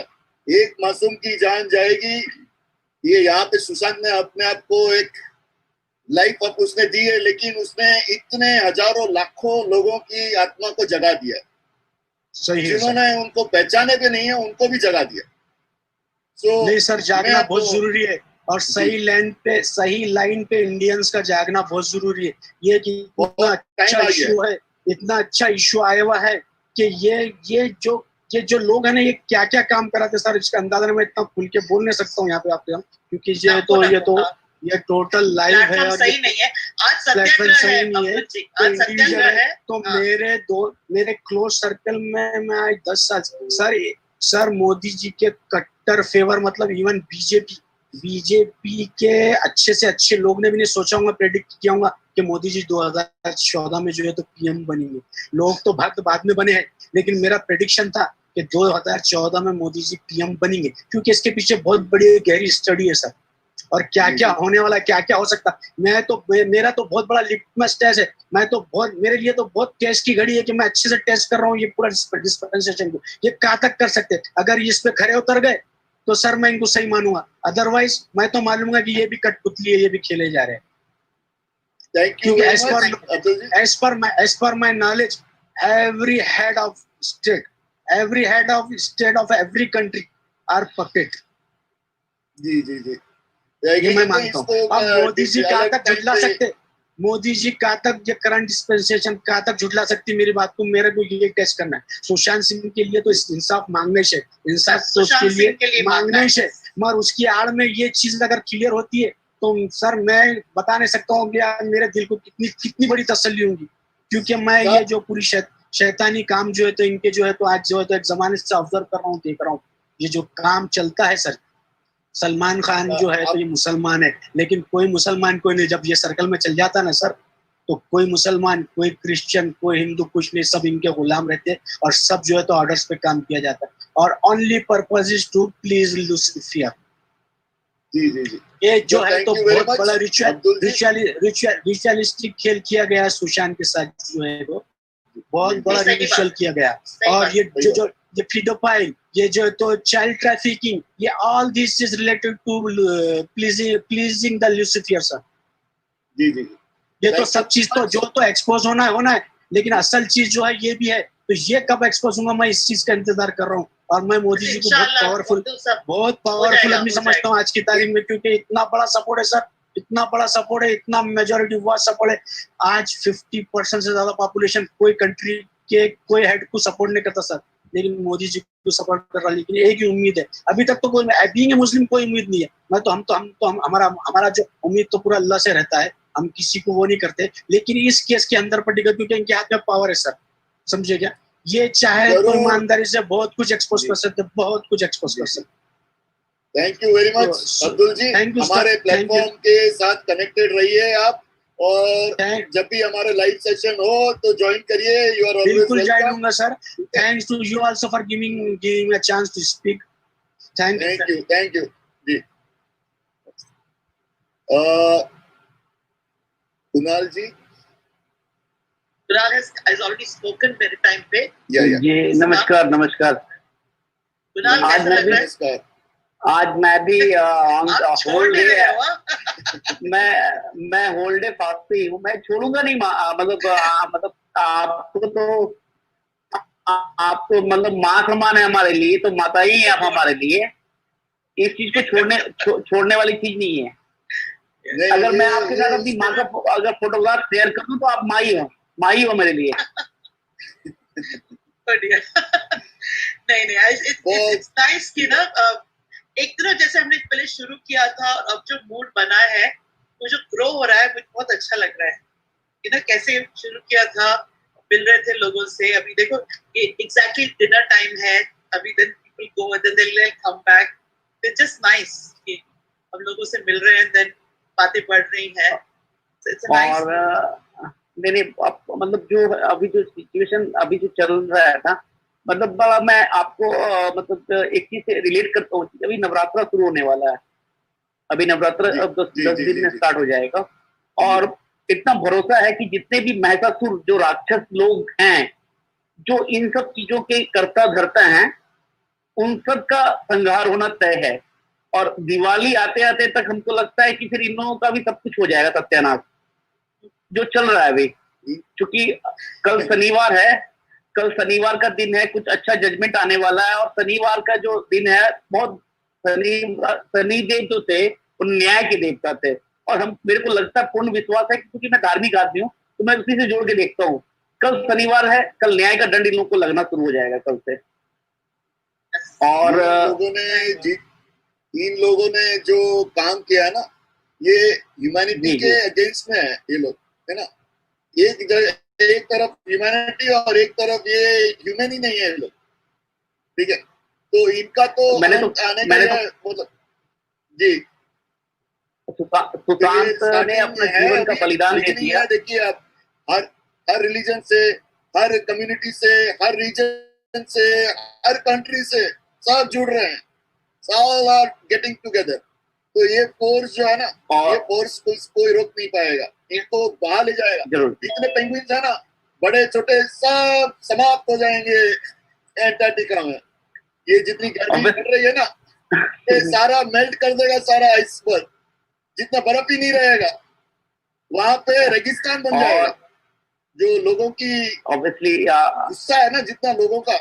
एक मासूम की जान जाएगी. ये यहाँ पे सुशांत ने अपने आप को एक लाइफ अप उसने दी है, लेकिन उसने इतने हजारों लाखों लोगों की आत्मा को जगा दिया. जिन्होंने उनको पहचाने भी नहीं है, उनको भी जगा दिया. नहीं सर, जागना बहुत जरूरी है. और सही लाइन पे इंडियंस का जागना बहुत जरूरी है. ये कि इतना अच्छा इशू आया हुआ है कि ये जो लोग हैं ना, ये क्या क्या काम कराते सर, इसका अंदाजा मैं इतना खुल के बोल नहीं सकता हूँ यहाँ पे आपके, क्योंकि ये टोटल लाइव है और सही नहीं है. आज सत्याग्रह है. तो मेरे क्लोज सर्कल में मैं 10 साल सर मोदी जी के कट्टर फेवर, मतलब इवन बीजेपी बीजेपी के अच्छे से अच्छे लोग ने भी नहीं सोचा होगा, प्रेडिक्ट किया होगा कि मोदी जी 2014 में जो है तो पीएम बनेंगे। लोग तो बाद में बने हैं, लेकिन मेरा प्रेडिक्शन था कि 2014 में मोदी जी पीएम बनेंगे, क्योंकि इसके पीछे बहुत बड़ी गहरी स्टडी है सर, और क्या क्या होने वाला है, क्या क्या हो सकता। मेरा तो बहुत बड़ा लिटमस टेस्ट है, मेरे लिए तो बहुत टेस्ट की घड़ी है कि मैं अच्छे से टेस्ट कर रहा हूँ ये पूरा डिस्पेंसेशन को, ये कहाँ तक कर सकते हैं। अगर इस पे खरे उतर गए तो सर मैं इनको सही मानूंगा, अदरवाइज मैं तो मालूंगा कि ये भी कठपुतली है, ये भी खेले जा रहे हैं। क्योंकि as per my knowledge, every head of state of every country are puppet. जी जी जी, ये मैं मानता हूँ। अब मोदी जी कहाँ तक झुटला सकते, मोदी जी कहाँ तक ये करंट डिस्पेंसेशन कहाँ तक झुटला सकती, मेरी बात को मेरे को ये टेस्ट करना है। सुशांत सिंह के लिए तो इंसाफ मांगने से, इंसाफ तो उसके लिए मांगने से, मगर उसकी आड़ में ये चीज अगर क्लियर होती है तो सर मैं बता नहीं सकता हूँ मेरे दिल को कितनी बड़ी तसल्ली होगी। क्योंकि मैं ये जो पूरी शैतानी काम जो है तो इनके जो है तो आज जो है तो एक जमाने से ऑब्जर्व कर रहा हूँ, देख रहा हूँ ये जो काम चलता है सर। सलमान खान जो है तो ये मुसलमान है, लेकिन कोई मुसलमान कोई नहीं, जब ये सर्कल में चल जाता ना सर तो कोई मुसलमान, कोई क्रिश्चियन, कोई हिंदू, कुछ नहीं, सब इनके गुलाम रहते हैं और सब जो है तो ऑर्डर्स पे काम किया जाता है, और only purpose is to please Lucifer. जी जी जी, ये जो है तो बहुत बड़ा रिचुअलिस्टिक खेल किया गया है सुशांत के साथ, जो है वो बहुत बड़ा रिचुअल किया गया। और ये जो ये पीडोफाइल, ये जो तो चाइल्ड ट्रैफिकिंग, ये all this is related to pleasing the Lucifer sir. जी जी, ये तो सब चीज तो जो तो एक्सपोज होना है, लेकिन असल चीज जो है ये भी है, तो ये कब एक्सपोज होगा मैं इस चीज का इंतजार कर रहा हूँ। और मैं मोदी जी को बहुत पावरफुल आदमी समझता हूँ आज की तारीख में, क्योंकि इतना बड़ा सपोर्ट है सर, इतना बड़ा सपोर्ट है, इतना मेजोरिटी हुआ सपोर्ट है। आज 50% से ज्यादा पॉपुलेशन कोई कंट्री के कोई हेड को सपोर्ट नहीं करता सर, लेकिन मोदी जी को सपोर्ट कर रहा है। लेकिन एक ही उम्मीद है, अभी तक तो कोई बीइंग मुस्लिम कोई उम्मीद नहीं है। हमारा जो उम्मीद तो पूरा अल्लाह से रहता है, हम किसी को वो नहीं करते, लेकिन इस केस के अंदर पर्टिकुलर क्योंकि इनके हाथ में पावर है सर, समझे क्या। ये चाहे तो ईमानदारी से बहुत कुछ एक्सपोज कर सकते, बहुत कुछ एक्सपोज कर सकते। Thank you very much Abdul ji, हमारे प्लेटफॉर्म के साथ कनेक्टेड रहिए आप, और जब भी हमारे लाइव सेशन हो तो ज्वाइन करिए, यू आर ऑलवेज बिल्कुल ज्वाइन होऊंगा sir. Thanks to you also for giving a chance to speak. Thank you जी। Kunal ji, Kunal has already spoken मेरे टाइम पे। जी नमस्कार। कुणाल कैसा लग रहा है? आज मैं भी होल डे मैं होल डे फास्ट पे ही हूँ, मैं छोड़ूंगा नहीं। मतलब आप तो मतलब माँ समान है हमारे लिए, तो माता ही है आप हमारे लिए। इस चीज को छोड़ने वाली चीज नहीं है। अगर मैं आपके साथ अपनी माँ का अगर फोटोग्राफ शेयर करूँ तो आप माँ ही हो मेरे लिए। नहीं इट्स नाइस कि ना एक तरह जैसे हमने पहले शुरू किया था और अब जो मूड बना है वो जो ग्रो हो रहा है मुझे बहुत अच्छा लग रहा है कि ना कैसे शुरू किया था, मिल रहे थे लोगों से। अभी देखो ये एग्जैक्टली डिनर टाइम है अभी, then people go then they will come back. It's just nice कि हम लोगों से मिल रहे हैं, देन बातें बढ़ रही हैं। और मैंने मतलब जो अभी जो सिचुएशन अभी जो चल रहा था, मतलब मैं आपको मतलब एक चीज से रिलेट करता हूँ। अभी नवरात्रा शुरू होने वाला है, अभी नवरात्र अब 10 दिन में स्टार्ट हो जाएगा, और इतना भरोसा है कि जितने भी महिषासुर जो राक्षस लोग हैं जो इन सब चीजों के करता धरता हैं, उन सब का संहार होना तय है। और दिवाली आते आते तक हमको लगता है कि फिर इन लोगों का भी सब कुछ हो जाएगा सत्यानाश जो चल रहा है अभी। क्योंकि कल शनिवार है, कल शनिवार का दिन है, कुछ अच्छा जजमेंट आने वाला है। और शनिवार का जो दिन है बहुत शनिदेव जो थे वो न्याय के देवता थे, और मेरे को लगता है पूर्ण विश्वास है क्योंकि मैं धार्मिक आदमी हूँ तो मैं उसी से जोड़ के देखता हूँ। कल शनिवार है, कल न्याय का दंड इन लोगों को लगना शुरू हो जाएगा कल से। और इन लोगों ने जो काम किया है ना, ये ह्यूमैनिटी के अगेंस्ट में है ये लोग, है ना। एक तरफ ह्यूमैनिटी और एक तरफ ये ह्यूमन ही नहीं है ये लोग, ठीक है। तो इनका तो आने का मतलब जी सुशांत ने अपने जीवन का बलिदान दे दिया। देखिए आप, हर रिलीजन से, हर कम्युनिटी से, हर रीजन से, हर कंट्री से सब जुड़ रहे हैं, all are getting together। तो ये फोर्स जो है ना, ये फोर्स कोई रोक नहीं पाएगा, इनको बाहर ले जाएगा। जितने पेंगुइन्स है ना, बड़े छोटे, सब समाप्त हो जाएंगे एंटार्क्टिका में। ये जितनी गर्मी बढ़ रही है ना, ये सारा मेल्ट कर देगा, सारा आइसबर्ग, जितना बर्फ ही नहीं रहेगा, वहां पे रेगिस्तान बन जाएगा। जो लोगों की ऑब्वियसली गुस्सा है ना, जितना लोगों का,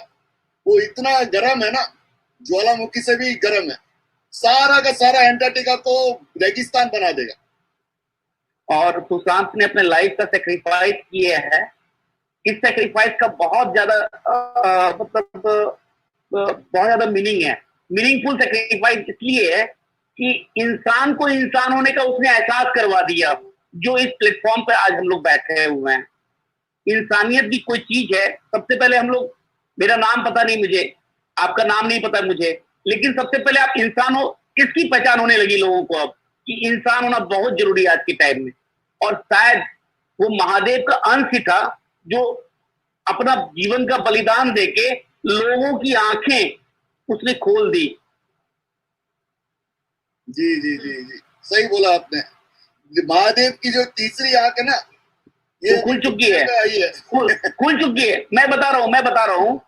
वो इतना गर्म है ना, ज्वालामुखी से भी गर्म है, सारा का सारा एंटार्क्टिका को रेगिस्तान बना देगा। और सुशांत ने अपने लाइफ का सेक्रीफाइस किया है। इस सेक्रीफाइस का बहुत ज्यादा मतलब बहुत ज्यादा मीनिंग है। मीनिंगफुल सेक्रीफाइस इसलिए है कि इंसान को इंसान होने का उसने एहसास करवा दिया, जो इस प्लेटफॉर्म पे आज हम लोग बैठे हुए हैं। इंसानियत भी कोई चीज है। सबसे पहले हम लोग, मेरा नाम पता नहीं मुझे, आपका नाम नहीं पता मुझे, लेकिन सबसे पहले आप इंसान हो, इसकी पहचान होने लगी लोगों को अब, कि इंसान होना बहुत जरूरी है आज के टाइम में। और शायद वो महादेव का अंश ही था, जो अपना जीवन का बलिदान देके लोगों की आंखें उसने खोल दी। जी जी जी जी, सही बोला आपने। महादेव की जो तीसरी आंख है ना, ये तो खुल चुकी है, खुल चुकी है। मैं बता रहा हूँ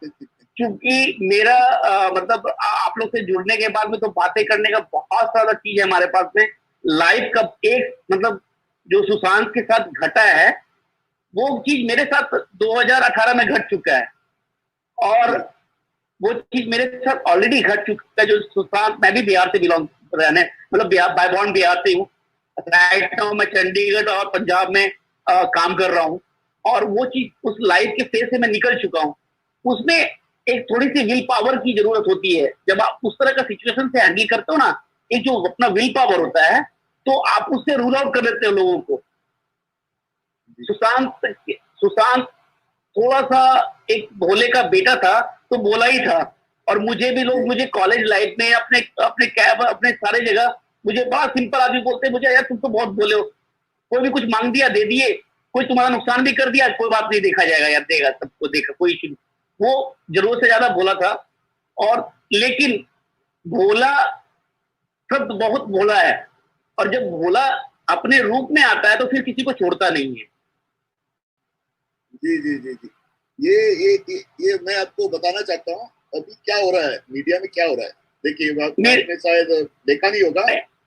क्योंकि मेरा मतलब आप लोग से जुड़ने के बाद में तो बातें करने का बहुत सारा चीज है हमारे पास में। लाइफ का एक मतलब जो सुशांत के साथ घटा है, वो चीज मेरे साथ 2018 में घट चुका है, और वो चीज मेरे साथ ऑलरेडी घट चुका है। जो सुशांत, मैं भी बिहार से बिलोंग रहने, मतलब बिहार बाय बॉर्न बिहार से हूँ। राइट नाउ मैं चंडीगढ़ और पंजाब में काम कर रहा हूँ, और वो चीज उस लाइफ के फेज से मैं निकल चुका हूँ। उसमें एक थोड़ी सी विल पावर की जरूरत होती है। जब आप उस तरह का सिचुएशन से हैंडल करते हो ना, एक जो अपना विल पावर होता है, तो आप उससे रूल आउट कर देते हो लोगों को। सुशांत थोड़ा सा एक भोले का बेटा था, तो बोला ही था। और मुझे भी लोग, मुझे कॉलेज लाइफ में, अपने कैब, अपने सारे जगह मुझे बड़ा सिंपल आदमी बोलते, मुझे यार तुम तो बहुत भोले हो, कोई भी कुछ मांग दिया दे दिए, कोई तुम्हारा नुकसान भी कर दिया, कोई बात नहीं, देखा जाएगा यार, देगा, सबको देखा, कोई इश्यू। वो जरूरत से ज्यादा भोला था। और लेकिन भोला सब बहुत भोला है, और जब भोला अपने रूप में आता है तो फिर किसी को छोड़ता नहीं है। जी जी जी जी, ये मैं आपको बताना चाहता हूँ अभी क्या हो रहा है मीडिया में, क्या हो रहा है। देखिए, आपने शायद देखा नहीं होगा।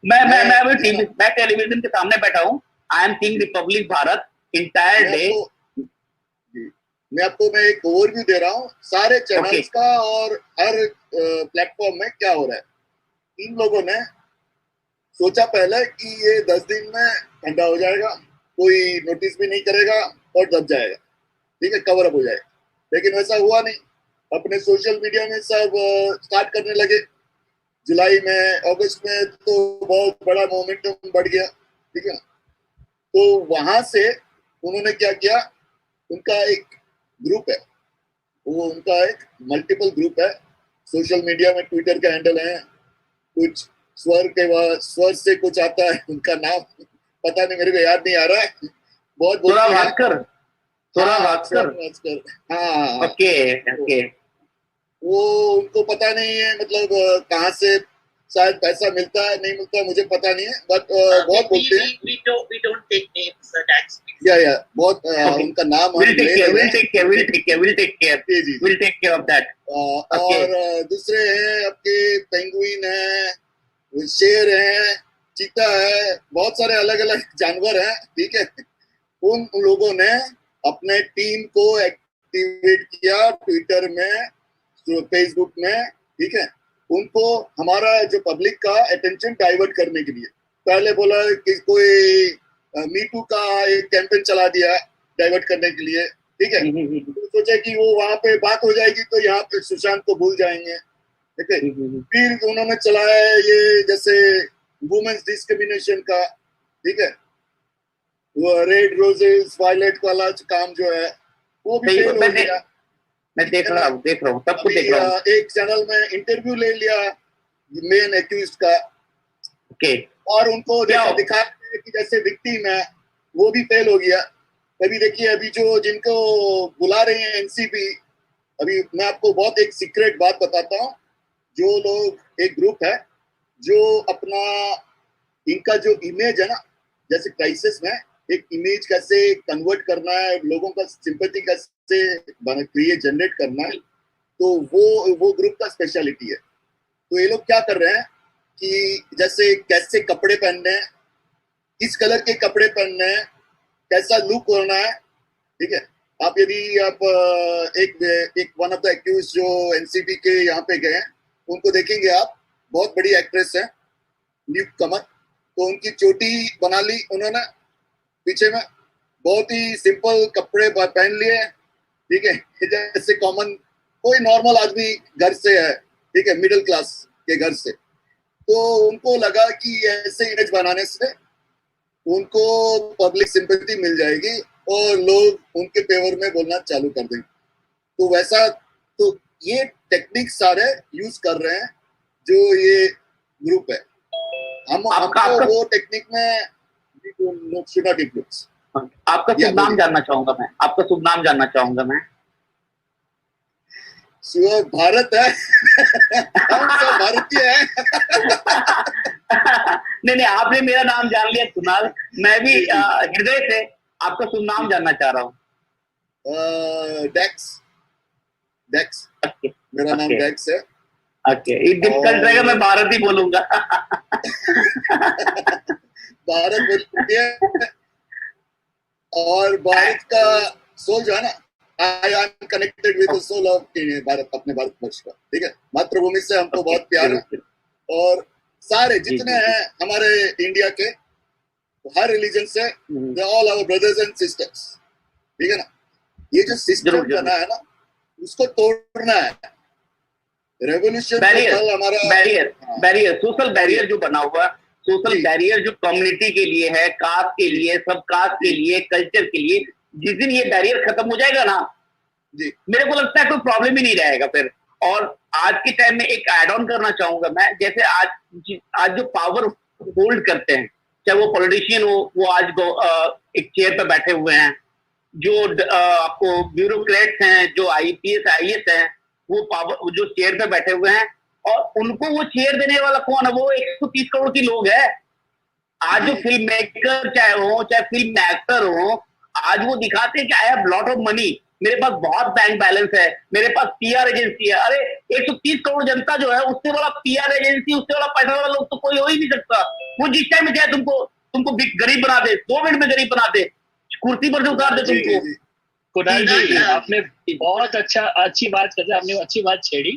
मैं टेलीविजन के सामने बैठा हूँ। I am seeing Republic Bharat entire day. मैं आपको एक ओवरव्यू दे रहा हूँ सारे चैनल्स का, और हर प्लेटफॉर्म में क्या हो रहा है। इन लोगों ने सोचा पहले कि ये 10 दिन में ठंडा हो जाएगा, कोई नोटिस भी नहीं करेगा और दब जाएगा, ठीक है, कवर अप हो जाएगा। लेकिन वैसा हुआ नहीं। अपने सोशल मीडिया में सब स्टार्ट करने लगे। जुलाई में, अगस्त में तो बहुत बड़ा मोमेंटम बढ़ गया, ठीक है। तो वहां से उन्होंने क्या किया, उनका एक ग्रुप है, वो उनका एक मल्टीपल ग्रुप है सोशल मीडिया में। ट्विटर का हैंडल है, कुछ स्वर से कुछ आता है, उनका नाम पता नहीं, मेरे को याद नहीं आ रहा है। बहुत भास्कर, हाँ, ओके। वो उनको पता नहीं है, मतलब कहाँ से शायद पैसा मिलता है, नहीं मिलता है, मुझे पता नहीं है, बट बहुत बोलते हैं। We don't take names, that's या बहुत उनका नाम we'll take care of that। और दूसरे हैं आपके पेंगुइन है, शेर है, चीता है, बहुत सारे अलग अलग जानवर हैं, ठीक है। उन लोगों ने अपने टीम को एक्टिवेट किया ट्विटर में, फेसबुक में, ठीक है। उनको हमारा जो पब्लिक का अटेंशन डाइवर्ट करने के लिए पहले बोला कि कोई मीटू का एक कैंपेन चला दिया डाइवर्ट करने के लिए, ठीक है। तो सोचा कि वो वहां पे बात हो जाएगी तो यहाँ पे सुशांत को भूल जाएंगे, ठीक है। फिर उन्होंने चलाया ये जैसे वुमेन्स डिस्क्रिमिनेशन का, ठीक है, वो रेड रोजेस वायलेट वाला काम जो है वो भी फेल हो गया। मैं देख रहा हूँ, सब कुछ देख रहा हूँ। एक चैनल में इंटरव्यू ले लिया मेन एक्यूज्ड का, ओके, और उनको दिखा कि जैसे विक्टिम है, वो भी फेल हो गया। अभी देखिए, अभी जो जिनको बुला रहे हैं एनसीपी, अभी मैं आपको बहुत एक सीक्रेट बात बताता हूँ। जो लोग, एक ग्रुप है जो अपना, इनका जो इमेज है ना, जैसे क्राइसिस में एक इमेज कैसे कन्वर्ट करना है, लोगों का सिंपैथी कैसे क्रिएट जनरेट करना है, तो वो ग्रुप का स्पेशलिटी है। तो ये लोग क्या कर रहे हैं कि जैसे कैसे कपड़े पहनने हैं, किस कलर के कपड़े पहनने हैं, कैसा लुक होना है, ठीक है। आप यदि आप एक वन ऑफ द एक्यूज जो एनसीबी के यहाँ पे गए हैं, उनको देखेंगे आप, बहुत बड़ी एक्ट्रेस है, न्यू कमर, तो उनकी चोटी बना ली उन्होंने पीछे में, बहुत ही सिंपल कपड़े पहन लिए, ठीक है, जैसे कॉमन कोई नॉर्मल आदमी घर से है, ठीक है, मिडिल क्लास के घर से। तो उनको लगा कि ऐसे इमेज बनाने से उनको पब्लिक सिंपैथी मिल जाएगी और लोग उनके फेवर में बोलना चालू कर देंगे। तो वैसा, तो ये टेक्निक सारे यूज कर रहे हैं जो ये ग्रुप है। हमको वो टेक्निक में शुड नॉट इन्फ्लुएंस। आपका शुभ नाम जानना चाहूंगा मैं, आपका शुभ नाम जानना चाहूंगा मैं। भारत है। हम सब भारतीय हैं। नहीं, आपने मेरा नाम जान लिया कुणाल, मैं भी हृदय से आपका शुभ नाम जानना चाह रहा हूँ। डेक्स, मेरा नाम डेक्स है। ओके, ये डिफिकल्ट रहेगा, मैं भारत ही बोलूंगा। भारत बोलती है, और भारत का सोल जो है ना, I am connected with the soul of Bharat, अपने भारतवर्ष का, ठीक है। मातृभूमि से हमको बहुत प्यार है, और सारे जितने हैं हमारे इंडिया के, हर रिलीजन से, they all our brothers and sisters, ठीक है ना। ये जो सिस्टम बना है ना, उसको तोड़ना है। रेवोल्यूशन बैरियर, सोशल बैरियर जो बना हुआ, सोशल बैरियर जो कम्युनिटी के लिए है, कास्ट के लिए, सब कास्ट के लिए, कल्चर के लिए, जिस दिन ये बैरियर खत्म हो जाएगा ना, मेरे को लगता है कोई प्रॉब्लम ही नहीं रहेगा फिर। और आज के टाइम में एक एड ऑन करना चाहूंगा मैं, जैसे आज जो पावर होल्ड करते हैं, चाहे वो पॉलिटिशियन हो, वो आज एक चेयर पे बैठे हुए हैं, जो आपको ब्यूरोक्रेट्स हैं, जो आईपीएस आईएएस हैं, वो पावर जो चेयर पे बैठे हुए हैं, और उनको वो चेयर देने वाला कौन है? वो 130 करोड़ की लोग है। आज जो फिल्म मेकर चाहे हो, चाहे फिल्म एक्टर हो, आज वो दिखाते हैं कि I have lot of money, मेरे पास बहुत बैंक बैलेंस है, मेरे पास पीआर एजेंसी है। अरे 130 करोड़ जनता जो है, उससे वाला पीआर एजेंसी, उससे वाला पैसा वाला लोग तो कोई हो ही नहीं सकता। वो जिस टाइम में चाहे तुमको गरीब बना दे, 2 मिनट में गरीब बना दे, कुर्सी पर से उतार दे तुमको। कुणाल जी, आपने बहुत अच्छी बात कर दी, आपने अच्छी बात छेड़ी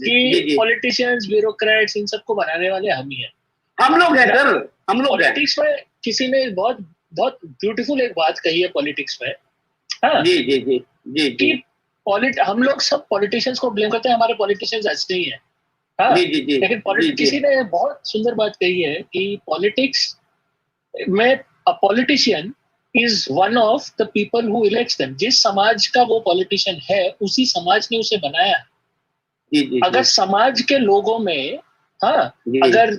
कि पॉलिटिशियंस, ब्यूरोक्रेट्स, इन सबको बनाने वाले हम ही हैं। हम लोग हैं सर, हम लोग हैं। पॉलिटिक्स में किसी ने बहुत ब्यूटीफुल एक बात कही है पॉलिटिक्स में। हाँ, कि हम लोग सब पॉलिटिशियंस को ब्लेम करते हैं, हमारे पॉलिटिशियंस अच्छे ही हैं। हाँ, लेकिन किसी ने बहुत सुंदर बात कही है कि पॉलिटिक्स में a politician is one of the people who elects them. जिस समाज का वो पॉलिटिशियन है, उसी समाज ने उसे बनाया। अगर समाज के लोगों में अगर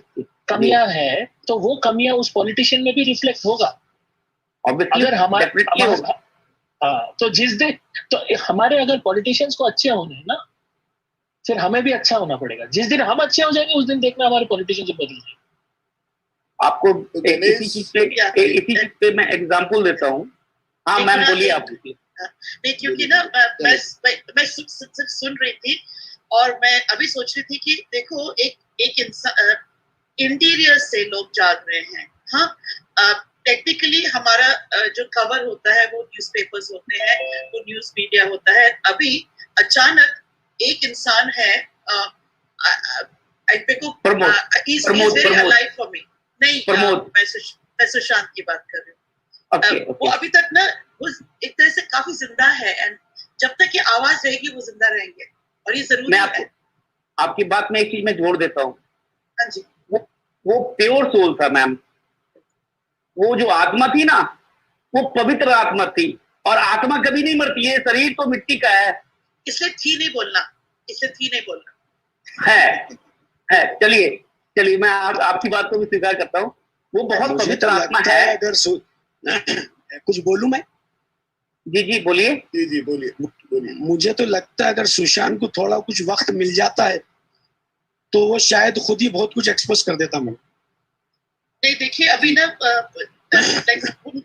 कमियां हैं, तो वो कमियां उस पॉलिटिशियन में भी रिफ्लेक्ट होगा। अगर तो जिस दिन तो हमारे अगर पॉलिटिशियंस को अच्छे होने हैं ना, फिर हमें भी अच्छा होना पड़ेगा। जिस दिन हम अच्छे हो जाएंगे, उस दिन देखना हमारे पॉलिटिशियन से बदल जाएंगे। आपको इसी चीज पे मैं एग्जांपल देता हूँ। हाँ मैम, बोलिए आप। नहीं, क्योंकि ना मैं सुन रही थी, और मैं अभी सोच रही थी कि देखो, एक इंसान इंटीरियर से लोग जाग रहे हैं। हाँ, टेक्निकली हमारा जो कवर होता है वो न्यूज़पेपर्स होते हैं, वो न्यूज़ मीडिया होता है। अभी अचानक एक इंसान है, नहीं, मैं सुशांत की बात कर रही हूँ। वो अभी तक ना वो एक तरह से काफी जिंदा है, एंड जब तक ये आवाज रहेगी वो जिंदा रहेंगे, और ये जरूरी है। आपकी बात में एक चीज मैं जोड़ देता हूँ। हाँ जी, वो प्योर सोल था मैम। वो जो आत्मा थी ना, वो पवित्र आत्मा थी, और आत्मा कभी नहीं मरती है। शरीर तो मिट्टी का है, इसलिए थी नहीं बोलना। है। चलिए मैं आपकी बात को भी स्वीकार करता हूँ। वो बहुत मुझे पवित्र तो आत्मा लगता है। है अगर कुछ बोलूं मैं? जी बोलिए। जी बोलिए। मुझे तो लगता है अगर सुशांत को थोड़ा कुछ वक्त मिल जाता है तो वो शायद खुद ही बहुत कुछ एक्सपोज कर देता मैं। नहीं देखिए अभी ना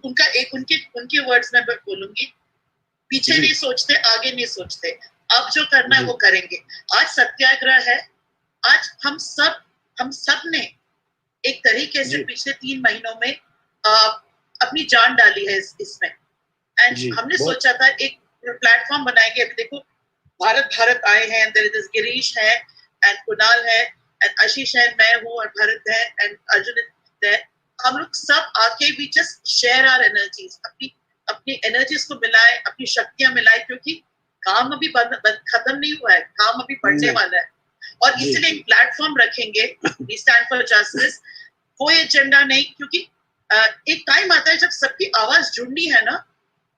उनका एक उनके वर्ड्स में मैं बोलूंगी, पीछे नहीं सोचते, आगे नहीं सोचते, अब जो करना है वो करेंगे। आज सत्याग्रह है, आज हम सब ने एक तरीके से पिछले 3 महीनों में अपनी जान डाली है इसमें। एंड हमने सोचा था एक प्लेटफॉर्म बनाएंगे। अभी देखो भारत आए हैं, गिरीश है एंड कुणाल है एंड आशीष है, मैं हूँ और भरत है एंड अर्जुन है। हम लोग सब आके भी जस्ट शेयर आवर एनर्जीज, अपनी एनर्जीज को मिलाए, अपनी शक्तियां मिलाए, क्योंकि काम अभी खत्म नहीं हुआ है, काम अभी बढ़ने वाला है। और इसलिए एक प्लेटफॉर्म रखेंगे, वी स्टैंड फॉर जस्टिस। कोई एजेंडा नहीं, क्योंकि एक टाइम आता है जब सबकी आवाज जुड़नी है ना,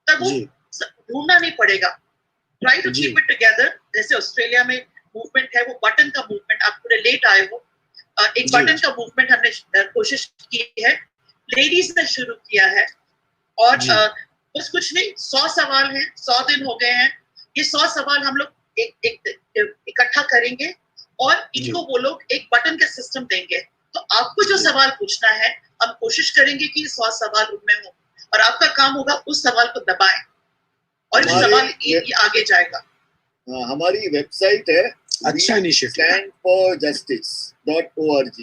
तब वो ढूंढना नहीं पड़ेगा। Try to keep it together. जैसे ऑस्ट्रेलिया में मूवमेंट है, वो बटन का मूवमेंट, आप पूरे लेट आए हो, एक बटन का मूवमेंट हमने कोशिश की है, लेडीज ने शुरू किया है। और बस कुछ नहीं, 100 सवाल हैं, 100 दिन हो गए हैं। ये 100 सवाल हम लोग इकट्ठा करेंगे और इनको वो लोग एक बटन का सिस्टम देंगे। तो आपको जो सवाल पूछना है, हम कोशिश करेंगे कि 100 सवाल उनमें हो और आपका काम होगा उस सवाल को दबाएं और इस सवाल ये आगे जाएगा। हमारी वेबसाइट है अच्छा stand for justice.org,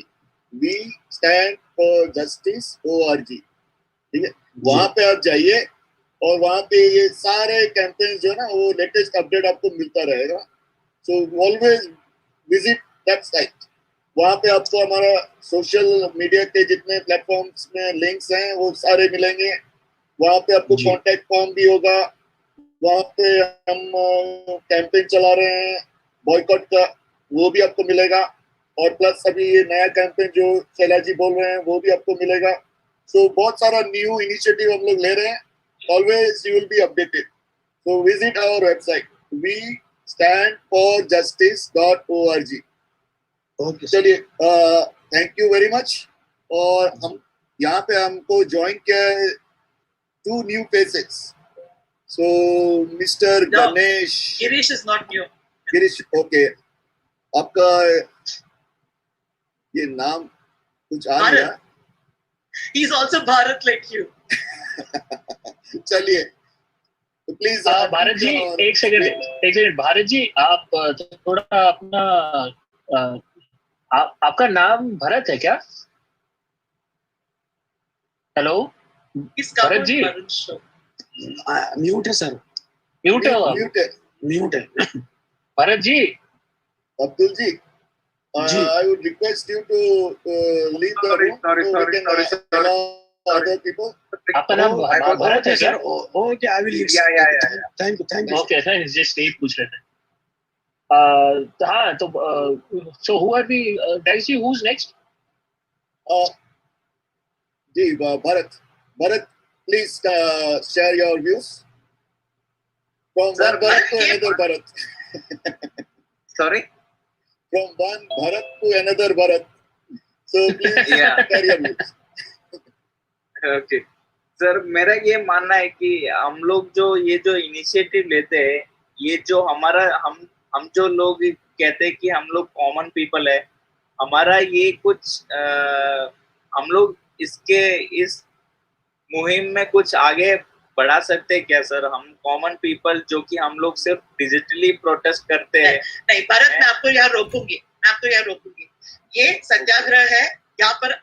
we stand for justice.org, ठीक है। वहां पे आप जाइए और वहां पे ये सारे कैंपेन जो है ना, वो लेटेस्ट अपडेट आपको मिलता रहेगा। So always visit that site. वहां पे आपको हमारा सोशल मीडिया के जितने प्लेटफॉर्म्स में लिंक्स हैं वो सारे मिलेंगे। वहां पे आपको कॉन्टेक्ट फॉर्म भी होगा। वहां पे हम कैंपेन चला रहे हैं बॉयकॉट का, वो भी आपको मिलेगा। और प्लस अभी ये नया कैंपेन जो शैला जी बोल रहे हैं वो भी आपको मिलेगा। सो बहुत सारा न्यू इनिशिएटिव हम लोग ले रहे हैं। Always you will be updated. So visit our website we stand for justice.org। Okay चलिए, थैंक यू वेरी मच। और हम यहाँ पे हमको ज्वाइन किया है 2 new faces. So mister Ganesh. Girish is not new. Girish, okay, आपका ये नाम कुछ आ गया। He is also Bharat like you. चलिए तो प्लीज भारत जी एक सेकंड भारत जी, आप थोड़ा अपना आपका नाम भरत है क्या? हेलो भरत जी। म्यूट है सर, म्यूट है म्यूट है भरत जी। अब्दुल जी, I would request you to leave the room so we can allow other people. आपका नाम भारत है क्या? Okay, I will. Thank you. Okay sir, just यही पूछ रहे थे। हाँ तो so who are we guys? Who's next? जी Bharat, please share your views from one Bharat to another Bharat. Sorry? From one Bharat to another Bharat. So please share your views. Okay. Sir, मेरा ये मानना है कि हम लोग ये जो इनिशिएटिव लेते हैं, ये जो हमारा हम जो लोग कहते हैं कि हम लोग कॉमन पीपल है, हमारा ये कुछ हम लोग इस मुहिम में कुछ आगे बढ़ा सकते हैं क्या सर? हम कॉमन पीपल जो कि हम लोग सिर्फ डिजिटली प्रोटेस्ट करते हैं। नहीं भारत, मैं आपको यहाँ रोकूंगी। ये सत्याग्रह है, यहाँ पर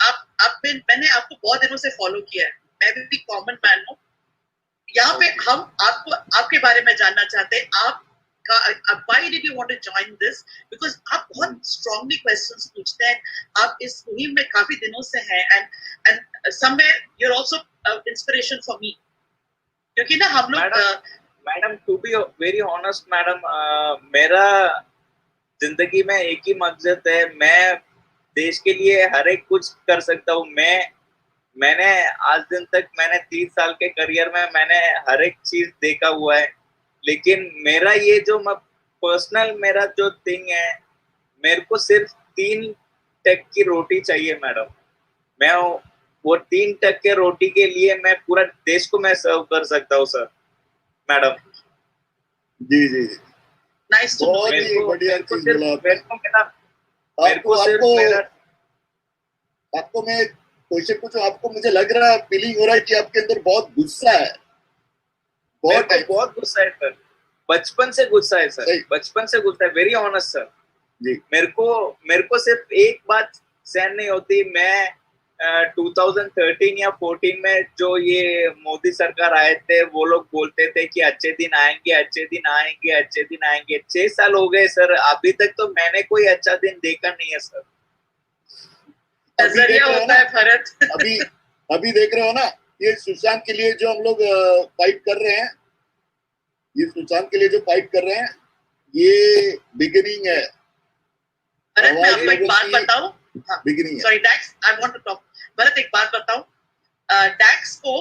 मैंने आपको बहुत दिनों से फॉलो किया है, मैं भी कॉमन मैन हूँ। यहाँ पे हम आपके बारे में जानना चाहते हैं। Why did you want to join this? Because आप बहुत strongly questions पूछते हैं। आप इस मुहिम में काफी दिनों से हैं and somewhere you're also inspiration for me. क्योंकि ना हम लोग madam to be very honest madam, मेरा जिंदगी में एक ही मकसद है, मैं देश के लिए हर एक कुछ कर सकता हूँ। मैंने आज दिन तक 30 साल के करियर में मैंने हर एक चीज देखा हुआ है, लेकिन मेरा ये जो पर्सनल मेरा जो थिंग है, मेरे को सिर्फ 3 टक की रोटी चाहिए मैडम। वो 3 टक्के रोटी के लिए मैं पूरा देश को मैं सर्व कर सकता हूँ सर, मैडम। जी जी, नाइस टू नो। बहुत ही बढ़िया चीज बोला आपने। आपको मैं क्वेश्चन पूछूं, आपको मुझे लग रहा है, फीलिंग हो रहा है कि आपके अंदर बहुत गुस्सा है। बहुत गुस्सा है सर, बचपन से गुस्सा है सर, बचपन से गुस्सा है, वेरी ऑनेस्ट सर जी। मेरे को सिर्फ एक बात सहन नहीं होती। मैं 2013 या 14 में जो ये मोदी सरकार आए थे, वो लोग बोलते थे कि अच्छे दिन आएंगे, अच्छे दिन आएंगे, अच्छे दिन आएंगे। 6 साल हो गए सर, अभी तक तो मैंने कोई अच्छा दिन देखा नहीं है सर। नजरिया होता है भरत। अभी देख रहे हो ना, ये सुशांत के लिए जो हम लोग फाइट कर रहे हैं, ये सुशांत के लिए जो फाइट कर रहे हैं, ये बिगिनिंग है। भरत मैं आपको एक बात बताऊं, बिगिनिंग है। Sorry Dax, I want to talk. Bharat एक बात बताऊं, डैक्स को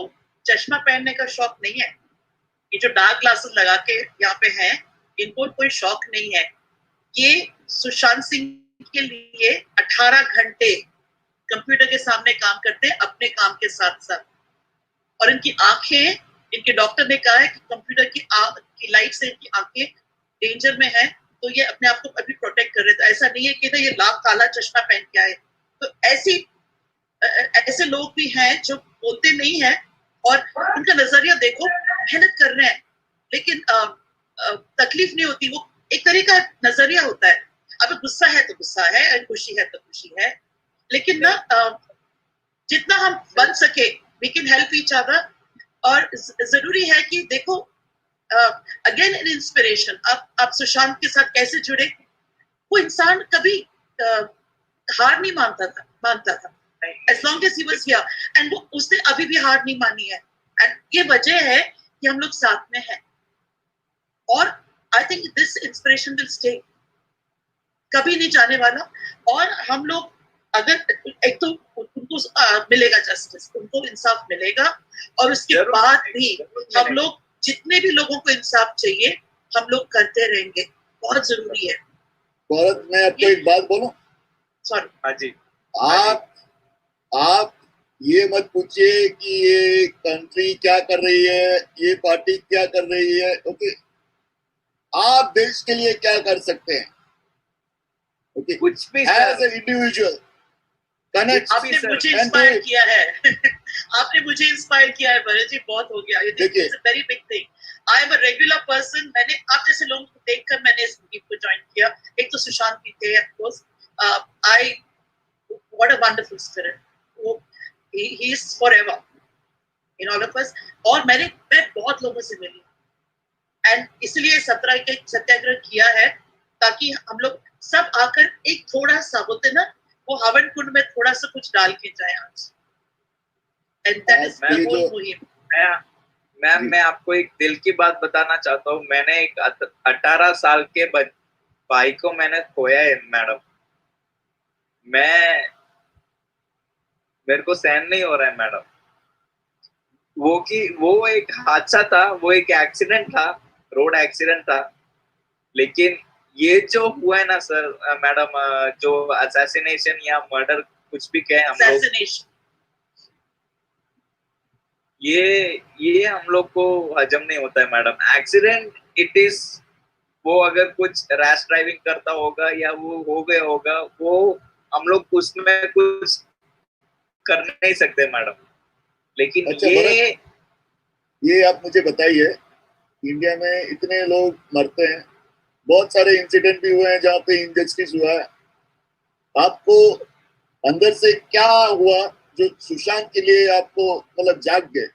चश्मा पहनने का शौक नहीं है। ये जो डार्क ग्लासेस लगा के यहाँ पे हैं, इनको कोई शौक नहीं है। ये सुशांत सिंह के लिए 18 घंटे कंप्यूटर के सामने काम करते हैं अपने काम के साथ साथ, और इनकी आंखें, इनके डॉक्टर ने कहा है कि कंप्यूटर की लाइट से इनकी आंखें डेंजर में है, तो ये अपने आप को अभी प्रोटेक्ट कर रहे थे। ऐसा नहीं है कि ये लाल काला चश्मा पहन के आए। तो ऐसे लोग भी हैं जो बोलते नहीं है, और उनका नजरिया देखो, मेहनत कर रहे हैं लेकिन तकलीफ नहीं होती। वो एक तरह का नजरिया होता है। अब गुस्सा है तो गुस्सा है, खुशी है तो खुशी है, लेकिन ना जितना हम बन सके we can help each other. और जरूरी है कि देखो, अगेन एन इंस्पिरेशन। आप सुशांत के साथ कैसे जुड़े? वो इंसान कभी हार नहीं मानता था as long as he was here, and वो उसने अभी भी हार नहीं मानी है। एंड ये वजह है कि हम लोग साथ में हैं, और आई think this inspiration will stay, कभी नहीं जाने वाला। और हम लोग अगर एक तो उनको मिलेगा जस्टिस, उनको इंसाफ मिलेगा, और उसके बाद भी हम लोग जितने भी लोगों को इंसाफ चाहिए हम लोग करते रहेंगे। बहुत जरूरी है। भारत, मैं आपको एक बात बोलूं? सॉरी। हाँ जी। आप ये मत पूछिए कि ये कंट्री क्या कर रही है, ये पार्टी क्या कर रही है। ओके, आप देश के लिए क्या कर सकते हैं? ओके, कुछ भी एज एन इंडिविजुअल कनेक्ट। आपने मुझे इंस्पायर किया है। आपने मुझे इंस्पायर किया है भरत जी, बहुत हो गया। It's a very big thing. I am a regular person. मैंने आप जैसे लोगों को देखकर मैंने इस मीट को ज्वाइन किया। एक तो सुशांत भी थे, of course. I what a wonderful spirit. He is forever in all of us. और मैं बहुत लोगों से मिली, एंड इसलिए सत्याग्रह किया है, ताकि हम लोग सब आकर एक थोड़ा सा, बोलते ना, वो हवन कुंड में थोड़ा सा कुछ डाल के जाए आज। And that is the whole मुहिम। मैं आपको एक दिल की बात बताना चाहता हूँ। मैंने एक 18 साल के भाई को मैंने खोया है मैडम। मेरे को सहन नहीं हो रहा है मैडम। वो एक हादसा था, वो एक एक्सीडेंट था, रोड एक्सीडेंट था। लेकिन ये जो हुआ है ना सर मैडम, जो असैसिनेशन या मर्डर कुछ भी कहे हम लोग, ये हम लोग को हजम नहीं होता है मैडम। एक्सीडेंट इट इज, वो अगर कुछ रैश ड्राइविंग करता होगा या वो हो गया होगा, वो हम लोग उसमें कुछ कर नहीं सकते मैडम। लेकिन अच्छा, ये आप मुझे बताइए, इंडिया में इतने लोग मरते हैं, बहुत सारे इंसिडेंट भी हुए हैं जहाँ पे इनजस्टिस हुआ है। आपको अंदर से क्या हुआ जो सुशांत के लिए आपको मतलब जाग गए,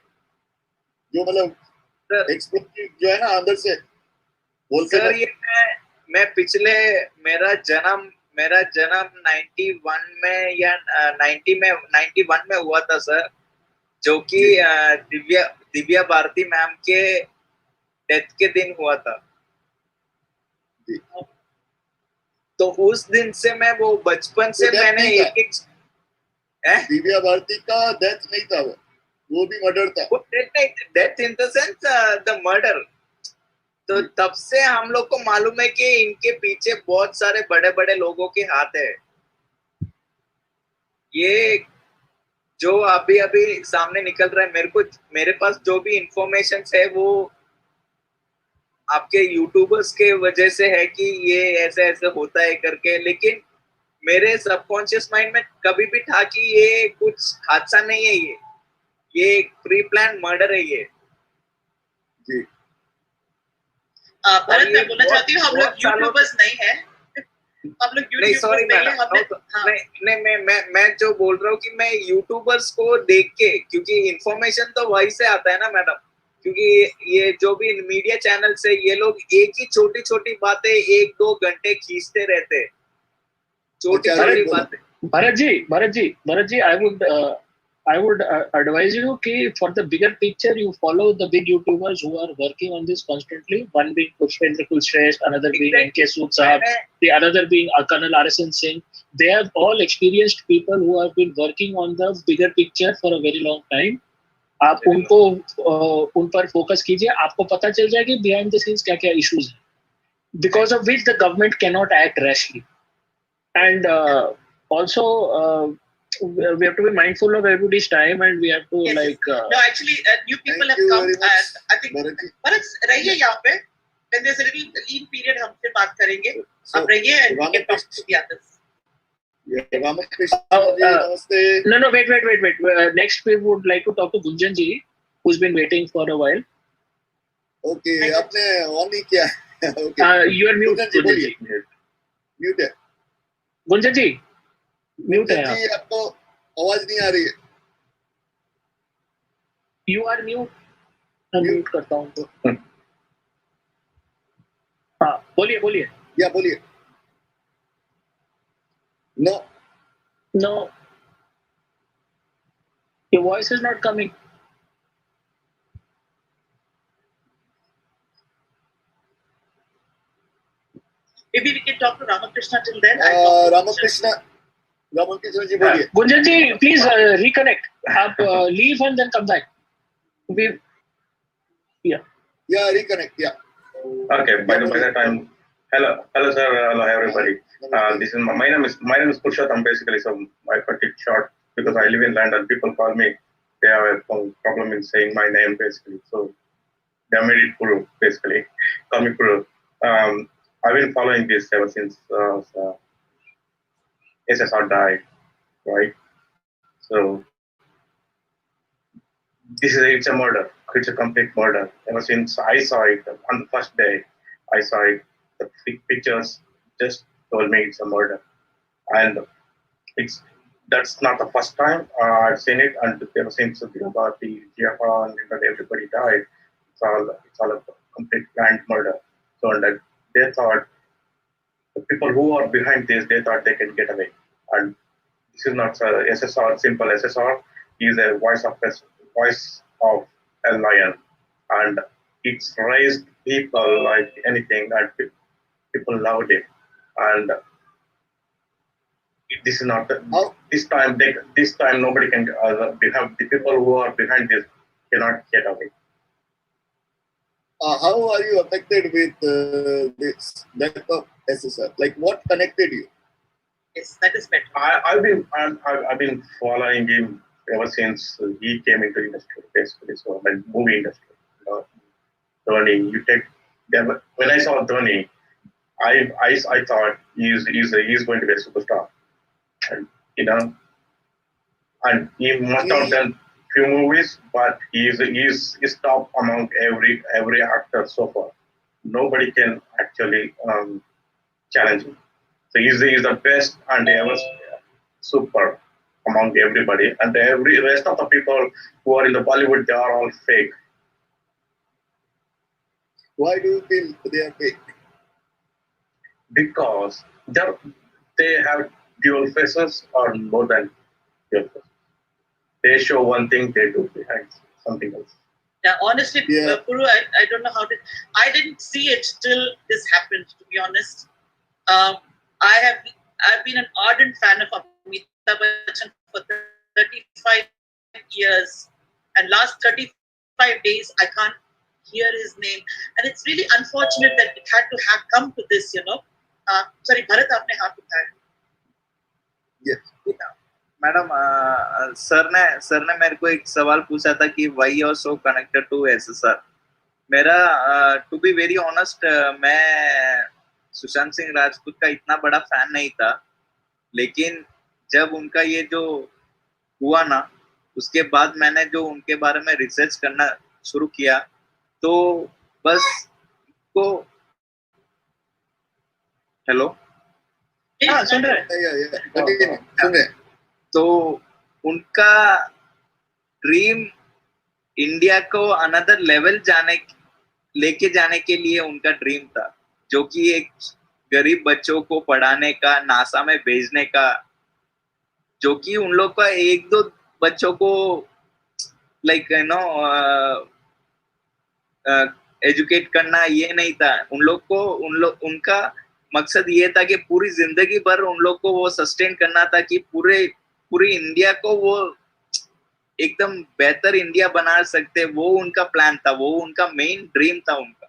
जो मतलब एक्सप्लोसिव जो है ना अंदर से बोलते सर? ये मैं पिछले मेरा जन्म 91 में या 91 में हुआ था सर, जो कि दिव्या भारती मैम के डेथ के दिन हुआ था। तो उस दिन से मैं वो बचपन से मैंने एक दिव्या भारती का डेथ नहीं था, वो भी मर्डर था। Death in the sense the murder. तो तब से हम लोग को मालूम है कि इनके पीछे बहुत सारे बड़े बड़े लोगों के हाथ है। ये जो अभी अभी सामने निकल रहा है, मेरे पास जो भी इंफॉर्मेशन है वो आपके यूट्यूबर्स के वजह से है कि ये ऐसे ऐसे होता है करके, लेकिन मेरे सबकॉन्शियस माइंड में कभी भी था कि ये कुछ हादसा नहीं है, ये एक प्री प्लान मर्डर है ये। जी भरत, मैं बोलना चाहती हूँ हम लोग यूट्यूबर्स नहीं है, हम लोग नहीं सॉरी मैडम, मैं जो बोल रहा हूँ कि मैं यूट्यूबर्स को देख के, क्योंकि इंफॉर्मेशन तो वहीं से आता है ना मैडम, क्योंकि ये जो भी मीडिया चैनल से ये लोग एक ही छोटी छोटी बातें 1-2 घंटे खींचते रहते हैं, छोटी छोटी बातें। Bharat ji, I would advise you कि for the bigger picture you follow the big YouTubers who are working on this constantly. One being Pushpendra Kulshrestha, another being NK Sood Sahab, the another being Colonel RSN Singh. They have all experienced people who have been working on the bigger picture for a very long time. आप उनको उन पर focus कीजिए, आपको पता चल जाएगा कि बिहाइंड द सीन्स क्या क्या इश्यूज हैं, because of which the government cannot act rashly. And also we have to be mindful of everybody's time, and we have to no, actually new people have come. I think Bharat रहिए यहाँ पे, when there's a little lean period हम फिर बात करेंगे, आप रहिए and we can talk to the others. No, wait. Next, we would like to talk to Gunjan ji, who's been waiting for a while. Okay, आपने on नहीं किया. Okay. You are mute. Gunjan ji. Mute है. Gunjan ji, mute है. जी आपको आवाज नहीं आ रही है. You are mute. मैं mute करता हूँ तो. हाँ, बोलिए. या बोलिए. No. Your voice is not coming. Maybe we can talk to Ramakrishna till then. Ramakrishna जी बोलिए. Gunjan ji, please reconnect. आप leave and then come back. Yeah, reconnect. Yeah. Okay. By the time. Hello, sir. Hello, everybody. This is my name is Purushottam. Basically, so I cut it short because I live in London. People call me. They have a problem in saying my name basically. So they made it Puru basically. Call me Puru. I've been following this ever since SSR died, right? So it's a murder. It's a complete murder. Ever since I saw it on the first day, I saw it. The pictures just told me it's a murder, and that's not the first time I've seen it. And ever since the Japan and everybody died, it's all a complete planned murder. So and they thought the people who are behind this, they thought they can get away. And this is not SSR. Simple SSR is a voice of a lion, and it's raised people like anything, and people loved it. And this is not this time. This time nobody can. The people who are behind this cannot get away. How are you affected with this death of SSR? Like, what connected you? Yes, that is better. I've been following him ever since he came into industry, basically. So like movie industry. Dhoni, when I saw Dhoni, I thought he's going to be a superstar, and and he must have done few movies, but he's top among every actor so far. Nobody can actually challenge him. So he's the best, and he was super among everybody, and every rest of the people who are in the Bollywood, they are all fake. Why do you feel they are fake? Because they have dual faces or more than dual faces. They show one thing, they do behind something else. Yeah, honestly, Puru, I don't know how to. I didn't see it till this happened. To be honest, I've been an ardent fan of Amitabh Bachchan for 35 years, and last 35 days I can't hear his name, and it's really unfortunate that it had to have come to this. Sorry, Bharat, आपने हाथ उठाया. Yes. Madam sir ने मेरे को एक सवाल पूछा था कि why you are so connected to SSR. मेरा टू बी वेरी ऑनेस्ट मैं सुशांत सिंह राजपूत का इतना बड़ा फैन नहीं था, लेकिन जब उनका ये जो हुआ ना, उसके बाद मैंने जो उनके बारे में रिसर्च करना शुरू किया, तो बस को हेलो सुन रहे तो उनका ड्रीम इंडिया को अनदर लेवल लेके जाने के लिए उनका ड्रीम था, जो कि एक गरीब बच्चों को पढ़ाने का, नासा में भेजने का, जो कि उन लोग का एक दो बच्चों को लाइक एजुकेट करना ये नहीं था। उनका मकसद ये था कि पूरी जिंदगी भर उन लोग को वो सस्टेन करना था कि पूरी इंडिया को वो एकदम बेहतर इंडिया बना सकते। वो उनका प्लान था, वो उनका मेन ड्रीम था उनका।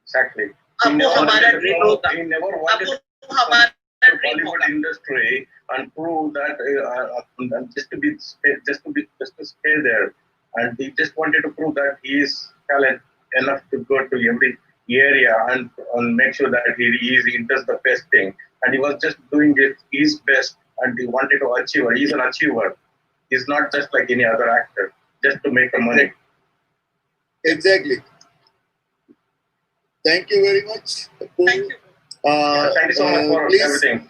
Exactly. अब वो हमारा ड्रीम होगा। He never अब wanted वो हमारा the ड्रीम Bollywood होगा। industry and prove that just to stay there, and he just wanted to prove that he is talent enough to go to every area and make sure that he does the best thing, and he was just doing it his best, and he wanted to achieve. He's an achiever. He's not just like any other actor just to make the money. Exactly. Thank you very much. Thank you. Thank you so much for everything.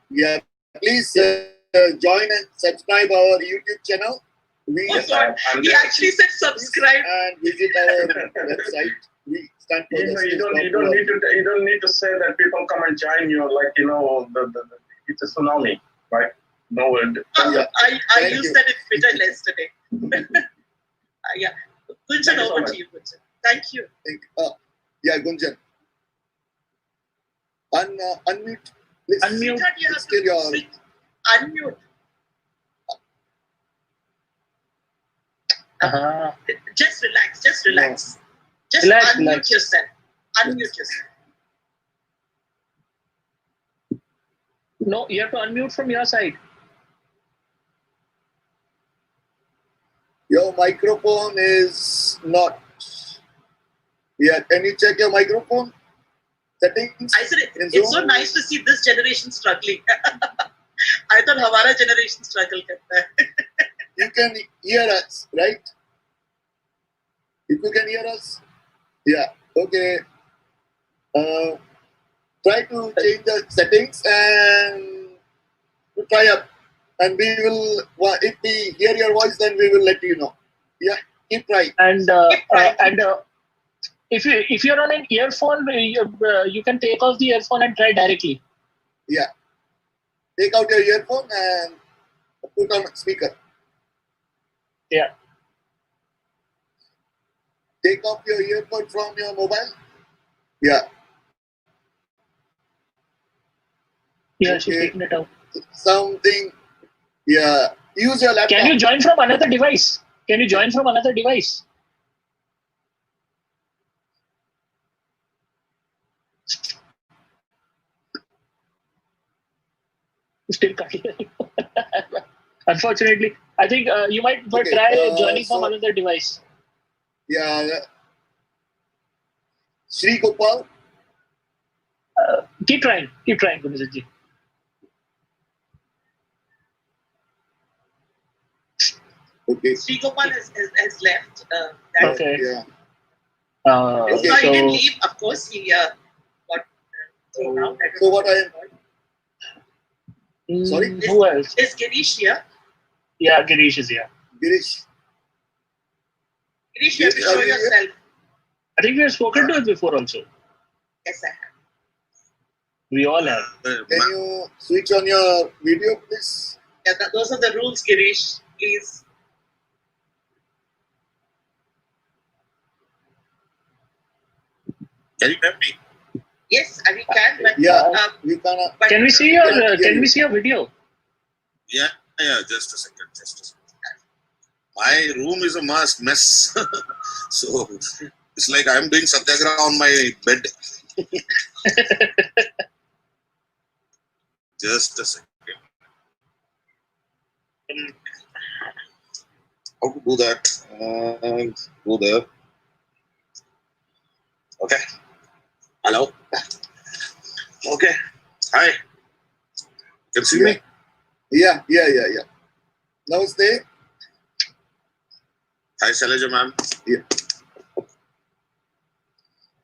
Yeah. Please join and subscribe our YouTube channel. Oh God, he actually said subscribe. And visit our website. We stand for You don't need to say that people come and join you like it's a tsunami, right? No word. I used that in Twitter yesterday. Yeah. Gunjan, over to you, Gunjan. Thank you. Yeah, Gunjan. Unmute. Please. Unmute. You have to unmute. Just relax. Just relax. Just unmute yourself. Unmute yourself. No, you have to unmute from your side. Your microphone is not. Yeah, can you check your microphone settings? I said it's so nice to see this generation struggling. I thought हमारा generation struggle करता है. You can hear us, right? If you can hear us, yeah, okay. Try to change the settings and try up. And we will, if we hear your voice, then we will let you know. Yeah, keep trying. And if you're on an earphone, you can take off the earphone and try directly. Yeah, take out your earphone and put on speaker. Yeah. Take off your earphone from your mobile. Yeah. Yeah, she's taking it out. Something. Yeah. Use your laptop. Can you join from another device? Can you join from another device? Still can't hear you. Unfortunately, I think you might try joining from another device. Yeah. Sri Gopal. Keep trying, Gunaji. Okay. Sri Gopal has left. Okay. Yeah. He didn't leave. Of course, he got thrown out. So what I am? Sorry? Who else? Is Girish here? Yeah, Girish is here. Girish. Girish, you have to show yourself. I think we have spoken to it before also. Yes, I have. We all have. Can you switch on your video, please? Yeah, those are the rules, Girish. Please. Can you hear me? Yes, we can. But, yeah, we can. Can we see your video? Yeah, just a second. My room is a mess. So it's like I'm doing Satyagrah on my bed. Just a second. How to do that? Go there. Okay. Hello. Okay. Hi. Can you see me? Yeah. Namaste. Hi, Shailaja ma'am. Yeah.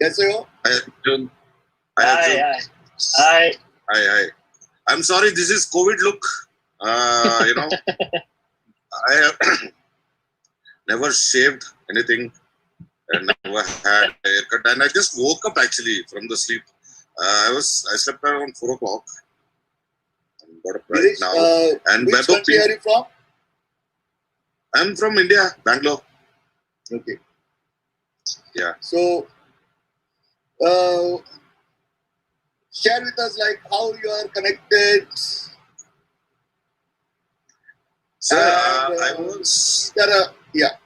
कैसे हो? Hi, Arjun. Hi. Hi. I'm sorry, this is COVID look. I have never shaved anything and never had a haircut. And I just woke up actually from the sleep. I slept around 4 o'clock. Got up right now. And which country are you from? I'm from India, Bangalore. Okay. Yeah. So, share with us like how you are connected. Sir, I was. Yeah.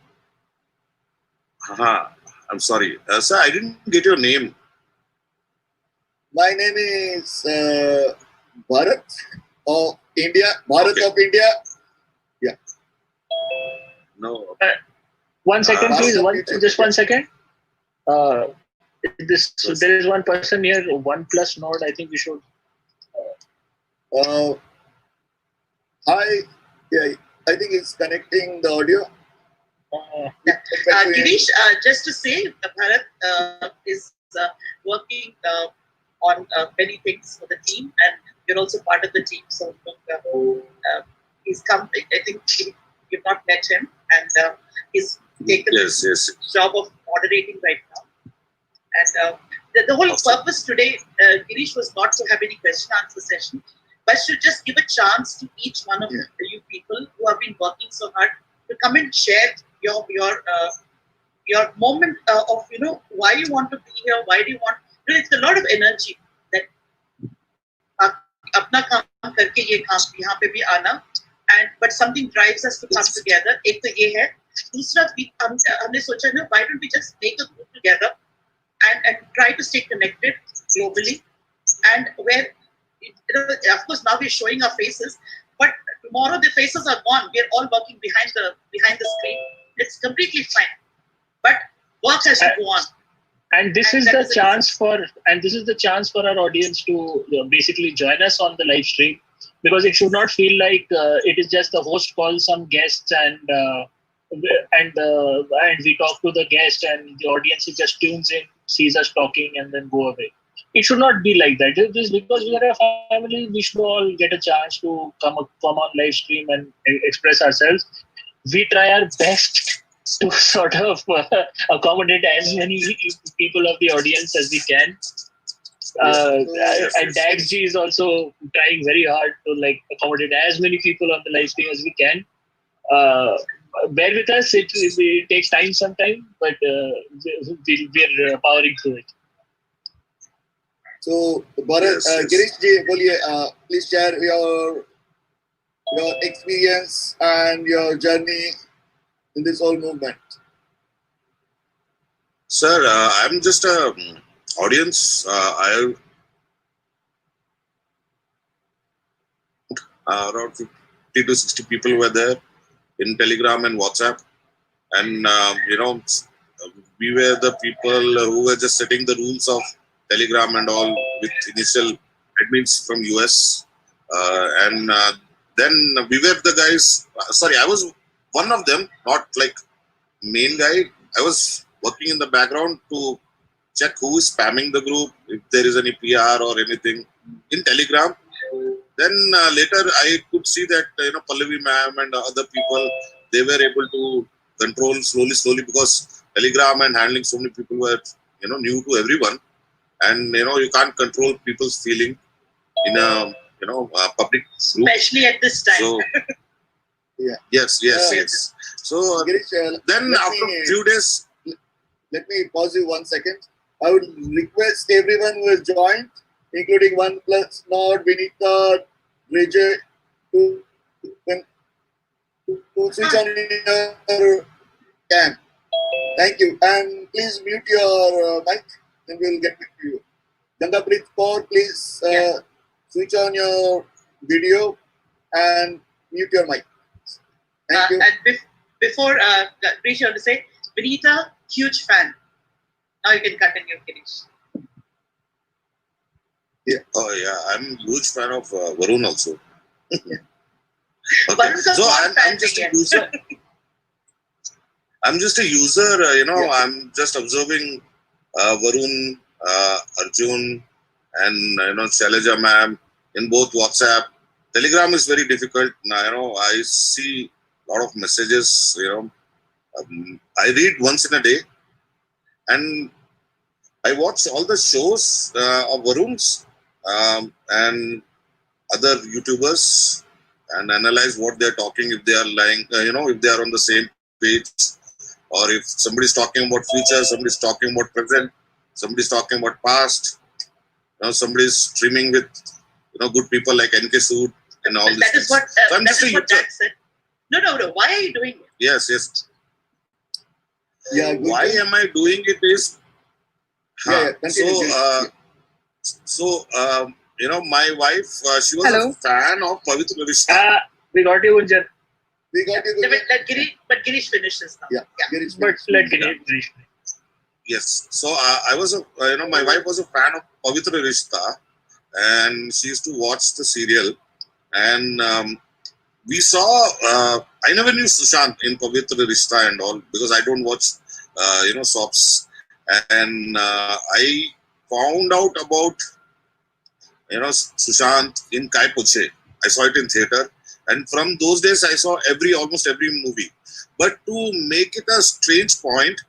I'm sorry. Sir, I didn't get your name. My name is Bharat of India. Bharat of India. Yeah. No. One second, please. Just 1 second. There is one person here, OnePlus Node. I think we should. Hi. Yeah. I think it's connecting the audio. Girish, just to say, Bharat is working on many things for the team, and you're also part of the team. So he's come. I think you've not met him, and he's taken the job of moderating right now. And the whole purpose today, Girish, was not to have any question-answer session, but to just give a chance to each one of you people who have been working so hard to come and share your moment of why you want to be here, why do you want. It's a lot of energy that अपना काम करके ये काम यहाँ पे भी आना, and but something drives us to come together. एक तो ये है, दूसरा हमने सोचा ना, why don't we just make a group together and try to stay connected globally, and where of course now we're showing our faces, but tomorrow the faces are gone. We're all working behind the screen. It's completely fine, but work has to go on. And this is the chance for our audience to basically join us on the live stream, because it should not feel like it is just the host calls some guests and we talk to the guest and the audience just tunes in, sees us talking and then go away. It should not be like that. It is because we are a family. We should all get a chance to come on live stream and express ourselves. We try our best to sort of accommodate as many people of the audience as we can. And Dax G is also trying very hard to accommodate as many people on the live stream as we can. Bear with us. It takes time sometimes, but we're powering through it. So, Bharat, Girish ji, please share your experience and your journey in this whole movement. Sir, I'm just a audience. Around 50 to 60 people were there in Telegram and WhatsApp, and we were the people who were just setting the rules of Telegram and all with initial admins from US, and then we were the guys. Sorry, I was one of them, not like main guy. I was working in the background to check who is spamming the group, if there is any PR or anything in Telegram. Then later I could see that Pallavi ma'am and other people, they were able to control slowly because Telegram and handling so many people were new to everyone, and you can't control people's feeling in a public group, especially at this time. So, yes. So Girish, then after a few days, let me pause you 1 second. I would request everyone who has joined, including OnePlus Nord, Vinita, Vijay, to switch on your cam. Thank you. And please mute your mic and we'll get back to you. Gangaprit Kaur, please switch on your video and mute your mic. Thank you. And before Girish, I want to say, Vinita, huge fan. Now you can continue, Girish. Yeah. Oh yeah, I'm a huge fan of Varun also. Okay. Varun's a So small fan I'm just a again. user. I'm just a user. Yeah. I'm just observing Varun, Arjun, and Shailaja ma'am in both WhatsApp. Telegram is very difficult. Now, I see a lot of messages. I read once in a day, and I watch all the shows of Varun's and other YouTubers and analyze what they're talking, if they are lying, if they are on the same page, or if somebody's talking about future, somebody's talking about present, somebody's talking about past, somebody's streaming with, good people like NK Sood and all But these that things. is what So I'm that just a is what user. Dad said. No. Why are you doing it? Yes. Yeah. Good. Why am I doing it is, Yeah. Continue. my wife, she was Hello. a fan of Pavitra Rishta. We got you, Gunjan. We got you. Let Girish finish this now. Yeah. Girish, But let Girish. Yes. So I was my wife was a fan of Pavitra Rishta, and she used to watch the serial. And we saw. I never knew Sushant in Pavitra Rishta and all, because I don't watch, soaps. And I found out about, Sushant in Kai Puche. I saw it in theater, and from those days I saw almost every movie. But to make it a strange point,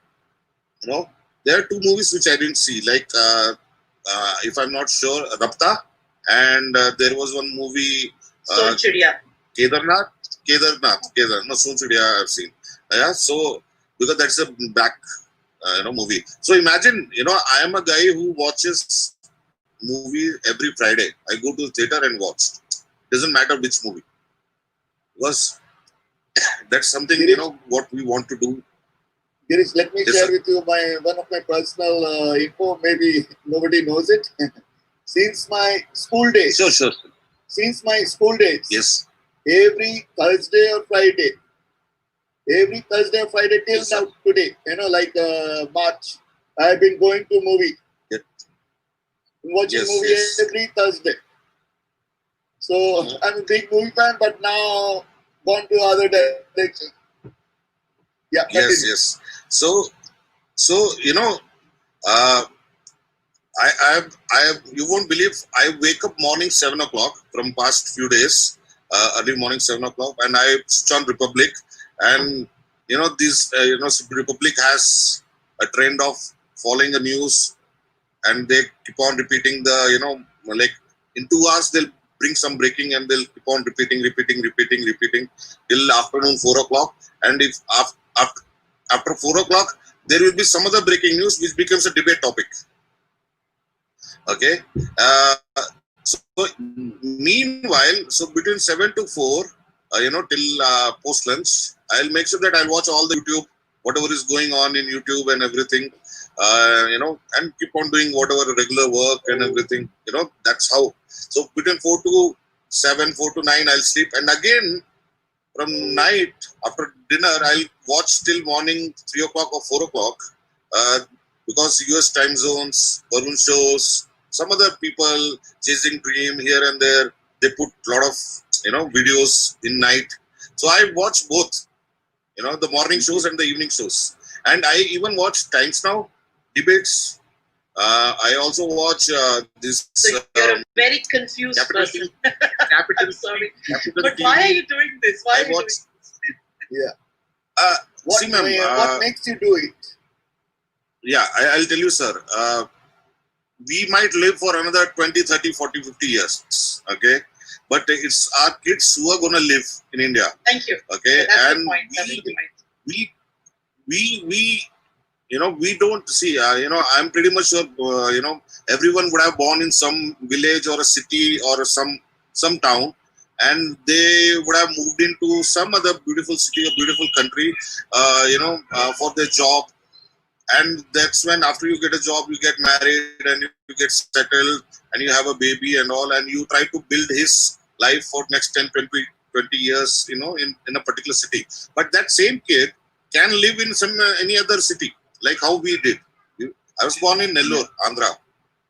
there are two movies which I didn't see. Like, if I'm not sure, Rapta, and there was one movie, Son Chidiya. Kedarnath. No, Son Chidiya I've seen. Yeah, so because that's a back, movie. So imagine, I am a guy who watches movie every Friday. I go to the theater and watch. Doesn't matter which movie, because that's something what we want to do. Girish, let me Yes, share sir. with you one of my personal info. Maybe nobody knows it. Since my school days. Sure. Since my school days. Yes. Every Thursday or Friday till Yes, now today, like March, I've been going to movie. Yes. Watching Yes, movie yes. every Thursday. So I'm a big movie fan, but now gone to other direction. Yeah, continue. Yes. So I have. You won't believe. I wake up morning 7 o'clock from past few days, early morning 7 o'clock, and I switch on Republic, and this Republic has a trend of following the news, and they keep on repeating the like in 2 hours they'll bring some breaking, and they'll keep on repeating till afternoon 4 o'clock, and if after 4 o'clock there will be some other breaking news which becomes a debate topic. Okay. So meanwhile, so between 7 to 4, till post lunch, I'll make sure that I'll watch all the YouTube, whatever is going on in YouTube and everything, and keep on doing whatever regular work and everything. That's how. So between 4 to 7, 4 to 9, I'll sleep, and again from night after dinner, I'll watch till morning 3 o'clock or 4 o'clock, because US time zones, balloon shows, some other people chasing dream here and there. They put a lot of videos in night. So I watch both, the morning shows and the evening shows, and I even watch Times Now debates. I also watch this. So you're a very confused person. I'm sorry. But why are you doing this? Why are you doing this? Yeah. What makes you do it? Yeah, I'll tell you, sir. We might live for another 20, 30, 40, 50 years. Okay. But it's our kids who are going to live in India. Thank you. Okay. That's And the point. That's the point. we don't see, I'm pretty much sure, everyone would have born in some village or a city or some town, and they would have moved into some other beautiful city or beautiful country, for their job. And that's when after you get a job, you get married and you get settled and you have a baby and all, and you try to build his life for next 10, 20 20 years, in a particular city. But that same kid can live in some any other city, like how we did. I was born in Nellore, Andhra,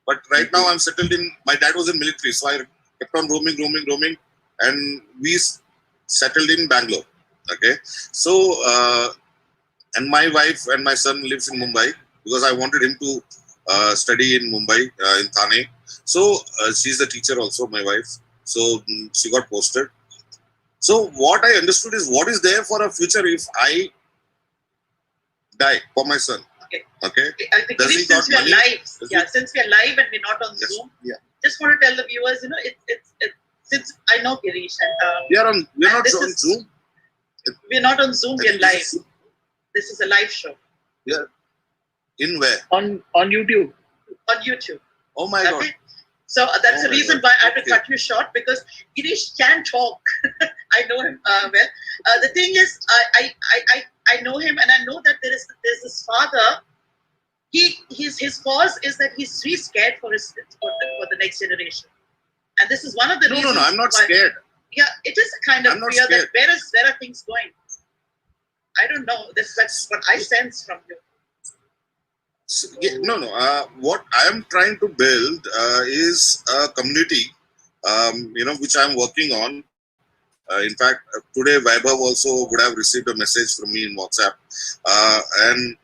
but right now I'm settled in. My dad was in military, so I kept on roaming, and we settled in Bangalore. Okay, so and my wife and my son lives in Mumbai because I wanted him to study in Mumbai in Thane. So she's a teacher also, my wife. So she got posted. So what I understood is what is there for a future if I die for my son. Okay. I think since we are live, since we are live and we're not on Zoom, just want to tell the viewers, it's since I know Girish and we're not on Zoom. We're not on Zoom. We're live. This is a live show. Yeah. In where? On YouTube. On YouTube. Oh my God. So that's the reason why I had to cut you short, because Girish can talk. I know him well. The thing is, I know him, and I know that there's this father. His cause is that he's really scared for the next generation, and this is one of the reasons. No, I'm not scared. Yeah, it is a kind of fear that where are things going? I don't know. That's what I sense from you. What I am trying to build is a community, which I am working on. In fact, today Vaibhav also would have received a message from me in WhatsApp, and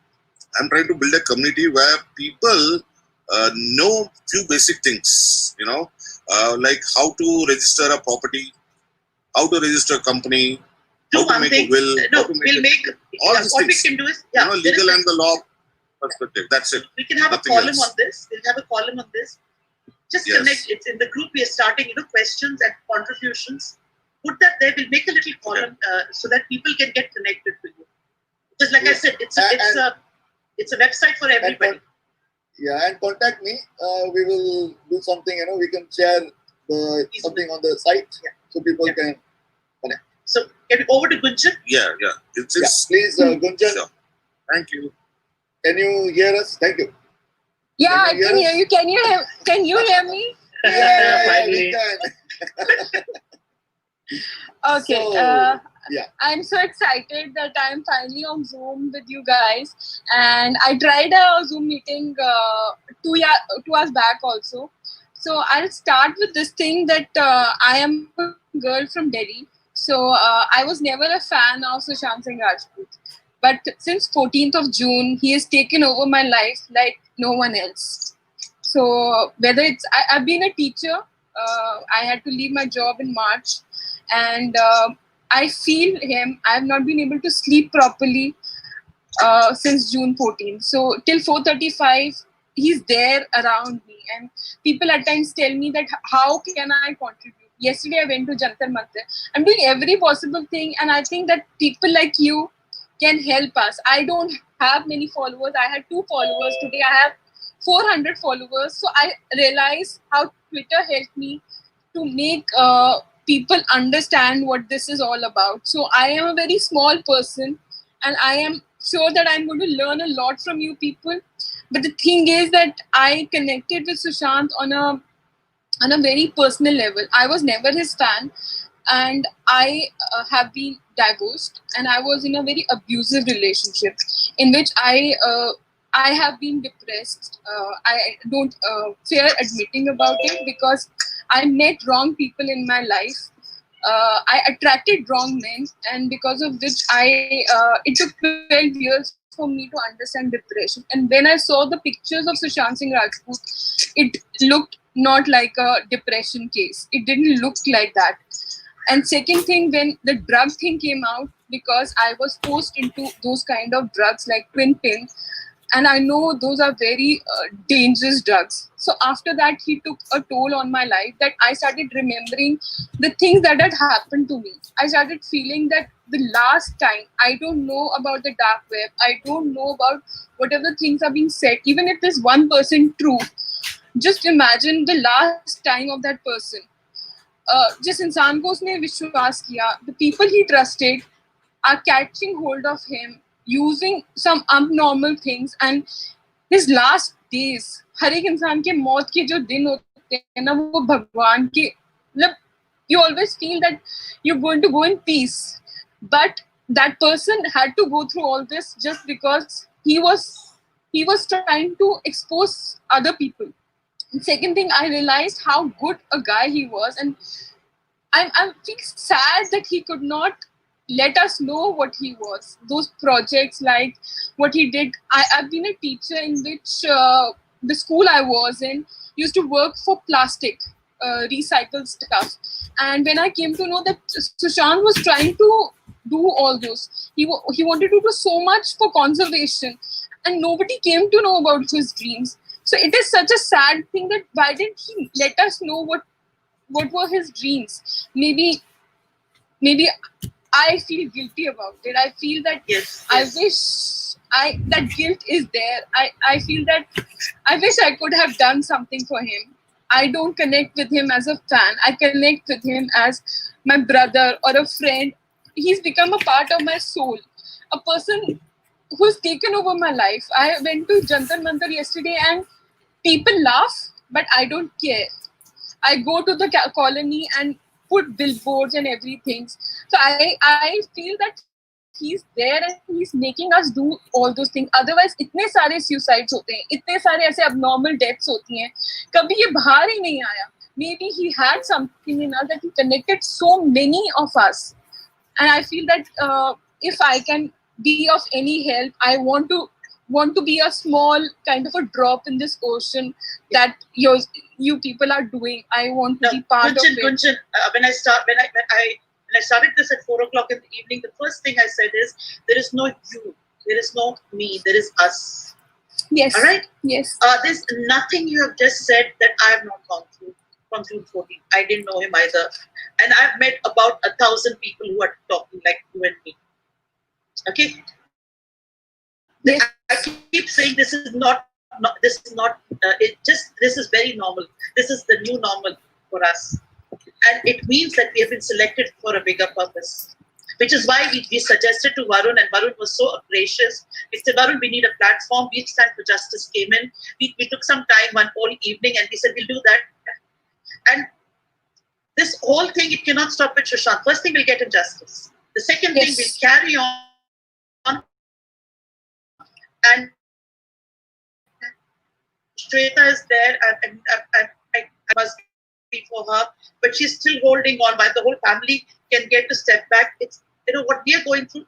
I'm trying to build a community where people know few basic things, like how to register a property, how to register a company, how to make a will. We'll make all these what things. We can do is legal and the law perspective. That's it. We can have Nothing a column else. on this. We'll have a column on this. Just Yes. connect. It's in the group. We are starting, questions and contributions. Put that there. We'll make a little column so that people can get connected to you. Because, like I said, it's a website for everybody. And contact me. We will do something. We can share something on the site so people can connect. So, can we over to Gunjan? Yeah. It's please, Gunjan. Sure. Thank you. Can you hear us? Thank you. Yeah, I can hear you. Can you hear me? Finally. Okay. So, I'm so excited that I'm finally on Zoom with you guys. And I tried a Zoom meeting 2 hours back also. So I'll start with this thing that I am a girl from Delhi. So I was never a fan of Sushant Singh Rajput. But since 14th of June, he has taken over my life like no one else. So whether I've been a teacher, I had to leave my job in March, and I feel him. I have not been able to sleep properly since June 14th. So till 4:35, he's there around me, and people at times tell me that how can I contribute? Yesterday I went to Jantar Mantar. I'm doing every possible thing, and I think that people like you can help us. I don't have many followers. I had 2 followers. Today I have 400 followers. So I realized how Twitter helped me to make people understand what this is all about. So I am a very small person, and I am sure that I'm going to learn a lot from you people. But the thing is that I connected with Sushant on a very personal level. I was never his fan, and I have been divorced, and I was in a very abusive relationship in which I have been depressed. I don't fear admitting about it because I met wrong people in my life. I attracted wrong men, and because of which it took 12 years for me to understand depression. And when I saw the pictures of Sushant Singh Rajput, it looked not like a depression case. It didn't look like that. And second thing, when the drug thing came out, because I was forced into those kind of drugs like twin pin, and I know those are very dangerous drugs. So after that, he took a toll on my life, that I started remembering the things that had happened to me. I started feeling that the last time, I don't know about the dark web, I don't know about whatever things are being said, even if there's 1% true, just imagine the last time of that person. जिस इंसान को उसने विश्वास किया, the people he trusted are catching hold of him, using some abnormal things, and his last days, हर एक इंसान के मौत के जो दिन होते हैं ना, वो भगवान के मतलब you always feel that you're going to go in peace. But that person had to go through all this just because he was trying to expose other people. And second thing, I realized how good a guy he was, and I feel sad that he could not let us know what he was. Those projects, like what he did. I've been a teacher in which the school I was in used to work for plastic, recycled stuff. And when I came to know that Sushant was trying to do all those, he wanted to do so much for conservation, and nobody came to know about his dreams. So it is such a sad thing that why didn't he let us know what were his dreams? Maybe I feel guilty about it. I feel that I wish that guilt is there. I feel that I wish I could have done something for him. I don't connect with him as a fan. I connect with him as my brother or a friend. He's become a part of my soul. A person who's taken over my life. I went to Jantar Mantar yesterday and people laugh, but I don't care. I go to the colony and put billboards and everything. So I feel that he's there and he's making us do all those things. Otherwise, इतने सारे suicides होते हैं, इतने सारे ऐसे abnormal deaths होती हैं, कभी ये बाहर ही नहीं आया. Maybe he had something in us that he connected so many of us. And I feel that if I can be of any help, I want to be a small kind of a drop in this ocean that you people are doing. I want to be part of it. Gunjan, when I started this at 4:00 in the evening, the first thing I said is, there is no you, there is no me, there is us. Yes. All right? Yes. There's nothing you have just said that I have not gone through from June 14. I didn't know him either. And I've met about 1,000 people who are talking like you and me. Okay? Yes. I keep saying this is this is very normal. This is the new normal for us. And it means that we have been selected for a bigger purpose. Which is why we suggested to Varun, and Varun was so gracious. We said, Varun, we need a platform. We Stand for Justice came in. We took some time, one whole evening, and we said, we'll do that. And this whole thing, it cannot stop with Sushant. First thing, we'll get him justice. The second thing, we'll carry on. And Shweta is there, and I must be for her, but she's still holding on. While the whole family can get to step back, it's what we are going through.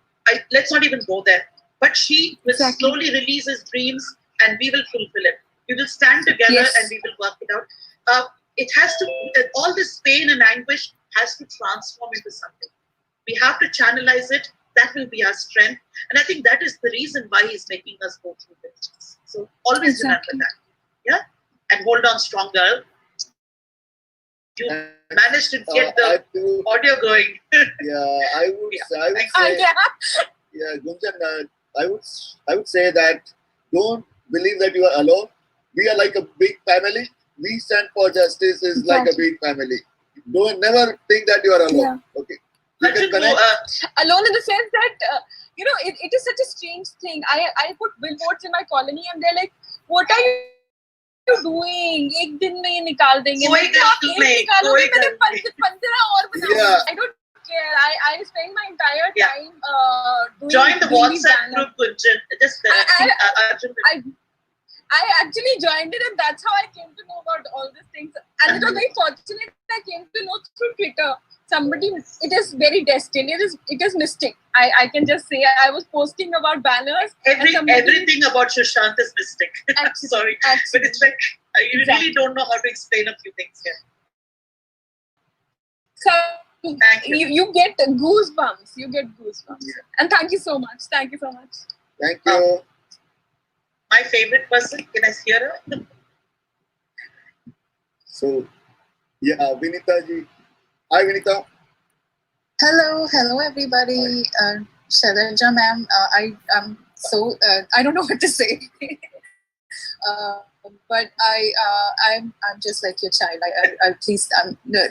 Let's not even go there. But she will slowly release his dreams, and we will fulfill it. We will stand together, and we will work it out. It has to. All this pain and anguish has to transform into something. We have to channelize it. That will be our strength, and I think that is the reason why he's making us go through this. So always remember that. Yeah, and hold on strong, girl. You managed to get the audio going. I would say, Gunjan, I would say that don't believe that you are alone. We are like a big family. We Stand for Justice is like a big family. Never think that you are alone. Yeah. Okay. You can connect. Alone in the sense that it is such a strange thing. I put billboards in my colony and they're like, what are you doing? एक दिन में ये निकाल देंगे. I don't care. I spend my entire time doing. Join the WhatsApp group, Gunjan. I actually joined it, and that's how I came to know about all these things. And it was very fortunate that I came to know through Twitter. It is very destined. It is mystic. I can just say I was posting about banners. Everything about Sushant is mystic. Sorry. But it's like, you really don't know how to explain a few things here. So you get goosebumps. And thank you so much. Thank you so much. Thank you. My favorite person, can I hear her? So, Vinita ji. Hi, Vinita. Hello, everybody. Satyagrah ma'am, I'm so I don't know what to say, but I'm just like your child.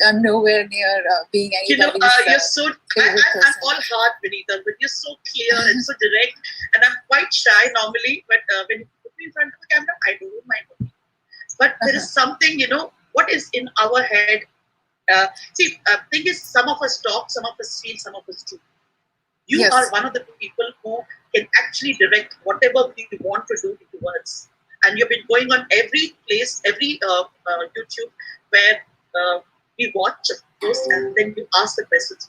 I'm nowhere near being anybody's you're so. I'm all heart, Vinita, but you're so clear and so direct. And I'm quite shy normally, but when you put me in front of the camera, I don't mind. But there is something, what is in our head. Thing is, some of us talk, some of us feel, some of us do. You Yes. are one of the people who can actually direct whatever you want to do into words. And you've been going on every place, every YouTube where we watch a post and then you ask the questions.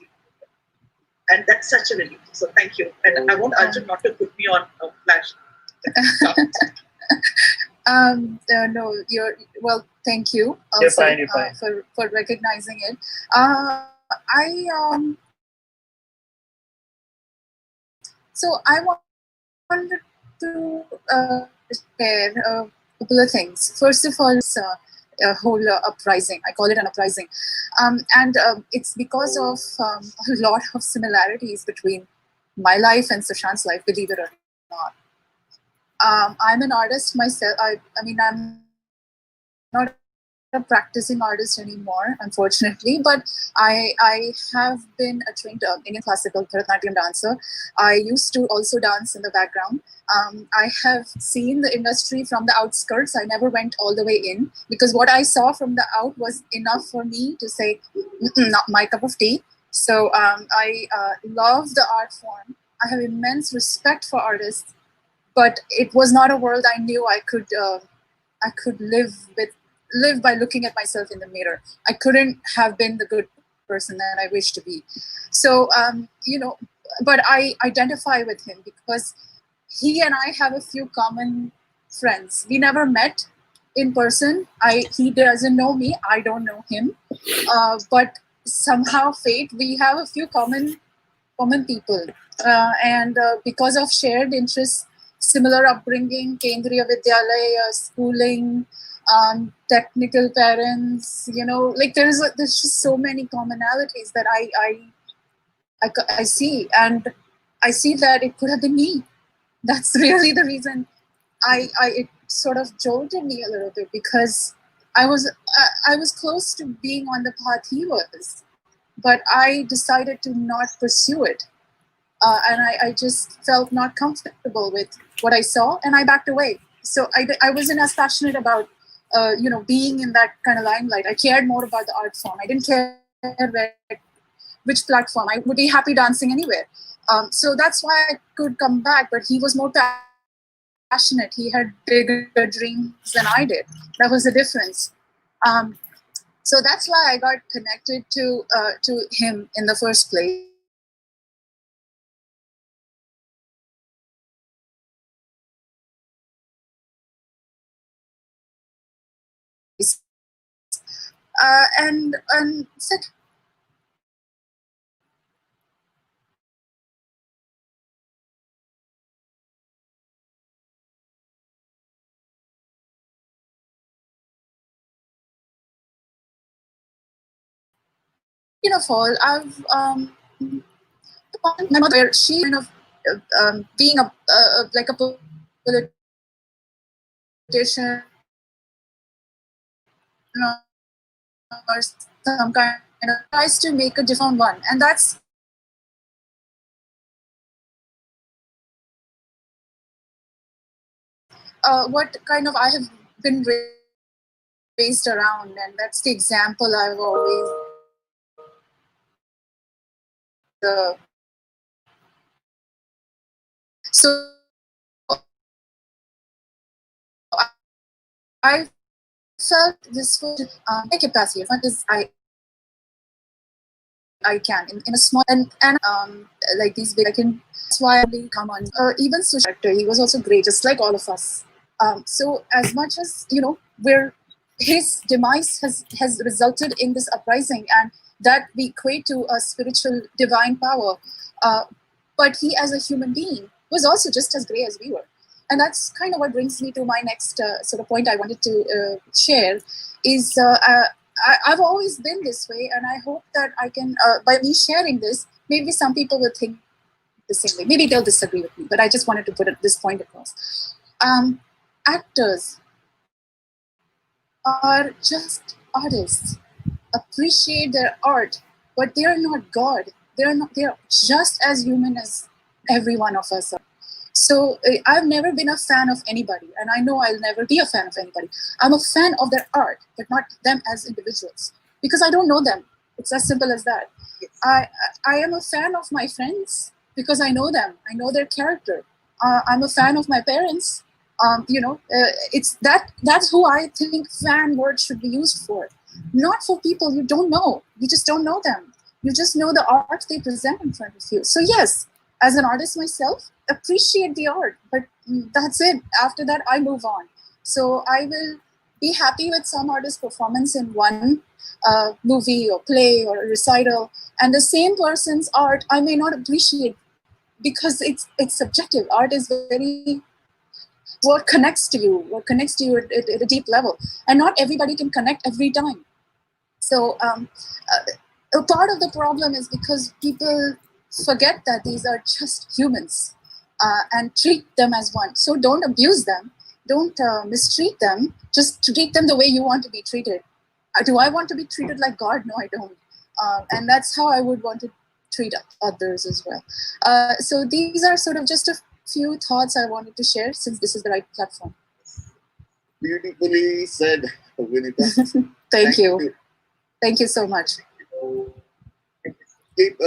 And that's such a relief. So thank you. And I want Arjun not to put me on a flash. No, you're well. Thank you You're also fine, you're fine. For recognizing it. So I wanted to share a couple of things. First of all, it's a whole uprising. I call it an uprising, and it's because of a lot of similarities between my life and Sushant's life. Believe it or not. I'm an artist myself. I mean, I'm not a practicing artist anymore, unfortunately, but I have been a trained Indian classical Bharatanatyam dancer. I used to also dance in the background. I have seen the industry from the outskirts. I never went all the way in because what I saw from the out was enough for me to say, not my cup of tea. So I love the art form. I have immense respect for artists, but it was not a world I knew I could live by looking at myself in the mirror. I couldn't have been the good person that I wish to be. So but I identify with him because he and I have a few common friends. We never met in person. He doesn't know me. I don't know him. But somehow fate, we have a few common people, and because of shared interests, similar upbringing, Kendriya Vidyalaya, schooling, technical parents, like there's just so many commonalities that I see, and I see that it could have been me. That's really the reason it sort of jolted me a little bit because I was close to being on the path he was, but I decided to not pursue it. And I just felt not comfortable with what I saw, and I backed away. So I wasn't as passionate about, being in that kind of limelight. I cared more about the art form. I didn't care which platform. I would be happy dancing anywhere. So that's why I could come back. But he was more passionate. He had bigger dreams than I did. That was the difference. So that's why I got connected to him in the first place. And second, of all, I've my mother, she kind of being like a politician or some kind of tries to make a different one, and that's what kind of I have been raised around, and that's the example I've always. So I felt this would my capacity as much as I can in a small and like these big I can. That's why I really come on. Even Sushant, he was also great, just like all of us. So as much as where his demise has resulted in this uprising, and that we equate to a spiritual divine power, but he as a human being was also just as great as we were. And that's kind of what brings me to my next sort of point I wanted to share is I've always been this way, and I hope that I can, by me sharing this, maybe some people will think the same way. Maybe they'll disagree with me, but I just wanted to put this point across. Actors are just artists. Appreciate their art, but they are not God. They're just as human as every one of us are. So I've never been a fan of anybody, and I know I'll never be a fan of anybody. I'm a fan of their art, but not them as individuals. because I don't know them. It's as simple as that. I am a fan of my friends because I know them. I know their character. I'm a fan of my parents. It's that's who I think fan word should be used for, not for people you don't know. You just don't know them. You just know the art they present in front of you. So yes, as an artist myself, appreciate the art, but that's it. After that, I move on. So I will be happy with some artist performance in one movie or play or recital, and the same person's art I may not appreciate because it's subjective. Art is very what connects to you at a deep level, and not everybody can connect every time. So a part of the problem is because people forget that these are just humans and treat them as one. So don't abuse them, don't mistreat them, just treat them the way you want to be treated. Do I want to be treated like God? No, I don't. And that's how I would want to treat others as well. So these are sort of just a few thoughts I wanted to share, since this is the right platform. Beautifully said, Vinita. Thank you. Thank you so much. Keep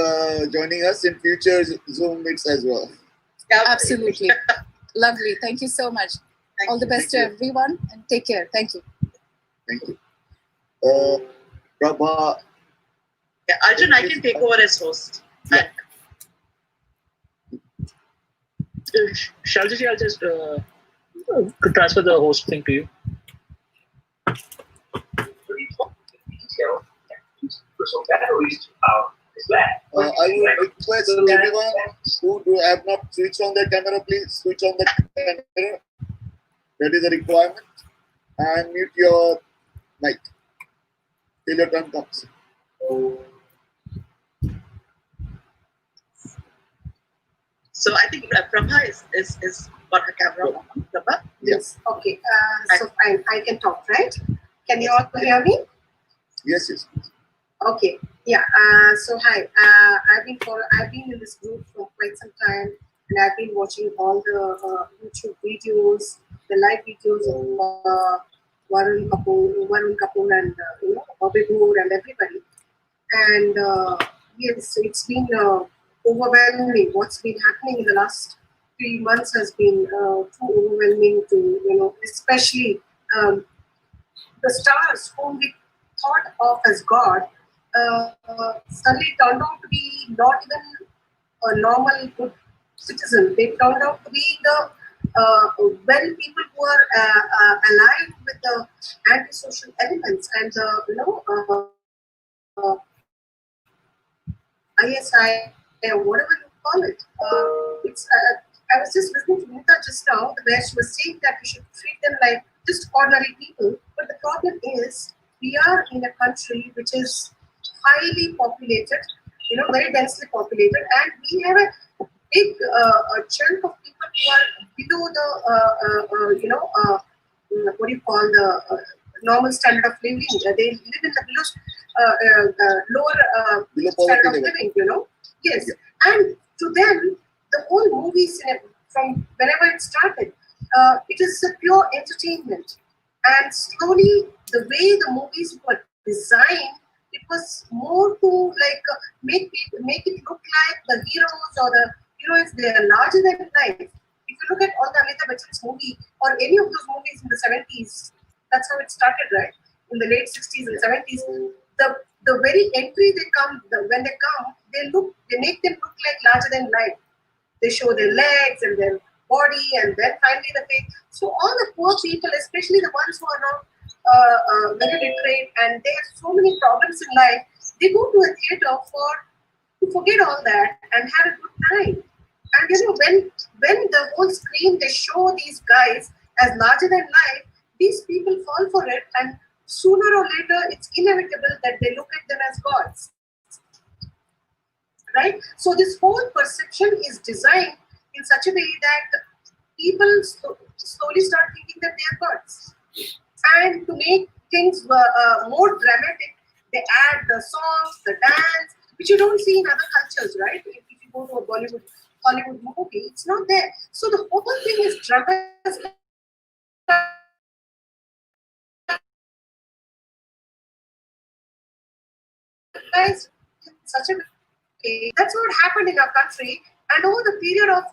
joining us in future Zoom meets as well. Absolutely. Lovely. Thank you so much. All the best to everyone, and take care. Thank you. Thank you. Prabha. Yeah, Arjun, I can take over as host. Yeah. Shalji, I'll just transfer the host thing to you. I would request everyone who have not switched on their camera, please switch on the camera. That is a requirement. And mute your mic till your turn comes. So I think Prabha is got her camera on. Prabha? Yes. Okay. So I can talk, right? Can you all hear me? Yes, yes. Okay. Yeah. So hi. I've been in this group for quite some time, and I've been watching all the YouTube videos, the live videos of Varun Kapoor, and Abhigur and everybody. And yes, it's been overwhelming. What's been happening in the last 3 months has been too overwhelming to especially the stars whom we thought of as God suddenly turned out to be not even a normal good citizen. They turned out to be the people who are aligned with the antisocial elements and the ISI, whatever you call it. It's. I was just listening to Nita just now, where she was saying that we should treat them like just ordinary people. But the problem is, we are in a country which is highly populated, very densely populated, and we have a big chunk of people who are below the, what do you call the normal standard of living. They live in the lower standard of living, Yes. Yeah. And to them, the whole movie from whenever it started, it is a pure entertainment. And slowly, the way the movies were designed, it was more to like make it look like the heroes or the heroines, they are larger than life. If you look at all the Amitabh Bachchan's movie or any of those movies in the 70s, that's how it started, right? In the late 60s and 70s, the very entry when they come, they make them look like larger than life. They show their legs and their body, and then finally the face. So all the poor people, especially the ones who are not very literate and they have so many problems in life, they go to a theater to forget all that and have a good time. And when the whole screen they show these guys as larger than life, these people fall for it, and sooner or later it's inevitable that they look at them as gods. Right? So this whole perception is designed in such a way that people slowly start thinking that they are gods. And to make things more dramatic, they add the songs, the dance, which you don't see in other cultures, right? If you go to a Hollywood movie, it's not there. So the whole thing is dramatized organized in such a way. That's what happened in our country. And over the period of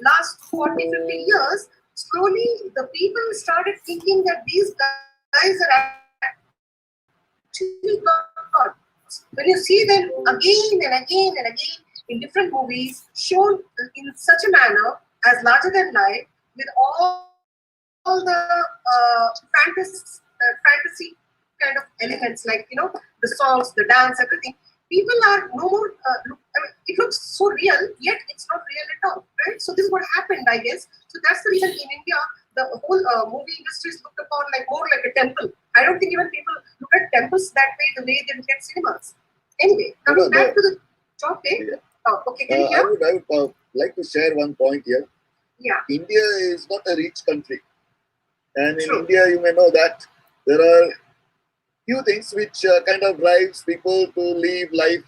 last 40, 50 years, slowly the people started thinking that these guys are actually gods. When you see them again and again and again in different movies, shown in such a manner as larger than life, with all the fantasy kind of elements, like the songs, the dance, everything. People are no more. It looks so real, yet it's not real at all, right? So this is what happened, I guess. So that's the reason in India the whole movie industry is looked upon like more like a temple. I don't think even people look at temples that way, the way they look at cinemas. Anyway, coming back to the topic. Okay, can you hear? I would like to share one point here. Yeah. India is not a rich country, and in India, you may know that there are few things which kind of drives people to live life,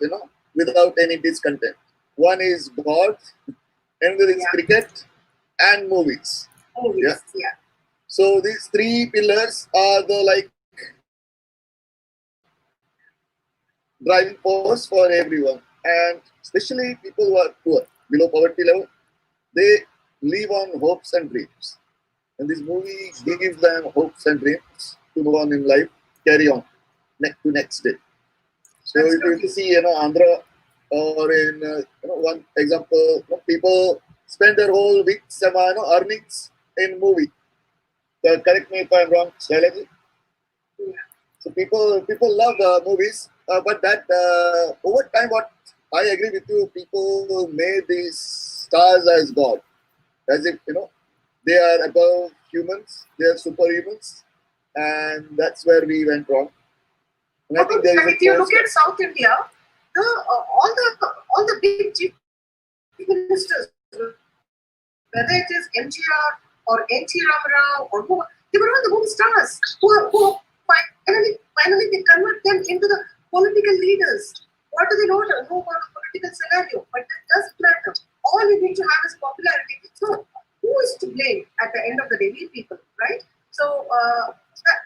without any discontent. One is God, another is cricket, and movies. Yeah. So these three pillars are the driving force for everyone, and especially people who are poor, below poverty level, they live on hopes and dreams. And this movie gives them hopes and dreams to go on in life, carry on to next day. So if you see, Andhra, or in one example, people spend their whole week, earnings in movie. Correct me if I'm wrong, Shailaji. So people love movies, but that over time, what I agree with you, people made these stars as God, as if they are above humans, they are superhumans, and that's where we went wrong. And I think if you look at South India, all the big chief ministers, whether it is MGR or N.T. Ramarao or who, they were all the movie stars who finally they convert them into the political leaders. What do they know about the political scenario? But that doesn't matter. All you need to have is popularity. So who is to blame at the end of the day? We people, right? So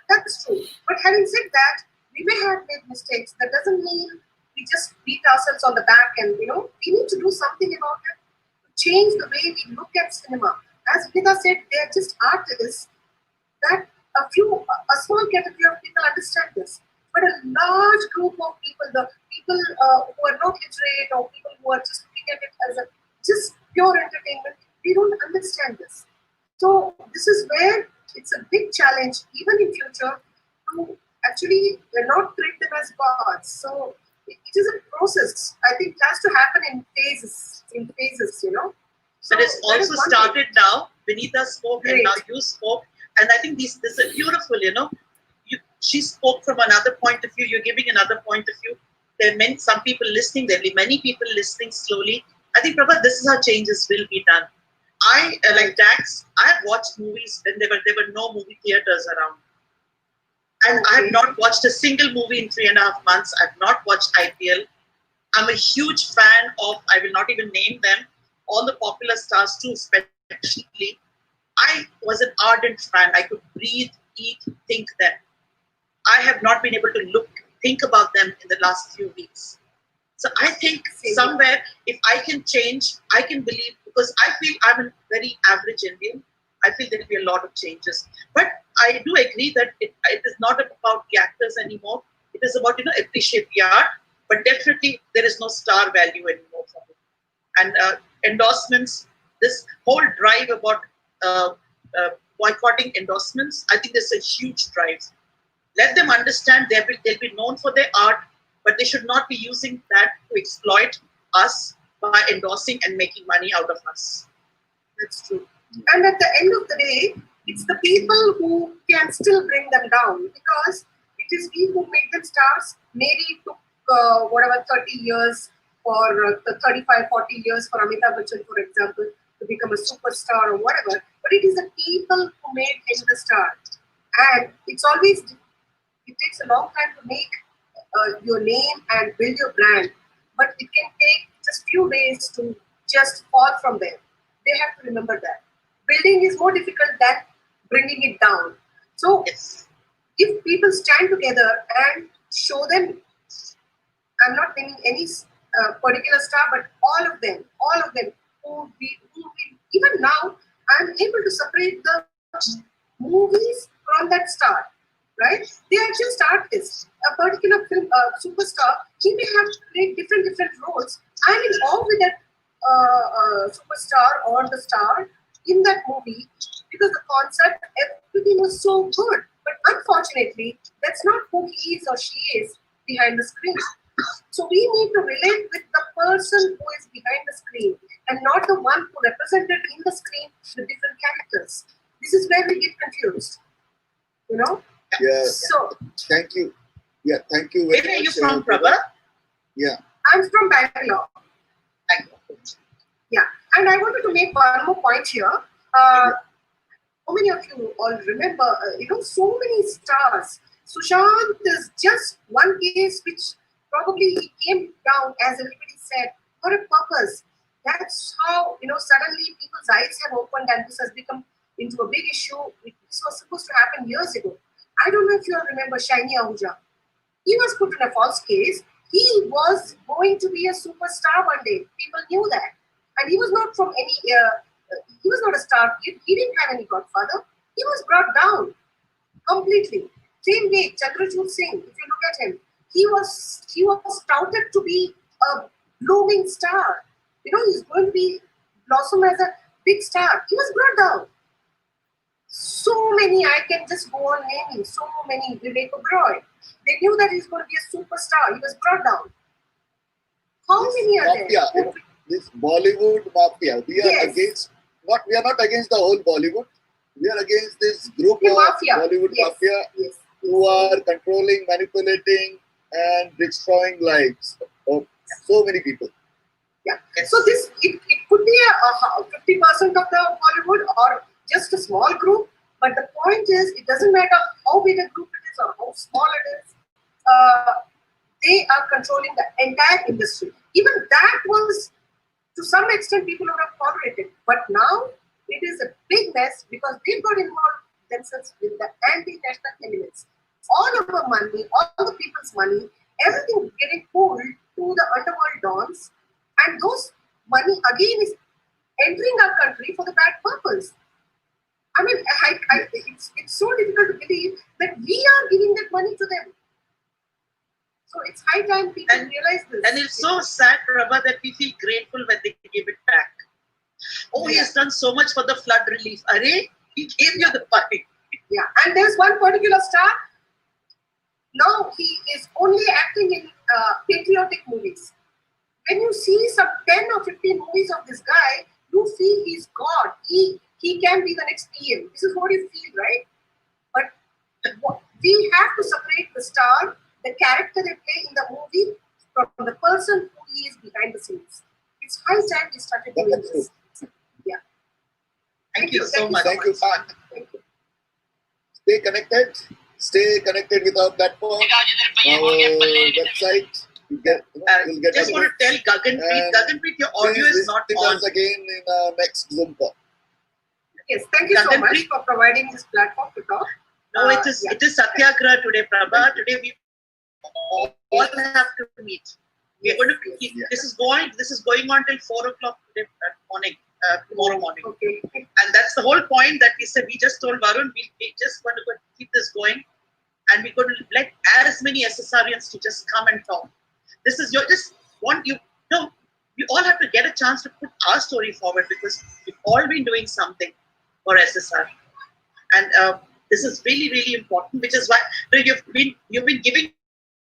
that's true. But having said that, we may have made mistakes. That doesn't mean we just beat ourselves on the back and we need to do something about it. Change the way we look at cinema. As Vinita said, they are just artists that a small category of people understand this. But a large group of people, the people who are not literate or people who are just looking at it as just pure entertainment, they don't understand this. So this is where it's a big challenge, even in future, to actually not treat them as gods. So it is a process. I think it has to happen in phases, So but it's also started now. Vinita spoke and now you spoke. And I think this is beautiful, she spoke from another point of view. You're giving another point of view. There are some people listening. There'll be many people listening slowly. I think, Prabha, this is how changes will be done. I, like Dax, I have watched movies when there were no movie theaters around. And I have not watched a single movie in 3.5 months. I've not watched IPL. I'm a huge fan of, I will not even name them, all the popular stars too, especially. I was an ardent fan. I could breathe, eat, think them. I have not been able to think about them in the last few weeks. So I think somewhere, if I can change, I can believe, because I feel I'm a very average Indian. I feel there will be a lot of changes. But I do agree that it is not about the actors anymore. It is about, appreciate the art. But definitely, there is no star value anymore for it. And endorsements, this whole drive about boycotting endorsements, I think there's a huge drive. Let them understand they'll be known for their art, but they should not be using that to exploit us by endorsing and making money out of us. That's true. And at the end of the day, it's the people who can still bring them down, because it is we who make them stars. Maybe it took 30 years or 35, 40 years for Amitabh Bachchan, for example, to become a superstar or whatever. But it is the people who made him the star. And it takes a long time to make your name and build your brand. But it can take just few days to just fall from there. They have to remember that. Building is more difficult than bringing it down. So if people stand together and show them I'm not naming any particular star, but all of them, who we even now, I'm able to separate the movies from that star, right? They are just artists. A particular film superstar, he may have played different roles. I'm in awe with that superstar or the star in that movie because the concept, everything was so good. But unfortunately, that's not who he is or she is behind the screen. So we need to relate with the person who is behind the screen and not the one who represented in the screen with different characters. This is where we get confused. You know? Yeah. So thank you. Yeah, thank you very much. Where are you from, Prabha? Yeah. I'm from Bangalore. Yeah, and I wanted to make one more point here. How many of you all remember, so many stars? Sushant is just one case which probably he came down, as everybody said, for a purpose. That's how, suddenly people's eyes have opened and this has become into a big issue. This was supposed to happen years ago. I don't know if you all remember Shiny Ahuja. He was put in a false case. He was going to be a superstar one day. People knew that. And he was not from any, he was not a star kid. He didn't have any godfather. He was brought down completely. Same way, Chandrachud Singh, if you look at him, he was touted to be a blooming star. He's going to be blossom as a big star. He was brought down. So many, I can just go on naming, so many. Vivek Oberoi. They knew that he's going to be a superstar. He was brought down. How many are there? This Bollywood mafia. We are against. We are not against the whole Bollywood. We are against this group of Bollywood mafia who are controlling, manipulating, and destroying lives of so many people. Yeah. So this it could be a 50% of the Bollywood or just a small group. But the point is, it doesn't matter how big a group it is or how small it is. They are controlling the entire industry. Even that was, to some extent, people would have tolerated. But now it is a big mess because they've got involved themselves with the anti-national elements. All of the money, all the people's money, everything getting pulled to the underworld dons, and those money again is entering our country for the bad purpose. I mean, it's so difficult to believe that we are giving that money to them. So it's high time people realize this. And it's so sad, Prabha, that we feel grateful when they give it back. Oh, he has done so much for the flood relief. Are he gave you the money. Yeah, and there's one particular star. Now he is only acting in patriotic movies. When you see some 10 or 15 movies of this guy, you feel he's God. He can be the next PM. This is what you feel, right? But we have to separate the star, the character they play in the movie, from the person who he is behind the scenes. It's high time we started doing this. Yeah. Thank you so much. Thank you. Stay connected. Stay connected with our platform, our website. You'll get just want to tell Gaganpreet, your audio is not on. Us again in next Zoom call. Yes, thank you so much for providing this platform to talk. No, it is Satyagrah today, Prabha. Today we all have to meet. We are going to keep, this is going on till 4 o'clock today morning, tomorrow morning. Okay. And that's the whole point that we said. We just told Varun we just want to keep this going, and we're going to let as many SSRians to just come and talk. This is we all have to get a chance to put our story forward because we've all been doing something for SSR, and this is really, really important. Which is why you've been giving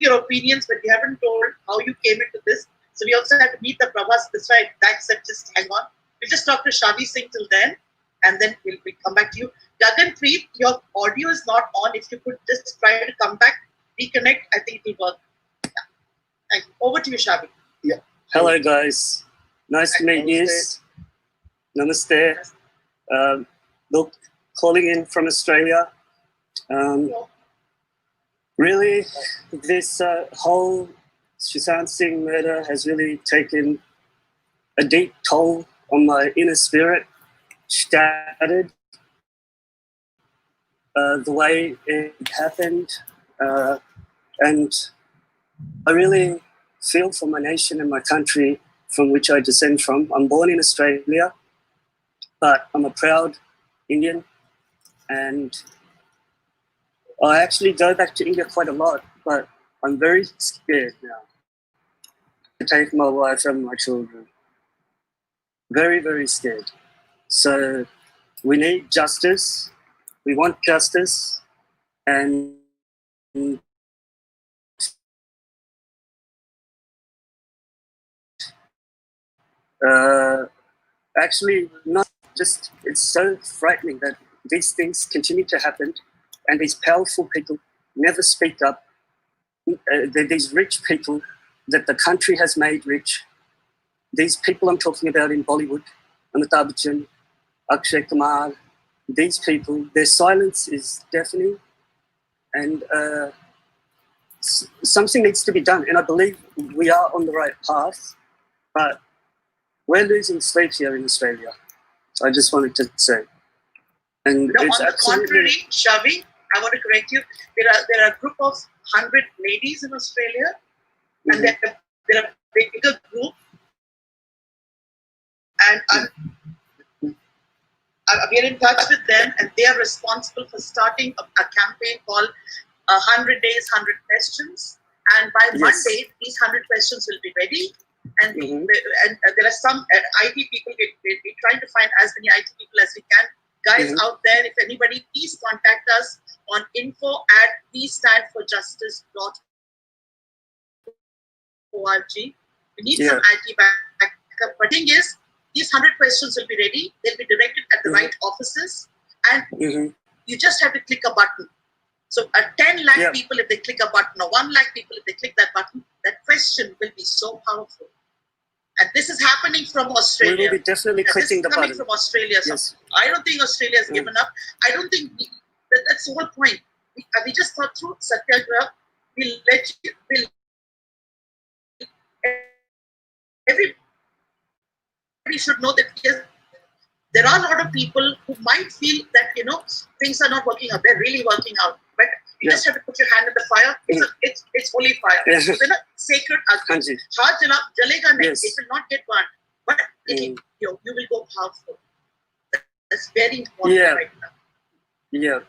your opinions, but you haven't told how you came into this. So we also have to meet the Prabhas. That's why that said, just hang on. We'll just talk to Shavi Singh till then, and then we'll come back to you. Gaganpreet, your audio is not on. If you could just try to come back, reconnect, I think it will work. Yeah. Thank you. Over to you, Shavi. Yeah. Hello, guys. Nice to meet you. Namaste. Look, calling in from Australia. Really, this whole Sushant Singh murder has really taken a deep toll on my inner spirit, shattered the way it happened. And I really feel for my nation and my country from which I descend from. I'm born in Australia, but I'm a proud Indian, and I actually go back to India quite a lot, but I'm very scared now to take my wife and my children. Very, very scared. So we need justice. We want justice, and actually, not just, it's so frightening that these things continue to happen, and these powerful people never speak up. These rich people that the country has made rich, these people I'm talking about in Bollywood, Amitabh Bachchan, Akshay Kumar, these people, their silence is deafening, and something needs to be done. And I believe we are on the right path, but we're losing sleep here in Australia. I just wanted to say. And No, it's on the absolutely, contrary, Shavi, I want to correct you. There are a group of 100 ladies in Australia, and they're a bigger group. And we are in touch with them, and they are responsible for starting a campaign called 100 Days, 100 Questions. And by Monday, these 100 questions will be ready. And, and there are some IT people, we're trying to find as many IT people as we can. Guys out there, if anybody, please contact us on info@westandforjustice.org. We need some IT backup. But the thing is, these 100 questions will be ready. They'll be directed at the right offices. And you just have to click a button. So 10 lakh people, if they click a button, or 1 lakh people, if they click that button, that question will be so powerful. And this is happening from Australia. we will be definitely clicking the This is coming button. from Australia. So Yes. I don't think Australia has given up. I don't think that's the whole point. We just thought through Satyagrah. Everybody should know that there are a lot of people who might feel that things are not working out. They're really working out, but you just have to put your hand in the fire. It's holy fire. Yes. It's a sacred agni. Jalega nahi. It will not get burned, but you will go powerful. That's very important right now. Yeah.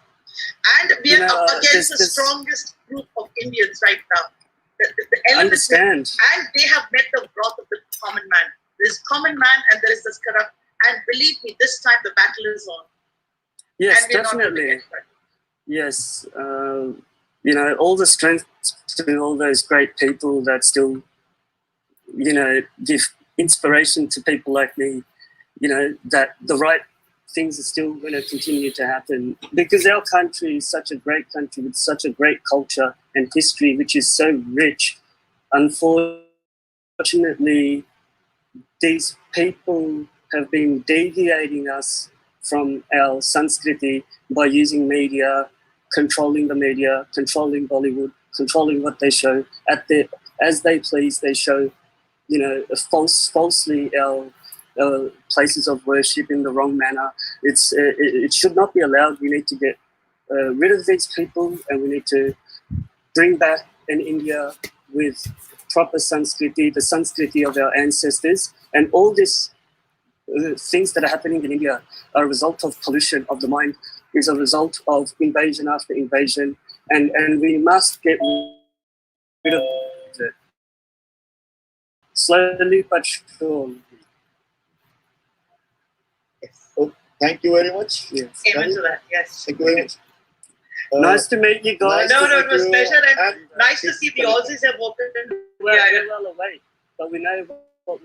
And we are up against the strongest group of Indians right now. The elements, understand. And they have met the wrath of the common man. There's common man and there is this corrupt. And believe me, this time the battle is on. Yes, and we're not definitely. going to get hurt. Yes. All the strength to all those great people that still, give inspiration to people like me, that the right things are still going to continue to happen, because our country is such a great country with such a great culture and history, which is so rich. Unfortunately, these people have been deviating us from our Sanskriti by using media, controlling the media, controlling Bollywood, controlling what they show as they please. They show, falsely our places of worship in the wrong manner. It should not be allowed. We need to get rid of these people, and we need to bring back an India with proper Sanskriti, the Sanskriti of our ancestors. And all these things that are happening in India are a result of pollution of the mind, is a result of invasion after invasion, and we must get rid of it. Slowly but surely. Oh, thank you very much. Yes. Amen to that. Yes. Thank you very much. Nice to meet you guys. No, it was a pleasure, and nice to see the Aussies have woken. We're well away, but we know what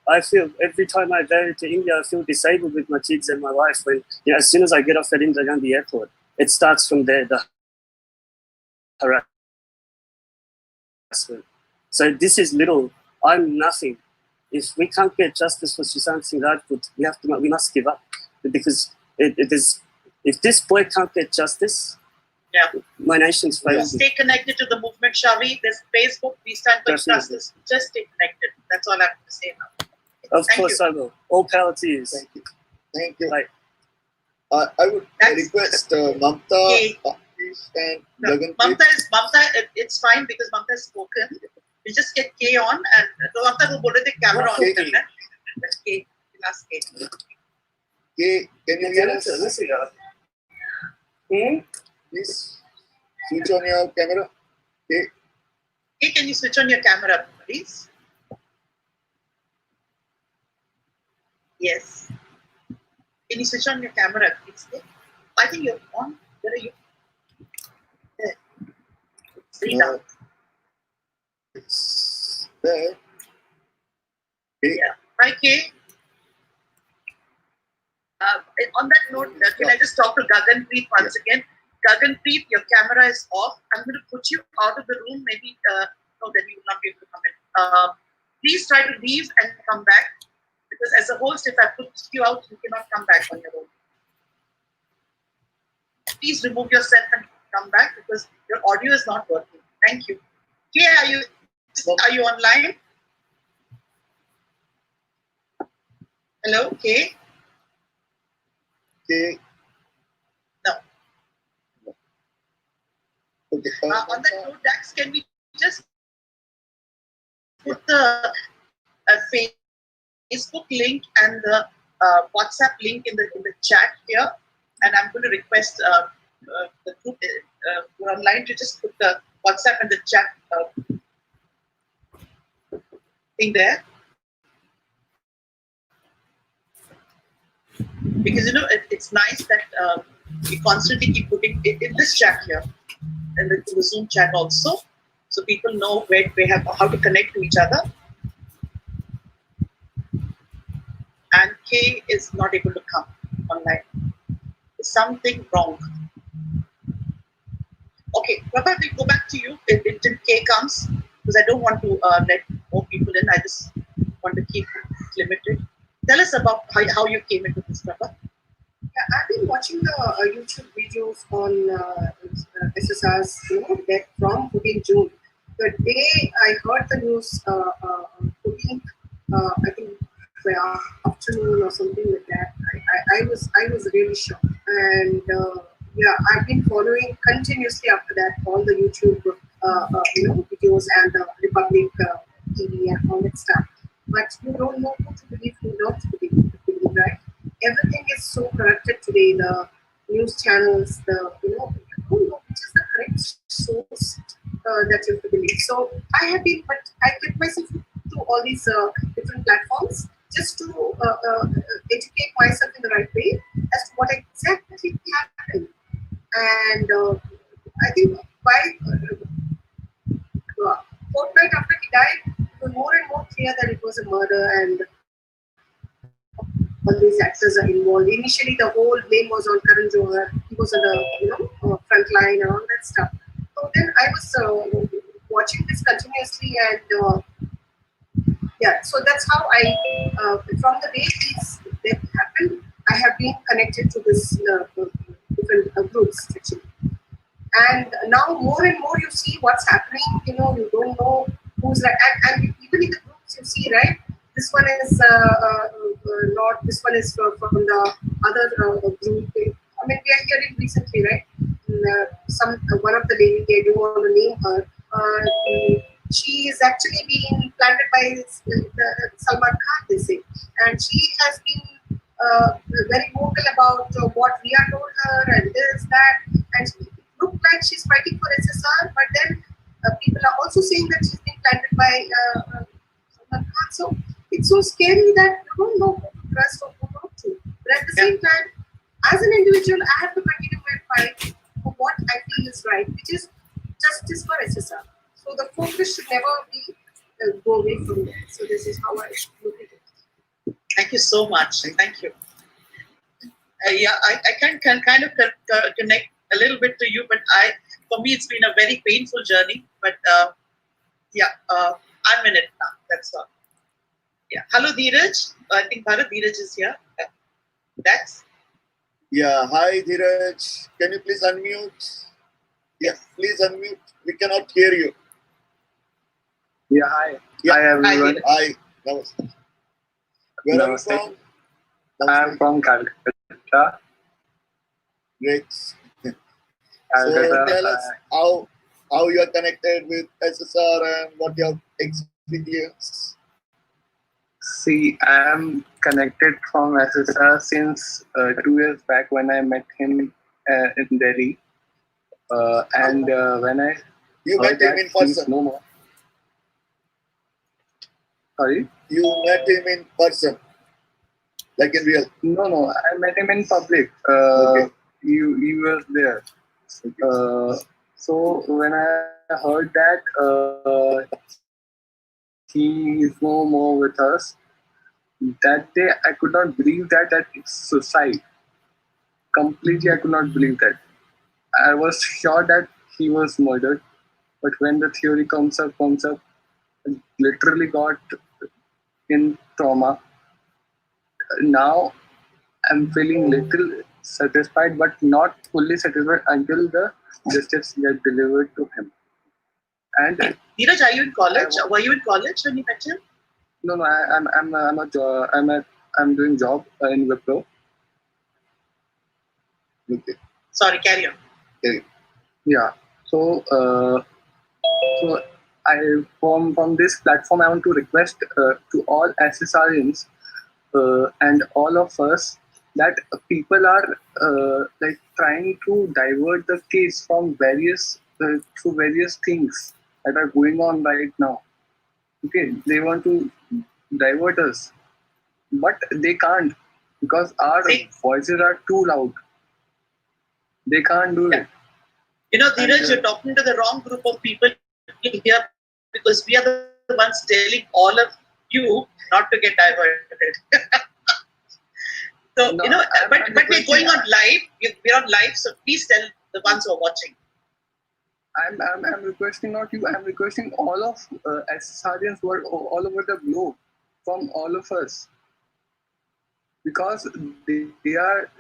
I feel every time I go to India, I feel disabled with my kids and my wife. When as soon as I get off at Indira Gandhi Airport, it starts from there. The harassment. So this is little. I'm nothing. If we can't get justice for Sushant Singh Rajput, we must give up, because it is. If this boy can't get justice, my nation's failing. Stay connected to the movement, Shavi. There's Facebook. We stand for justice. Just stay connected. That's all I have to say now. Of course, I will. All power to you. Thank you. Thank you. Right. I would request Mamta, and Gagan. Mamta, it's fine because Mamta has spoken. You just get K on and तो अब तक वो बोल रहे थे camera on करना है. That's K. Last K. K, can you hear us? Please switch on your camera. K. K, can you switch on your camera, please? Yes. Can you switch on your camera, please? I think you're on. Where are you? There. Three down. There. Yeah. Hi, K. On that note, can I just talk to Gaganpreet once again? Gaganpreet, your camera is off. I'm going to put you out of the room. Maybe, no, then you will not be able to come in. Please try to leave and come back. Because as a host, if I put you out, you cannot come back on your own. Please remove yourself and come back because your audio is not working. Thank you. Kay, are you online? Hello, Kay? K. No. Okay. On that note, Dax, can we just put the Facebook link and the WhatsApp link in the chat here, and I'm going to request the group who are online to just put the WhatsApp and the chat thing there, because it's nice that we constantly keep putting it in this chat here, and in the Zoom chat also, so people know how to connect to each other. And K is not able to come online. There's something wrong. Okay, Prabha, we'll go back to you until K comes, because I don't want to let more people in. I just want to keep it limited. Tell us about how you came into this, Prabha. Yeah, I've been watching the YouTube videos on SSR's death from 14 June. The day I heard the news, 14th, I think afternoon or something like that, I was really shocked. And yeah, I've been following continuously after that all the YouTube videos and Republic TV and all that stuff. But you don't know who to believe, who not to believe, right? Everything is so corrupted today. The news channels, you don't know which is the correct source that you have to believe. So I kept myself to all these different platforms just to educate myself in the right way as to what exactly happened. And I think by fortnight after he died, it was more and more clear that it was a murder and all these actors are involved. Initially, the whole blame was on Karan Johar. He was on the front line and all that stuff. So then I was watching this continuously, and yeah, so that's how I, from the day this death happened, I have been connected to this different groups actually. And now more and more you see what's happening. You don't know who's right, and even in the groups you see, right? This one is not. This one is from the other group. I mean, we are hearing recently, right? One of the lady, they don't want to name her. She is actually being planted by Salman Khan, they say, and she has been very vocal about what Riya told her and this, that, and it looked like she's fighting for SSR, but then people are also saying that she's been planted by Salman Khan. So it's so scary that you don't know who to trust or who not to. But at the same time, as an individual, I have to continue my fight for what I feel is right, which is justice for SSR. So the focus should never be go away from there. So this is how I look at it. Thank you so much. Thank you. Yeah, I can kind of connect a little bit to you, but for me it's been a very painful journey. But yeah, I'm in it now. That's all. Yeah. Hello, Dheeraj. I think Bharat Dheeraj is here. That's. Yeah. Hi, Dheeraj. Can you please unmute? Yeah, please unmute. We cannot hear you. Yeah, hi. Yeah. Hi, everyone. Hi. Namaste. Where are you Namaste. from? I am from Calcutta. Great. Calcutta. So tell us how how you are connected with SSR and what your experience? See, I am connected from SSR since 2 years back when I met him in Delhi. And when I You heard met him that in he's person. no more. Sorry? You met him in person, like in real. No, I met him in public. Okay. He was there. So when I heard that he is no more with us, that day I could not believe that it's suicide. Completely, I could not believe that. I was sure that he was murdered, but when the theory comes up, I literally got in trauma. Now I'm feeling little satisfied, but not fully satisfied until the justice get delivered to him. And Dheeraj, are you in college? Were you in college when you met him? no, I'm doing job in Wipro. Okay. Sorry, carry on. Yeah. So I from this platform, I want to request to all SSRians and all of us that people are like trying to divert the case from various through various things that are going on right now. Okay, they want to divert us, but they can't because our voices are too loud. They can't do it. You know, Dheeraj, you're talking to the wrong group of people here because we are the ones telling all of you not to get diverted. So, No, you know, but we're going on requesting- live. We're on live, so please tell the ones who are watching. I'm requesting not you. I'm requesting all of SSRians who are all over the globe, from all of us, because they are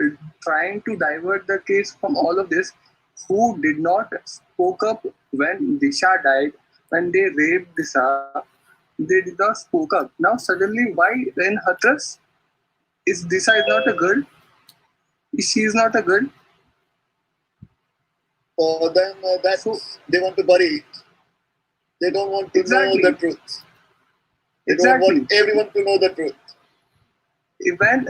trying to divert the case from all of this. Who did not spoke up when Disha died, when they raped Disha, they did not spoke up. Now suddenly, why in Hathras is Disha is not a girl? She is not a girl. For them, they want to bury it. They don't want to know the truth. They don't want everyone to know the truth. Even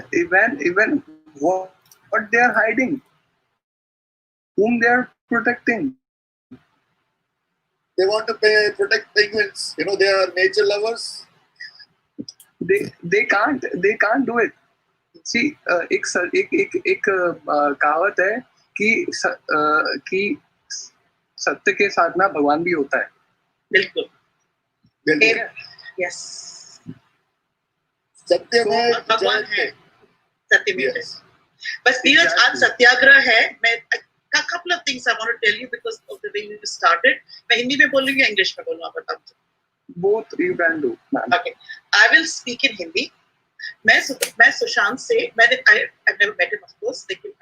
what they are hiding, whom they are protecting. They want to protect penguins. You know, they are nature lovers. They can't do it. See, एक कहावत है कि सत्य के साथ ना भगवान भी होता है. बिल्कुल. Yes. सत्य में भगवान है. सत्य में है. बस Dheeraj, आज सत्याग्रह है. मैं a couple of things I want to tell you because of the way you started. मैं हिंदी में बोलूँगी या इंग्लिश में बोलूँ, आप बताओ. Both you can do. Okay, I will speak in Hindi. मैं सुशांत से I've never met him of course, लेकिन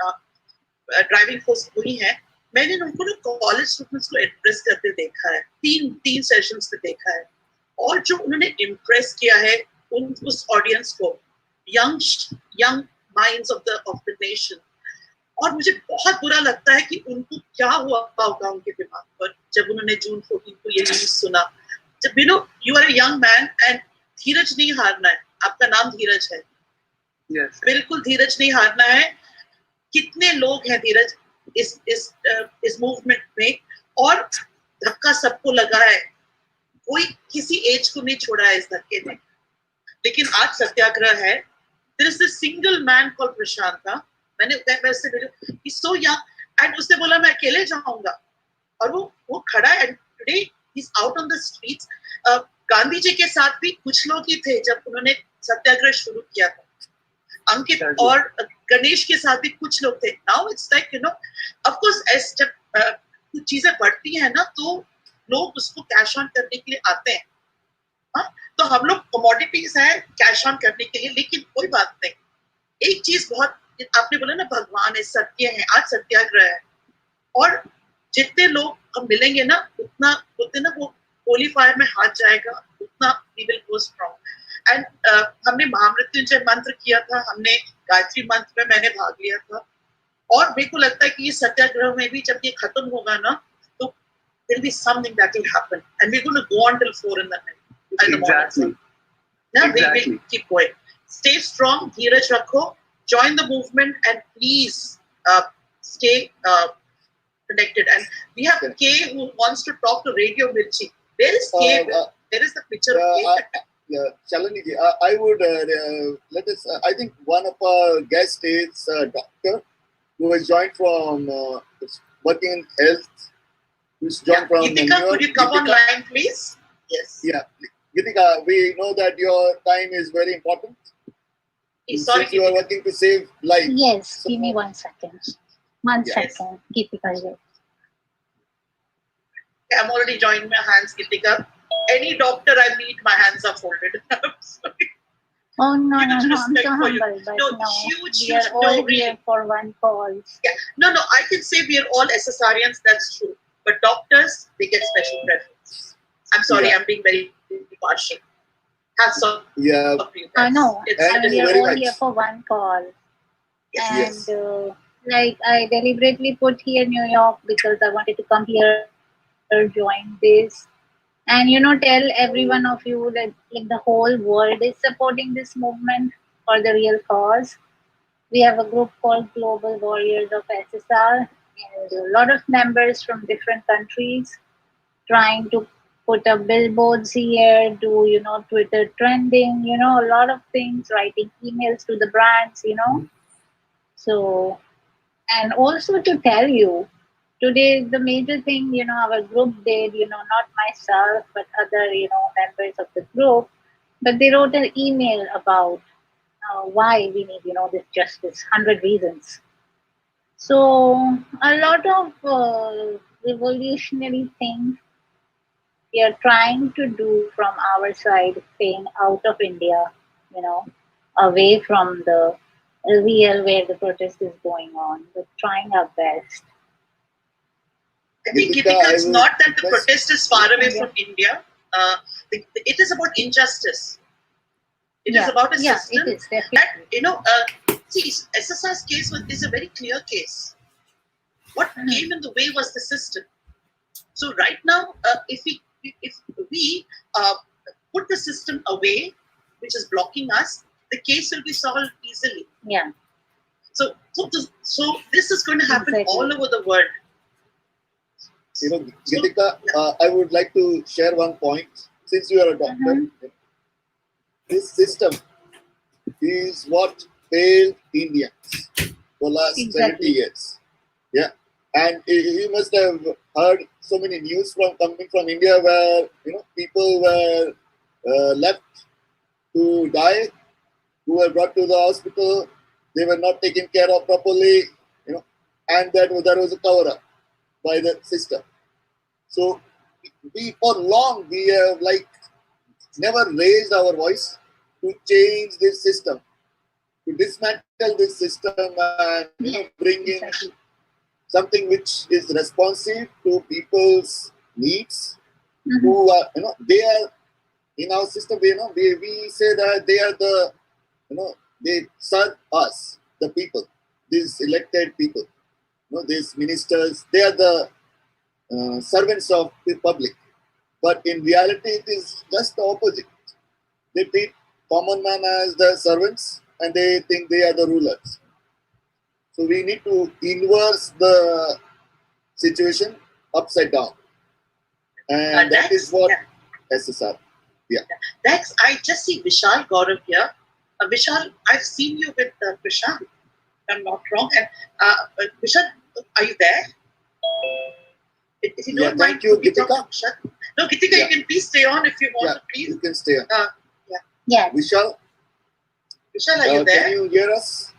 ड्राइविंग फोर्स हुई है. मैंने उनको ना कॉलेज स्टूडेंट्स को इम्प्रेस करते देखा है. तीन सेशंस पे देखा है, और जो उन्होंने इम्प्रेस किया है उस ऑडियंस को, young minds of the nation. और मुझे बहुत बुरा लगता है कि उनको क्या हुआ होगा उनके दिमाग पर जब उन्होंने जून 14 को ये न्यूज़ सुना. जब you are a young man and धीरज नहीं हारना है. आपका नाम धीरज है. Yes. बिल्कुल धीरज नहीं हारना है. कितने लोग हैं धीरज इस मूवमेंट में, और धक्का सबको लगा है. कोई किसी एज को नहीं छोड़ा है इस धक्के ने. लेकिन आज सत्याग्रह है. There is this single man called प्रशांत. मैंने वैसे he's so young, and उसने बोला मैं अकेले जाऊंगा, और वो खड़ा है. Today he's out on the streets. Gandhi ji के साथ भी कुछ लोग ही थे जब उन्होंने सत्याग्रह शुरू किया था. अंकित और गणेश के साथ भी कुछ लोग थे. Now it's like, you know, of course as जब कुछ चीजें बढ़ती हैं ना तो लोग उसको कैश ऑन करने के लिए आते हैं. हाँ, तो हम लोग कमोडिटीज हैं कैश ऑन करने के लिए, लेकिन कोई बात नहीं. एक चीज बहुत आपने बोला ना, भगवान है, सत्य है. आज सत्याग्रह है, और जितने लोग हम मिलेंगे ना उतना ना वो होली फायर में हाथ जाएगा, उतना we will go strong. And हमने महामृत्युंजय मंत्र किया था, हमने गायत्री मंत्र में मैंने भाग लिया था, और मेरे को लगता है कि ये सत्याग्रह में भी जब ये खत्म होगा ना तो there'll be something that will happen, and we're going to go on till 4 in the night, in the morning. Exactly. Now Exactly. we will keep going. Stay strong, dheeraj rakho, join the movement, and please stay connected. And we have K who wants to talk to Radio Mirchi. Where is K? Where is the picture of K? Shalini, I would let us. I think one of our guests is a doctor who has joined from working in health. Who's joined from Gitika, could you come online, please? Yes. Yeah, Gitika, we know that your time is very important. Sorry, since you are working to save life. Yes, give me 1 second. One second. Gitika here. I'm already joining my hands, Gitika. Any doctor I meet, my hands are folded. I'm sorry. Oh no, Huge no, I'm respect so for you. humble, but No, no, huge, we are huge. all No, here really. for one call. Yeah. No, I can say we are all SSRians, that's true. But doctors, they get special preference. I'm sorry, I'm being very partial. Hats off. Yeah. I know, and we are all much. here for one call. Yes. And like I deliberately put here New York because I wanted to come here, join this, and tell every one of you that like the whole world is supporting this movement for the real cause. We have a group called Global Warriors of SSR, and a lot of members from different countries trying to put up billboards here, do Twitter trending, a lot of things, writing emails to the brands, So, and also to tell you, today the major thing, our group did, not myself, but other, members of the group, but they wrote an email about why we need, this justice, 100 reasons. So, a lot of revolutionary things we are trying to do from our side, staying out of India, away from the real where the protest is going on, but trying our best. I think, Gitika, it's not that the protest is far away from India. It is about injustice. It is about a system that, see, SSR's case is a very clear case. What came in the way was the system. So right now, if we put the system away, which is blocking us, the case will be solved easily. Yeah. So this is going to happen all over the world. Gitika, I would like to share one point. Since you are a doctor, this system is what failed Indians for last 70 years. Yeah, and you must have heard so many news coming from India where people were left to die, who were brought to the hospital, they were not taken care of properly, and there was a cover up by the system. So for long we have never raised our voice to change this system, to dismantle this system and bring in something which is responsive to people's needs. Who are they are in our system. We say that they are the they serve us, the people, these elected people. These ministers, they are the servants of the public. But in reality, it is just the opposite. They treat common man as the servants and they think they are the rulers. So we need to inverse the situation upside down. And that is what SSR. Yeah. Next, I just see Vishal Gaurav here. Vishal, I've seen you with Prashant, if I'm not wrong. And Vishal, are you there? If you don't mind, thank you, Gitika. No, Gitika, you can please stay on if you want to, please. You can stay on. Yeah. Vishal, are you there? Can you hear us?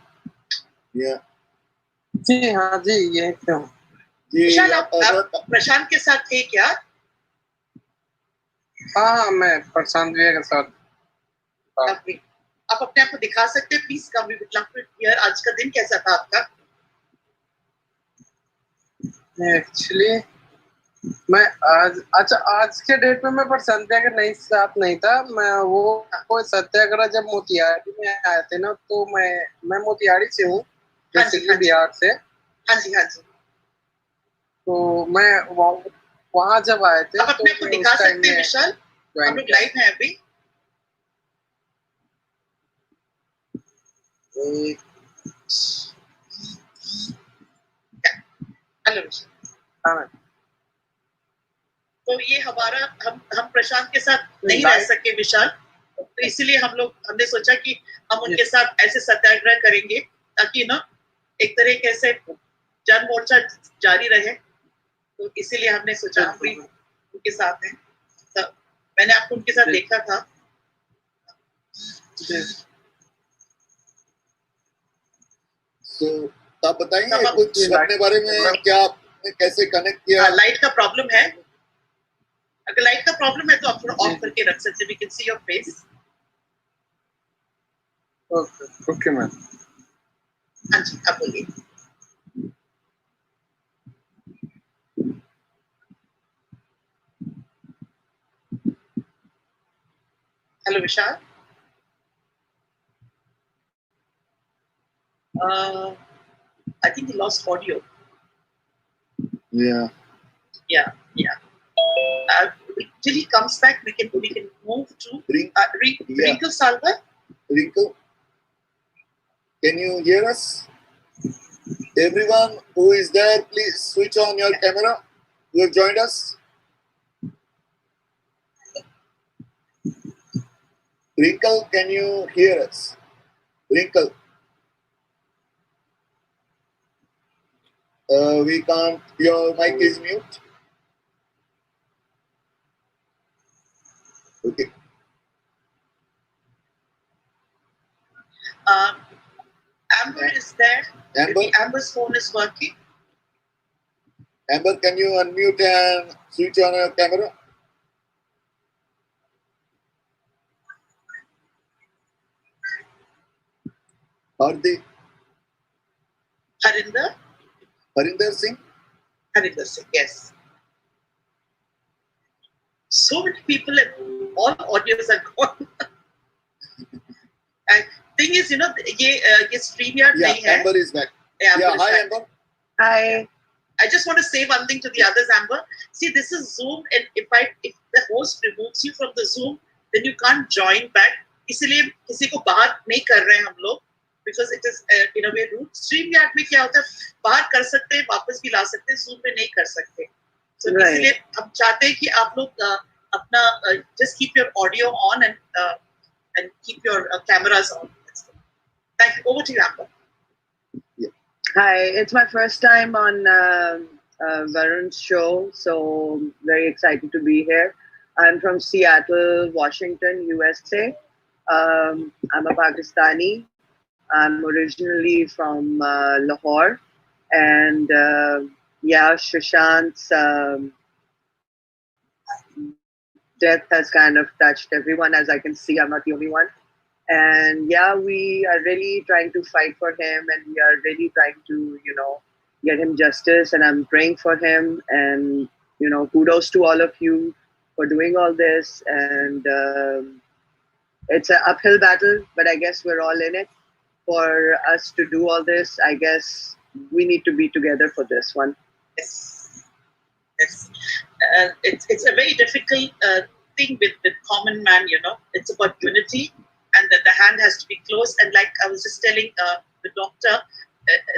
Yeah. जी हाँ जी ये क्यों विशाल आप प्रशांत के साथ थे क्या? हाँ मैं प्रशांत भैया के साथ आप अपने आप को दिखा सकते हैं please come with love to here आज का दिन कैसा था आपका? एक्चुअली मैं आज के डेट में मैं प्रशांत भैया के साथ नहीं था। मैं वो सत्याग्रह जब मोतिहारी में आए थे ना, तो मैं मोतिहारी से हूँ, बेसिकली बिहार से। हाँ जी। तो मैं वहां जब आए थे आप अपने को दिखा सकते हैं विशाल? हम लोग लाइव हैं अभी। हेलो विशाल। तो ये हमारा हम प्रशांत के साथ नहीं रह सके विशाल, तो इसीलिए हमने सोचा कि हम उनके साथ ऐसे सत्याग्रह करेंगे ताकि ना एक तरीके से जन मोर्चा जारी रहे। तो इसीलिए हमने सोचा हम भी उनके साथ हैं। तो मैंने आपको उनके साथ देखा था। तो आप बताएंगे कुछ अपने बारे में, क्या आपने कैसे कनेक्ट किया? लाइट का प्रॉब्लम है, अगर लाइट का प्रॉब्लम है तो आप थोड़ा ऑफ करके रख सकते हैं, we can see your face. Okay ma'am. हाँ जी, आप बोलिए। Hello Vishal. I think he lost audio. Yeah. Till he comes back, we can move to Wrinkle Salva. Wrinkle, can you hear us? Everyone who is there, please switch on your camera. You have joined us. Wrinkle, can you hear us? Wrinkle. We can't. Your mic is mute. Okay. Amber is there. Amber? Maybe Amber's phone is working. Amber, can you unmute and switch on your camera? Hardik. Harinder? Harinder Singh? Harinder Singh, yes. So many people and all audios are gone. And thing is, ये StreamYard नहीं है. Amber is back. Yeah, hi Amber. Hi. I just want to say one thing to the others, Amber. See, this is Zoom, and if the host removes you from the Zoom, then you can't join back. इसलिए किसी को बाहर नहीं कर रहे हैं हम लोग, because it is in a way rude. StreamYard में क्या होता है, बाहर कर सकते हैं, वापस भी ला सकते हैं, Zoom में नहीं कर सकते. So इसलिए हम चाहते हैं कि आप लोग अपना just keep your audio on and keep your cameras on. Thank you. Over to you, Amber. Hi, it's my first time on Varun's show, so very excited to be here. I'm from Seattle, Washington, USA. I'm a Pakistani. I'm originally from Lahore, and Sushant's death has kind of touched everyone. As I can see, I'm not the only one. And we are really trying to fight for him, and we are really trying to, get him justice. And I'm praying for him. And kudos to all of you for doing all this. And it's an uphill battle, but I guess we're all in it. For us to do all this, I guess we need to be together for this one. Yes. It's a very difficult thing with common man. It's about unity. And that the hand has to be close. And like I was just telling the doctor,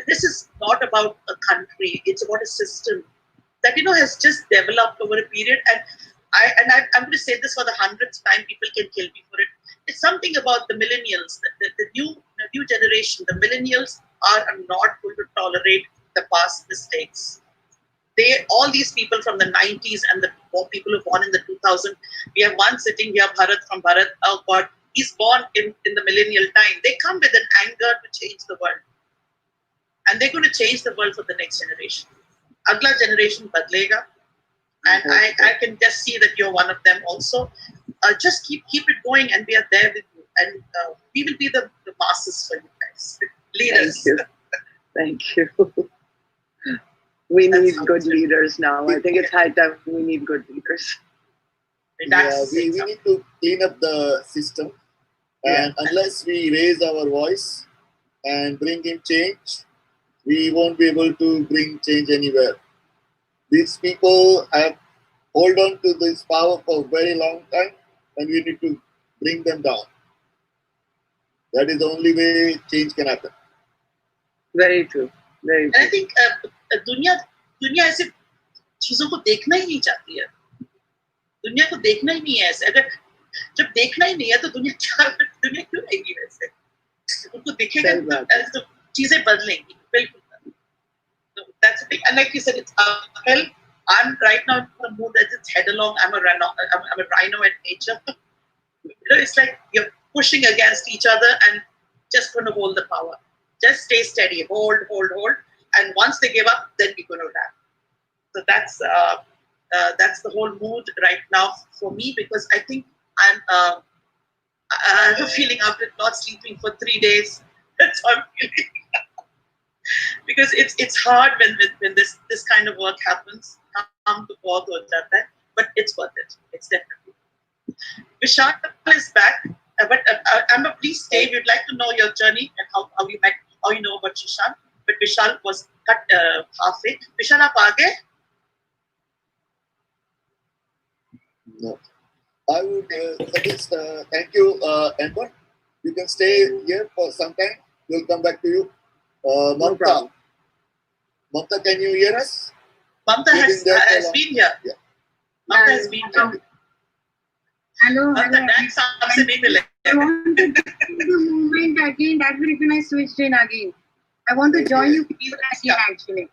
this is not about a country. It's about a system that has just developed over a period. And I'm going to say this for the 100th time. People can kill me for it. It's something about the millennials, the new generation. The millennials are not going to tolerate the past mistakes. All these people from the 90s and the people who born in the 2000s. We have one sitting here, Bharat from Bharat. Oh God. He's born in the millennial time. They come with an anger to change the world. And they're going to change the world for the next generation. Agla generation badlega. And I can just see that you're one of them also. Just keep it going, and we are there with you. And we will be the masses for you guys. Leaders. Thank you. We need good leaders now. I think it's high time we need good leaders. We need to clean up the system. And unless we raise our voice and bring in change, we won't be able to bring change anywhere. These people have hold on to this power for a very long time, and we need to bring them down. That is the only way change can happen. Very true. Very true. I think दुनिया ऐसे चीजों को देखना ही नहीं चाहती है. दुनिया को देखना ही नहीं है ऐसे. अगर जब देखना ही नहीं है तो दुनिया क्यों रहेगी वैसे? उनको दिखेगा तो चीजें बदलेंगी. बिल्कुल. So that's the thing. And like you said, it's uphill. I'm right now in the mood that it's head along. I'm a rhino at nature. It's like you're pushing against each other and just going to hold the power. Just stay steady. Hold. And once they give up, then we're going to wrap. So that's the whole mood right now for me, because I think I have a feeling after not sleeping for 3 days. That's how I'm feeling. Because it's hard when this kind of work happens. But it's worth it. It's definitely. Vishal is back, but Amber, please stay. We'd like to know your journey and how you met, how you know about Shishan. But Vishal was cut halfway. Vishal, aap aage? No. I would suggest, thank you, Amber. You can stay here for some time. We'll come back to you. Mamta. Mamta, can you hear us? Mamta has been here. Yeah. Mamta has been here. Hello. Mamta, that's आपसे नहीं मिले. I want to do the movement again. That's the reason I switched in again. I want to join you people again, actually.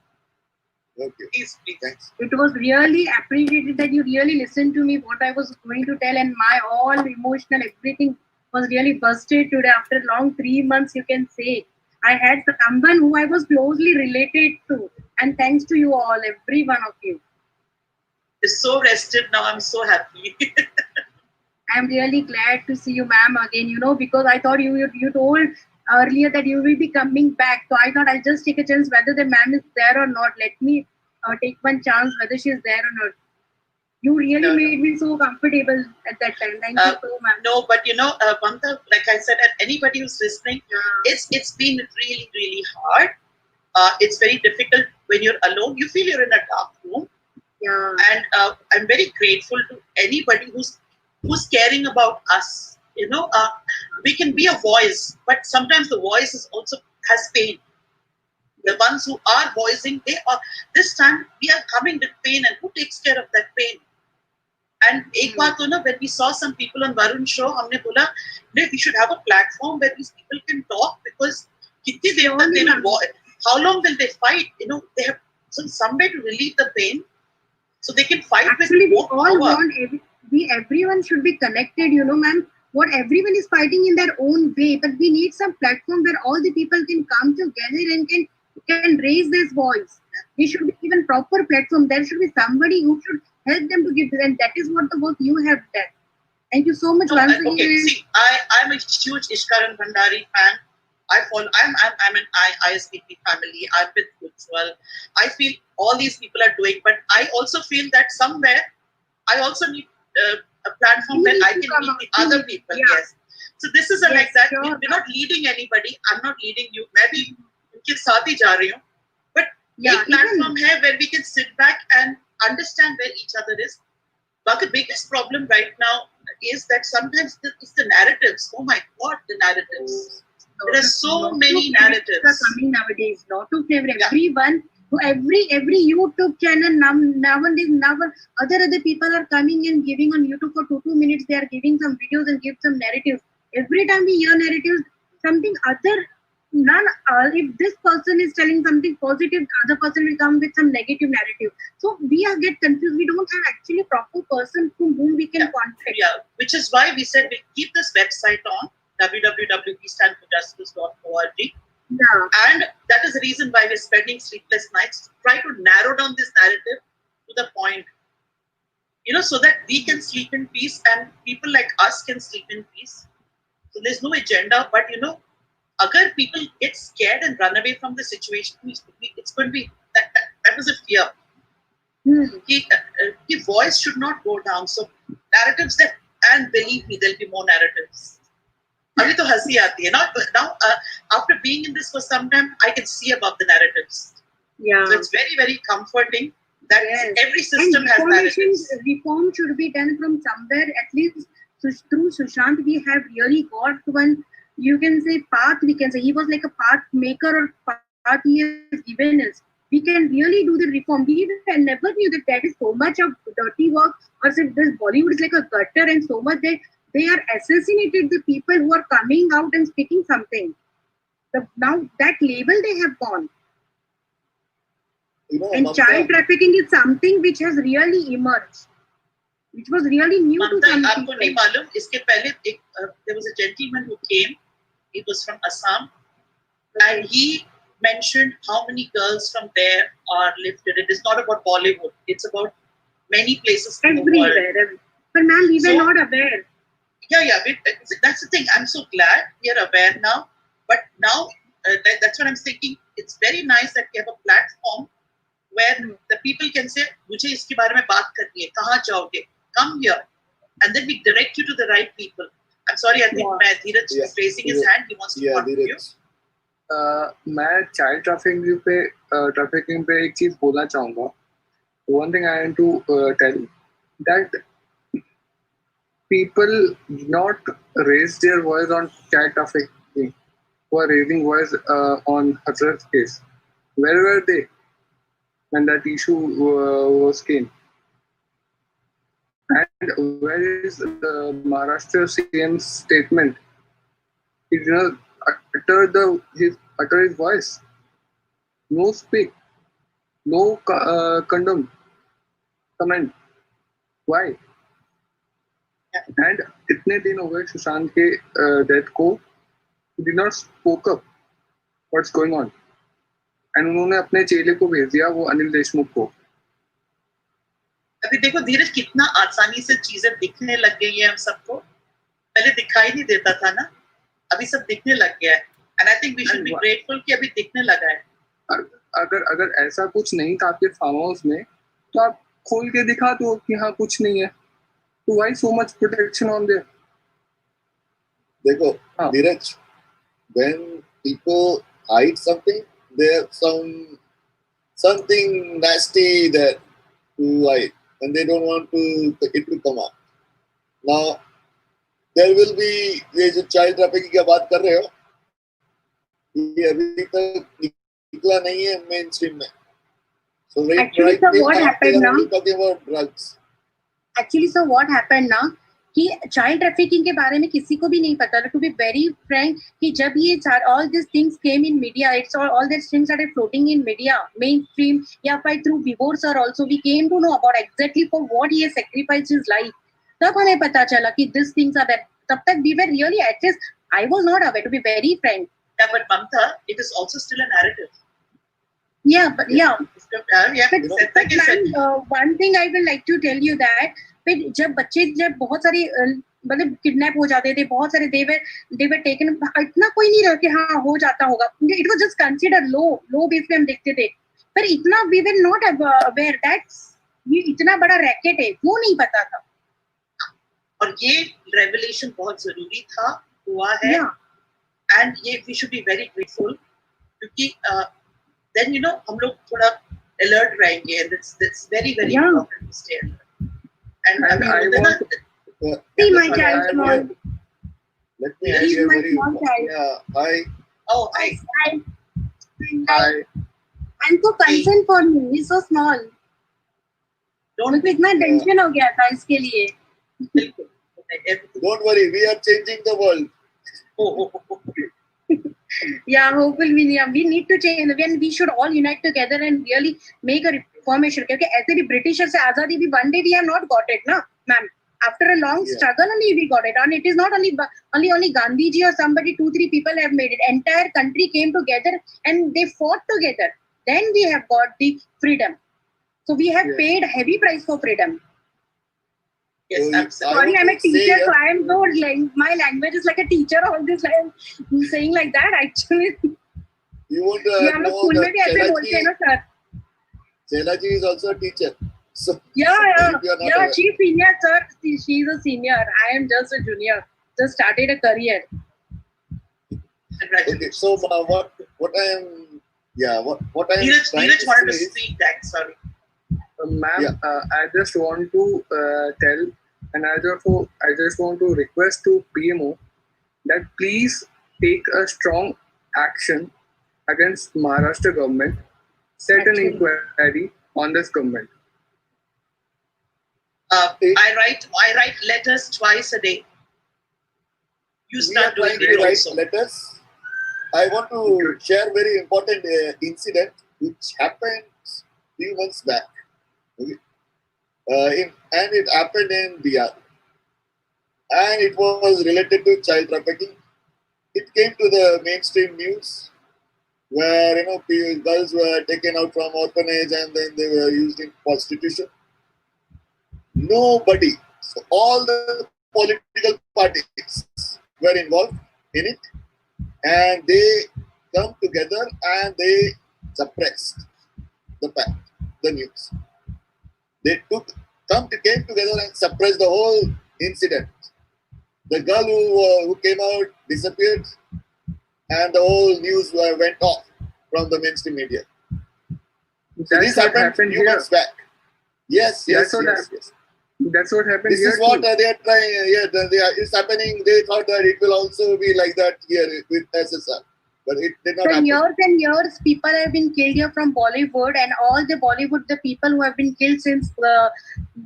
Okay. Please. Thanks. It was really appreciated that you really listened to me, what I was going to tell, and my all emotional, everything was really busted today after a long 3 months, you can say. I had someone who I was closely related to, and thanks to you all, every one of you. It's so rested now. I'm so happy. I'm really glad to see you, ma'am, again, because I thought you told earlier that you will be coming back. So I thought I'll just take a chance whether the ma'am is there or not. Let me take one chance whether she is there or not. You really made me so comfortable at that time. Thank you so much. No, but Mamta, like I said, and anybody who's listening, it's been really, really hard. It's very difficult when you're alone. You feel you're in a dark room. Yeah. And I'm very grateful to anybody who's caring about us. We can be a voice, but sometimes the voice is also has pain. The ones who are voicing, this time we are coming with pain, and who takes care of that pain? And एक बात हो ना, when we saw some people on Varun's show, हमने बोला, we should have a platform where these people can talk, because कितनी देर तक they will, how long will they fight? They have some way to relieve the pain, so they can fight. Actually, with more power. Everyone should be connected, ma'am. What everyone is fighting in their own way, but we need some platform where all the people can come together and can raise this voice. We should be given proper platform. There should be somebody who should help them to give this, and that is what the work you have done. Thank you so much once again. Okay, see, I'm a huge Ishkaran Bhandari fan. I'm an ISPP family. I'm with Ujjwal. I feel all these people are doing, but I also feel that somewhere I also need a platform where I can meet the other people. Yeah. Yes. So this is like that. Sure. We're not leading anybody. I'm not leading you. Maybe उनके साथ ही जा रही हूँ. But a platform है where we can sit back and understand where each other is. But the biggest problem right now is that sometimes it's the narratives. Oh my God, the narratives. There are so many narratives. Are coming nowadays. Lot of everyone. Every YouTube channel nowadays, other people are coming and giving on YouTube for 2 minutes. They are giving some videos and give some narratives. Every time we hear narratives, something other. If this person is telling something positive, the other person will come with some negative narrative. So we get confused. We don't have actually a proper person to whom we can contact. Yeah, which is why we said we keep this website on www.standforjustice.org. Yeah. And that is the reason why we're spending sleepless nights to try to narrow down this narrative to the point, so that we can sleep in peace and people like us can sleep in peace. So there's no agenda, but agar people get scared and run away from the situation, it's going to be that was a fear. The voice should not go down. So narratives and believe me, there'll be more narratives. अभी तो हंसी आती है now after being in this for some time, I can see above the narratives. Yeah. So it's very, very comforting. That Yes. every system And has narratives. reform should be done from somewhere. At least through Sushant, we have really got one, you can say, path. We can say he was like a path maker or path he has given us. We can really do the reform. We never knew that there is so much of dirty work, or if this Bollywood is like a gutter and so much they are assassinated the people who are coming out and speaking something. Now that label they have gone. You know, And Mamta, child trafficking is something which has really emerged, which was really new to Mamta, some आपको people. नहीं मालूम इसके पहले there was a gentleman who came. He was from Assam, and he mentioned how many girls from there are lifted. It is not about Bollywood; it's about many places in the world. Everywhere. But man, we were not aware. Yeah. That's the thing. I'm so glad we are aware now. But now, that's what I'm thinking. It's very nice that we have a platform where the people can say, मुझे इसके बारे में बात करनी है, कहाँ जाओगे? Come here, and then we direct you to the right people. I'm sorry, I think Dheeraj is raising his hand. He wants to contribute. मैं चाइल्ड ट्रैफिकिंग पे एक चीज बोलना चाहूंगा. One thing I want to tell that people not raise their voice on child trafficking, who are raising voice on Hazrat's case. Where were they when that issue was came? And where is Maharashtra CM's statement? He did not utter his voice. No speak. No condemn. Comment. Why? And इतने दिन हो गए सुशांत के death को. He did not spoke up. What's going on? And उन्होंने अपने चेले को भेज दिया, वो अनिल देशमुख को. अभी देखो धीरज कितना आसानी से चीजें दिखने लग गई है हम सबको. पहले दिखाई नहीं देता था ना, अभी सब दिखने लग गया है. And I think we should be grateful कि अभी दिखने लगा है. अगर ऐसा कुछ नहीं था आपके फार्म हाउस में, तो आप खोल के दिखा दो कि हाँ कुछ नहीं है. So why so much protection on there? देखो धीरज, when people hide something, there's something nasty that to hide, and they don't want it to come out. Now there will be ये जो child trafficking की बात कर रहे हो, ये अभी तक निकला नहीं है mainstream में. So right now they are only talking about drugs. Actually, so what happened now? कि चाइल्ड ट्रैफिकिंग के बारे में किसी को भी नहीं पता था. टू बी वेरी फ्रैंक, कि जब ये all these things came in media, it's all these things started floating in media, mainstream, या by through Vibhor sir also we came to know about exactly for what he has sacrificed his life. तब हमें पता चला कि these things are there. तब तक we were really, at least I was not aware, to be very frank. Yeah, but Mamta, it is also still a narrative. Yeah, but one thing I will like to tell you that जब बहुत सारे मतलब kidnap हो जाते थे, बहुत सारे they were taken, इतना कोई नहीं रहा कि हाँ हो जाता होगा. It was just considered low base पे हम देखते थे, पर इतना we were not aware that ये इतना बड़ा रैकेट है, वो नहीं पता था. और ये रेवलेशन बहुत जरूरी था, हुआ है. And we should be very grateful, क्योंकि then हम लोग थोड़ा alert रहेंगे, and it's very important to stay alert. And I want see my child small. Let me ask you a very yeah. Hi. Oh, hi. Hi. I'm so concerned for him. He's so small. Don't be इतना tension हो गया था इसके लिए. Don't worry, we are changing the world. Yeah, hopefully we need to change, and we should all unite together and really make a reformation. क्योंकि ऐसे भी britisher से आजादी भी one day we have not got it, ना, ma'am. After a long struggle only we got it, and it is not only Gandhi ji or somebody, 2-3 people have made it. Entire country came together and they fought together. Then we have got the freedom. So we have paid heavy price for freedom. Yes, absolutely. Sorry, I'm a teacher, so I am so my language is like a teacher. All this I'm saying like that actually. You want to know that Selaji is also a teacher. So yeah, she's senior, sir. She's a senior. I am just a junior. Just started a career. Okay, so what I am Dheeraj wanted to speak that. Sorry. Ma'am, Yeah. I just want to tell, and I just want to request to PMO that please take a strong action against Maharashtra government, set an Actually. inquiry on this government. I write letters twice a day. You We are start doing trying to it write also. letters. I want to share very important incident which happened few months back. Okay. And it happened in Bihar. And it was related to child trafficking. It came to the mainstream news where girls were taken out from orphanage and then they were used in prostitution. Nobody, so all the political parties were involved in it, and they come together and they suppressed the fact, the news. They came together and suppressed the whole incident. The girl who came out disappeared, and the whole news went off from the mainstream media. So That's this what happened happened few here. months back. Yes. That's what happened This here is what too. they are trying. It's happening. They thought that it will also be like that here with SSR, but it did not For happen. years and years, people have been killed here from Bollywood, and all the Bollywood, the people who have been killed since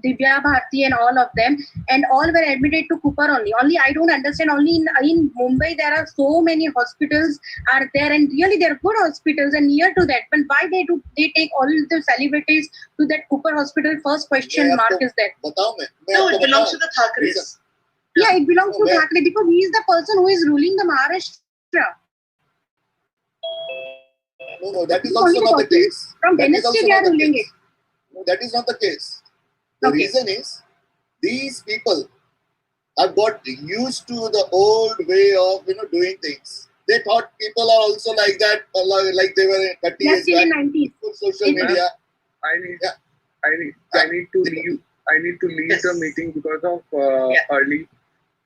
Divya Bharti and all of them, and all were admitted to Cooper only. Only I don't understand. Only in Mumbai there are so many hospitals are there, and really they're good hospitals and near to that. But why they take all the celebrities to that Cooper hospital? First question mark is that. No, it belongs to the Thackeray's. Yeah, it belongs to Thackeray because he is the person who is ruling the Maharashtra. No, that is also not the case. From That is dynasty also they are not the ruling case. it. No, that is not the case. The Okay. reason is these people have got used to the old way of doing things. They thought people are also like that, like they were 30 years That's in the back 90s. before social media. I need to leave. I need to leave the meeting because of early.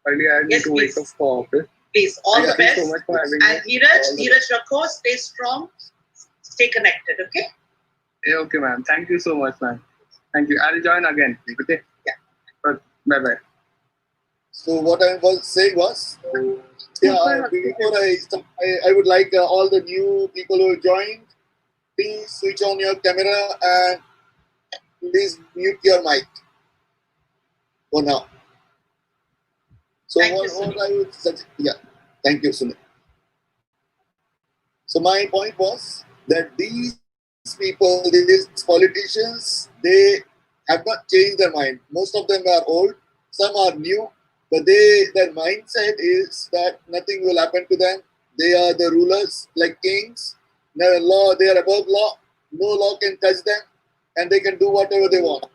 Early, I need to wake up for office. Please, all the Thank you best. so much for having And me. Neeraj Rakho, stay strong, stay connected, okay? Yeah, okay, ma'am. Thank you so much, ma'am. Thank you. I'll join again. Okay. Yeah. Bye bye. So what I was saying was, before I would like all the new people who joined, please switch on your camera and please mute your mic for now. So what I would suggest, thank you, Sunil. So my point was that these people, these politicians, they have not changed their mind. Most of them are old, some are new, but their mindset is that nothing will happen to them. They are the rulers, like kings. They are above law. No law can touch them, and they can do whatever they want.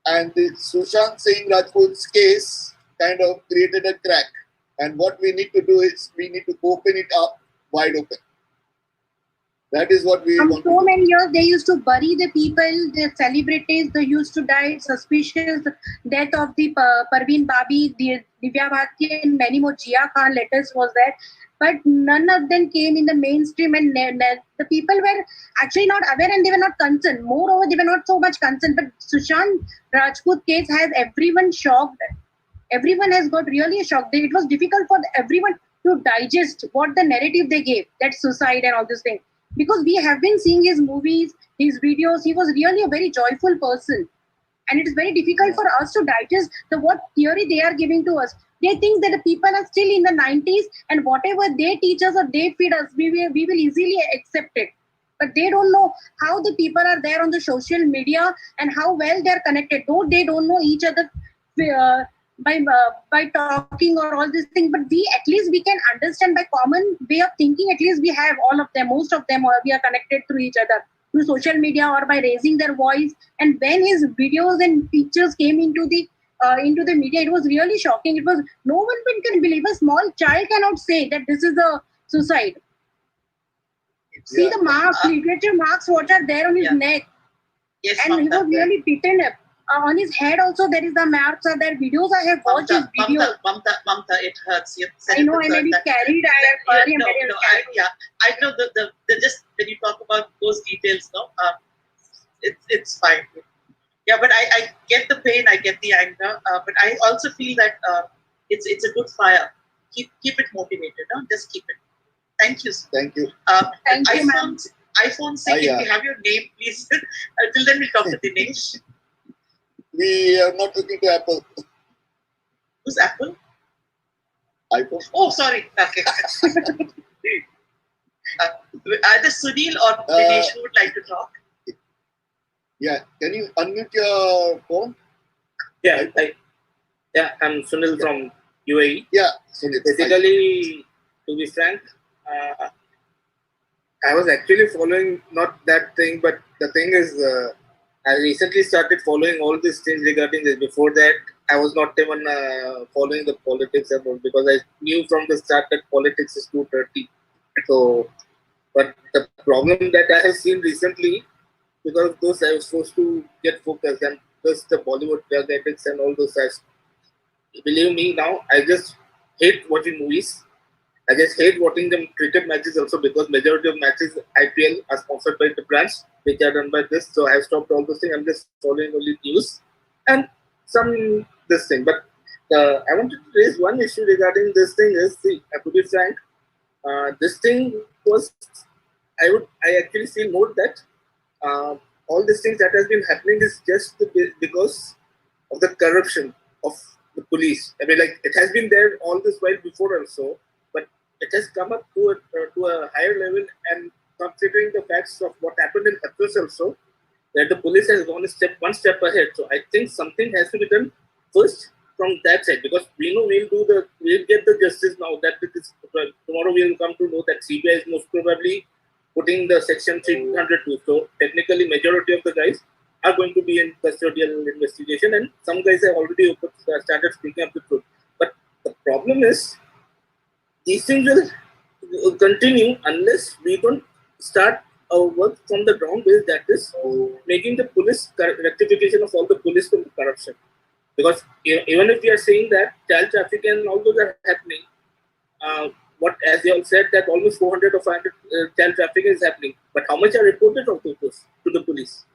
And the Sushant Singh Rajput's case kind of created a crack. And what we need to do is we need to open it up wide open. That is what we want to So do. many years they used to bury the people, the celebrities. They used to die. Suspicious death of the Parveen Babi, the Divya Bharti, and many more. Jia Khan letters was there, but none of them came in the mainstream, and the people were actually not aware and they were not concerned. Moreover, they were not so much concerned. But Sushant Rajput case has everyone shocked. Everyone has got really shocked. It was difficult for everyone to digest what the narrative they gave, that suicide and all this thing. Because we have been seeing his movies, his videos. He was really a very joyful person. And it is very difficult for us to digest what theory they are giving to us. They think that the people are still in the 90s and whatever they teach us or they feed us, we will easily accept it. But they don't know how the people are there on the social media and how well they are connected. Though they don't know each other by talking or all this thing, but at least we can understand by common way of thinking. At least we have all of them, most of them, or we are connected through each other through social media or by raising their voice. And when his videos and pictures came into the media, it was really shocking. It was no one can believe. A small child cannot say that this is a suicide. See the marks, literature marks, what are there on his neck. Yes, and he was really beaten up. On his head also there is the marks. Are there videos? I have watched his videos. Mamta, it hurts. I know I may be carried. I know. I know the just when you talk about those details, no. it's fine. Yeah, but I get the pain, I get the anger, but I also feel that it's a good fire. Keep it motivated. Huh? Just keep it. Thank you. Thank you. Thank you, ma'am. iPhone 6, if you have your name, please. Till then, we'll talk to Dinesh. We are not looking to Apple. Who's Apple? iPhone. Oh, sorry. Okay. Either Sunil or Dinesh who would like to talk. Yeah, can you unmute your phone? Yeah, I'm Sunil from UAE. Yeah, Sunil. Basically, to be frank, I was actually following not that thing, but the thing is, I recently started following all these things regarding this. Before that, I was not even following the politics and all because I knew from the start that politics is too dirty. So, but the problem that I have seen recently, because of those I was supposed to get focused and plus the Bollywood drug addicts and all those. Believe me, now I just hate watching movies. I just hate watching them cricket matches also because majority of matches IPL are sponsored by the brands which are done by this. So I have stopped all those things. I'm just following only news and some this thing. But I wanted to raise one issue regarding this thing is, see, to be frank, this thing was, I actually feel more that all these things that has been happening is just because of the corruption of the police. I mean, like it has been there all this while before also, but it has come up to a higher level. And considering the facts of what happened in Hathras also, that the police has gone one step ahead. So I think something has to be done first from that side because we know we'll get the justice now. That it is tomorrow we will come to know that CBI is most probably putting the section 302. So technically, majority of the guys are going to be in custodial investigation, and some guys have already started speaking up the truth. But the problem is, these things will continue unless we don't start our work from the ground base. That is making the police rectification of all the police corruption. Because even if we are saying that child trafficking and all those are happening, what as you all said that almost 400 or 500 child trafficking is happening, but how much are reported of those to the police?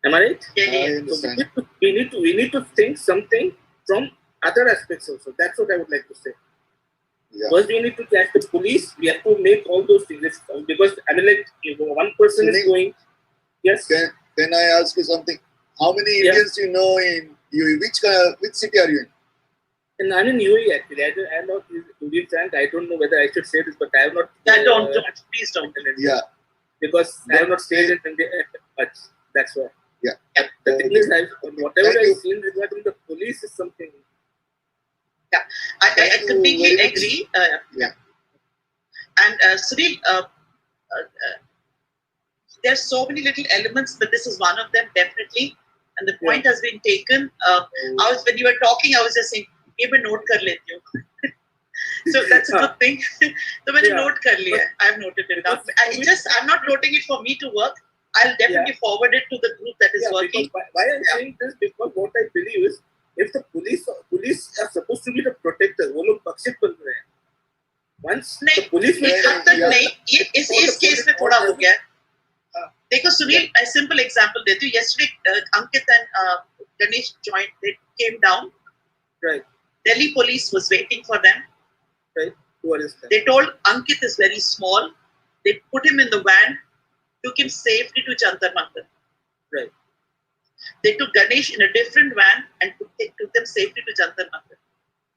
Am I right? Yeah. So we need to think something from other aspects also. That's what I would like to say. Yeah. First, we need to catch the police. We have to make all those things because I mean, like if one person is going. Yes. Can I ask you something? How many Indians you know in UAE? Which city are you in? And I'm in UAE actually. I'm not, to be frank, I don't know whether I should say this, but I have not. Don't. Please don't. Yeah. Because I have not stayed in India much. That's why. Yeah. The thing is, whatever I've seen regarding the police is something. Yeah, I completely agree. Yeah. And Sunil, there's so many little elements, but this is one of them definitely. And the point has been taken. When you were talking, I was just saying, "Give a note kar leti hu." So that's a good thing. So when a note kar liya, I've noted it down. I'm not noting it for me to work. I'll definitely forward it to the group that is working. Why I'm saying this because what I believe is, if the police are supposed to be the protectors, वो लोग बख्शित बन रहे हैं. Once the police will हद तक नहीं, ये इस केस में थोड़ा हो गया. देखो सुनील, a simple example देती हूँ. Yesterday, Ankit and Ganesh joined. They came down. Right. Delhi police was waiting for them. Right. Who arrested them? They told Ankit is very small. They put him in the van, took him safely to Jantar Mantar. Right. They took Ganesh in a different van and took them safely to Jantar Mantar.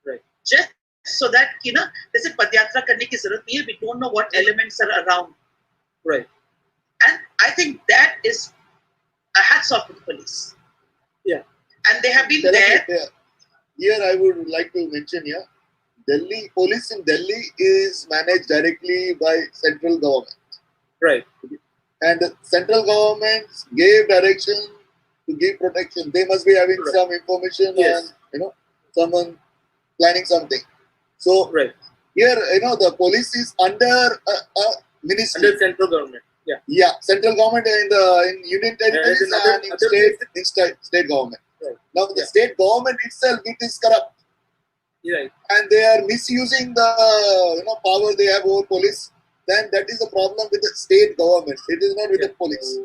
Right. Just so that, there's a padyatra karne ki zarurat nahi hai. We don't know what elements are around. Right. And I think that is a hats off to the police. Yeah. And they have been there. Here I would like to mention here, Delhi police in Delhi is managed directly by central government. Right. And the central government gave direction to give protection. They must be having some information on, someone planning something. So here, the police is under a ministry. Under central government. Yeah. Yeah, central government in union territories and in state government. Right. Now the state government itself, it is corrupt. Right. And they are misusing the power they have over police. then that is the problem with the state government. It is not with the police.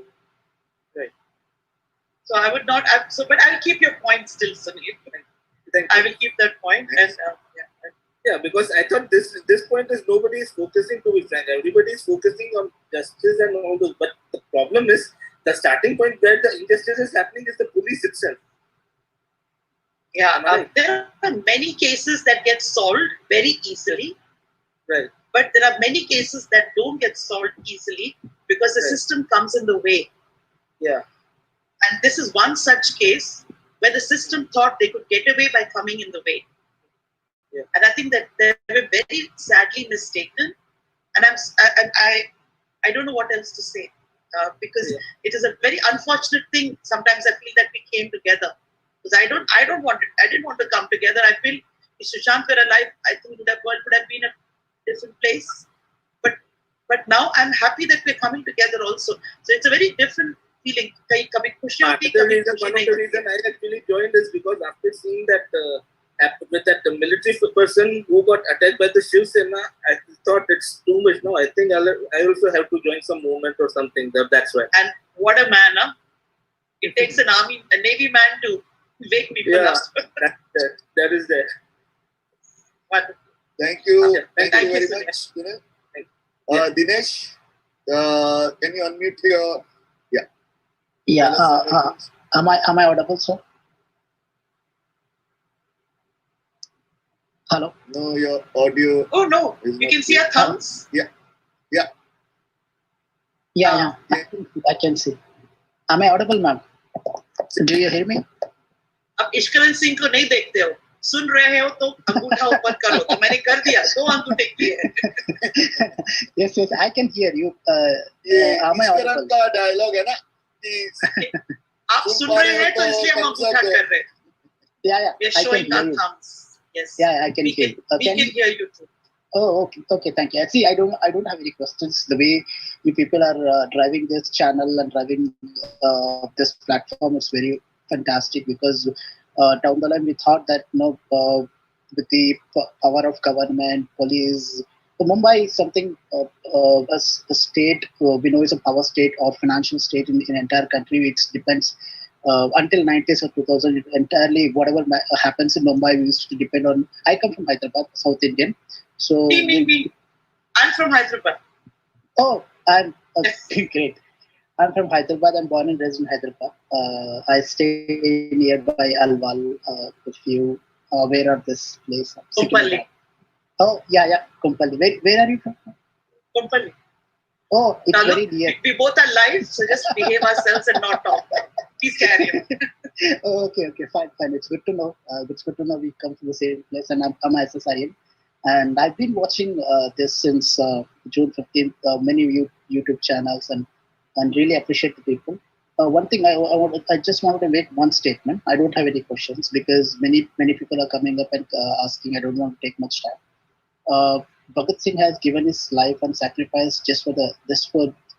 Right. So I would not. But I'll keep your point still, Sunil. I will keep that point. And yeah, because I thought this point is nobody is focusing, to be frank. Everybody is focusing on justice and all those. But the problem is the starting point where the injustice is happening is the police itself. Yeah, there are many cases that get solved very easily. Right. But there are many cases that don't get solved easily because the system comes in the way. Yeah. And this is one such case where the system thought they could get away by coming in the way. Yeah. And I think that they were very sadly mistaken. And I don't know what else to say because it is a very unfortunate thing. Sometimes I feel that we came together because I didn't want to come together. I feel if Sushant were alive, I think the world would have been a different place. But now I'm happy that we're coming together also. So it's a very different feeling. One of the reason I actually joined is because after seeing that with that military person who got attacked by the Shiv Sena, I thought it's too much. No, I think I also have to join some movement or something. That's why. And what a man, huh? It takes a Navy man to wake people up. That is there. But Thank you. Okay. Thank you very much, Dinesh. Dinesh, can you unmute your... Yeah. Am I audible, sir? Hello. No, your audio. Oh no, you can see our thumbs. Yeah. I can see. Am I audible, ma'am? Do you hear me? अब इश्करन सिंह को नहीं देखते हो, सुन रहे हो तो अंगूठा ऊपर करो. तो मैंने कर दिया, 2 अंगूठे किए. Yes, I can hear you. Am I इश्करन audible? का डायलॉग है ना कि आप सुन रहे हैं तो इसलिए हम अंगूठा कर रहे हैं. Yeah. We are I showing can our hear you. thumbs. Yes. Yeah, I can hear you. We can hear you too. Oh, okay, thank you. See, I don't have any questions. The way you people are driving this channel and driving this platform is very fantastic because down the line we thought that with the power of government, police, Mumbai is something a state we know is a power state or financial state in entire country. It depends. Until 90s or 2000, entirely whatever happens in Mumbai, we used to depend on. I come from Hyderabad, South Indian. So Me. I'm from Hyderabad. Oh, I'm great. I'm from Hyderabad. I'm born and raised in Hyderabad. I stay nearby Alwal. If you are aware of this place, Kumpalli. Oh, yeah, Kumpalli. Where are you from? Kumpalli. Oh, it's very near. We both are live, so just behave ourselves and not talk. Please carry on. Okay, fine. It's good to know. It's good to know we come from the same place, and I'm SSIM. And I've been watching this since June 15th, many YouTube channels, and really appreciate the people. One thing I just wanted to make one statement. I don't have any questions because many people are coming up and asking. I don't want to take much time. Bhagat Singh has given his life and sacrifice just for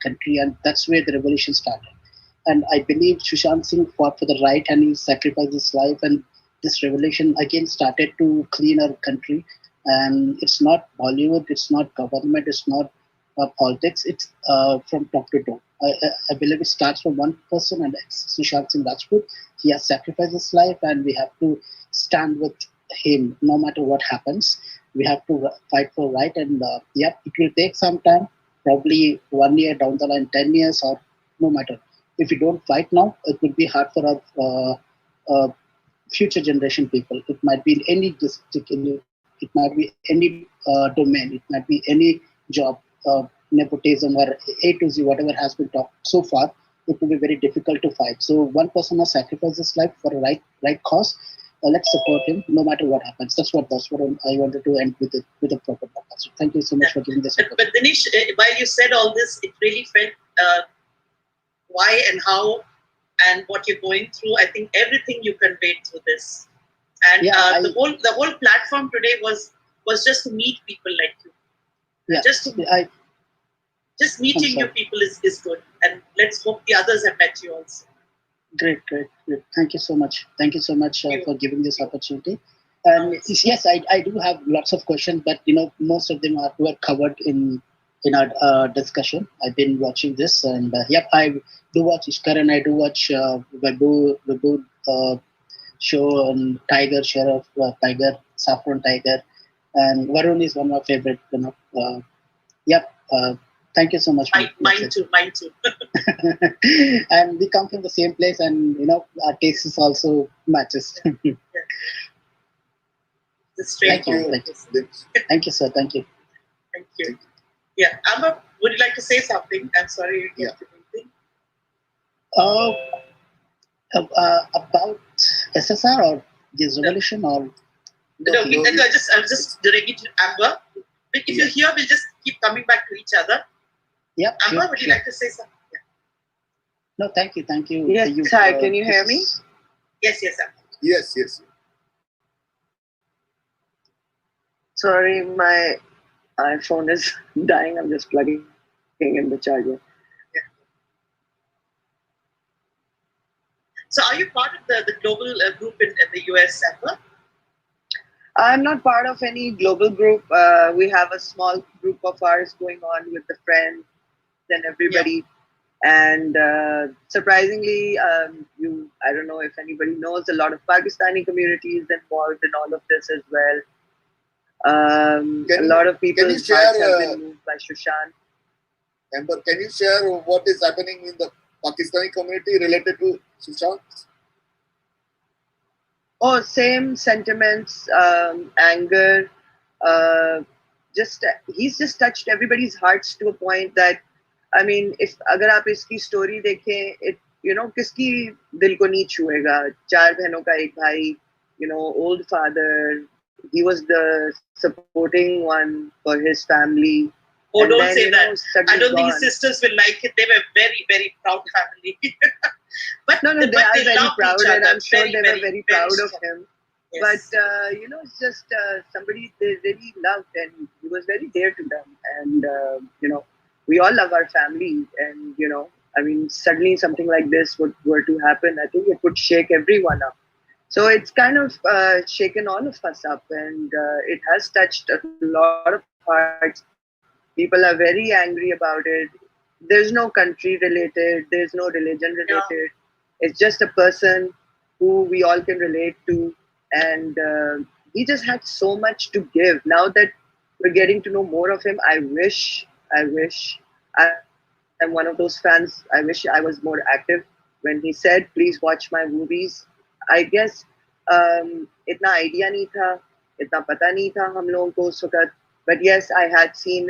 country, and that's where the revolution started. And I believe Sushant Singh fought for the right and he sacrificed his life, and this revolution again started to clean our country. And it's not Bollywood, it's not government, it's not politics, it's from top to toe. I believe it starts from one person, and it's Sushant Singh Rajput. He has sacrificed his life, and we have to stand with him no matter what happens. We have to fight for right, and it will take some time, probably 1 year down the line, 10 years, or no matter. If we don't fight now, it will be hard for our future generation people. It might be in any district, it might be any domain, it might be any job, nepotism or A to Z, whatever has been talked so far. It will be very difficult to fight. So one person has sacrificed his life for a right cause. Let's support him no matter what happens. That's what I wanted to end with a proper podcast. Thank you so much for giving this. But Dinesh, while you said all this, it really felt why and how and what you're going through. I think everything you conveyed through this, and the whole platform today was just to meet people like you. Yeah, just meeting you people is good, and let's hope the others have met you also. Great. Thank you so much. Thank you so much for giving this opportunity. And yes, I do have lots of questions, but most of them were covered in in our discussion. I've been watching this, and yep, I do watch Ishkar, and I do watch Vabu show and Tiger, Sheriff Tiger, Saffron Tiger, and Varun is one of my favorite. Yep. Thank you so much. Mine too. And we come from the same place, and our taste is also matches. Thank you. Thank you, sir. Thank you. Thank you. Yeah, Amber, would you like to say something? I'm sorry. About SSR or this revolution or no, I'm just directing to Amber. If you're here, we'll just keep coming back to each other. Yeah. Amber, would you like to say something? Yeah. No, thank you. Yes, hi. Can you hear me? Yes, Amber. Yes. Sorry, my iPhone is dying. I'm just plugging in the charger. So are you part of the global group in the US, Amber? I'm not part of any global group. We have a small group of ours going on with the friends and everybody. And surprisingly, I don't know if anybody knows, a lot of Pakistani communities involved in all of this as well. A lot of people's hearts have been moved by Sushant. Amber, can you share what is happening in the Pakistani community related to Sushant? Oh, same sentiments, anger. He's just touched everybody's hearts to a point that, I mean, if अगर आप इसकी story देखें, किसकी दिल को नहीं छुएगा? 4 बहनों का एक भाई, old father. He was the supporting one for his family. Oh, don't say that. I don't think his sisters will like it. They were very, very proud family. But they are very proud, and I'm sure they were very proud of him. Yes. But it's just somebody they really loved, and he was very dear to them. And we all love our family, and I mean, suddenly something like this were to happen, I think it would shake everyone up. So it's kind of shaken all of us up, and it has touched a lot of hearts. People are very angry about it. There's no country related, there's no religion related. It's just a person who we all can relate to, and he just had so much to give. Now that we're getting to know more of him, I wish I'm one of those fans. I wish I was more active when he said, "Please watch my movies." I guess इतना idea नहीं था, इतना पता नहीं था हम लोगों को उस वक्त. But yes, I had seen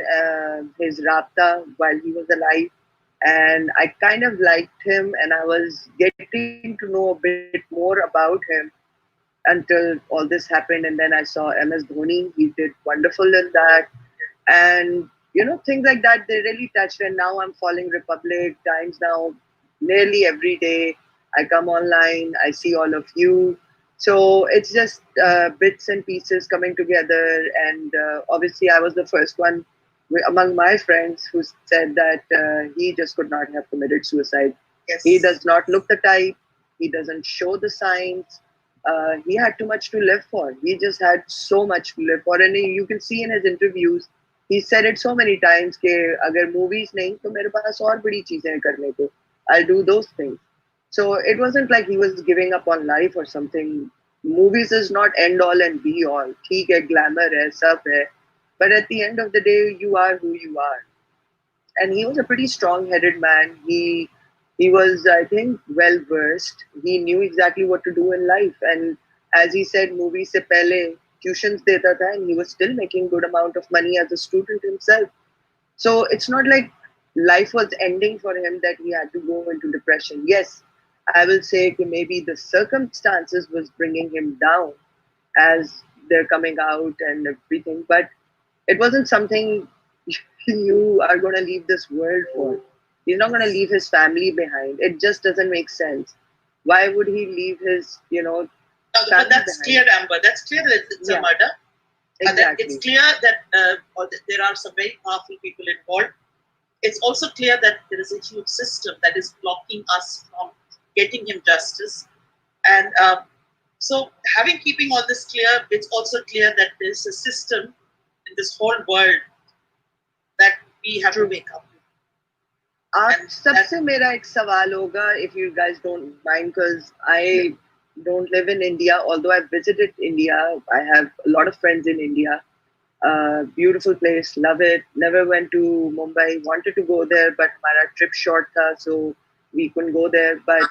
his Rabta while he was alive, and I kind of liked him, and I was getting to know a bit more about him until all this happened. And then I saw MS Dhoni. He did wonderful in that, and things like that, they really touched. And now I'm following Republic Times now nearly every day. I come online, I see all of you. So it's just bits and pieces coming together. And obviously, I was the first one among my friends who said that he just could not have committed suicide. Yes. He does not look the type. He doesn't show the signs. He had too much to live for. He just had so much to live for. And you can see in his interviews, he said it so many times that agar movies nahi, to mere paas aur badi cheezein hai karne ko. I'll do those things. So it wasn't like he was giving up on life or something. Movies is not end all and be all. Theek hai, glamour hai, sab hai. But at the end of the day, you are who you are. And he was a pretty strong-headed man. He was, I think, well-versed. He knew exactly what to do in life. And as he said, movies se pehle tuitions deta tha, and he was still making good amount of money as a student himself. So it's not like life was ending for him that he had to go into depression. Yes, I will say that maybe the circumstances was bringing him down as they're coming out and everything, but it wasn't something you are going to leave this world for. He's not going to leave his family behind. It just doesn't make sense. Why would he leave his, family but that's behind? clear, Amber. That's clear that it's a murder. Exactly. It's clear that there are some very powerful people involved. It's also clear that there is a huge system that is blocking us from getting him justice. And so keeping all this clear, it's also clear that there's a system in this whole world that we have to wake up. आप सबसे मेरा एक सवाल होगा, if you guys don't mind, because I don't live in India, although I've visited India. I have a lot of friends in India. Beautiful place, love it. Never went to Mumbai, wanted to go there, but हमारा trip short था, so we couldn't go there. But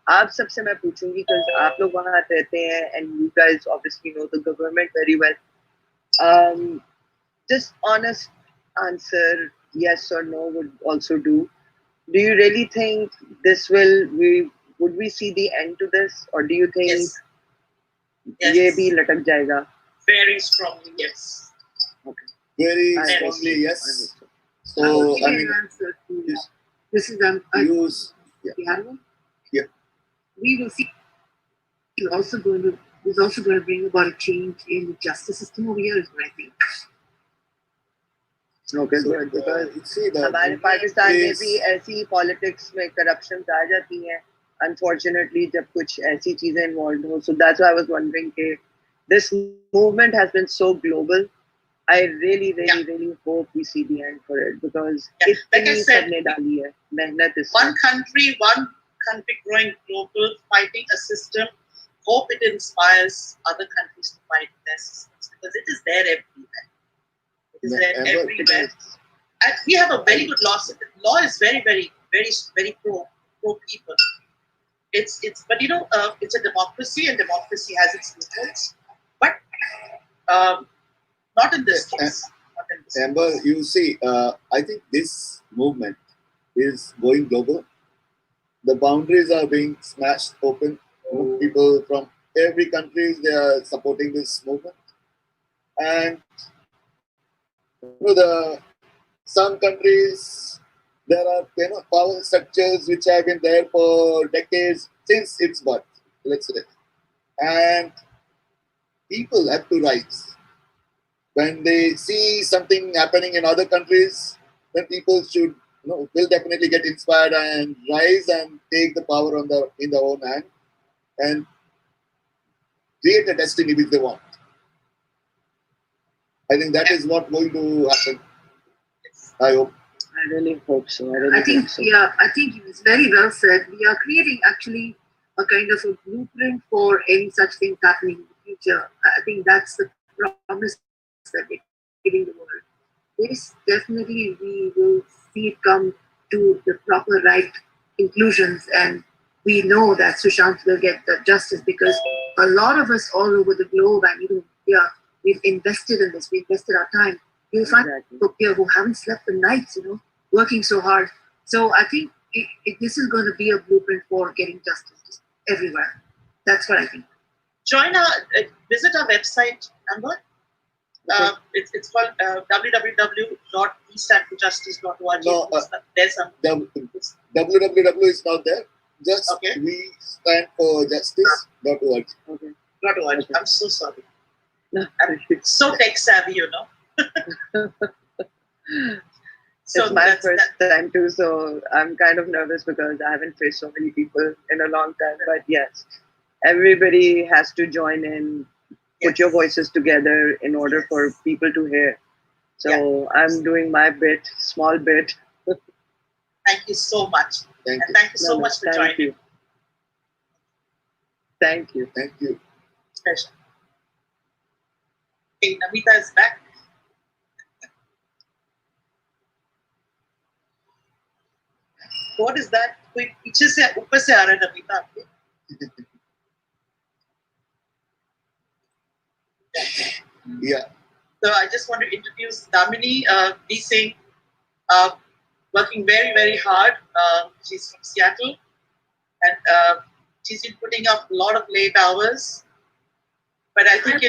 आप सबसे मैं पूछूंगी, because आप लोग वहाँ रहते हैं, and you guys obviously know the government very well. Just honest answer, yes or no would also do. Do you really think this would we see the end to this, or do you think ये भी लटक जाएगा? Very strongly, yes. Okay. Very strongly, yes. So, I mean, this is yeah. We will see. It's also going to bring about a change in the justice system over here, is what I think. Okay, good. Because हमारे पाकिस्तान में भी ऐसी politics में corruptions आ जाती हैं, unfortunately, जब कुछ ऐसी चीजें involved हो. So that's why I was wondering कि this movement has been so global. I really hope we see the end for it, because like I said, सबने डाली है मेहनत इसमें. one country growing global, fighting a system. Hope it inspires other countries to fight their systems, because it is there everywhere. It is there everywhere. And we have a very good law system. Law is very pro people. But you know, it's a democracy, and democracy has its limits. But not in this case. Amber, you see, I think this movement is going global. The boundaries are being smashed open. People from every country, they are supporting this movement. And some countries, there are power structures which have been there for decades, since its birth, let's say. And people have to rise. When they see something happening in other countries, then people should, will definitely get inspired and rise and take the power in their own hand and create a destiny which they want. I think that is what going to happen. I hope. I really hope so. I think it was very well said. We are creating actually a kind of a blueprint for any such thing happening in the future. I think that's the promise that we're giving the world. Yes, definitely we will see it come to the proper right conclusions, and we know that Sushant will get the justice, because a lot of us all over the globe, and even we've invested in this. We invested our time. You'll find people here who haven't slept the nights, working so hard. So I think this is going to be a blueprint for getting justice everywhere. That's what I think. Visit our website, Amber. It's called www.westandforjustice.org. No, there's some. www is not there. Just we stand for justice.org. Okay. .org. I'm so sorry. I'm so tech savvy, It's my first time too, so I'm kind of nervous because I haven't faced so many people in a long time. But yes, everybody has to join in, put your voices together in order for people to hear. So I'm doing my bit, small bit. Thank you so much. Thank you so much for joining. Thank you. Thank you. Pleasure. Okay, Namita is back. What is that? कोई पीछे से ऊपर से आ रहा है नमिता आपके? Yeah. So I just want to introduce Damini D Singh, working very hard. She's from Seattle, and she's been putting up a lot of late hours. But I think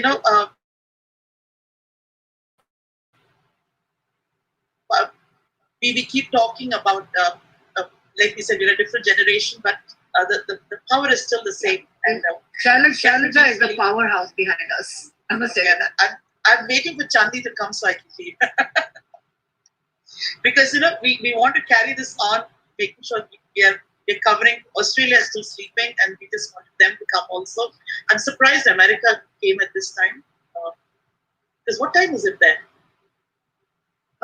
we keep talking about. Like we said, we're a different generation, but the power is still the same. And Shailaja is the powerhouse behind us. I must say that. I'm waiting for Chandi to come so I can leave. Because we want to carry this on, making sure we're covering. Australia is still sleeping, and we just wanted them to come also. I'm surprised America came at this time. Because what time is it there?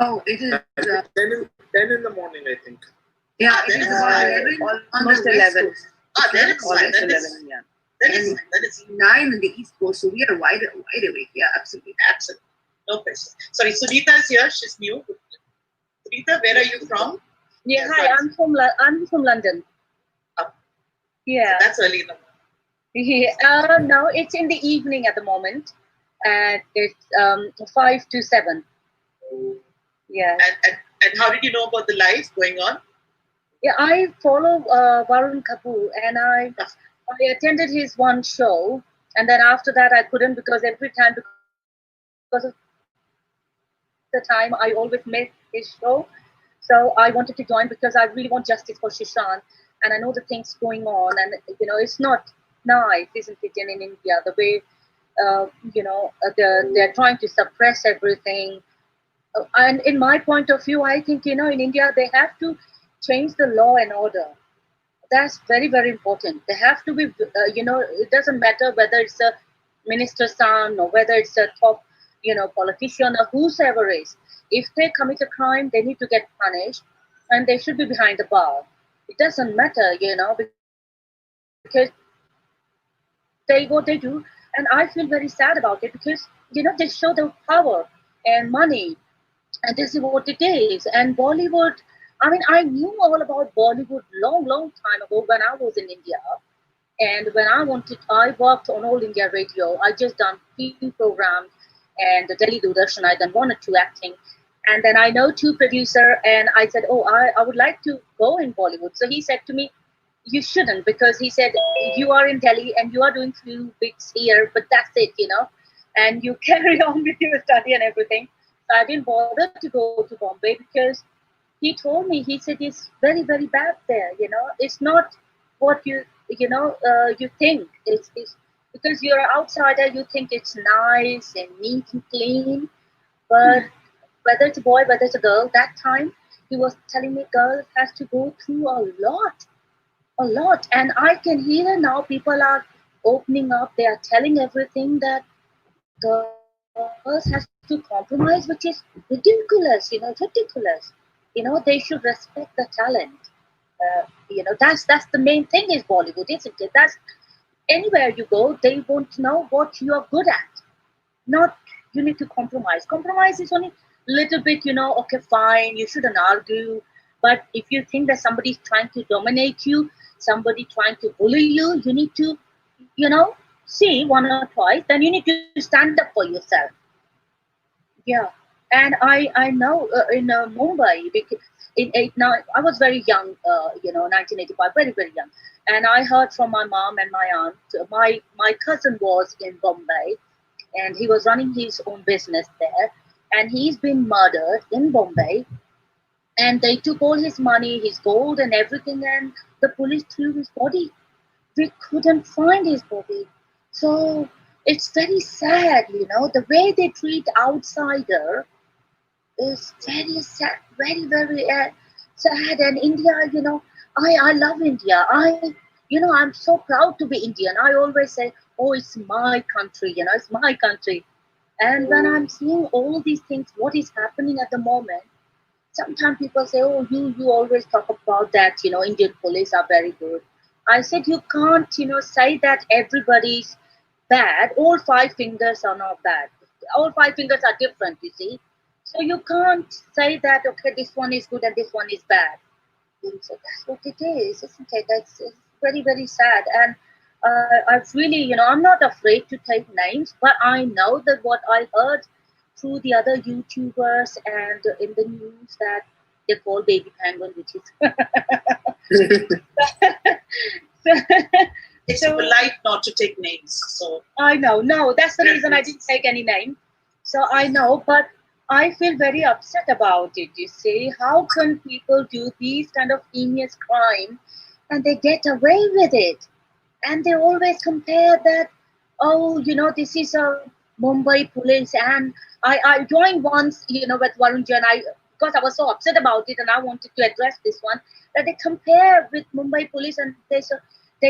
Oh, it is 10 in the morning, I think. Yeah, it is about 11 on the almost West 11. Coast. That is fine. Almost That 11, is, yeah. that is 9 in the East Coast, so we are wide awake. Yeah, absolutely. absolutely. No question. Sorry, Sunita is here. She's new. Sunita, where are you from? Yeah, hi. I'm from London. Yeah. So that's early in the morning. Yeah. No, it's in the evening at the moment, and it's 5 to 7. Yeah. And how did you know about the live going on? Yeah, I follow Varun Kapoor, and I attended his one show, and then after that I couldn't, because every time, because of the time, I always miss his show. So I wanted to join because I really want justice for Shishant, and I know the things going on, and it's not nice, isn't it? In India, the way they're trying to suppress everything. And in my point of view, I think in India they have to change the law and order. That's very, very important. They have to be, it doesn't matter whether it's a minister's son or whether it's a top, politician or whosoever is. If they commit a crime, they need to get punished, and they should be behind the bar. It doesn't matter, because they what they do, and I feel very sad about it, because they show the power and money, and this is what it is. And Bollywood, I mean, I knew all about Bollywood long time ago when I was in India. And when I worked on All India Radio. I just done few programs and the Delhi Doordarshan. I done 1 or 2 acting. And then I know 2 producer, and I said, oh, I would like to go in Bollywood. So he said to me, you shouldn't, because he said, you are in Delhi and you are doing few bits here, but that's it, and you carry on with your study and everything. So I didn't bother to go to Bombay, because he told me, he said, it's very, very bad there, it's not what you think. It's because you're an outsider, you think it's nice and neat and clean, but whether it's a boy, whether it's a girl, that time he was telling me girls has to go through a lot. And I can hear now people are opening up, they are telling everything, that girls has to compromise, which is ridiculous, ridiculous. They should respect the talent. That's the main thing is Bollywood, isn't it? That's anywhere you go, they want to know what you are good at. Not you need to compromise. Compromise is only little bit, okay, fine, you shouldn't argue. But if you think that somebody's trying to dominate you, somebody trying to bully you, you need to, see 1 or twice, then you need to stand up for yourself. Yeah. And I know in Mumbai, because now I was very young, 1985, very, very young. And I heard from my mom and my aunt, my cousin was in Bombay, and he was running his own business there, and he's been murdered in Bombay, and they took all his money, his gold and everything, and the police threw his body. We couldn't find his body. So it's very sad, the way they treat outsider is very sad, very, very sad. And India, I love India. I'm so proud to be Indian. I always say, oh, it's my country, it's my country. And when I'm seeing all these things, what is happening at the moment, sometimes people say, oh, you always talk about that, Indian police are very good. I said, you can't, say that everybody's bad. All 5 fingers are not bad. All 5 fingers are different, you see. So you can't say that, okay, this one is good and this one is bad. So that's what it is, isn't it? It's very, very sad. And I've really, I'm not afraid to take names, but I know that what I heard through the other YouTubers and in the news, that they call baby penguin, which is It's polite not to take names. So I know, no, that's the reason I didn't take any name. So I know, but I feel very upset about it. You see, how can people do these kind of heinous crime and they get away with it? And they always compare that, oh, this is a Mumbai police. And I joined once, with Varunji, and because I was so upset about it and I wanted to address this one, that they compare with Mumbai police, and they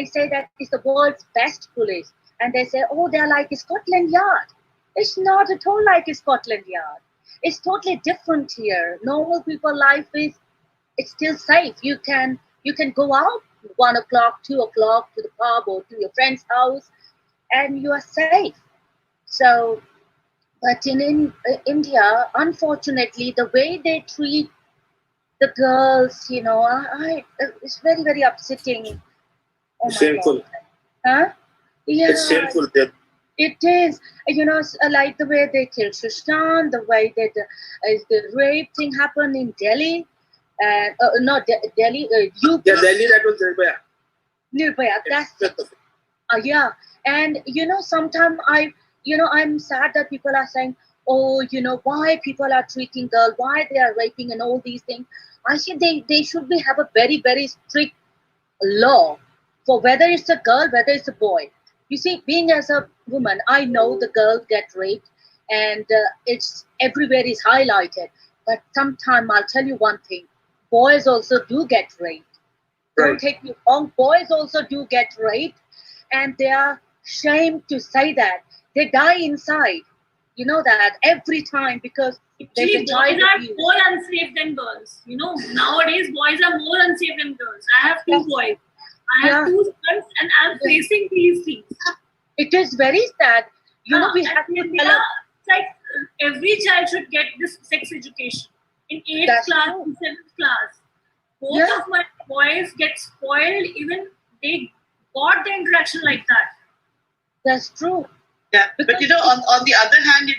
say that it's the world's best police. And they say, oh, they're like Scotland Yard. It's not at all like Scotland Yard. It's totally different here. Normal people life is, it's still safe. You can go out 1 o'clock, 2 o'clock to the pub or to your friend's house, and you are safe. So, but in India, unfortunately, the way they treat the girls, it's very, very upsetting. Oh my Shameful. God. Huh? Yeah. It's shameful. Yeah. It is, like the way they killed Sushant, the way that the rape thing happened in Delhi, and not Delhi, UP. Yeah, Delhi, that was Nirbhaya. Nirbhaya, that's yeah. And sometimes I'm sad that people are saying, oh, why people are treating girls, why they are raping and all these things. I think they should have a very, very strict law for whether it's a girl, whether it's a boy. You see, being as a woman, I know the girls get raped, and it's everywhere is highlighted. But sometimes I'll tell you one thing: boys also do get raped. Don't take me wrong, boys also do get raped, and they are ashamed to say that. They die inside. You know that every time because Actually, they boys are more unsafe than girls. Nowadays boys are more unsafe than girls. I have two boys. I have two sons, and I'm facing these things. It is very sad. We have to India, it's like every child should get this sex education in 8th class, in 7th class. Both of my boys get spoiled. Even they got the interaction like that. That's true. Yeah, but on the other hand,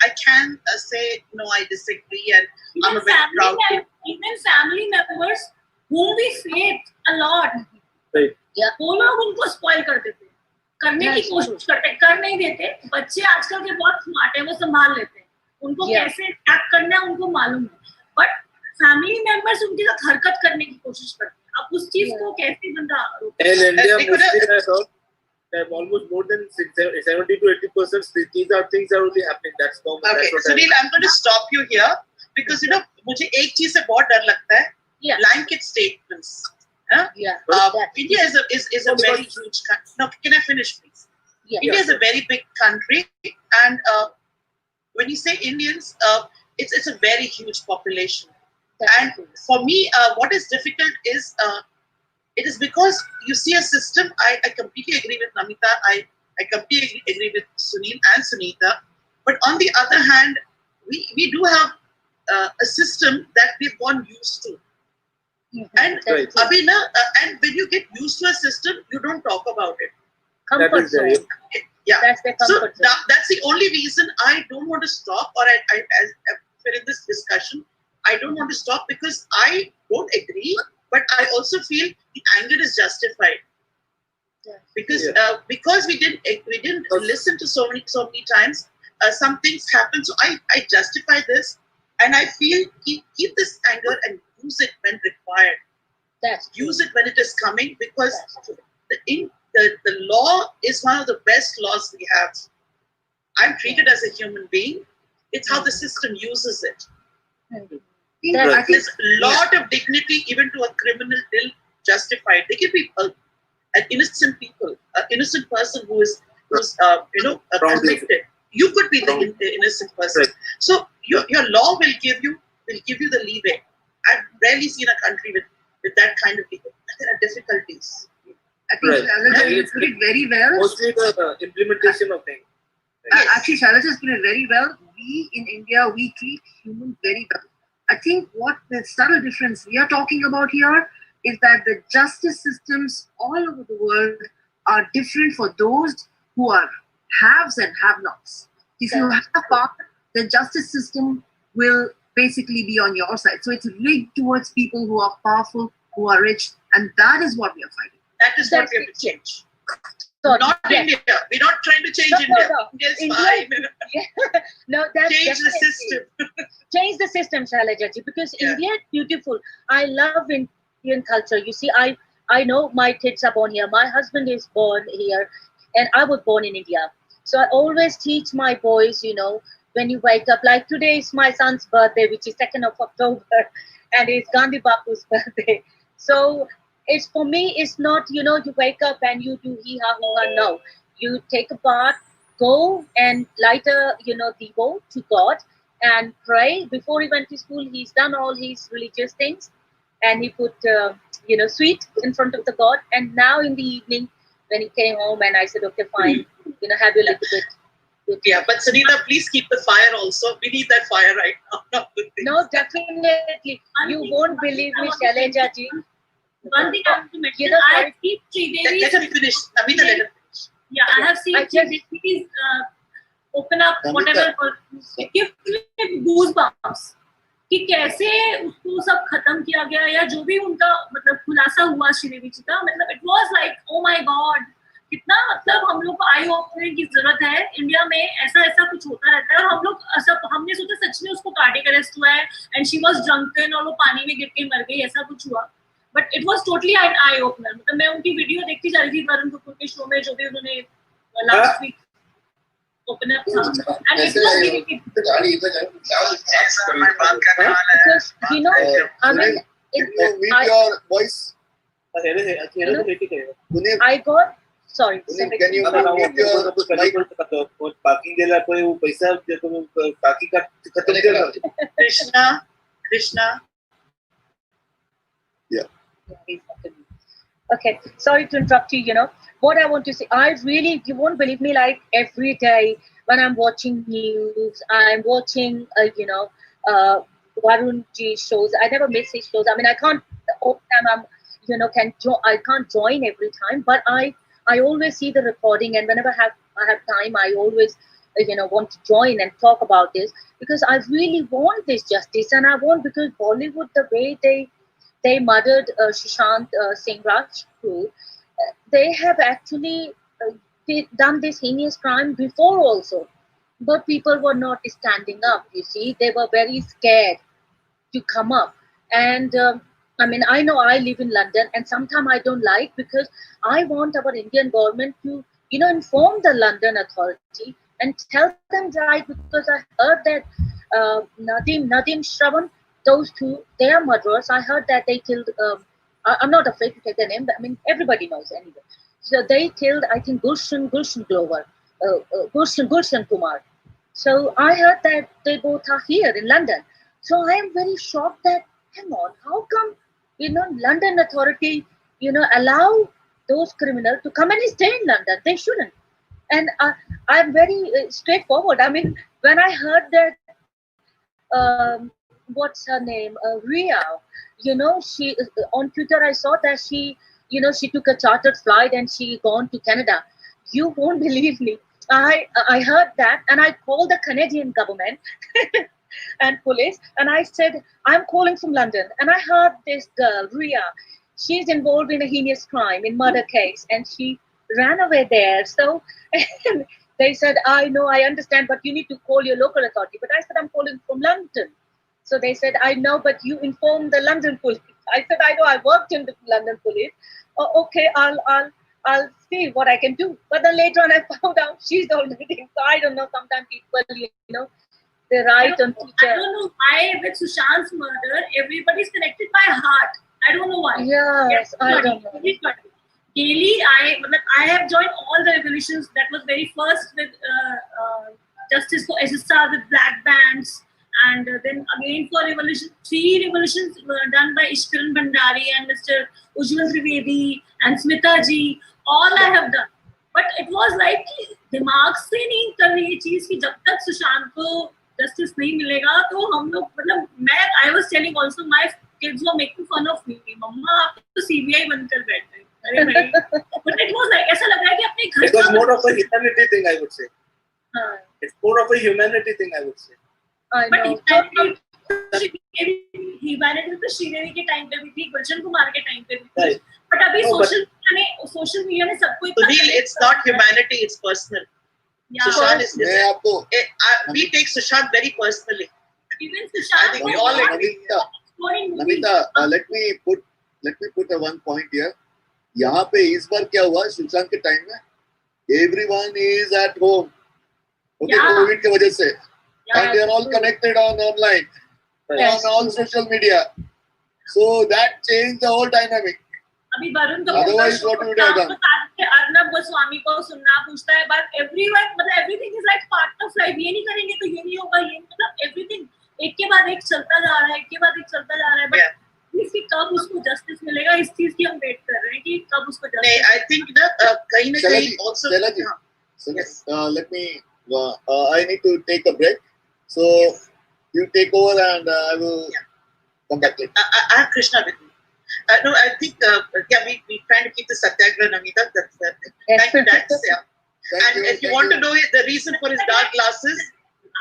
I can say no, I disagree, and I'm a very proud. Even family members whom we faith a lot, वो लोग उनको spoil कर देते, करने की कोशिश करते, कर नहीं देते. बच्चे आजकल के बहुत स्मार्ट हैं, वो संभाल लेते हैं. उनको कैसे अटैक करना है उनको मालूम है. But family members उनके साथ हरकत करने की कोशिश करते हैं. अब उस चीज को कैसे बंदा रोके? In India, mostly I heard that almost more than 70 to 80% these are things are only happening. That's common. Okay, Sunil, I'm going to stop you here because मुझे एक चीज से बहुत डर लगता है. Blanket statements. Yeah. India is a very huge country. No, can I finish, please? Yeah. India is a very big country, and when you say Indians, it's a very huge population. And for me, what is difficult is it is because you see a system. I completely agree with Namita. I completely agree with Sunil and Sunita. But on the other hand, we do have a system that we've gone used to. And and when you get used to a system, you don't talk about it. Comfort zone. Yeah. That's the comfort zone. That's the only reason I don't want to stop, or as we're in this discussion, I don't want to stop because I don't agree, but I also feel the anger is justified. Because we didn't listen to so many times, some things happen. So I justify this, and I feel keep this anger and use it when required. Use it when it is coming, because the law is one of the best laws we have. I'm treated as a human being. It's how the system uses it. There's a lot of dignity even to a criminal till justified. They can be an innocent person who is convicted. You could be the innocent person. So your law will give you the leeway. I've rarely seen a country with that kind of people. There are difficulties. I think Shailaja put it very well. Mostly the implementation of things. Actually, Shailaja put it very well. We in India, we treat humans very well. I think what the subtle difference we are talking about here is that the justice systems all over the world are different for those who are haves and have-nots. If you have power, the justice system will basically be on your side. So it's rigged towards people who are powerful, who are rich, and that is what we are fighting. That is what we have to change. Not India. We're not trying to change India. India's fine. No, that's change the system. Change the system, Shailajaji, because India is beautiful. I love Indian culture. You see, I know my kids are born here. My husband is born here, and I was born in India. So I always teach my boys, when you wake up, like today is my son's birthday, which is 2nd of October, and it's Gandhi Bapu's birthday. So it's for me, it's not, you wake up and you do hee-ha, hoo-ha. No. You take a bath, go and light a, devo to God, and pray before he went to school. He's done all his religious things, and he put sweet in front of the God. And now in the evening, when he came home, and I said, okay, fine, have your little bit. Yeah, but Sunita, please keep the fire also. We need that fire right now. No, definitely. You won't believe me, Shailaja ji. One thing I have to mention, I have seen Sridevi. Let her finish. Amita, let her finish. Yeah, I have seen Sridevi open up whatever. It gives me goosebumps. कि कैसे उसको सब खत्म किया गया या जो भी उनका मतलब खुलासा हुआ श्रीदेवी जी का, मतलब it was like oh my God, कितना मतलब हम लोग को आई ओपनिंग की जरूरत है. इंडिया में ऐसा ऐसा कुछ होता रहता है और हम लोग सब हमने सोचा सच में उसको कार्डियक अरेस्ट हुआ है एंड शी वाज ड्रंकन और वो पानी में गिर के मर गई, ऐसा कुछ हुआ. But it was totally an eye opener. मतलब मैं उनकी वीडियो देखती जा रही थी वरुण कपूर के शो में जो भी उन्होंने last week open up and it was really because I mean meet your voice. I got sorry. Can you meet your parking देला कोई वो पैसा तो बाकी का खत्म कर Krishna. Yeah. Okay, sorry to interrupt you. What I want to say, you won't believe me, like every day when I'm watching news, I'm watching, Varun G shows. I never miss his shows. I mean, I can't, all the time I can't join every time, but I always see the recording, and whenever I have time, I always, want to join and talk about this because I really want this justice, and I want, because Bollywood, the way they murdered Sushant Singh Rajput, they have actually done this heinous crime before also, but people were not standing up. You see, they were very scared to come up. And I mean, I know I live in London, and sometimes I don't like, because I want our Indian government to, inform the London Authority and tell them right, because I heard that Nadim Shravan, those two, they are murderers. I heard that they killed. I'm not afraid to take their name, but I mean, everybody knows anyway. So they killed, I think, Gulshan Glover, Gulshan Kumar. So I heard that they both are here in London. So I am very shocked that, hang on, how come, London Authority, allow those criminals to come and stay in London? They shouldn't. And I'm very straightforward. I mean, when I heard that, what's her name, Ria, she on Twitter, I saw that she took a chartered flight and she gone to Canada. You won't believe me. I heard that, and I called the Canadian government and police, and I said, I'm calling from London, and I heard this girl, Ria, she's involved in a heinous crime, in murder case, and she ran away there. So they said, I know, I understand, but you need to call your local authority. But I said, I'm calling from London. So they said, I know, but you inform the London police. I said, I know, I worked in the London police. Oh, okay, I'll see what I can do. But then later on, I found out she's already. So I don't know. Sometimes people, they write on Twitter. I don't know why with Sushant's murder, everybody's connected by heart. I don't know why. Yes, I don't know. Daily, I have joined all the revolutions. That was very first with Justice for SSR with black bands. And then again for revolution, 3 revolutions were done by Ishkaran Bhandari and Mr. Ujjwal Trivedi and Smita ji. All I have done. But it was like, दिमाग से नहीं कर रही ये चीज कि जब तक सुशांत को justice नहीं मिलेगा तो हम लोग I was telling also my kids were making fun of me. मम्मा आप तो CBI बनकर बैठ गए. अरे नहीं. But it was like ऐसा लग रहा है कि अपने घर. It was more of a humanity thing, I would say. It's more of a humanity thing, I would say. I know. Humanity तो श्रीदेवी के टाइम पे भी थी, गुलशन कुमार के टाइम पे भी थी. But अभी social media ने सबको it's not humanity, it's personal. Yeah. Sushant is we take Sushant very personally. Even Sushant. I think we all agree. Namita, let me put a one point here. यहाँ पे इस बार क्या हुआ सुशांत के time में everyone is at home. Okay, COVID के वजह से. And they are all connected online, on all social media. So that changed the whole dynamic. अभी Varun Otherwise, what would have done? Arnab Goswami को सुनना पूछता है, but everything is like part of life. ये नहीं करेंगे तो ये नहीं होगा, ये मतलब everything एक के बाद एक चलता जा रहा है, एक के बाद एक चलता जा रहा है, बट इसकी कब उसको जस्टिस मिलेगा, इस चीज की हम वेट कर रहे हैं कि कब उसको जस्टिस। आई थिंक ना कहीं ना कहीं also let me I need to take a break, so you take over and I will come back later. I have Krishna with me. No, I think we trying to keep the Satyagrah, Namita. Thank you, Dad. And if you want to know the reason for his dark glasses,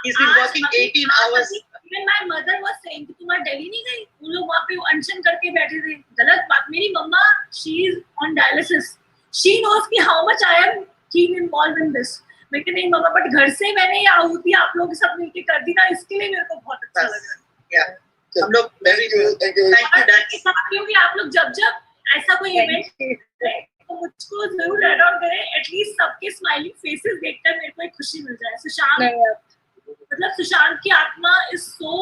he's been working 18 hours. Even my mother was saying कि तुम दिल्ली नहीं गई, वो लोग वहाँ पे अनशन करके बैठे थे। गलत बात। मेरी मम्मा, she is on dialysis. She knows कि how much I am keen involved in this. मैं कहती नहीं मम्मा, बट घर से मैंने ये आहुति आप लोगों के साथ मिलके कर दी ना, इसके लिए मेरे को बहुत अच्छा लग रहा है। हम लोग thank you क्योंकि आप लोग जब ऐसा कोई इवेंट तो मुझको जरूर ऐड ऑन करें, एटलीस्ट सबके स्माइलिंग फेसेस देखकर मेरे को एक खुशी मिल जाए। सुशांत मतलब सुशांत की आत्मा इज सो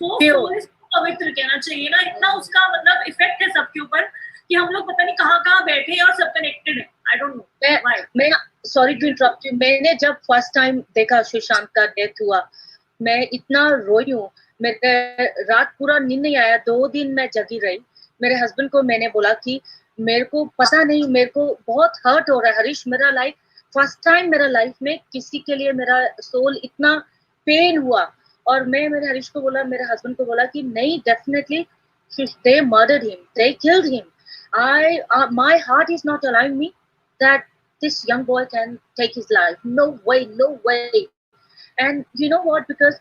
पवित्र कहना चाहिए ना, इतना उसका मतलब इफेक्ट है सबके ऊपर कि हम लोग पता नहीं कहाँ बैठे हैं और सब कनेक्टेड है। आई डोंट नो। मैं सॉरी टू इंटरप्ट यू, मैंने जब फर्स्ट टाइम देखा सुशांत का डेथ हुआ, मैं इतना रोई हूँ, मेरे रात पूरा नींद नहीं आया, 2 दिन मैं जगी रही। मेरे हस्बैंड को मैंने बोला कि मेरे को पता नहीं, मेरे को बहुत हर्ट हो रहा है हरीश, मेरा लाइफ फर्स्ट टाइम मेरा लाइफ में किसी के लिए मेरा सोल इतना पेन हुआ। और मैं मेरे हरीश को बोला, मेरे हस्बैंड को बोला कि नहीं, definitely they murdered him, they killed him. my heart is not allowing me that this young boy can take his life. No way, no way. And you know what, because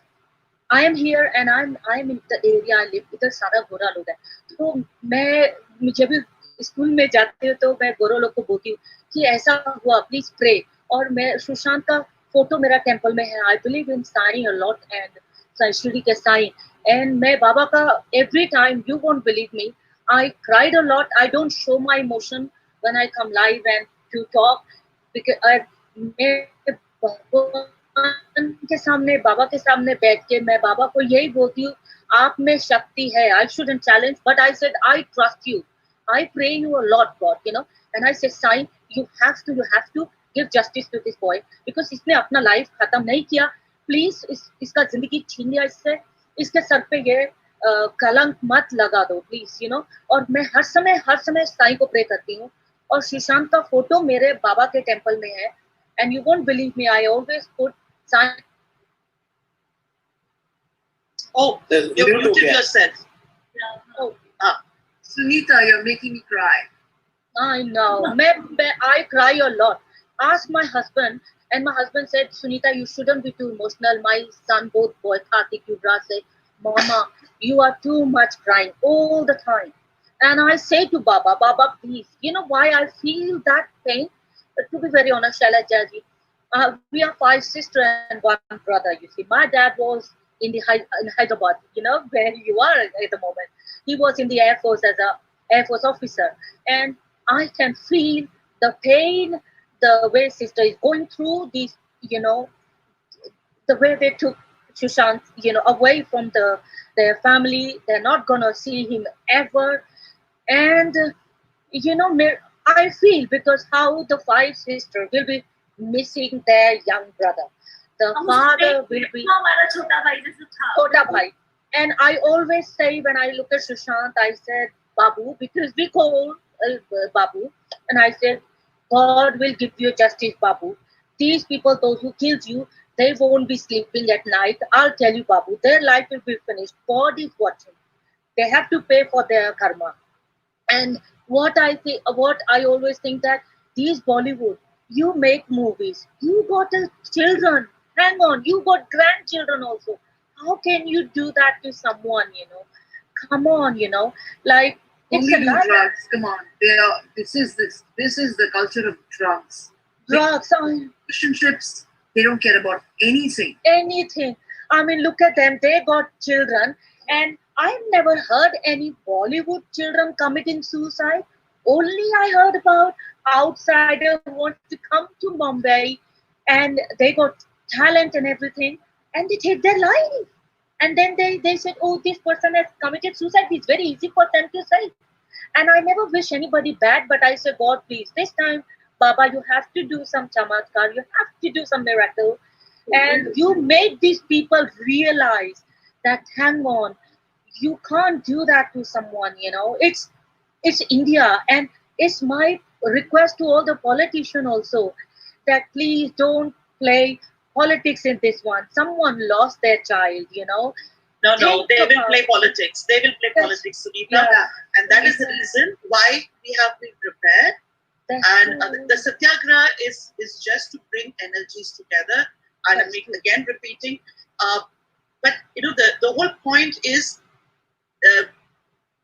I am here and I'm in the area I live, इधर सारा गोरा लोग है, तो मैं जब भी school में जाती हूँ तो मैं गोरा लोग को बोलती हूँ कि ऐसा हुआ, प्लीज प्रे। और मैं सुशांत का फोटो मेरा टेम्पल में है। I believe in Sai a lot and Shri के साई, एंड मैं बाबा का every time, you won't believe me, I cried a lot. I don't show my emotion when I come live and to talk because मैं भगवान के सामने, बाबा के सामने बैठ के मैं बाबा को यही बोलती हूँ, आप में शक्ति है। I shouldn't challenge, but I said I trust you. I pray you a lot, God, you know. And I said, Sai, you have to give justice to this boy because इसने अपना लाइफ खत्म नहीं किया। Please इसका जिंदगी छीन लिया इससे, इसके सर पे ये कलंक मत लगा दो प्लीज, यू नो। और मैं हर समय साईं को प्रे करती हूँ। और सुशांत का फोटो मेरे बाबा के टेम्पल में है, and you won't believe me, I always put Sai. Oh, you muted yourself. Oh. Sunita, you're making me cry. I know. I cry a lot. Ask my husband, and my husband said, Sunita, you shouldn't be too emotional. My son, both boys, Karthik, Yuvraj, said, Mama, you are too much crying all the time. And I say to Baba, please, you know why I feel that pain? To be very honest, Shailaja ji, we are 5 sisters and 1 brother, you see. My dad was in Hyderabad, you know, where you are at the moment. He was in the Air Force as a Air Force officer. And I can feel the pain, the way sister is going through these, you know, the way they took Sushant, you know, away from their family. They're not gonna see him ever. And you know, I feel because how the 5 sisters will be missing their young brother. The father will be Chota bhai. And I always say when I look at Sushant, I said Babu, because we call Babu, and I said, God will give you justice, Babu. These people, those who killed you, they won't be sleeping at night. I'll tell you, Babu, their life will be finished. God is watching. They have to pay for their karma. And what I always think that these Bollywood, you make movies, you got children, hang on, you got grandchildren also. How can you do that to someone, you know? Come on, you know, like only do drugs. Come on, this is the culture of drugs. Drugs, relationships. They don't care about anything. Anything. I mean, look at them. They got children, and I've never heard any Bollywood children committing suicide. Only I heard about outsider who wants to come to Mumbai, and they got talent and everything, and they take their life. And then they said, oh, this person has committed suicide. It's very easy for them to say. And I never wish anybody bad, but I said, God, please, this time, Baba, you have to do some chamatkar. You have to do some miracle. And you make these people realize that hang on. You can't do that to someone, you know. It's India, and it's my request to all the politicians also that please don't play politics in this one. Someone lost their child, you know. No, Think they will about play it. politics. They will play Yes. politics, Sunita. Yeah. And that is the reason why we have been prepared. And the Satyagrah is just to bring energies together. And I'm again repeating. But, you know, the whole point is,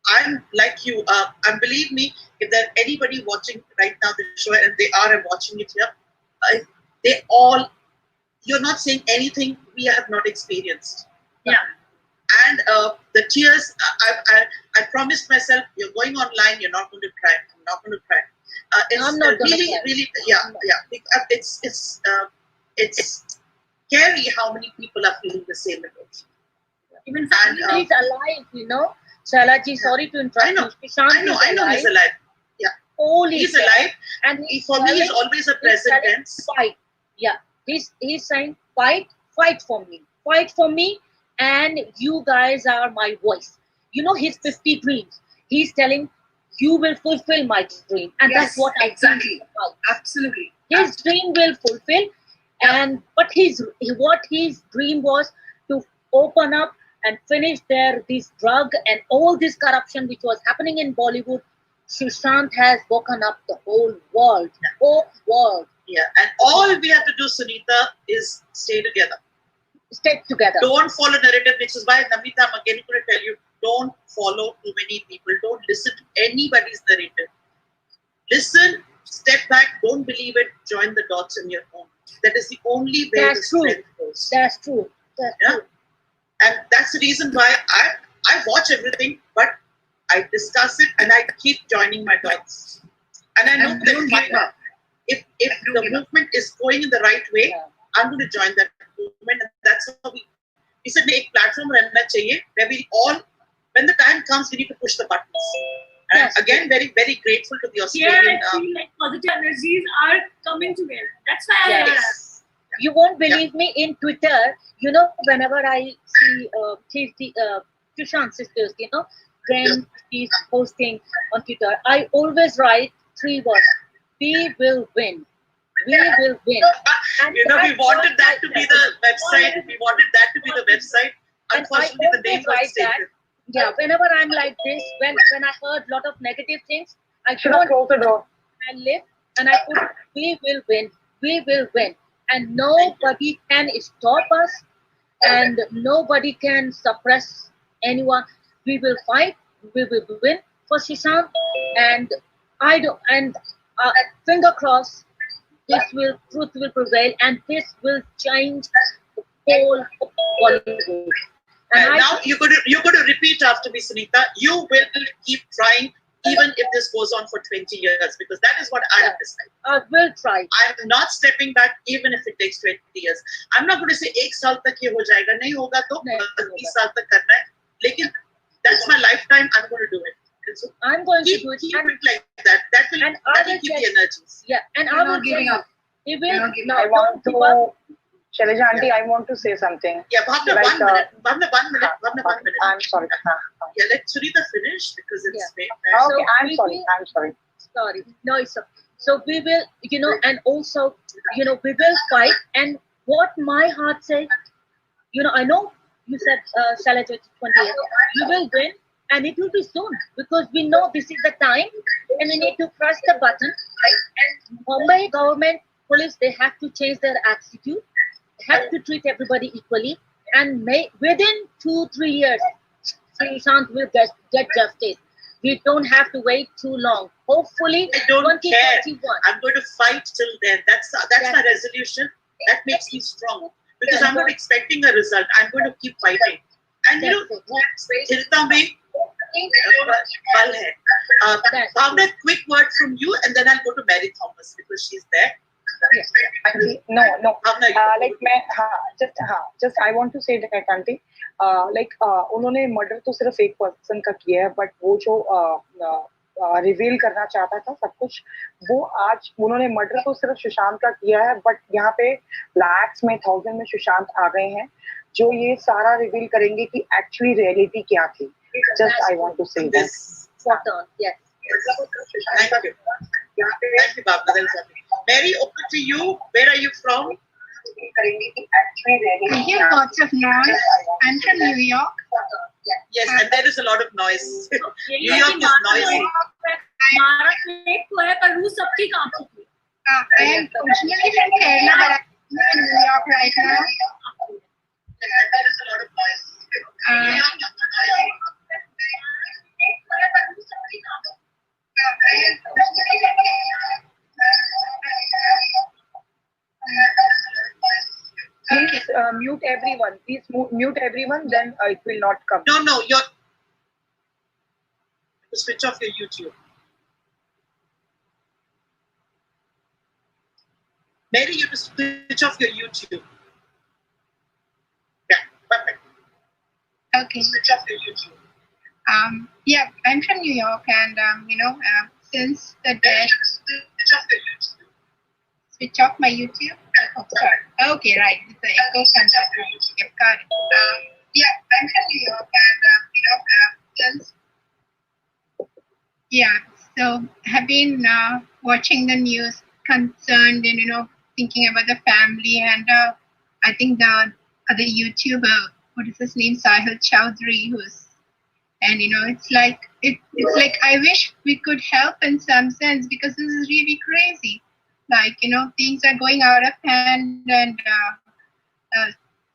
I'm like you. And believe me, if there's anybody watching right now the show, and they are, and watching it here, they all, you're not saying anything we have not experienced. Yeah. And the tears, I promised myself, you're going online, you're not going to cry. I'm not going to cry. It's I'm not gonna really, cry. really, it's scary how many people are feeling the same emotion. Even He's alive, you know. Shalaji, sorry to interrupt I know. you. Sushant I know he's alive. Yeah. Holy He's cow. alive. And For me, he's always a present tense. Fight. Yeah. He's saying, fight for me. Fight for me. And you guys are my voice. You know his 50 dreams. He's telling, you will fulfill my dream. And Yes, that's what I exactly. think about. Absolutely. His dream will fulfill. And but what his dream was to open up and finish this drug and all this corruption which was happening in Bollywood. Sushant has woken up the whole world. Whole world. Yeah, and all we have to do, Sunita, is stay together. Stay together. Don't follow narrative, which is why, Namita, I'm again going to tell you, don't follow too many people. Don't listen to anybody's narrative. Listen, step back, don't believe it, join the dots in your own. That is the only way That's the true. strength goes. That's true. That's true. And that's the reason why I watch everything, but I discuss it and I keep joining my dots. And I know that if the movement is going in the right way, I'm going to join that movement. And that's how we said, a platform रहना चाहिए where we all, when the time comes, we need to push the buttons. And I'm again very, very grateful to the Australian. Yeah, I feel like positive energies are coming together. That's why Yes. You won't believe me, in Twitter, you know, whenever I see Sushant sisters, you know, when she's posting on Twitter, I always write 3 words. We will win. We will win. And you know, we that's wanted what that I to be said. the website. We wanted that to be the website. And Unfortunately, I the name always was write that. taken. Yeah, whenever I'm like this, when I heard a lot of negative things, I Should I close the door? I live and I put, we will win. We will win. And nobody can stop us, and nobody can suppress anyone. We will fight. We will win for Sushant, and finger crossed, truth will prevail, and this will change the whole Bollywood. And now you're going to repeat after me, Sunita. You will keep trying, even if this goes on for 20 years, because that is what I have decided. I will try. I'm not stepping back, even if it takes 20 years. I'm not going to say 1 साल तक ये हो जाएगा, नहीं होगा तो 30 साल तक करना है. लेकिन that's my lifetime. I'm going to do it. And so I'm going keep, to do it. Keep it like that. That will keep the energies. Yeah, and We're I will not giving up. He We're will. not giving No, up. I want don't give up. to, Shailaja auntie, I want to say something. Yeah, Bhavna, Like, 1 minute. Bhavna, 1 minute. Bhavna, 1 minute. I'm sorry. Yeah, let Sunita finish because it's Yeah. Okay, So I'm we sorry. will- I'm sorry. Sorry. No, it's okay. So we will, you know, and also, you know, we will fight. And what my heart says, you know, I know you said, Shailaja, 28. We will win, and it will be soon, because we know this is the time, and we need to press the button. And Mumbai government, police, they have to change their attitude. They have to treat everybody equally, and within 2-3 years, Sushant will get justice. We don't have to wait too long. Hopefully, I don't care. 2021. I'm going to fight till then. That's my resolution. That makes me strong because I'm not expecting a result. I'm going to keep fighting. And you know, Chilta mein bal hai. Bhavna, quick word from you, and then I'll go to Mary Thomas because she's there. Auntie, no. Like just I want to say that auntie, like उन्होंने murder तो सिर्फ एक person का किया है, but वो जो reveal करना चाहता था सब कुछ, वो आज उन्होंने मर्डर तो सिर्फ सुशांत का किया है, बट यहाँ पे लैक्स में 1000 में सुशांत आ गए हैं. जो ये सारा रिवील करेंगे कि एक्चुअली रियलिटी क्या थी. Just I want to say that. Spot on. Yes. Thank you. Thank you, Bhavna. That is lovely. Mary, over to you. Where are you from? I hear lots of noise. I'm from New York. Yes, and there is a lot of noise. New York is noisy. Maharashtra एक तो है पर रूस सबकी काम होती है. I am originally from Kerala, but I'm in New York right now. There is a lot of noise. Please mute everyone. Please mute everyone. Then it will not come. No, you're. Switch off your YouTube. Mary, you have to switch off your YouTube. Yeah, perfect. Okay. Switch off your YouTube. Yeah, I'm from New York, and since the day. Switch off your YouTube. Switch off my YouTube. Oh, sorry. Okay, right. It's the echo from that. Yep, got it. Yeah, I'm from New York, and since. Yeah, so have been watching the news, concerned, and thinking about the family, and I think the other YouTuber, what is his name, Sahil Chowdhury, and it's like I wish we could help in some sense, because this is really crazy. Like things are going out of hand, and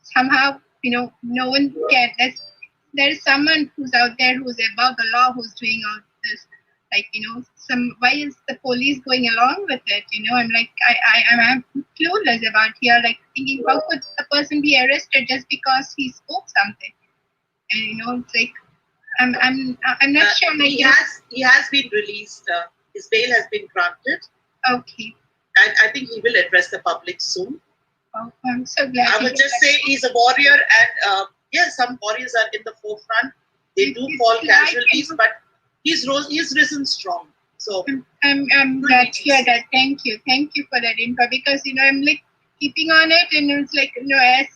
somehow no one can. There is someone who's out there who's above the law, who's doing all this. Like why is the police going along with it? I'm like I'm clueless about here. Like thinking, how could a person be arrested just because he spoke something? And it's like I'm not sure. Like he has been released. His bail has been granted. Okay. And I think he will address the public soon. Oh, I'm so glad. I would just say he's a warrior, and yes, some warriors are in the forefront. They do fall casualties, but he's risen strong. So I'm glad to hear that. Thank you for that info, because I'm like keeping on it, and it's like as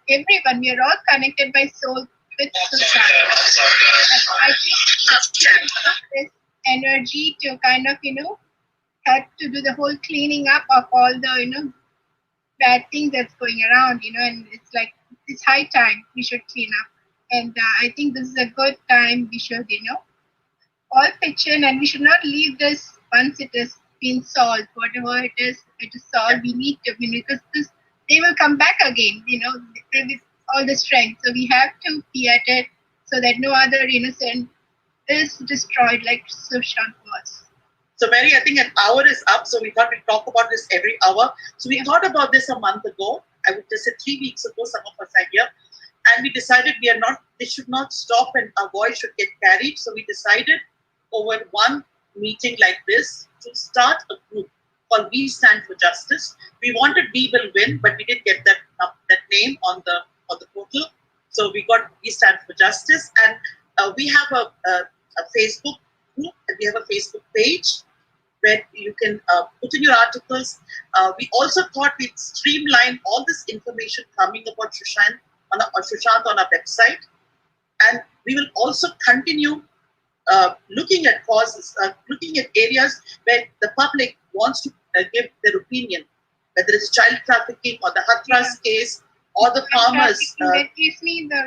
everyone, we are all connected by soul with society. I think this energy to kind of help to do the whole cleaning up of all the bad things that's going around, and it's like it's high time we should clean up, and I think this is a good time we should all pitch in, and we should not leave this once it is been solved. Whatever it is solved. We need to, because they will come back again. With all the strength. So we have to be at it so that no other innocent is destroyed like Sushant was. So Mary, I think an hour is up. So we thought we'd talk about this every hour. So we thought about this a month ago. I would just say 3 weeks ago. Some of us are here. And we decided this should not stop and our voice should get carried. So we decided over one meeting like this to start a group called We Stand for Justice. We wanted We Will Win, but we didn't get that name on the portal. So we got We Stand for Justice, and we have a Facebook group, and we have a Facebook page where you can put in your articles. We also thought we'd streamline all this information coming about Sushant on our website, and we will also continue looking at causes, looking at areas where the public wants to give their opinion, whether it's child trafficking or the Hathras case or the farmers. That gives me the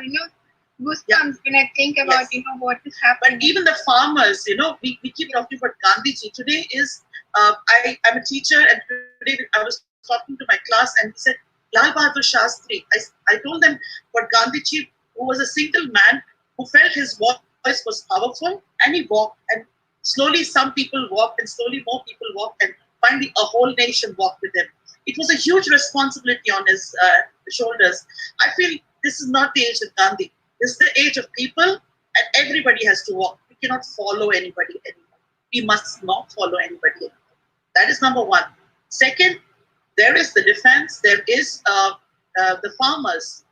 goosebumps when I think about what is happening. But even the farmers, we keep talking about Gandhiji. Today is I'm a teacher, and today I was talking to my class, and he said Lal Bahadur Shastri. I told them about Gandhiji, who was a single man who felt his voice was powerful, and he walked, and slowly some people walked, and slowly more people walked, and finally a whole nation walked with him. It was a huge responsibility on his shoulders. I feel this is not the age of Gandhi. This is the age of people, and everybody has to walk. We cannot follow anybody anymore. We must not follow anybody anymore. That is number one. Second, there is the defense. There is the farmers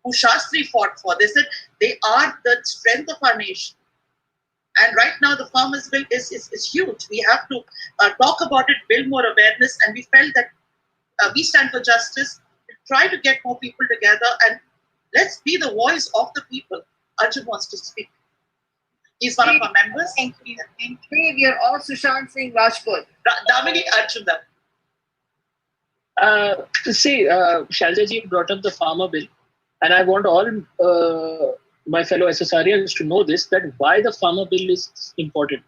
who Shastri fought for. They said they are the strength of our nation. And right now the farmers' bill is huge. We have to talk about it, build more awareness, and we felt that We Stand for Justice, try to get more people together and Let's be the voice of the people. Arjun wants to speak. He's one of our members. Thank you. We are all Sushant Singh Rajput. Damini Arjun. Shalja ji brought up the farmer bill, and I want all my fellow SSRians to know this, that why the farmer bill is important,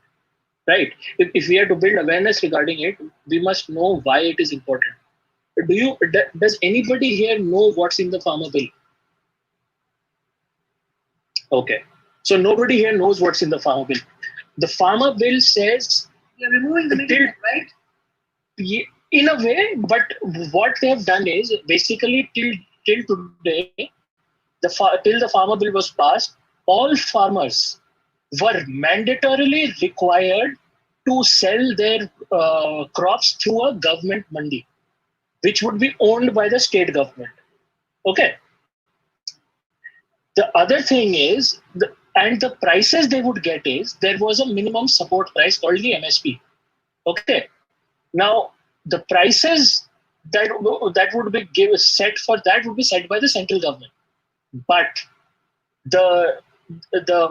right? If we are to build awareness regarding it, we must know why it is important. Does anybody here know what's in the farmer bill? Okay, so nobody here knows what's in the farmer bill. The farmer bill says you're removing the middleman, right? In a way, but what they have done is basically till today, till the farmer bill was passed, all farmers were mandatorily required to sell their crops through a government mandi, which would be owned by the state government. Okay. The other thing is, the prices they would get is, there was a minimum support price called the MSP. Okay. Now, the prices that would be set for that would be set by the central government. But the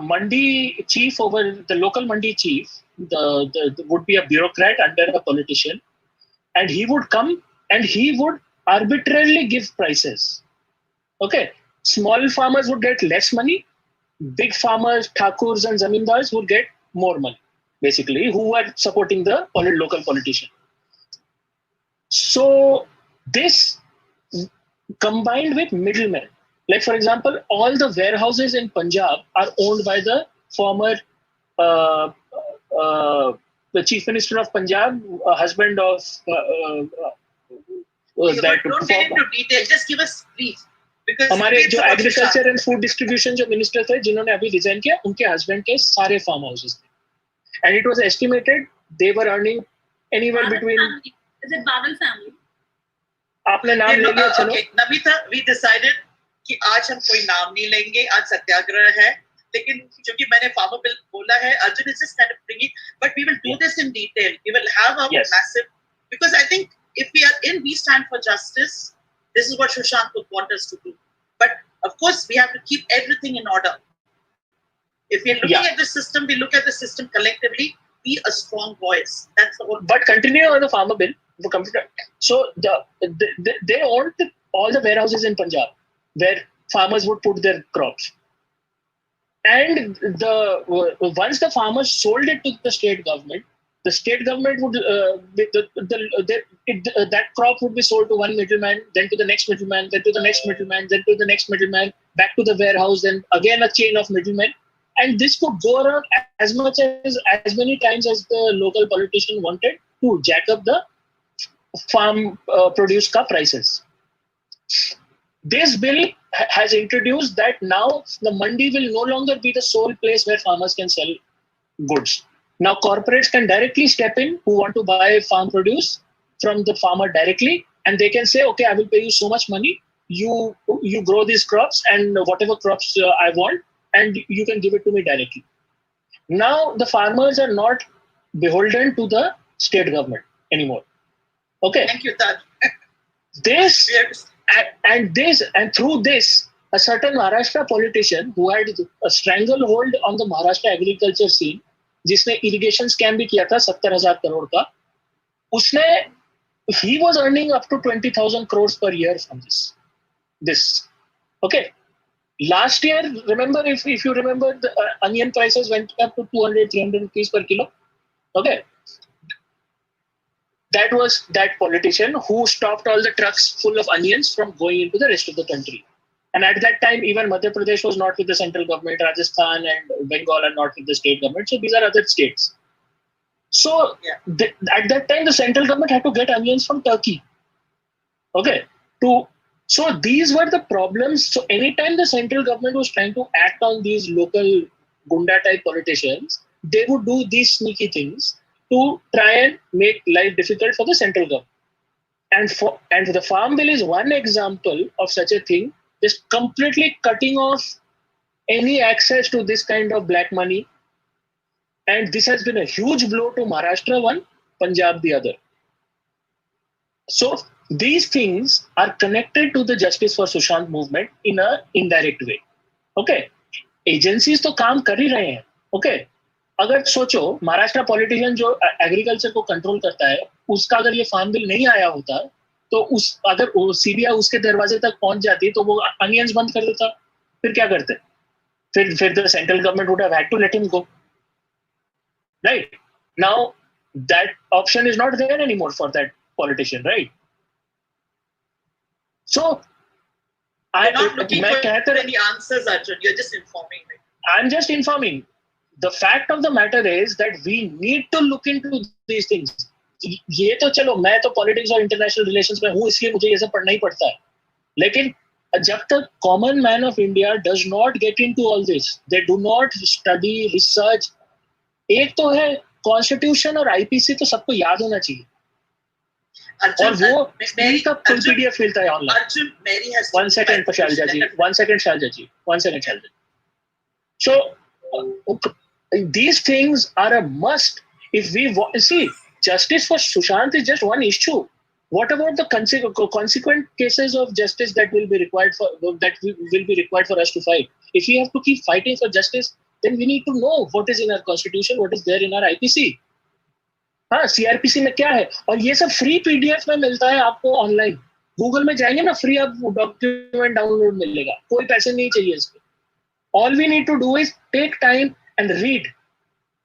mandi chief over the local mandi chief, the would be a bureaucrat under a politician, and he would come and he would arbitrarily give prices. Okay. Small farmers would get less money. Big farmers, thakurs and zamindars would get more money, basically, who are supporting the local politician. So this combined with middlemen, like for example, all the warehouses in Punjab are owned by the former the chief minister of Punjab, husband of that. Don't get into detail. Just give us brief. हमारे जो agriculture and food distribution जो minister थे जिन्होंने अभी resign किया, उनके husband के सारे फार्म हाउसेस थे, and it was estimated they were earning anywhere between Is it Badal family? आपने नाम ले लिया, चलो. नमिता, we decided कि आज हम कोई नाम नहीं लेंगे, आज सत्याग्रह है, लेकिन क्योंकि मैंने फार्मर बिल बोला है, Arjun is just kind of bringing, but we will do this in detail. We will have a massive, because I think if we stand for justice, this is what Sushant would want us to do. But of course, we have to keep everything in order. If we're looking at the system, we look at the system collectively, be a strong voice. That's the whole. But continuing on the farmer bill, so they owned all the warehouses in Punjab where farmers would put their crops. And once the farmers sold it to the state government would that crop would be sold to one middleman, then to the next middleman, then to the next middleman, then to the next middleman, back to the warehouse, then again a chain of middlemen. And this could go around as many times as the local politician wanted to jack up the farm produce ka prices. This bill has introduced that now the mandi will no longer be the sole place where farmers can sell goods. Now corporates can directly step in who want to buy farm produce from the farmer directly, and they can say, okay, I will pay you so much money, you grow these crops and whatever crops I want, and you can give it to me directly. Now the farmers are not beholden to the state government anymore. Okay. Thank you, Taj. And through this, a certain Maharashtra politician who had a stranglehold on the Maharashtra agriculture scene, जिसने irrigation scam भी किया था 70,000 करोड़ का, he was earning up to 20,000 crores per year from this. Okay. Last year, remember, if you remember, the onion prices went up to 200-300 rupees per kilo. Okay. That was that politician who stopped all the trucks full of onions from going into the rest of the country. And at that time, even Madhya Pradesh was not with the central government, Rajasthan and Bengal are not with the state government. So these are other states. So at that time, the central government had to get onions from Turkey. Okay. So these were the problems. So anytime the central government was trying to act on these local gunda type politicians, they would do these sneaky things to try and make life difficult for the central government. And the Farm Bill is one example of such a thing, just completely cutting off any access to this kind of black money. And this has been a huge blow to Maharashtra one, Punjab the other. So these things are connected to the Justice for Sushant movement in a indirect way. Okay, agencies तो काम कर ही रहे हैं. Okay, अगर सोचो Maharashtra politician जो agriculture को control करता है, उसका अगर ये फार्म बिल नहीं आया होता, तो अगर सीबीआई उसके दरवाजे तक पहुंच जाती तो वो अनियंस बंद कर देता. फिर क्या करते? फिर the central government would have had to let him go. Right? Now that option is not there anymore for that politician, right? So You're not looking for any answers, Arjun. You're just informing me. I'm just informing. The fact of the matter is that we need to look into these things. ये तो चलो, मैं तो politics और international relations में हूँ, इसलिए मुझे ये सब पढ़ना ही पड़ता है. लेकिन जब तक common man of India does not get into all this, they do not study research. एक तो है कॉन्स्टिट्यूशन और आईपीसी, तो सबको याद होना चाहिए. और वो मेरी का पीडीएफ मिलता है online. Arjun, Mary has. One second, Shalja ji. One second, Shalja. So these things are a must. If we see, justice for Sushant is just one issue. What about the consequent cases of justice that will be required for us to fight? If we have to keep fighting for justice, then we need to know what is in our constitution, what is there in our IPC. हाँ, CrPC में क्या है, और ये सब free PDF में मिलता है आपको ऑनलाइन. गूगल में जाएंगे ना, फ्री आप डॉक्यूमेंट डाउनलोड मिलेगा, कोई पैसे नहीं चाहिए इसके. All we need to do is take time and read.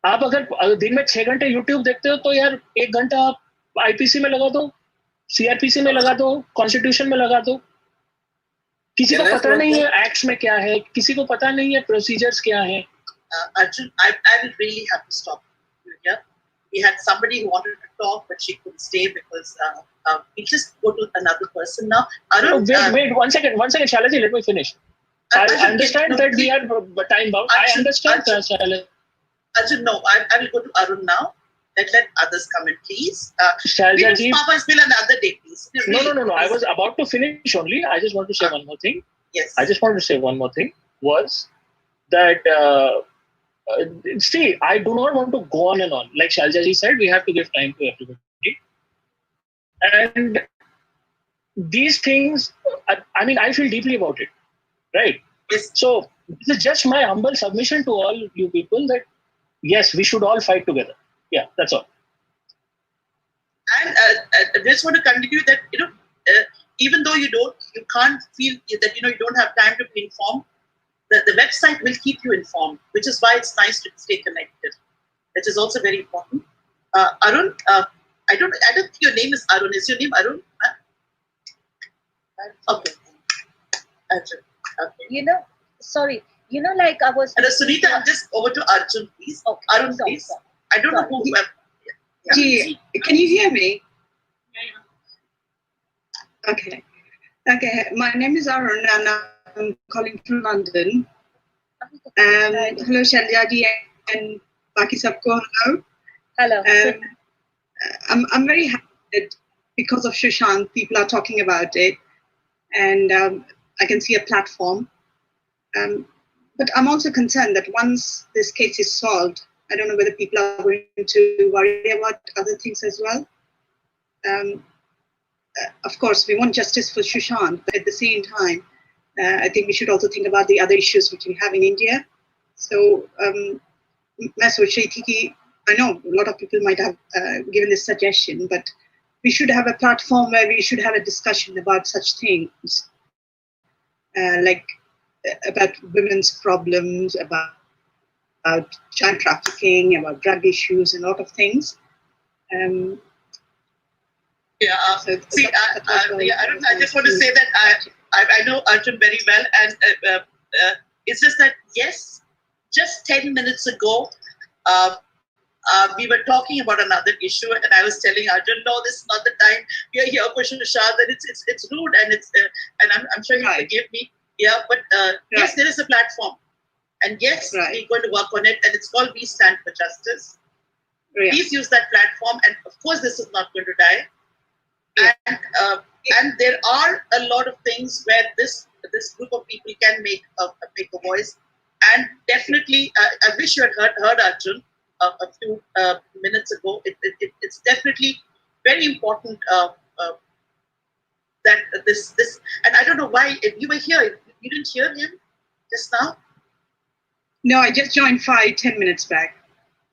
आप अगर दिन में 6 घंटे यूट्यूब देखते हो, तो यार 1 घंटा आप आईपीसी में लगा दो, सीआरपीसी में लगा दो, कॉन्स्टिट्यूशन में लगा दो. किसी को पता नहीं है एक्ट्स में क्या है, किसी को पता नहीं है प्रोसीजर्स क्या है. Arjun, I will really have to stop you here. We had somebody who wanted to talk, but she couldn't stay because we just go to another person now. Arun, wait, one second, Shalaji, let me finish. I understand that we are time bound. I understand, Shalaji. Arjun, no, I will go to Arun now. Let others come in, please. Shalja ji, Papa's bill another day, please. No. I was about to finish only. I just want to say one more thing. Yes. I just want to say one more thing. Was that see, I do not want to go on and on. Like Shalja ji said, we have to give time to everybody. And these things, I mean, I feel deeply about it. Right? Yes. So this is just my humble submission to all you people that yes, we should all fight together. Yeah, that's all. And I just want to continue that, even though you can't feel that, you don't have time to be informed, the website will keep you informed, which is why it's nice to stay connected. That is also very important. Arun, I don't think your name is Arun. Is your name Arun? Okay. Arjun. Okay. Sorry. Like I was. Sunita, just over to Arjun, please. Okay. Arun, please. Sorry. I don't know who you are. Yeah. Can you hear me? Yeah. Okay. My name is Arun, and I'm calling from London. Hello, Shalja and Baki sabko hello. Hello. I'm very happy that because of Sushant, people are talking about it, and I can see a platform. But I'm also concerned that once this case is solved, I don't know whether people are going to worry about other things as well. Of course, we want justice for Sushant, but at the same time, I think we should also think about the other issues which we have in India. So, I know a lot of people might have given this suggestion, but we should have a platform where we should have a discussion about such things, like about women's problems, about child trafficking, about drug issues, and a lot of things. I just want to say that I know Arjun very well, and it's just that, yes, just 10 minutes ago, we were talking about another issue, and I was telling Arjun, no, this is not the time. We are here for Sushant, and it's rude, and I'm sure he'll forgive me. Yeah, but yes, there is a platform, and yes, we're going to work on it, and it's called We Stand for Justice. Please use that platform, and of course, this is not going to die. And there are a lot of things where this group of people can make a voice. And definitely, I wish you had heard Arjun a few minutes ago. It's definitely very important that this, and I don't know why you were here. You didn't hear him just now? No, I just joined 5-10 minutes back.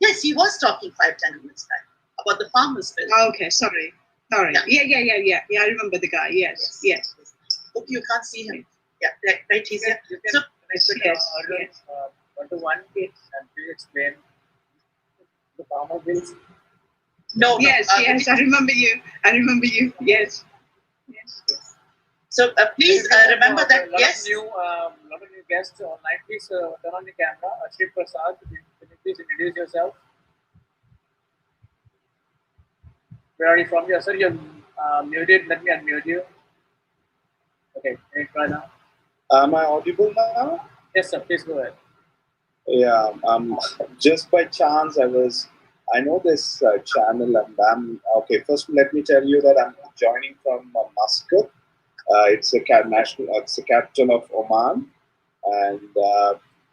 Yes, he was talking 5-10 minutes back about the farmers' bill. Oh, okay, sorry. Yeah. I remember the guy. Yes. Okay, you can't see him. Yeah, right. He's here. So, But the one case, and to explain the farmer bills. No. Yes, I remember you. Yes. So please remember that. Yes. Lot of new guests online. Please turn on the camera. Ashif Prasad, can you please introduce yourself? Where are you from? Sir, you're muted. Let me unmute you. Okay, can you try now? Am I audible now? Yes, sir. Please go ahead. Yeah. Just by chance, I know this channel, and I'm okay. First, let me tell you that I'm joining from Muscat. It's a it's the capital of Oman, and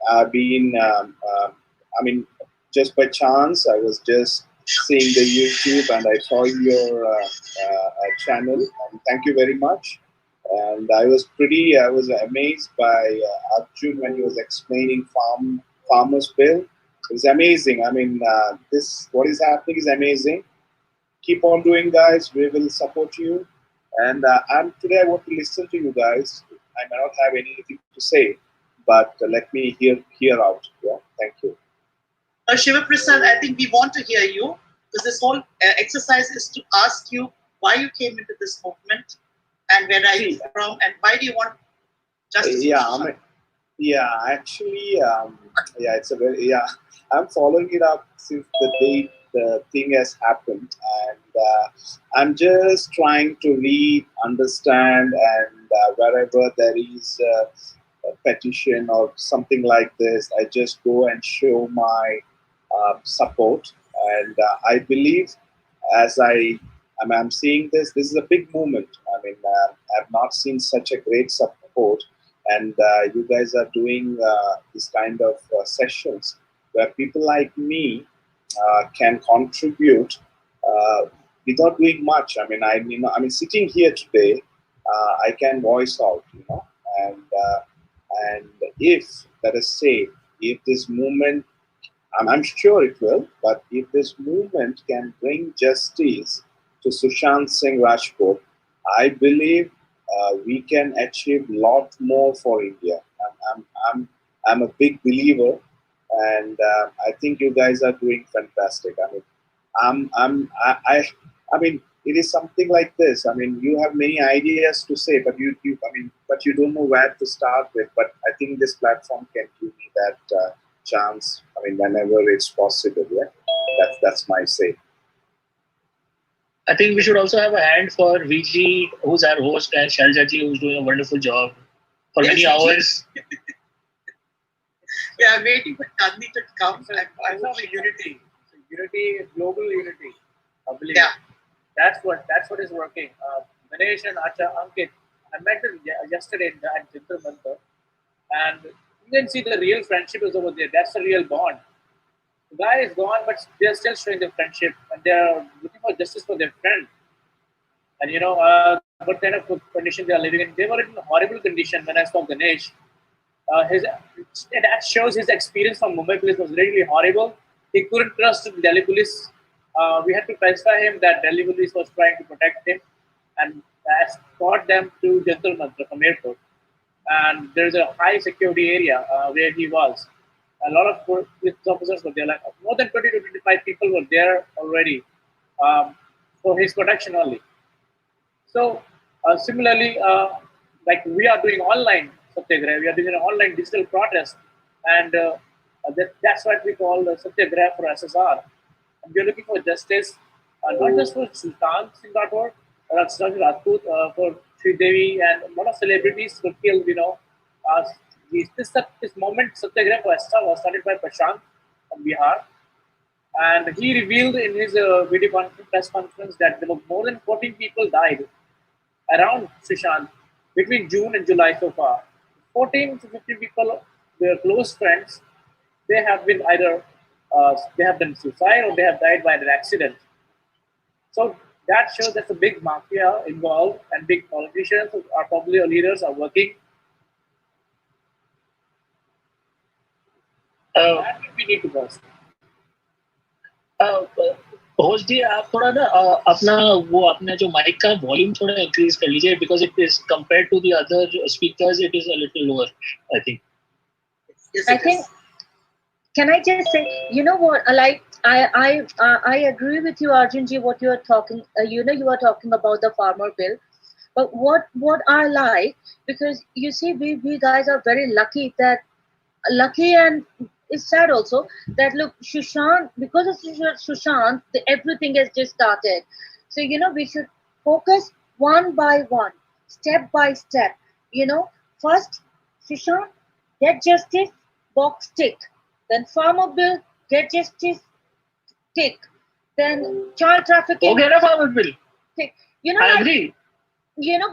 I've been. Just by chance, I was just seeing the YouTube, and I saw your channel. And thank you very much. And I was amazed by Arjun when he was explaining farmers bill. It was amazing. I mean, what is happening is amazing. Keep on doing, guys. We will support you. And today I want to listen to you guys. I may not have anything to say, but let me hear out. Yeah, thank you. Shiva Prasad, I think we want to hear you, because this whole exercise is to ask you why you came into this movement, and where are you from, and why do you want justice? I'm following it up since the day the thing has happened, and I'm just trying to read, understand, and wherever there is a petition or something like this, I just go and show my support. And I believe, as I'm seeing this is a big movement. I mean, I've not seen such a great support, and you guys are doing this kind of sessions where people like me can contribute without doing much. I mean, sitting here today, I can voice out, and if, let us say, if this movement, I'm sure it will, but if this movement can bring justice to Sushant Singh Rajput, I believe we can achieve a lot more for India. I'm a big believer, and I think you guys are doing fantastic. I mean, it is something like this. I mean, you have many ideas to say, but you don't know where to start with. But I think this platform can give me that chance. I mean, whenever it's possible. Yeah, that's my say. I think we should also have a hand for VG, who's our host, and Shaljaji, who's doing a wonderful job for many hours. Yeah, I'm waiting for Gandhi to come. I saw the unity, global unity. Yeah, that's what is working. Ganesh and Acha Ankit, I met them yesterday at Jantar Mantar, and you can see the real friendship is over there. That's the real bond. The guy is gone, but they're still showing their friendship, and they're looking for justice for their friend. And what kind of condition they are living in. They were in a horrible condition when I saw Ganesh. That shows his experience from Mumbai police was really horrible. He couldn't trust Delhi police. We had to pacify him that Delhi police was trying to protect him, and escort them to Jantar Mantar from airport. And there's a high security area where he was. A lot of police officers were there, like more than 20 to 25 people were there already for his protection only. So similarly, like we are doing online Satyagrah, we are doing an online digital protest, and that's what we call the Satyagrah for SSR. And we are looking for justice, not just for Sultan Singh Rathod or Sultan Rajput, for Sri Devi and a lot of celebrities were killed. This moment Satyagrah for SSR was started by Prashant from Bihar, and he revealed in his video press conference that there were more than 14 people died around Sushant between June and July so far. 14 to 15 people, their close friends, they have been either they have done suicide or they have died by an accident. So that shows there's a big mafia involved and big politicians who are probably our leaders are working. That we need to bust. Host ji आप थोड़ा ना अपना वो अपना जो mic का volume थोड़ा increase कर लीजिए because it is compared to the other speakers it is a little lower I think I think, can I just say, you know what, I agree with you, Arjun ji, what you are talking, you are talking about the farmer bill. But what I like, because you see, we guys are very lucky and it's sad also that look, Sushant, because of Sushant, everything has just started. So, we should focus one by one, step by step. First, Sushant, get justice, box tick. Then farmer bill, get justice, tick. Then child trafficking. Okay, na farmer bill. Tick. I agree.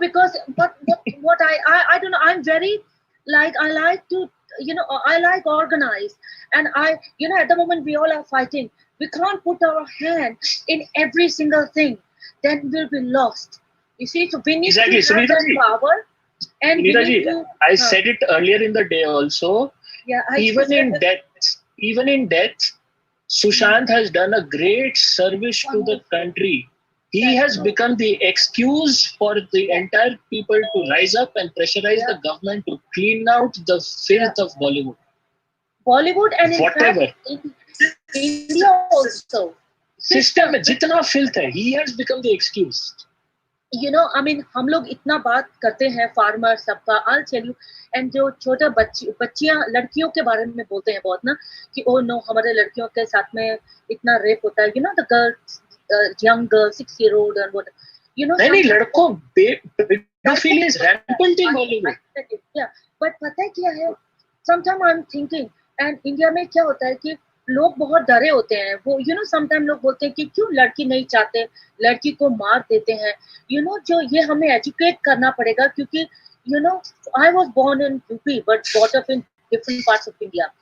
Because but what I don't know, I'm very I like to, I like organize, and at the moment we all are fighting. We can't put our hand in every single thing, then we'll be lost. You see, so we need to have that power. And I said it earlier in the day also. Yeah, even in death, Sushant has done a great service to the country. He has become the excuse for the entire people to rise up and pressurize the government to clean out the filth of Bollywood. And whatever. In fact, in India also. System में जितना filth है, he has become the excuse. हम लोग इतना बात करते हैं farmer सबका, I'll tell you, and जो छोटा बच्चियां लड़कियों के बारे में बोलते हैं बहुत ना कि ओ नो हमारे लड़कियों के साथ में इतना रेप होता है, the girls, young girl, 6-year-old and what, नहीं लड़कों pedophilia is rampant in Bollywood. Yeah, but पता है क्या है, sometimes I'm thinking, and India में क्या होता है कि लोग बहुत डरे होते हैं, वो समटाइम लोग बोलते हैं कि क्यों लड़की नहीं चाहते, लड़की को मार देते हैं, जो ये हमें एजुकेट करना पड़ेगा, क्योंकि I was born in UP but brought up in different parts of India.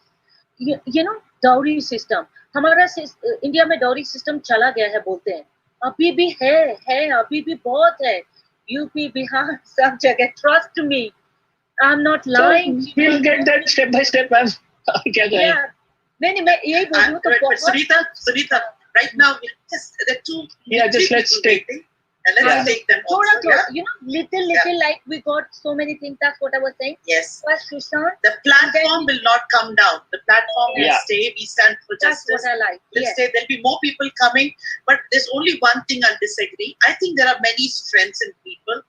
Dowry system, हमारा इंडिया में dowry system चला गया है बोलते हैं, अभी भी है अभी भी बहुत है, यूपी बिहार सब जगह, trust me, I'm not lying. So, we'll get that step by step, ma'am. क्या करें? नहीं मैं यही बोल रही हूँ तो बहुत Sunita, right now the two. Yeah, just let's take. And let's take them also. Little like we got so many things. That's what I was saying. Yes. But Sushant, the platform will not come down. The platform will stay. We stand for justice. That's what I like. We'll stay. There'll be more people coming. But there's only one thing I'll disagree. I think there are many strengths in people.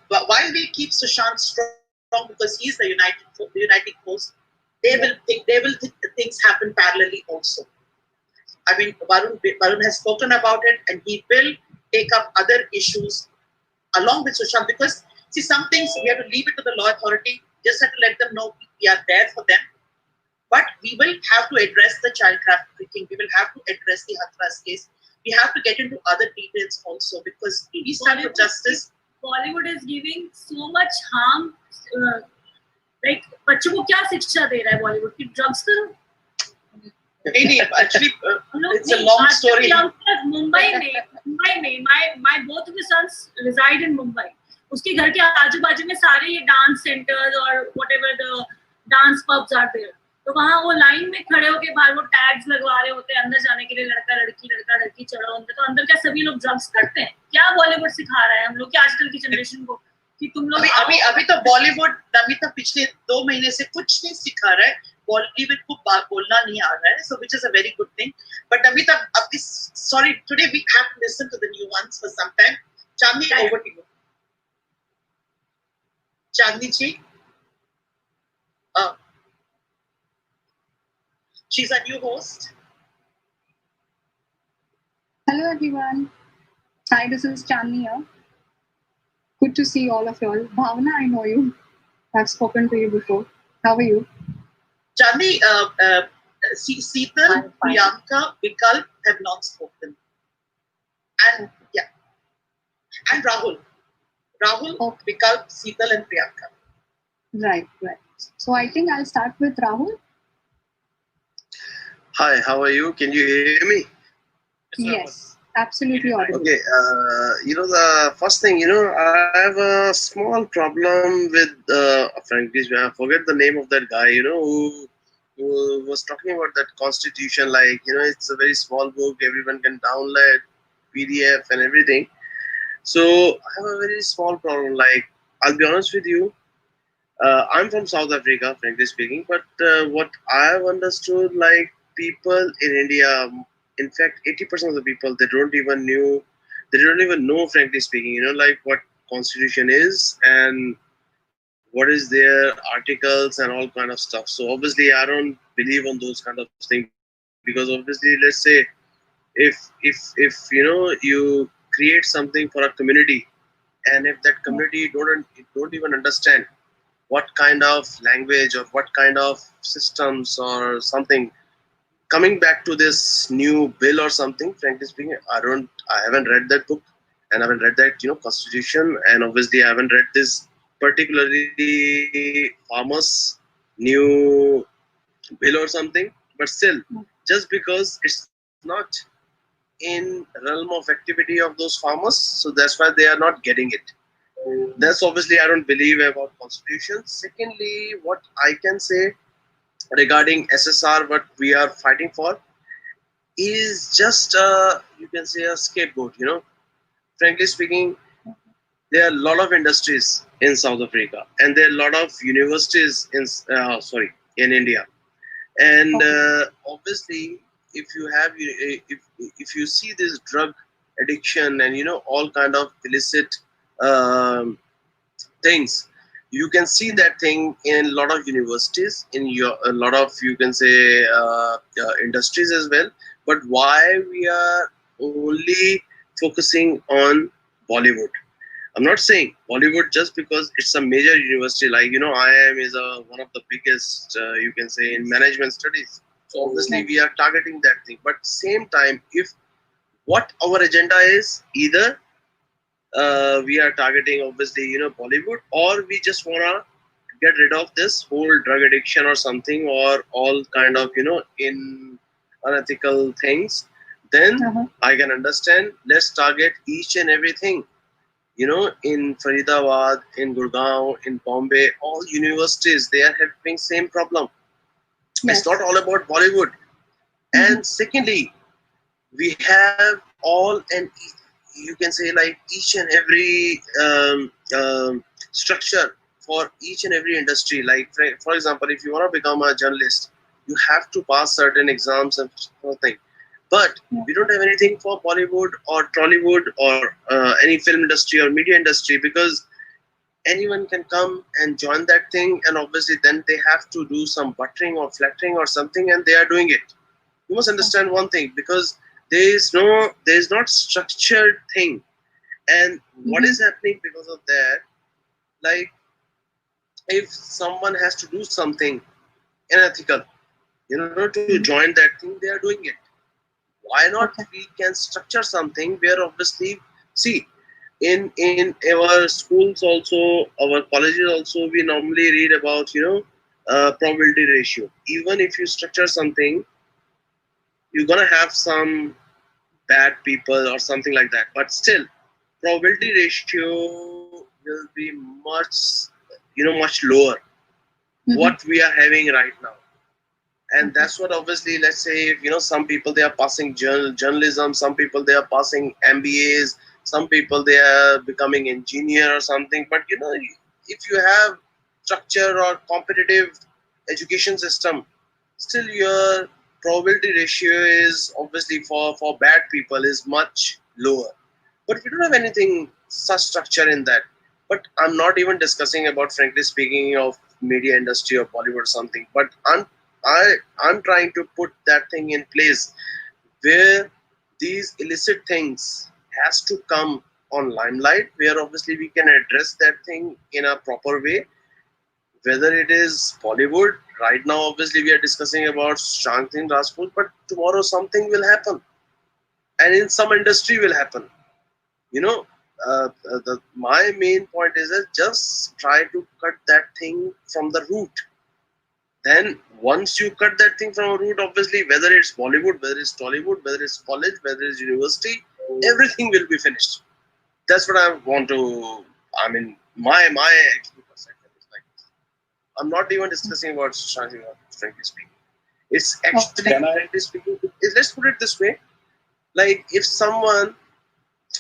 While we keep Sushant strong because he's the uniting force, they will think things happen parallelly also. I mean, Varun has spoken about it, and he will take up other issues along with Sushant, because see, some things we have to leave it to the law authority, just have to let them know we are there for them. But we will have to address the child trafficking, we will have to address the Hathras case, we have to get into other details also, because we stand for justice. Bollywood is giving so much harm. Like, बच्चों को क्या शिक्षा दे रहा है बॉलीवुड की, drugs करो? नहीं, actually, it's a long story. Mumbai में my both of the sons reside in Mumbai. उसके घर के आजू बाजू में सारे ये डांस सेंटर्स और whatever the dance pubs are there. तो वहाँ वो लाइन में खड़े होके बाहर वो टैग्स लगवा रहे होते हैं अंदर जाने के लिए, लड़का लड़की चढ़ो अंदर, तो अंदर क्या सभी लोग ड्रग्स करते हैं? क्या बॉलीवुड सिखा रहा है हम लोग की आजकल की जनरेशन को कि तुम लोग अभी तो बॉलीवुड नमिता पिछले 2 महीने से कुछ नहीं सिखा रहा है, बॉलीवुड को बोलना नहीं आ रहा है, so which is a very good thing. But Namita, sorry, today we have to listen to the new ones for some time. Chandni, over to you. Chandni ji, she's a new host. Hello everyone. Hi, this is Chandni here. Good to see all of y'all. Bhavna, I know you. I've spoken to you before. How are you? Chandni, Seetal, Priyanka, Vikalp have not spoken. And and Rahul. Okay. Vikalp, Seetal and Priyanka. Right. So I think I'll start with Rahul. Hi, how are you? Can you hear me? Yes. Absolutely audible. Okay, the first thing, I have a small problem with, frankly, I forget the name of that guy, who was talking about that constitution, like, it's a very small book, everyone can download PDF and everything. So I have a very small problem, like, I'll be honest with you, I'm from South Africa, frankly speaking, but what I have understood, like, people in India, in fact, 80% of the people, they don't even know, frankly speaking, like what constitution is and what is their articles and all kind of stuff. So obviously, I don't believe on those kind of things because obviously, let's say if you create something for a community, and if that community don't even understand what kind of language or what kind of systems or something, coming back to this new bill or something, frankly speaking, I haven't read that book and I haven't read that constitution, and obviously I haven't read this particularly farmers new bill or something. But still, just because it's not in realm of activity of those farmers, so that's why they are not getting it. That's obviously I don't believe about constitution. Secondly, what I can say regarding SSR, what we are fighting for is just you can say a scapegoat. Frankly speaking, there are a lot of industries in South Africa, and there are a lot of universities in India. And obviously, if you have if you see this drug addiction and all kind of illicit um, things, you can see that thing in a lot of universities, in a lot of, you can say, industries as well. But why we are only focusing on Bollywood? I'm not saying Bollywood just because it's a major university, like IIM is one of the biggest, you can say, in management studies. So obviously we are targeting that thing. But same time, if what our agenda is, either we are targeting obviously Bollywood, or we just wanna get rid of this whole drug addiction or something, or all kind of in unethical things, then I can understand. Let's target each and everything. In Faridabad, in Gurgaon, in Bombay, all universities, they are having same problem. It's not all about Bollywood. And secondly, we have all, and you can say, like, each and every structure for each and every industry. Like, for example, if you want to become a journalist, you have to pass certain exams and something. But we don't have anything for Bollywood or Tollywood or any film industry or media industry, because anyone can come and join that thing, and obviously then they have to do some buttering or flattering or something, and they are doing it. You must understand one thing, because there is not structured thing. And what is happening because of that, like, if someone has to do something unethical, to join that thing, they are doing it. Why not we can structure something where obviously, see, in our schools also, our colleges also, we normally read about probability ratio. Even if you structure something, you're gonna have some bad people or something like that, but still probability ratio will be much lower what we are having right now. And that's what obviously, let's say, if some people, they are passing journalism, some people they are passing MBAs, some people they are becoming engineer or something. But if you have structure or competitive education system, still your probability ratio is obviously for bad people is much lower. But we don't have anything such structure in that. But I'm not even discussing about, frankly speaking, of media industry or Bollywood or something. But I'm trying to put that thing in place where these illicit things has to come on limelight, where obviously we can address that thing in a proper way. Whether it is Bollywood, right now obviously we are discussing about Shantini Rajput, but tomorrow something will happen, and in some industry will happen. My main point is that just try to cut that thing from the root. Then once you cut that thing from a root, obviously, whether it's Bollywood, whether it's Tollywood, whether it's college, whether it's university, everything will be finished. That's what I want to. I mean, my actual perspective is like this. I'm not even discussing about society, frankly speaking. It's actually, frankly speaking, let's put it this way: like if someone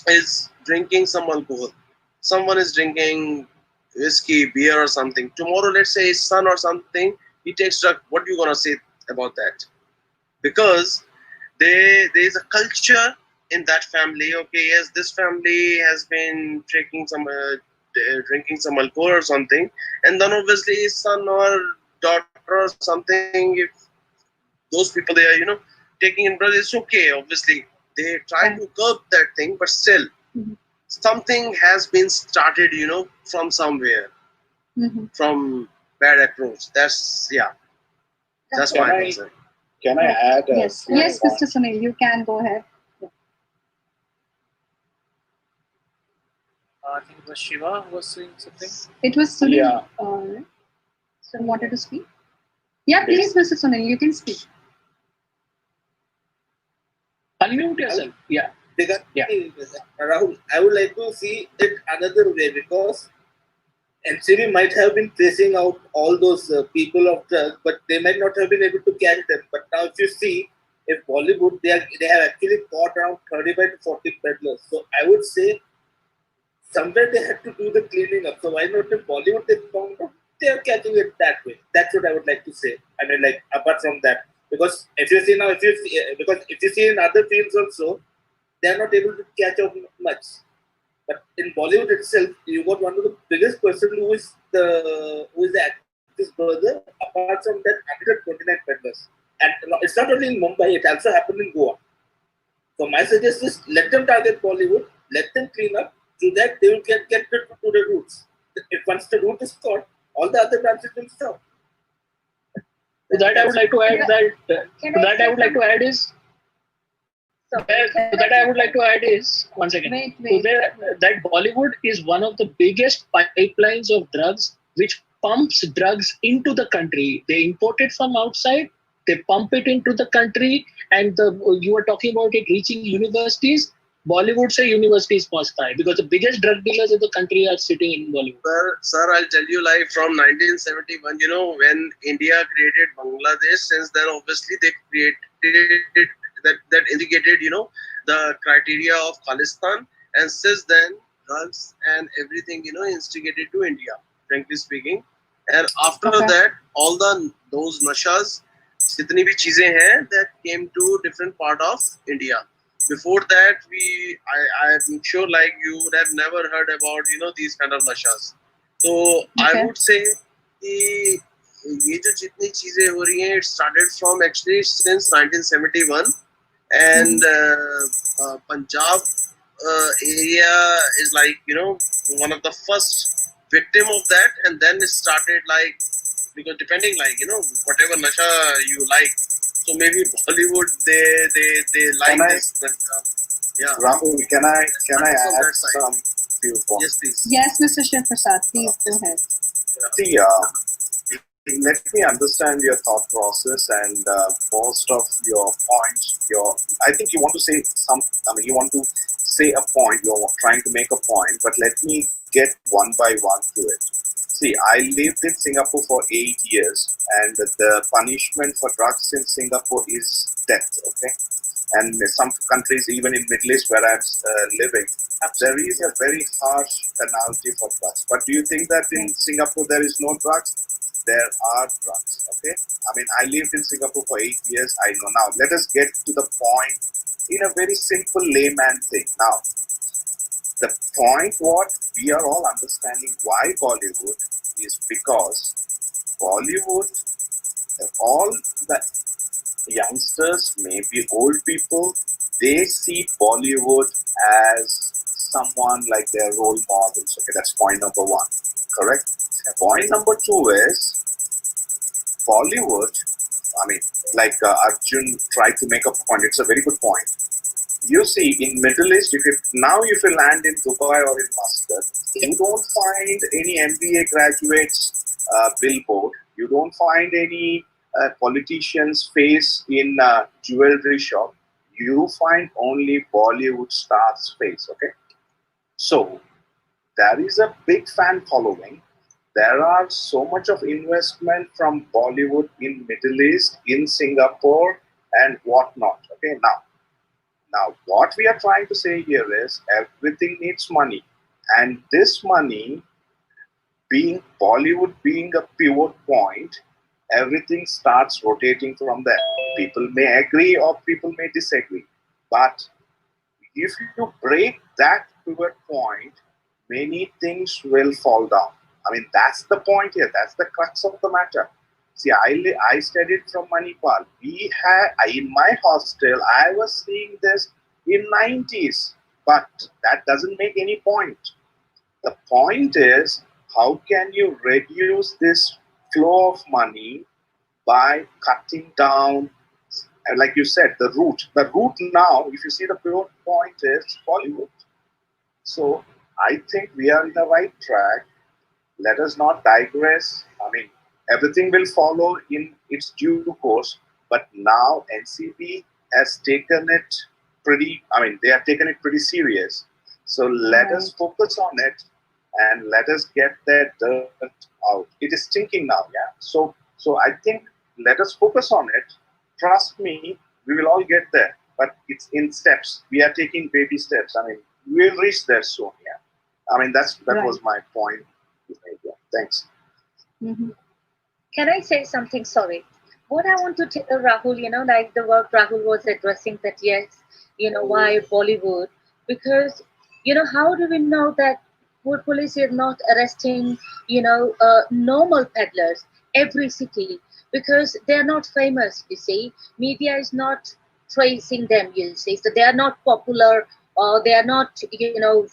is drinking some alcohol, someone is drinking whiskey, beer, or something. Tomorrow, let's say his son or something, he takes drug. What are you gonna say about that? Because there is a culture in that family. Okay, yes, this family has been drinking some alcohol or something, and then obviously his son or daughter or something, if those people they are taking in drugs, it's okay. Obviously, they try to curb that thing, but still something has been started, from somewhere, from bad approach. That's my concern. Can I add? Yes, yes, Mr. Sunil, you can go ahead. I think it was Shiva who was saying something. It was Sunil. Yeah. So wanted to speak. Yeah, please, Mr. Sunil, you can speak. Unmute yourself. Yeah. Rahul, I would like to see it another way, because NCB might have been tracing out all those people of drugs, but they might not have been able to catch them. But now, if you see, if Bollywood, they have actually caught around 35 to 40 peddlers. So I would say somewhere they had to do the cleaning up. So why not in Bollywood they found out they are catching it that way? That's what I would like to say. I mean, like apart from that, because if you see now, because if you see in other fields also, they are not able to catch up much. But in Bollywood itself, you got one of the biggest person who is the actor's brother. Apart from that, 129 peddlers, and it's not only in Mumbai; it also happened in Goa. So my suggestion is let them target Bollywood, let them clean up. Through that, they will get to the roots. If once the root is caught, all the other branches will stop. To that, I would like to add one second. That Bollywood is one of the biggest pipelines of drugs, which pumps drugs into the country. They import it from outside, they pump it into the country, and you were talking about it reaching universities. Bollywood se universities pahunchta hai, because the biggest drug dealers in the country are sitting in Bollywood. Sir, I'll tell you, like from 1971, when India created Bangladesh, since then obviously they created that indicated, the criteria of Khalistan, and since then drugs and everything, instigated to India, frankly speaking. And after that, all those nashas, jitni bhi cheezein hain, that came to different part of India. Before that, I'm sure like you would have never heard about these kind of nashas. So I would say कि ये जो जितनी चीजें हो रही हैं, it started from actually since 1971, and Punjab area is like one of the first victim of that, and then it started like, because depending like whatever nasha you like, so maybe Bollywood they like this. Yeah. Rahul, can I add some few points? Yes, please. Yes, Mr. Shiv Prasad, please go ahead. See, let me understand your thought process, and most of your points. I think you want to say you want to say a point. You're trying to make a point, but let me get one by one to it. See, I lived in Singapore for 8 years, and the punishment for drugs in Singapore is death. Okay, and some countries, even in Middle East where I'm living, there is a very harsh penalty for drugs. But do you think that in Singapore there is no drugs? There are drugs. Okay, I mean, I lived in Singapore for 8 years. I know. Now let us get to the point in a very simple layman thing. Now, the point what we are all understanding why Bollywood is because Bollywood, all the youngsters, maybe old people, they see Bollywood as someone like their role models. Okay, that's point number one. Correct? Point number two is Bollywood. I mean, like Arjun tried to make a point. It's a very good point. You see, in Middle East, if you land in Dubai or in Muscat, you don't find any MBA graduates billboard. You don't find any politician's face in jewelry shop. you find only Bollywood stars face. Okay, so there is a big fan following. There are so much of investment from Bollywood in Middle East, in Singapore, and whatnot. Okay, now what we are trying to say here is everything needs money, and this money, being Bollywood being a pivot point, everything starts rotating from there. People may agree or people may disagree, but if you break that pivot point, many things will fall down. I mean, that's the point here. That's the crux of the matter. See, I studied from Manipal. We had in my hostel. I was seeing this in 90s, but that doesn't make any point. The point is, how can you reduce this flow of money by cutting down, and like you said, the root. The root now, if you see the pivot point, is Bollywood. So I think we are in the right track. Let us not digress. I mean, everything will follow in its due course. But now NCB has taken it pretty. I mean, they have taken it pretty serious. So let us focus on it and let us get that dirt out. It is stinking now, yeah. So I think let us focus on it. Trust me, we will all get there. But it's in steps. We are taking baby steps. I mean, we'll reach there soon, yeah. I mean, that was my point. Yeah. Thanks. Mm-hmm. Can I say something? Sorry. What I want to tell Rahul, like the work Rahul was addressing that, yes, why Bollywood? Because, how do we know that wood police is not arresting, normal peddlers every city? Because they're not famous, you see. Media is not tracing them, you see. So they are not popular or they are not,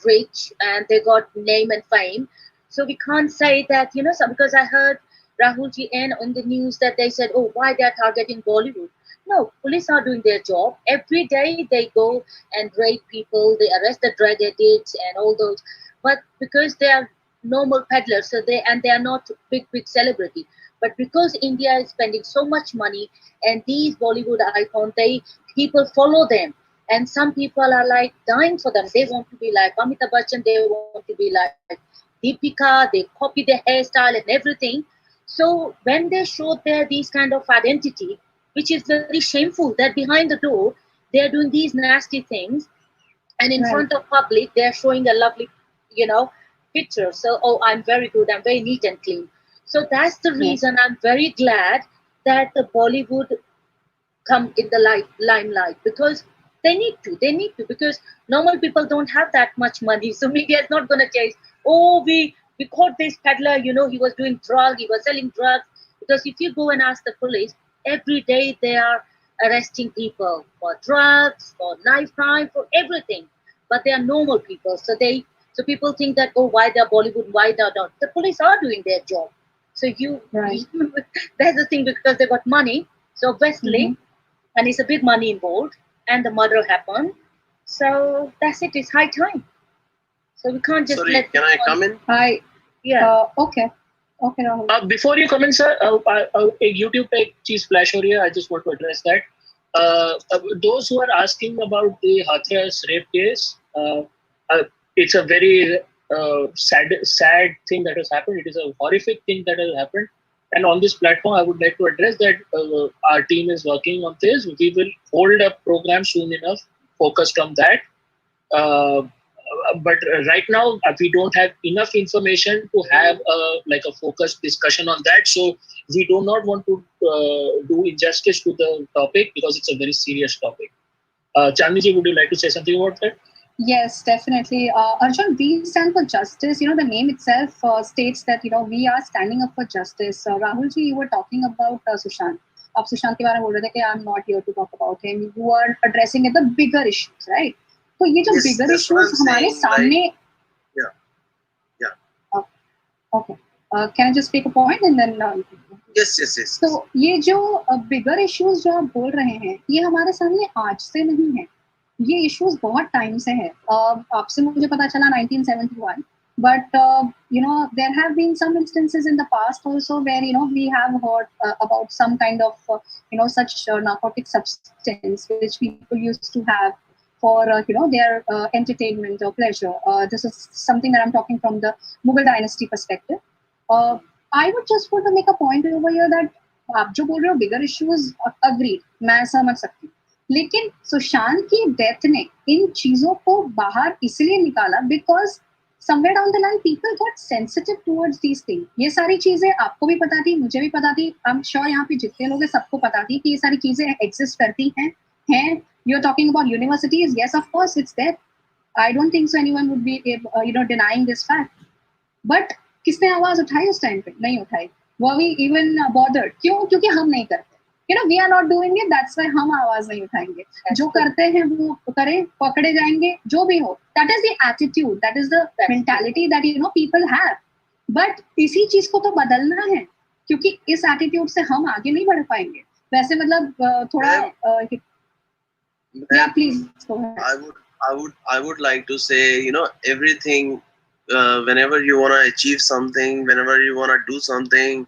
rich and they got name and fame. So we can't say that, because I heard Rahul Ji and on the news that they said, oh, why they're targeting Bollywood. No, police are doing their job. Every day they go and raid people, they arrest the drug addicts and all those. But because they are normal peddlers, so they are not big celebrity. But because India is spending so much money and these Bollywood icons, people follow them. And some people are like dying for them. They want to be like Amitabh Bachchan, they want to be like Deepika, they copy their hairstyle and everything. So when they show these kind of identity, which is very shameful, that behind the door they are doing these nasty things, and in front of public they are showing a lovely, picture. So, oh, I'm very good, I'm very neat and clean. So that's the reason I'm very glad that the Bollywood come in the limelight, because they need to, because normal people don't have that much money. So media is not going to chase, oh, we caught this peddler, he was doing drug, he was selling drugs. Because if you go and ask the police, every day they are arresting people for drugs, for knife crime, for everything. But they are normal people. So people think that, oh, why they're Bollywood, why they're not. The police are doing their job. So that's the thing, because they got money. So obviously, and it's a big money involved, and the murder happened. So that's it. It's high time. So we can't just Sorry, can I come in? Yeah. Okay, Rahul. Before you come in, sir, a YouTube पे एक चीज flash हो रही है. I just want to address that. Those who are asking about the Hathras rape case, it's a very sad thing that has happened. It is a horrific thing that has happened. And on this platform, I would like to address that our team is working on this. We will hold a program soon enough focused on that. But right now, we don't have enough information to have a focused discussion on that. So we do not want to do injustice to the topic, because it's a very serious topic. Chandni, would you like to say something about that? Yes, definitely. Arjun, we stand for justice. The name itself states that, we are standing up for justice. Rahul ji, you were talking about Sushant. आप सुशांत के बारे में बोल रहे थे कि I am not here to talk about him. You are addressing the bigger issues, right? तो ये जो बिगर इश्यूज हमारे सामने, okay, can I just take a point and then yes. तो ये जो बिगर इश्यूज जो आप बोल रहे हैं, ये हमारे सामने आज से नहीं है. ये इश्यूज बहुत टाइम से है. आपसे मुझे पता चला 1971 But there have been some instances in the past also where we have heard about some kind of such narcotic substance which people used to have for their entertainment or pleasure. This is something that I'm talking from the Mughal dynasty perspective. uh, I would just want to make a point over here that आप जो बोल रहे हो बिगर issues agree, मैं समझ सकती हूँ, लेकिन सुशांत की डेथ ने इन चीजों को बाहर इसलिए निकाला because somewhere down the line people got sensitive towards these things. ये सारी चीजें आपको भी पता थी, मुझे भी पता थी, I'm sure यहाँ पे जितने लोग हैं सबको पता थी कि ये सारी चीजें exist करती हैं. You're talking about universities, yes of course it's there. I don't think so anyone would be denying this fact. But किसने आवाज उठाई उस टाइम पे? नहीं उठाई. Were we even bothered? क्यों? क्योंकि हम नहीं करते. We are not doing it, that's why हम आवाज नहीं उठाएंगे. जो करते हैं वो करें, पकड़े जाएंगे, जो भी हो. That is the attitude, that is the mentality that people have. But इसी चीज को तो बदलना है, क्योंकि इस attitude से हम आगे नहीं बढ़ पाएंगे. वैसे मतलब थोड़ा yeah, please go ahead. I would like to say, everything, whenever you want to achieve something, whenever you want to do something,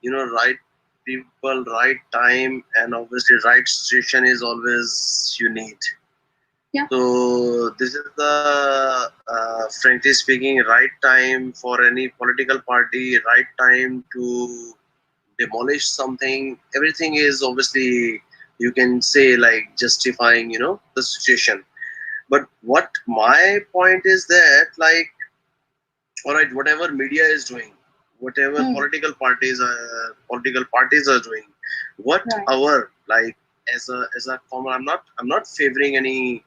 right people, right time, and obviously right situation is always you need. Yeah. So this is the, frankly speaking, right time for any political party, right time to demolish something. Everything is obviously, you can say, like justifying, the situation. But what my point is that, like, all right, whatever media is doing, whatever political parties are doing, what our, like, as a common, I'm not favoring any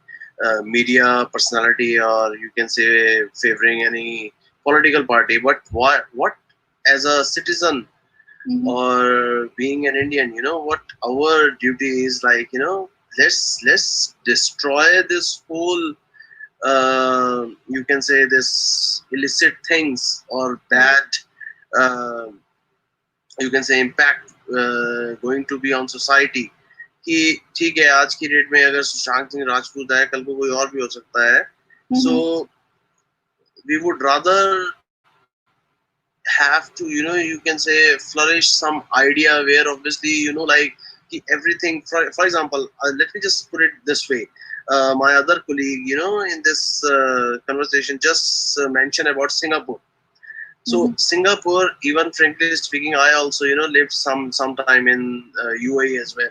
media personality, or you can say favoring any political party, but what as a citizen or being an Indian, what our duty is, like, let's destroy this whole you can say this illicit things or bad you can say impact going to be on society. कि ठीक है, आज की date में अगर सुशांत सिंह राजपूत है, कल को कोई और भी हो सकता है. So we would rather have to, you can say, flourish some idea where obviously, like everything, for example, let me just put it this way. My other colleague, in this conversation just mentioned about Singapore. So Singapore, even frankly speaking, I also, lived some time in UAE as well.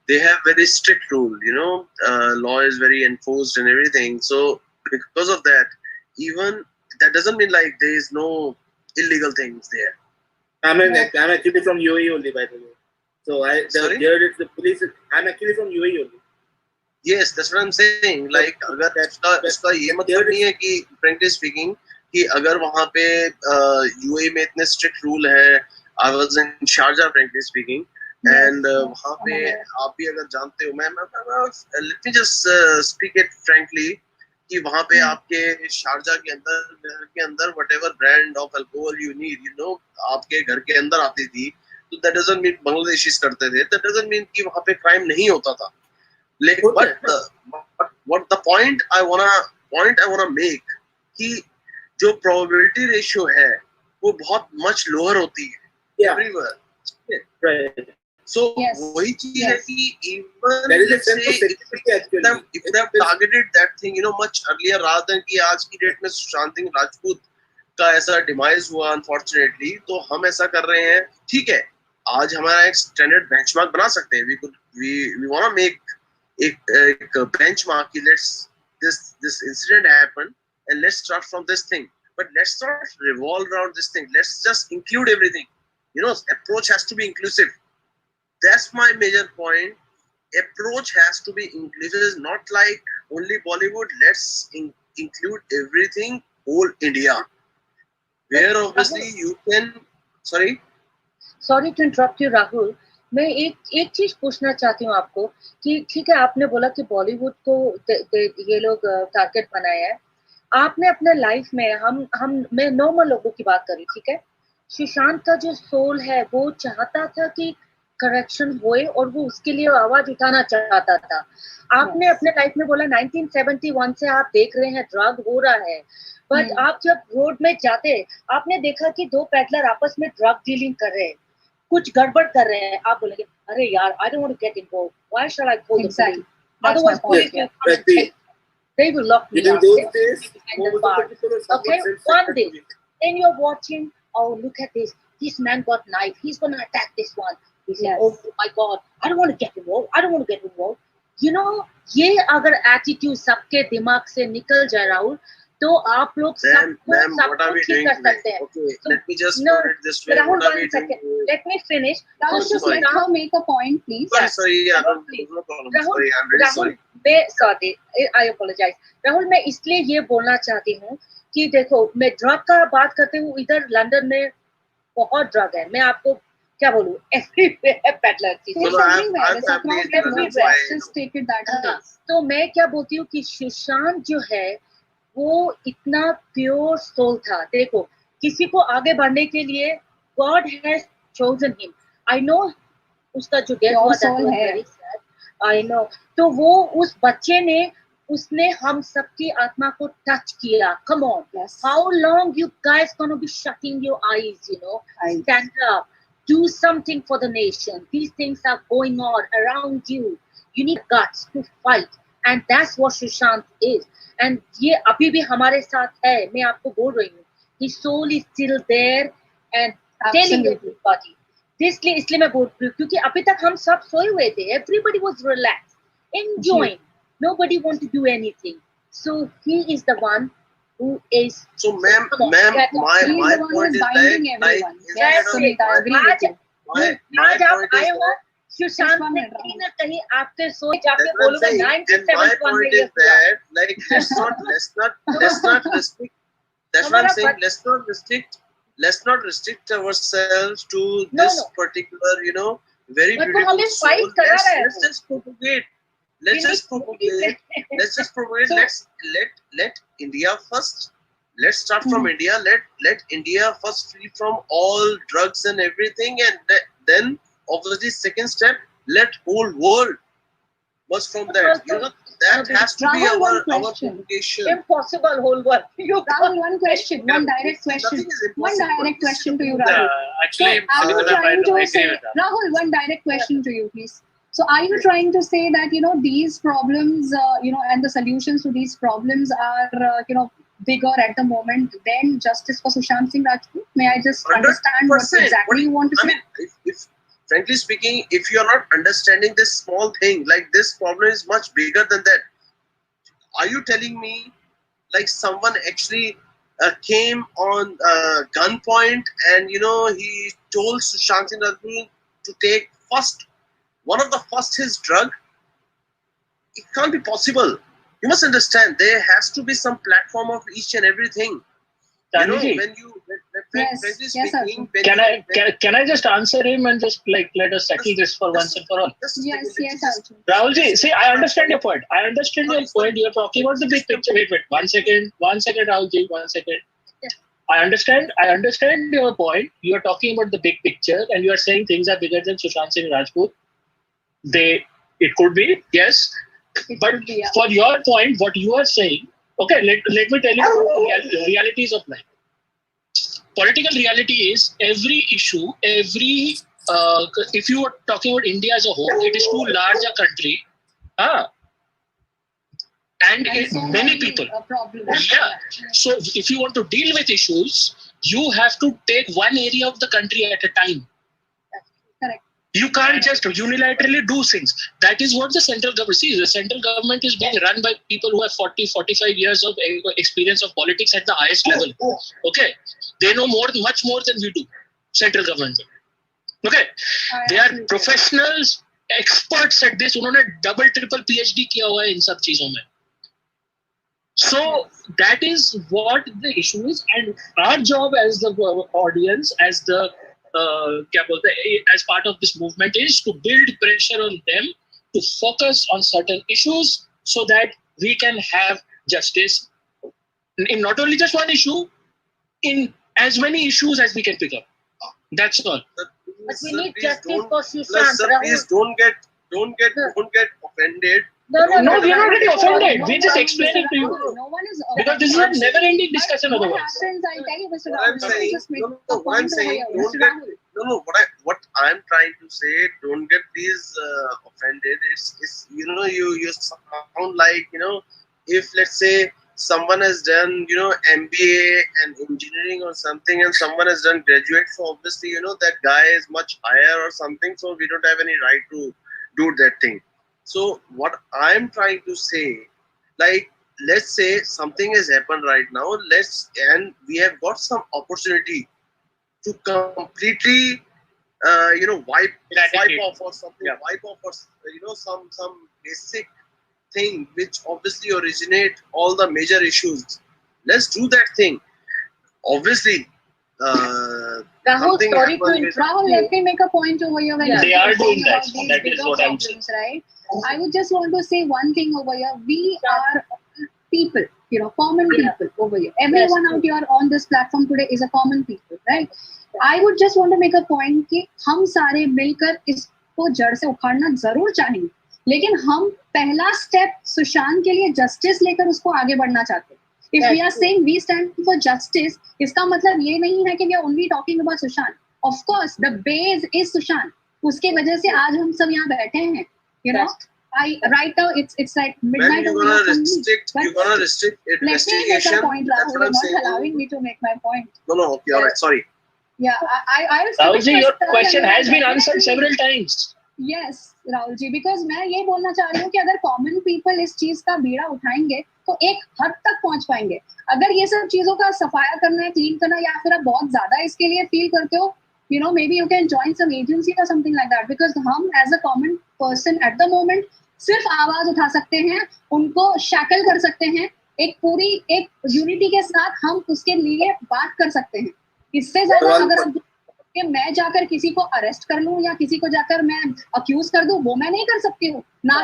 They have very strict rule, law is very enforced and everything. So because of that, even that doesn't mean like there is no illegal things there. I'm actually from UAE only, by the way. So there is the police. I'm actually from UAE only. Yes, that's what I'm saying. Like, अगर इसका ये मतलब नहीं है कि frankly speaking कि अगर वहाँ पे UAE में इतने strict rule है. I was in Sharjah, frankly speaking, and वहाँ पे आप भी अगर जानते हो, मैं let me just speak it frankly कि वहाँ पे आपके शारजा के अंदर whatever brand of alcohol you need, आपके घर के अंदर आती थी. तो that doesn't mean Bangladeshis करते थे. That doesn't mean कि वहाँ पे crime नहीं होता था. But what the point I wanna make कि जो probability ratio है वो बहुत much lower होती है everywhere. Right. So वही चीज है कि even let's say if they have targeted that thing, much earlier rather than कि आज की डेट में सुशांत सिंह राजपूत का ऐसा डिमाइज हुआ unfortunately, तो हम ऐसा कर रहे हैं. ठीक है, आज हमारा एक स्टैंडर्ड बेंचमार्क बना सकते हैं. We wanna make एक benchmark कि this incident happened and let's start from this thing, but let's not revolve around this thing. Let's just include everything. Approach has to be inclusive. That's my major point. Approach has to be inclusive, not like only Bollywood. Let's include everything, whole India, where obviously you can. Sorry to interrupt you, Rahul. मैं एक चीज पूछना चाहती हूँ आपको कि ठीक है, आपने बोला कि बॉलीवुड को ये लोग टारगेट बनाए हैं. आपने अपने लाइफ में मैं नॉर्मल लोगों की बात करी, ठीक है, सुशांत का जो सोल है वो चाहता था कि करेक्शन हुए और वो उसके लिए आवाज उठाना चाहता था। आपने अपने लाइफ में बोला 1971 से आप देख रहे हैं ड्रग हो रहा है, बट आप जब रोड में जाते आपने देखा कि दो पैडलर आपस में ड्रग डीलिंग कर रहे हैं, कुछ गड़बड़ कर रहे हैं, आप बोलेंगे अरे यार I don't want to get involve, why should I go the police, otherwise police will come and take me. They will lock me up. Behind the bar. Okay, one day, then you're watching, oh look at this man got knife, he's gonna attack this one. He said, oh my God, I don't want to get involved, I don't want to get involved. You know, ये अगर attitude सबके दिमाग से निकल जाए राहुल, तो आप लोग सब कुछ ठीक कर सकते हैं. Let me just put it this way. Rahul, 1 second. Let me finish. Rahul, just let her make a point, please. Sorry, yeah, no problem. Sorry, I'm really sorry. I apologize. Rahul, मैं इसलिए ये बोलना चाहती हूँ कि देखो, मैं ड्रग का बात करती हूँ, इधर लंदन में बहुत ड्रग है, मैं आपको क्या बोलूँ, एवरीवेयर पेडलर की, तो मैं क्या बोलती हूँ कि सुशांत जो है वो इतना प्योर सोल था. देखो, किसी को आगे बढ़ने के लिए God has chosen him. I know उसका जो डेथ हुआ था वेरी सैड, आई नो. तो वो उस बच्चे ने उसने हम सबकी आत्मा को टच किया. Come on, how long you guys gonna be shutting your eyes, you know, stand up, do something for the nation. These things are going on around you. You need guts to fight, and that's what Sushant is. And ये अभी भी हमारे साथ है. मैं आपको बोल रही हूँ, his soul is still there and telling everybody. इसलिए मैं बोल रही हूँ क्योंकि अभी तक हम सब सोए हुए थे. Everybody was relaxed, enjoying. Nobody want to do anything. So he is the one who is. So, ma'am, my point is आज आप आए हो सुशांत ने कहीं ना कहीं आपके सोच आपके बोलोगे 1971 में ये हुआ. Like let's not restrict. That's what I'm saying. Let's not restrict ourselves to this particular, you know, very beautiful soul. Let's just propagate. Let's just propagate. Let India first. Let's start from India. Let India first free from all drugs and everything, and then obviously second step, let whole world was from that. You know, that has to be our propagation. Impossible whole world. Rahul, one question, one direct question to you, Rahul. Actually, are you trying to say, Rahul, one direct question to you, please. So are you trying to say that, you know, these problems, and the solutions to these problems are, bigger at the moment than justice for Sushant Singh Rajput? May I just understand what exactly you want to say? I mean, if frankly speaking, if you are not understanding this small thing, like this problem is much bigger than that. Are you telling me like someone actually came on gunpoint and, you know, he told Sushant Singh Rajput to take one of the first his drug? It can't be possible. You must understand, there has to be some platform of each and everything. You know, when you, frankly speaking, can I just answer him and just like let us settle this for once and for all? Yes, Arjun. Rahulji, see, I understand your point. You're talking about the big picture. Wait, 1 second, Rahulji, 1 second. I understand your point. You are talking about the big picture and you are saying things are bigger than Sushant Singh Rajput. It could be, yes. But for your point, what you are saying, okay, let me tell you the realities of life. Political reality is every issue, if you are talking about India as a whole, it is too large a country. And many people. Yeah. So if you want to deal with issues, you have to take one area of the country at a time. Correct. You can't just unilaterally do things. That is what the central government sees. The central government is being run by people who have 40, 45 years of experience of politics at the highest level. Okay. They know much more than we do. Central government. Okay. They are professionals, experts at this. उन्होंने double, triple PhD किया हुआ है इन सब चीजों में. So that is what the issue is, and our job as the audience, as the as part of this movement, is to build pressure on them to focus on certain issues so that we can have justice in not only just one issue, in as many issues as we can pick up. That's all. But we sir, need please justice don't, for plus, Sushant. sir, please don't get offended. No, No, we are not getting offended. No, We're just no, explaining to you. No one is Because this is a never-ending discussion But what otherwise. happens, I'll tell you, Mr. What Rahul, I'm let me saying, just make no, a what I'm point over saying, here. don't Mr. get, Rahul. no, what I'm trying to say, don't get please offended. It's you sound like if let's say someone has done MBA and engineering or something, and someone has done graduate, so obviously that guy is much higher or something, so we don't have any right to do that thing. So what I'm trying to say, like, let's say something has happened right now, and we have got some opportunity to completely wipe off or something, wipe off or some basic thing which obviously originate all the major issues. Let's do that thing. Obviously, Rahul, something sorry to happened with Rahul, let me make a point over here when Yeah. you're They are talking doing that. about these That is bigger what I'm saying. problems, right? I would just want to say one thing over here. We are people, common people over here. Everyone out here on this platform today is a common people, right? I would just want to make a point कि हम सारे मिलकर इसको जड़ से उखाड़ना जरूर चाहेंगे, लेकिन हम पहला स्टेप सुशांत के लिए जस्टिस लेकर उसको आगे बढ़ना चाहते हैं. If we are saying we stand for justice, इसका मतलब ये नहीं है कि we are only talking about Sushant. Of course, the base is Sushant. उसके वजह से आज हम सब यहाँ बैठे हैं. Right now it's like midnight over here for me. You're gonna restrict Let me make investigation. a point, That's Rahul. what You're I'm not saying. allowing me to make my point. No, okay, all right, sorry. Yeah, I will. Rahulji, your question has been answered several times. Yes, Rahul ji, because मैं ये बोलना चाह रही हूँ कि अगर common people इस चीज का बीड़ा उठाएंगे तो एक हद तक पहुंच पाएंगे. अगर ये सब चीजों का सफाया करना है, क्लीन करना, या फिर आप बहुत ज्यादा इसके लिए फील करते हो, maybe you can join some agency or something like that, because हम as a common person at the moment सिर्फ आवाज उठा सकते हैं, उनको शैकल कर सकते हैं, एक यूनिटी के साथ हम उसके लिए बात कर सकते हैं. इससे ज्यादा अगर आप कि मैं जाकर किसी को अरेस्ट कर लूं या किसी को जाकर मैं अक्यूज कर दूं, वो मैं नहीं कर सकती हूँ. ना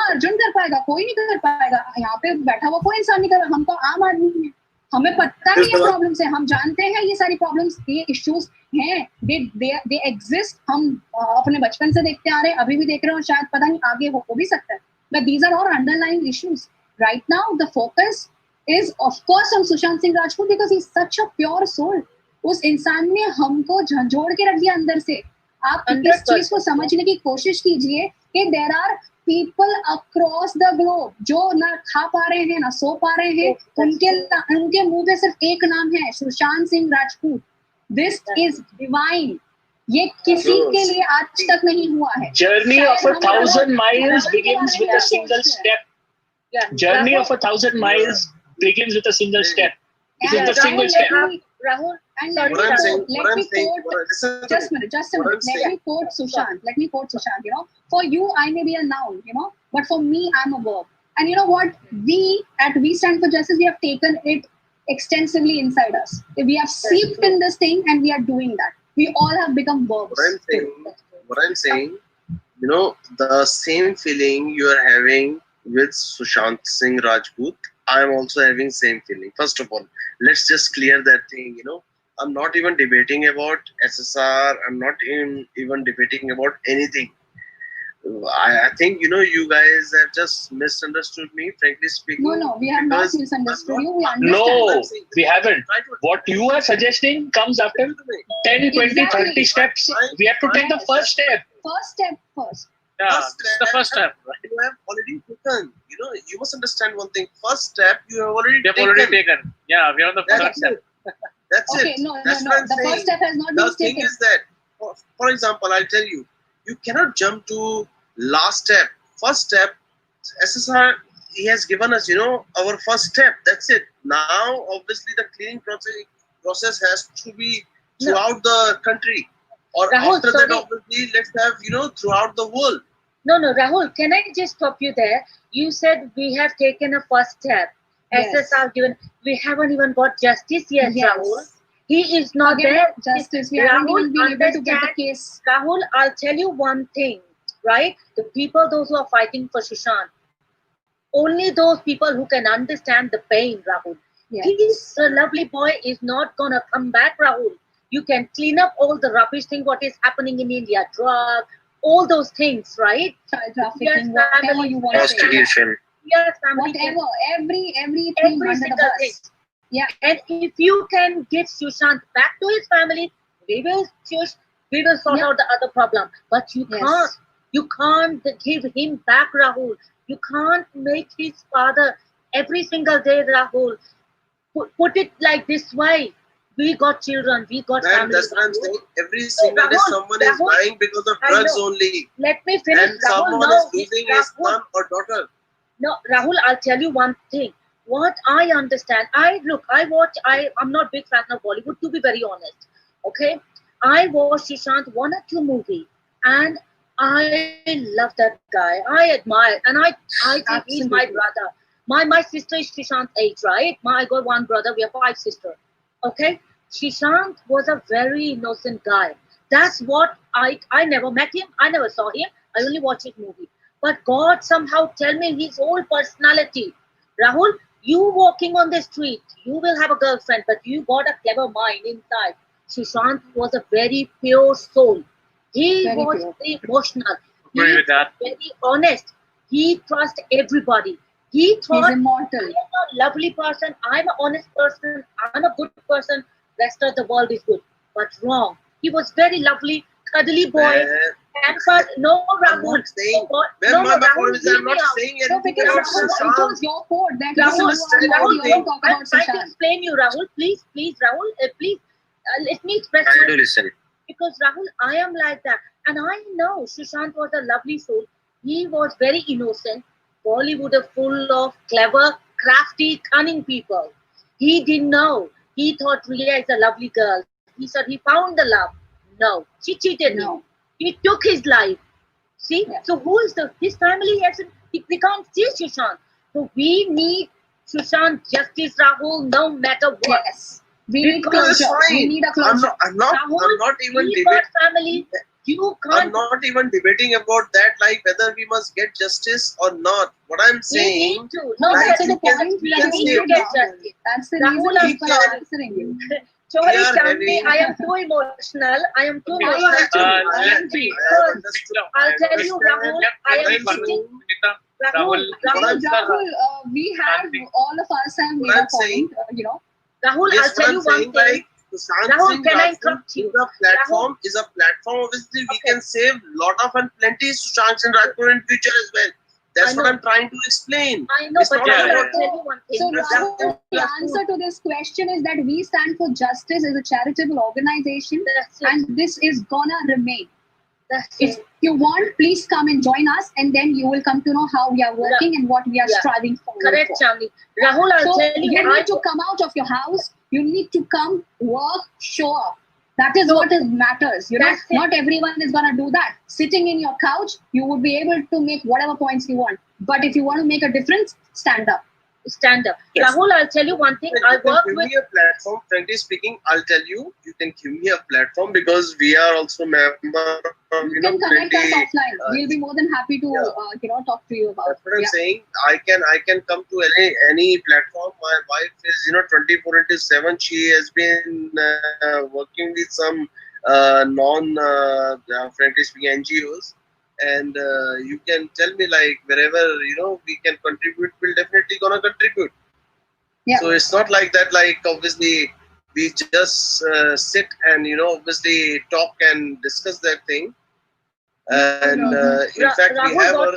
अर्जुन कर पाएगा, कोई नहीं कर पाएगा. यहाँ पे बैठा हुआ कोई इंसान नहीं कर. हम तो आम आदमी हैं, हमें पता नहीं है प्रॉब्लम्स है, हम जानते हैं ये सारी प्रॉब्लम्स, ये इश्यूज हैं, दे एग्जिस्ट. हम अपने बचपन से देखते आ रहे हैं, अभी भी देख रहे हो, शायद पता नहीं आगे हो भी सकता है. But these are all underlying issues. Right now the focus is of course on Sushant Singh Rajput because he's such a pure soul. उस इंसान ने हमको झंझोड़ के रख दिया अंदर से. आप इस चीज को समझने की कोशिश कीजिए कि there are people across the globe जो ना खा पा रहे हैं, ना सो पा रहे हैं, उनके मुंह पे सिर्फ एक नाम है, Sushant Singh Rajput. This is divine. ये किसी के लिए आज तक नहीं हुआ है. Journey of 1,000 miles begins with a single step. Journey of 1,000 miles begins with a single step. This is the single step. Rahul, and let me quote Sushant. Let me quote Sushant. For you, I may be a noun, but for me, I'm a verb. And you know what? We at We Stand for Justice, we have taken it extensively inside us. We have seeped in this thing, and we are doing that. We all have become verbs. What I'm saying, the same feeling you are having with Sushant Singh Rajput, I am also having same feeling. First of all, let's just clear that thing. I'm not even debating about SSR. I'm not even debating about anything. I think you guys have just misunderstood me, frankly speaking. No, we have not misunderstood you. We understand. No, we haven't. What you are suggesting comes after 10, 20, 30 steps. We have to take the first step. First step first. Yeah, the first step. You have already taken. You must understand one thing. First step you have already taken. Yeah, we are on the first step. That's okay, it. No. The first step has not been taken. The thing is that, for example, I'll tell you, you cannot jump to last step. First step, SSR, he has given us, our first step. That's it. Now, obviously, the cleaning process has to be throughout the country. Or Rahul, after that, obviously, let's have, throughout the world. No, Rahul, can I just stop you there? You said we have taken a first step. Yes. SSR given, we haven't even got justice yet, yes. Rahul. He is not there. Justice. We haven't even been able to get the case. Rahul, I'll tell you one thing, right? The people, those who are fighting for Sushant, only those people who can understand the pain, Rahul. Yes. He's a lovely boy, is not gonna come back, Rahul. You can clean up all the rubbish thing what is happening in India, drug, all those things, right? Child trafficking, whatever you want to say. Prostitution. Yes, family Whatever, everything every under the single thing. bus. Yeah. And if you can get Sushant back to his family, we will sort out the other problem. But you can't give him back, Rahul. You can't make his father every single day, Rahul. Put it like this way. We got children, we got Man, family. that's what I'm saying. Every single day someone is dying because of drugs only. Let me finish, And Rahul. someone is losing his son or daughter. No, Rahul, I'll tell you one thing. What I understand, I'm not big fan of Bollywood, to be very honest. Okay, I watched Sushant 1 or 2 movies, and I love that guy. I admire, and I think he's my brother. My sister is Sushant's age, right? I got one brother. We have 5 sisters. Okay, Sushant was a very innocent guy. That's what I never met him. I never saw him. I only watched his movie. But God somehow tell me his whole personality. Rahul, you walking on the street, you will have a girlfriend, but you got a clever mind inside. Sushant was a very pure soul. He Very was pure. very emotional. Agree with that. Very honest. He trust everybody. He thought, immortal. I'm a lovely person, I'm an honest person, I'm a good person, rest of the world is good. But wrong. He was very lovely, cuddly boy. Pampered. No, Rahul. My point is I'm not saying No, anything because about Rahul, it Sushant. was your quote that Rahul, you don't talk I'm about trying to Sushant. explain you, Rahul. Please, Rahul, please, let me express Try to my listen. because Rahul, I am like that, and I know Sushant was a lovely soul. He was very innocent. Bollywood is full of clever, crafty, cunning people. He didn't know. He thought Riya is a lovely girl. He said he found the love. No, she cheated him. He took his life. See, so who is his family? We can't see Sushant. So we need Sushant justice, Rahul, no matter what. Yes. We need Because closure. We need a closure. I'm not even we debating. got family. You I'm can't. not even debating about that, like whether we must get justice or not. What I'm We saying, need to. No, like, that's you the can- point you that can you say, need to get get justice. That's the Rahul, reason I'm people sorry. are answering you. Sorry, We are Shanti, having- I am too emotional. I am too Okay. emotional. Let me- I'll tell you, Rahul, I am sitting. Rahul, Rahul, we have, all of us have made a point, Rahul, Yes, I'll tell you what I'm one saying, thing. like, Sushant Rahul, Singh can I Rajput interrupt you? is a platform. Is a platform. Obviously, we can save lot of and plenty Sushant Singh Rajput in future as well. That's what I'm trying to explain. I know, It's but not Rahul, about- I'll tell you one thing. So, Rahul, the answer to this question is that we stand for justice as a charitable organization, and this is gonna remain. If you want, please come and join us, and then you will come to know how we are working and what we are striving for. Correct, Chandni. Rahul, I'll So tell you, you need to come out of your house. You need to come, work, show up. That is what matters. That's it. Not everyone is gonna do that. Sitting in your couch, you would be able to make whatever points you want. But if you want to make a difference, stand up. Stand up. Yes. Rahul, I'll tell you one thing. I You can work give with. me a platform. Frankly speaking, I'll tell you. You can give me a platform because we are also member of You can connect us 20. offline. We'll be more than happy to talk to you about. That's what I'm saying. I can come to any platform. My wife is 24/7. She has been working with some frankly speaking NGOs, and you can tell me like wherever we can contribute, we'll definitely gonna contribute. Yeah. So it's not like that. Like obviously we just sit and obviously talk and discuss that thing. And in fact, we have our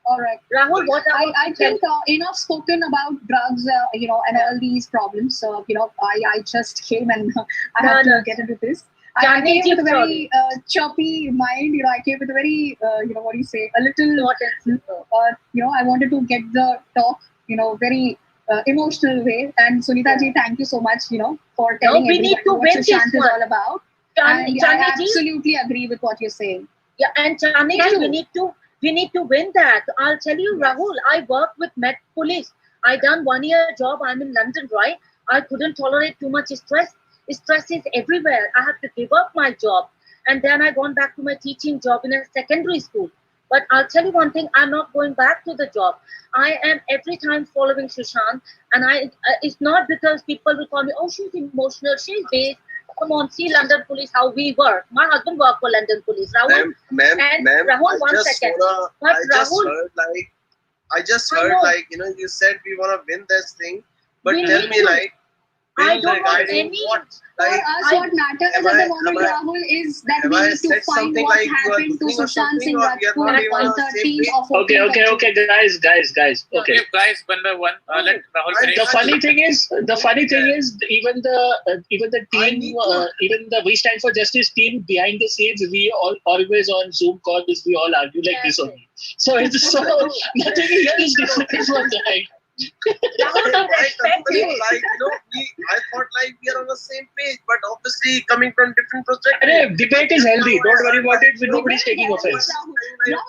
All right. Rahul, what I think enough spoken about drugs, and all these problems. So, I just came and I had to get into this. I came with a very choppy mind. I came with a very, what do you say, a little, I wanted to get the talk, very emotional way. And Sunita ji, thank you so much, for telling we need everybody to what win this Sushant is one. all about. Chan- And Chandni I ji? absolutely agree with what you're saying. Yeah, and Chani, Thank we you. need to win that. I'll tell you, Rahul, I work with Met Police. I done 1 year job. I'm in London, right? I couldn't tolerate too much stress. Stress is everywhere. I have to give up my job, and then I gone back to my teaching job in a secondary school. But I'll tell you one thing: I'm not going back to the job. I am every time following Sushant, and it's not because people will call me, oh, she's emotional, she's this. come on, see London police, how we work. My husband worked for London police. Rahul, Ma'am, Rahul, one second. But Rahul, I just I heard know. like, you said we want to win this thing, but We tell need me to. like, I don't want regarding any. what? For Like, us, what matters at the moment, Rahul, is that we need to find what happened to Sushant Singh Rajput on 13th of Okay, October. guys. Okay. Guys, one by one. Let Rahul finish. The funny thing is, even the team, even the We Stand for Justice team behind the scenes, we all always on Zoom calls, we all argue like this only. So it's so nothing here is different from that. I thought like we are on the same page, but obviously coming from different perspectives. Debate is healthy. Don't worry about it. Nobody's taking offense.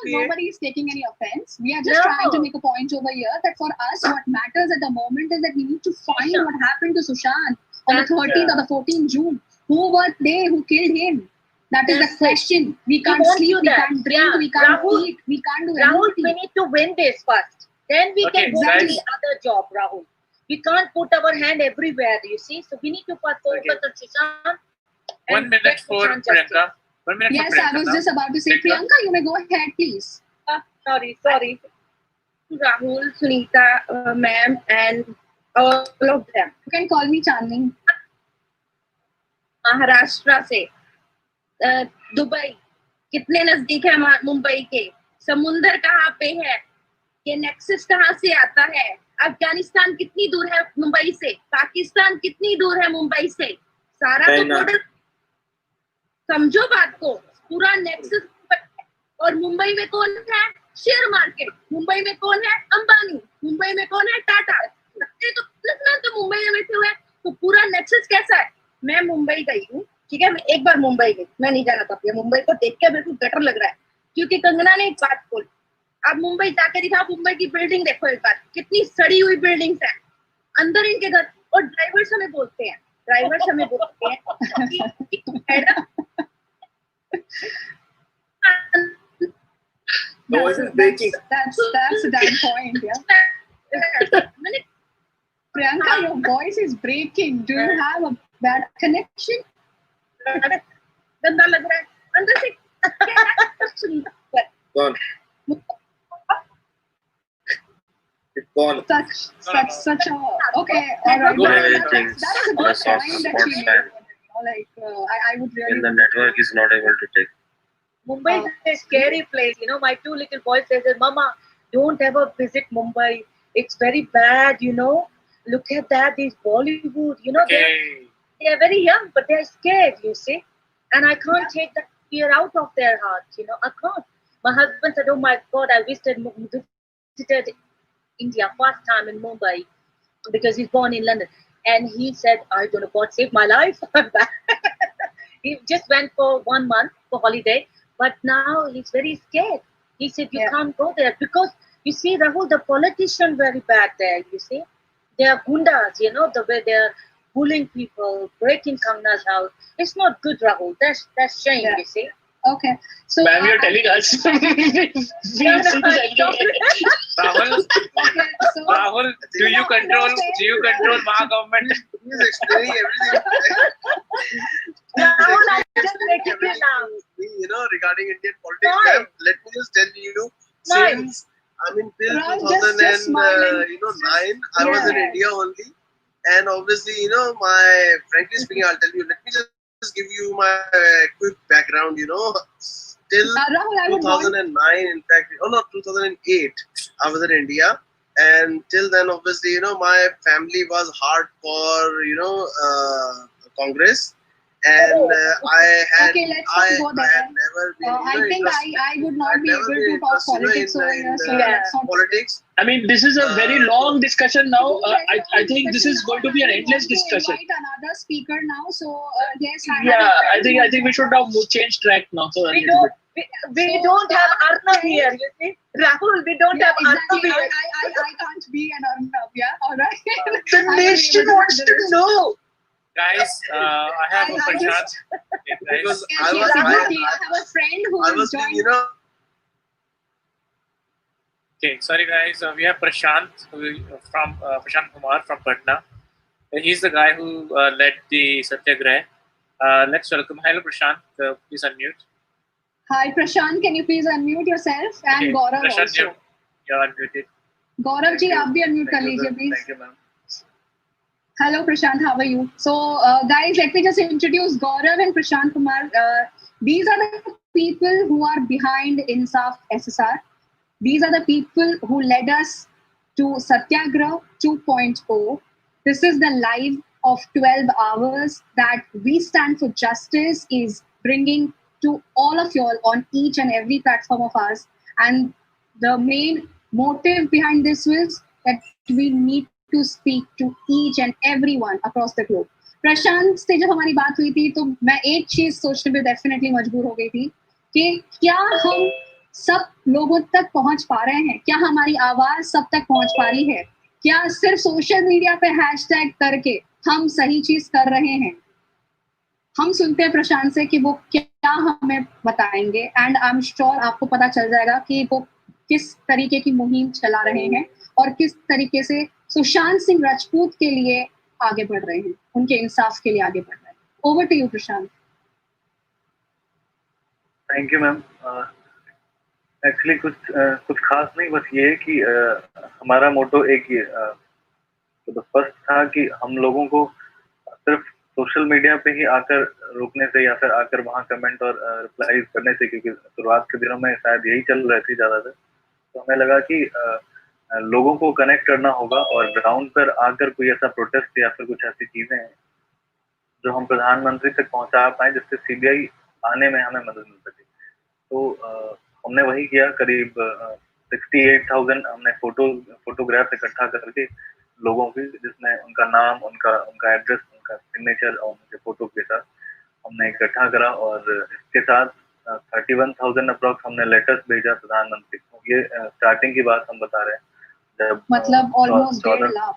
Nobody is taking any offense. We are just trying to make a point over here that for us, what matters at the moment is that we need to find what happened to Sushant on the 13th or the 14th June. Who were they who killed him? That is the question. We can't sleep, we can't drink, we can't eat, we can't do Rahul, anything. we need to win this first. Then we can go to the other job, Rahul. We can't put our hand everywhere, you see. So we need to focus on Sushant. 1 minute for Priyanka. 1 minute Yes, for Priyanka. I was just about to say, Priyanka, you may go ahead, please. Sorry. Rahul, Sunita, ma'am, and all of them. You can call me Chandni. Maharashtra से Dubai कितने नजदीक है मुंबई के, समुंदर कहाँ पे है, ये नेक्सस कहाँ से आता है, अफगानिस्तान कितनी दूर है मुंबई से, पाकिस्तान कितनी दूर है मुंबई से, सारा तो बॉर्डर, समझो बात को, पूरा नेक्सस। और मुंबई में कौन है, शेयर मार्केट, मुंबई में कौन है, अंबानी, मुंबई में कौन है, टाटा, तो मुंबई में बैठे हुए, तो पूरा नेक्सस कैसा है। मैं मुंबई गई हूँ, ठीक है, मैं एक बार मुंबई गई, मैं नहीं जाना था, मुंबई को देख के मेरे को गटर लग रहा है, क्योंकि कंगना ने एक बात बोली, आप मुंबई जाके दिखा, मुंबई की बिल्डिंग देखो एक बार, कितनी सड़ी हुई बिल्डिंग्स है, अंदर इनके घर, और ड्राइवर्स हमें बोलते हैं The voice is breaking. That's a damn point, yeah. Priyanka, your voice is breaking. Do you have a bad connection? गंदा लग रहा है, अंदर से Gone. It's gone. Such a okay. All right. That's a good Loss of point that sports she made. fan. Like I would really. And the network is not able to take. Mumbai is a scary place. You know, my two little boys say, Mama, don't ever visit Mumbai. It's very bad, you know. Look at that, these Bollywood, you know, they are very young, but they are scared, you see. And I can't take that fear out of their hearts, you know, I can't. My husband said, oh my God, I visited India first time in Mumbai because he's born in London. And he said, I don't know, God save my life. He just went for 1 month for holiday, but now he's very scared. He said, you can't go there because, you see, Rahul, the politicians very bad there, you see. They are gundas, you know, the way they are bullying people, breaking Kangna's house. It's not good, Rahul. That's shame, you see. Okay. So ma'am, you're telling us. Rahul, do you control Maha government? He's explaining everything. Rahul, I just make it now. You know, regarding Indian politics, ma'am, let me just tell you, since till 2009, I was in India only, and obviously, you know, frankly speaking, I'll tell you. Let me just give you my quick background. You know, till 2009, in fact, 2008, I was in India, and till then, obviously, you know, my family was hardcore, you know, Congress. And I had never been. I think I would not be able to talk politics over here. So politics. I mean, this is a very long discussion now. I think this is going to be an endless discussion. Invite another speaker now. So yes. I think we should now change track now. So we don't have Arnav here. You see, Rahul, we don't have Arnav here. I can't be an Arnav. Yeah, all right. The nation wants to know. Guys, I have a Prashant. Because I have a friend who is joining. You know. Okay, sorry guys. We have Prashant Prashant Kumar from Patna. He's the guy who led the Satyagrah. Let's welcome. Hello, Prashant. Please unmute. Hi, Prashant. Can you please unmute yourself? And Okay, Gaurav Prashant, also. you're unmuted. Gaurav ji, आप भी unmute कर लीजिए, please. Thank you, ma'am. Hello, Prashant. How are you? So, guys, let me just introduce Gaurav and Prashant Kumar. These are the people who are behind INSAF SSR. These are the people who led us to Satyagrah 2.0. This is the live of 12 hours that we stand for justice is bringing to all of y'all on each and every platform of ours. And the main motive behind this was that we need to speak to each and everyone across the globe. प्रशांत से जब हमारी बात हुई थी तो मैं एक चीज सोचने पे डेफिनेटली मजबूर हो गई थी कि क्या हम सब लोगों तक पहुंच पा रहे हैं, क्या हमारी आवाज सब तक पहुंच पा रही है, क्या सिर्फ सोशल मीडिया पे हैशटैग करके हम सही चीज कर रहे हैं। हम सुनते हैं प्रशांत से कि वो क्या हमें बताएंगे एंड आई एम श्योर आपको पता चल जाएगा कि वो किस तरीके की मुहिम चला रहे हैं और किस तरीके से सुशांत सिंह राजपूत के लिए आगे बढ़ रहे हैं, उनके इंसाफ के लिए आगे बढ़ रहे हैं। Over to you Prashant. Thank you ma'am. Actually कुछ खास नहीं, बस ये है कि हमारा मोटो एक ही तो फर्स्ट था कि हम लोगों को सिर्फ सोशल मीडिया पे ही आकर रोकने से या फिर आकर वहाँ कमेंट और रिप्लाई करने से, क्योंकि शुरुआत के दिनों में शायद यही चल रही थी ज़्यादातर, तो हमें लगा कि लोगों को कनेक्ट करना होगा और ग्राउंड पर आकर कोई ऐसा प्रोटेस्ट या फिर कुछ ऐसी चीज़ें हैं जो हम प्रधानमंत्री तक पहुँचा पाएँ जिससे सीबीआई आने में हमें मदद मिल सके। तो हमने वही किया। करीब 68,000 हमने फोटोग्राफ इकट्ठा करके लोगों की, जिसमें उनका नाम, उनका एड्रेस, उनका सिग्नेचर और उनके फोटो के साथ हमने इकट्ठा करा और इसके साथ 31,000 अप्रॉक्स हमने लेटर्स भेजा प्रधानमंत्री को। ये स्टार्टिंग की बात हम बता रहे हैं, जब मतलब ऑलमोस्ट 1.5 लाख।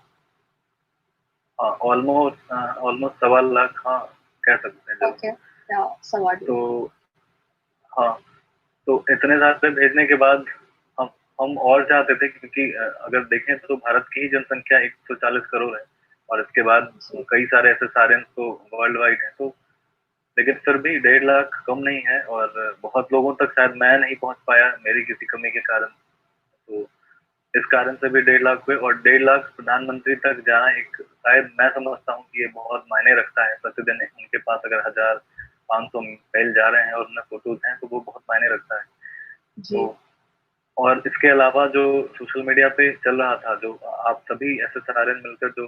हाँ, ऑलमोस्ट 1.25 लाख, हाँ कह सकते हैं। ओके, तो हाँ, तो इतने सारे भेजने के बाद हम और चाहते थे, क्योंकि अगर देखें तो भारत की ही जनसंख्या 140 करोड़ है और इसके बाद कई सारे ऐसे सारे तो वर्ल्ड वाइड है, तो लेकिन फिर भी 1.5 लाख कम नहीं है और बहुत लोगों तक शायद मैं नहीं पहुंच पाया मेरी किसी कमी के कारण, तो इस कारण से भी 1.5 लाख हुए। और 1.5 लाख प्रधानमंत्री तक जाना एक, शायद मैं समझता हूँ कि ये बहुत मायने रखता है। प्रतिदिन उनके पास अगर 1,500 मेल जा रहे हैं और उनमें फोटोज हैं तो वो बहुत मायने रखता है। तो और इसके अलावा जो सोशल मीडिया पे चल रहा था, जो आप सभी ऐसे सारे मिलकर जो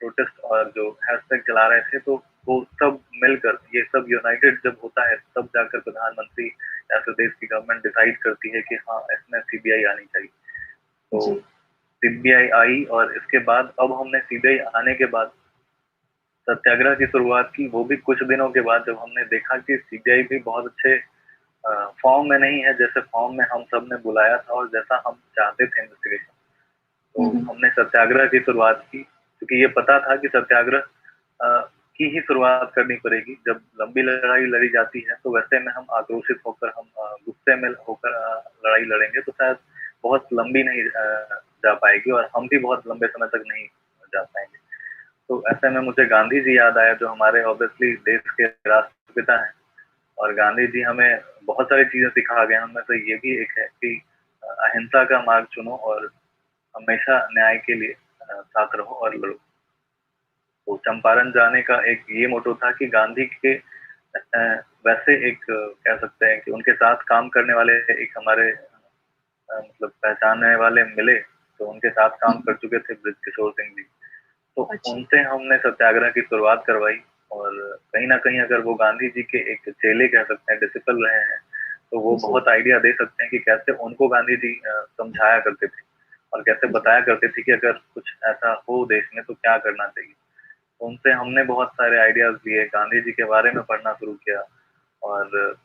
प्रोटेस्ट और जो हैशटैग चला रहे थे, तो वो सब मिलकर, ये सब यूनाइटेड जब होता है तब जाकर प्रधानमंत्री या फिर देश की गवर्नमेंट डिसाइड करती है कि हाँ इसमें सीबीआई आनी चाहिए। तो सीबीआई आई और इसके बाद अब हमने सीबीआई आने के बाद सत्याग्रह की शुरुआत की, वो भी कुछ दिनों के बाद, जब हमने देखा कि सीबीआई भी बहुत अच्छे फॉर्म में नहीं है जैसे फॉर्म में हम सब ने बुलाया था और जैसा हम चाहते थे इन्वेस्टिगेशन। तो हमने सत्याग्रह की शुरुआत की, क्योंकि ये पता था कि सत्याग्रह की ही शुरुआत करनी पड़ेगी। जब लंबी लड़ाई लड़ी जाती है तो वैसे में हम आक्रोशित होकर, हम गुस्से में होकर लड़ाई लड़ेंगे तो शायद बहुत लंबी नहीं जा पाएगी और हम भी बहुत लंबे समय तक नहीं जा पाएंगे। तो ऐसे में मुझे गांधी जी याद आया, जो हमारे ऑब्वियसली देश के राष्ट्रपिता हैं, और गांधी जी हमें बहुत सारी चीजें सिखा गए। उनमें से ये भी एक है कि अहिंसा का मार्ग चुनो और हमेशा न्याय के लिए साथ रहो और लड़ो। तो चंपारण जाने का एक ये मोटो था कि गांधी के वैसे एक कह सकते हैं कि उनके साथ काम करने वाले एक हमारे मतलब पहचानने वाले मिले, तो उनके साथ काम कर चुके थे बृजकिशोर सिंह जी, तो उनसे हमने सत्याग्रह की शुरुआत करवाई। और कहीं ना कहीं अगर वो गांधी जी के एक चेले कह सकते हैं, डिसिपल रहे हैं, तो वो बहुत आइडिया दे सकते हैं कि कैसे उनको गांधी जी समझाया करते थे और कैसे बताया करते थे कि अगर कुछ ऐसा हो देश में तो क्या करना चाहिए। तो उनसे हमने बहुत सारे आइडियाज लिए, गांधी जी के बारे में पढ़ना शुरू किया। और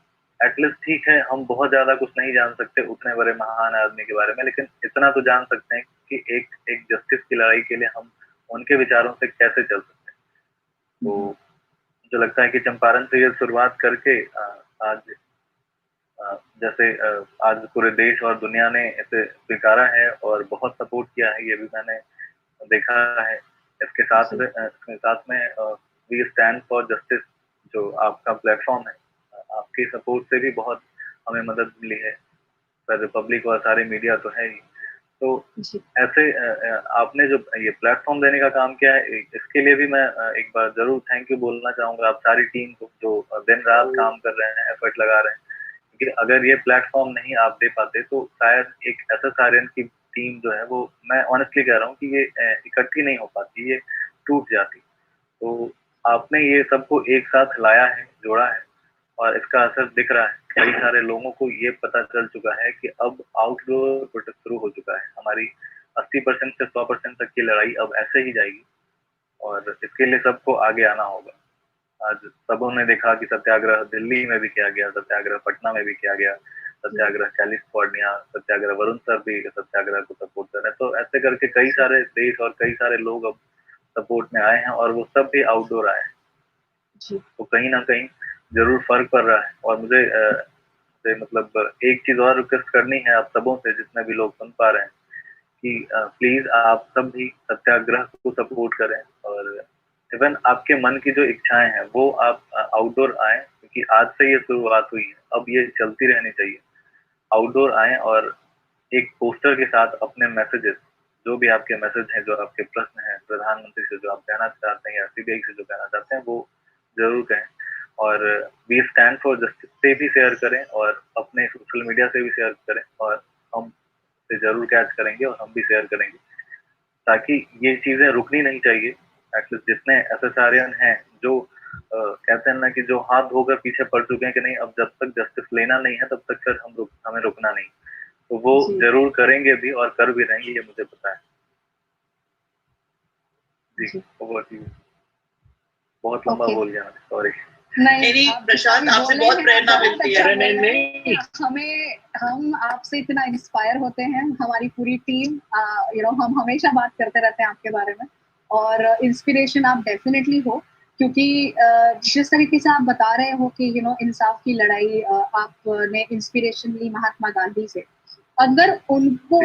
एटलीस्ट ठीक है, हम बहुत ज्यादा कुछ नहीं जान सकते उतने बड़े महान आदमी के बारे में, लेकिन इतना तो जान सकते हैं कि एक जस्टिस की लड़ाई के लिए हम उनके विचारों से कैसे चल सकते हैं। तो मुझे लगता है कि चंपारण से ये शुरुआत करके आज जैसे आज पूरे देश और दुनिया ने इसे स्वीकारा है और बहुत सपोर्ट किया है, ये भी मैंने देखा है। इसके साथ में वी स्टैंड फॉर जस्टिस जो आपका प्लेटफॉर्म है, आपके सपोर्ट से भी बहुत हमें मदद मिली है। सर रिपब्लिक और सारे मीडिया तो है ही, तो ऐसे आपने जो ये प्लेटफॉर्म देने का काम किया है, इसके लिए भी मैं एक बार जरूर थैंक यू बोलना चाहूंगा आप सारी टीम को जो दिन रात काम कर रहे हैं, एफर्ट लगा रहे हैं। क्योंकि अगर ये प्लेटफॉर्म नहीं आप दे पाते तो शायद एक एसएसआरएन की टीम जो है वो, मैं ऑनेस्टली कह रहा हूँ कि ये इकट्ठी नहीं हो पाती, ये टूट जाती। तो आपने ये सबको एक साथ लाया है, जोड़ा है, और इसका असर दिख रहा है। कई सारे लोगों को ये पता चल चुका है कि अब आउटडोर प्रोटेस्ट शुरू हो चुका है। हमारी 80% से 100% तक की लड़ाई अब ऐसे ही जाएगी और इसके लिए सबको आगे आना होगा। आज सबों ने देखा कि सत्याग्रह दिल्ली में भी किया गया, सत्याग्रह पटना में भी किया गया, सत्याग्रह कैलिफोर्निया, सत्याग्रह वरुण सर भी सत्याग्रह को सपोर्ट कर रहे हैं। तो ऐसे करके कई सारे देश और कई सारे लोग अब सपोर्ट में आए हैं और वो सब भी आउटडोर आए हैं। तो कहीं ना कहीं जरूर फर्क पड़ रहा है। और मुझे मतलब एक चीज और रिक्वेस्ट करनी है आप सबों से, जितने भी लोग सुन पा रहे हैं, कि प्लीज आप सब भी सत्याग्रह को सपोर्ट करें और इवन आपके मन की जो इच्छाएं हैं वो आप आउटडोर आए, क्योंकि आज से ये शुरुआत हुई है, अब ये चलती रहनी चाहिए। आउटडोर आए और एक पोस्टर के साथ अपने मैसेजेस, जो भी आपके मैसेज हैं, जो आपके प्रश्न हैं प्रधानमंत्री से जो आप कहना चाहते हैं या सीबीआई से जो कहना चाहते हैं, वो जरूर कहें। और वी स्टैंड फॉर जस्टिस से भी शेयर करें और अपने सोशल मीडिया से भी शेयर करें, और हम से जरूर कैच करेंगे और हम भी शेयर करेंगे, ताकि ये चीजें रुकनी नहीं चाहिए। एटलीस्ट जितने एसएसआरएन हैं जो कहते हैं ना कि जो हाथ धोकर पीछे पड़ चुके हैं कि नहीं अब जब तक जस्टिस लेना नहीं है तब तक फिर हमें रुकना नहीं, तो वो जरूर करेंगे भी और कर भी रहेंगे, ये मुझे पता है। जी ओवर टू यू। बहुत लंबा बोल गया, सॉरी। नहीं प्रशांत, आपसे बहुत प्रेरणा मिलती है। हम आपसे इतना इंस्पायर होते हैं, हमारी पूरी टीम, हम हमेशा बात करते रहते हैं आपके बारे में, और इंस्पिरेशन आप डेफिनेटली हो, क्योंकि जिस तरीके से आप बता रहे हो कि इंसाफ की लड़ाई आपने इंस्पिरेशन ली महात्मा गांधी से। अगर उनको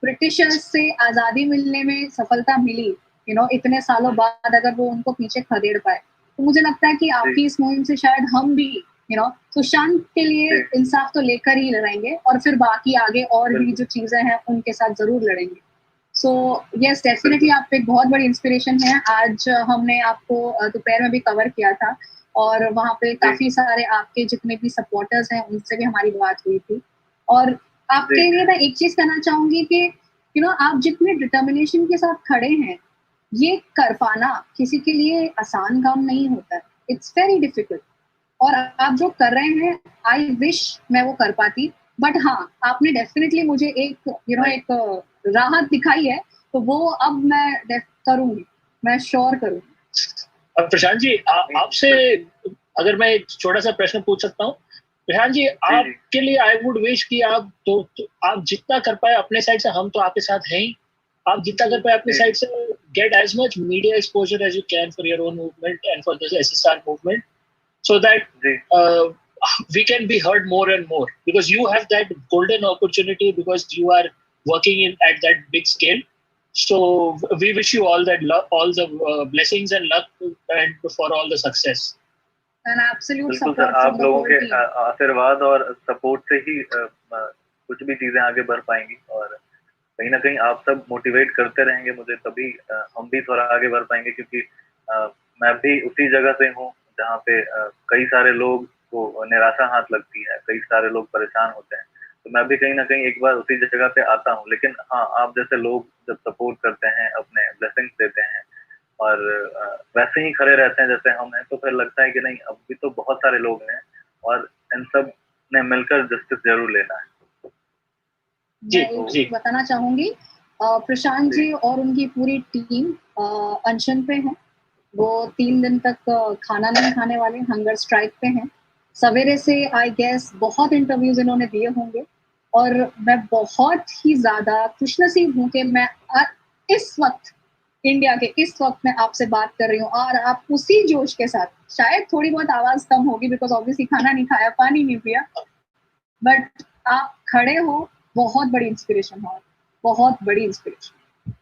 ब्रिटिशर्स से आज़ादी मिलने में सफलता मिली, इतने सालों बाद अगर वो उनको पीछे खदेड़ पाए, तो मुझे लगता है कि आपकी इस मुहिम से शायद हम भी सुशांत के लिए इंसाफ तो लेकर ही लड़ेंगे, और फिर बाकी आगे और भी जो चीजें हैं उनके साथ जरूर लड़ेंगे। सो यस, डेफिनेटली आप एक बहुत बड़ी इंस्पिरेशन है। आज हमने आपको दोपहर में भी कवर किया था, और वहाँ पे काफी सारे आपके जितने भी सपोर्टर्स हैं उनसे भी हमारी बात हुई थी। और आपके लिए मैं एक चीज कहना चाहूंगी कि आप जितने डिटर्मिनेशन के साथ खड़े हैं, ये कर पाना किसी के लिए आसान काम नहीं होता है। इट्स वेरी डिफिकल्ट, और आप जो कर रहे हैं, आई विश मैं वो कर पाती, बट हाँ, आपने डेफिनेटली मुझे एक एक राहत दिखाई है, तो वो अब मैं करूंगी, मैं श्योर करूंगी। प्रशांत जी, आपसे अगर मैं एक छोटा सा प्रश्न पूछ सकता हूँ। प्रशांत जी, आपके लिए आई वुड विश कि आप तो आप जितना कर पाए अपने साइड से, हम तो आपके साथ हैं ही, आप जितना कर पाए अपने साइड से, get as much media exposure as you can for your own movement and for this SSR movement, so that we can be heard more and more, because you have that golden opportunity, because you are working at that big scale. So we wish you all that luck, all the blessings and luck, and for all the success. And absolute support from आप the लोगों whole के team. आशीर्वाद और support से ही कुछ भी चीजें आगे बढ़ पाएंगी, और कहीं ना कहीं आप सब मोटिवेट करते रहेंगे मुझे, तभी हम भी थोड़ा आगे बढ़ पाएंगे। क्योंकि मैं भी उसी जगह से हूँ जहाँ पे कई सारे लोग को निराशा हाथ लगती है, कई सारे लोग परेशान होते हैं, तो मैं भी कहीं ना कहीं एक बार उसी जगह पे आता हूँ। लेकिन हाँ, आप जैसे लोग जब सपोर्ट करते हैं, अपने ब्लेसिंग्स देते हैं और वैसे ही खड़े रहते हैं जैसे हम हैं, तो फिर लगता है कि नहीं, अब भी तो बहुत सारे लोग हैं और इन सब ने मिलकर जस्टिस जरूर लेना है। मैं बताना चाहूंगी, प्रशांत जी और उनकी पूरी टीम अनशन पे है। वो 3 दिन तक खाना नहीं खाने वाले, हंगर स्ट्राइक पे हैं। सवेरे से आई गेस बहुत इंटरव्यूज इन्होंने दिए होंगे, और मैं बहुत ही ज्यादा खुशनसीब हूँ कि मैं इस वक्त इंडिया के इस वक्त मैं आपसे बात कर रही हूँ, और आप उसी जोश के साथ, शायद थोड़ी बहुत आवाज कम होगी बिकॉज ऑब्वियसली खाना नहीं खाया, पानी नहीं पिया, बट आप खड़े हो, बहुत बड़ी इंस्पिरेशन हो, बहुत बड़ी इंस्पिरेशन।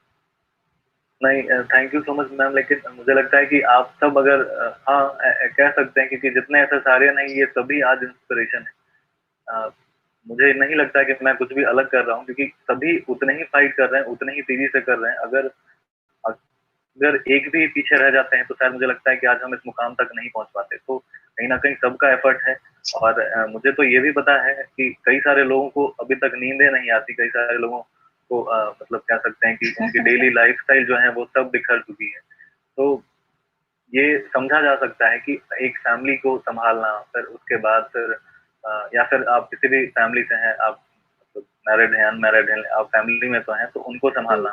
नहीं, thank you so much ma'am, लेकिन मुझे लगता है कि आप सब अगर हाँ कह सकते हैं, क्योंकि जितने एसएसआरियन हैं ये सभी आज इंस्पिरेशन है। मुझे नहीं लगता कि मैं कुछ भी अलग कर रहा हूँ, क्योंकि सभी उतने ही फाइट कर रहे हैं, उतने ही तेजी से कर रहे हैं। अगर अगर एक भी पीछे रह जाते हैं तो शायद मुझे लगता है कि आज हम इस मुकाम तक नहीं पहुंच पाते। तो कहीं ना कहीं सबका एफर्ट है। और मुझे तो ये भी पता है कि कई सारे लोगों को अभी तक नींदें नहीं आती, कई सारे लोगों को मतलब कह सकते हैं कि उनकी डेली लाइफस्टाइल जो है वो सब बिखर चुकी है। तो ये समझा जा सकता है कि एक फैमिली को संभालना, फिर उसके बाद फिर या फिर आप किसी भी फैमिली से हैं, आप मतलब मैरिड हैं, अनमैरिड हैं, आप फैमिली में तो हैं, तो उनको संभालना,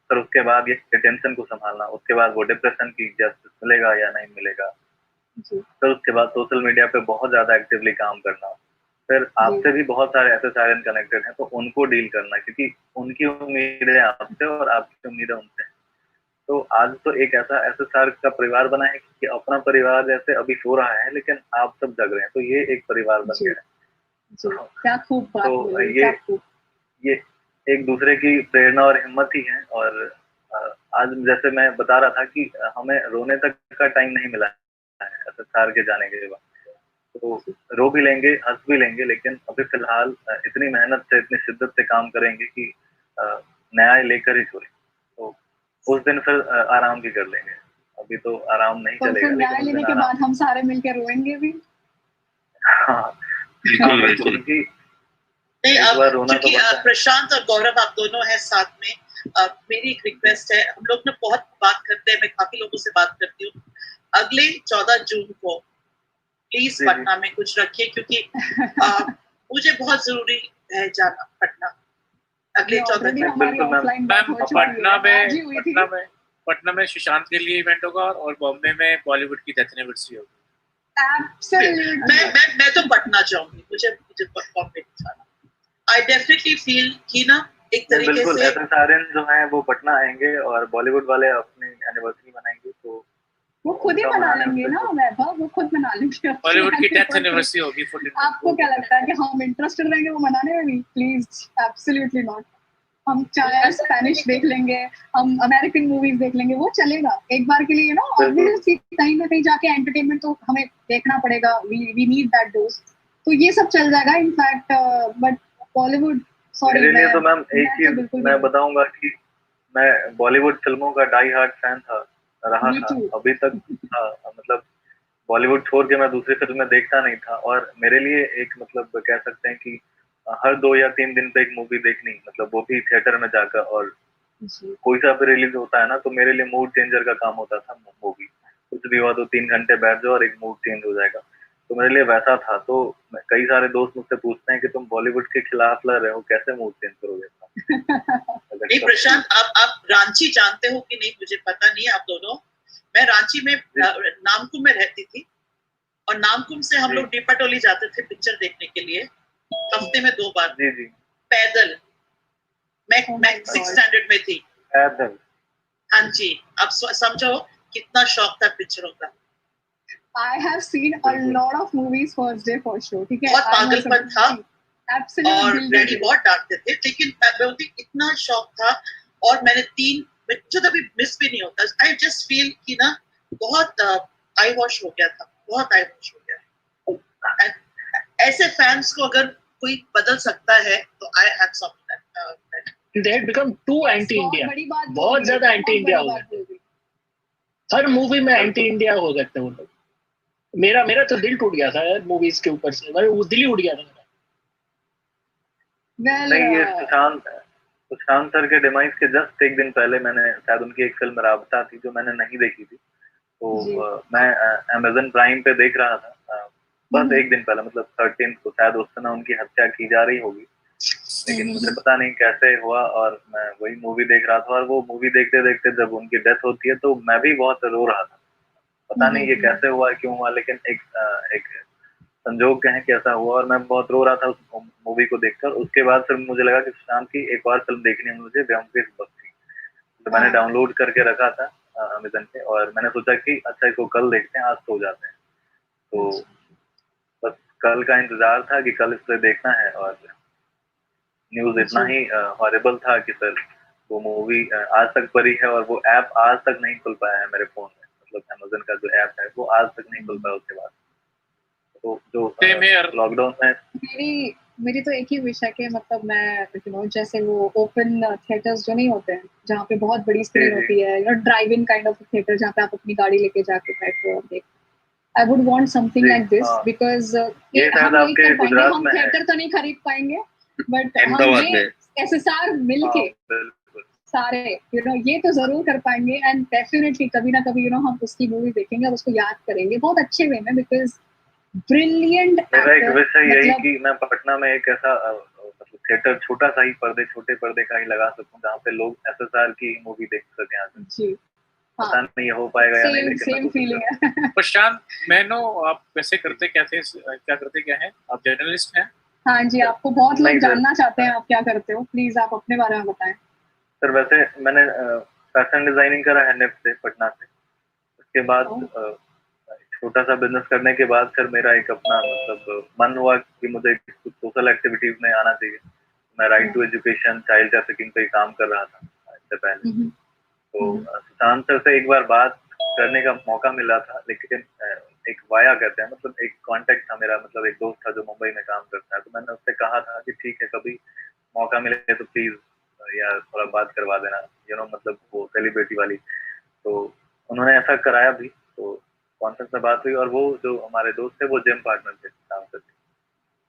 फिर उसके बाद ये टेंशन को संभालना, उसके बाद वो डिप्रेशन की जस्टिस मिलेगा या नहीं मिलेगा, फिर उसके बाद सोशल मीडिया पे बहुत ज्यादा एक्टिवली काम करना, फिर आपसे भी बहुत सारे ऐसे सारे कनेक्टेड हैं तो उनको डील करना, क्योंकि उनकी उम्मीदें आपसे और आपकी उम्मीदें उनसे हैं। तो आज तो एक ऐसा एसएसआर का परिवार बना है कि अपना परिवार जैसे अभी सो रहा है, लेकिन आप सब जग रहे हैं, तो ये एक परिवार बन गया है। क्या खूब बात तो बोली, ये क्या खूब। ये एक दूसरे की प्रेरणा और हिम्मत ही है। और आज जैसे मैं बता रहा था कि हमें रोने तक का टाइम नहीं मिला है एसएसआर के जाने के बाद। तो रो भी लेंगे, हंस भी लेंगे, लेकिन अभी फिलहाल इतनी मेहनत से, इतनी शिद्दत से काम करेंगे कि न्याय लेकर ही छोड़ेंगे। तो उस दिन फिर आराम भी कर लेंगे। अभी तो आराम नहीं तो चलेगा, फिर न्याय लेकिन उस लेने दिन के आराम। बाद हम सारे मिलकर रोएंगे भी। हाँ बिल्कुल बिल्कुल। क्योंकि नहीं, एक बार रोना तो क्योंकि बनता है। प्रशांत और गौरव आप दोनों हैं साथ में। मेरी एक रिक्वेस्ट है, हम लोग ना बहुत बात करते हैं, मैं काफी लोगों से बात करती हूँ। अगले 14 जून को प्लीज पटना में कुछ रखिए, क्योंकि मुझे बहुत जरूरी है जाना पटना अगले 14 जून। पटना में सुशांत के लिए इवेंट होगा और बॉम्बे में बॉलीवुड की डेथ एनिवर्सरी होगी। मैं तो पटना जाऊंगी, मुझे बॉम्बे नहीं जाना। आई डेफिनेटली फील कि ना एक तरीके बिल्कुल से एसएसआरएन जो हैं वो पटना आएंगे और बॉलीवुड वाले अपनी एनिवर्सरी मनाएंगे, तो वो खुद ही मना लेंगे ना वैभव, वो खुद मना लेंगे। बॉलीवुड की डेथ एनिवर्सरी होगी 14। आपको क्या लगता है कि हम इंटरेस्टेड रहेंगे वो मनाने में भी? Please, absolutely not. हम चाहे स्पेनिश देख लेंगे, हम अमेरिकन मूवीज देख लेंगे, वो चलेगा एक बार के लिए, ऑब्वियसली कहीं ना कहीं जाके एंटरटेनमेंट तो हमें देखना पड़ेगा। We need that dose. तो ये सब चल जाएगा इनफैक्ट, बट बॉलीवुड सॉरी। मेरे लिए तो मैम एक चीज मैं बताऊंगा कि मैं बॉलीवुड फिल्मों का डाई हार्ड फैन रहा था अभी तक। मतलब बॉलीवुड छोड़ के मैं दूसरी फिल्में देखता नहीं था, और मेरे लिए एक मतलब कह सकते हैं कि हर 2 या 3 दिन पे एक मूवी देखनी, मतलब वो भी थिएटर में जाकर, और कोई सा भी रिलीज होता है ना तो मेरे लिए मूड चेंजर का काम होता था मूवी। कुछ भी हुआ तो 3 घंटे बैठ जाओ और एक मूड चेंज हो जाएगा, तो मेरे लिए वैसा था। तो कई सारे दोस्त मुझसे पूछते हैं कि तुम बॉलीवुड के खिलाफ लड़ रहे हो, कैसे मूड चेंज करोगे? नहीं प्रशांत, आप रांची जानते हो कि नहीं मुझे पता नहीं, आप दोनों। मैं रांची में नामकुम में रहती थी, और नामकुम से हम लोग डीपाटोली जाते थे पिक्चर देखने के लिए, हफ्ते में 2 बार पैदल। मैं 6th स्टैंडर्ड में थी। पैदल? हाँ जी, अब समझो कितना शौक था पिक्चरों का। I have seen a lot of movies first day for sure. ठीक है, बहुत पागलपन था, और डैडी बहुत डांटते थे, लेकिन बोलती इतना शौक था। और मैंने 3 बच्चों तभी मिस भी नहीं होता। आई जस्ट फील कि ना बहुत आई वॉश हो गया था, बहुत आई वॉश हो गया। ऐसे फैंस को अगर कोई बदल सकता है तो I have some that. They had become too anti-India. बहुत ज्यादा anti-India हो गए। हर मूवी में anti-India हो गए थे वो लोग। मेरा तो दिल टूट गया था यार मूवीज के ऊपर से, वो दिल ही उड़ गया था मेरा। नहीं, ये सुशांत सर के डिमाइस के जस्ट एक दिन पहले मैंने शायद उनकी एक फिल्म राबता थी जो मैंने नहीं देखी थी, तो मैं अमेज़न प्राइम पे देख रहा था बस एक दिन पहले, मतलब 13 को शायद उस समय उनकी हत्या की जा रही होगी, लेकिन मुझे पता नहीं कैसे हुआ, और मैं वही मूवी देख रहा था। और वो मूवी देखते देखते जब उनकी डेथ होती है तो मैं भी बहुत रो रहा था। पता नहीं ये कैसे हुआ, क्यों हुआ, लेकिन एक संजोग कहें कि ऐसा हुआ, और मैं बहुत रो रहा था उस मूवी को देखकर। उसके बाद फिर मुझे लगा कि सुशांत की एक और फिल्म देखनी है मुझे, ब्योमकेश बख्शी, तो मैंने डाउनलोड करके रखा था अमेज़न पे, और मैंने सोचा कि अच्छा इसको कल देखते हैं, आज सो जाते हैं। तो बस कल का इंतजार था कि कल इसे देखना है, और न्यूज इतना ही हॉरिबल था कि फिर वो मूवी आज तक पड़ी है, और वो ऐप आज तक नहीं खुल पाया है मेरे फोन में, मतलब Amazon का जो ऐप है वो आज तक नहीं खुल पाया उसके बाद। तो जो लॉकडाउन में मेरी मेरी तो एक ही विश है कि मतलब मैं जैसे वो ओपन थिएटर्स जो नहीं होते हैं जहाँ पे बहुत बड़ी स्क्रीन होती है, drive in kind of theatre जहाँ पे आप अपनी गाड़ी लेके जाके बैठो और देख, I would want something like this, because हम नहीं कर पाएंगे, हम थिएटर तो नहीं खरीद पाएंगे, बट हम ये SSR मिलके सारे ये तो जरूर कर पाएंगे, एंड डेफिनेटली कभी ना कभी हम उसकी मूवी देखेंगे और उसको याद करेंगे बहुत अच्छे वे में, बिकॉज ब्रिलियंट मेरा एक विश है यही कि मैं पटना में एक ऐसा मतलब थिएटर छोटा सा ही छोटे पर्दे का ही लगा सकूं जहाँ पे लोग SSR की मूवी देख सकें आकर। जी पता नहीं हो पाएगा या नहीं, लेकिन सेम फीलिंग है। प्रशांत, मैं नो आप वैसे करते क्या हैं? आप जर्नलिस्ट हैं? हाँ जी, आपको बहुत लोग जानना चाहते हैं आप क्या करते हो, प्लीज आप अपने बारे में बताएं। सर वैसे मैंने फैशन डिजाइनिंग करा है निफ्ट से, पटना से। उसके बाद छोटा सा बिजनेस करने के बाद फिर मेरा एक अपना मतलब मन हुआ कि मुझे कुछ सोशल एक्टिविटीज में आना चाहिए। मैं right to education, child trafficking पे काम कर रहा था इससे पहले। तो सुशांत सर से एक बार बात करने का मौका मिला था, लेकिन एक वाया कहते हैं, मतलब एक कांटेक्ट था मेरा, मतलब एक दोस्त था जो मुंबई में काम करता है, तो मैंने उससे कहा था कि ठीक है कभी मौका मिले तो प्लीज यार थोड़ा बात करवा देना, मतलब वो सेलिब्रिटी वाली। तो उन्होंने ऐसा कराया भी, तो कॉन्फ्रेंस में बात हुई, और वो जो हमारे दोस्त थे वो जिम पार्टनर थे काम करते।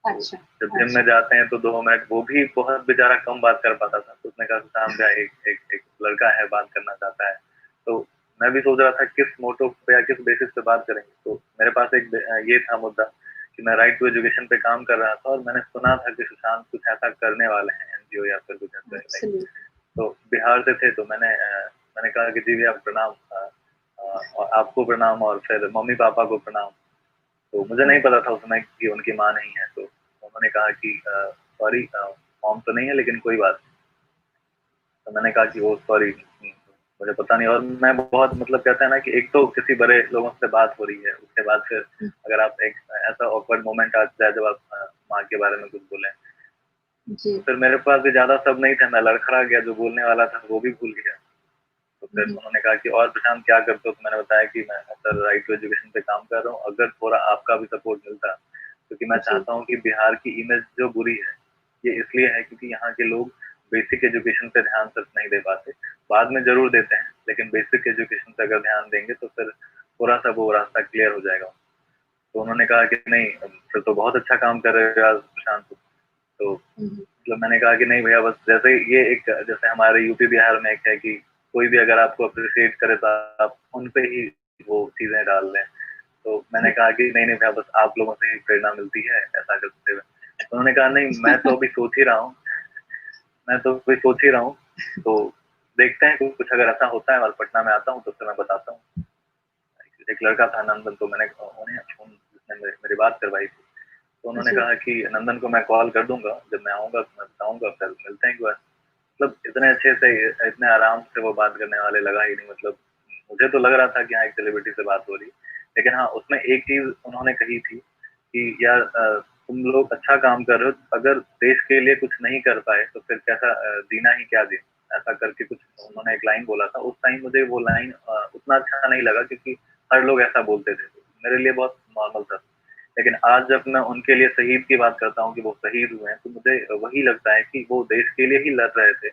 अच्छा, जब जिम में जाते हैं तो 2 मिनट, वो भी बहुत बेचारा कम बात कर पाता था, तो उसने कहा सामने एक लड़का है बात करना चाहता है। तो मैं भी सोच रहा था किस मोटो पे या किस बेसिस पे बात करेंगे। तो मेरे पास एक ये था मुद्दा कि मैं राइट टू एजुकेशन पे काम कर रहा था, और मैंने सुना था कि सुशांत कुछ ऐसा करने वाले हैं, NGO या फिर कुछ ऐसा। तो बिहार से थे, तो मैंने कहा कि जी भैया प्रणाम, और आपको प्रणाम, और फिर मम्मी पापा को प्रणाम। तो मुझे नहीं पता था उसमें कि उनकी माँ नहीं है, तो उन्होंने कहा कि सॉरी मॉम तो नहीं है, लेकिन कोई बात नहीं। तो मैंने कहा कि वो सॉरी मुझे पता नहीं। और मैं बहुत मतलब कहते हैं ना कि एक तो किसी बड़े लोगों से बात हो रही है, उसके बाद फिर अगर आप एक ऐसा ऑकवर्ड मोमेंट आ जाए जब आप माँ के बारे में कुछ बोलें, जी। तो फिर मेरे पास भी ज्यादा सब नहीं था, मैं लड़खड़ा गया, जो बोलने वाला था वो भी भूल गया। तो फिर उन्होंने कहा कि और प्रशांत क्या करते हो, तो मैंने बताया कि मैं सर राइट टू एजुकेशन पे काम कर रहा हूँ, अगर थोड़ा आपका भी सपोर्ट मिलता, क्योंकि मैं चाहता हूँ कि बिहार की इमेज जो बुरी है ये इसलिए है क्योंकि यहाँ के लोग बेसिक एजुकेशन पे ध्यान सिर्फ नहीं दे पाते, बाद में जरूर देते हैं, लेकिन बेसिक एजुकेशन पे अगर ध्यान देंगे तो फिर थोड़ा सा वो रास्ता क्लियर हो जाएगा। तो उन्होंने कहा कि नहीं फिर तो बहुत अच्छा काम कर रहे हो यार प्रशांत। तो मतलब मैंने कहा कि नहीं भैया, बस जैसे ये एक जैसे हमारे यूपी बिहार में एक है कि कोई भी अगर आपको अप्रिशिएट करे तो आप उन पे ही वो चीजें डाल दें। तो मैंने कहा कि नहीं भैया, बस आप लोगों से ही प्रेरणा मिलती है ऐसा करते हुए। तो उन्होंने कहा नहीं मैं तो अभी सोच ही रहा हूँ, तो देखते हैं कुछ अगर ऐसा होता है और पटना में आता हूँ तो फिर मैं बताता हूँ। एक लड़का था नंदन, तो मैंने जिसने मेरी बात करवाई थी, तो उन्होंने कहा कि नंदन को मैं कॉल कर दूंगा, जब मैं आऊंगा तो मैं बताऊंगा, फिर मिलते हैं एक बार। मतलब इतने अच्छे से इतने आराम से वो बात करने वाले लगा ही नहीं। मतलब मुझे तो लग रहा था कि हाँ एक सेलिब्रिटी से बात हो रही, लेकिन हाँ उसमें एक चीज उन्होंने कही थी कि यार तुम लोग अच्छा काम कर रहे हो, अगर देश के लिए कुछ नहीं कर पाए तो फिर कैसा जीना ही क्या दिन, ऐसा करके कुछ उन्होंने एक लाइन बोला था। उस टाइम मुझे वो लाइन उतना अच्छा नहीं लगा, क्योंकि हर लोग ऐसा बोलते थे, मेरे लिए बहुत नॉर्मल था। लेकिन आज जब मैं उनके लिए शहीद की बात करता हूँ कि वो शहीद हुए हैं, तो मुझे वही लगता है कि वो देश के लिए ही लड़ रहे थे,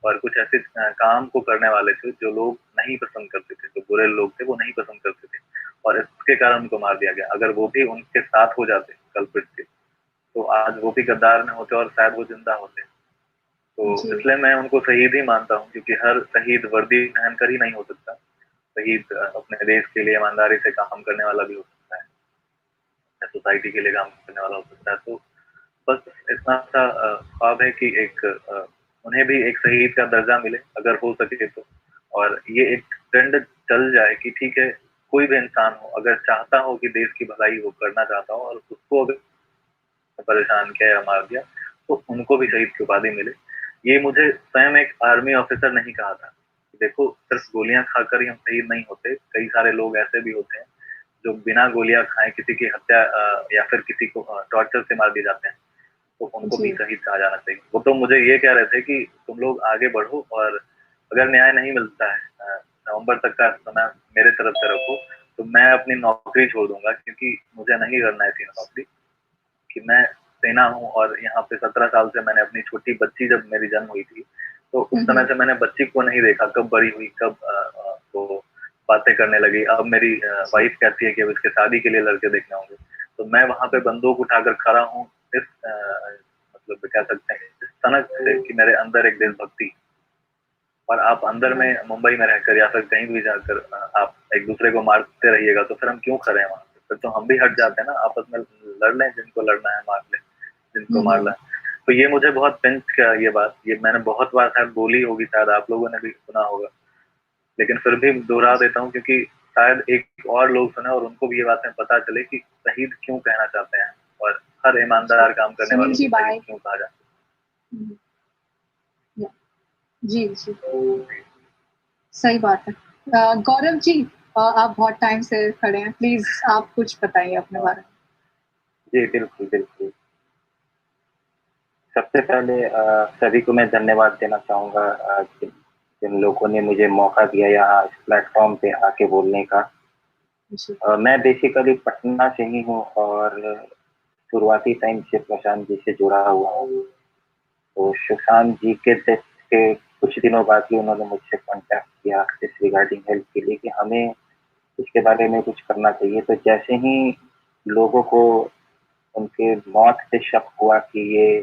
और कुछ ऐसे काम को करने वाले थे जो लोग नहीं पसंद करते थे, जो बुरे लोग थे वो नहीं पसंद करते थे, और इसके कारण उनको मार दिया गया। अगर वो भी उनके साथ हो जाते कल्प्रिट के, तो आज वो भी गद्दार में होते और शायद वो जिंदा होते। तो इसलिए मैं उनको शहीद ही मानता हूँ, क्योंकि हर शहीद वर्दी पहनकर ही नहीं हो सकता, शहीद अपने देश के लिए ईमानदारी से काम करने वाला भी हो सकता है, सोसाइटी के लिए काम करने वाला हो सकता है। तो बस इतना सा ख्वाब है कि एक उन्हें भी एक शहीद का दर्जा मिले अगर हो सके तो, और ये एक ट्रेंड चल जाए कि ठीक है कोई भी इंसान हो अगर चाहता हो कि देश की भलाई वो करना चाहता हो, और उसको अगर परेशान किया या मार दिया तो उनको भी शहीद की उपाधि मिले। ये मुझे स्वयं एक आर्मी ऑफिसर नहीं कहा था। देखो सिर्फ गोलियां खाकर ही हम शहीद नहीं होते, कई सारे लोग ऐसे भी होते हैं जो बिना गोलियां खाए किसी की हत्या या फिर किसी को टॉर्चर से मार दिए जाते हैं। तो उनको भी शहीद कहा जाना चाहिए। वो तो मुझे ये कह रहे थे कि तुम लोग आगे बढ़ो और अगर न्याय नहीं मिलता है नवंबर तक का समय मेरे तरफ से रखो तो मैं अपनी नौकरी छोड़ दूंगा, क्योंकि मुझे नहीं करना है तीनों नौकरी। कि मैं सेना हूँ और यहाँ पे 17 साल से मैंने अपनी छोटी बच्ची, जब मेरी जन्म हुई थी तो उस समय से मैंने बच्ची को नहीं देखा, कब बड़ी हुई, कब वो बातें करने लगी। अब मेरी वाइफ कहती है कि अब इसके शादी के लिए लड़के देखने होंगे, तो मैं वहां पे बंदूक उठाकर खड़ा हूँ इस मतलब कह सकते हैं इस सनक से कि मेरे अंदर एक देशभक्ति। और आप अंदर में मुंबई में रहकर या फिर कहीं भी जाकर आप एक दूसरे को मारते रहिएगा तो फिर हम क्यों खड़े हैं वहां पे? फिर तो हम भी हट जाते हैं ना, आपस में लड़ लें, जिनको लड़ना है मार लें, जिनको मारना है। तो ये मुझे बहुत पिंच किया ये बात, ये मैंने बहुत बार शायद बोली होगी, शायद आप लोगों ने भी सुना होगा, लेकिन फिर भी दोहरा देता हूँ क्योंकि शायद एक और लोग सुने और उनको भी ये बातें पता चले कि शहीद क्यों कहना चाहते हैं और हर ईमानदार काम करने वालों को शहीद क्यों कहा जाता है। जी जी सही बात है। गौरव जी आप बहुत टाइम से खड़े हैं, प्लीज आप कुछ बताइए अपने बारे में। जी बिल्कुल बिल्कुल। सबसे पहले सभी को मैं धन्यवाद देना चाहूँगा जिन लोगों ने मुझे मौका दिया यहाँ इस प्लेटफॉर्म पे आके बोलने का। मैं बेसिकली पटना से ही हूँ और शुरुआती टाइम से प्रशांत जी से जुड़ा हुआ हूँ। तो सुशांत जी के डेथ के कुछ दिनों बाद ही उन्होंने मुझसे कांटेक्ट किया इस रिगार्डिंग हेल्प के लिए कि हमें इसके बारे में कुछ करना चाहिए। तो जैसे ही लोगों को उनके मौत से शक हुआ कि ये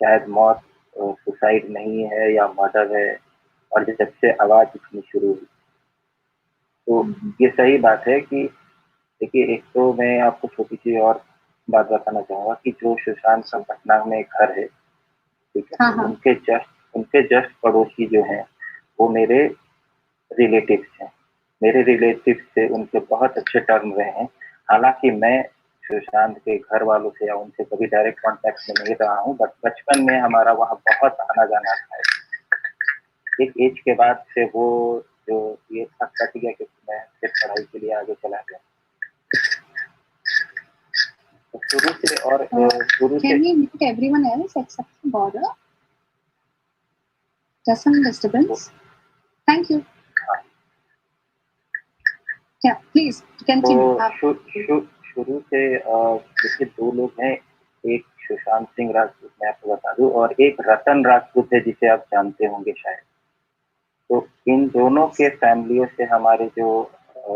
शायद मौत सुसाइड नहीं है या मर्डर है, और जब से आवाज उठनी शुरू हुई तो ये सही बात है कि देखिए, एक तो मैं आपको छोटी सी और बात बताना चाहूंगा कि जो सुशांत का पटना में घर है, ठीक है, उनके जस्ट पड़ोसी जो हैं वो मेरे रिलेटिव्स हैं। मेरे रिलेटिव से उनके बहुत अच्छे टर्म रहे हैं। हालांकि मैं सुशांत के घर वालों से या उनसे कभी डायरेक्ट कांटेक्ट में नहीं रहा हूँ, बट बचपन में हमारा वहाँ बहुत आना जाना था। एक एज के बाद से वो जो ये था कट गया, क्योंकि मैं सिर्फ पढ़ाई के लिए आगे चला गया। तो शुरू से और शुरू से Can we mute everyone else except Gaurav? Just some disturbance. Thank you. Yeah, please continue. शुरू से देखिए दो लोग हैं, एक सुशांत सिंह राजपूत मैं आपको बता दूं और एक रतन राजपूत है जिसे आप जानते होंगे शायद। तो इन दोनों के फैमिलियों से हमारे जो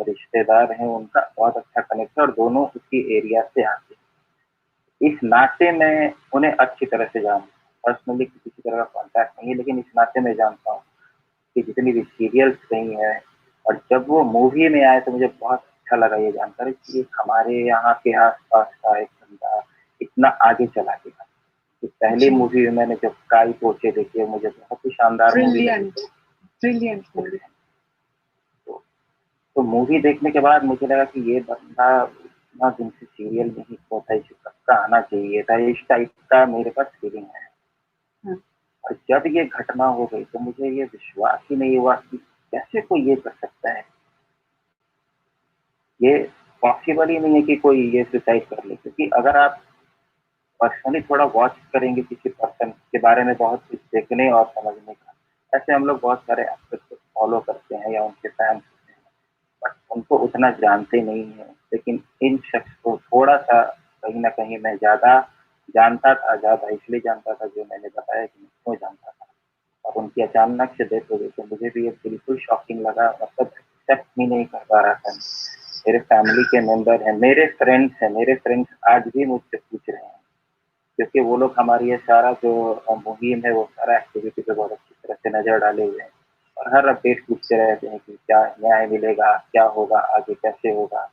रिश्तेदार हैं उनका बहुत अच्छा कनेक्ट है और दोनों उसी एरिया से आते हैं। इस नाते में उन्हें अच्छी तरह से जानता हूँ। पर्सनली किसी तरह का कॉन्टैक्ट नहीं है, लेकिन इस नाते में जानता हूँ कि जितनी भी सीरियल्स रही हैं और जब वो मूवी में आए तो मुझे बहुत अच्छा लगा ये जानकर कि हमारे यहाँ के आसपास का एक बंदा इतना आगे चला गया। तो पहली मूवी में मैंने जब काई पोछे देखी, मुझे बहुत ही शानदार मूवी लगी। Brilliant movie. तो मूवी देखने के बाद मुझे लगा कि ये बंदा ना जिनसे सीरियल में ही होता है, इसे पक्का आना चाहिए था, इस टाइप का मेरे पास फीलिंग है। और जब ये घटना हो गई तो मुझे ये विश्वास ही नहीं हुआ कि कैसे कोई ये कर सकता है। ये पॉसिबल ही नहीं है कि कोई ये सुसाइड कर ले, क्योंकि अगर आप पर्सनली थोड़ा वॉच करेंगे किसी पर्सन के बारे में, बहुत कुछ देखने और समझने का, ऐसे हम लोग बहुत सारे एक्टर्स को फॉलो करते हैं या उनके फैंस होते हैं, बट उनको उतना जानते नहीं है। लेकिन इन शख्स को थोड़ा सा कहीं ना कहीं मैं ज्यादा जानता था, ज्यादा इसलिए जानता था जो मैंने बताया कि मैं क्यों जानता था। और उनकी अचानक से डेथ हो गई तो मुझे भी ये बिल्कुल शॉकिंग लगा, मतलब एक्सेप्ट ही नहीं कर पा रहा था। मेरे फैमिली के मेंबर हैं, मेरे फ्रेंड्स आज भी मुझसे पूछ रहे हैं, क्योंकि वो लोग हमारी ये सारा जो मुहिम है वो सारा एक्टिविटी पे बहुत अच्छी तरह से नजर डाले हुए हैं और हर अपडेट पूछते रहते हैं कि क्या न्याय मिलेगा, क्या होगा आगे, कैसे होगा।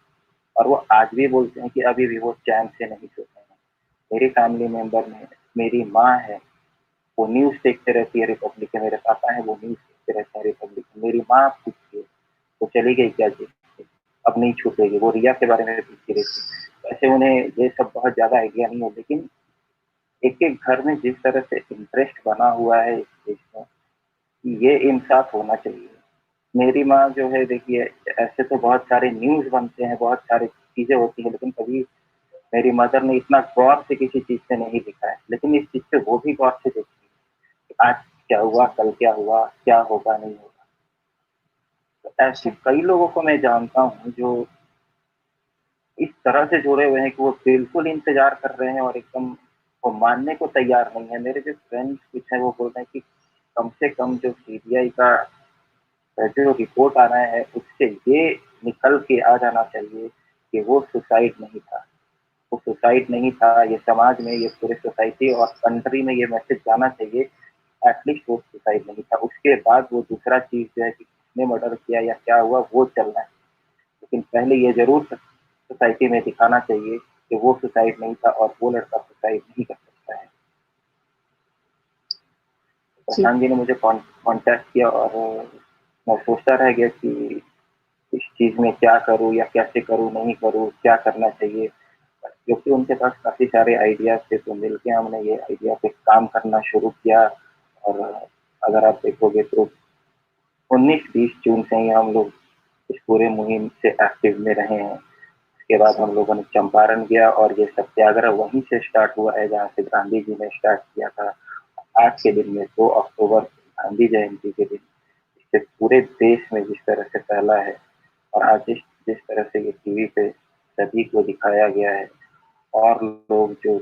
और वो आज भी बोलते हैं कि अभी भी वो चैन से नहीं सोते हैं। मेरी फैमिली मेंबर में मेरी माँ है, वो न्यूज़ देखते रहती है रिपब्लिक के। मेरे पापा हैं, वो न्यूज़ देखते रहते हैं रिपब्लिक। मेरी माँ पूछती है वो चली गई क्या जी, अब नहीं छूटेगी, वो रिया के बारे में पूछती रहती है। ऐसे उन्हें ये सब बहुत ज्यादा आइडिया नहीं है, लेकिन एक एक घर में जिस तरह से इंटरेस्ट बना हुआ है इस देश में, ये इंसाफ होना चाहिए। मेरी माँ जो है, देखिए ऐसे तो बहुत सारे न्यूज़ बनते हैं, बहुत सारी चीजें होती हैं, लेकिन कभी मेरी मदर ने इतना गौर से किसी चीज से नहीं लिखा है, लेकिन इस चीज से वो भी गौर से देखती है कि आज क्या हुआ, कल क्या हुआ, क्या होगा, नहीं होगा। तो ऐसे कई लोगों को मैं जानता हूँ जो इस तरह से जुड़े हुए हैं कि वो बिल्कुल इंतजार कर रहे हैं और एकदम वो मानने को तैयार नहीं है। मेरे जो फ्रेंड्स कुछ है वो बोल रहे हैं कि कम से कम जो सीबीआई का जो रिपोर्ट आना है उससे ये निकल के आ जाना चाहिए कि वो सुसाइड नहीं था, वो सुसाइड नहीं था। ये समाज में, ये पूरे सोसाइटी और कंट्री में ये मैसेज जाना चाहिए एटलीस्ट वो सुसाइड नहीं था। उसके बाद वो दूसरा चीज जो है कि किसने मर्डर किया या क्या हुआ वो चलना है, लेकिन पहले ये जरूर सोसाइटी में दिखाना चाहिए कि वो सुसाइड नहीं था और वो लड़का सुसाइड नहीं कर सकता है। प्रशांत जी ने मुझे कांटेक्ट किया और मैं सोचता रह गया कि इस चीज में क्या करूँ या कैसे करूँ, नहीं करूँ, क्या करना चाहिए, क्योंकि उनके पास काफी सारे आइडियाज थे। तो मिलके हमने ये आइडिया पे काम करना शुरू किया और अगर आप देखोगे तो 19-20 जून से ही हम लोग इस पूरे मुहिम से एक्टिव में रहे हैं। उसके बाद हम लोगों ने चंपारण गया और ये सत्याग्रह वहीं से स्टार्ट हुआ है जहाँ से गांधी जी ने स्टार्ट किया था। आज के दिन में 2 अक्टूबर गांधी जयंती के दिन इससे पूरे देश में जिस तरह से फैला है और आज जिस तरह से ये टीवी पे सभी को दिखाया गया है और लोग जो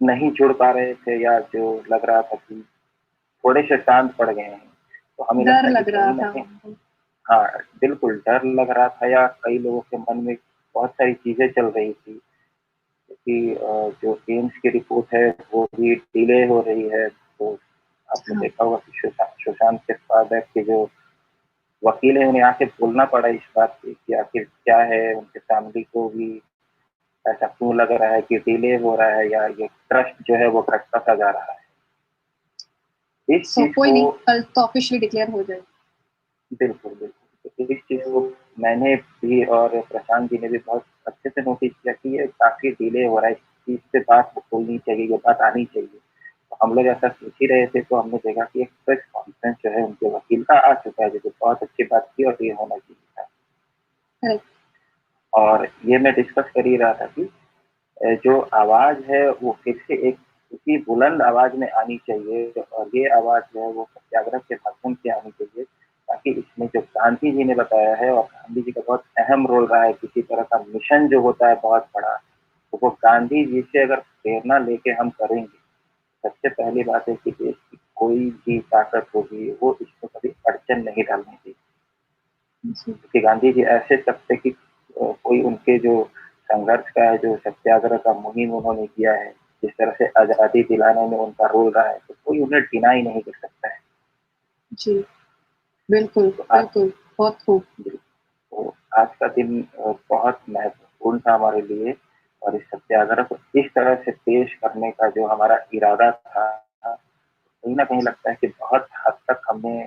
नहीं जुड़ पा रहे थे या जो लग रहा था कि थोड़े से शांत पड़ गए हैं, तो हमें लगता डर है कि लग रहा कहीं ना था कहीं उनको। हाँ बिल्कुल डर लग रहा था या कई लोगों के मन में बहुत सारी चीजें चल रही थी कि जो एम्स की रिपोर्ट है वो भी डिले हो रही है। तो आपने देखा होगा कि सुशांत के फादर के जो वकील है उन्हें आके बोलना पड़ा इस बात पे कि आखिर क्या है, उनके फैमिली को भी ऐसा क्यों लग रहा है कि डिले हो रहा है या ये ट्रस्ट जो है वो घटता सा जा रहा है। इस सो चीज कोई को नहीं, कल तो ऑफिशियली डिक्लेयर हो जाए। बिल्कुल बिल्कुल, तो इस चीज को मैंने भी और प्रशांत जी ने भी बहुत अच्छे से नोटिस किया कि ये काफी डिले हो रहा है, इस चीज से बात बोलनी चाहिए, ये बात आनी चाहिए। तो हम लोग ऐसा सोच ही रहे थे तो हमने देखा कि एक प्रेस कॉन्फ्रेंस जो है उनके वकील का आ चुका है, जो बहुत अच्छी बात थी और ये होना चाहिए था। और ये मैं डिस्कस कर ही रहा था कि जो आवाज है वो फिर से एक उसी बुलंद आवाज में आनी चाहिए और ये आवाज जो है वो सत्याग्रह के माध्यम से आनी चाहिए, ताकि इसमें जो गांधी जी ने बताया है और गांधी जी का बहुत अहम रोल रहा है, किसी तरह का मिशन जो होता है बहुत बड़ा, तो वो गांधी जी से अगर प्रेरणा लेके हम करेंगे, सबसे पहली बात है कि देश की कोई भी ताकत होगी वो इसको कभी अड़चन नहीं डालने देगी। क्योंकि गांधी जी ऐसे तक थे कि कोई उनके जो संघर्ष का है, जो सत्याग्रह का मुहिम उन्होंने किया है, जिस तरह से आजादी दिलाने में उनका रोल रहा है, तो कोई उन्हें डिनाई नहीं कर सकता है। जी बिल्कुल बिल्कुल, बहुत खूब। तो आज का दिन बहुत महत्वपूर्ण था हमारे लिए और इस सत्याग्रह को इस तरह से पेश करने का जो हमारा इरादा था, कहीं ना कहीं लगता है कि बहुत हद तक हमने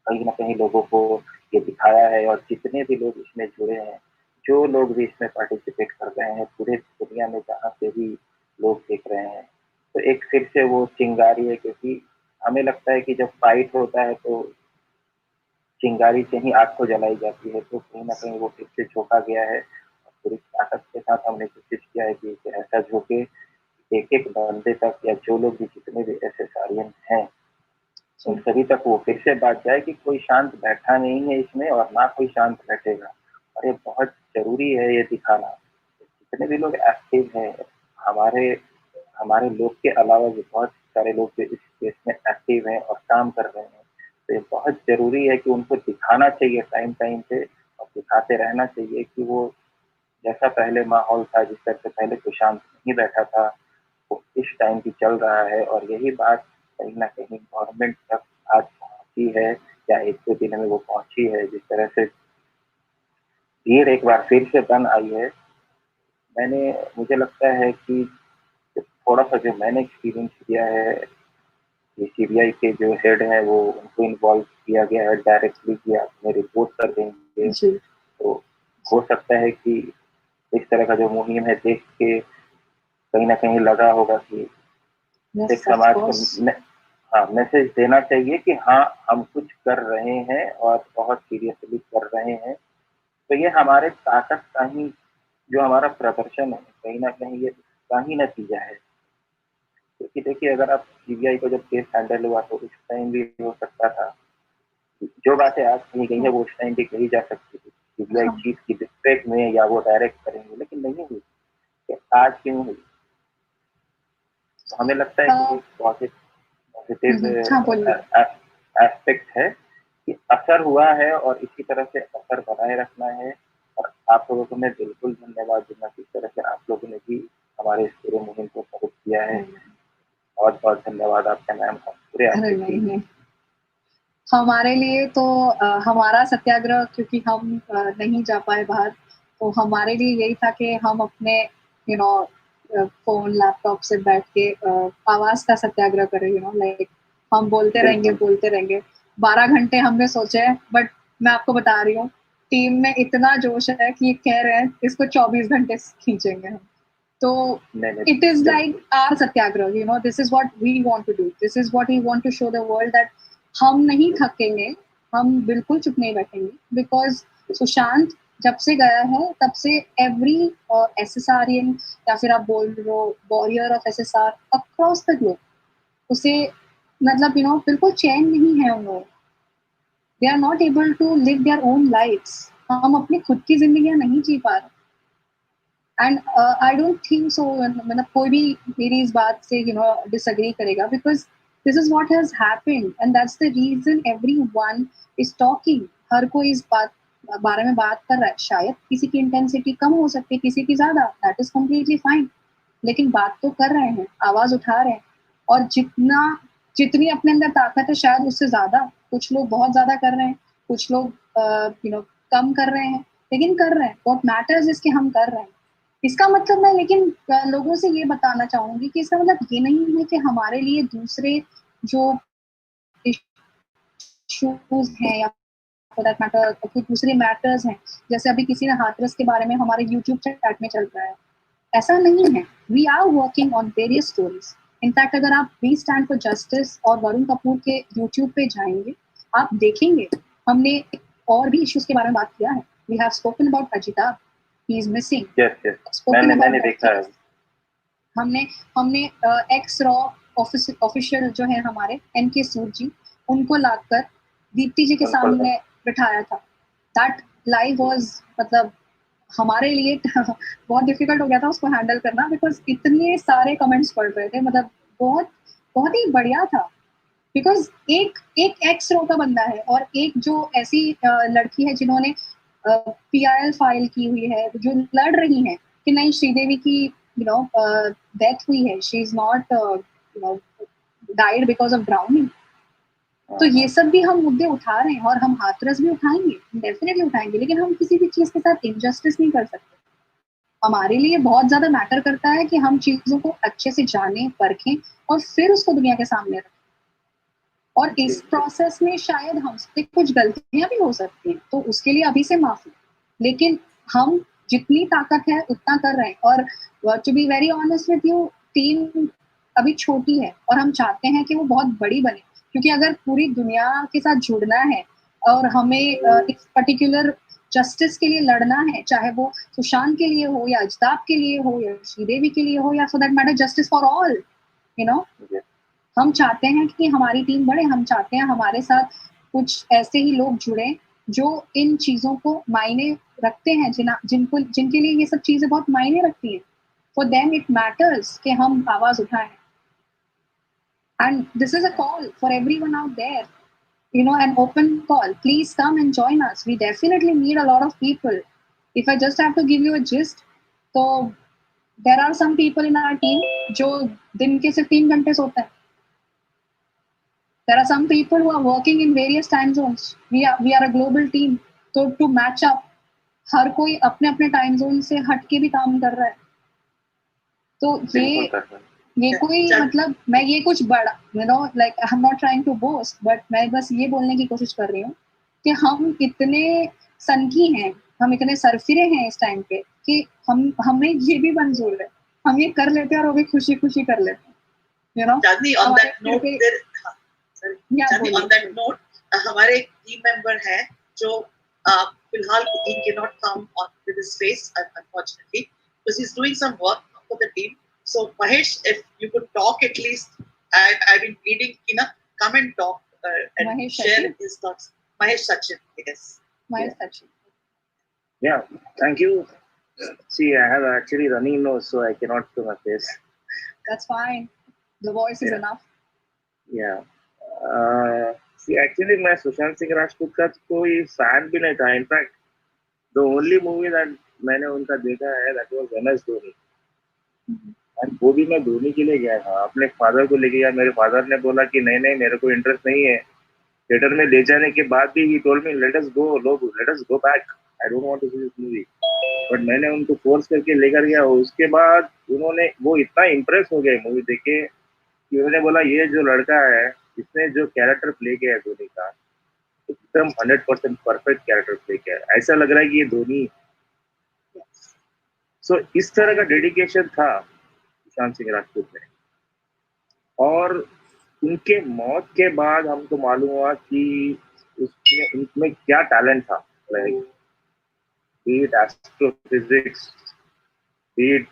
कहीं ना कहीं लोगों को ये दिखाया है। और जितने भी लोग इसमें जुड़े हैं, जो लोग भी इसमें पार्टिसिपेट कर रहे हैं, पूरे दुनिया में जहाँ से भी लोग देख रहे हैं, तो एक फिर से वो चिंगारी है। क्योंकि हमें लगता है कि जब फाइट होता है तो चिंगारी से ही आग को जलाई जाती है, तो कहीं ना कहीं वो फिर से झोंका गया है और पूरी ताकत के साथ हमने कोशिश किया है कि इसे ऐसा झोंके एक एक बंदे तक या जो लोग भी जितने भी एसएसआरियन हैं उन सभी तक वो फिर से बात जाए कि कोई शांत बैठा नहीं है इसमें और ना कोई शांत बैठेगा। और ये बहुत जरूरी है ये दिखाना। जितने भी लोग एक्टिव हैं, हमारे हमारे लोग के अलावा भी बहुत सारे लोग जो इस केस में एक्टिव हैं और काम कर रहे हैं, तो ये बहुत जरूरी है कि उनको दिखाना चाहिए टाइम टाइम पे और दिखाते रहना चाहिए कि वो जैसा पहले माहौल था, जिस तरह से पहले कोई शांत नहीं बैठा था, वो इस टाइम भी चल रहा है। और यही बात कहीं ना कहीं गवर्नमेंट तक आज पहुंची है या एक दो दिन में वो पहुंची है। जिस तरह से भीड़ एक बार फिर से बन आई है, मुझे लगता है कि थोड़ा सा जो मैंने एक्सपीरियंस किया है, ये सीबीआई के जो हेड है वो उनको इन्वॉल्व किया गया है डायरेक्टली कि आप हमें रिपोर्ट कर देंगे, तो हो सकता है कि इस तरह का जो मुहिम है देख के कहीं ना कहीं लगा होगा कि एक समाज को हाँ मैसेज देना चाहिए कि हाँ हम कुछ कर रहे हैं और बहुत सीरियसली कर रहे हैं। तो ये हमारे ताकत का ही जो हमारा प्रदर्शन है कहीं ना कहीं ये उसका ही नतीजा है। क्योंकि देखिए अगर आप सीबीआई को जब केस हैंडल हुआ तो उस टाइम भी हो सकता था, जो बातें आज कही गई है वो उस टाइम भी कही जा सकती थी सीबीआई चीफ की डिस्ट्रिक्ट में या वो डायरेक्ट करेंगे, लेकिन नहीं हुई। आज क्यों हुई? तो हमें लगता है कि पॉजिटिव एस्पेक्ट है कि असर हुआ है और इसी तरह से असर बनाए रखना है। और आप लोगों को मैं बिल्कुल धन्यवाद दूंगा किस तरह से आप लोगों ने भी हमारे इस पूरे मुहिम को सपोर्ट किया है। बहुत बहुत धन्यवाद आपका मैम, पूरे आपके हमारे लिए तो हमारा सत्याग्रह, क्योंकि हम नहीं जा पाए बाहर, तो हमारे लिए यही था कि हम अपने फोन लैपटॉप से बैठ के आवाज का सत्याग्रह करें। लाइक हम बोलते रहेंगे 12 घंटे हमने सोचे, बट मैं आपको बता रही हूँ टीम में इतना जोश है कि ये कह रहे हैं इसको 24 घंटे खींचेंगे हम। तो it is like our satyagraha, this is what we want to do, this is what we want to show the world that हम नहीं थकेंगे, हम बिल्कुल चुप नहीं बैठेंगे। बिकॉज सुशांत जब से गया है तब से एवरी एसएसआरियन या फिर आप बोल रहे हो warrior of SSR across the globe, उसे मतलब बिल्कुल चैन नहीं है उन लोगों। They are not able to live their own lifes. हम अपनी खुद की जिंदगियां नहीं जी पा रहे। And I don't think so, मतलब कोई भी मेरी इस बात से डिसएग्री करेगा, because this is what has happened and that's the reason everyone is talking. हर कोई इस बारे में बात कर रहा है। शायद किसी की इंटेंसिटी कम हो सकती है, किसी की ज्यादा, दैट इज कम्प्लीटली फाइन, लेकिन बात तो कर रहे हैं, आवाज उठा रहे हैं। और जितनी अपने अंदर ताकत है शायद उससे ज्यादा कुछ लोग बहुत ज्यादा कर रहे हैं, कुछ लोग कम कर रहे हैं, लेकिन कर रहे हैं। व्हाट मैटर्स इज कि हम कर रहे हैं। इसका मतलब मैं लेकिन लोगों से ये बताना चाहूंगी कि इसका मतलब ये नहीं है कि हमारे लिए दूसरे जो इश्यूज हैं या फॉर दैट मैटर कोई दूसरे मैटर्स हैं, जैसे अभी किसी ने हाथरस के बारे में हमारे यूट्यूब चैट में चल रहा है, ऐसा नहीं है। We are working on various stories. In fact अगर आप वी स्टैंड फॉर जस्टिस और वरुण कपूर के यूट्यूब पे जाएंगे, आप देखेंगे हमने और भी इश्यूज के बारे में बात किया है। We have spoken about Ajita, he is missing. मैंने देखा है। हमने एक्स रॉ ऑफिशियल जो है हमारे एनके सूद जी, उनको लाकर दीप्ति जी के सामने बिठाया था। दैट लाइव वाज मतलब हमारे लिए बहुत डिफिकल्ट हो गया था उसको हैंडल करना, बिकॉज इतने सारे कमेंट्स पढ़ रहे थे। मतलब बहुत बहुत ही बढ़िया था, बिकॉज एक एक्स रो का बंदा है और एक जो ऐसी लड़की है जिन्होंने PIL फाइल की हुई है, जो लड़ रही है कि नहीं श्रीदेवी की डेथ हुई है, she is not died because of drowning. तो ये सब भी हम मुद्दे उठा रहे हैं और हम हाथरस भी उठाएंगे, डेफिनेटली उठाएंगे, लेकिन हम किसी भी चीज के साथ इनजस्टिस नहीं कर सकते। हमारे लिए बहुत ज्यादा मैटर करता है कि हम चीजों को अच्छे से जाने, परखें और फिर उसको दुनिया के सामने रखें। और इस प्रोसेस में शायद हमसे कुछ गलतियां भी हो सकती हैं, तो उसके लिए अभी से माफी। लेकिन हम जितनी ताकत है उतना कर रहे हैं। और to be very honest with you, team अभी छोटी है और हम चाहते हैं कि वो बहुत बड़ी बने, क्योंकि अगर पूरी दुनिया के साथ जुड़ना है और हमें इस पर्टिकुलर जस्टिस के लिए लड़ना है, चाहे वो सुशांत के लिए हो या अजताब के लिए हो या श्रीदेवी के लिए हो या for that matter justice for all, हम चाहते हैं कि हमारी टीम बढ़े। हम चाहते हैं हमारे साथ कुछ ऐसे ही लोग जुड़े जो इन चीजों को मायने रखते हैं, जिनके लिए ये सब चीजें बहुत मायने रखती हैं। फॉर देम इट मैटर्स कि हम आवाज उठाएं। And this is a call for everyone out there, an open call. Please come and join us. We definitely need a lot of people. If I just have to give you a gist, so there are some people in our team जो दिन के सिर्फ 3 घंटे सोते हैं. There are some people who are working in various time zones. We are a global team. So to match up, हर कोई अपने अपने टाइम जोन से हट के भी काम कर रहा है. तो ये कोई मतलब मैं ये कुछ बड़ा like I'm not trying to boast, but मैं बस ये बोलने की कोशिश कर रही हूँ कि हम इतने सनकी हैं, हम इतने सरफिरे हैं इस टाइम पे कि हमें ये भी मंजूर है, हम ये कर लेते हैं और वो भी खुशी खुशी कर लेते हैं. चांदनी, on that note, हमारे एक टीम मेंबर है जो Filhal, he cannot come on with his face, unfortunately, because he's doing some work for the team. So Mahesh, if you could talk at least, I've been pleading, come and talk and Mahesh share Sachin? his thoughts. Mahesh Sachin, yes. Mahesh Sachin. Yeah, thank you. See, I have actually running nose, so I cannot show my face. That's fine. The voice is enough. Yeah. See, actually, मैं सुशांत सिंह राजपूत का कोई fan भी नहीं था. In fact the only movie that मैंने उनका देखा है that was MS धोनी. और वो भी मैं धोनी के लिए गया था. अपने फादर को लेके गया. मेरे फादर ने बोला कि नहीं नहीं मेरे को इंटरेस्ट नहीं है. थिएटर में ले जाने के बाद भी he told me let us go back. I don't want to see this movie. But मैंने उनको फोर्स करके लेकर गया. उसके बाद उन्होंने वो इतना इम्प्रेस हो गए मूवी देख के कि उन्होंने बोला ये जो लड़का है इसने जो कैरेक्टर प्ले किया है धोनी का एकदम 100% परफेक्ट कैरेक्टर प्ले किया है. ऐसा लग रहा है कि ये धोनी. सो इस तरह का डेडिकेशन था सुशांत सिंह राजपूत में. और उनके मौत के बाद हमको मालूम हुआ कि उनमें क्या टैलेंट था. Like be it astrophysics, be it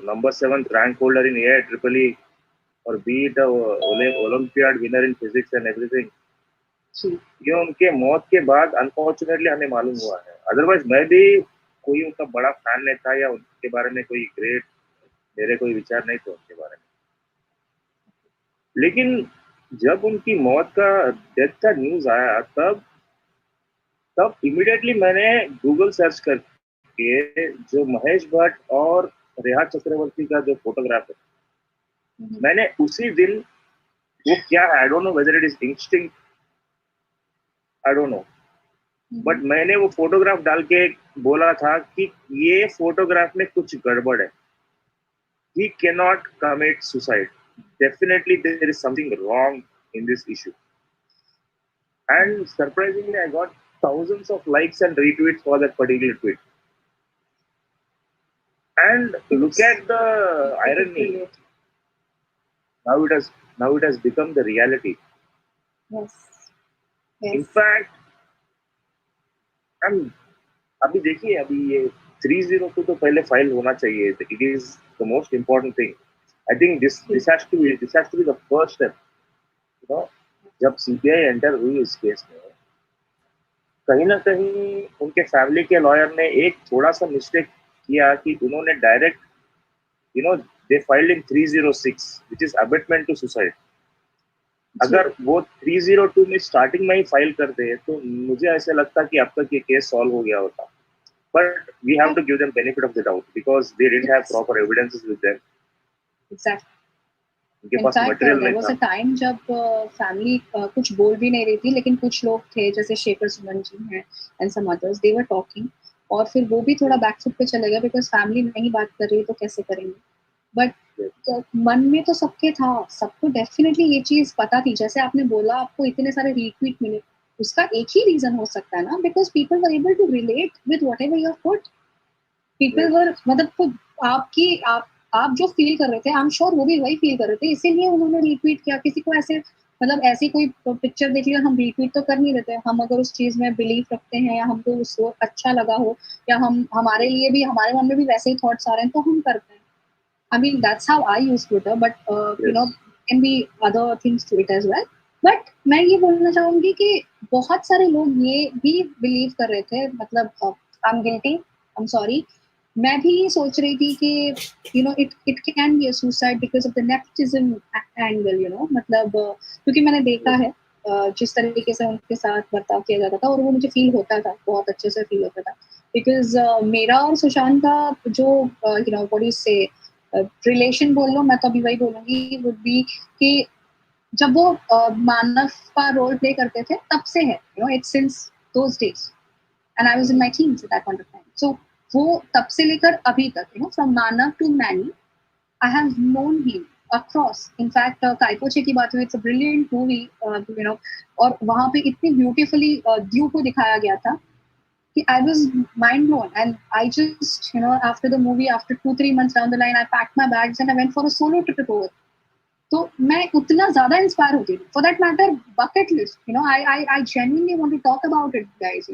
number 7th rank holder in AIEEE, or be it Olympiad winner in physics and everything. ये उनके मौत के बाद अनफॉर्चुनेटली हमें मालूम हुआ है. अदरवाइज मैं भी कोई उनका बड़ा फैन नहीं था या उनके बारे में कोई ग्रेट मेरे कोई विचार नहीं थे उनके बारे में. लेकिन जब उनकी मौत का डेथ का न्यूज आया तब इमीडिएटली मैंने गूगल सर्च करके जो महेश भट्ट और रेहा चक्रवर्ती का जो फोटोग्राफ है मैंने उसी दिन वो क्या है आई don't know whether it is instinct I don't no but मैंने वो फोटोग्राफ डाल के बोला था कि ये फोटोग्राफ में कुछ गड़बड़ है. He cannot commit suicide. Definitely there is something wrong in this issue. And surprisingly I got thousands of likes and retweets for that particular tweet. And look at the irony. Now it has become the reality. Yes. In fact, अभी देखिए अभी ये 302 तो पहले file होना चाहिए. It is the most important thing. I think this has to be the first step. जब CBI enter हुई इस केस में कहीं ना कहीं उनके फैमिली के लॉयर ने एक थोड़ा सा मिस्टेक किया कि उन्होंने direct they filed in 306 which is abetment to suicide. अगर वो 302 में स्टार्टिंग में ही फाइल करते तो मुझे ऐसा लगता कि अब तक ये केस सॉल्व हो गया होता. But we have to give them benefit of the doubt because they didn't have proper evidences with them. Exactly. उनके पास मटेरियल नहीं था. there was a time जब फैमिली कुछ बोल भी नहीं रही थी लेकिन कुछ लोग थे जैसे शेखर सुमन जी हैं and some others they were talking और फिर वो भी थोड़ा बैकफुट पे चले गए because फैमिली नहीं बात कर रही तो कैसे करेंगे. बट मन में तो सबके था, सबको डेफिनेटली ये चीज पता थी. जैसे आपने बोला आपको इतने सारे रीट्वीट मिले उसका एक ही रीजन हो सकता है ना because people were able to relate with whatever you have put. People were मतलब आपकी आप जो फील कर रहे थे आई एम श्योर वो भी वही फील कर रहे थे इसीलिए उन्होंने रीट्वीट किया. किसी को ऐसे मतलब ऐसी कोई पिक्चर देख लिया हम रीट्वीट तो कर नहीं देते. हम अगर उस चीज में बिलीव रखते हैं या हमको उसको अच्छा लगा हो या हमारे लिए भी हमारे मन में भी वैसे ही थॉट्स आ रहे हैं तो हम करते हैं. I mean that's how I use Twitter but can be other things to it as well. But मैं ये बोलना चाहूंगी कि बहुत सारे लोग ये भी बिलीव कर रहे थे मतलब I'm guilty, I'm sorry. मैं भी सोच रही थी कि it can be a suicide because of the nepotism angle मतलब क्योंकि मैंने देखा है जिस तरीके से उनके साथ बर्ताव किया जाता था और वो मुझे फील होता था बहुत अच्छे से फील होता था बिकॉज मेरा और सुशांत का जो what do you say relation बोल लो मैं तो अभी वही बोलूंगी वुड बी कि जब वो मानव का रोल प्ले करते थे तब से है it's since those days and I was in my teens at that point of time. So वो तब से लेकर अभी तक from Manav to many I have known him across. In fact Kai Po Che की बात हुई इट्स अ ब्रिलियंट मूवी और वहाँ पे इतनी ब्यूटीफुली द्यू को दिखाया गया था I was mind blown and I just after the movie after 2-3 months down the line I packed my bags and I went for a solo trip over. तो मैं उतना ज्यादा इंस्पायर होती थी. For that matter bucket list I genuinely want to talk about it guys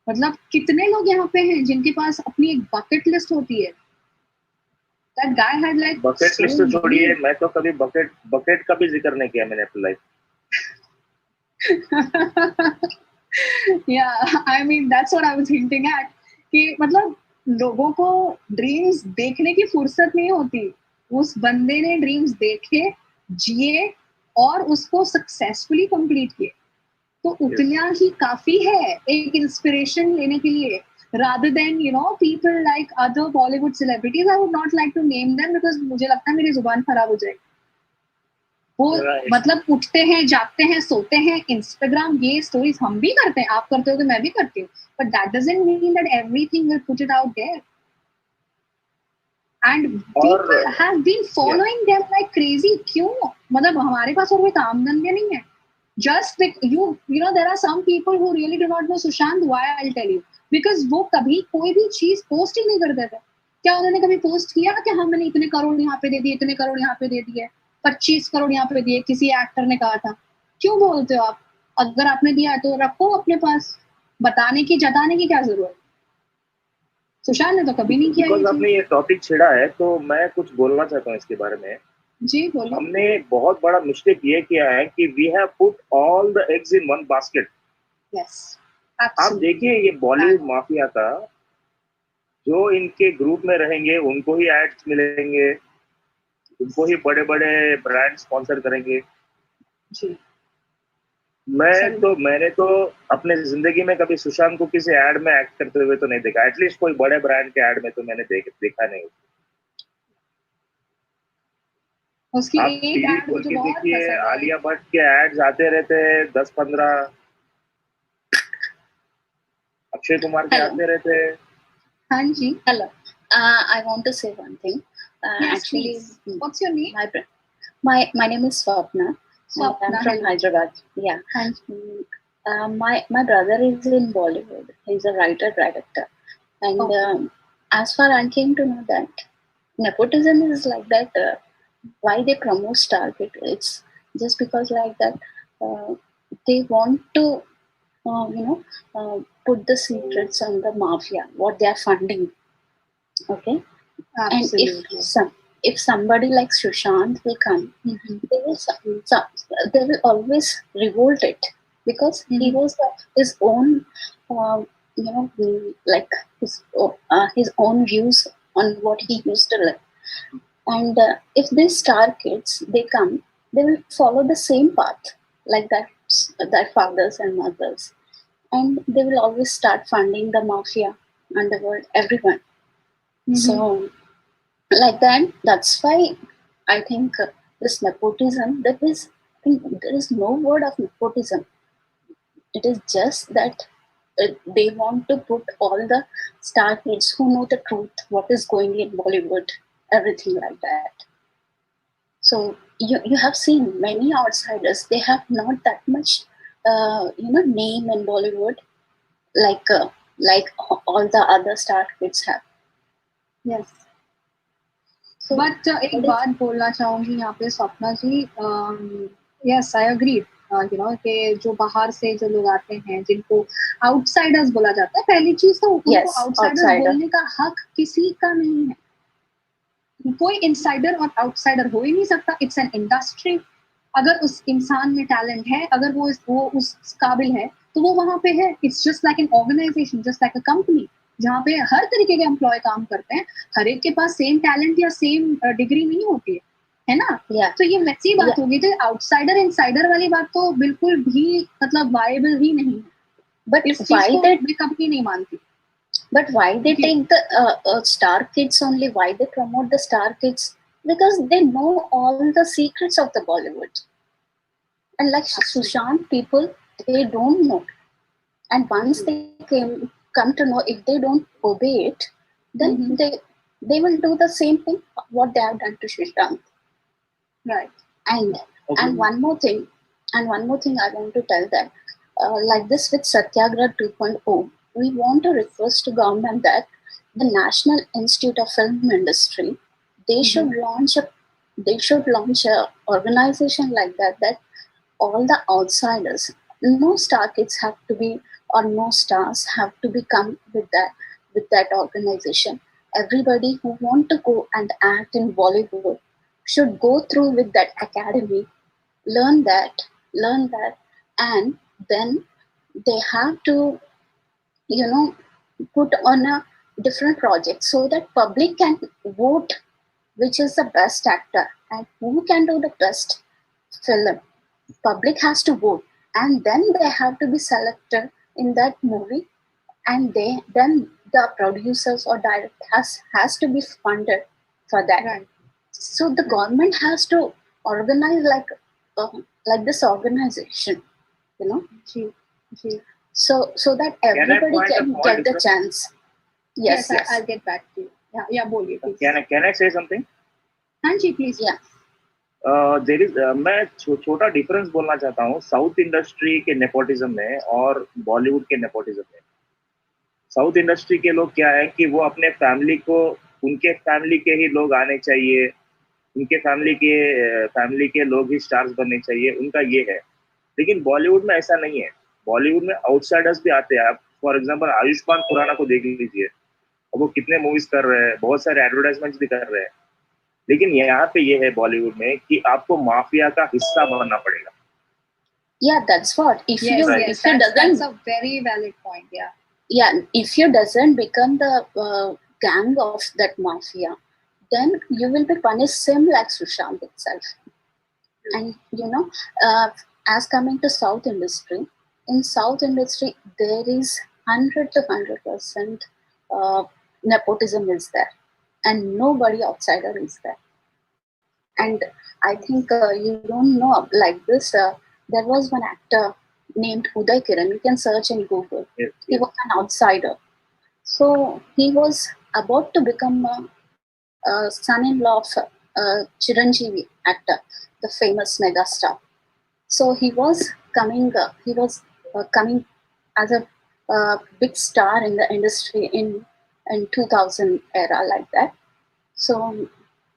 मतलब कितने लोग यहाँ पे हैं जिनके पास अपनी एक बकेट लिस्ट होती है. That guy had like bucket list तो छोड़िए, मैं तो कभी बकेट का भी जिक्र नहीं किया मैंने अपनी life. Yeah, I mean that's what I was hinting at. कि मतलब लोगों को ड्रीम्स देखने की फुर्सत नहीं होती. उस बंदे ने ड्रीम्स देखे, जिए और उसको सक्सेसफुली कंप्लीट किए. तो उतना ही काफी है एक इंस्पिरेशन लेने के लिए. Rather than people like other Bollywood celebrities, I would not like to name them because मुझे लगता है मेरी जुबान खराब हो जाएगी. वो मतलब उठते हैं, जागते हैं, सोते हैं. इंस्टाग्राम ये स्टोरीज हम भी करते हैं, आप करते हो तो मैं भी करती हूँ. But that doesn't mean that everything will put it out there. And people have been following them like crazy. क्यों? मतलब हमारे पास और कोई काम धंधे नहीं है. Just like there are some people who really do not know Sushant. Why? I'll tell you. Because वो कभी कोई भी चीज पोस्ट ही नहीं करते थे. क्या उन्होंने कभी पोस्ट किया कि हाँ मैंने इतने करोड़ यहाँ पे दे दिए, इतने करोड़ यहाँ पे दे दिए, 25 करोड़ यहाँ पे दिए, किसी एक्टर ने कहा था? क्यों बोलते हो आप? अगर आपने दिया है तो रखो अपने पास. बताने की, जताने की क्या जरूरत? सुशांत ने तो कभी नहीं किया. आपने ये टॉपिक छेड़ा है तो मैं कुछ बोलना चाहता हूँ इसके बारे में. जी बोलिए. हमने बहुत बड़ा मिस्टेक ये किया है कि we have put all the eggs in one basket. Yes, आप देखिए ये बॉलीवुड माफिया का, जो इनके ग्रुप में रहेंगे उनको ही एड्स मिलेंगे, उनको ही बड़े बड़े ब्रांड स्पॉन्सर करेंगे. जी. मैंने तो अपने जिंदगी में कभी सुशांत को किसी एड में एक्ट करते हुए तो नहीं देखा. एटलीस्ट कोई बड़े ब्रांड के एड में तो मैंने देखा नहीं. उसकी आप एक एड मुझे बहुत देखिए, पसंद है. आलिया भट्ट के एड्स आते रहते हैं 10-15. अक्षय कुमार के आते रहते हैं. हाँ जी. Hello. I want to say one thing. Yes, Actually, please. What's your name? My name is Swapna. I'm from Hyderabad. Yeah. My brother is in Bollywood. He's a writer director, and as far I came to know that nepotism is like that. Why they promote Stargate? It's just because like that they want to put the secrets on the mafia, what they are funding. Okay. Absolutely. And if somebody like Sushant will come, they will always revolt it because he was his own, like his own views on what he used to live. And if these star kids, they come, they will follow the same path like their fathers and mothers. And they will always start funding the mafia, underworld, everyone. So, like that, that's why I think this nepotism, there is no word of nepotism. It is just that they want to put all the star kids who know the truth, what is going in Bollywood, everything like that. So you have seen many outsiders, they have not that much name in Bollywood like all the other star kids have. Yes. But एक बात बोलना चाहूंगी यहाँ पे स्वप्ना जी. Yes, I agree. कि जो बाहर से जो लोग आते हैं जिनको आउटसाइडर्स बोला जाता है, पहली चीज तो उनको आउटसाइडर्स बोलने का हक किसी का नहीं है. कोई इनसाइडर और आउटसाइडर हो ही नहीं सकता. It's an industry. अगर उस इंसान में टैलेंट है, अगर वो उस काबिल है तो वो वहां पे है. It's just like an organisation, just like a company जहाँ पे हर तरीके के एम्प्लॉय काम करते हैं. हर एक के पास सेम टैलेंट या सेम डिग्री नहीं होती है ना. तो ये वैसी बात होगी. तो आउटसाइडर इनसाइडर वाली बात तो बिल्कुल भी मतलब वायबल ही नहीं है. बट इस चीज को मैं कभी नहीं मानती. But why they take the star kids only? Why they promote the star kids? Because they know all the secrets of the Bollywood. And like Sushant, people, they don't know. And once they come to know, if they don't obey it, then they will do the same thing what they have done to Sushant. Right. And one more thing I want to tell that like this with Satyagrah 2.0, we want to request to government that the National Institute of Film Industry, they should launch a organization like that all the outsiders, no star kids have to be or no stars have to become with that organization. Everybody who want to go and act in Bollywood should go through with that academy, learn that, and then they have to, you know, put on a different project so that public can vote which is the best actor and who can do the best film. Public has to vote, and then they have to be selected in that movie, and they then the producers or director has to be funded for that. Right. So the government has to organize like this organization, you know. Ji, ji. So that Can I everybody point a can point, get the Isra? chance. Yes, yes. I'll get back to you. Yeah, boliye please. Can I say something? हाँ जी, please. Yeah. There is मैं छोटा difference बोलना चाहता हूँ south industry के nepotism में और बॉलीवुड के नेपोटिज्म में। साउथ इंडस्ट्री के लोग क्या है कि वो अपने फैमिली को, उनके फैमिली के ही लोग आने चाहिए, उनके फैमिली के लोग ही स्टार्स बनने चाहिए, उनका ये है। लेकिन बॉलीवुड में ऐसा नहीं है। बॉलीवुड में आउटसाइडर्स भी आते हैं। आप फॉर एग्जांपल आयुष्मान खुराना को देख लीजिए, अब वो कितने मूवीज कर रहे हैं, बहुत सारे एडवर्टाइजमेंट्स भी कर रहे हैं। लेकिन यहाँ पे ये है बॉलीवुड में कि आपको माफिया का हिस्सा बनना पड़ेगा। Yeah, that's what. If Yes, you yes, that's a very valid point. Yeah. Yeah, if you doesn't become the gang of that mafia, then you will be punished same like Sushant itself. And you know, as coming to South industry, in South industry there is 100% nepotism is there, and nobody outsider is there. And I think you don't know like this. There was one actor named Uday Kiran. You can search in Google. Yes, He yes. was an outsider. So he was about to become a son-in-law of Chiranjeevi actor, the famous megastar. So he was coming. Coming as a big star in the industry in 2000 era like that. So,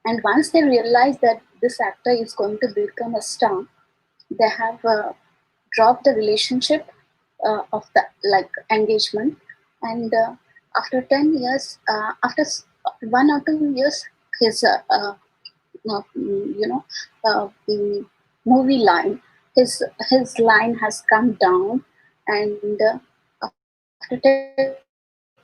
and once they realized that this actor is going to become a star, they have dropped the relationship of the like engagement, and after 10 years, after 1 or 2 years, his movie line, his line has come down, and after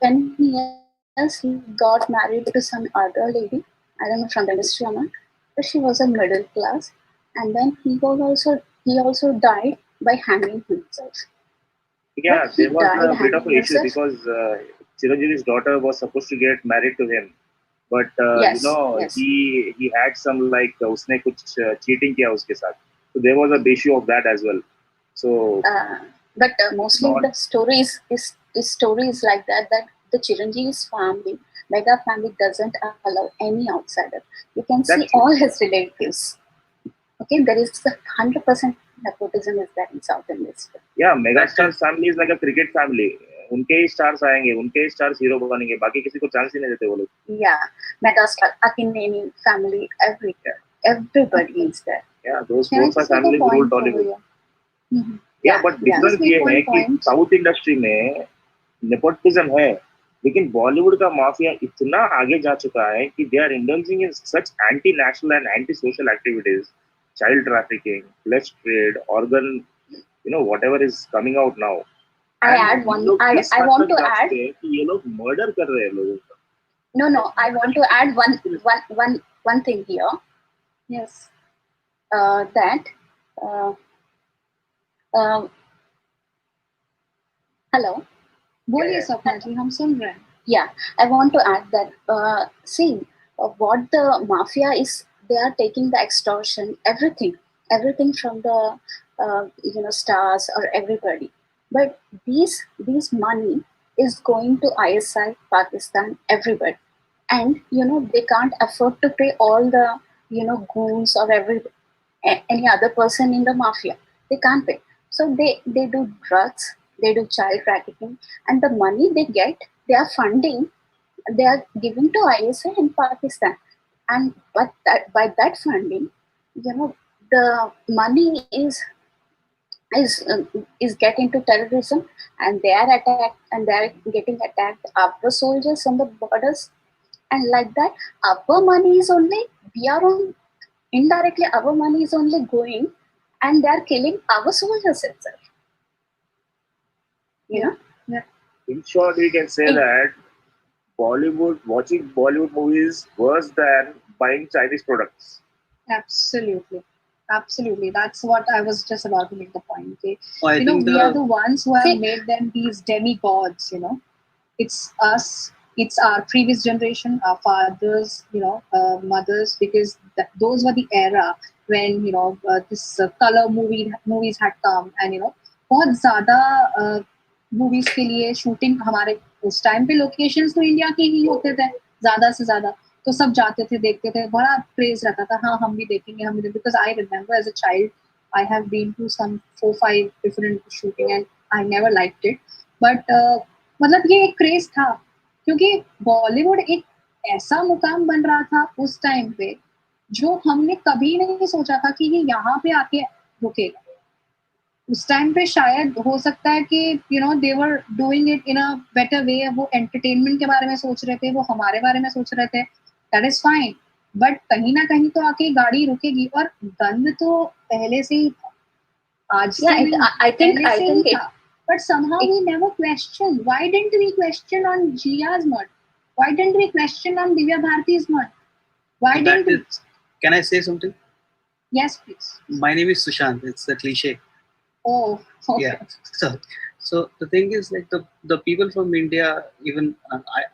10 years he got married to some other lady. I don't know from the industry or not, but she was a middle class, and then he also died by hanging himself. Yeah, But he there was died a bit of hanging an issue himself. because Chiranjeevi's daughter was supposed to get married to him, but Yes, yes. he had some like उसने कुछ cheating किया उसके साथ, so there was a issue of that as well. So But mostly not the stories is like that the Chiranjeevi's family, mega family doesn't allow any outsider. You can see that's true. all his relatives. Okay, there is 100% nepotism is there in South industry. Yeah, megastar family is like a cricket family. उनके ही stars आएंगे, उनके ही stars hero बनेंगे, बाकी किसी को chance ही नहीं देते वो लोग। Yeah, megastar, Akineni family, everybody is there. Yeah, those Can I are just make a families rule point over Tollywood. here? Mhm. Yeah, but Yeah, difference just make ये one है कि point. साउथ इंडस्ट्री में nepotism है, लेकिन बॉलीवुड का mafia इतना आगे जा चुका है कि they are indulging in such anti national and anti social activities, child trafficking, flesh trade, organ, whatever is coming out now. I And add one. लोग इस I हद want तक to जा add. चुके हैं कि ये लोग मर्डर कर रहे हैं लोगों का। No, I want to add one thing here. Yes. That hello. बोलिए सपना जी, हम सुन रहे हैं. Yeah, I want to add that see what the mafia is. They are taking the extortion, everything from the stars or everybody. But these money is going to ISI, Pakistan, everybody, and they can't afford to pay all the goons or any other person in the mafia. They can't pay, so they do drugs, they do child trafficking, and the money they get, they are funding, they are giving to ISI in Pakistan. And by that funding, the money is is get into terrorism, and they are attacked, and they are getting attacked, our soldiers on the borders, and like that our money is only, we are on, indirectly our money is only going, and they are killing our soldiers itself, you know. Yeah. In short, we can say that watching Bollywood movies worse than buying Chinese products. Absolutely. Absolutely. That's what I was just about to make the point. Okay? I You know, think we are the the ones who have made them these demigods, you know. It's us, it's our previous generation, our fathers, you know, mothers, because those were the era when, you know, this color movies had come, and, you know, बहुत ज़्यादा movies के लिए shooting हमारे उस time पे locations तो India के ही होते थे ज़्यादा से ज़्यादा, तो सब जाते थे, देखते थे, बड़ा क्रेज रहता था, हाँ हम भी देखेंगे, हम भी, because I remember as a child I have been to some 4-5 different shooting and I never liked it, but मतलब ये एक क्रेज था, क्योंकि बॉलीवुड एक ऐसा मुकाम बन रहा था उस टाइम पे जो हमने कभी नहीं सोचा था कि ये यहाँ पे आके रुकेगा। उस टाइम पे शायद हो सकता है कि you know they were doing it in a better way, वो एंटरटेनमेंट के बारे में सोच रहे थे, वो हमारे बारे में सोच रहे थे, दैट इज फाइन, बट कहीं ना कहीं तो आके गाड़ी रुकेगी, और गंद तो पहले से ही था, आज से नहीं, पहले से ही था, but somehow we never questioned. Why didn't we question on Jia's murder? Why didn't we question on Divya Bharati's murder? Why didn't we? Can I say something? Yes, please. My name is Sushant. It's the cliche. Oh, okay. Yeah. So the thing is, like, the people from India, even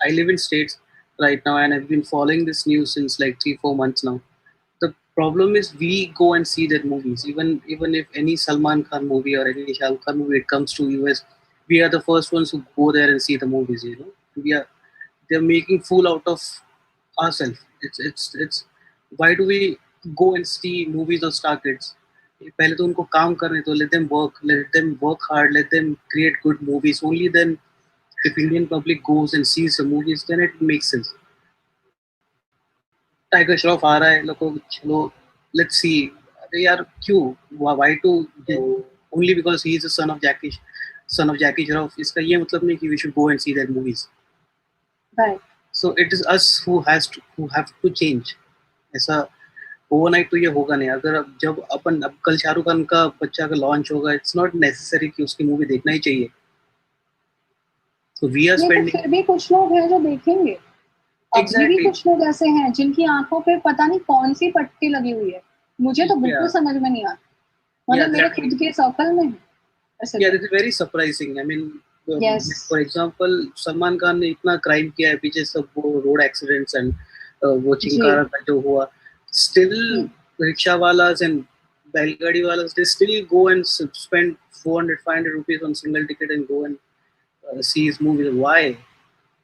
I live in States right now, and I've been following this news since like 3-4 months now. The problem is we go and see that movies, even if any Salman Khan movie or any Shah Rukh Khan movie it comes to US, we are the first ones who go there and see the movies, you know. They're making fool out of ourselves. It's why do we go and see movies of star kids? पहले तो उनको काम करने दो, let them work hard, let them create good movies. Only then, if Indian public goes and sees the movies, then it makes sense. Tiger Shroff आ रहा है, लोगों को चलो लेट्स सी, अरे यार क्यों, why to, only because he is the son of Jackie Shroff, इसका ये मतलब नहीं कि we should go and see that movies, right? So it is us who have to change. ऐसा ओवरनाइट तो ये होगा नहीं। अगर जब अब कल शाहरुख खान का बच्चा का लॉन्च होगा, इट्स नॉट नेसेसरी कि उसकी मूवी देखना ही चाहिए। तो वी आर स्पेंडिंग, फिर भी कुछ लोग हैं जो देखेंगे। अभी भी कुछ लोग ऐसे हैं जिनकी आंखों पे पता नहीं कौन सी पट्टी लगी हुई है, मुझे तो बिल्कुल समझ में नहीं आता, मतलब मेरे खुद के सर्कल में है। Yeah, this is very surprising. I mean, yes. For example, Salman Khan ने इतना क्राइम किया है पीछे, सब वो रोड एक्सीडेंट्स एंड वो चिंकारा का जो हुआ, still rickshaw walas and बैलगाड़ी walas, they still go and spend 400-500 rupees on single ticket and go and see his movie. Why?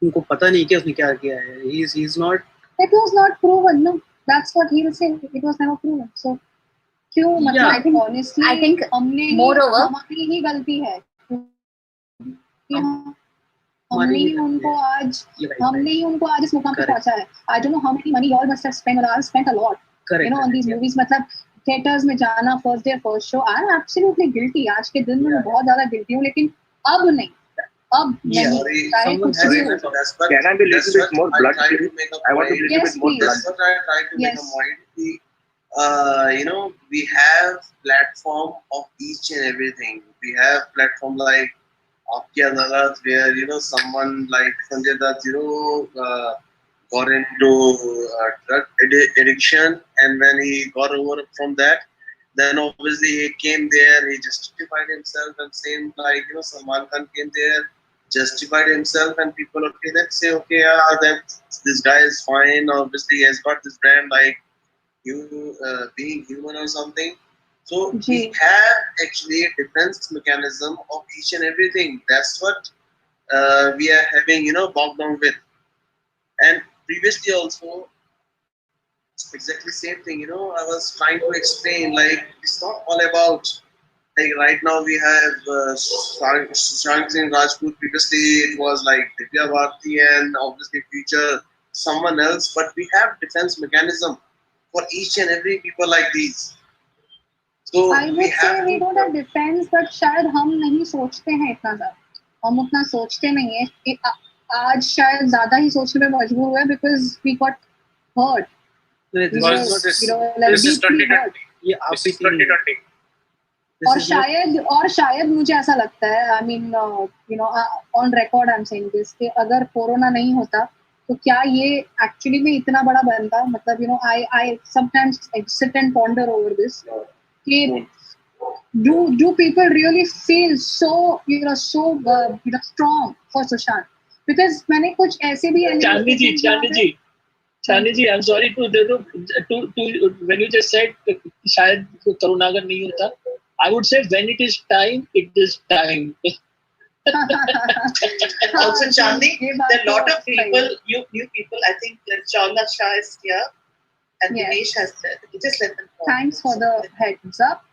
उनको पता नहीं कि उसने क्या किया है। He's not. It was not proven. No, that's what he will say. It was never proven. So क्यों, मतलब I think honestly, I think हमारी ही गलती है, हमने ही उनको आज इस मुकाम पे पहुंचा है। I don't know how much money y'all must have spent, or I've spent a lot, you know, on these movies. मतलब थिएटर्स में जाना, first day first show, I am absolutely guilty, आज के दिन में मैं बहुत ज्यादा गिल्टी हूँ, लेकिन अब नहीं, अब नहीं, चाहे कुछ भी हो। Can I be little bit more blunt? I want to be little bit more blunt. That's what I try to make a point. You know, we have platform of each and everything. We have platform like Aapki Adalat, where, you know, someone like Sanjay Dutt, you know, got into drug addiction, and when he got over from that, then obviously he came there, he justified himself, and same like, you know, Salman Khan came there, justified himself, and people, okay, let's say, okay, that this guy is fine, obviously he has got this brand like you being human or something. So we have actually a defense mechanism of each and everything. That's what we are having, you know, bogged down with. And previously also, exactly same thing, you know, I was trying to explain, like, it's not all about, like, right now we have Sushant Singh Rajput. Previously it was like Divya Bharati, and obviously future someone else, but we have defense mechanism for each and every people like these. So I would say we know that depends, but शायद हम नहीं सोचते हैं इतना ज़्यादा. हम उतना सोचते नहीं है. आज शायद ज़्यादा ही सोचने में मजबूर हुए because we got hurt. This is 2020. ये आप ही 2020. और शायद मुझे ऐसा लगता है, I mean, on record I'm saying this, कि अगर कोरोना नहीं होता तो क्या ये एक्चुअली में इतना बड़ा बनता? मतलब I sometimes sit and ponder over this. कि do people really feel so strong for Sushant? Because मैंने कुछ ऐसे भी Chani ji, I'm sorry to when you just said शायद कोरोना अगर नहीं होता, I would say when it is time, it is time. Also, Chandni, there are a lot of people, new people. I think Chandna Shah is here, and Dinesh has said. Just let them talk. Thanks for the heads up.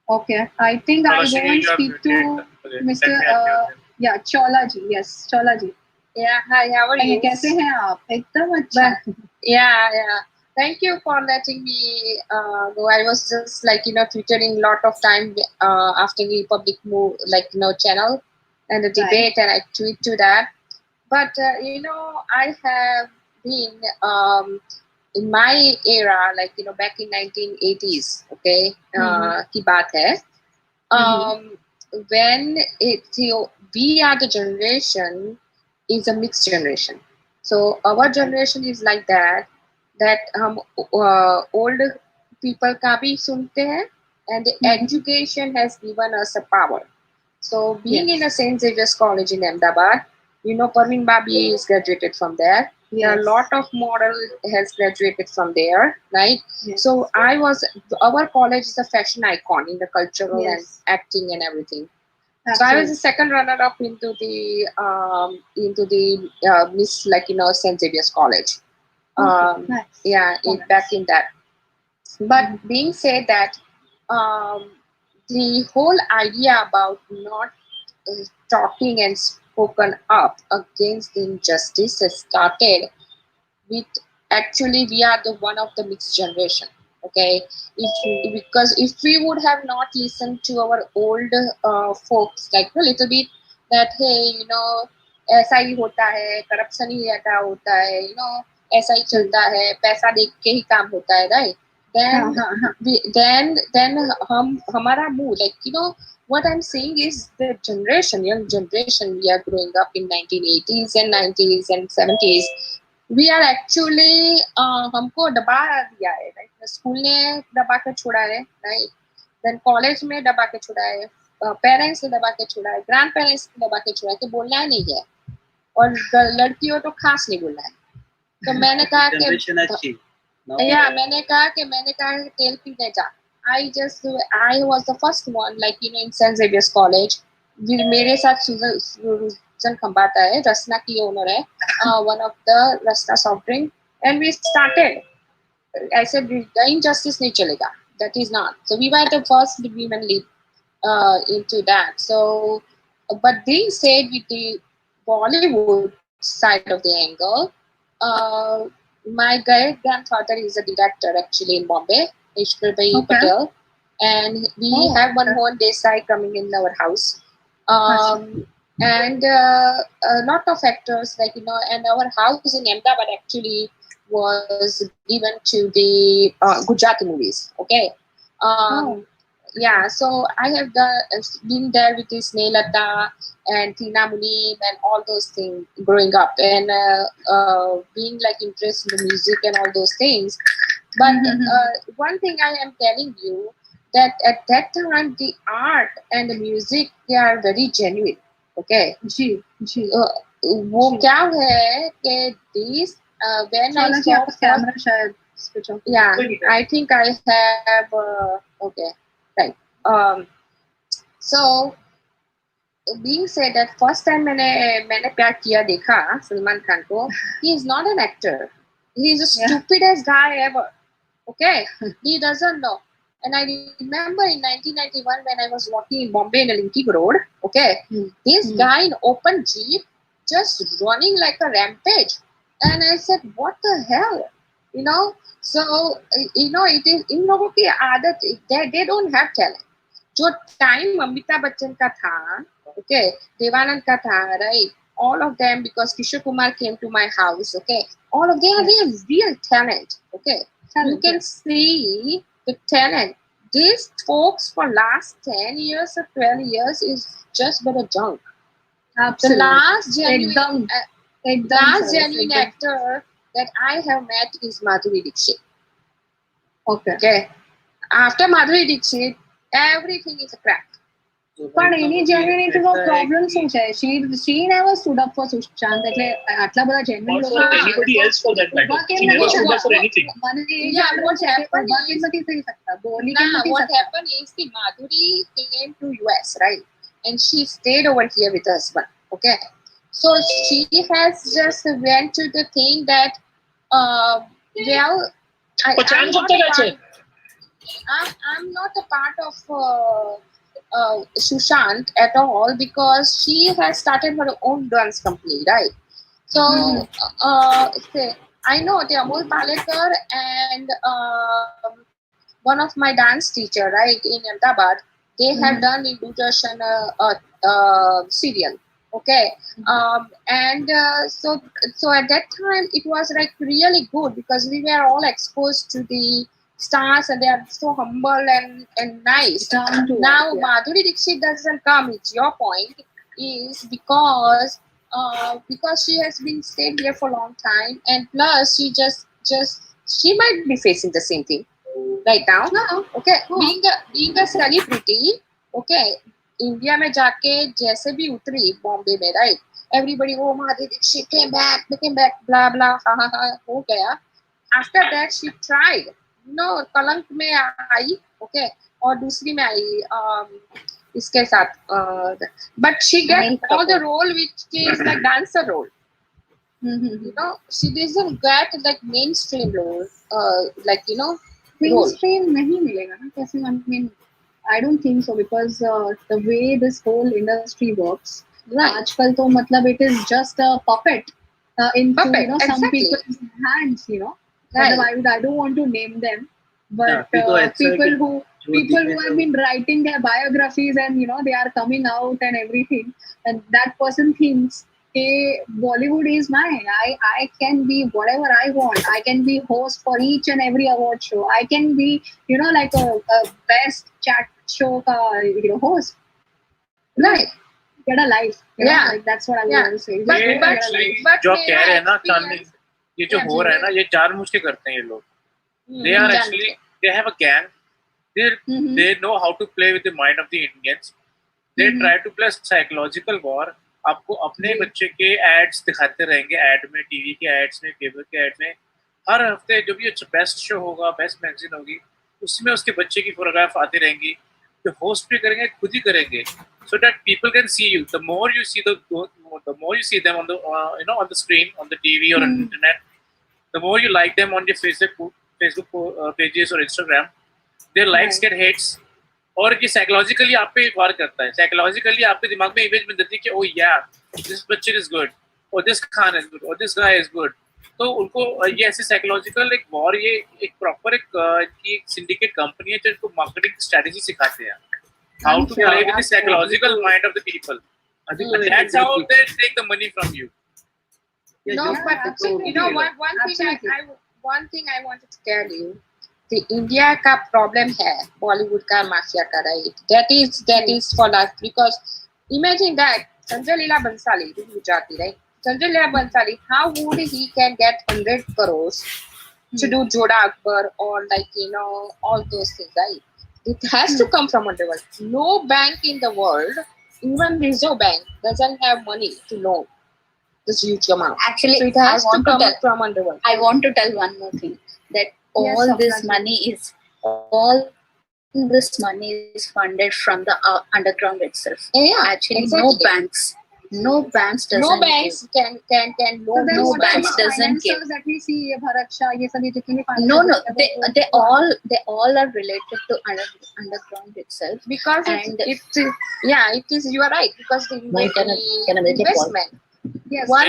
Okay, I think I go and speak to Mr. Chola ji. Yes, Chola ji. Yeah, hi, how are you? कैसे हैं आप? एकदम अच्छा. Yeah. Thank you for letting me go. I was just twittering a lot of time after the public move, channel and the debate, and I tweet to that. But I have been in my era, back in 1980s. Okay, की बात है. When we are the generation is a mixed generation. So our generation is like that हम old people का भी सुनते हैं, and the education has given us a power. So being in a St. Xavier's College in Ahmedabad, Parveen Babi is graduated from there. A lot of model has graduated from there, right? So our college is a fashion icon in the cultural and acting and everything. So I was the second runner-up into the Miss St. Xavier's College. Back in that. But being said that, the whole idea about not talking and spoken up against the injustice has started with actually we are the one of the mixed generation. Okay, because if we would have not listened to our old folks a little bit that hey ऐसा ही होता है, corruption ही ऐसा होता है, ऐसा ही चलता है, पैसा देख के ही काम होता है, right? Then हमारा mood, what I'm saying is the young generation, we are growing up in 1980s and 90s and 70s. We are actually हमको दबा दिया है, right? स्कूल ने दबा के छोड़ा है, right? Then college में दबा के छोड़ा है, पेरेंट्स ने दबा के छोड़ा है, ग्रैंड पेरेंट्स ने दबा के छोड़ा है कि बोलना नहीं है, और लड़कियों तो खास नहीं बोलना है. तो मैंने कहा कि तेल पीने जा. I was the first one, in St. Xavier's College. मेरे साथ Susan Khambata है, Rasna की owner है, one of the Rasna soft drink, and we started. I said injustice नहीं चलेगा. That is not. So we were the first women lead into that. So, but being said with the Bollywood side of the angle, my great grandfather is a director actually in Bombay, Ishwar Bhai Patel, and we have one more Desai coming in our house, and a lot of actors and our house in Ahmedabad actually was given to the Gujarati movies. Okay. Yeah, so I have been there with this Snehlata and Tina Munim and all those things growing up, and being interested in the music and all those things. But one thing I am telling you, that at that time the art and the music, they are very genuine. Okay. वो क्या है कि this when I saw camera switch off. Yeah, I think I have okay. Right. So being said that first time मैंने प्यार किया देखा सलमान खान को, he is not an actor. He is the stupidest guy ever. Okay, he doesn't know. And I remember in 1991 when I was walking in Bombay in a Linking Road. Okay, this guy in open jeep just running like a rampage, and I said, "What the hell?" you know. So it is इन लोगों की आदत, they don't have talent. जो time Amitabh Bachchan का था, okay, Devanand का था, right? All of them, because Kishore Kumar came to my house, okay, all of them are real talent, okay. You can see the talent. These folks for last 10 years or 12 years is just but a junk. Absolutely. The last genuine, Ekdam, genuine actor that I have met is Madhuri Dixit. Okay. After Madhuri Dixit, everything is a crack. પણ એની જેન્યુનિટીનો problem શું છે? she never stood up for Sushant. એટલે આટલા બધા genuine લોકો anybody else for that matter. She never stood up for anything. મને એ Yeah, what happened ઉભા કેમ નથી થઈ શકતા? બોલી કેમ નથી what શકતા? happened is the Madhuri came to US, right? And she stayed over here with her husband. Okay. So she has just went to the thing that well, I'm not a part of Sushant at all, because she has started her own dance company, right? So I know the Amol Palekar and one of my dance teacher, right, in Ahmedabad, they have done in Doodarshan serial. Okay. And so at that time it was like really good, because we were all exposed to the stars and they are so humble and nice. Now Madhuri Dixit doesn't come, it's your point, is because she has been stayed here for a long time, and plus she she might be facing the same thing right now. Okay. Being a celebrity, okay, India में जाके जैसे भी उतरी बॉम्बे में, right, everybody वो Madhuri Dixit came back, blah blah, ha हो गया. After that she tried, कलंक में आई, okay, और दूसरी में आई इसके साथ, but she get all the role which is like dancer role. She doesn't get like mainstream role, like mainstream नहीं मिलेगा ना कैसे? I mean, I don't think so, because the way this whole industry works, आजकल तो मतलब it is just a puppet into some people's hands, Right. I don't want to name them, but people who have been writing their biographies and they are coming out and everything, and that person thinks, hey, Bollywood is mine. I can be whatever I want. I can be host for each and every award show. I can be like a best chat show host. Right. Get a life. Like that's what I want to say. But जो कह रहे हैं ना चांदनी, ये जो हो रहा है ना, ये जानबूझ के करते हैं ये लोग. They are actually, they have a gang. They know how to play with the mind of the Indians. They try to play psychological war. आपको अपने बच्चे के एड्स दिखाते रहेंगे, एड में, टीवी के एड्स में, केबल के एड में. हर हफ्ते जो भी बेस्ट शो होगा, बेस्ट मैगजीन होगी, उसमें उसके बच्चे की फोटोग्राफ आती रहेंगी. जो होस्ट भी करेंगे खुद ही करेंगे, so that people can see you. The more you see them on the on the screen, on the TV or on the internet, the more you like them on your Facebook pages or Instagram, their likes get hits. और ये psychologically आप पे वार करता है. Psychologically आपके दिमाग में image बन जाती है कि ओ यार, दिस बच्चे इज गुड, और दिस खान इज गुड, और दिस गाय इज गुड. तो उनको ये ऐसे साइकोलॉजिकल एक वॉर, ये एक प्रॉपर एक सिंडिकेट कंपनी है जो इनको मार्केटिंग स्ट्रेटजी सिखाते हैं, how to play with the psychological mind of the people. That's how they take the money from you. No, but one thing I wanted to tell you, the India का problem है, Bollywood का, mafia का, right? That is for us, because imagine that Sanjay Leela Bhansali, Gujarati, right? Sanjay Leela Bhansali, how would he can get 100 crores to do Joda Akbar or like all those things, right? It has to come from underworld. No bank in the world, even Reserve Bank, doesn't have money to loan this huge amount. Actually, so it has to come from underworld. I want to tell one more thing, that all this money is funded from the underground itself. Yeah, actually, exactly. No banks doesn't no banks give. can loan. No banks doesn't give. That we see, Bharat Shah, ये सभी जितने भी No, they all are related to underground itself. Because it is you are right, because the investment. Yes. One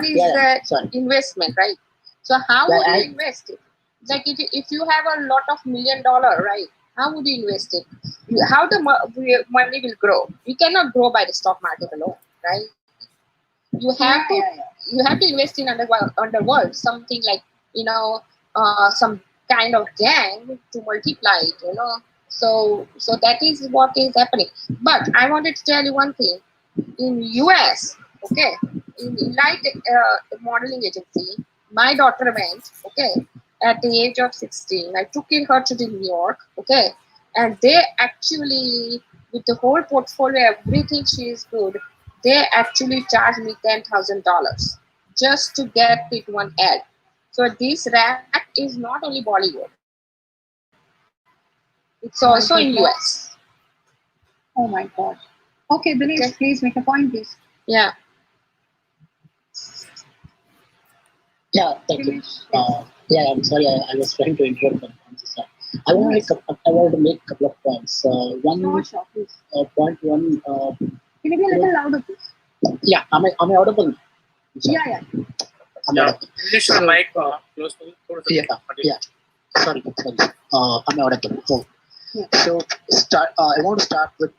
is investment, right? So how Yeah, would you invest it? Like if you have a lot of $1 million, right? How would you invest it? How the money will grow? You cannot grow by the stock market alone, right? You have to invest in underworld, something like some kind of gang to multiply it, So that is what is happening. But I wanted to tell you one thing. In US, okay, in Light Modeling Agency, my daughter went, okay, at the age of 16. I took her to the New York, okay, and they actually, with the whole portfolio, everything she is good, they actually charged me $10,000 just to get it one ad. So this rack is not only Bollywood, it's also in US. Oh my God. Okay, Dinesh, please make a point, please. Yeah. Yeah, thank you. Yeah, I'm sorry, I was trying to interrupt on this side. I want to make a couple of points. One point, one. Can you be a little louder, please? Yeah, am I audible? Yeah. Just the mic close to you. Yeah. Sorry. Am I audible? Oh. Yeah. So I want to start with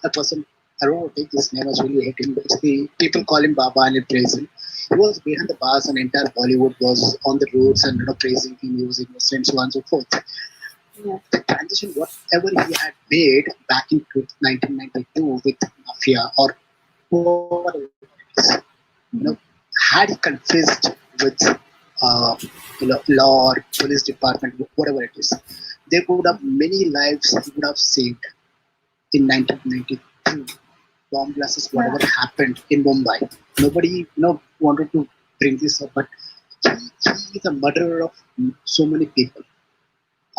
a person. I don't want to take his name. I was really hating. Basically, people call him Baba and praise him. He was behind the bars, and entire Bollywood was on the roads and praising him, using Muslims, so on and so forth. Yeah. The transition, whatever he had made back in 1992 with Mafia or whatever it is, had he confessed with law or police department, whatever it is, there would have many lives he would have saved in 1992. Bomb blasts, whatever happened in Mumbai. Nobody, wanted to bring this up, but he is a murderer of so many people.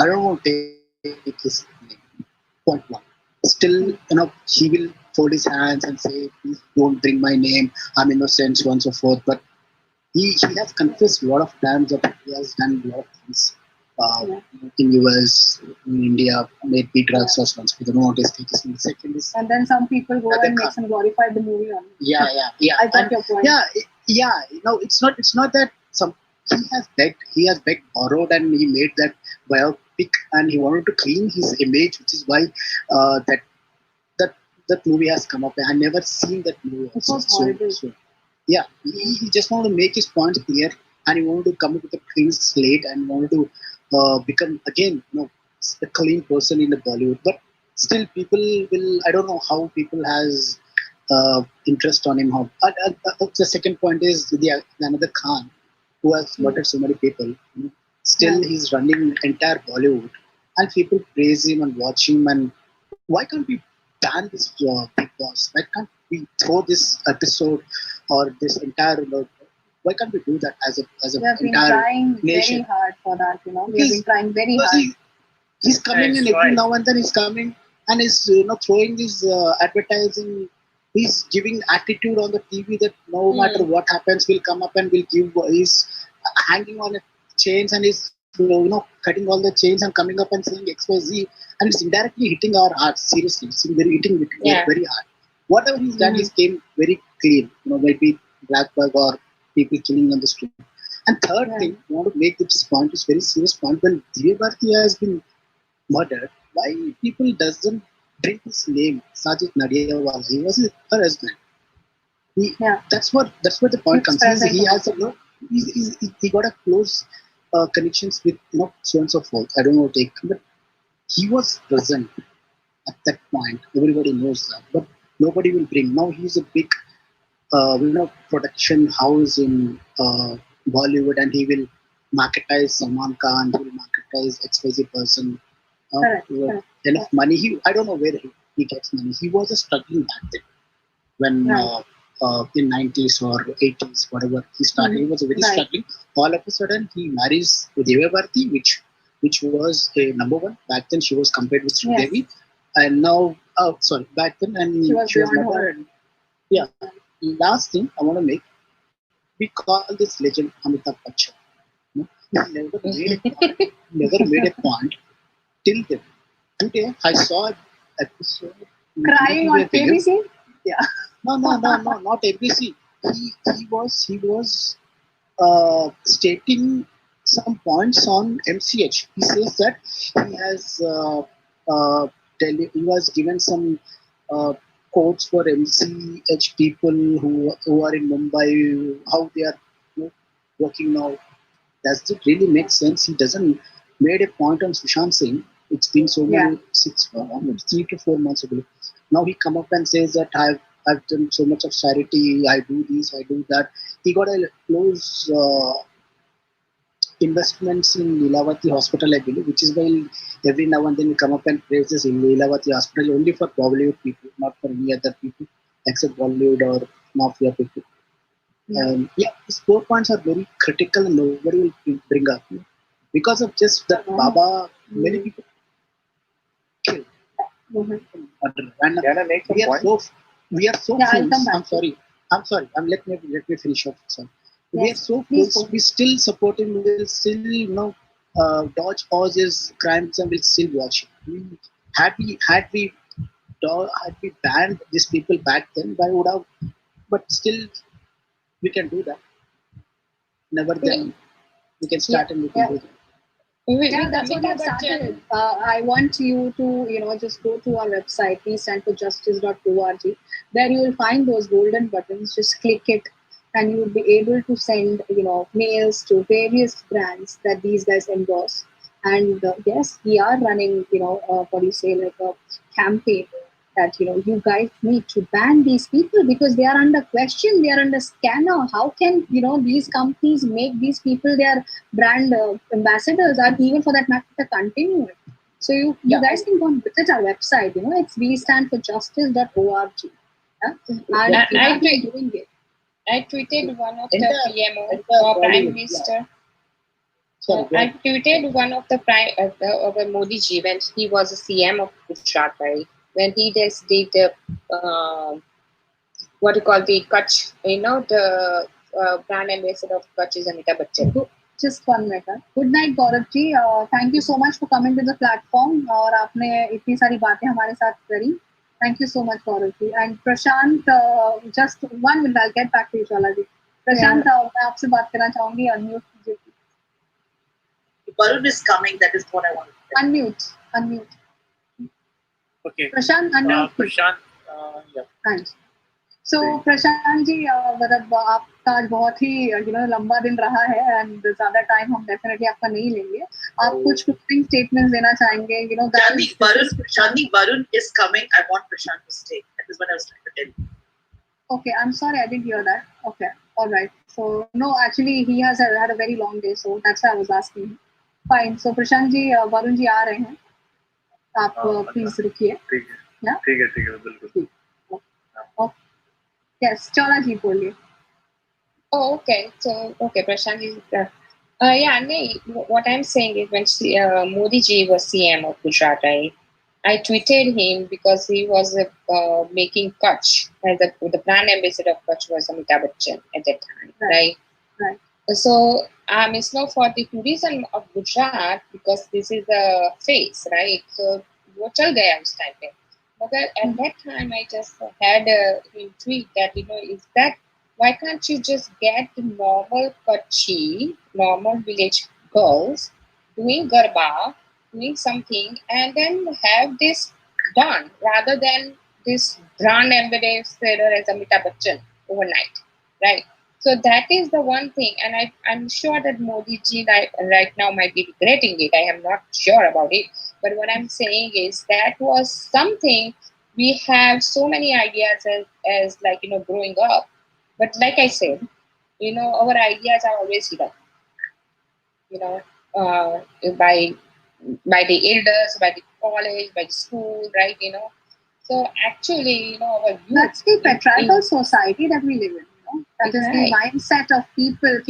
I don't want to take his name. Point one. Still, he will fold his hands and say, "Please don't bring my name. I'm innocent," so on and so forth. But he has confessed a lot of times that he has done a lot of things. In US, in India, made be drugs or so on. So we don't want to take his name. Second is, and then some people go and make some glorified the movie on. Yeah. I got your point. Yeah. It's not that he has begged, borrowed, and he made that biopic, and he wanted to clean his image, which is why that movie has come up. I never seen that movie. It was horrible. Yeah, he just wanted to make his points clear, and he wanted to come up with a clean slate and wanted to become again, a clean person in the Bollywood. But still, people will. I don't know how people has interest on him. How the second point is another Khan who has murdered so many people. Still, he's running entire Bollywood, and people praise him and watch him. And why can't we ban this Big Boss? Why can't we throw this episode or this entire? Why can't we do that as a we have been entire trying nation? Very hard for that. We have been trying very hard. He's coming in every now and then. He's coming and he's throwing this advertising. He's giving attitude on the TV that no matter what happens, will come up and will give. He's hanging on chains and he's cutting all the chains and coming up and saying XYZ, and it's indirectly hitting our hearts. Seriously, it's hitting very hard. Whatever he's done, he's came very clean. Maybe black bug or people killing on the street. And third thing, I want to make this point, is very serious point. When Divya Bharti has been murdered, why people doesn't bring his name, Sajid Nadiawala? He was her husband. That's what the point comes. He has he got a close connections with so and so forth. I don't know take, but he was present at that point. Everybody knows that, but nobody will bring. Now he's a big production house in Bollywood, and he will marketize Salman Khan. He will marketize XYZ person. Enough money. I don't know where he gets money. He was a struggling back then when. In 90s or 80s, whatever he started, he was very struggling. All of a sudden, he marries Divya Bharti, which was a number one. Back then, she was compared with Sridevi, and now, back then, and she was not her. Yeah. Last thing I want to make, we call this legend Amitabh Bachchan. He never made a point till then. Today, I saw an episode crying on KBC. Yeah. No, not ABC. He was stating some points on MCH. He says that he has he was given some quotes for MCH people who are in Mumbai, how they are working now. Does it really make sense? He doesn't made a point on Sushant Singh. It's been so many 3 to 4 months ago. Now he come up and says that I've done so much of charity. I do this, I do that. He got a close investments in Lilavati Hospital, I believe, which is why every now and then we come up and praise this in Lilavati Hospital only for Bollywood people, not for any other people except Bollywood or mafia people. These 4 points are very critical and nobody will bring up. Because of just that Baba, many people killed. Can I make some points? We are so fools. I'm sorry. Let me finish off. Sorry. We are so fools. We still support him. We'll still, dodge all his crimes and we'll still watch him. Had we banned these people back then, I would have. But still, we can do that. Never then. We can start and we can do that. That's what I've started. I want you to, just go to our website, peacestandforjustice.org. There you will find those golden buttons. Just click it, and you will be able to send, mails to various brands that these guys endorse. And yes, we are running, what do you say, like a campaign that you guys need to ban these people because they are under question, they are under scanner. How can these companies make these people their brand ambassadors, or even for that matter continue it? So you guys can go and visit our website. It's westandforjustice.org. And doing it. I tweeted one of the PMO Prime Minister. I tweeted one of the Prime Modi ji when he was a CM of Gujarat, right? When he just did the what you call the Kutch, the brand ambassador of Kutch is Amitabh Bachchan. Just 1 minute. Good night, Gaurav ji. Thank you so much for coming to the platform. और आपने इतनी सारी बातें हमारे साथ करी. Thank you so much, Gaurav ji. And Prashant, just 1 minute. I'll get back to you, Chala ji. Prashant, मैं आपसे बात करना चाहूँगी. Unmute कीजिए. Varun is coming. That is what I want. Unmute. Okay. Prashant, unmute. Prashant, yeah. Thanks. So Prashant ji, मतलब आपका आज बहुत ही लंबा दिन रहा है and ज़्यादा टाइम हम डेफिनेटली आपका नहीं लेंगे. आप कुछ क्लोजिंग स्टेटमेंट्स देना चाहेंगे? Shani, Varun is coming. I want Prashant to stay. That is what I was trying to tell you. Okay, I'm sorry, I didn't hear that. Okay, all right. So no, actually he has had a very long day, so that's why I was asking. Fine. So Prashant ji, Varun ji आ रहे हैं. आप please रुकिए. ठीक है बिल्कुल. Yes, Chala ji बोलिए. Oh, okay. So, Prashant is what I'm saying is when Modi ji was CM of Gujarat, I tweeted him because he was making Kutch, as the brand ambassador of Kutch was Amitabh Bachchan at that time, right? So, it's not for the tourism of Gujarat because this is the face, right? So, what chal gaya us time pe. But at that time, I just had a tweet that, is that why can't you just get the normal Kutchi, normal village girls doing Garba, doing something, and then have this done rather than this brand ambassador as Amitabh Bachchan overnight, right? So that is the one thing, and I'm sure that Modi ji right now might be regretting it. I am not sure about it. But what I'm saying is that was something we have so many ideas as growing up. But like I said, our ideas are always hidden. By the elders, by the college, by the school, right? So actually, our youth, that's the patriarchal society that we live in. That is the mindset of people.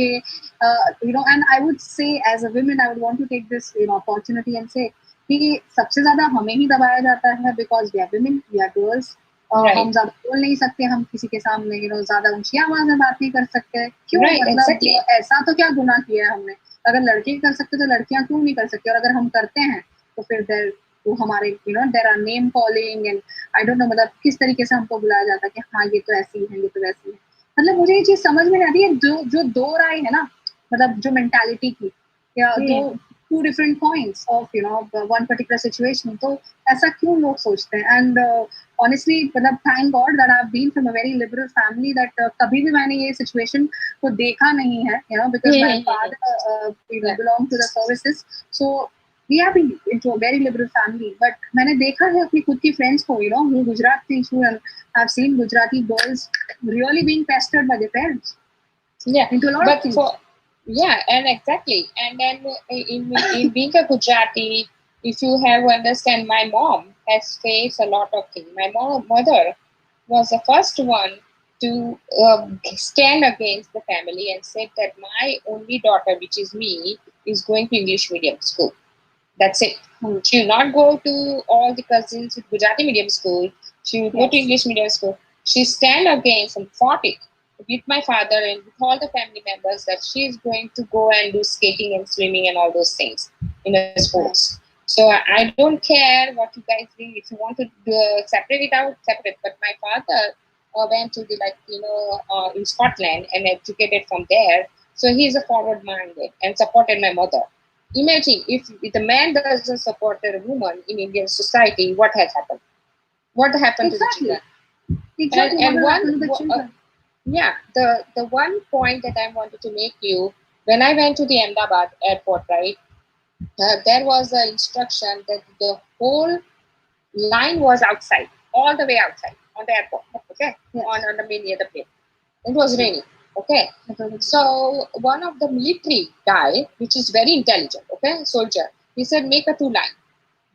And I would say, as a woman, I would want to take this opportunity and say, कि सबसे ज़्यादा हमें ही दबाया जाता है because we are women, we are girls. हम ज़्यादा बोल नहीं सकते, हम किसी के सामने ज़्यादा ऊंची आवाज़ में बात नहीं कर सकते. क्यों? मतलब ऐसा तो क्या गुनाह किया है हमने? अगर लड़के कर सकते तो लड़कियां क्यों नहीं कर सकती? और अगर हम करते हैं तो फिर वो हमारे there are name calling and I don't know, मतलब किस तरीके से हमको बुलाया जाता है कि हाँ ये तो ऐसी है, ये तो वैसी है. मतलब मुझे ये चीज समझ में नहीं आती है. जो दो राय है ना, मतलब जो mentality की या दो two different points of one particular situation. तो ऐसा क्यों लोग सोचते हैं? And honestly, मतलब thank God that I've been from a very liberal family that कभी भी मैंने ये situation को देखा नहीं है, because my father belonged to the services, so we have been into a very liberal family. But मैंने देखा है अपनी खुद की friends को, who Gujarati through, and I've seen Gujarati girls really being pestered by their parents. Yeah, into a lot of things. Yeah, and exactly. And then in being a Gujarati, if you have understand, my mom has faced a lot of things. My mother was the first one to stand against the family and said that my only daughter, which is me, is going to English medium school. That's it. She will not go to all the cousins with Gujarati medium school. She will go to English medium school. She stand against and fought it with my father and with all the family members that she is going to go and do skating and swimming and all those things in the sports. So I don't care what you guys think. If you want to separate it out, separate. But my father went to the in Scotland and educated from there. So he is a forward-minded and supported my mother. Imagine if the man doesn't support a woman in Indian society, what has happened? What happened to the children? Exactly. And what one, happened to the children? The one point that I wanted to make you, when I went to the Ahmedabad airport, right, there was an instruction that the whole line was outside, all the way outside on the airport, okay, on the main near the plane. It was raining, okay. So one of the military guy, which is very intelligent, okay, soldier, he said make a two line.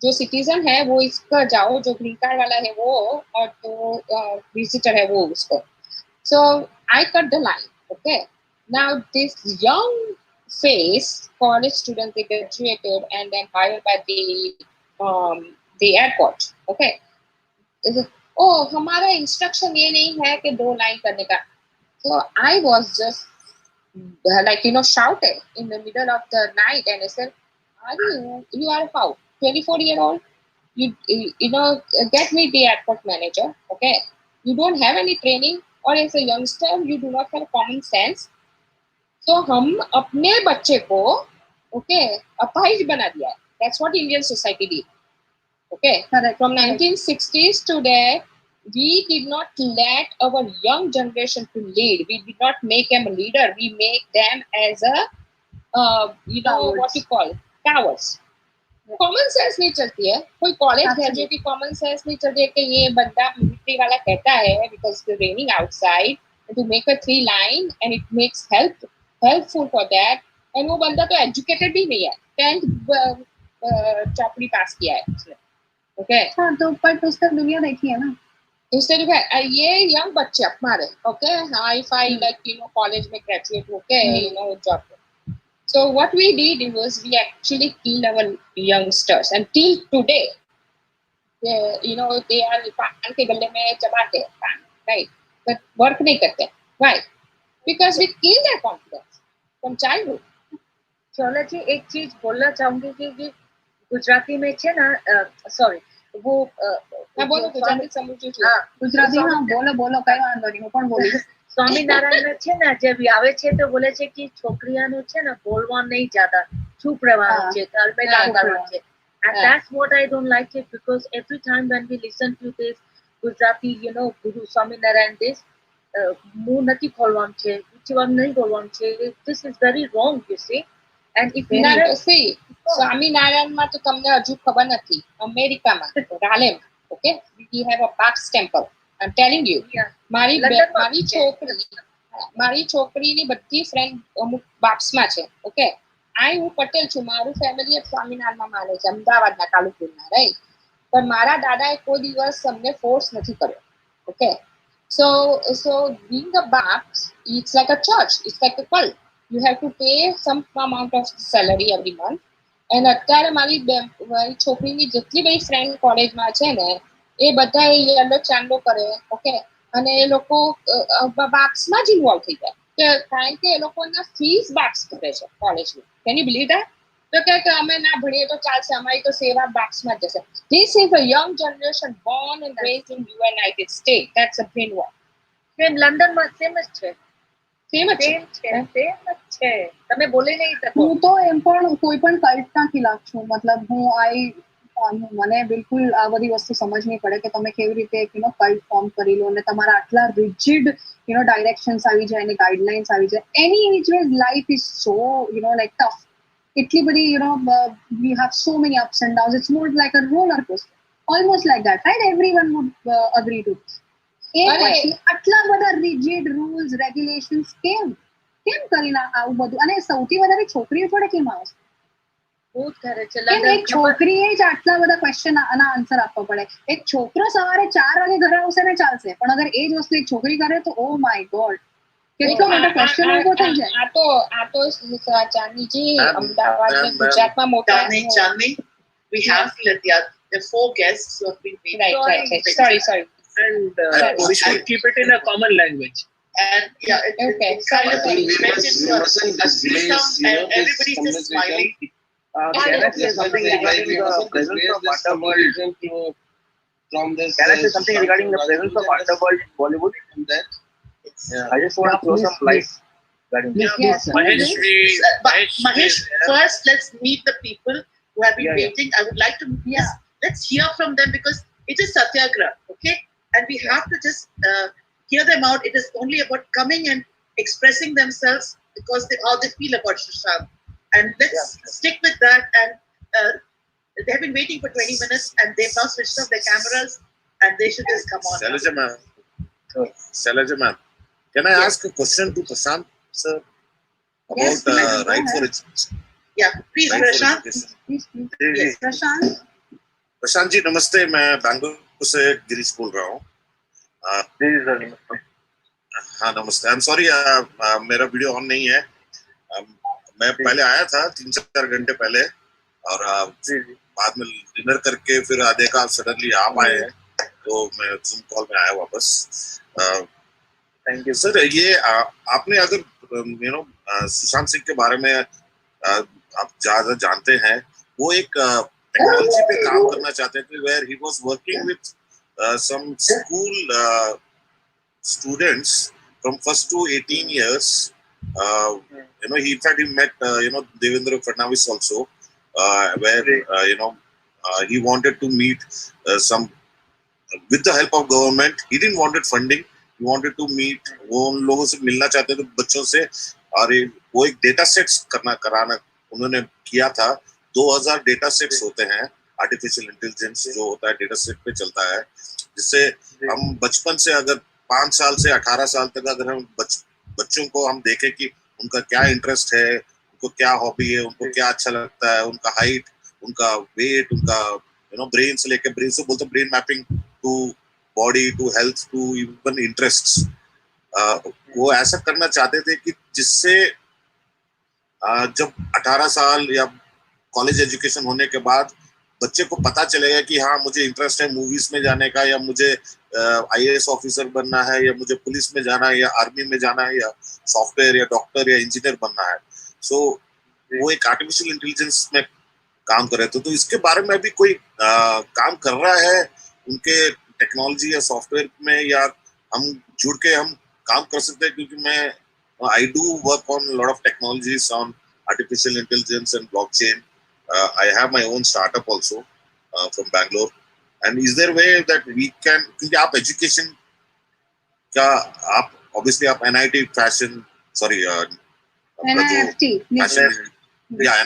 जो citizen है वो इसका जाओ, जो green card वाला है वो, और जो विजिटर है वो उसको. So I cut the line, okay. Now this young face college student, they graduated and then hired by the airport, okay. Oh, हमारा instruction ये नहीं है कि दो line करने का. So I was just shouted in the middle of the night, and I said, you are how 24-year-old, you get me the airport manager, okay. You don't have any training, or as a youngster you do not have common sense. So हम अपने बच्चे को okay अपाहिज बना दिया है. That's what Indian society did, okay. From 1960s to there, we did not let our young generation to lead. We did not make them a leader. We make them as a what you call cowards. Common sense नहीं चलती है. कोई college graduate की common sense नहीं चलती है कि ये बंदा मिलिट्री वाला कहता है because the raining outside to make a 3 line and it makes helpful for that. And वो बंदा तो एजुकेटेड भी नहीं है, 10th चौपड़ी पास किया है उसने, ओके. हाँ, तो पर उसका दुनिया देखी है ना. उसने ये यंग बच्चे हमारे, ओके, हाई फाई कॉलेज में ग्रेजुएट होके job. So what we did was we actually killed our youngsters, and till today, they are पान के गले में चबाते हैं पान, right? But work नहीं करते. Why? Because we kill their confidence from childhood. चलो जी, एक चीज बोलना चाहूंगी कि गुजराती में છે ना, सॉरी वो बोलो गुजराती समझू છું. ગુજરાતી માં બોલો કઈ વાંધો નહીં, હું પણ બોલીશ. સ્વામિનારાયણ છે ને, જે આવે છે તો બોલે છે કે છોકરીઓનું છે ને બોલવાનું નહીં, જ્યાદા ચૂપ રહેવાનું છે, તલબેલા કરવાનું છે. And that's what I don't like it, because every time when we listen to this Gujarati, Guru Swaminarayan, this મું નથી ખોલવાનું છે, ઉચ્ચવાનું નહીં બોલવાનું છે. This is very wrong, you see. And if you see, સ્વામિનારાયણમાં તો તમને હજુ ખબર નથી. અમેરિકામાં રાલેમ, okay, we have a Pax temple. I'm telling you, મારી છોકરીની બધી ફ્રેન્ડ અમુક બાપ્સમાં છે, ઓકે. હું પટેલ છું, મારું ફેમિલી સ્વામિનારાયણમાં માને છે, અમદાવાદના કાલુપુરના, રાઈટ. પણ મારા દાદાએ કોઈ દિવસ અમને ફોર્સ નથી કર્યો, okay. So being a baps, it's like a church, it's like a cult. You have to pay some amount of salary every month. And અત્યારે મારી છોકરીની જેટલી બધી ફ્રેન્ડ કોલેજમાં છે ને, એ બધા યલો ચાંદલો કરે, ઓકે. અને એ લોકો બાપ્સમાં જ ઇન્વોલ્વ થઈ જાય, કારણ કે એ લોકોના ફીસ બાપ્સ કરે છે કોલેજની. Can you believe that? તો કે અમે ના ભણીએ તો ચાલશે, અમારી તો સેવા બાપ્સમાં જ જશે. This is a young generation born and raised in United States. That's a brainwash. લંડનમાં સેમ જ છે. સેમ જ છે તમે બોલે નહીં શકો. હું તો એમ પણ કોઈ પણ કલ્ટના ખિલાફ છું. મતલબ મને બિલકુલ આ બધી વસ્તુ સમજ નહીં પડે કે તમે કેવી રીતે કલ્ટ ફોર્મ કરી લો અને તમારા આટલા રિજિડ ડાયરેક્શન્સ આવી જાય અને ગાઈડલાઇન્સ આવી જાય. Any which way life is so like tough. એટલી બધી we have so many ups and downs. It's more like a roller coaster, almost like that, right? Everyone would agree to this. પછી આટલા બધા rigid rules regulations કેમ કરીને આવું બધું, અને સૌથી વધારે છોકરીઓ જોડે કેમ આવે છે? બહુ જ કરે છે. એક છોકરીએ જ આટલા બધા ક્વેશ્ચન આના આન્સર આપવા પડે. એક છોકરો સવારે 4 વાગે ઘરે આવશે ને ચાલશે, પણ અગર એ જ વસ્તુ એક છોકરી કરે તો ઓ માય ગોડ, કેટલો મોટો ક્વેશ્ચન ઉભો થઈ જાય. આ તો ચાંદીજી અમદાવાદ ગુજરાતમાં મોટા ચાંદની we have to let the 4 guests who have been waiting. Right. Sorry. And we should keep it in a common language. And yeah, it's kind of we mustn't disgrace, and everybody's just smiling. Can I say something regarding the presence of underworld from this? Can I say something regarding the presence of underworld in Bollywood? I just want to throw some light. Mahesh, first let's meet the people who have been waiting. I would like to let's hear from them because it is Satyagrah, okay? And we have to just hear them out. It is only about coming and expressing themselves because how they feel about Sushant. And let's stick with that. And they have been waiting for 20 minutes and they've now switched off their cameras and they should just come on. Shailaja ma'am, can I ask a question to Prashant, sir? About right for education. Yeah, please, Prashant. Yes, Prashant. Prashant ji नमस्ते, मैं बैंगलोर से गिरीश बोल रहा हूँ. हाँ नमस्ते. आई am sorry, मेरा video on नहीं है. मैं पहले आया था 3-4 घंटे पहले और बाद में डिनर करके फिर देखा सडनली आप आए हैं तो मैं जूम कॉल में आया वापस. Thank you sir. ये आपने अगर सुशांत सिंह के बारे में आप ज्यादा जानते हैं, वो एक टेक्नोलॉजी पे काम करना चाहते थे where he was working with some school students from first to 18 years. He in fact he met Devendra Fadnavis also, where he wanted to meet some with the help of government. He didn't wanted funding. He wanted to meet, वो उन लोगों से मिलना चाहते थे बच्चों से, और वो एक डेटा सेट्स कराना उन्होंने किया था. 2000 डेटा सेट्स होते हैं. आर्टिफिशियल इंटेलिजेंस जो होता है डेटा सेट पे चलता है, जिससे हम बचपन से अगर 5 साल से 18 साल तक अगर हम बच्चों को हम देखें कि उनका क्या इंटरेस्ट है, उनको क्या हॉबी है, उनको क्या अच्छा लगता है, उनका हाइट, उनका वेट, उनका ब्रेन से लेकर ब्रेन से बोलते brain mapping to body to health to even interests, वो ऐसा करना चाहते थे कि जिससे जब 18 साल या कॉलेज एजुकेशन होने के बाद बच्चे को पता चलेगा कि हाँ मुझे इंटरेस्ट है मूवीज में जाने का, या मुझे आईएएस ऑफिसर बनना है, या मुझे पुलिस में जाना है, या आर्मी में जाना है, या सॉफ्टवेयर या डॉक्टर या इंजीनियर बनना है. सो वो एक आर्टिफिशियल इंटेलिजेंस में काम कर रहे थे. तो इसके बारे में अभी कोई काम कर रहा है उनके टेक्नोलॉजी या सॉफ्टवेयर में, या हम जुड़ के हम काम कर सकते हैं? क्योंकि मैं I do work on lot of technologies on artificial intelligence and blockchain. I have my own startup also from Bangalore. And is there a way that we can, क्योंकि आप education का आप obviously आप NIT fashion NIFT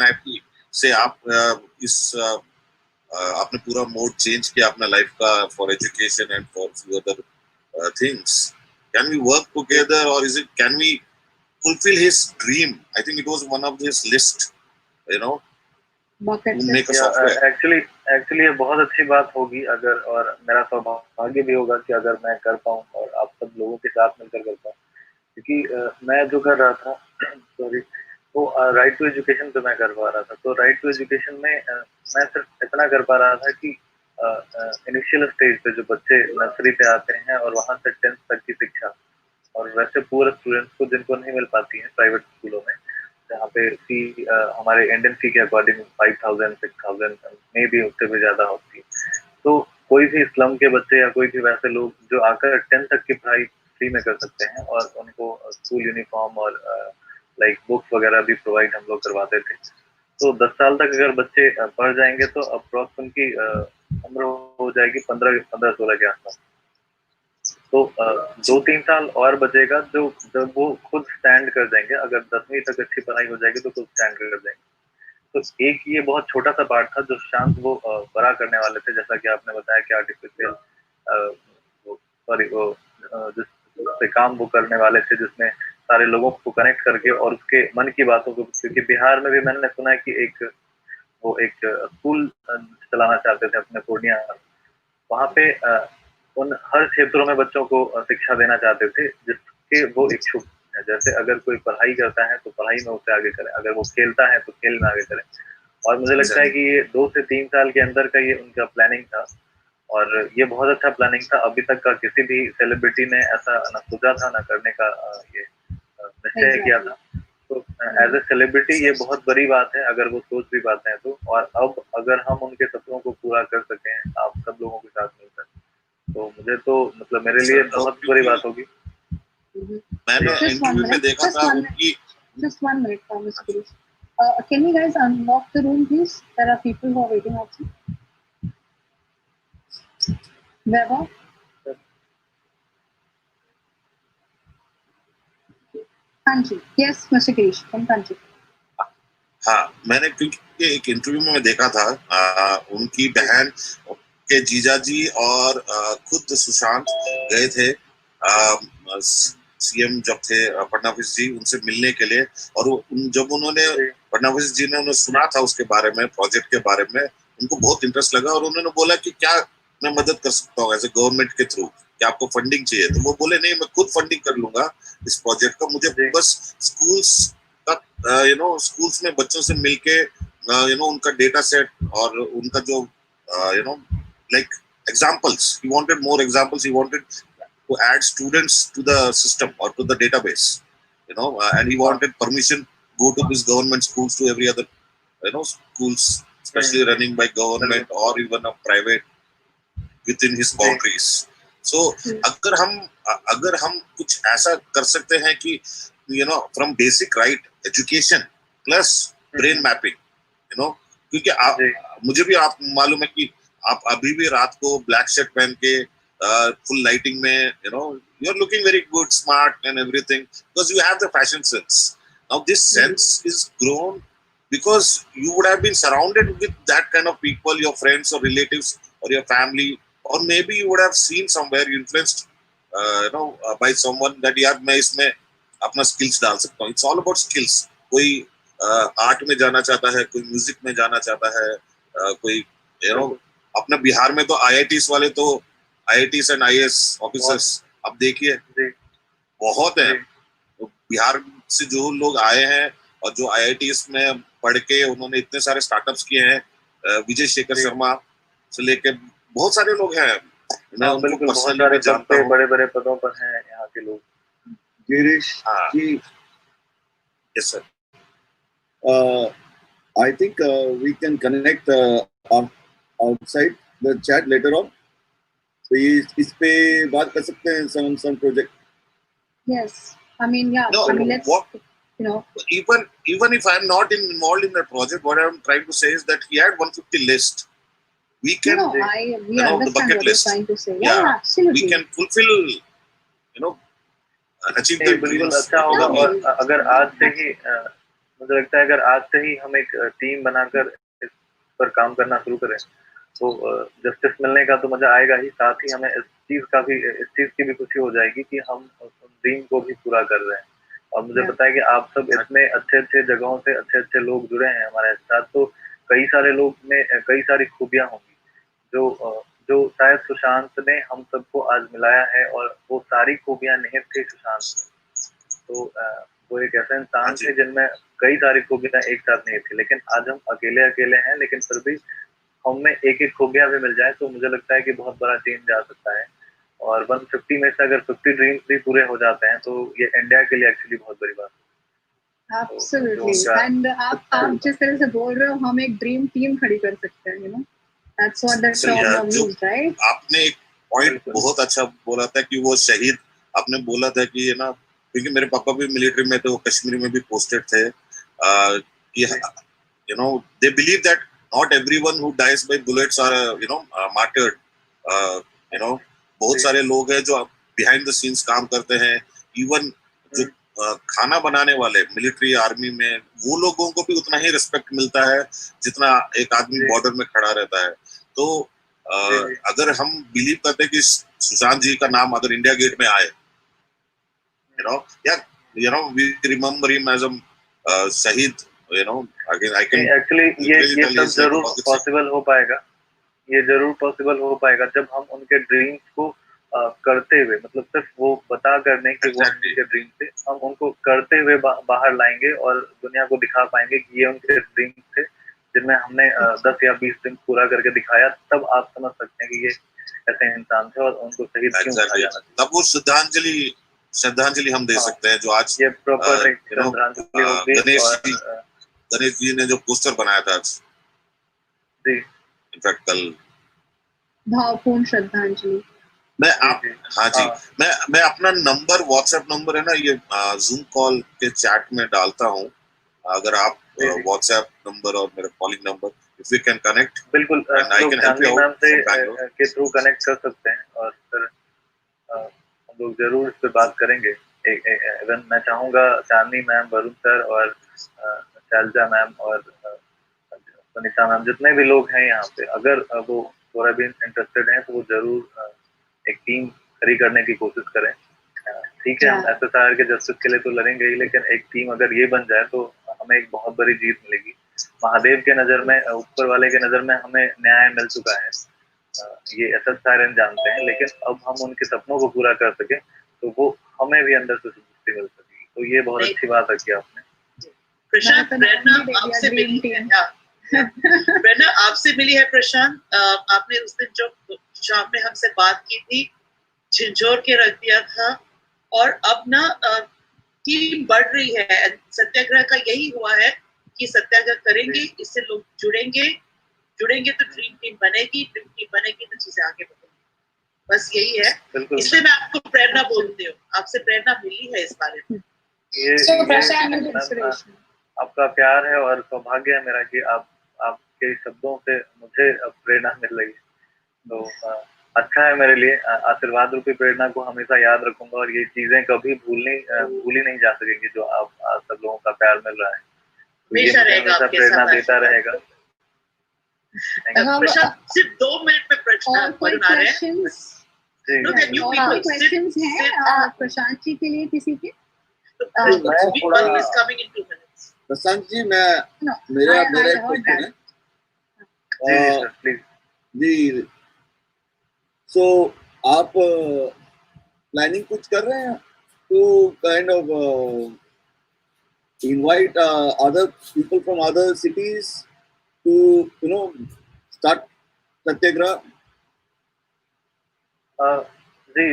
NIFT से आप इस आपने पूरा मोड चेंज किया अपना लाइफ का for education and for few other things. Can we work together, or is it, can we fulfill his dream? I think it was one of his list, make a software. Actually ये बहुत अच्छी बात होगी अगर, और मेरा सौभाग्य भी होगा कि अगर मैं कर पाऊँ और आप सब लोगों के साथ मिलकर कर पाऊँ, क्योंकि मैं जो कर रहा था वो राइट टू एजुकेशन पे मैं कर पा रहा था. तो राइट टू एजुकेशन में मैं सिर्फ इतना कर पा रहा था कि इनिशियल स्टेज पे जो बच्चे नर्सरी पे आते हैं और वहाँ से 10th तक की शिक्षा, और वैसे पूरे स्टूडेंट्स को जिनको नहीं मिल पाती है प्राइवेट स्कूलों में, जहाँ पे फी हमारे इंडियन फी के अकॉर्डिंग 5000 6000 में भी उससे भी ज़्यादा होती है. तो कोई भी स्लम के बच्चे या कोई भी वैसे लोग जो आकर 10th तक की पढ़ाई फ्री में कर सकते हैं, और उनको स्कूल यूनिफॉर्म और लाइक बुक्स वगैरह भी प्रोवाइड हम लोग करवाते थे। तो 10 साल तक अगर बच्चे पढ़ जाएंगे तो अप्रोक्स उनकी उम्र हो जाएगी 15-16 के आसपास। तो 2-3 साल और बचेगा जो जब वो खुद स्टैंड कर जाएंगे। अगर 10वीं तक अच्छी पढ़ाई हो जाएगी तो खुद स्टैंड कर जाएंगे। तो एक ये बहुत छोटा सा पार्ट था जो शांत वो बड़ा करने वाले थे, जैसा कि आपने बताया कि आर्टिफिशियल जिस काम वो करने वाले थे, जिसमें सारे लोगों को कनेक्ट करके और उसके मन की बातों को, क्योंकि बिहार में भी मैंने सुना है कि एक स्कूल चलाना चाहते थे अपने पूर्णिया। वहाँ पे उन हर क्षेत्रों में बच्चों को शिक्षा देना चाहते थे जिसके वो इच्छुक है। जैसे अगर कोई पढ़ाई करता है तो पढ़ाई में उसे आगे करे, अगर वो खेलता है तो खेल में आगे करे। और मुझे लगता है कि ये 2 से 3 साल के अंदर का ये उनका प्लानिंग था, और ये बहुत अच्छा प्लानिंग था। अभी तक का किसी भी सेलिब्रिटी ने ऐसा न सोचा था, न करने का ये निश्चय किया था। तो एज ए सेलिब्रिटी ये बहुत बड़ी बात है अगर वो सोच भी पाते हैं तो। और अब अगर हम उनके सपनों को पूरा कर सकें आप सब लोगों के साथ मिलकर, तो मुझे तो मतलब मेरे लिए बहुत बड़ी बात होगी। मैंने इंटरव्यू में देखा था उनकी। Just 1 minute, Mr. Girish. Can you guys unlock the room, please? There are people who are waiting outside. Vaibhav? हाँ जी, yes, Mr. Girish, come continue. हाँ, मैंने क्योंकि एक इंटरव्यू में देखा था उनकी बहन के जीजाजी और खुद सुशांत गए थे सीएम जब थे फडणवीस जी, उनसे मिलने के लिए। और जब उन्होंने फडणवीस जी ने उन्हें सुना था उसके बारे में, प्रोजेक्ट के बारे में, उनको बहुत इंटरेस्ट लगा और उन्होंने बोला कि क्या मैं मदद कर सकता हूँ एज ए गवर्नमेंट के थ्रू, क्या आपको फंडिंग चाहिए? तो वो बोले नहीं, मैं खुद फंडिंग कर लूंगा इस प्रोजेक्ट का, मुझे बस स्कूल्स का स्कूल्स में बच्चों से मिलके उनका डेटा सेट और उनका जो like examples, he wanted more examples, he wanted to add students to the system or to the database, and he wanted permission go to these government schools, to every other schools especially running by government or even a private within his boundaries. So अगर हम कुछ ऐसा कर सकते हैं कि from basic right education plus brain mapping, क्योंकि मुझे भी आप मालूम है कि आप अभी भी रात को ब्लैक शर्ट पहन के फुल लाइटिंग में you are looking very good, smart and everything because you have the fashion sense. Now this sense is grown because you would have been surrounded with that kind of people, your friends or relatives or your family, or maybe you would have seen somewhere influenced by someone that यार मैं इसमें अपना skills डाल सकता हूँ. It's all about skills. कोई art में जाना चाहता है, कोई म्यूजिक में जाना चाहता है, कोई अपना बिहार में तो IITs वाले तो IITs एंड IAS ऑफिसर्स अब देखिए बहुत हैं. बिहार से जो लोग आए हैं और जो IITs में पढ़ के उन्होंने इतने सारे स्टार्टअप्स किए हैं, विजय शेखर शर्मा से लेके बहुत सारे लोग हैं. मैं उनको पर्सनली जानता हूँ, बड़े-बड़े पदों पर हैं यहाँ के लोग. गिरीश जी, yes sir. I think we can connect outside the chat later on. तो इस पे बात कर सकते हैं some project. Yes, I mean No, I mean let's even if I'm not involved in that project, what I'm trying to say is that he had 150 list. We can we understand the bucket what list. you're trying to say. Yeah, absolutely. We can fulfill achieve the बिल्कुल dreams. अच्छा होगा. और अगर आज से ही मुझे लगता है अगर आज से ही हम एक टीम बनाकर इस पर काम करना शुरू करें तो जस्टिस मिलने का तो मजा आएगा ही, साथ ही हमें इस चीज की भी खुशी हो जाएगी कि हम उस ड्रीम को भी पूरा कर रहे हैं. और मुझे पता है कि आप सब इतने अच्छे जगहों से अच्छे लोग जुड़े हैं हमारे साथ, तो कई सारे लोग में कई सारी खूबियां होंगी जो शायद सुशांत ने हम सबको आज मिलाया है, और वो सारी खूबियां निहित थी सुशांत में. तो वो एक ऐसा इंसान थे जिनमें कई सारी खूबियां एक साथ नहीं थी, लेकिन आज हम अकेले हैं, लेकिन फिर भी हमें एक खूबियां भी मिल जाए तो मुझे लगता है कि बहुत बड़ा चेंज आ सकता है. और 150 में से अगर 50 ड्रीम्स भी पूरे हो जाते हैं तो ये इंडिया के लिए एक्चुअली बहुत बड़ी बात है. Absolutely. And आप जिस तरह से बोल रहे हो, हम एक ड्रीम टीम खड़ी कर सकते हैं. That's what the term means, right? आपने एक पॉइंट बहुत अच्छा बोला था कि वो शहीद आपने बोला था कि ना, क्योंकि मेरे पापा भी मिलिट्री में थे, वो कश्मीर में भी पोस्टेड थे, कि they believe that not everyone who dies by bullets are martyred. बहुत सारे लोग हैं जो बिहाइंड द सीन्स काम करते हैं, इवन जो खाना बनाने वाले मिलिट्री आर्मी में, वो लोगों को भी उतना ही रिस्पेक्ट मिलता है जितना एक आदमी बॉर्डर में खड़ा रहता है। तो अगर हम बिलीव करते हैं कि सुशांत जी का नाम अगर इंडिया गेट में आए, we remember him as a शहीद, again I can एक्चुअली ये सब जरूर पॉसिबल हो पाएगा, ये जरूर पॉसिबल हो पाएगा जब हम उनके ड्रीम्स को करते हुए, मतलब सिर्फ वो बता कर नहीं कि वो उनके ड्रीम थे, हम उनको करते हुए बाहर लाएंगे और दुनिया को दिखा पाएंगे कि ये उनके ड्रीम थे जिनमें हमने 10 या 20 दिन पूरा करके दिखाया। तब आप समझ सकते हैं कि ये ऐसे इंसान थे और उनको शहीद क्यों कहा जाना चाहिए। तब वो श्रद्धांजलि हम दे सकते हैं, जो आज ये प्रॉपर श्रद्धांजलि होगी। गणेश जी ने जो पोस्टर बनाया था आज, इनफैक्ट कल, भावपूर्ण श्रद्धांजलि। हाँ जी, मैं अपना नंबर, व्हाट्सएप नंबर है ना, ये जूम कॉल के चैट में डालता हूँ। अगर आप व्हाट्सएप नंबर और मेरा calling number, if we can connect, बिल्कुल चांदनी मैम से के थ्रू कनेक्ट कर सकते हैं और फिर हम लोग जरूर इस पे बात करेंगे। इवन मैं चाहूंगा चांदनी मैम, वरुण सर और शैलजा मैम और सुनीता मैम, जितने भी लोग हैं यहाँ पे, अगर वो थोड़ा भी इंटरेस्टेड हैं तो वो जरूर एक टीम खड़ी करने की कोशिश करें। ठीक है, हम SSR के जस्टिस के लिए तो लड़ेंगे ही, लेकिन एक टीम अगर ये बन जाए तो हमें एक बहुत बड़ी जीत मिलेगी। महादेव के नजर में, ऊपर वाले के नजर में हमें न्याय मिल चुका है, ये SSR जानते हैं, लेकिन अब हम उनके सपनों को पूरा कर सके तो वो हमें भी अंदर से संतुष्टि मिल सकेगी। तो ये बहुत अच्छी बात है कि आपने। प्रशांत, प्रेरणा आपसे मिली है, प्रेरणा आपसे मिली है। प्रशांत, आपने उस दिन जो शाम में हमसे बात की थी, झिंझोर के रख दिया था, और अब ना टीम बढ़ रही है। सत्याग्रह का यही हुआ है कि सत्याग्रह करेंगे, इससे लोग जुड़ेंगे तो ड्रीम टीम बनेगी, ड्रीम टीम बनेगी तो चीजें आगे बढ़ेंगी। बस यही है, इसलिए मैं आपको प्रेरणा बोलती हूँ, आपसे प्रेरणा मिली है इस बारे में। आपका प्यार है और सौभाग्य है मेरा कि आपके शब्दों से मुझे प्रेरणा मिल रही है, तो अच्छा है मेरे लिए। आशीर्वाद रूपी प्रेरणा को हमेशा याद रखूंगा और ये चीजें कभी भूली नहीं जा सकेंगी जो आप सब लोगों का प्यार मिल रहा है, तो ये हमेशा प्रेरणा देता रहेगा। प्रशांत, सिर्फ 2 मिनट में प्रश्न आ रहे हैं। प्रशांत जी के लिए किसी के? प्रशांत जी, मेरा एक क्वेश्चन है जी। सो आप प्लानिंग कुछ कर रहे हैं to kind of invite other people from other cities to start Satyagrah? जी,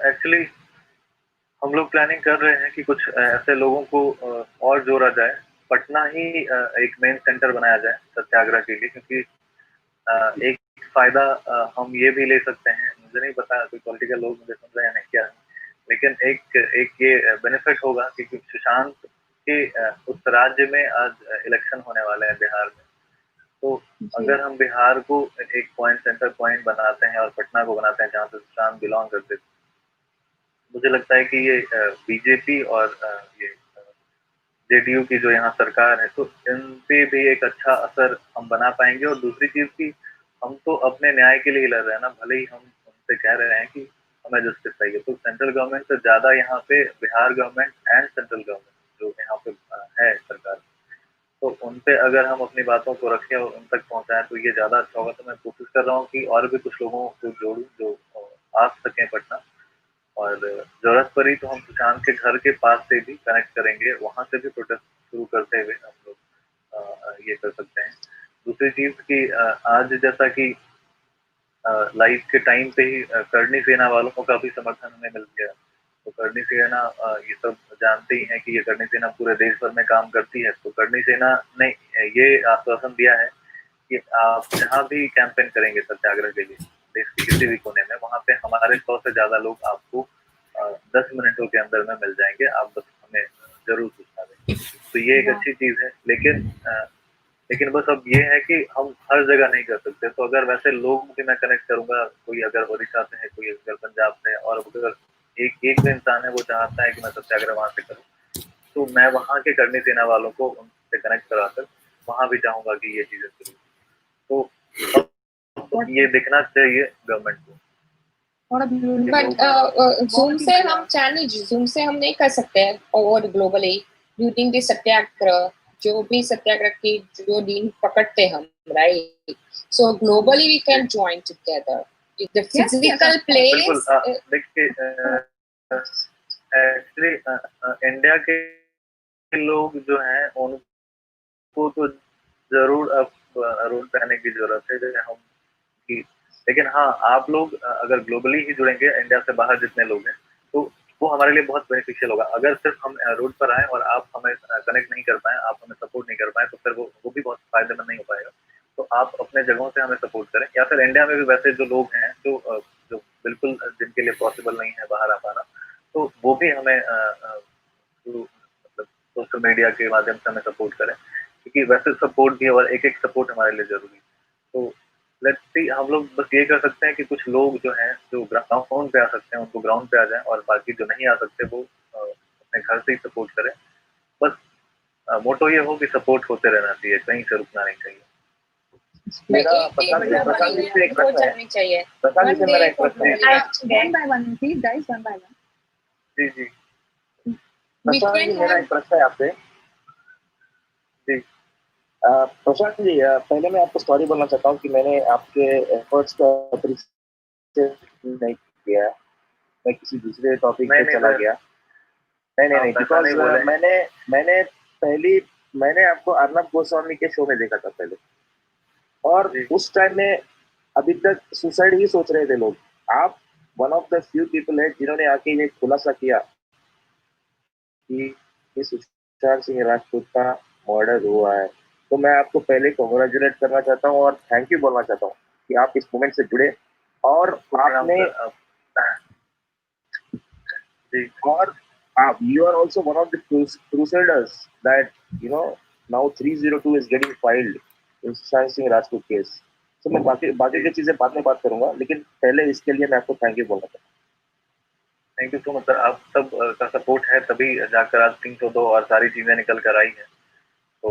एक्चुअली हम लोग प्लानिंग कर रहे हैं कि कुछ ऐसे लोगों को और जोड़ा जाए। पटना ही एक मेन सेंटर बनाया जाए सत्याग्रह के लिए, क्योंकि एक फायदा हम ये भी ले सकते हैं, मुझे नहीं पता कोई पॉलिटिकल लोग मुझे सुन रहे हैं क्या है, लेकिन एक ये बेनिफिट होगा कि सुशांत के उस राज्य में आज इलेक्शन होने वाले हैं बिहार में, तो अगर हम बिहार को एक सेंटर पॉइंट बनाते हैं और पटना को बनाते हैं जहाँ से सुशांत बिलोंग करते थे, मुझे लगता है कि ये बीजेपी और ये जेडीयू की जो यहाँ सरकार है, तो इन पे भी एक अच्छा असर हम बना पाएंगे। और दूसरी चीज की, हम तो अपने न्याय के लिए लड़ रहे हैं ना, भले ही हम उनसे कह रहे हैं कि हमें जस्टिस चाहिए, तो सेंट्रल गवर्नमेंट से ज्यादा यहाँ पे Bihar government and central government जो यहाँ पे है सरकार, तो उन पे अगर हम अपनी बातों को रखें और उन तक पहुंचाएं तो ये ज्यादा अच्छा होगा। तो मैं कोशिश कर रहा हूँ कि और भी कुछ लोगों को जोड़ूं जो आ सकें पटना, और जरूरत पड़ी तो हम सुशांत के घर के पास से भी कनेक्ट करेंगे, वहां से भी प्रोटेस्ट शुरू करते हुए हम लोग ये कर सकते हैं। दूसरी चीज की आज जैसा कि लाइव के टाइम पे ही करनी सेना वालों का भी समर्थन हमें मिल गया, तो करनी सेना ये सब जानते ही हैं कि ये करनी सेना पूरे देश भर में काम करती है, तो करनी सेना ने ये आश्वासन दिया है कि आप जहाँ भी कैंपेन करेंगे सत्याग्रह के लिए देश के किसी भी कोने में, वहाँ पे हमारे 100 से ज्यादा लोग आपको 10 मिनटों के अंदर में मिल जाएंगे, आप बस हमें जरूर सूचना दें। तो ये एक अच्छी चीज है, लेकिन बस अब ये है कि हम हर जगह नहीं कर सकते। तो अगर वैसे लोग भी मैं कनेक्ट करूंगा, कोई अगर ओडिशा से है, कोई अगर पंजाब से है, और अगर एक भी इंसान है वो चाहता है कि मैं सत्याग्रह वहां से करूँ, तो मैं वहां के करनी सेना वालों को उनसे कनेक्ट कराकर वहां भी चाहूंगा कि ये चीजें शुरू। तो ये देखना चाहिए गवर्नमेंट को। बट जूम से हम नहीं कर सकते हैं और ग्लोबली ड्यूरिंग द सत्याग्रह, जो भी सत्याग्रह की जो दिन पकड़ते हम, right? So globally we can join together the physical place. देखिए एक्चुअली इंडिया के लोग जो हैं उनको तो जरूर अब रूल पहनने की जरूरत है जैसे हम की, लेकिन हाँ आप लोग अगर ग्लोबली ही जुड़ेंगे, इंडिया से बाहर जितने लोग हैं, तो वो हमारे लिए बहुत बेनिफिशियल होगा। अगर सिर्फ हम रोड पर आए और आप हमें कनेक्ट नहीं कर पाए, आप हमें सपोर्ट नहीं कर पाए, तो फिर वो भी बहुत फायदेमंद नहीं हो पाएगा। तो आप अपने जगहों से हमें सपोर्ट करें, या फिर इंडिया में भी वैसे जो लोग हैं जो बिल्कुल जिनके लिए पॉसिबल नहीं है बाहर आ पाना, तो वो भी हमें मतलब सोशल मीडिया के माध्यम से हमें सपोर्ट करें, क्योंकि वैसे सपोर्ट भी और एक सपोर्ट हमारे लिए जरूरी है। तो लेट्स सी, हम लोग बस ये कर सकते हैं कि कुछ लोग जो हैं जो ग्राउंड पे आ सकते हैं उनको ग्राउंड पे आ जाएं, और बाकी जो नहीं आ सकते वो अपने घर से ही सपोर्ट करें। बस मोटो ये हो कि सपोर्ट होते रहना चाहिए, कहीं से रुकना नहीं चाहिए। मेरा प्रशांत जी से एक प्रश्न है। प्रशांत जी से मेरा एक प्रश्न है। One by one, please, guys, one by one. जी जी, प्रशांत जी मेरा एक प्रश्न है आपसे। जी प्रशांत जी, पहले मैं आपको सॉरी बोलना चाहता हूँ कि मैंने आपके एफर्ट्स का अप्रिशिएट नहीं किया, मैं किसी दूसरे टॉपिक पे चला गया। नहीं, बिकॉज मैंने आपको अर्नब गोस्वामी के शो में देखा था पहले, और उस टाइम में अभी तक सुसाइड ही सोच रहे थे लोग। आप one of the few people है जिन्होंने आके ये खुलासा किया कि सुशांत सिंह राजपूत का मर्डर हुआ है। तो मैं आपको पहले कांग्रेचुलेट करना चाहता हूँ और थैंक यू बोलना चाहता हूँ कि आप इस मोमेंट से जुड़े, और आपने you are also one of the crusaders that now 302 is getting filed in Sushant Singh Rajput case. तो मैं बाकी की चीजें बाद में बात करूंगा, लेकिन पहले इसके लिए मैं आपको थैंक यू बोलना चाहता हूँ। Thank you so much sir, आप सब का सपोर्ट है तभी जाकर आज 302 और सारी चीजें निकल कर आई हैं। तो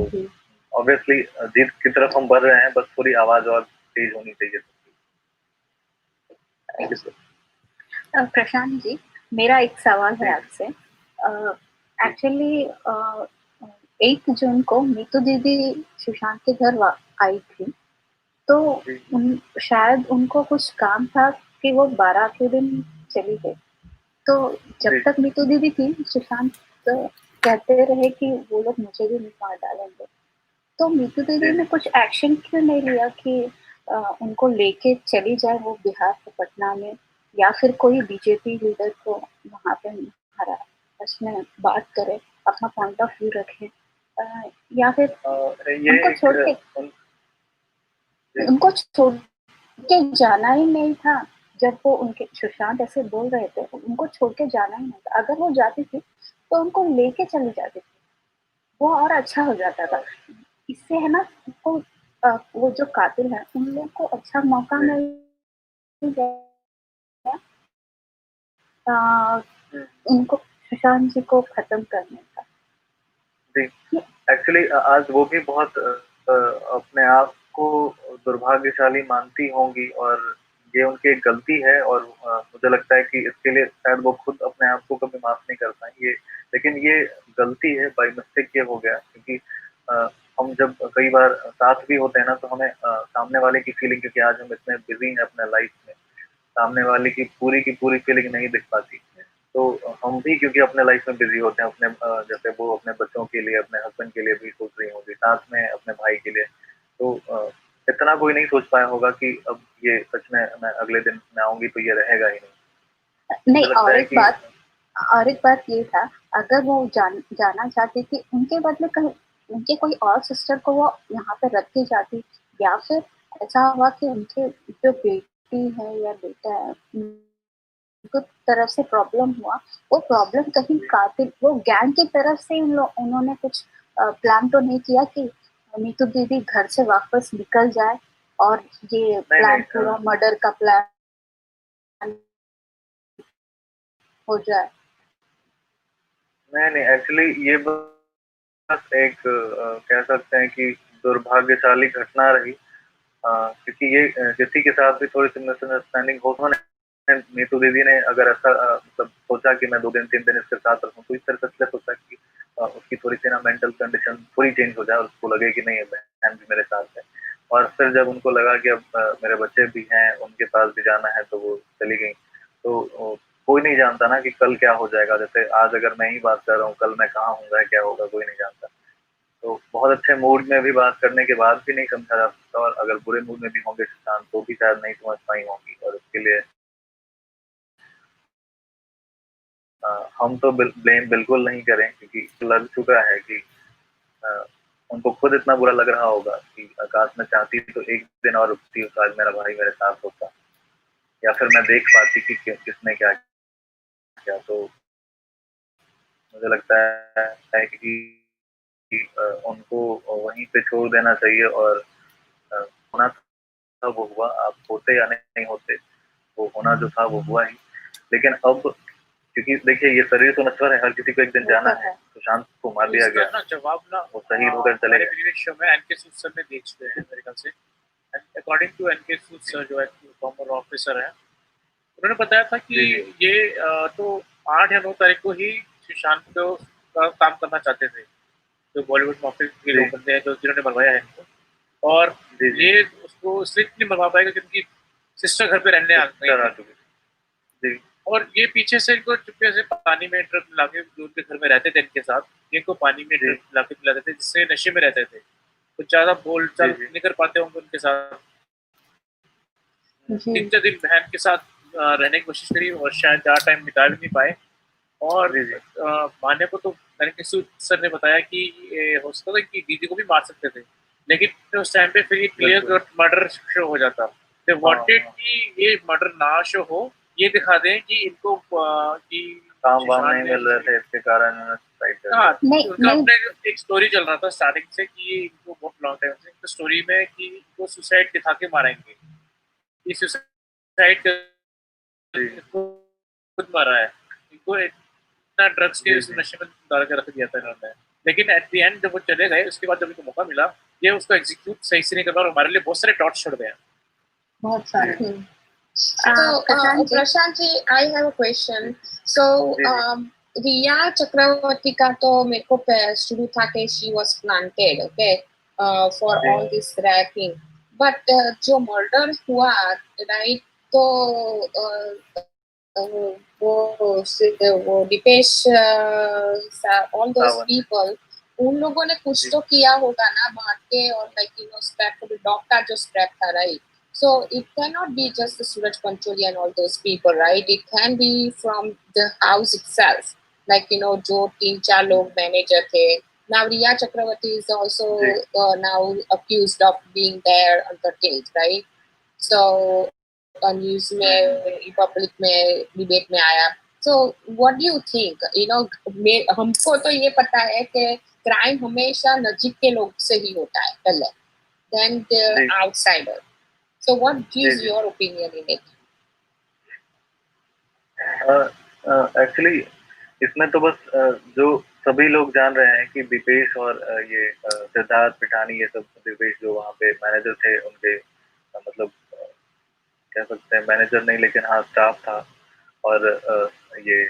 ऑब्वियसली जीत की तरफ हम बढ़ रहे हैं, बस थोड़ी आवाज और तेज होनी चाहिए। Thank you sir. Prashant ji, मेरा एक सवाल है आपसे। एक्चुअली 8 जून को मीतू दीदी सुशांत के घर आई थी, तो शायद उनको कुछ काम था कि वो 12 के दिन चली गई। तो जब तक मीतू दीदी थी, सुशांत कहते रहे कि वो लोग मुझे भी मार डालेंगे। तो मीतू दीदी ने कुछ एक्शन क्यों नहीं लिया कि उनको लेके चली जाए वो बिहार के पटना में, या फिर कोई बीजेपी लीडर को वहाँ पे हरा उसमें बात करे, अपना पॉइंट ऑफ व्यू रखे, या फिर उनको छोड़ के जाना ही नहीं था। जब वो उनके सुशांत ऐसे बोल रहे थे, उनको छोड़ के जाना ही नहीं था। अगर वो जाती थी तो उनको लेके चली जाती थी, वो और अच्छा हो जाता था। इससे है ना, वो जो कातिल है उन लोग को अच्छा मौका मिल गया उनको सुशांत जी को खत्म करने का। जी एक्चुअली आज वो भी बहुत अपने आप को दुर्भाग्यशाली मानती होंगी, और ये उनकी एक गलती है, और मुझे लगता है कि इसके लिए शायद वो खुद अपने आप को कभी माफ नहीं कर पाएंगे। लेकिन ये गलती है, बाई मिस्टेक ये हो गया, क्योंकि हम जब कई बार साथ भी होते हैं ना, तो हमें सामने वाले की फीलिंग, क्योंकि आज हम इतने बिजी हैं अपने लाइफ में, सामने वाले की पूरी फीलिंग नहीं दिख पाती। तो हम भी क्योंकि अपने लाइफ में बिजी होते हैं, अपने जैसे वो अपने बच्चों के लिए, अपने हस्बैंड के लिए भी सोच रही होंगी, साथ में अपने भाई के लिए, तो इतना कोई नहीं सोच पाया होगा कि अब ये सच में मैं अगले दिन मैं आऊंगी तो ये रहेगा ही नहीं। और एक बात ये था, अगर वो जाना चाहती थी, उनके बदले कहीं उनके कोई और सिस्टर को वो यहाँ पे रख के जाती, या फिर ऐसा हुआ कि उनके जो बेटी है या बेटा है उनको तरफ से प्रॉब्लम हुआ, वो प्रॉब्लम कहीं कातिल वो गैंग की तरफ से उन्होंने कुछ प्लान तो नहीं किया कि नीतू दीदी घर से वापस निकल जाए और ये प्लान पूरा मर्डर का प्लान हो जाए? नहीं, एक्चुअली ये बस एक कह सकते हैं कि दुर्भाग्यशाली घटना रही, क्योंकि ये किसी के साथ भी थोड़ी सी मिसअंडरस्टैंडिंग हो तो नीतू दीदी ने अगर ऐसा मतलब सोचा कि मैं 2 दिन 3 दिन इसके साथ रहूं, तो इस तरह से सोचा कि उसकी थोड़ी सी ना मेंटल कंडीशन पूरी चेंज हो जाए और उसको लगे कि नहीं बहन भी मेरे साथ है। और फिर जब उनको लगा कि अब मेरे बच्चे भी हैं, उनके पास भी जाना है, तो वो चली गई। तो कोई नहीं जानता ना कि कल क्या हो जाएगा। जैसे आज अगर मैं ही बात कर रहा हूँ, कल मैं कहाँ होऊंगा, क्या होगा, कोई नहीं जानता। तो बहुत अच्छे मूड में भी बात करने के बाद भी नहीं समझा जा सकता, और अगर बुरे मूड में भी होंगे सुशांत तो भी शायद नहीं समझ पाई होंगी। और उसके लिए हम तो ब्लेम बिल्कुल नहीं करें, क्योंकि लग चुका है कि उनको खुद इतना बुरा लग रहा होगा कि आकाश में चाहती तो एक दिन और रुकती, तो आज मेरा भाई मेरे साथ होता, या फिर मैं देख पाती कि किसने क्या किया। तो मुझे लगता है कि उनको वहीं पे छोड़ देना चाहिए, और होना था वो हुआ। आप होते या नहीं होते, वो होना जो था वो हुआ ही। लेकिन अब क्योंकि देखिए ये शरीर तो नश्वर है, हर किसी को एक दिन जाना है। सुशांत को मार दिया गया, ना जवाब ना वो शहीद होकर चले गए। प्रीवियस शो में एनके सूद सर ने दे चुके हैं मेरे ख्याल से। According to NK Sood sir जो है फॉर्मर ऑफिसर है, उन्होंने बताया था कि ये तो 8 या 9 तारीख को ही सुशांत को काम करना चाहते थे, जो बॉलीवुड माफिया के लोग बंदे हैं जो जिन्होंने मरवाया है इनको। और ये उसको इसलिए नहीं मरवा पाएगा क्योंकि सिस्टर घर पे रहने आ गई। और ये पीछे से इनको चुपके से पानी में ट्रक मिला के जो उनके घर में रहते थे इनके साथ, इनको पानी में ट्रक मिला के पिलाते थे, जिससे नशे में रहते थे। कुछ ज्यादा बोल चाल नहीं कर पाते होंगे उनके साथ। 3-4 दिन बहन के साथ रहने की कोशिश करी और शायद ज़्यादा टाइम बिता भी नहीं पाए। और माने को तो मैंने सर ने बताया कि हो सकता था कि दीदी को भी मार सकते थे, लेकिन उस टाइम पे फिर ये क्लियर कट मर्डर शो हो जाता। दे वांटेड कि ये मर्डर ना शो हो, ये दिखा दें कि इनको कि काम वाम नहीं मिल रहे थे, इसके कारण उनका अपने एक स्टोरी चल रहा था स्टार्टिंग से कि इनको बहुत लॉन्ग टाइम से स्टोरी में कि इनको सुसाइड दिखा के मारेंगे, ये सुसाइड खुद मारा है। इनको इतना ड्रग्स के नशे में डाल के रख दिया था इन्होंने। लेकिन एट द एंड जब वो चले गए, उसके बाद जब इनको मौका मिला, ये उसको एग्जीक्यूट सही से नहीं कर पाया और हमारे लिए बहुत सारे डॉट्स छोड़ गए। बहुत सारे। Prashant ji, I have a question. सो रिया चक्रवर्ती का तो मेरे को शुरू था कि she was planted, okay, for all this rapping, but जो मर्डर हुआ, राइट, तो वो दीपेश, ऑल दोस पीपल, उन लोगों ने कुछ तो किया होगा ना मार के, और like you know strap dog का जो स्ट्रैप था, right? So it cannot be just the Suraj Pancholi and all those people, right? It can be from the house itself, like you know, जो 3-4 लोग manager थे. Now Riya Chakravarti is also now accused of being there on the case, right? So news में, public में, debate में आया. So what do you think? You know, हमको तो ये पता है कि क्राइम हमेशा नजीक के लोग से ही होता है पहले, then the outsider. So what gives your opinion in it? Actually इसमें तो बस जो सभी लोग जान रहे हैं कि दीपेश और ये सिद्धार्थ पिठानी, ये सब दीपेश जो वहाँ पे मैनेजर थे उनके, मतलब कह सकते हैं मैनेजर नहीं लेकिन हाँ स्टाफ था, और ये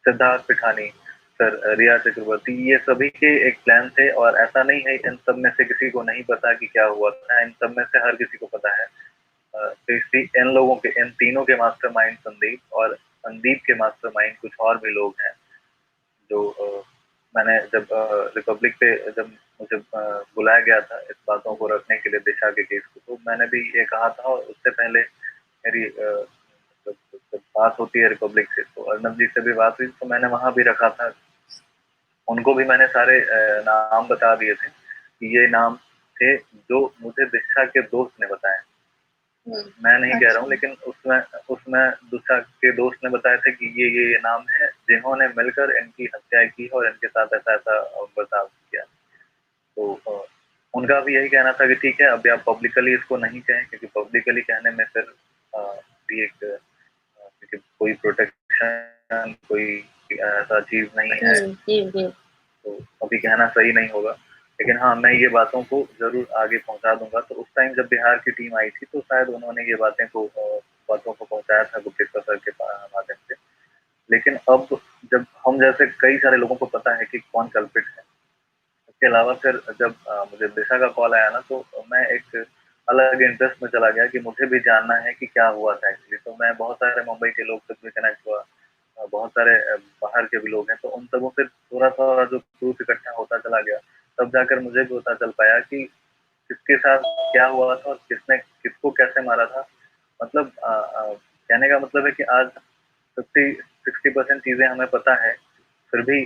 सिद्धार्थ पिठानी, सर रिया चक्रवर्ती, ये सभी के एक प्लान थे। और ऐसा नहीं है इन सब में से किसी को नहीं पता कि क्या हुआ था, इन सब में से हर किसी को पता है। इन लोगों के, इन तीनों के मास्टरमाइंड संदीप, और संदीप के मास्टरमाइंड कुछ और भी लोग हैं। जो मैंने जब रिपब्लिक पे जब मुझे बुलाया गया था इस बातों को रखने के लिए, दिशा के केस को, तो मैंने भी ये कहा था। और उससे पहले मेरी जब बात होती है रिपब्लिक से, तो अर्नब जी से भी बात हुई, तो मैंने वहां भी रखा था। उनको भी मैंने सारे नाम बता दिए थे कि ये नाम थे जो मुझे दिशा के दोस्त ने बताए। मैं नहीं कह रहा हूँ, लेकिन उसमें दूसरा के दोस्त ने बताया था कि ये नाम है जिन्होंने मिलकर इनकी हत्या की और इनके साथ ऐसा ऐसा बर्ताव किया। तो उनका भी यही कहना था कि ठीक है, अभी आप पब्लिकली इसको नहीं कहें, क्योंकि पब्लिकली कहने में फिर भी एक क्योंकि कोई प्रोटेक्शन कोई ऐसा चीज नहीं है, तो अभी कहना सही नहीं होगा। लेकिन हाँ, मैं ये बातों को जरूर आगे पहुंचा दूंगा। तो उस टाइम जब बिहार की टीम आई थी तो शायद उन्होंने ये बातों को पहुंचाया था गुप्तेश्वर सर के माध्यम से। लेकिन अब जब हम जैसे कई सारे लोगों को पता है कि कौन कल्पित है, इसके अलावा फिर जब मुझे दिशा का कॉल आया ना, तो मैं एक अलग इंटरेस्ट में चला गया कि मुझे भी जानना है कि क्या हुआ था एक्चुअली। तो मैं बहुत सारे मुंबई के लोग से भी कनेक्ट हुआ, बहुत सारे बाहर के भी लोग हैं, तो उन सबों से थोड़ा सा जो प्रूफ इकट्ठा होता चला गया, तब जाकर मुझे भी पता चल पाया कि किसके साथ क्या हुआ था और किसने किसको कैसे मारा था। मतलब कहने का मतलब है कि आज 50-60% चीजें हमें पता है, फिर भी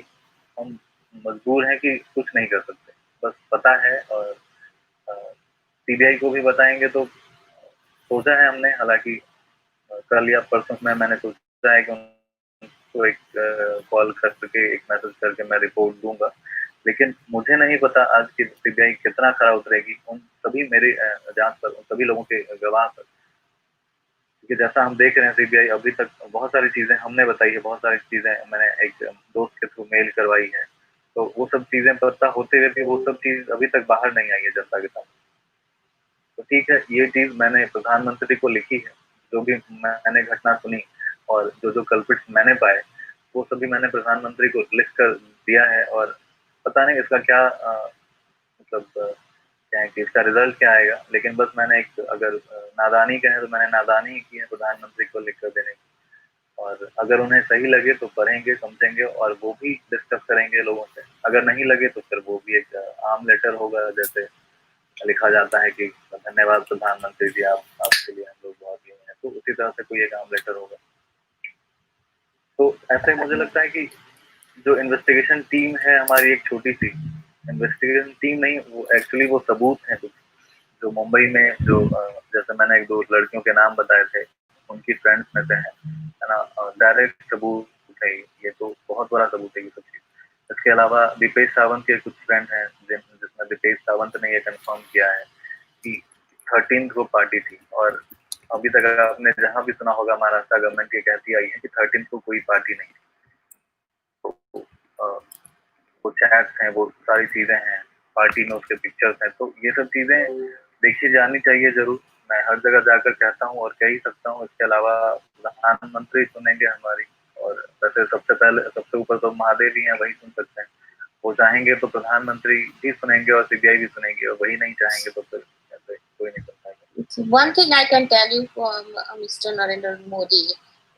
हम मजबूर हैं कि कुछ नहीं कर सकते। बस पता है, और सीबीआई को भी बताएंगे। तो सोचा है हमने, हालांकि कल या परसों में मैंने सोचा है कि उनको एक कॉल करके एक मैसेज करके मैं रिपोर्ट दूंगा। लेकिन मुझे नहीं पता आज की सीबीआई कितना खरा उतरेगी उन सभी मेरे जांच पर, उन सभी लोगों के गवाह पर। क्योंकि जैसा हम देख रहे हैं, सीबीआई अभी तक बहुत सारी चीजें हमने बताई है, बहुत सारी चीजें मैंने एक दोस्त के थ्रू मेल करवाई है, तो वो सब चीजें पता होते हुए भी वो सब चीज अभी तक बाहर नहीं आई है जनता के सामने। तो ठीक है, ये चीज मैंने प्रधानमंत्री को लिखी है, जो भी मैंने घटना सुनी और जो कल्पिट मैंने पाए, वो सभी मैंने प्रधानमंत्री को लिख कर दिया है। और पता नहीं इसका क्या मतलब क्या है कि इसका रिजल्ट क्या आएगा। लेकिन बस मैंने एक अगर नादानी कहें तो मैंने नादानी ही की है प्रधानमंत्री को लिख कर देने की। और अगर उन्हें सही लगे तो पढ़ेंगे, समझेंगे और वो भी डिस्कस करेंगे लोगों से। अगर नहीं लगे तो फिर वो भी एक आम लेटर होगा, जैसे लिखा जाता है कि धन्यवाद प्रधानमंत्री जी, आपके लिए हम लोग बहुत ये हैं, तो उसी तरह से कोई एक आम लेटर होगा। तो ऐसे मुझे लगता है कि जो इन्वेस्टिगेशन टीम है हमारी, एक छोटी सी इन्वेस्टिगेशन टीम नहीं, वो एक्चुअली वो सबूत है कुछ जो मुंबई में जो जैसे मैंने एक दो लड़कियों के नाम बताए थे, उनकी फ्रेंड्स में से है ना, डायरेक्ट सबूत है ये तो बहुत बड़ा सबूत है ये सब चीज। इसके अलावा दीपेश सावंत के कुछ फ्रेंड हैं जिसमें दीपेश सावंत ने ये कंफर्म किया है कि 13th को पार्टी थी। और अभी तक आपने जहां भी सुना होगा, महाराष्ट्र गवर्नमेंट ये कहती आई है कि 13th को कोई पार्टी नहीं थी। तो वो चैट्स हैं, वो सारी चीजें हैं, पार्टी में उसके पिक्चर्स हैं, तो ये सब चीजें देखी जानी चाहिए जरूर। मैं हर जगह जाकर कहता हूँ और कह ही सकता हूँ। इसके अलावा प्रधानमंत्री सुनेंगे हमारी, और वैसे सबसे पहले सबसे ऊपर तो महादेव ही हैं, वही सुन सकते हैं। वो चाहेंगे तो प्रधानमंत्री भी सुनेंगे और सीबीआई भी सुनेंगे, और वही नहीं चाहेंगे तो फिर ऐसे कोई नहीं कर पाएगा। One thing I can tell you from Mr. Narendra Modi,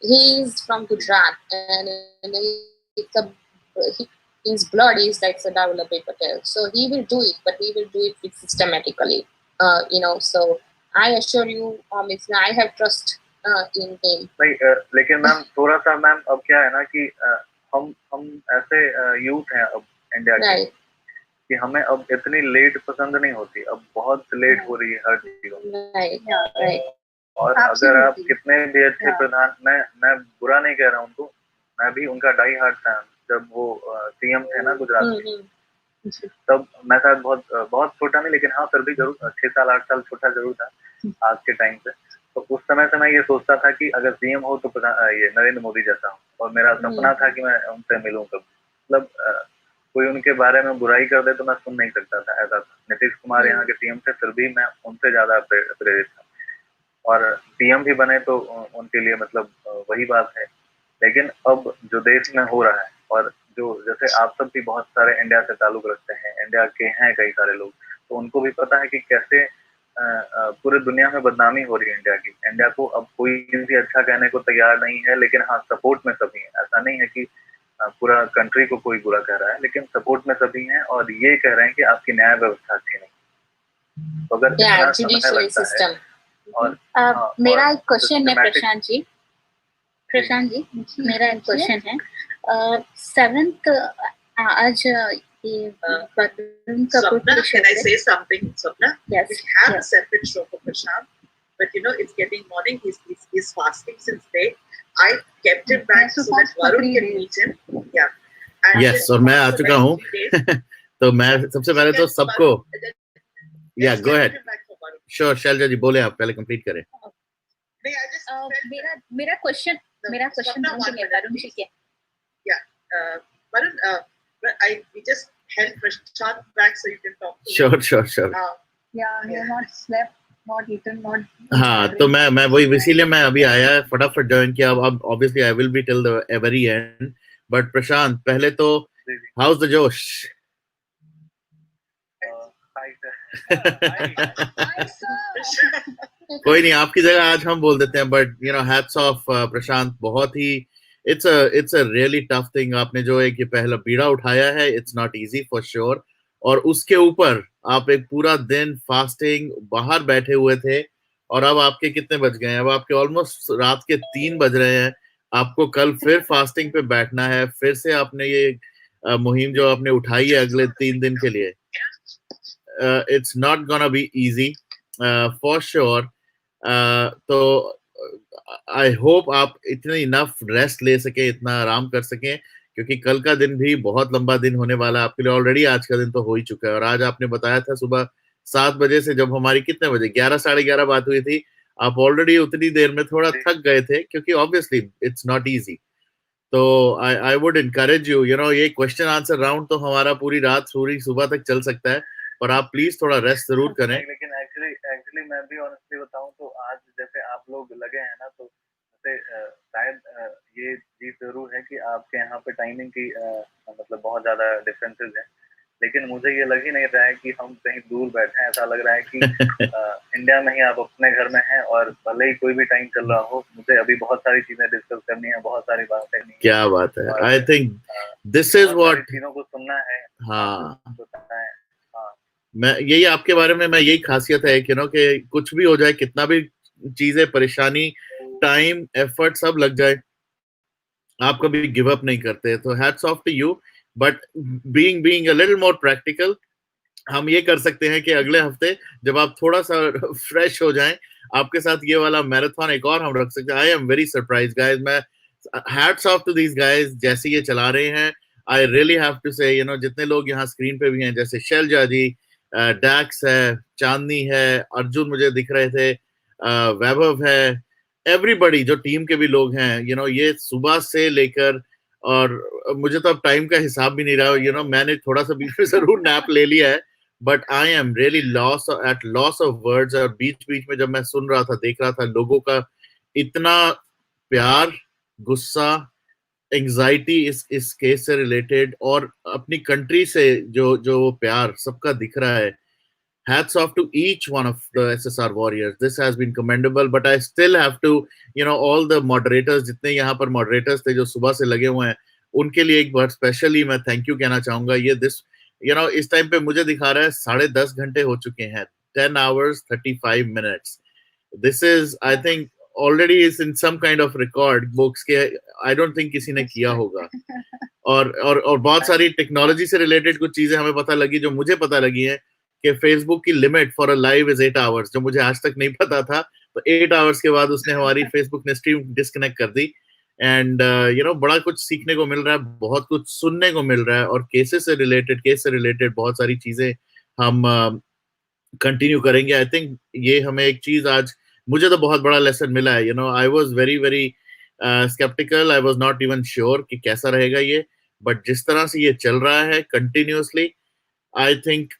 he is from Gujarat and his blood is like Sardar Vallabhbhai Patel. So he will do it, but he will do it systematically. So I assure you, I have trust in him. नहीं, लेकिन ma'am थोड़ा सा ma'am अब क्या है ना कि हम ऐसे यूथ हैं अब इंडिया के कि हमें अब इतनी लेट पसंद नहीं होती। अब बहुत लेट हो रही है हर चीज। और अगर आप कितने भी अच्छे प्रधान, मैं बुरा नहीं कह रहा हूँ उनको, मैं भी उनका डाई हार्ट फैन। जब वो सीएम थे ना गुजरात के, तब मैं शायद बहुत छोटा नहीं, लेकिन हाँ फिर भी जरूर 6 साल 8 साल छोटा जरूर था आज के टाइम से। तो उस समय से मैं ये सोचता था कि अगर सीएम हो तो ये नरेंद्र मोदी जैसा हो, और मेरा सपना था कि मैं उनसे मिलूं कभी। मतलब कोई उनके बारे में बुराई कर दे तो मैं सुन नहीं सकता था, ऐसा था। नीतीश कुमार यहाँ के सीएम थे, फिर भी मैं उनसे ज्यादा प्रेरित था। और पीएम भी बने तो उनके लिए मतलब वही बात है। लेकिन अब जो देश में हो रहा है, और जो जैसे आप सब भी बहुत सारे इंडिया से ताल्लुक रखते हैं, इंडिया के हैं कई सारे लोग, तो उनको भी पता है कि कैसे पूरे दुनिया में बदनामी हो रही है इंडिया की। इंडिया को अब कोई भी अच्छा कहने को तैयार नहीं है, लेकिन हाँ सपोर्ट में सभी हैं। ऐसा नहीं है कि पूरा कंट्री को कोई बुरा कह रहा है, लेकिन सपोर्ट में सभी हैं और ये कह रहे हैं कि आपकी न्याय व्यवस्था अच्छी नहीं। तो अगर इतना समय लगता है, और मेरा एक क्वेश्चन है प्रशांत जी, मेरा एक क्वेश्चन है। 7th आज ये Swapna, can I say something, Swapna? Yes. We have a separate show for Prashant. but it's getting morning. He's fasting since day. I kept him back so that Varun can meet him. Yeah. Yes, और मैं आ चुका हूँ तो मैं सबसे पहले तो सबको go ahead. Sure, शैलजा जी बोले, आप पहले कंप्लीट करें. मेरा क्वेश्चन वरुण जी के. Varun, we just held Prashant back so you can talk to him. Sure. Yeah, he has not slept, not eaten, not. हाँ, तो मैं वही इसीलिए मैं अभी आया फटाफट ज्वाइन किया. अब obviously I will be till the very end. But Prashant, पहले तो how's the Josh? कोई नहीं, आपकी जगह आज हम बोल देते हैं. But hats off प्रशांत, बहुत ही it's a really tough thing. आपने जो एक ये पहला बीड़ा उठाया है, it's not easy for sure. और उसके ऊपर आप एक पूरा दिन फास्टिंग बाहर बैठे हुए थे, और अब आपके कितने बज गए हैं? अब आपके ऑलमोस्ट रात के 3 बज रहे हैं. आपको कल फिर फास्टिंग पे बैठना है. फिर से आपने ये मुहिम जो आपने उठाई है अगले 3 दिन के लिए, it's not gonna be easy for sure. तो I hope आप इतने इनफ रेस्ट ले सके, इतना आराम कर सकें, क्योंकि कल का दिन भी बहुत लंबा दिन होने वाला है आपके लिए. ऑलरेडी आज का दिन तो हो ही चुका है, और आज आपने बताया था सुबह 7 बजे से जब हमारी कितने बजे 11 साढ़े 11 बात हुई थी, आप ऑलरेडी उतनी देर में थोड़ा थक गए थे, क्योंकि ऑब्वियसली इट्स नॉट इजी. तो आई वुड एनकरेज यू, ये क्वेश्चन आंसर राउंड तो हमारा पूरी रात पूरी सुबह तक चल सकता है, पर आप प्लीज थोड़ा रेस्ट जरूर करें. लेकिन एक्चुअली मैं भी ऑनेस्टली बताऊं तो आज जैसे आप लोग लगे हैं ना, तो शायद ये चीज जरूर है कि आपके यहाँ पे टाइमिंग की मतलब बहुत ज्यादा डिफरेंसेस हैं, लेकिन मुझे ये लग ही नहीं रहा है कि हम कहीं दूर बैठे हैं. ऐसा लग रहा है कि इंडिया में ही आप अपने घर में हैं, और भले ही कोई भी टाइम चल रहा हो, मुझे अभी बहुत सारी चीजें डिस्कस करनी है, बहुत सारी बात करनी है. क्या बात है. I think this is what चीजों को सुनना है. हाँ, मैं यही आपके बारे में, मैं यही खासियत है कि कि कुछ भी हो जाए, कितना भी चीजें परेशानी, टाइम, एफर्ट सब लग जाए, आप कभी गिव अप नहीं करते. तो hats off to you. But being a little more practical, हम ये कर सकते हैं कि अगले हफ्ते जब आप थोड़ा सा फ्रेश हो जाएं, आपके साथ ये वाला मैराथन एक और हम रख सकते हैं. I am very surprise guys. मैं hats off to these guys, जैसे ये चला रहे हैं. आई रियली हैव टू से, जितने लोग यहाँ स्क्रीन पे भी हैं, जैसे शैलजा जी, डैक्स है, चांदनी है, अर्जुन मुझे दिख रहे थे, वैभव है, एवरीबडी जो टीम के भी लोग हैं, ये सुबह से लेकर, और मुझे तो अब टाइम का हिसाब भी नहीं रहा. मैंने थोड़ा सा बीच में जरूर नैप ले लिया है, but I am really loss of words. और बीच बीच में जब मैं सुन रहा था, देख रहा था लोगों का इतना प्यार, गुस्सा, एंजाइटी इस केस से रिलेटेड, और अपनी कंट्री से जो प्यार सबका दिख रहा है. Hats off to each one of the SSR warriors. This has been commendable, but I still have to, all the moderators, जितने यहाँ पर moderators थे जो सुबह से लगे हुए हैं, उनके लिए एक बार स्पेशली मैं थैंक यू कहना चाहूंगा. ये इस टाइम पे मुझे दिखा रहा है 10.5 घंटे हो चुके हैं, 10 hours 35 minutes. This is, I think, already is in some kind of record books के I don't think किसी ने किया होगा. और बहुत सारी टेक्नोलॉजी से रिलेटेड कुछ चीजें हमें पता लगी, जो मुझे पता लगी है कि फेसबुक की limit for a live is 8 hours, जो मुझे आज तक नहीं पता था. तो 8 hours के बाद उसने हमारी फेसबुक ने स्ट्रीम डिस्कनेक्ट कर दी. एंड बड़ा कुछ सीखने को मिल रहा है, बहुत कुछ सुनने को मिल रहा है, और केस से रिलेटेड बहुत सारी चीजें हम कंटिन्यू करेंगे. आई थिंक ये हमें एक चीज आज, मुझे तो बहुत बड़ा लेसन मिला है. I was very very sceptical. I was not even sure कि कैसा रहेगा ये, बट जिस तरह से ये चल रहा है कंटिन्यूअसली, आई थिंक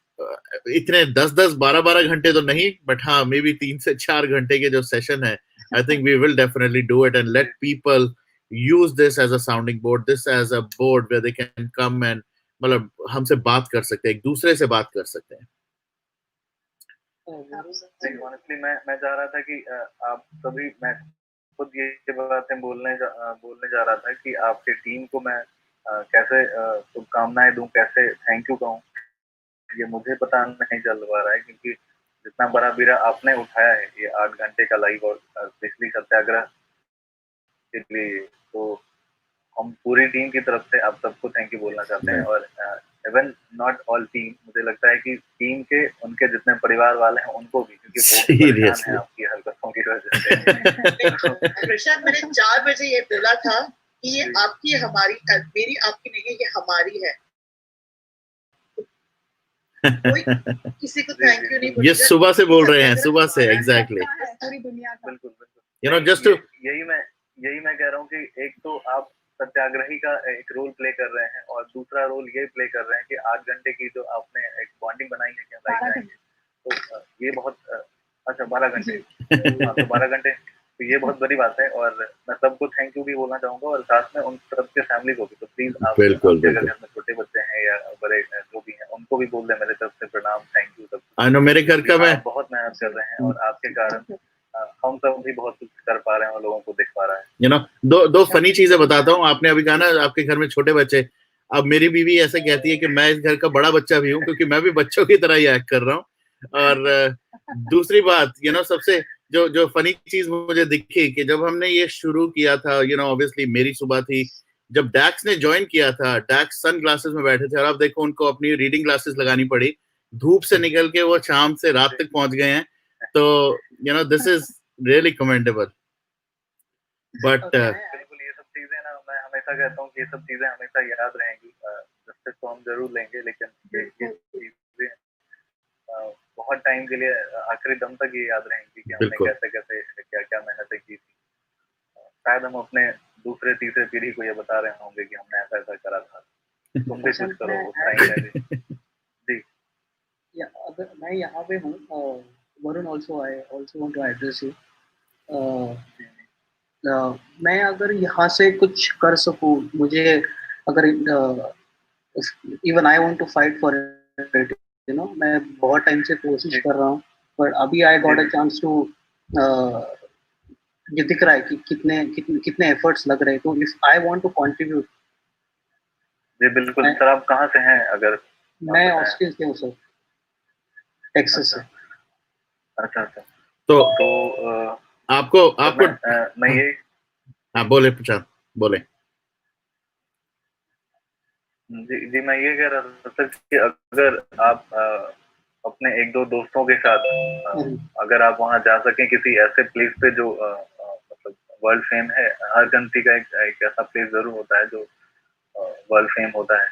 इतने 10-12 घंटे तो नहीं, बट हाँ मे बी 3 से 4 घंटे के जो सेशन है, I think we will definitely do it and let people use this as a sounding board, this as a board where they can come and मतलब हमसे बात कर सकते हैं, एक दूसरे से बात कर सकते हैं. ऑनेस्टली मैं चाह रहा था कि आप सभी, मैं खुद ये बातें बोलने जा रहा था कि आपके टीम को मैं कैसे शुभकामनाएं दूं, कैसे थैंक यू कहूं, ये मुझे पता नहीं चल पा रहा है, क्योंकि जितना बड़ा बीड़ा आपने उठाया है ये 8 घंटे का लाइव और पिछली सत्याग्रह के लिए, तो हम पूरी टीम की तरफ से आप सबको थैंक यू बोलना चाहते हैं. और इवन नॉट ऑल टीम, मुझे लगता है कि टीम के उनके जितने परिवार वाले हैं उनको भी, क्योंकि वो भी परेशान है आपकी हरकतों की वजह से। प्रशांत, मैंने 4 बजे ये बोला था कि ये आपकी हमारी, मेरी आपकी नहीं है, ये हमारी है। कोई किसी को थैंक यू नहीं बोलेगा। ये सुबह से बोल रहे हैं, सुबह से, एग्जैक्टली। पूरी दुनिया का। बिल्कुल जस्ट टू यही मैं कह रहा हूँ कि एक तो आप सत्याग्रही का एक रोल प्ले कर रहे हैं, और दूसरा रोल ये प्ले कर रहे हैं कि 8 घंटे की जो आपने एक बॉन्डिंग बनाई है कि हम लाइक जाएंगे, तो ये बहुत अच्छा 12 घंटे, हाँ तो 12 घंटे, तो ये बहुत बड़ी बात है। और मैं सबको थैंक यू भी बोलना चाहूंगा, और साथ में उन सबके फैमिली को भी। तो प्लीज आप बिल्कुल अगर घर में छोटे बच्चे हैं या बड़े जो भी हैं, उनको भी बोल दें मेरे तरफ से प्रणाम, थैंक यू सब। आई नो, मेरे घर का मैं बहुत मेहनत कर रहे हैं, और आपके कारण हम सब भी बहुत कुछ कर पा रहे हैं और लोगों को दिख पा रहे हैं। यू नो, दो फनी चीजें बताता हूँ। आपने अभी कहा ना आपके घर में छोटे बच्चे, अब मेरी बीवी ऐसे कहती है कि मैं इस घर का बड़ा बच्चा भी हूँ, क्योंकि मैं भी बच्चों की तरह ही एक्ट कर रहा हूँ। और दूसरी बात, सबसे जो फनी चीज मुझे दिखी कि जब हमने ये शुरू किया था, ऑब्वियसली मेरी सुबह थी, जब डैक्स ने ज्वाइन किया था, डैक्स सन ग्लासेस में बैठे थे, और अब देखो उनको अपनी रीडिंग ग्लासेस लगानी पड़ी, धूप से निकल के वो शाम से रात तक पहुंच गए हैं। तो this is really commendable. But बिल्कुल, ये सब चीजें ना, मैं हमेशा कहता हूँ कि ये सब चीजें हमेशा याद रहेंगी। जस्टिस तो हम जरूर लेंगे, लेकिन ये चीजें बहुत टाइम के लिए, आखिरी दम तक ये याद रहेंगी कि हमने कैसे कैसे क्या क्या मेहनतें की थी। शायद हम अपने दूसरे तीसरे पीढ़ी को ये बता रहे होंगे कि हमने ऐसा ऐसा करा था, तुम भी कुछ करो उस टाइम में भी। जी, अगर मैं यहाँ पे हूँ, Varun, also I also want to address you. मैं अगर यहाँ से कुछ कर सकूँ, मुझे अगर even I want to fight for it, मैं बहुत टाइम से कोशिश कर रहा हूँ, पर अभी I got a chance to, ये दिख रहा है कि कितने कितने कितने एफर्ट्स लग रहे हैं। तो if I want to contribute. जी बिल्कुल। सर आप कहाँ से हैं? अगर मैं ऑस्टिन से हूँ सर, टेक्सास से। अच्छा। तो आपको मैं ये, हाँ बोले प्रशांत, बोले। जी मैं ये कह रहा था सर कि अगर आप अपने एक दो दोस्तों के साथ अगर आप वहाँ जा सकें किसी ऐसे प्लेस पे जो मतलब वर्ल्ड फेम है, हर कंट्री का एक ऐसा प्लेस जरूर होता है जो वर्ल्ड फेम होता है,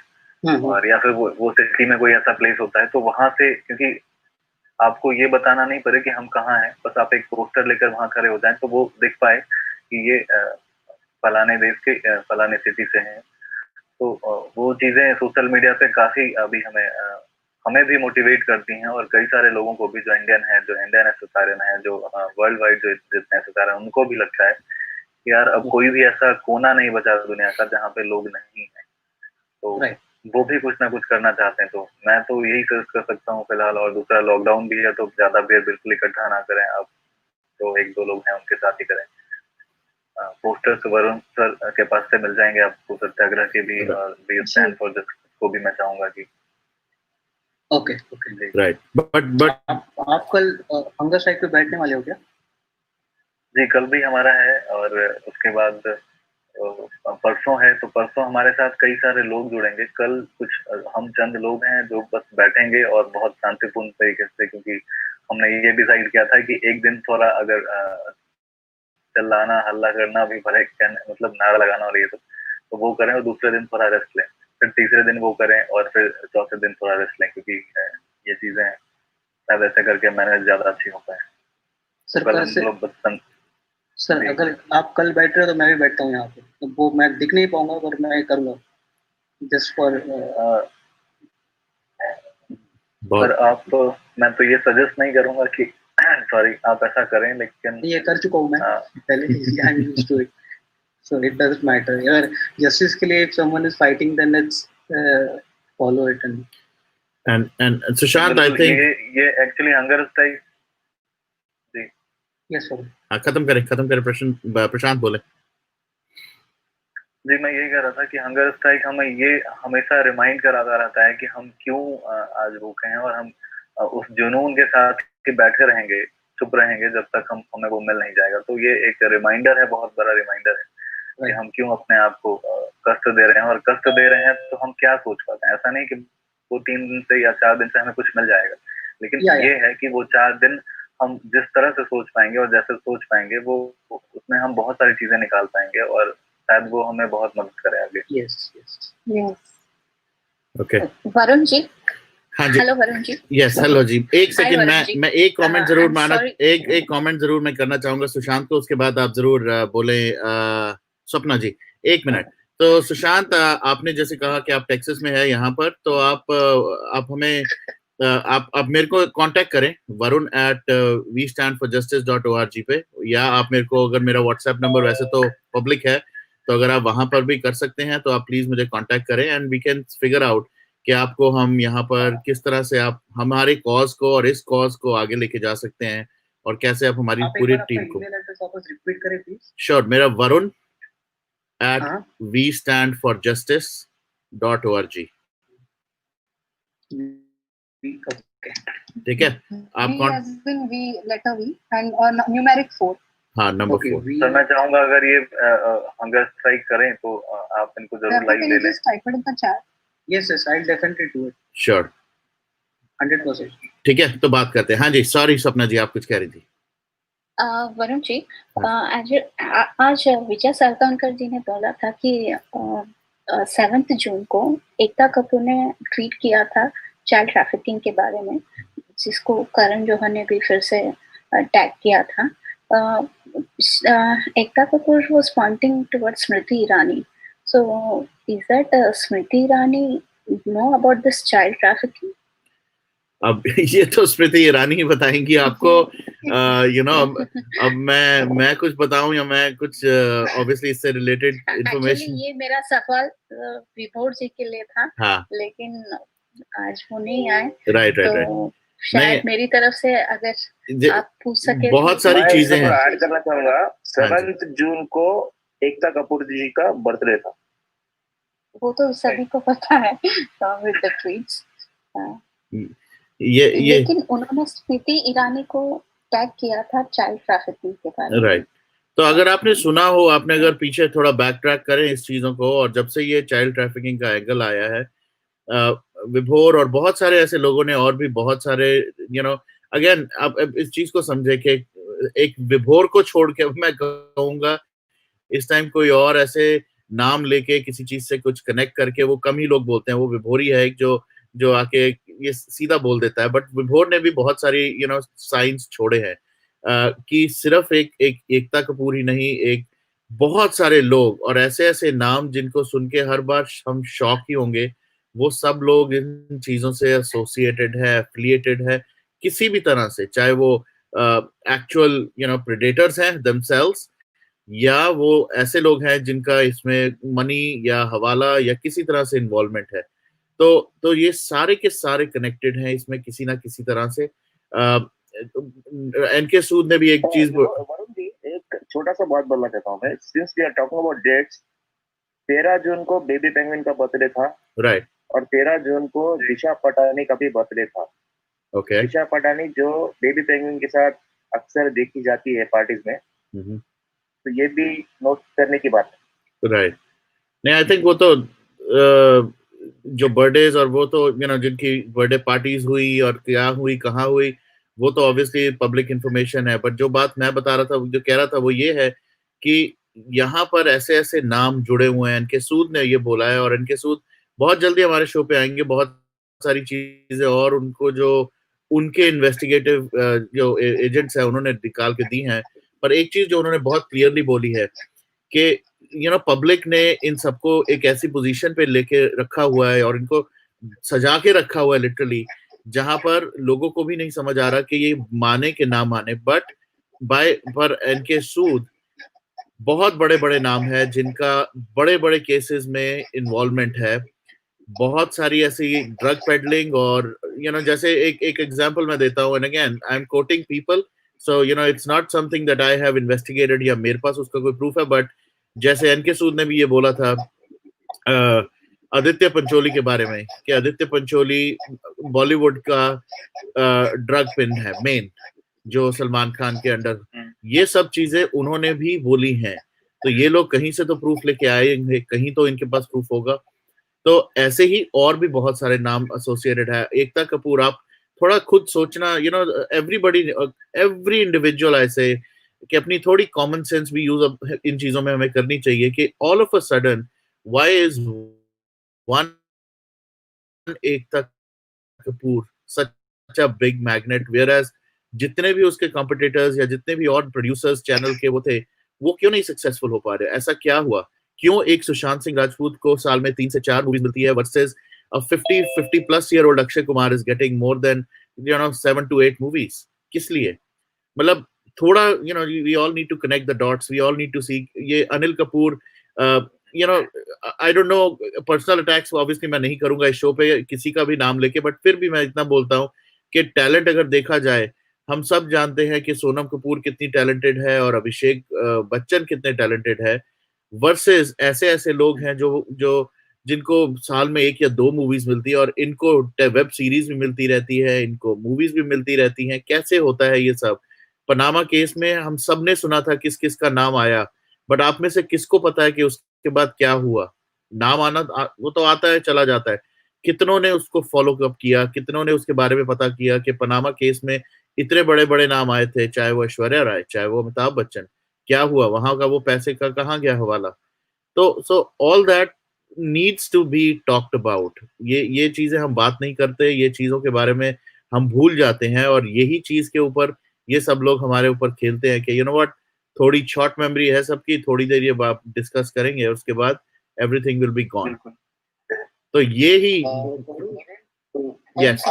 और या फिर वो सिटी में कोई ऐसा प्लेस होता है, तो वहां से, क्योंकि आपको ये बताना नहीं पड़े कि हम कहाँ हैं, बस आप एक पोस्टर लेकर वहां खड़े हो जाएं तो वो दिख पाए कि ये फलाने देश के फलाने सिटी से हैं। तो वो चीजें सोशल मीडिया पे काफी अभी हमें भी मोटिवेट करती हैं, और कई सारे लोगों को भी जो इंडियन एसोसिएशन है, जो वर्ल्ड वाइड जो जितने एसोसिएशन हैं, उनको भी लगता है कि यार अब कोई भी ऐसा कोना नहीं बचा दुनिया का जहाँ पे लोग नहीं है, तो वो भी कुछ ना कुछ करना चाहते हैं। तो मैं तो यही सजेस्ट कर सकता हूँ फिलहाल। और दूसरा, लॉकडाउन भी है तो ज्यादा भीड़ बिल्कुल इकट्ठा ना करें, आप जो एक दो लोग हैं उनके साथ ही करें। पोस्टर्स वरुण सर के पास से मिल जाएंगे आपको, सत्याग्रह के भी, और वी स्टैंड फॉर दिस को भी मैं चाहूंगा कि ओके राइट। बट आप कल हंगर स्ट्राइक पे बैठने वाले हो क्या? जी कल भी हमारा है, और उसके बाद परसों है, तो परसों हमारे साथ कई सारे लोग जुड़ेंगे। कल कुछ हम चंद लोग हैं जो बस बैठेंगे और बहुत शांतिपूर्ण तरीके से, क्योंकि हमने ये डिसाइड किया था कि एक दिन थोड़ा अगर चिल्लाना हल्ला करना भी भले, मतलब नारा लगाना और ये तो वो करें, और दूसरे दिन थोड़ा रेस्ट लें, फिर तीसरे दिन वो करें, और फिर चौथे दिन थोड़ा रेस्ट लें, क्योंकि ये चीजें शायद ऐसे करके मैनेज ज्यादा अच्छी हो पाए। सर अगर आप कल बैठ रहे हो तो मैं भी बैठता हूँ यहाँ पे, तो वो मैं दिख नहीं पाऊंगा पर मैं करूँगा जस्ट फॉर। पर आप मैं तो ये सजेस्ट नहीं करूंगा कि सॉरी आप ऐसा करें, लेकिन ये कर चुका हूँ मैं पहले। So it doesn't matter. अगर justice के लिए if someone is fighting, then let's follow it. And Sushant, I think ये actually हंगर स्ट्राइक। जी yes sir. खत्म करें प्रशांत बोले। जी मैं ये कह रहा था कि हंगर स्ट्राइक हमें ये हमेशा रिमाइंड कराता रहता है कि हम क्यों आज भूखे हैं, और हम उस जुनून के साथ ही बैठे रहेंगे, चुप रहेंगे जब तक हमें वो मिल नहीं जाएगा। तो ये एक रिमाइंडर है, बहुत बड़ा रिमाइंडर है। कि हम क्यों अपने आप को कष्ट दे रहे हैं, और कष्ट दे रहे हैं तो हम क्या सोच पाते हैं। ऐसा नहीं कि वो 3 दिन से या 4 दिन से हमें कुछ मिल जाएगा, लेकिन ये है कि वो 4 दिन हम जिस तरह से सोच पाएंगे और जैसे सोच पाएंगे वो उसमें हम बहुत सारी चीजें निकाल पाएंगे और शायद वो हमें बहुत मदद करे आगे। Yes okay Varun ji. हाँ जी, hello Varun ji. Yes hello जी। एक Hi, सेकंड, वरुण जी। मैं एक कमेंट जरूर I'm माना, sorry. एक कमेंट जरूर मैं करना चाहूंगा सुशांत को, उसके बाद आप जरूर बोले स्वप्ना जी। 1 मिनट। तो सुशांत, आपने जैसे कहा कि आप टेक्सास में है यहाँ पर, तो आप हमें आप मेरे को कांटेक्ट करें varun@westandforjustice.org पे, या आप मेरे को, अगर मेरा व्हाट्सएप नंबर वैसे तो पब्लिक है, तो अगर आप वहां पर भी कर सकते हैं तो आप प्लीज मुझे कांटेक्ट करें and we can figure out कि आपको हम यहाँ पर किस तरह से आप हमारे कॉज को और इस कॉज को आगे लेके जा सकते हैं, और कैसे आप हमारी पूरी टीम को। ईमेल एड्रेस वापस रिपीट करें प्लीज। श्योर, मेरा varun@westandforjustice.org। ठीक है, आप V as in V, letter V and numeric 4. हाँ, नंबर 4। सर मैं चाहूंगा अगर ये हंगर स्ट्राइक करें तो आप इनको जरूर लाइव ले लें। Just type it in the chat. Yes, I'll definitely do it. Sure, 100%. ठीक है, तो बात करते हैं। हाँ जी, सॉरी स्वप्ना जी, आप कुछ कह रही थी। वरुण जी, आज विजय सालकनकर जी ने बोला था कि 7 जून को एकता कपूर ने ट्वीट किया था चाइल्ड ट्रैफिकिंग के बारे में, जिसको करण जौहर ने भी फिर से टैग किया था। Ekta Kapoor was pointing towards Smriti Irani. So, is that Smriti Irani know about this child trafficking? अब ये तो स्मृति ईरानी ही बताएंगी आपको। यू नो, अब मैं कुछ बताऊं या मैं कुछ ऑब्वियसली इससे रिलेटेड इंफॉर्मेशन। ये मेरा सवाल विभोर जी के लिए था। हाँ, लेकिन आज वो नहीं आए। राइट। शायद मेरी तरफ से अगर आप पूछ सके। बहुत सारी चीजें हैं। ऐड करना चाहूंगा, 7 जून को एकता कपूर जी का बर्थडे था। वो तो सभी को पता है विद द ट्वीट्स। ये लेकिन उन्होंने स्मृति ईरानी को टैग किया था चाइल्ड ट्रैफिकिंग के बारे में। राइट। तो अगर आपने सुना हो, आपने अगर पीछे थोड़ा बैक ट्रैक करें इस चीजों को, और जब से ये चाइल्ड ट्रैफिकिंग का एंगल आया है, विभोर और बहुत सारे ऐसे लोगों ने, और भी बहुत सारे, यू नो, अगेन आप इस चीज को समझे कि एक विभोर को छोड़ के, मैं कहूंगा इस टाइम कोई और ऐसे नाम लेके किसी चीज से कुछ कनेक्ट करके, वो कम ही लोग बोलते हैं। वो विभोर ही है एक जो आके ये सीधा बोल देता है। बट विभोर ने भी बहुत सारी यू नो साइंस छोड़े हैं कि सिर्फ एक एकता कपूर ही नहीं, एक बहुत सारे लोग और ऐसे ऐसे नाम जिनको सुन के हर बार हम शॉक ही होंगे, वो सब लोग इन चीजों से एसोसिएटेड है, एफिलिएटेड है किसी भी तरह से, चाहे वो एक्चुअल यू नो प्रेडेटर्स हैं themselves, या वो ऐसे लोग हैं जिनका इसमें मनी या हवाला या किसी तरह से इन्वॉल्वमेंट है। तो ये सारे के सारे कनेक्टेड हैं इसमें किसी ना किसी तरह से। एनके सूद ने भी एक चीज, वरुण जी एक छोटा सा बात बोलना चाहता हूँ मैं, since we are talking about dates, 13 जून को बेबी पेंगुइन का बर्थडे था, राइट, और 13 जून को दिशा पटानी का भी बर्थडे था। ओके, दिशा पटानी जो बेबी पेंगुइन के साथ अक्सर देखी जाती है पार्टीज में, तो ये भी नोट करने की बात है। राइट। नहीं, आई थिंक वो तो जो बर्थडेज और वो तो यू नो जिनकी बर्थडे पार्टीज हुई और क्या हुई, कहाँ हुई, वो तो ऑब्वियसली पब्लिक इंफॉर्मेशन है। बट जो बात मैं बता रहा था, जो कह रहा था, वो ये है कि यहाँ पर ऐसे ऐसे नाम जुड़े हुए हैं। इनके सूद ने ये बोला है, और इनके सूद बहुत जल्दी हमारे शो पे आएंगे, बहुत सारी चीजें और उनको जो उनके इन्वेस्टिगेटिव जो एजेंट्स हैं उन्होंने निकाल के दी हैं। पर एक चीज जो उन्होंने बहुत क्लियरली बोली है कि यू नो पब्लिक ने इन सबको एक ऐसी पोजीशन पे लेके रखा हुआ है और इनको सजा के रखा हुआ है लिटरली, जहां पर लोगों को भी नहीं समझ आ रहा कि ये माने कि ना माने। बट पर इनके सूद बहुत बड़े बड़े नाम है जिनका बड़े बड़े केसेस में इन्वॉल्वमेंट है। बहुत सारी ऐसी ड्रग पेडलिंग और यू नो जैसे एक एग्जांपल मैं देता हूँ, and again I am quoting people, so you know it's not something that I have investigated या मेरे पास उसका कोई प्रूफ है। बट जैसे एनके सूद ने भी ये बोला था आदित्य पंचोली के बारे में कि आदित्य पंचोली बॉलीवुड का ड्रग पिन है मेन, जो सलमान खान के अंडर, ये सब चीजें उन्होंने भी बोली हैं। तो ये लोग कहीं से तो प्रूफ लेके आएंगे, कहीं तो इनके पास प्रूफ होगा। तो ऐसे ही और भी बहुत सारे नाम एसोसिएटेड है। एकता कपूर, आप थोड़ा खुद सोचना, एवरीबॉडी, एवरी इंडिविजुअल, ऐसे कि अपनी थोड़ी कॉमन सेंस भी यूज इन चीजों में हमें करनी चाहिए कि all of a sudden why is one Ekta Kapoor such a big magnet, whereas जितने भी उसके कॉम्पिटिटर्स या जितने भी और प्रोड्यूसर्स चैनल के वो थे, वो क्यों नहीं सक्सेसफुल हो पा रहे? ऐसा क्या हुआ? क्यों एक सुशांत सिंह राजपूत को साल में 3 से 4 मूवीज मिलती है versus a 50 plus year old Akshay Kumar is getting more than 7 to 8 movies? किस लिए? मतलब थोड़ा we all need to connect the dots, we all need to see। ये Anil Kapoor, I don't know, personal attacks obviously मैं नहीं करूंगा इस show पे किसी का भी नाम लेके, बट फिर भी मैं इतना बोलता हूँ कि टैलेंट अगर देखा जाए, हम सब जानते हैं कि सोनम कपूर कितनी टैलेंटेड है और अभिषेक बच्चन कितने टैलेंटेड है, वर्सेस ऐसे ऐसे लोग हैं जो जो जिनको साल में 1 या 2 मूवीज मिलती है और इनको वेब सीरीज भी मिलती रहती है, इनको मूवीज भी मिलती रहती हैं। कैसे होता है ये सब? पनामा केस में हम सब ने सुना था किस किस का नाम आया, बट आप में से किसको पता है कि उसके बाद क्या हुआ? नाम आना वो तो आता है चला जाता है, कितनों ने उसको फॉलो अप किया, कितनों ने उसके बारे में पता किया कि पनामा केस में इतने बड़े बड़े नाम आए थे, चाहे वो ऐश्वर्या राय, चाहे वो अमिताभ बच्चन, क्या हुआ वहां का? वो पैसे का कहाँ गया हवाला? तो so all that needs to be talked about. ये चीजें हम बात नहीं करते, ये चीजों के बारे में हम भूल जाते हैं, और यही चीज के ऊपर ये सब लोग हमारे ऊपर खेलते हैं कि यू नो व्हाट, थोड़ी शॉर्ट मेमोरी है सबकी, थोड़ी देर ये बात डिस्कस करेंगे, उसके बाद एवरीथिंग विल बी गॉन। तो ये ही yes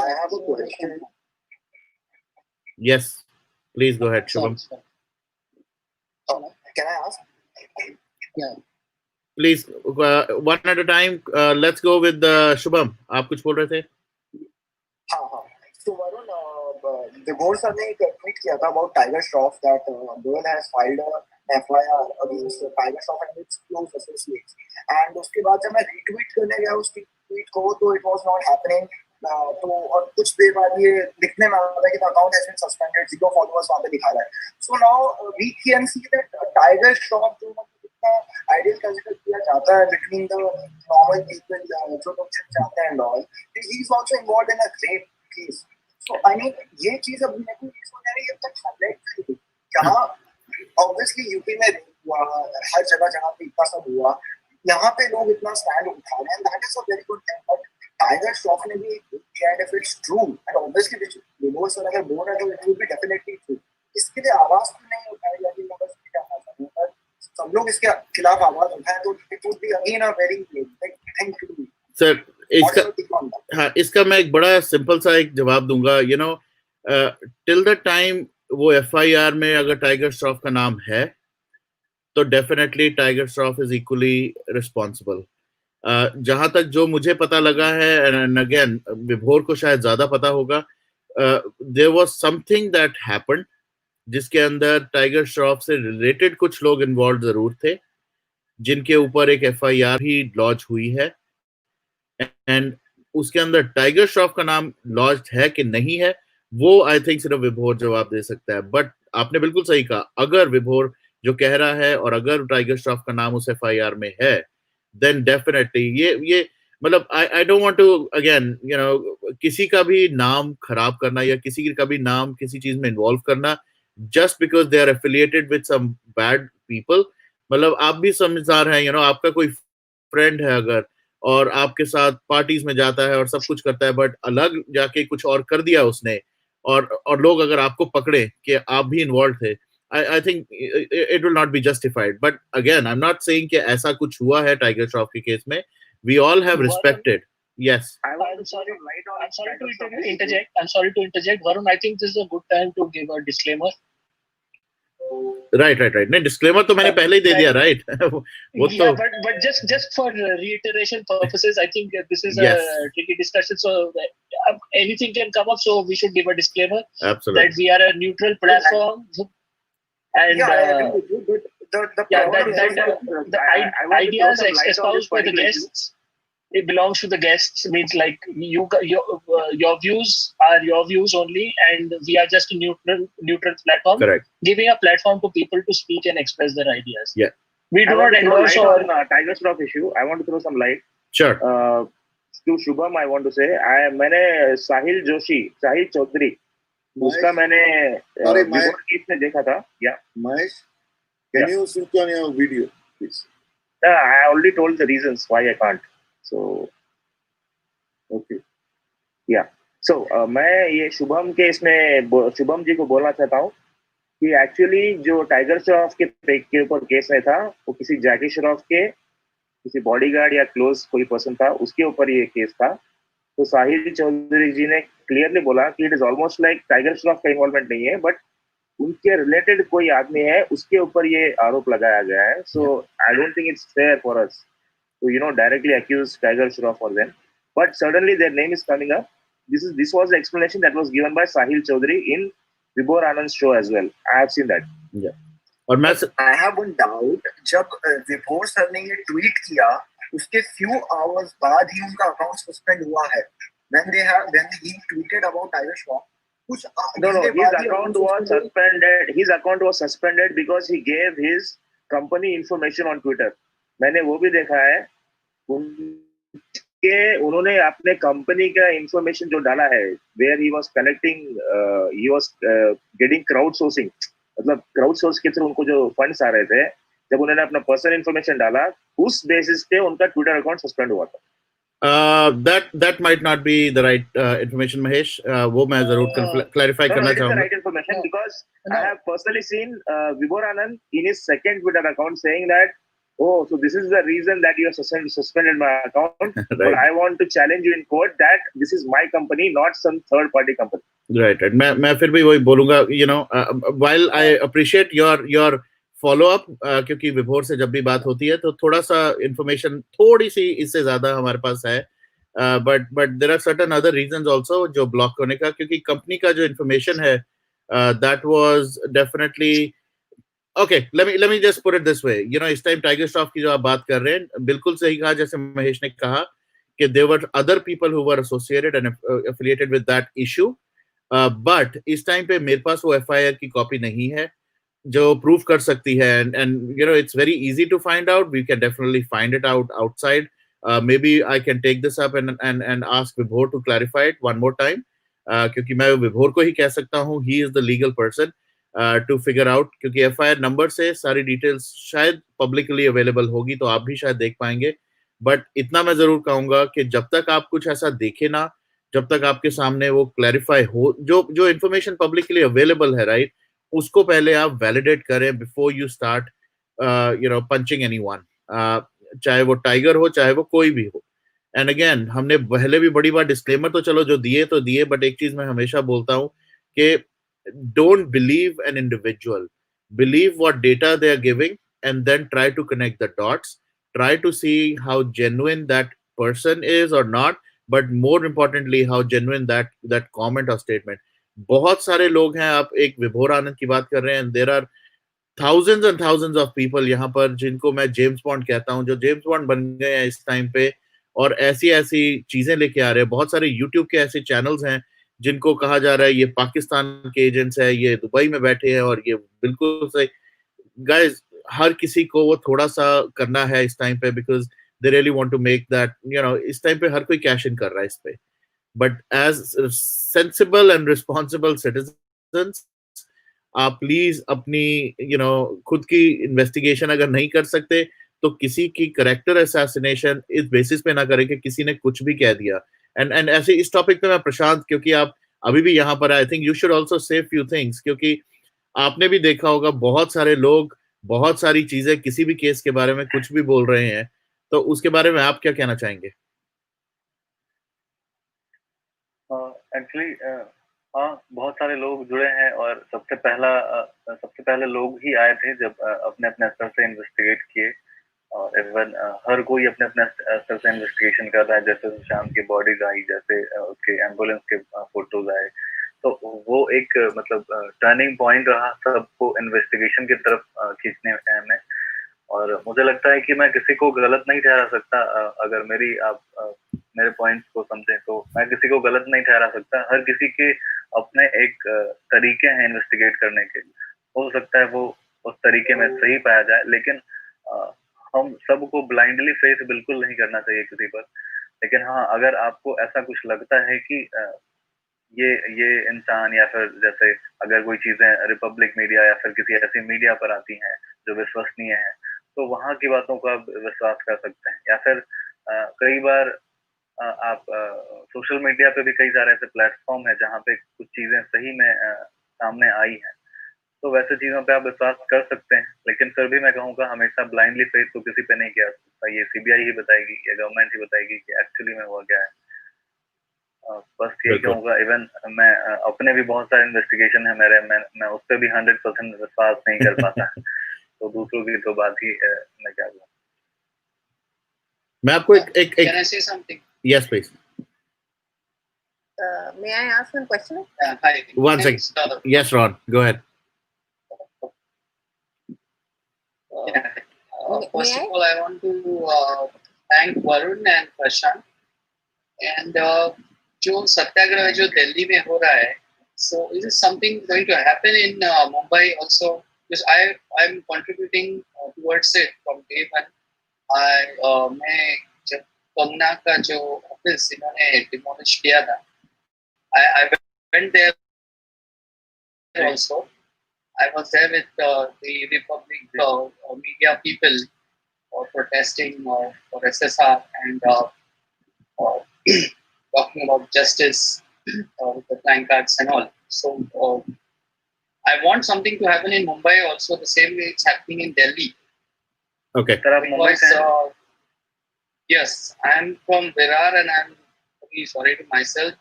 yes please go ahead Shubham. Can I ask? Yeah. Please, one at a time. Let's go with Shubham. आप कुछ बोल रहे थे? हाँ हाँ। So Varun, Vibhor sir ने एक tweet किया था about Tiger Shroff that Goel has filed a FIR against Tiger Shroff and its close associates. And उसके बाद जब मैं retweet करने गया उस tweet को, तो it was not happening. तो और कुछ देर बाद ये दिखने में आता है कि the account has been suspended, 0 followers वहाँ पे दिखा रहा है. So now we can see that Tiger Shroff जो इतना ideal consider किया जाता है between the normal people जो लोग जिम जाते हैं and all, he is also involved in a great case. So I mean ये चीज अब मेरे को इस वजह से तक highlight करी जहाँ obviously यूपी में हुआ, हर जगह जहाँ पे इतना सब हुआ, यहाँ पे लोग इतना stand उठा रहे हैं, and that is a very good thing. But Tiger Shroff ने भी and if it's true, and obviously which Vibhor sir अगर बोल रहा है तो it will be definitely true. इसके लिए आवाज तो नहीं उठाई जाती, मगर क्या कहना है, सब लोग इसके खिलाफ आवाज उठाएं तो it would be again a very big thing to do. Sir इसका मैं एक बड़ा सिंपल सा एक जवाब दूंगा। टिल द टाइम वो FIR में अगर टाइगर श्रॉफ का नाम है तो definitely tiger Shroff is equally responsible. जहां तक जो मुझे पता लगा है, एंड अगेन विभोर को शायद ज्यादा पता होगा, there was something that happened जिसके अंदर टाइगर श्रॉफ से रिलेटेड कुछ लोग इन्वॉल्व जरूर थे, जिनके ऊपर एक FIR भी लॉन्च हुई है, एंड उसके अंदर टाइगर श्रॉफ का नाम लॉन्च है कि नहीं है वो आई थिंक सिर्फ विभोर जवाब दे सकता है। बट आपने बिल्कुल सही कहा, अगर विभोर जो कह रहा है और अगर टाइगर श्रॉफ का नाम उस FIR में है, देन डेफिनेटली ये मतलब I don't want to again किसी का भी नाम खराब करना या किसी का भी नाम किसी चीज में इन्वॉल्व करना just because they are affiliated with some bad people. मतलब आप भी समझदार हैं, आपका कोई फ्रेंड है अगर और आपके साथ पार्टीज में जाता है और सब कुछ करता है, बट अलग जाके कुछ और कर दिया उसने, और लोग अगर आपको पकड़े कि आप भी इन्वॉल्व थे, I think it will not be justified. But again, I'm not saying कि ऐसा कुछ हुआ है टाइगर श्रॉफ के केस में. We all have respected. Yes. I'm sorry to interject. Varun, I think this is a good time to give a disclaimer. Right. नहीं, disclaimer तो मैंने पहले ही दे दिया, right? वो yeah, but just for reiteration purposes, I think this is a tricky discussion. So anything can come up. So we should give a disclaimer. Absolutely. That we are a neutral platform. And I agree with you, but the ideas espoused by the guests, it belongs to the guests. Means like your views are your views only, and we are just a neutral platform. Correct. Giving a platform to people to speak and express their ideas. Yeah. We do not endorse on Tiger Shroff issue. I want to throw some light. Sure. To Shubham, I want to say, मैंने साहिल चौधरी, उसका मैंने before case में देखा था. Yeah. Mahesh, can you switch on your video, please? I already told the reasons why I can't. So, okay. Yeah. So, मैं ये शुभम के इसमें शुभम जी को बोलना चाहता हूँ कि एक्चुअली जो टाइगर श्रॉफ के ऊपर केस में था, वो किसी जैकी श्रॉफ के किसी बॉडीगार्ड या क्लोज कोई पर्सन था, उसके ऊपर ये केस था. तो साहिल चौधरी जी ने क्लियरली बोला कि it is almost like tiger Shroff का इन्वॉल्वमेंट नहीं है, बट उनके रिलेटेड कोई आदमी है, उसके ऊपर ये आरोप लगाया गया है. So I don't think it's fair for us to directly accuse Tiger Shroff for them, but suddenly their name is coming up. This was the explanation that was given by Sahil Chaudhary in Vibhor Anand's show as well. I have seen that. Yeah. और मैं I have one doubt. जब विभोर sir ने ये tweet किया, उसके few hours बाद ही उनका अकाउंट सस्पेंड हुआ है. When he tweeted about Tiger Shroff, कुछ no, his account was suspended. His account was suspended because he gave his company information on Twitter. मैंने वो भी देखा है. कि उन्होंने अपने कंपनी का इंफॉर्मेशन जो डाला है, where he was getting crowd sourcing, मतलब क्राउड सोर्स के थ्रू उनको जो फंड्स आ रहे थे, जब उन्होंने अपना पर्सनल इंफॉर्मेशन डाला, उस बेसिस पे उनका ट्विटर अकाउंट सस्पेंड हुआ था. That might not be the right information, Mahesh. वो मैं जरूर clarify करना चाहूँगा. Right information because I have personally seen Vibhor Anand in his second Twitter account saying that, oh, so this is the reason that you have suspended my account. Right. But I want to challenge you in court that this is my company, not some third party company. Right. मैं फिर भी वही बोलूँगा, while I appreciate your follow up, क्योंकि विभोर से जब भी बात होती है तो थोड़ा सा information थोड़ी सी इससे ज्यादा हमारे पास है, but there are certain other reasons also जो block होने का, क्योंकि कंपनी का जो information है, that was definitely okay. Let me just put it this way. इस टाइम टाइगर श्रॉफ की जो आप बात कर रहे हैं, बिल्कुल सही कहा, जैसे महेश ने कहा कि there were other people who were associated and affiliated with that issue, but इस टाइम पे मेरे पास वो FIR की कॉपी नहीं है जो प्रूफ कर सकती है, and it's very easy to find out. We can definitely find it out outside. Maybe I can take this up and ask Vibhor to clarify it one more time, क्योंकि मैं विभोर को ही कह सकता हूँ, he is the legal person to figure out, क्योंकि FIR number से सारी डिटेल्स शायद पब्लिकली अवेलेबल होगी, तो आप भी शायद देख पाएंगे. बट इतना मैं जरूर कहूंगा कि जब तक आप कुछ ऐसा देखे ना, जब तक आपके सामने वो क्लैरिफाई हो, जो इन्फॉर्मेशन पब्लिकली अवेलेबल है, राइट, उसको पहले आप वैलिडेट करें before you start punching anyone, चाहे वो टाइगर हो, चाहे वो कोई भी हो. एंड अगेन, हमने पहले भी बड़ी बार डिस्क्लेमर तो चलो जो दिए तो दिए, बट एक चीज मैं हमेशा बोलता हूँ कि don't believe an individual, believe what data they are giving, and then try to connect the dots, try to see how genuine that person is or not, but more importantly how genuine that comment or statement. बहुत सारे लोग हैं, आप एक विभोर आनंद की बात कर रहे हैं, and there are thousands and thousands of people यहाँ पर जिनको मैं जेम्स बॉन्ड कहता हूँ, जो जेम्स बॉन्ड बन गए हैं इस टाइम पे, और ऐसी ऐसी चीजें लेके आ रहे हैं. बहुत सारे यूट्यूब के ऐसे चैनल्स हैं जिनको कहा जा रहा है ये पाकिस्तान के एजेंट्स है, ये दुबई में बैठे हैं, और ये बिल्कुल सही. गाइस, हर किसी को वो थोड़ा सा करना है इस टाइम पे, because they really want to make that, इस टाइम पे हर कोई कैश इन कर रहा है इस पे. But as sensible and responsible citizens, आप प्लीज अपनी खुद की इन्वेस्टिगेशन अगर नहीं कर सकते तो किसी की करेक्टर असैसिनेशन इस बेसिस पे ना करें कि किसी ने कुछ भी कह दिया. एंड ऐसे इस टॉपिक पे मैं प्रशांत, क्योंकि आप अभी भी यहाँ पर, I think you should also say few things, क्योंकि आपने भी देखा होगा बहुत सारे लोग बहुत सारी चीजें किसी भी केस के बारे में कुछ भी बोल रहे हैं, तो उसके बारे में आप क्या कहना चाहेंगे? एक्चुअली हाँ, बहुत सारे लोग जुड़े हैं, और सबसे पहले लोग ही आए थे जब अपने अपने स्तर से इन्वेस्टिगेट किए, और इवन हर कोई अपने अपने स्तर से इन्वेस्टिगेशन कर रहा है. जैसे सुशांत की बॉडीज आई, जैसे उसके एम्बुलेंस के फोटोज आए, तो वो एक मतलब टर्निंग पॉइंट रहा सबको इन्वेस्टिगेशन की तरफ खींचने में. और मुझे लगता है कि मैं किसी को गलत नहीं ठहरा सकता. अगर मेरे पॉइंट्स को समझें तो मैं किसी को गलत नहीं ठहरा सकता. हर किसी के अपने एक तरीके हैं इन्वेस्टिगेट करने के. हो सकता है वो उस तरीके में सही पाया जाए, लेकिन हम सबको ब्लाइंडली फेस बिल्कुल नहीं करना चाहिए किसी पर, लेकिन हाँ अगर आपको ऐसा कुछ लगता है कि ये इंसान या फिर जैसे अगर कोई चीजें रिपब्लिक मीडिया या फिर किसी ऐसी मीडिया पर आती हैं जो विश्वसनीय है, तो वहाँ की बातों का आप विश्वास कर सकते हैं। या फिर कई बार आप सोशल मीडिया पे भी कई सारे ऐसे प्लेटफॉर्म है जहाँ पे कुछ चीजें सही में सामने आई हैं, तो वैसे चीजों पे आप विश्वास कर सकते हैं। लेकिन फिर भी मैं कहूँगा हमेशा ब्लाइंडली फेथ तो किसी पे नहीं किया सकता, ये सीबीआई ही बताएगी या गवर्नमेंट ही बताएगी कि एक्चुअली में हुआ क्या है। बस यही कहूँगा। इवन मैं अपने भी बहुत सारे इन्वेस्टिगेशन है मेरे, मैं उस पर भी 100% विश्वास नहीं कर पाता तो दूसरों की तो बात ही मैं क्या कहूँ। मैं आपको एक Can I say something? Yes, please. May I ask one question? Hi. One second. Yes, Ron, go ahead. First of all, I want to thank Varun and Prashant. And जो सत्याग्रह जो दिल्ली में हो रहा है, so is this something going to happen in Mumbai also? Because I'm contributing towards it from day one. मैं जब कंगना का जो ऑफिस इन्होंने डिमोलिश किया था, I went there also. I was there with the Republic media people protesting for SSR and talking about justice with the placards and all. So I want something to happen in Mumbai also the same way it's happening in Delhi. Okay. Because, yes, I'm from Virar and I'm really sorry to myself.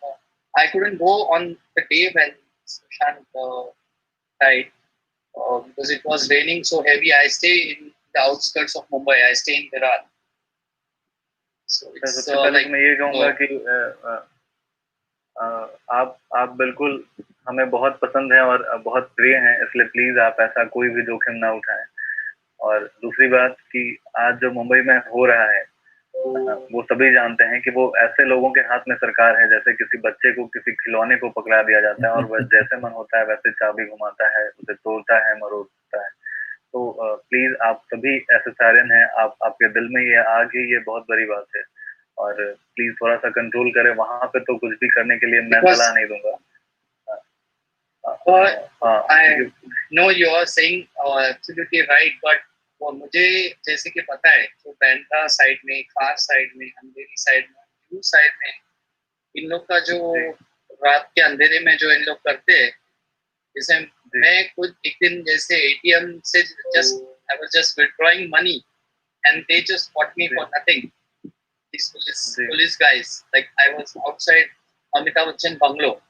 I couldn't go on the day when Sushant died because it was raining so heavy. I stay in the outskirts of Mumbai. I stay in Virar. So it's सबसे पहले मैं ये कहूँगा कि आप बिल्कुल हमें बहुत पसंद है और बहुत प्रिय हैं, इसलिए प्लीज आप ऐसा कोई भी जोखिम ना उठाएं। और दूसरी बात कि आज जो मुंबई में हो रहा है वो सभी जानते हैं कि वो ऐसे लोगों के हाथ में सरकार है, जैसे किसी बच्चे को किसी खिलौने को पकड़ा दिया जाता है और वह जैसे मन होता है वैसे चाबी घुमाता है, उसे तोड़ता है, मरोड़ता है। तो प्लीज आप सभी एसएसआरएन हैं, आपके दिल में ये आग है, ये बहुत बड़ी बात है और प्लीज थोड़ा सा कंट्रोल करें। वहां पे तो कुछ भी करने के लिए मैं सलाह नहीं दूंगा। I know you are saying absolutely right, but वो मुझे जैसे कि पता है तो बैंड्रा साइड में, खार साइड में, अंधेरी साइड में, जू साइड में इन लोग का जो रात के अंधेरे में जो इन लोग करते हैं, जैसे मैं खुद एक दिन जैसे एटीएम से I was just withdrawing money and they just caught me for nothing. These police guys, like I was outside Amitabh Bachchan bungalow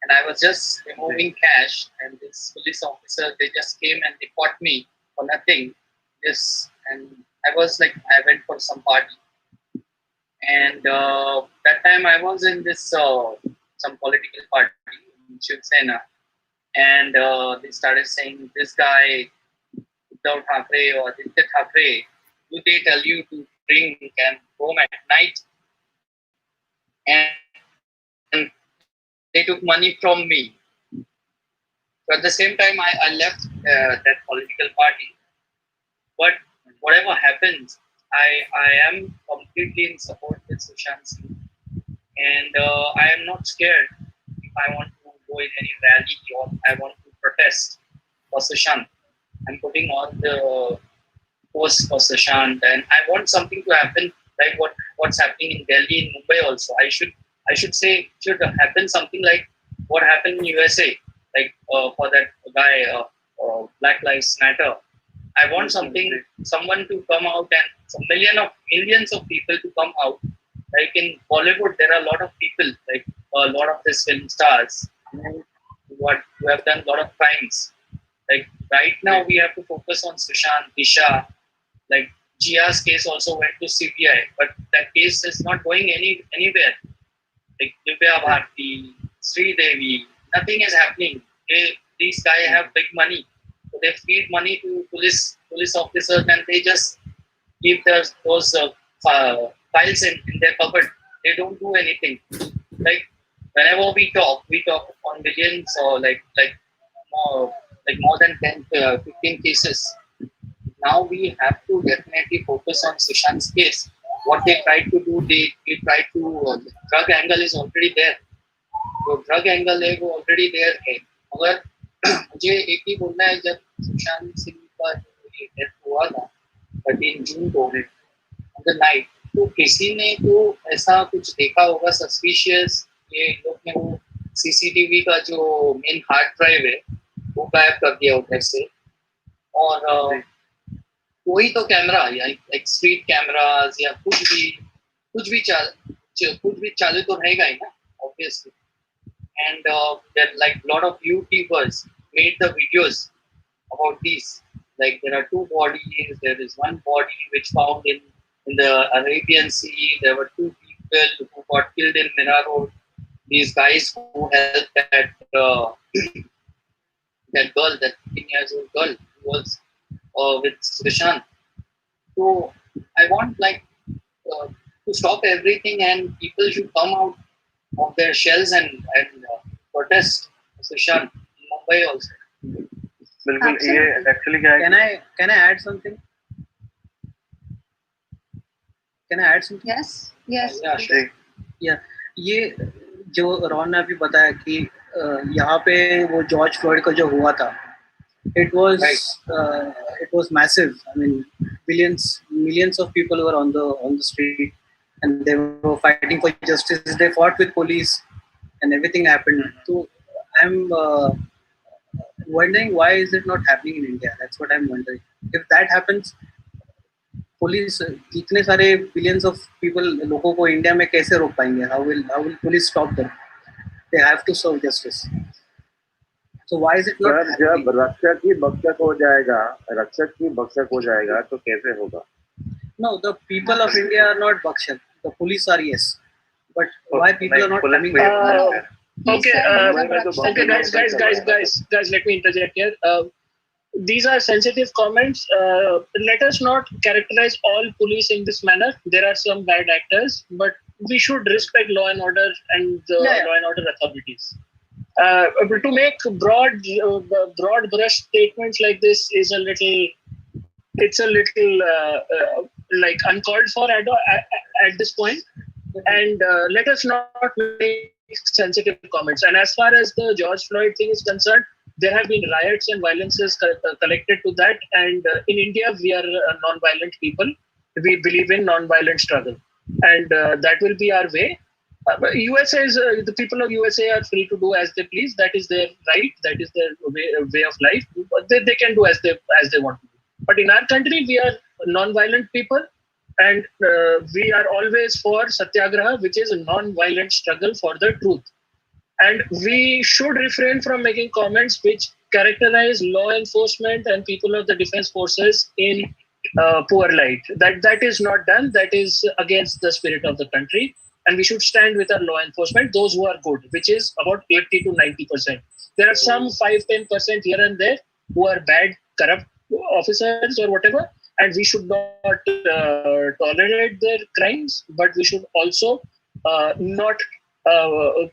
and I was just removing cash and this police officer, they just came and they caught me for nothing. Yes, and I was like, I went for some party and that time I was in this some political party in Shiv Sena and they started saying this guy Uddhav Thackeray or Aditya Thackeray, do they tell you to drink and home at night? And they took money from me. So at the same time, I left that political party. But whatever happens, I am completely in support with Sushant Singh. And I am not scared if I want to go in any rally or I want to protest for Sushant. I'm putting all the posts for Sushant and I want something to happen like what's happening in Delhi, in Mumbai also. I should say should happen something like what happened in USA, like for that guy Black Lives Matter. I want someone to come out and some millions of people to come out. Like in Bollywood, there are a lot of people, like a lot of these film stars who have done a lot of crimes. Like right now, we have to focus on Sushant, Disha. Like Jia's case also went to CBI, but that case is not going anywhere. Like Divya Bharti, Sri Devi, nothing is happening. These guys have big money, so they feed money to police officers, and they just keep those files in their cupboard. They don't do anything. Like whenever we talk on millions or like more than 10, 15 cases. now we have to definitely focus on Sushant's case. What they tried to do, they tried to drug angle is already there. जो drug angle है वो already there है. मगर मुझे एक ही बोलना है, जब सुशांत सिंह का ये डेथ हुआ था 13 जून को ऑन द नाइट, तो किसी ने तो ऐसा कुछ देखा होगा सस्पिशियस. ये लोग ने वो सीसीटीवी का जो मेन हार्ड ड्राइव है वो गायब कर दिया उधर से. और कोई तो कैमरा या एक स्ट्रीट कैमरास या कुछ भी चालू तो रहेगा ही ना, obviously. And there like lot of YouTubers made the videos about these. Like there are 2 bodies. There is one body which found in the Arabian Sea. There were 2 people who got killed in Mira Road. These guys who helped that girl, that 15 years old girl who was with Sushant. So I want to stop everything, and people should come out of their shells and protest Sushant in Mumbai also. बिल्कुल. ये actually क्या है? Can I add something? Yes. Yeah. ये जो Ron ने अभी बताया कि यहाँ पे वो जॉर्ज फ्लॉयड का जो हुआ था, it was massive. I mean, millions of people were on the street, and they were fighting for justice. They fought with police, and everything happened. So I'm wondering, why is it not happening in India? That's what I'm wondering. If that happens, police इतने सारे billions of people लोगों को India में कैसे रोक पाएंगे? How will police stop them? They have to serve justice. So why is it not happening? जब रक्षक ही भक्षक हो जाएगा तो कैसे होगा? No, the people of India are not Bakshak. The police are, yes. But why people are not coming? Okay, guys, let me interject here. These are sensitive comments. Let us not characterize all police in this manner. There are some bad actors, but we should respect law and order and law and order authorities. To make broad brush statements like this is a little like uncalled for at this point. And let us not make sensitive comments. And as far as the George Floyd thing is concerned, there have been riots and violences connected to that. And in India, we are non-violent people. We believe in non-violent struggle, and that will be our way. USA is the people of USA are free to do as they please. That is their right. That is their way of life. They can do as they want to do. But in our country, we are non-violent people, and we are always for Satyagrah, which is a non-violent struggle for the truth. And we should refrain from making comments which characterize law enforcement and people of the defense forces in poor light. That is not done. That is against the spirit of the country. And we should stand with our law enforcement, those who are good, which is about 80 to 90%. There are some 5-10% here and there who are bad, corrupt officers or whatever, and we should not tolerate their crimes, but we should also not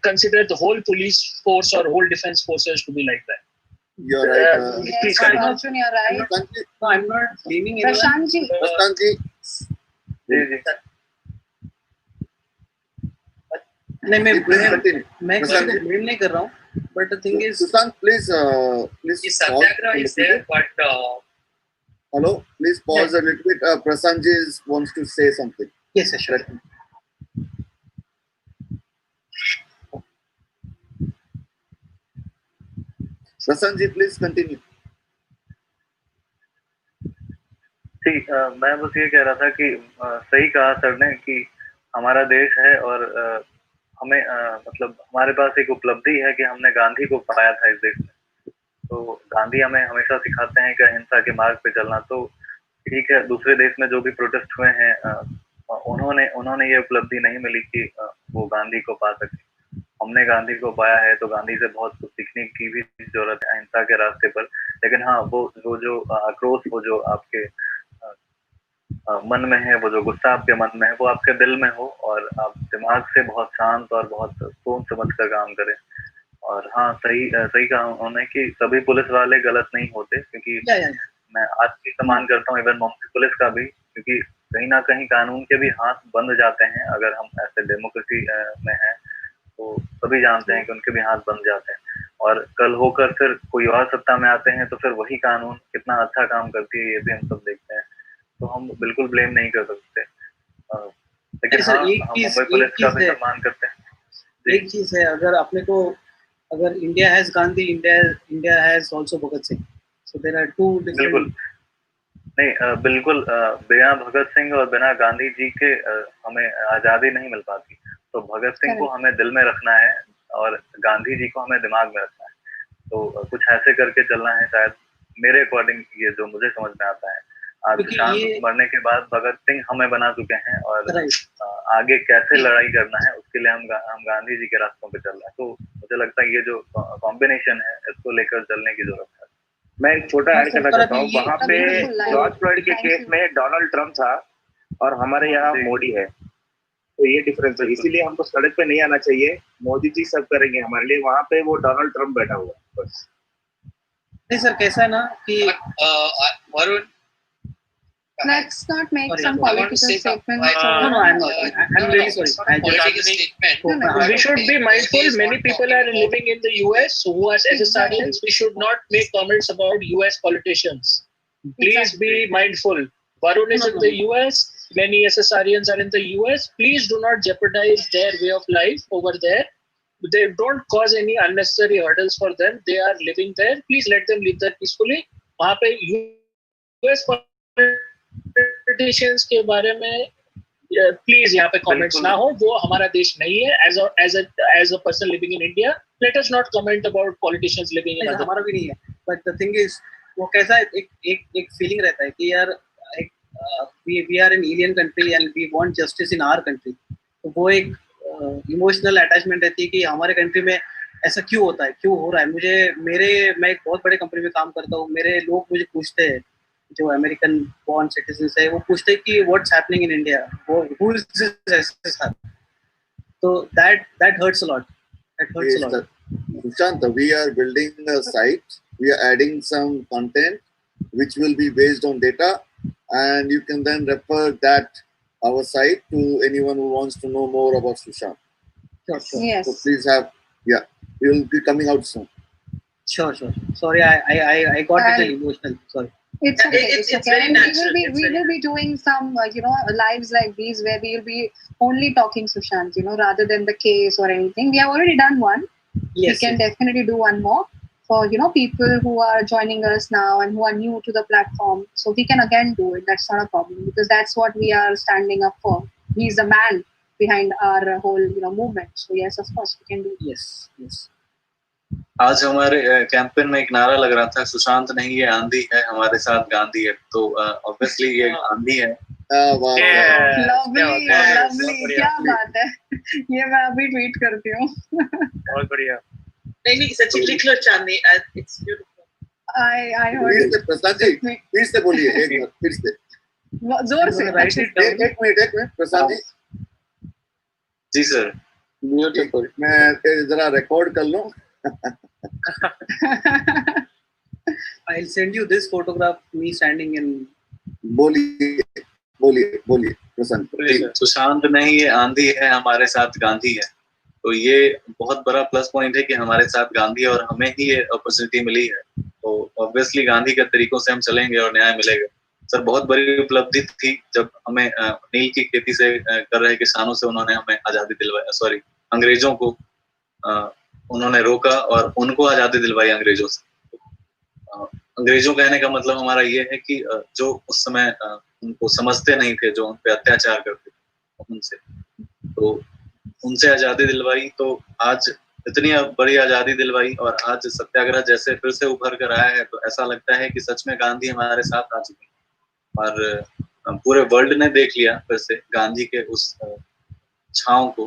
consider the whole police force or whole defense forces to be like that. You're right. Please Yes, Arjun, you're right. No, I'm not blaming anyone. Prashant ji. नहीं मैं blame नहीं कर रहा हूँ, but the thing is, Sushant, please Satyagrah is there, but hello, please pause a little bit. Prashant ji wants to say something. Yes, sure. Prashant ji, please continue. ठीक, मैं बस ये कह रहा था कि सही कहा सर ने कि हमारा देश है और हमें मतलब हमारे पास एक उपलब्धि है कि हमने गांधी को पाया था इस देश में. तो गांधी हमें हमेशा सिखाते हैं कि अहिंसा के मार्ग पे चलना. तो ठीक है, दूसरे देश में जो भी प्रोटेस्ट हुए हैं उन्होंने ये उपलब्धि नहीं मिली कि वो गांधी को पा सके. हमने गांधी को पाया है, तो गांधी से बहुत कुछ सीखने की भी जरूरत है अहिंसा के रास्ते पर. लेकिन हाँ, वो जो आक्रोश, वो जो आपके मन में है, वो जो गुस्सा आपके मन में है, वो आपके दिल में हो और आप दिमाग से बहुत शांत और बहुत सोच समझ कर काम करें. और हाँ, सही कहा उन्होंने कि सभी पुलिस वाले गलत नहीं होते, क्योंकि मैं आज भी सम्मान करता हूँ इवन मुंबई पुलिस का भी, क्योंकि कहीं ना कहीं कानून के भी हाथ बंद जाते हैं। अगर हम ऐसे डेमोक्रेसी में हैं तो सभी जानते हैं कि उनके भी हाथ बंद जाते हैं, और कल होकर फिर कोई और सत्ता में आते हैं तो फिर वही कानून कितना अच्छा काम करती है ये भी हम सब देखते हैं। तो हम बिल्कुल ब्लेम नहीं कर सकते, लेकिन हाँ, हम मुंबई पुलिस का भी सम्मान करते हैं। एक चीज है, अगर अपने को, अगर India has Gandhi, India has also Bhagat Singh, so there are two different. नहीं, बिल्कुल बिना भगत सिंह और बिना गांधी जी के हमें आज़ादी नहीं मिल पाती। तो भगत सिंह को हमें दिल में रखना है और गांधी जी को हमें दिमाग में रखना है। तो कुछ ऐसे करके चलना है शायद, मेरे अकॉर्डिंग, ये जो मुझे समझ में आता है। आज सुशांत मरने के बाद भगत सिंह हमें बना चुके हैं, और आगे कैसे लड़ाई करना है उसके लिए हम गांधी जी के रास्तों पे चल रहे हैं। तो मुझे लगता है ये जो कॉम्बिनेशन है इसको लेकर चलने की जरूरत है। मैं एक छोटा ऐड करना चाहता हूँ। वहाँ पे जॉर्ज फ्लॉयड के केस में डोनाल्ड ट्रम्प था और हमारे यहाँ मोदी है, तो ये डिफरेंस है। इसीलिए हमको सड़क पे नहीं आना चाहिए, मोदी जी सब करेंगे हमारे लिए। वहाँ पे वो डोनाल्ड ट्रम्प बैठा हुआ है बस। नहीं सर, कैसा है ना कि Varun, let's not make some political statements. No, I'm not. I'm really sorry. We should be mindful. Many people are living in the US who are SSRians. We should not make comments about US politicians. Please be mindful. Varun is in the US. Many SSRians are in the US. Please do not jeopardize their way of life over there. They don't cause any unnecessary hurdles for them. They are living there. Please let them live there peacefully. वहाँ पे US politicians के बारे में please यहाँ पे comments ना हो, वो हमारा देश नहीं है। As a person living in India, let us not comment about politicians living in, हमारा भी नहीं है। बट द थिंग इज, वो कैसा है, एक फीलिंग रहता है कि यार we are in alien country and we want justice in our country. तो वो एक इमोशनल अटैचमेंट रहती है कि हमारे कंट्री में ऐसा क्यों होता है, क्यों हो रहा है। मैं एक बहुत बड़े कंपनी में काम करता हूँ, मेरे लोग मुझे पूछते हैं, जो अमेरिकन बॉर्न सिटीजन्स है, वो पूछते हैं कि what's happening in India, who is this SSR. तो that hurts a lot, Sushant, we are building a site, we are adding some content which will be based on data, and you can then refer that our site to anyone who wants to know more about Sushant. Sure. Yes. So please we will be coming out soon. Sure. Sorry, I got a little emotional. Sorry. It's okay. It's very natural. We will be doing some, lives like these where we will be only talking Sushant, rather than the case or anything. We have already done one. Yes, we can definitely do one more for, people who are joining us now and who are new to the platform. So we can again do it. That's not a problem, because that's what we are standing up for. He's the man behind our whole, movement. So yes, of course, we can do it. Yes. आज हमारे campaign में एक नारा लग रहा था, सुशांत नहीं ये आंधी है, हमारे साथ गांधी है। तो ऑब्वियसली ये गांधी है। लवली, क्या बात है। ये मैं अभी ट्वीट करती हूँ। बहुत बढ़िया। नहीं, such a tickler, Chandni. It's beautiful. I heard. Prasad ji, फिर से बोलिए एक बार, फिर से जोर से। एक मिनट प्रसाद जी। जी सर। ब्यूटीफुल। मैं जरा रिकॉर्ड कर लूं। I'll send you this photograph, me standing in. बोलिए प्रशांत। सुशांत नहीं ये आंधी है, हमारे साथ गांधी है। तो ये बहुत बड़ा प्लस पॉइंट है कि हमारे साथ गांधी है और हमें ही ये अपॉर्चुनिटी मिली है। तो ऑब्वियसली गांधी के तरीकों से हम चलेंगे और न्याय मिलेगा। सर बहुत बड़ी उपलब्धि थी जब हमें नील की खेती से कर रहे किसानों से उन्होंने हमें आजादी दिलवाई, अंग्रेजों को उन्होंने रोका और उनको आजादी दिलवाई अंग्रेजों से। अंग्रेजों कहने का मतलब हमारा ये है कि जो उस समय उनको समझते नहीं थे, जो उन पे अत्याचार करते थे, उनसे आजादी दिलवाई। तो आज इतनी बड़ी आजादी दिलवाई और आज सत्याग्रह जैसे फिर से उभर कर आया है, तो ऐसा लगता है कि सच में गांधी हमारे साथ आ चुके हैं और पूरे वर्ल्ड ने देख लिया फिर से गांधी के उस छांव को,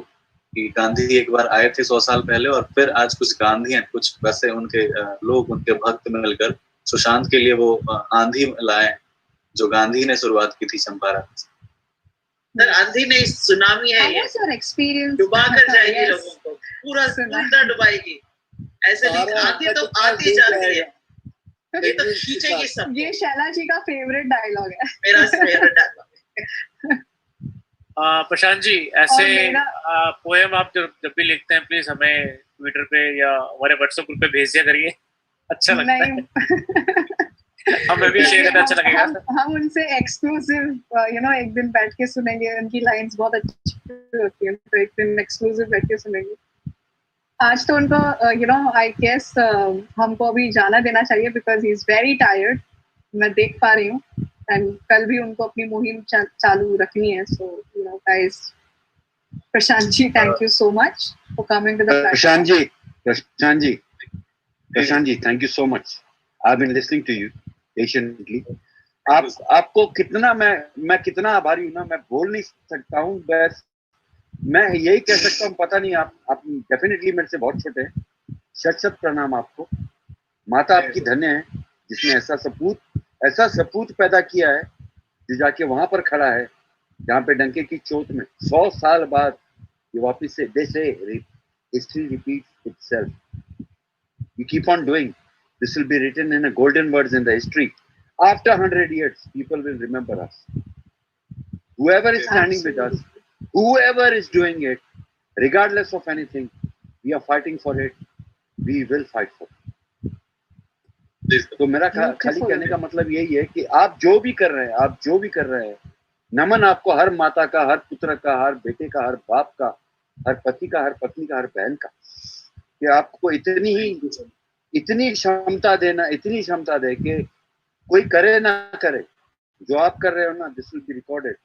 कि गांधी एक बार आए थे 100 साल पहले और फिर आज कुछ गांधी हैं, कुछ वैसे उनके लोग, उनके भक्त मिलकर सुशांत के लिए वो आंधी लाए जो गांधी ने शुरुआत की थी चंपारण से। सर आंधी नहीं, सुनामी है ये, डुबा कर जाएगी लोगों को, पूरा डुबाएगी। ऐसे नहीं, आंधी तो आती जाती है। ये तो खींचेगी सब। ये शैला जी का फेवरेट डायलॉग है। मेरा फेवरेट डायलॉग। प्रशांत जी, ऐसे पोएम आप जब भी लिखते हैं प्लीज हमें ट्विटर पे या हमारे व्हाट्सएप ग्रुप पे भेज दिया करिए, अच्छा लगता है। हमें भी शेयर करना अच्छा लगेगा। हम उनसे एक्सक्लूसिव एक दिन बैठ के सुनेंगे, उनकी लाइंस बहुत अच्छी होती है, तो एक दिन एक्सक्लूसिव बैठ के सुनेंगे। आज तो उनको आई गेस हमको अभी जाना देना चाहिए because he is very tired, मैं देख पा रही हूँ, एंड कल भी उनको अपनी मुहिम चालू रखनी है। So guys, Prashant ji, thank you so much for coming to the platform. Prashant ji, thank you so much. I have been listening to you patiently. आपको कितना मैं कितना आभारी हूँ ना, मैं बोल नहीं सकता हूँ। बस मैं यही कह सकता हूँ, पता नहीं आप डेफिनेटली मेरे से बहुत छोटे हैं। शत प्रणाम आपको। माता आपकी धन्य है जिसने ऐसा सपूत पैदा किया है जो जाके वहां पर खड़ा है जहाँ पे डंके की चोट में 100 साल बाद ये वापिस से दे से history repeats itself. We keep on doing. This will be written in a golden words in the history. After 100 years, people will remember us. Whoever is standing with us, whoever is doing it, regardless of anything, we are fighting for it. We will fight for it. तो मेरा खाली कहने का मतलब यही है कि आप जो भी कर रहे हैं, नमन आपको, हर माता का, हर पुत्र का, हर बेटे का, हर बाप का, हर पति का, हर पत्नी का, हर बहन का, कि आपको इतनी क्षमता दे कि कोई करे ना करे, जो आप कर रहे हो ना, दिस विल बी रिकॉर्डेड,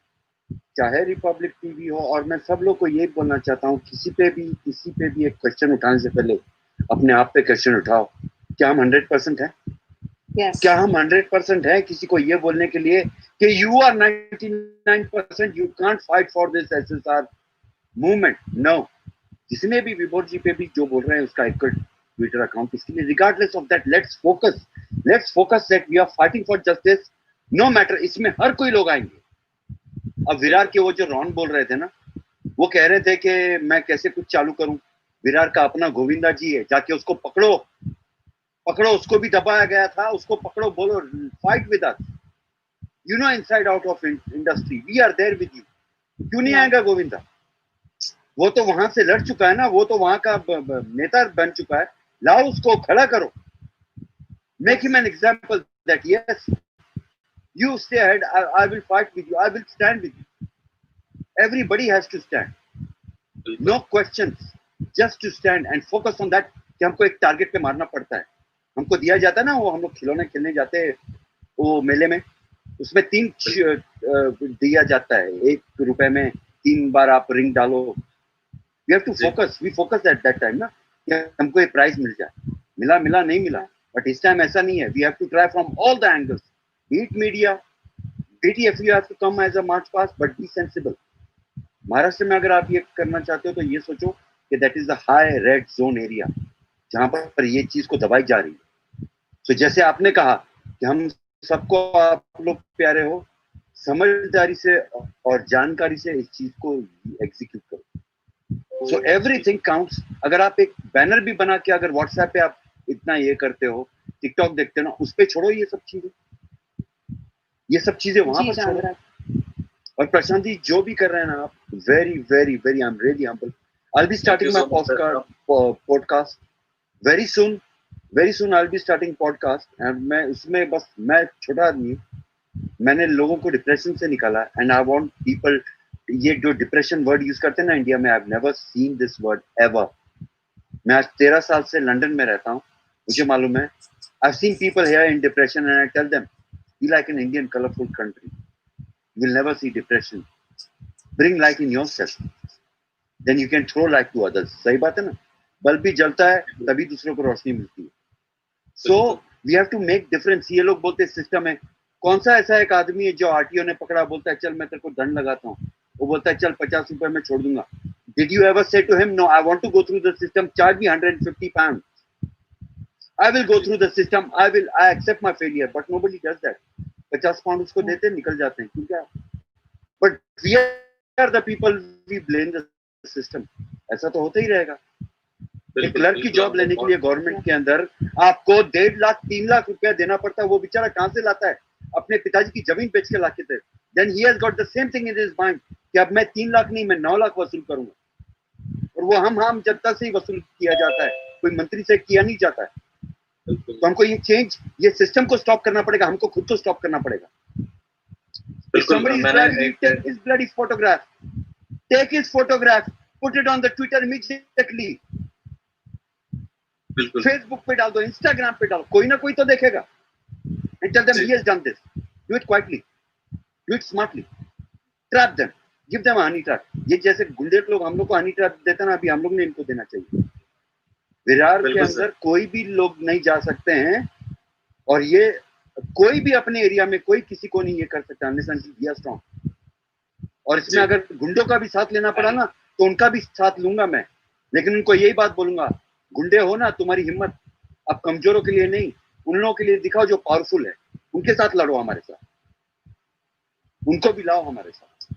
चाहे रिपब्लिक टीवी हो। और मैं सब लोग को यही बोलना चाहता हूँ, किसी पे भी एक क्वेश्चन उठाने से पहले अपने आप पे क्वेश्चन उठाओ, क्या हम 100% हैं? क्या हम 100% हैं किसी को ये बोलने के लिए कि you are 99%, you can't fight for this SSR movement? No. जिसमें भी विभोर जी पे भी जो बोल रहे हैं उसका एक ट्विटर अकाउंट इसके लिए, regardless of that, let's focus that we are fighting for justice, no matter. इसमें हर कोई लोग आएंगे। अब विरार के वो जो रॉन बोल रहे थे ना, वो कह रहे थे कि मैं कैसे कुछ चालू करूं। विरार का अपना गोविंदा जी है, जाके उसको पकड़ो, उसको भी दबाया गया था, उसको पकड़ो, बोलो fight with us, you know, inside out of industry, we are there with you. क्यों नहीं आएगा गोविंदा? वो तो वहां से लड़ चुका है ना, वो तो वहां का नेता बन चुका है। लाओ उसको, खड़ा करो, make him an example that yes, you stay ahead, I will fight with you, I will stand with you. Everybody has to stand, no questions, just to stand and focus on that कि हमको एक target पे मारना पड़ता है। हमको दिया जाता है ना, वो हम लोग खिलौने खेलने जाते हैं वो मेले में, उसमें 3 दिया जाता है, 1 रुपए में 3 बार आप रिंग डालो। We have to focus, we focus at that time ना कि हमको ये प्राइज मिल जाए। मिला नहीं मिला, बट इस टाइम ऐसा नहीं है। We have to try from all the angles, be it media, BTF, you have to come as a march past, but be sensible. Maharashtra में अगर आप ये करना चाहते हो तो ये सोचो कि that is the high red zone area जहां पर ये चीज को दबाई जा रही है। तो जैसे आपने कहा कि हम सबको, आप लोग प्यारे हो, समझदारी से और जानकारी से इस चीज को एग्जीक्यूट करो। So everything counts. अगर आप एक बैनर भी बना के अगर व्हाट्सएप पे आप इतना ये करते हो, टिकटॉक देखते हो ना, उस पे छोड़ो ये सब चीजें वहां पर छोड़ो। और प्रशांत जी जो भी कर रहे हैं ना आप, very very very, I am really humble. I will be starting my podcast very soon, I will be starting podcast. And मैं उसमें बस, मैं छोटा आदमी, मैंने लोगों को डिप्रेशन से निकाला, एंड आई वांट पीपल, ये जो डिप्रेशन वर्ड यूज करते हैं ना इंडिया में, I have never seen this word ever. मैं आज 13 साल से लंदन में रहता हूँ, मुझे मालूम है। I have seen people here in depression and I tell them, be like an Indian colorful country, you will never see depression. Bring light in yourself, then you can throw light to others. सही बात है ना, bulb भी जलता है तभी दूसरों को रोशनी मिलती है। So we have to make difference। ये लोग बोलते हैं सिस्टम है, कौन सा ऐसा एक आदमी है जो आरटीओ ने पकड़ा, बोलता है चल मैं तेरे को दंड लगाता हूँ, वो बोलता है चल 50 रुपए में छोड़ दूंगा। Did you ever say to him, no, I want to go through the system, charge me 150 pounds, I will go through the system, I accept my failure, but nobody does that। 50 pound उसको देते, निकल जाते हैं, क्यों? But we are the people, we blame the system. ऐसा तो होता ही रहेगा। एक क्लर्क की जॉब लेने के लिए गवर्नमेंट के अंदर आपको 1.5 लाख 3 लाख रुपया देना पड़ता है। वो बेचारा कहाँ से लाता है? अपने पिताजी की जमीन बेच के लाके दे। Then he has got the same thing in his mind कि अब मैं 3 लाख नहीं, मैं 9 लाख वसूल करूंगा। और वो हम जनता से ही वसूल किया जाता है, कोई मंत्री से किया नहीं जाता है। तो हमको ये चेंज, ये सिस्टम को स्टॉप करना पड़ेगा, हमको खुद को स्टॉप करना पड़ेगा। Somebody is driving, take his bloody photograph. Take his photograph, put it on the Twitter immediately. Facebook पे डाल दो, इंस्टाग्राम पे डालो, कोई ना कोई तो देखेगा। And tell them he has done this. Do it quietly. Do it smartly. Trap them. Give them a honey trap. ये जैसे गुंडे लोग हम लोग को हनी ट्रैप देता ना, अभी हम लोग ने इनको देना चाहिए। विरार के अंदर कोई भी लोग नहीं जा सकते हैं, और ये कोई भी अपने एरिया में कोई किसी को नहीं ये कर सकता unless until we are strong. और इसमें अगर गुंडों का भी साथ लेना पड़ा ना, तो उनका भी साथ लूंगा मैं, लेकिन उनको यही बात बोलूंगा, गुंडे हो ना, तुम्हारी हिम्मत अब कमजोरों के लिए नहीं, उन लोगों के लिए दिखाओ जो पावरफुल है, उनके साथ लड़ो, हमारे साथ, उनको भी लाओ हमारे साथ।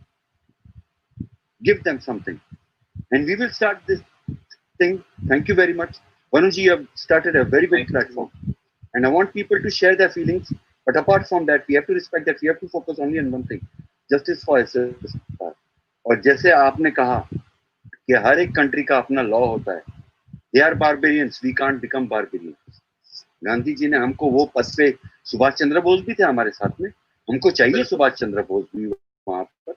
Give them something and we will start this thing. Thank you very much Vanu ji, you have started a very good platform and I want people to share their feelings, but apart from that we have to respect that we have to focus only on one thing, justice for SSR। और जैसे आपने कहा कि हर एक country का अपना law होता है, they are barbarians, we can't become barbarians। Gandhi ji ने हमको वो पद पे, सुभाष चंद्र बोस भी थे हमारे साथ में, हमको चाहिए सुभाष चंद्र बोस भी वहां पर,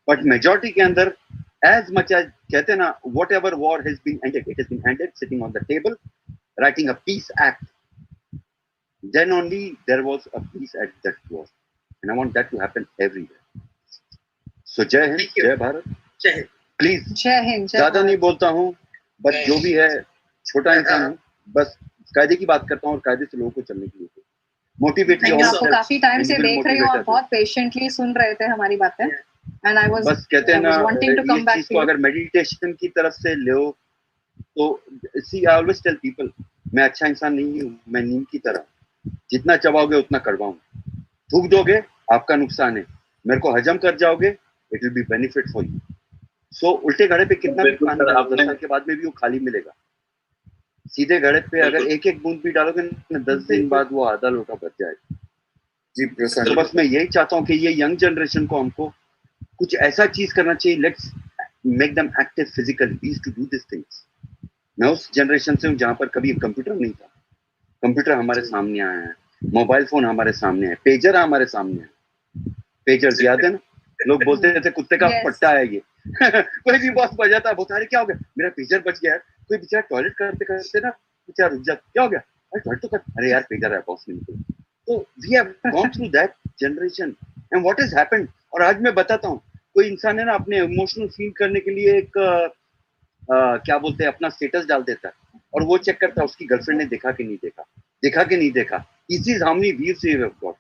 बट मेजॉरिटी के अंदर as much as कहते ना, whatever war has been ended, it has been ended sitting on the table writing a peace act, then only there was a peace at that war, and I want that to happen everywhere। So जय हिंद, जय भारत, जय Hind. Please जय हिंद। ज्यादा नहीं बोलता हूँ, बस जो भी है छोटा इंसान हूँ, बस कायदे की बात करता हूँ और कायदे से लोगों को चलने के लिए मोटिवेट मैं आपको काफी टाइम से देख रही हूँ और बहुत पेशेंटली सुन रहे थे हमारी बातें, and I was बस कहते हैं ना, ये चीज को अगर मेडिटेशन की तरफ से लो तो सी आई ऑलवेज टेल पीपल, मैं अच्छा इंसान नहीं हूँ, मैं नीम की तरह, जितना चबाओगे उतना कड़वाऊंगा, थूक दोगे आपका नुकसान है, मेरे को हजम कर जाओगे it will be benefit for you. So उल्टे घड़े पे कितना भी पानी डालो, 10 साल के बाद में भी वो खाली मिलेगा। सीधे घड़े पे अगर एक एक बूंद भी डालोगे ना, 10 दिन बाद वो आधा लोटा बच जाएगा। जी प्रसन्न। तो बस मैं यही चाहता हूँ कि ये यंग जनरेशन को हमको कुछ ऐसा चीज करना चाहिए, let's make them active physically, we used to do this things. मैं उस जनरेशन से हूँ जहाँ पर कभी कंप्यूटर नहीं था, कंप्यूटर हमारे सामने आया है, मोबाइल फोन हमारे सामने है, पेजर हमारे सामने है। पेजर याद है ना, लोग बोलते थे कुत्ते का पट्टा है ये कोई भी बॉस बजाता है, बोलता है क्या हो गया, मेरा पेजर बच गया है। कोई बेचारा टॉयलेट करते करते ना बेचारा रुक जाता, क्या हो गया, अरे टॉयलेट तो कर, अरे यार पेजर है बॉस ने। तो we have gone through that generation and what has happened. और आज मैं बताता हूँ, कोई इंसान है ना अपने इमोशनल फील करने के लिए एक क्या बोलते हैं, अपना स्टेटस डाल देता है और वो चेक करता है उसकी गर्लफ्रेंड ने देखा कि नहीं देखा, देखा कि नहीं देखा। This is how many views you have got.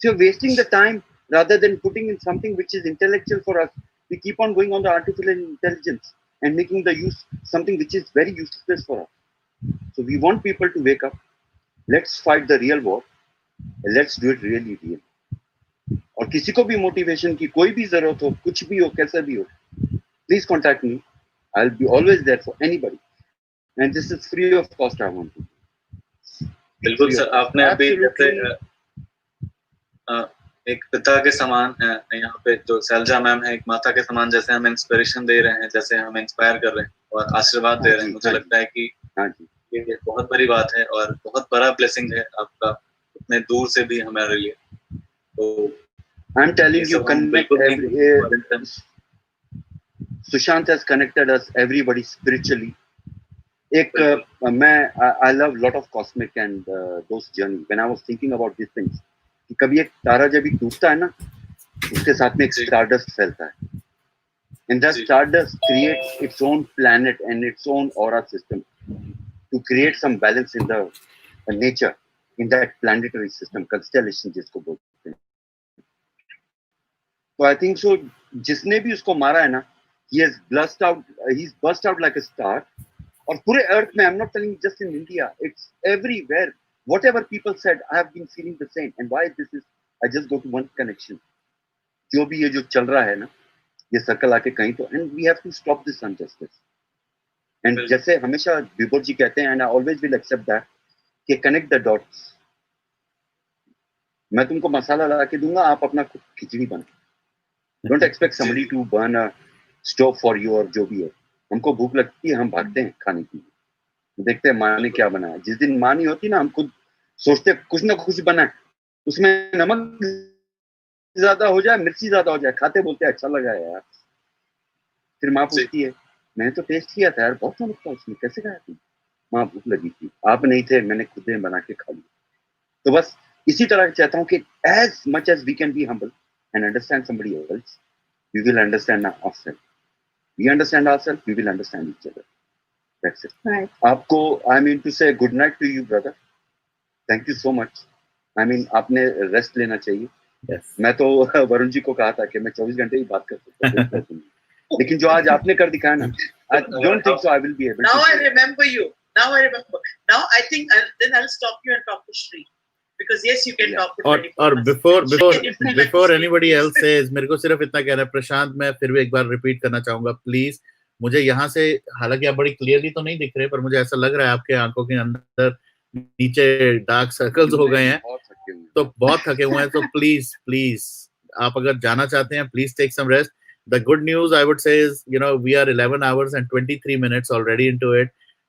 So you're wasting the time rather than putting in something which is intellectual for us. We keep on going on the artificial intelligence and making the use something which is very useless for us. So we want people to wake up. Let's fight the real war. Let's do it really real. और किसी को भी motivation की कोई भी जरूरत हो, कुछ भी हो, कैसा भी हो, please contact me, I will be always there for anybody and this is free of cost. I want to. बिल्कुल सर, आपने अभी जैसे एक पिता के समान यहाँ पे जो सैलजा मैम है, एक माता के समान जैसे हम इंस्पिरेशन दे रहे हैं, जैसे हम इंस्पायर कर रहे हैं और आशीर्वाद दे रहे हैं, मुझे लगता है कि ये बहुत बड़ी बात है और बहुत बड़ा ब्लेसिंग है आपका, इतने दूर से भी हमारे लिए। तो I'm telling you, Sushant has connected us, everybody spiritually. एक मैं I love lot of cosmic and those journey. When I was thinking about these things, कि कभी एक तारा जब भी टूटता है ना, उसके साथ में एक stardust फैलता है, and that stardust creates its own planet and its own aura system to create some balance in the nature, in that planetary system, constellation जिसको बोलते हैं। तो आई थिंक सो जिसने भी उसको मारा है ना, he's burst out like a star। और पूरे अर्थ में, आई am not telling just in India, it's everywhere. whatever people said, I have been feeling the same। and why this is, I just go to one connection, जो भी ये जो चल रहा है ना, ये सर्कल आके कहीं तो, and we have to stop this injustice and जैसे हमेशा विभोर जी कहते हैं, and I always will accept that, कि कनेक्ट द डॉट्स। मैं तुमको मसाला ला के दूंगा, आप अपना खुद खिचड़ी बना। Don't expect somebody to burn a stove for you, और जो भी है। हमको भूख लगती है, हम भागते हैं खाने के लिए, देखते हैं माँ ने क्या बनाया। जिस दिन माँ नहीं होती ना, हम खुद सोचते कुछ ना कुछ बनाए, उसमें नमक ज्यादा हो जाए, मिर्ची ज्यादा हो जाए, खाते बोलते अच्छा लगा यार। फिर माँ पूछती है, मैंने तो टेस्ट किया था यार, बहुत नमक था उसमें, कैसे खाया तुम? माँ भूख लगी थी, आप नहीं थे, मैंने खुद ही बना के खा लिया। तो बस इसी तरह चाहता हूँ कि as much as we can be humble and understand somebody else, we will understand ourselves. We understand ourselves, we will understand each other. That's it. Right. आपको I mean to say good night to you, brother. Thank you so much. I mean आपने rest लेना चाहिए. Yes. मैं तो वरुण जी को कहा था कि मैं 24 घंटे ही बात कर सकता हूँ, लेकिन जो आज आपने कर दिखाया ना, I don't think so I will be able Now to. I remember you. Now I remember. Now I think then I'll stop you and talk to Shri. Because yes, you can talk to और before anybody else says, मेरे को सिर्फ इतना कहना है प्रशांत, मैं फिर भी एक बार रिपीट करना चाहूंगा प्लीज। मुझे यहाँ से, हालांकि आप बड़ी क्लियरली तो नहीं दिख रहे, पर मुझे ऐसा लग रहा है आपके आंखों के अंदर नीचे डार्क सर्कल्स हो गए हैं, तो बहुत थके हुए हैं। तो प्लीज प्लीज आप अगर जाना चाहते हैं, please take some rest. The good news I would say is, we are 11 hours and 23 minutes already into it.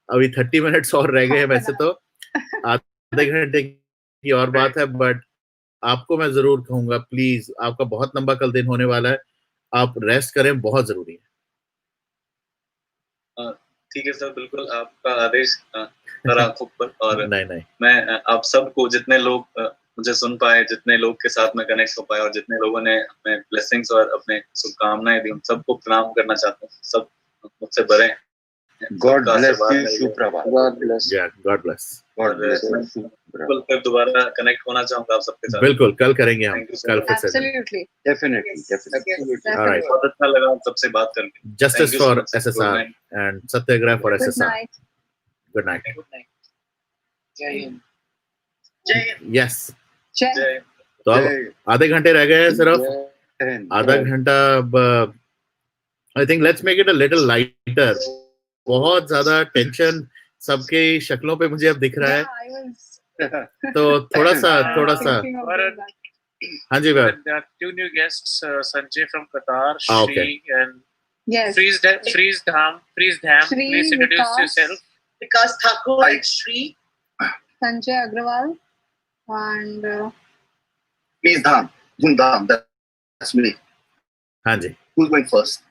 अभी 30 minutes और रह गए हैं। वैसे तो आधे घंटे की और बात है, बट आपको मैं जरूर कहूंगा प्लीज, आपका बहुत लंबा कल दिन होने वाला है, आप रेस्ट करें, बहुत जरूरी है। ठीक है सर, बिल्कुल आपका आदेश सर आंखों पर। और नहीं मैं आप सबको, जितने लोग मुझे सुन पाए, जितने लोग के साथ मैं कनेक्ट हो पाया, और जितने लोगों ने अपने ब्लेसिंग्स और अपने शुभकामनाएं दी, उन सबको प्रणाम करना चाहता हूँ। सब मुझसे बड़े हैं। God bless you, सुप्रभात। God bless. Yeah, God bless. God bless you. बिल्कुल फिर दोबारा कनेक्ट होना चाहूंगा आप सबके साथ। बिल्कुल, कल करेंगे हम, कल फिर से। Absolutely. Definitely. All right. बहुत अच्छा लगा आप सबसे बात करके। Justice for SSR and Satyagrah for SSR. Good night. Good night. जय हिंद। जय हिंद। Yes. जय। तो अब आधे घंटे रह गए हैं सिर्फ, आधा घंटा। I think let's make it a little lighter. बहुत ज्यादा टेंशन सबके शक्लों पे मुझे अब दिख रहा है, तो थोड़ा सा हाँ जी भाई। There are two new guests, Sanjay from Qatar, okay. Shri and yes. Freeze Dham. Please introduce yourself. Vikas Thakur and Shri. Sanjay Agrawal and Please Dham, that's me. हाँ जी। Who's going first?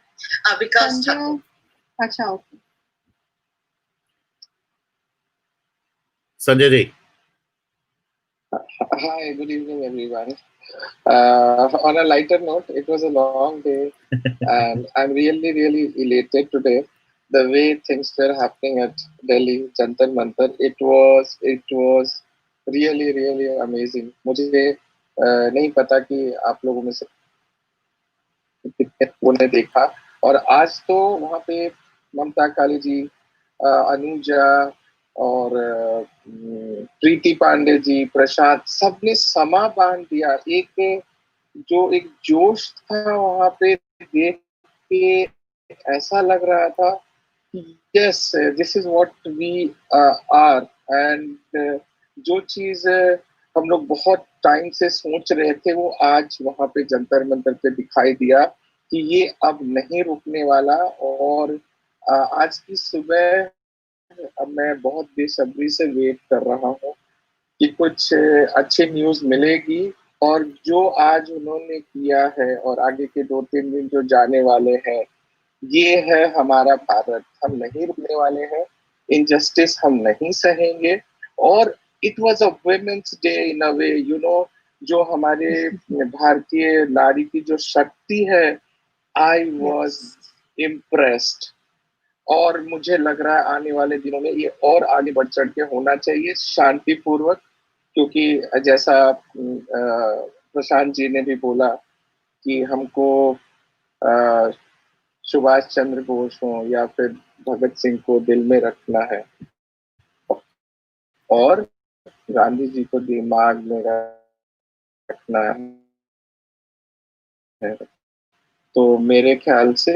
Vikas Thakur. अच्छा, okay. Sanjay ji. Hi, good evening, everyone. On a lighter note, it was a long day, and I'm really, really elated today. The way things were happening at Delhi, Jantar Mantar, it was really, really amazing. मुझे नहीं पता कि आप लोगों में से कितने ने देखा, और आज तो वहाँ पे ममता काली जी, अनुजा और प्रीति पांडे जी, प्रशांत, सबने समा बांध दिया। एक जोश था वहाँ पे देख के, ऐसा लग रहा था कि yes, this is what we are. And जो चीज हम लोग बहुत टाइम से सोच रहे थे, वो आज वहाँ पे जंतर मंतर पे दिखाई दिया कि ये अब नहीं रुकने वाला। और आज की सुबह अब मैं बहुत बेसब्री से वेट कर रहा हूँ कि कुछ अच्छी न्यूज मिलेगी। और जो आज उन्होंने किया है और आगे के 2-3 दिन जो जाने वाले हैं, ये है हमारा भारत। हम नहीं रुकने वाले हैं, इनजस्टिस हम नहीं सहेंगे। और it was a women's day in a way, जो हमारे भारतीय नारी की जो शक्ति है, आई वाज इम्प्रेस्ड। और मुझे लग रहा है आने वाले दिनों में ये और आगे बढ़ चढ़ के होना चाहिए, शांतिपूर्वक। क्योंकि जैसा प्रशांत जी ने भी बोला कि हमको सुभाष चंद्र बोस हो या फिर भगत सिंह को दिल में रखना है, और गांधी जी को दिमाग में रखना है। तो मेरे ख्याल से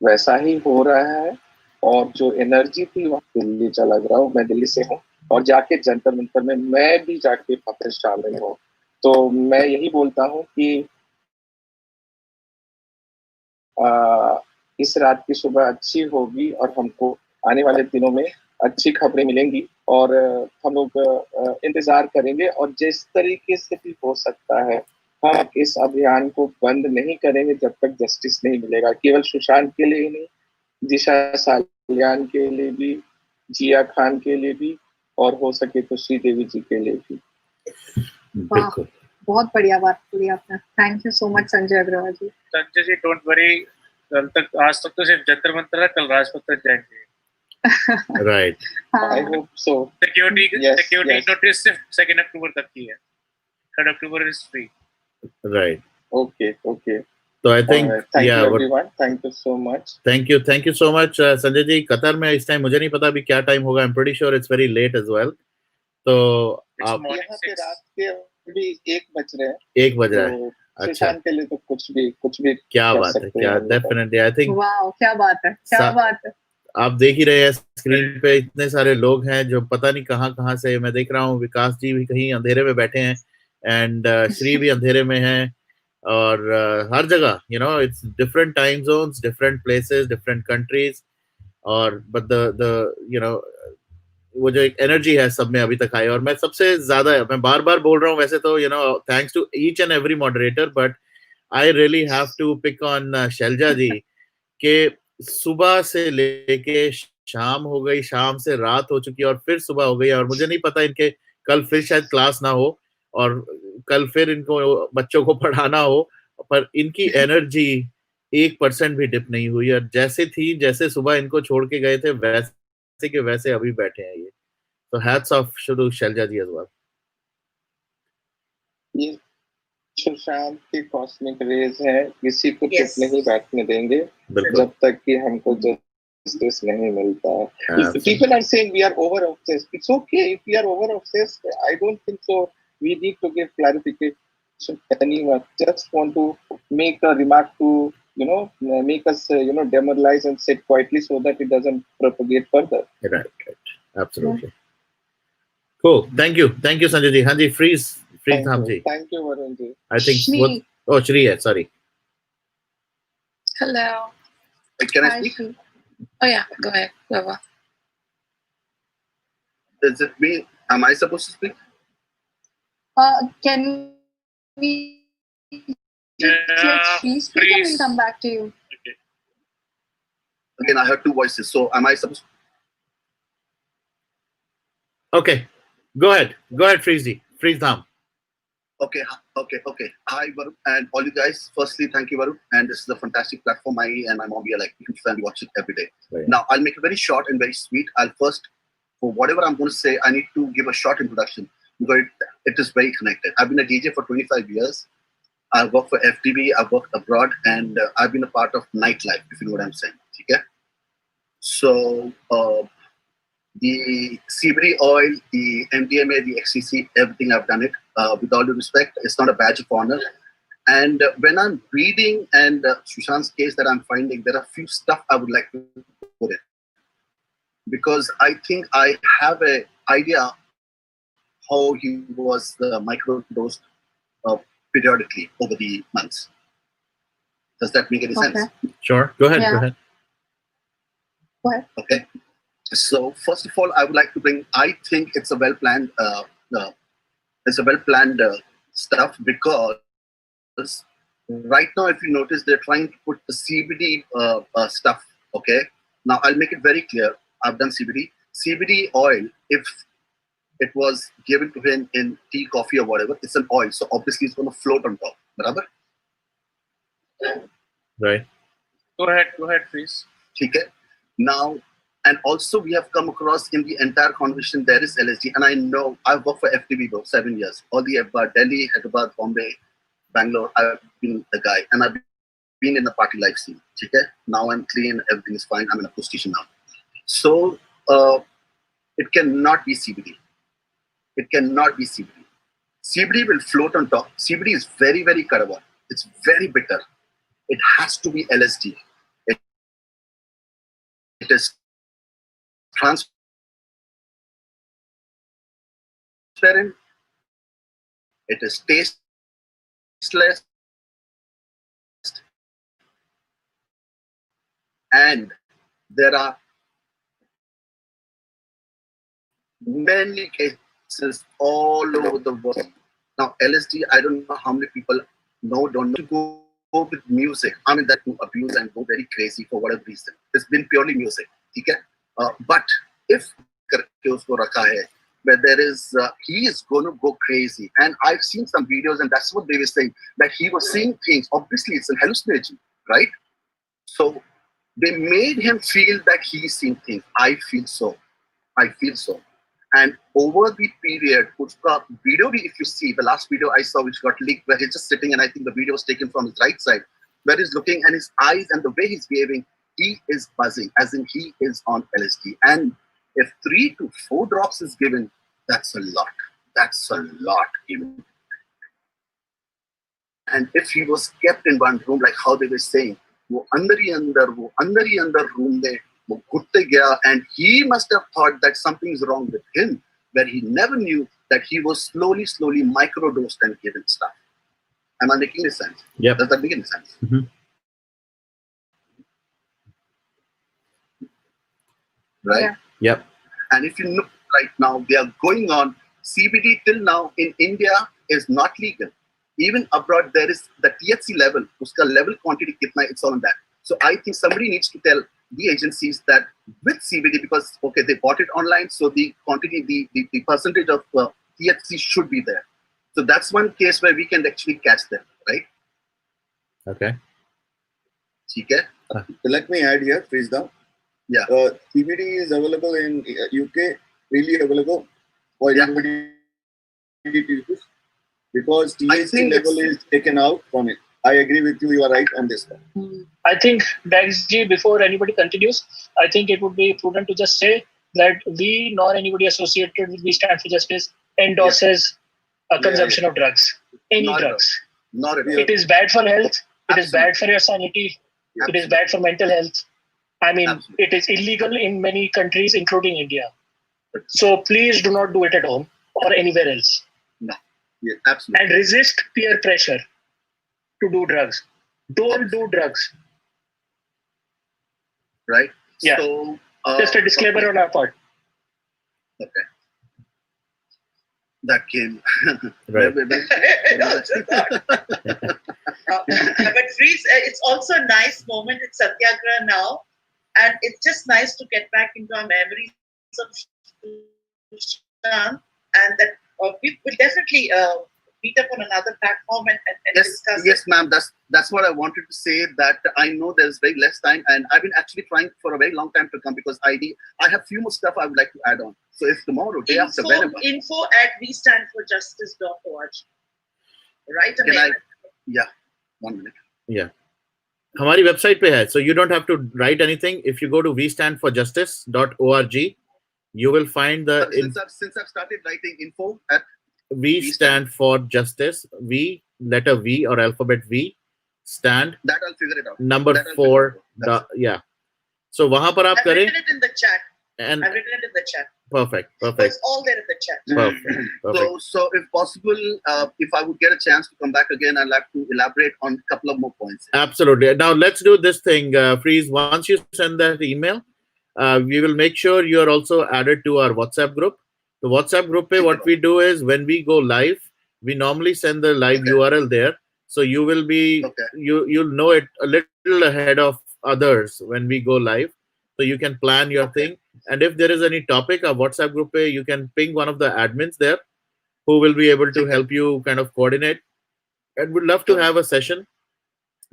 वैसा ही हो रहा है। और जो एनर्जी थी वहाँ दिल्ली चला गया हूँ, मैं दिल्ली से हूँ, और जाके जंतर मंतर में मैं भी जाके वहाँ शामिल हूँ। तो मैं यही बोलता हूँ कि इस रात की सुबह अच्छी होगी और हमको आने वाले दिनों में अच्छी खबरें मिलेंगी, और हम लोग इंतजार करेंगे, और जिस तरीके से भी हो सकता है हम इस अभियान को बंद नहीं करेंगे जब तक जस्टिस नहीं मिलेगा, केवल सुशांत के लिए ही नहीं, दिशा सालियान के लिए भी, जिया खान के लिए भी, और हो सके तो श्रीदेवी जी के लिए भी। वाह, बहुत बढ़िया बात बोली आपने। Thank you so much Sanjay Agarwal ji. Sanjay ji don't worry, कल तक, आज तक तो सिर्फ जंतर मंतर है, कल राजपथ तक जाएंगे। Right, I hope so. Security notice सिर्फ 2 अक्टूबर तक की है, 3 October is free. Right, okay okay. तो I think thank you everyone, thank you so much. Thank you so much Sanjay ji. Qatar में इस टाइम मुझे नहीं पता अभी क्या टाइम होगा, I am pretty sure it's very late as well. तो आप यहाँ पे रात के अभी 1 बज रहे हैं, 1 बज रहा है। अच्छा, सुशांत के लिए तो कुछ भी क्या कर बात है, सकते क्या हैं। डेफिनेटली आई थिंक वाह, क्या बात है, क्या बात है। आप देख ही रहे हैं स्क्रीन पे इतने सारे लोग हैं जो पता नहीं कहाँ से। मैं देख रहा हूँ विकास जी भी कहीं अंधेरे में बैठे हैं, एंड श्री भी अंधेरे में है, और हर जगह it's different time zones, different places, different countries, और बट द वो जो एक एनर्जी है सब में अभी तक आई। और मैं सबसे ज्यादा, मैं बार बार बोल रहा हूँ वैसे तो thanks to each and every moderator, but I really have to pick on Shailaja ji के सुबह से लेके शाम हो गई, शाम से रात हो चुकी है, और फिर सुबह हो गई, और मुझे नहीं पता इनके कल फिर शायद क्लास ना हो, और कल फिर इनको बच्चों को पढ़ाना हो, पर इनकी एनर्जी 1% भी डिप नहीं हुई, और जैसे थी, जैसे सुबह इनको छोड़ के गए थे वैसे के वैसे अभी बैठे हैं ये। तो hats off to Shailja ji as well. ये सुशांत की कॉस्मिक रेज है, किसी को चुप नहीं बैठने देंगे जब तक कि हमको जस्टिस नहीं मिलता है। People are saying we are over obsessed. It's okay if we are over obsessed. I don't think so. We need to give clarification to anyone. Just want to make a remark to make us demoralize and sit quietly so that it doesn't propagate further. Right, absolutely. Cool. Thank you Sanjay ji. हाँ जी, freeze Dham ji. Thank you Varun ji. I think Shri है, sorry. Hello. Can I speak? Oh yeah, go ahead. Whoever. Does it mean, am I supposed to speak? Can we let Shri speak and we'll come back to you? Okay. Again, I heard 2 voices, so am I supposed to? Okay, go ahead, freeze dham. Okay. Hi Varun and all you guys. Firstly, thank you Varun, and this is a fantastic platform. I and my mom, we are like huge fan, we watch it every day. Right. Now I'll make it very short and very sweet. I'll first, for whatever I'm going to say, I need to give a short introduction because it is very connected. I've been a DJ for 25 years. I've worked for FTV, I've worked abroad, and I've been a part of nightlife, if you know what I'm saying. Okay? So the CBD oil, the MDMA, the XCC, everything I've done it. With all due respect, it's not a badge of honor. And when I'm reading and Sushant's case that I'm finding, there are few stuff I would like to put in. Because I think I have an idea how he was microdosed periodically over the months. Does that make any sense? Sure. Go ahead. Okay. So first of all, I would like to bring. I think it's a well-planned. Stuff because right now, if you notice, they're trying to put the CBD stuff. Okay. Now I'll make it very clear. I've done CBD. CBD oil, if it was given to him in tea, coffee, or whatever, it's an oil. So obviously, it's going to float on top. Barabar? Right. Go ahead, please. Okay. Now, and also we have come across in the entire conversation, there is LSD. And I know I've worked for FTV for 7 years. All the Delhi, Hyderabad, Bombay, Bangalore, I've been the guy. And I've been in the party life scene. Okay? Now I'm clean, everything is fine. I'm in a position now. So, it cannot be CBD. It cannot be CBD. CBD will float on top. CBD is very, very karawa. It's very bitter. It has to be LSD. It is transparent. It is tasteless. And there are many cases all over the world. Now, LSD, I don't know how many people don't know to go with music. I mean, that to abuse and go very crazy for whatever reason. It's been purely music. Okay? But if where there is, he is going to go crazy. And I've seen some videos, and that's what they were saying, that he was seeing things. Obviously, it's a hallucination, right? So they made him feel that he's seeing things. I feel so. And over the period, video, if you see the last video I saw, which got leaked, where he's just sitting, and I think the video was taken from his right side, where he's looking, and his eyes and the way he's behaving, he is buzzing, as in he is on LSD. And if 3 to 4 drops is given, that's a lot. That's a lot, even. And if he was kept in one room, like how they were saying, wo andar hi andar room mein wo gutte gaya, and he must have thought that something's wrong with him, where he never knew that he was slowly microdosed and given stuff. Am I making any sense? Yeah. Does that make any sense? Mm-hmm. Right? Yeah. Yep. And if you look right now, they are going on. CBD till now in India is not legal. Even abroad, there is the THC level, uska level quantity kitna, it's all on that. So I think somebody needs to tell the agencies that with CBD, because okay, they bought it online, so the quantity, the percentage of THC should be there. So that's one case where we can actually catch them, right? Okay. Okay. Let me add here, Frizda. Yeah. CBD is available in UK, freely available for anybody to use, because THC level is taken out from it. I agree with you. You are right on this one. I think, Dax ji, before anybody continues, I think it would be prudent to just say that we nor anybody associated with We Stand for Justice endorses a consumption of drugs. Any Not drugs. Not at all. It is bad for health. It is Absolutely. bad for your sanity. It is bad for mental health. I mean, it is illegal in many countries, including India. So please do not do it at home or anywhere else. No. Yeah, absolutely. And resist peer pressure to do drugs. Don't do drugs. Right? Yeah. So, just a disclaimer on our part. Okay. That came. Right. But Freeze, it's also a nice moment at Satyagrah now. And it's just nice to get back into our memories of Sushant, and that we will definitely meet up on another platform and discuss. Yes, ma'am. That's what I wanted to say. That I know there's very less time, and I've been actually trying for a very long time to come, because I have few more stuff I would like to add on. So if tomorrow, day after, whenever. info@westandforjustice.org. Right? Can I? Yeah. 1 minute. Yeah. हमारी website पे है, so you don't have to write anything. If you go to westandforjustice.org, you will find the. Since I've started writing info at. We stand for justice. V, letter V or alphabet V, stand. That I'll figure it out. Number 4. Yeah. So वहाँ पर आप I've करें. written it in the chat. And I've written it in the chat. Perfect. It's all there in the chat. Perfect. So if possible, if I would get a chance to come back again, I'd like to elaborate on a couple of more points. Absolutely. Now let's do this thing, Freeze. Once you send that email, we will make sure you are also added to our WhatsApp group. The WhatsApp group, what we do is when we go live, we normally send the live URL there. So you will be, you'll know it a little ahead of others when we go live. So you can plan your thing. And if there is any topic, a WhatsApp group, you can ping one of the admins there who will be able to help you kind of coordinate. And would love to have a session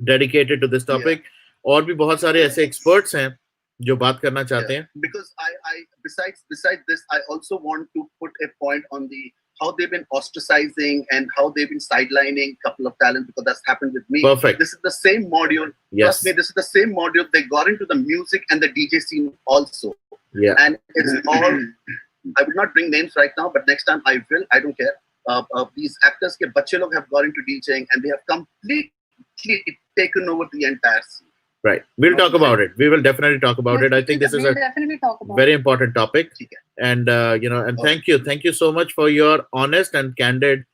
dedicated to this topic. और भी बहुत सारे ऐसे experts हैं जो बात करना चाहते हैं. Because besides this, I also want to put a point on how they've been ostracizing and how they've been sidelining a couple of talents, because that's happened with me. Perfect. This is the same module. Yes. Trust me, this is the same module. They got into the music and the DJ scene also. Yeah. And it's all. I will not bring names right now, but next time I will. I don't care. These actors ke bacche log have got into DJing, and they have completely taken over the entire scene. Right. We'll talk about it. We will definitely talk about Yes, it. I think this is we'll a definitely talk about very it. important topic. And, and thank you so much for your honest and candid,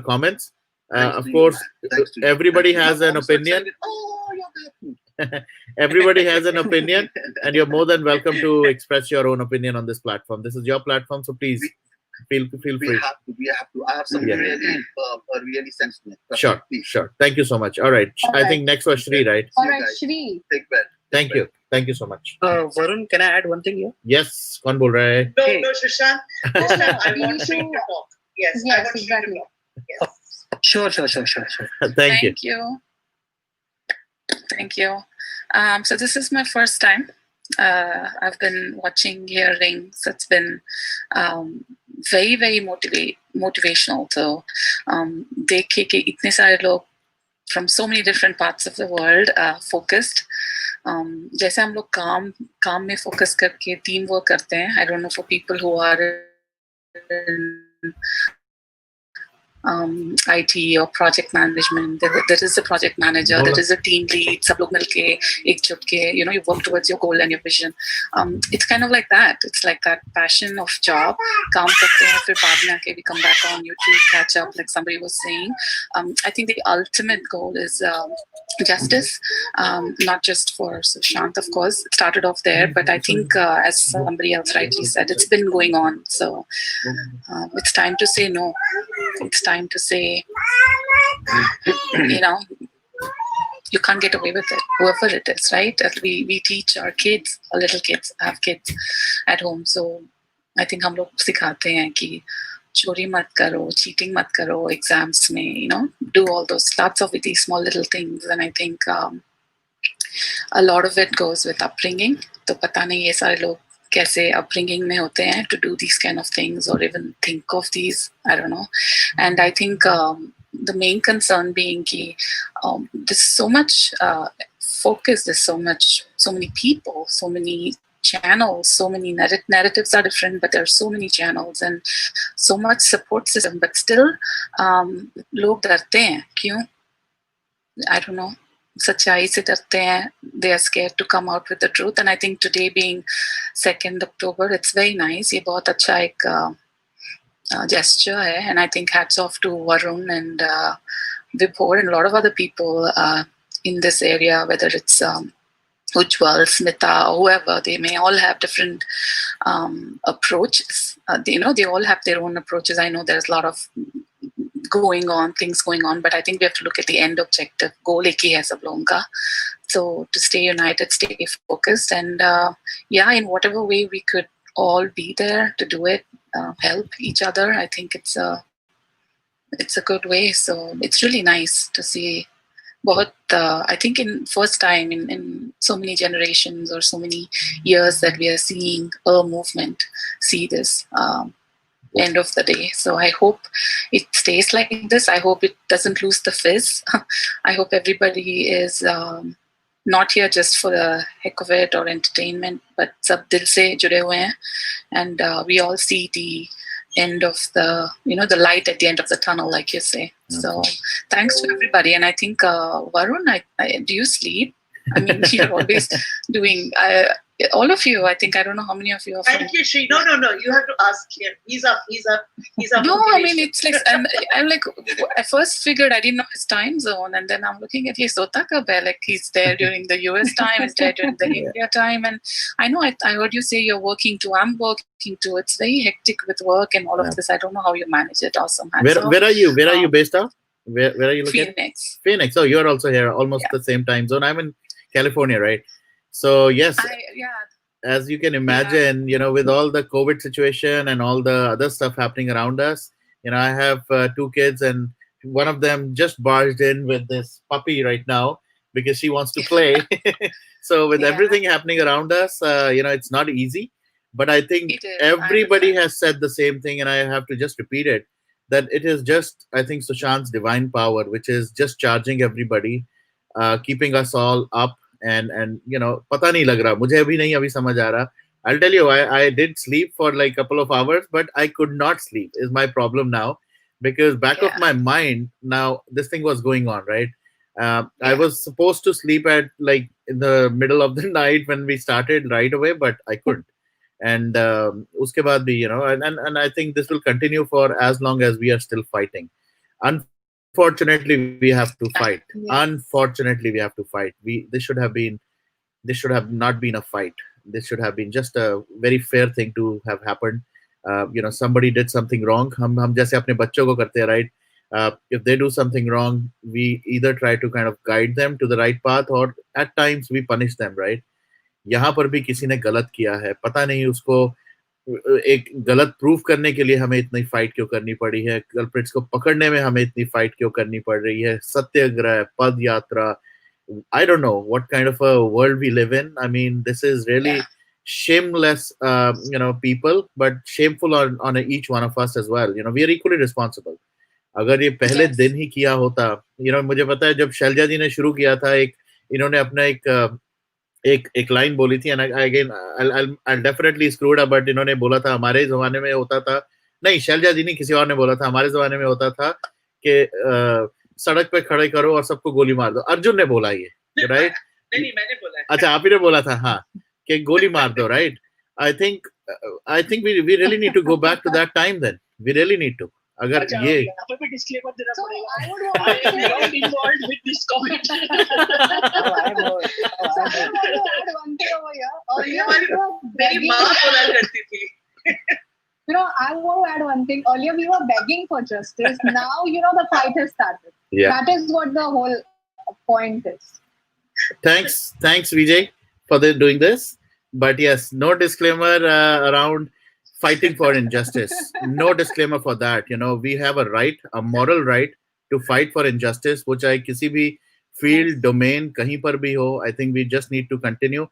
comments. Of course, everybody has an opinion. Everybody has an opinion, and you're more than welcome to express your own opinion on this platform. This is your platform, so please feel free. We have to. I have some really sensitive. Sure. Thank you so much. All right. I think next was Shri, right? All right, Shri. Take care. Thank you so much. Varun, can I add one thing here? Yes. Kaun bol raha hai? No, Shashank. I want Shri to talk. Yes, I want Shri to talk. Yes. Sure. Thank you. Thank you. So this is my first time. I've been watching hearings. It's been very, very motivational. So देखे कि इतने सारे लोग from so many different parts of the world focused. जैसे हम लोग काम में focus करके team work करते हैं. I don't know for people who are in IT or project management. There is a project manager, there is a team lead. सब लोग मिलके एकजुट के, you work towards your goal and your vision. It's kind of like that. It's like that passion of job. काम करते हैं, फिर बाद में आके we come back on YouTube, catch up, like somebody was saying. I think the ultimate goal is justice, not just for Sushant, of course. It started off there, but I think, as somebody else rightly said, it's been going on. So it's time to say no. It's time to say, you can't get away with it, whoever it is, right? We teach our kids, our little kids, have kids at home. So I think हम लोग सिखाते हैं कि चोरी मत करो, cheating मत करो, exams में, do all those, lots of these small little things. And I think a lot of it goes with upbringing. तो पता नहीं ये सारे लोग कैसे upbringing में होते हैं to do these kind of things or even think of these, I don't know. And I think the main concern being कि there's so much focus, there's so many people, so many channels, so many narratives are different, but there are so many channels and so much support system, but still लोग डरते हैं. क्यों? I don't know. सच्चाई से डरते हैं. They are scared to come out with the truth. And I think today being 2nd October, it's very nice. ये बहुत अच्छा एक gesture hai. And I think hats off to Varun and Vibhor and a lot of other people in this area, whether it's Ujjwal, Smita, whoever. They may all have different approaches. They all have their own approaches. I know there's a lot of things going on, but I think we have to look at the end objective. Goal ek hi hai sab logon ka. So to stay united, stay focused, and in whatever way we could all be there to do it, help each other. I think it's a good way. So it's really nice to see. I think in first time in so many generations or so many years that we are seeing a movement see this end of the day. So I hope it stays like this. I hope it doesn't lose the fizz. I hope everybody is not here just for the heck of it or entertainment, but sab dil se jude hue hain, and we all see the end of the the light at the end of the tunnel, like you say. So thanks to everybody. And I think Varun, do you sleep? I mean, you're always doing all of you. I think I don't know how many of you are from. Thank you, Shri. No. You have to ask him. He's up. No, I mean it's like I'm like I first figured I didn't know his time zone, and then I'm looking at his Sota kab hai, like he's there during the US time, he's there during the India time, and I know I heard you say you're working too. I'm working too. It's very hectic with work and all of this. I don't know how you manage it. Awesome. Where are you? Where are you based out? Where are you looking? Phoenix. Oh, you're also here, almost the same time zone. I'm in California, right? So yes, as you can imagine, with all the COVID situation and all the other stuff happening around us, I have 2 kids, and one of them just barged in with this puppy right now because she wants to play. So with everything happening around us, it's not easy. But I think everybody has said the same thing, and I have to just repeat it, that it is just, I think, Sushant's divine power, which is just charging everybody, keeping us all up. And पता नहीं लग रहा, मुझे अभी नहीं अभी समझ आ रहा. I'll tell you, I did sleep for like a couple of hours, but I could not sleep is my problem now, because back of my mind now this thing was going on, right? I was supposed to sleep at like in the middle of the night when we started right away, but I couldn't. And uske baad bhi, and I think this will continue for as long as we are still fighting. Unfortunately, we have to fight. Yes. Unfortunately, we have to fight. This should have not been a fight. This should have been just a very fair thing to have happened. Somebody did something wrong. हम जैसे अपने बच्चों को करते हैं, right? If they do something wrong, we either try to kind of guide them to the right path, or at times we punish them, right? यहाँ पर भी किसी ने गलत किया है, पता नहीं उसको एक गलत प्रूफ करने के लिए हमें इतनी फाइट क्यों करनी पड़ी है, कल्प्रिट्स को पकड़ने में हमें इतनी फाइट क्यों करनी पड़ रही है, सत्याग्रह, पद यात्रा. I don't know what kind of a world we live in. I mean, this is really shameless, people, but shameful on each one of us as well. We are equally responsible. अगर ये पहले दिन ही किया होता, मुझे पता है जब शैलजा जी ने शुरू किया था, इन्होंने अपना एक लाइन बोली थी, and again I'll definitely screw it up, but इन्होंने बोला था हमारे जमाने में होता था, नहीं शैलजा जी नहीं किसी और ने बोला था, हमारे जमाने में होता था कि सड़क पे खड़े करो और सबको गोली मार दो. अर्जुन ने बोला ये, राइट? नहीं मैंने बोला. अच्छा आप ही ने बोला था, हाँ, कि गोली मार दो, right? I think we really need to go back to that time then. We really need to. अगर ये यहाँ पे डिस्क्लेमर देना पड़ेगा. I am not involved with this comment. मेरी माँ बोला करती थी. I want to add one thing. Earlier we were begging for justice. Now, the fight has started. Yeah. That is what the whole point is. Thanks, Vijay, for doing this. But yes, no disclaimer around fighting for injustice. No disclaimer for that. We have a right, a moral right to fight for injustice, which I किसी भी field, domain, कहीं पर भी हो. I think we just need to continue.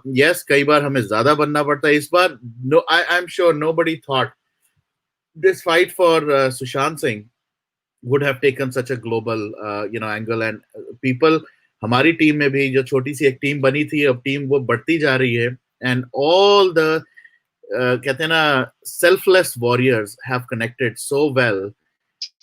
Yes, कई बार हमें ज़्यादा बनना पड़ता है. इस बार, no, I'm sure nobody thought this fight for Sushant Singh would have taken such a global, angle, and people. हमारी टीम में भी जो छोटी सी एक टीम बनी थी, अब टीम वो बढ़ती जा रही है, and all the कहते हैं ना selfless warriors have connected so well,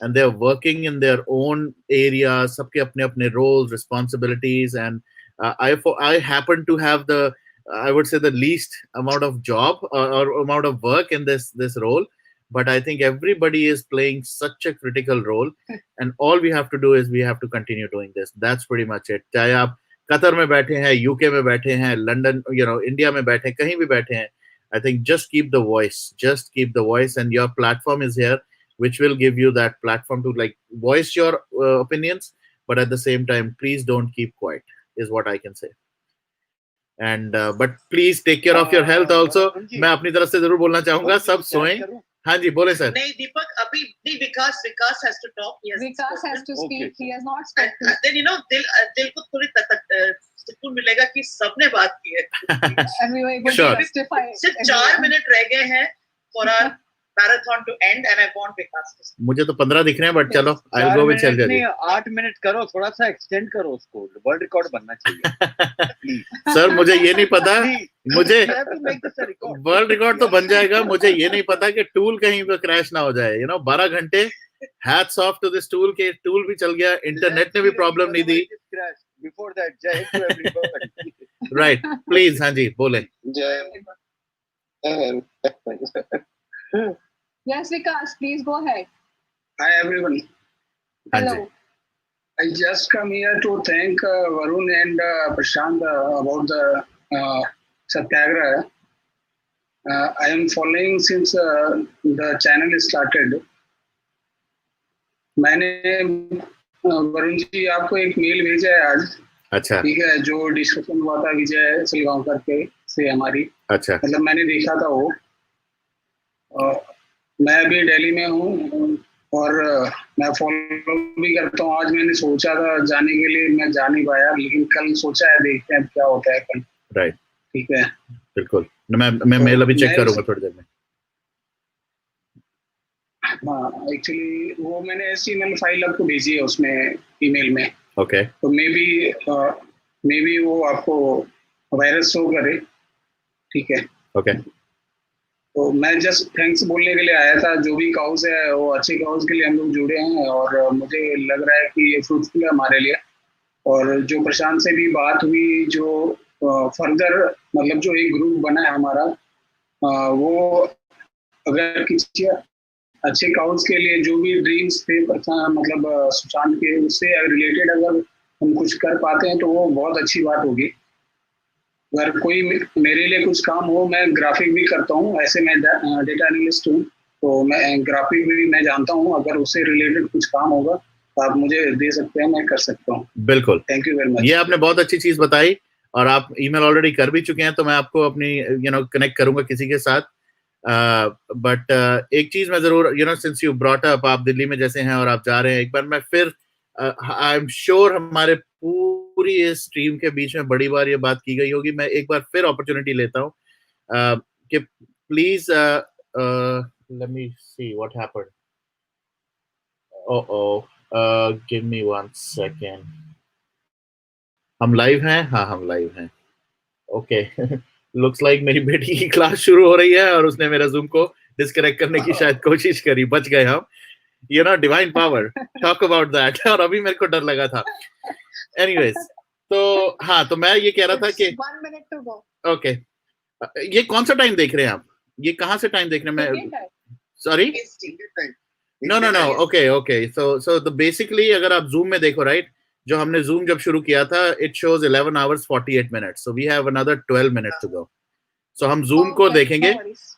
and they're working in their own areas, सबके अपने अपने roles, responsibilities, and I happen to have I would say the least amount of job or amount of work in this role, but I think everybody is playing such a critical role, and all we have to do is we have to continue doing this. That's pretty much it. चाहे आप Qatar में बैठे हैं, UK में बैठे हैं, London, India में बैठे हैं, कहीं भी बैठे हैं, I think just keep the voice, and your platform is here, which will give you that platform to like voice your opinions, but at the same time, please don't keep quiet, is what I can say. And but please take care of your health also. मैं अपनी तरफ से जरूर बोलना चाहूँगा, सब सोएं. हाँ जी, बोले सर. नहीं दीपक, अभी नहीं, विकास has to talk. Vikas has to speak. He has not spoken. Then दिल को थोड़ी सुकून मिलेगा कि सबने बात की है. And we were able to justify. सिर्फ 4 मिनट रह गए हैं for our marathon to end, and I want Vikas to speak. मुझे तो 15 दिख रहे हैं, बट चलो I'll go with चल जाए. 8 मिनट करो, थोड़ा सा एक्सटेंड करो उसको, वर्ल्ड रिकॉर्ड बनना चाहिए. सर मुझे ये नहीं पता, मुझे वर्ल्ड रिकॉर्ड तो बन जाएगा, मुझे ये नहीं पता कि टूल कहीं पे क्रैश ना हो जाए. 12 घंटे hats off to this tool के टूल भी चल गया, इंटरनेट ने भी प्रॉब्लम नहीं दी. Before that, jai to everybody. Right, please, हाँ जी, बोले. Yes, Vikas, please go ahead. Hi, everyone. Hello. I just come here to thank Varun and Prashant about the Satyagrah. I am following since the channel is started. मैंने वरुण जी आपको एक mail भेजा है आज. अच्छा. ठीक है, जो डिस्कशन हुआ था विजय सिलगांवकर के से हमारी. अच्छा. मतलब मैंने देखा था वो. मैं अभी दिल्ली में हूँ और मैं फॉलो भी करता हूँ. आज मैंने सोचा था जाने के लिए, मैं जा नहीं पाया, लेकिन कल सोचा है, देखते हैं क्या होता है कल. राइट. ठीक है, बिल्कुल. मैं मेल अभी चेक करूंगा थोड़ी देर में. हाँ, एक्चुअली वो मैंने HTML फाइल आपको भेजी है उसमें ईमेल में. ओके. तो मे बी वो आपको वायरस शो करे. ठीक है. ओके. तो मैं जस्ट थैंक्स बोलने के लिए आया था. जो भी काउज है वो अच्छे काउज के लिए हम लोग जुड़े हैं, और मुझे लग रहा है कि ये फ्रूटफुल है हमारे लिए. और जो प्रशांत से भी बात हुई, जो फर्दर मतलब जो एक ग्रुप बना है हमारा, वो अगर किसी अच्छे काउंस के लिए जो भी ड्रीम्स थे मतलब सुशांत के, उससे रिलेटेड अगर हम कुछ कर पाते हैं तो वो बहुत अच्छी बात होगी। अगर कोई मेरे लिए कुछ काम हो, मैं ग्राफिक भी करता हूँ, ऐसे मैं डेटा एनालिस्ट हूँ, तो मैं ग्राफिक भी मैं जानता हूँ, अगर उससे रिलेटेड कुछ काम होगा तो आप मुझे दे सकते हैं, मैं कर सकता हूँ। बिल्कुल, थैंक यू वेरी मच। ये आपने बहुत अच्छी चीज बताई और आप ईमेल ऑलरेडी कर भी चुके हैं, तो मैं आपको अपनी कनेक्ट करूंगा किसी के साथ। बट एक चीज मैं जरूर सिंस यू ब्रॉट अप, आप दिल्ली में जैसे हैं और आप जा रहे हैं, एक बार मैं फिर आई एम श्योर हमारे पूरी इस स्ट्रीम के बीच में बड़ी बार ये बात की गई होगी, मैं एक बार फिर अपॉर्चुनिटी लेता हूँ कि please let me see what happened. Give me 1 second. हम लाइव हैं? हाँ, हम लाइव हैं। ओके, लुक्स लाइक मेरी बेटी की क्लास शुरू हो रही है और उसने मेरा जूम को डिस्कनेक्ट करने की शायद कोशिश करी, बच गए हम। Divine power, talk about that. और अभी मेरे को डर लगा था। एनीवेज, तो हाँ, तो मैं ये कह रहा था कि 1 minute to go. ओके, ये कौन सा टाइम देख रहे हैं आप? ये कहाँ से टाइम देख रहे हैं? मैं सॉरी, नो, ओके, सो तो बेसिकली अगर आप जूम में देखो, राइट, जो हमने जूम जब शुरू किया था, it shows 11 hours 48 minutes, so we have another 12 minutes to go. So हम जूम को देखेंगे,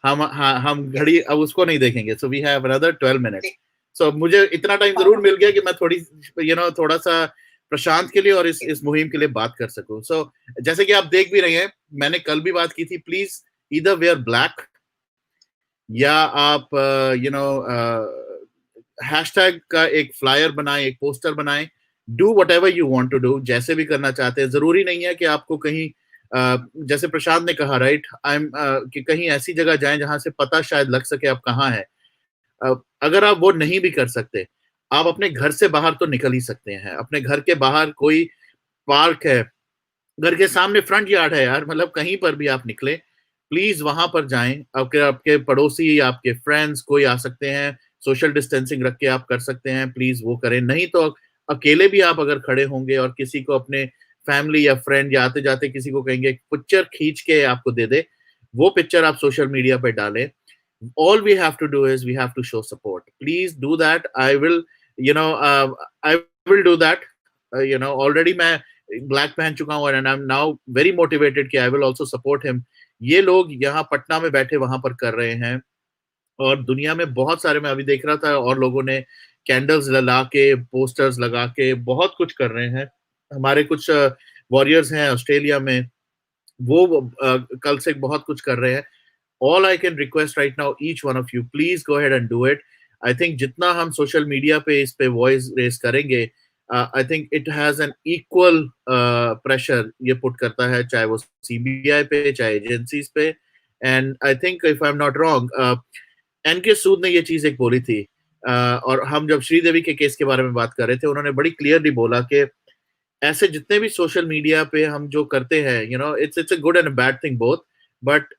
हम घड़ी अब उसको नहीं देखेंगे, so we have another 12 minutes। So मुझे इतना टाइम जरूर मिल गया कि मैं थोड़ी थोड़ा सा प्रशांत के लिए और इस मुहिम के लिए बात कर सकूं। सो जैसे कि आप देख भी रहे हैं, मैंने कल भी बात की थी, प्लीज ईदर वेयर ब्लैक या आप हैशटैग का एक फ्लायर बनाएं, एक पोस्टर बनाएं, do whatever you want to do, जैसे भी करना चाहते हैं। जरूरी नहीं है कि आपको कहीं जैसे प्रशांत ने कहा, राइट, कि कहीं ऐसी जगह जाएं जहां से पता शायद लग सके आप कहाँ हैं। अगर आप वो नहीं भी कर सकते, आप अपने घर से बाहर तो निकल ही सकते हैं। अपने घर के बाहर कोई पार्क है, घर के सामने फ्रंट यार्ड है यार, मतलब कहीं पर भी आप निकले, प्लीज वहां पर जाएं। आपके पड़ोसी, आपके फ्रेंड्स कोई आ सकते हैं, सोशल डिस्टेंसिंग रख के आप कर सकते हैं, प्लीज वो करें। नहीं तो अकेले भी आप अगर खड़े होंगे और किसी को अपने फैमिली या फ्रेंड या आते जाते किसी को कहेंगे पिक्चर खींच के आपको दे दे, वो पिक्चर आप सोशल मीडिया पे डालें। All we have to do is we have to show support. Please do that. I will do that. Already मैं ब्लैक पहन चुका हूँ and I'm now very motivated कि I will also support him. ये लोग यहाँ पटना में बैठे वहां पर कर रहे हैं और दुनिया में बहुत सारे, मैं अभी देख रहा था, और लोगों ने कैंडल्स लगा के, पोस्टर्स लगा के बहुत कुछ कर रहे हैं। हमारे कुछ वॉरियर्स हैं ऑस्ट्रेलिया में, वो कल से बहुत कुछ कर रहे हैं। All I can request right now, each one of you, please go ahead and do it. I think जितना हम सोशल मीडिया पे इस पे वॉइस रेस करेंगे, I think it has an equal pressure ये पुट करता है, चाहे वो CBI पे, चाहे एजेंसीज पे। And I think if I'm not wrong, NK Sood ने ये चीज एक बोली थी, और हम जब श्रीदेवी के केस के बारे में बात कर रहे थे, उन्होंने बड़ी क्लियरली बोला कि ऐसे जितने भी सोशल मीडिया पे हम जो करते हैं, it's a good and bad thing both, but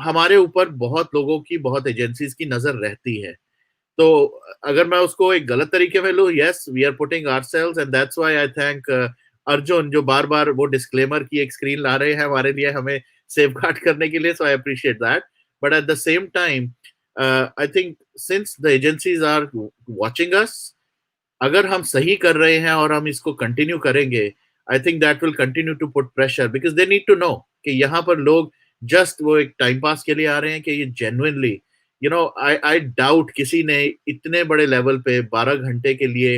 हमारे ऊपर बहुत लोगों की, बहुत एजेंसीज की नजर रहती है। तो अगर मैं उसको एक गलत तरीके में लूं, yes, we are putting ourselves, and that's why I thank Arjun, जो बार बार वो डिस्क्लेमर की एक स्क्रीन ला रहे हैं हमारे लिए, हमें सेफगार्ड करने के लिए। So I appreciate that, but at the same time I think since the agencies are watching us, अगर हम सही कर रहे हैं और हम इसको कंटिन्यू करेंगे, I think that will continue to put pressure, because they need to know कि यहाँ पर लोग जस्ट वो एक टाइम पास के लिए आ रहे हैं, कि ये जेन्युइनली, आई डाउट किसी ने इतने बड़े लेवल पे 12 घंटे के लिए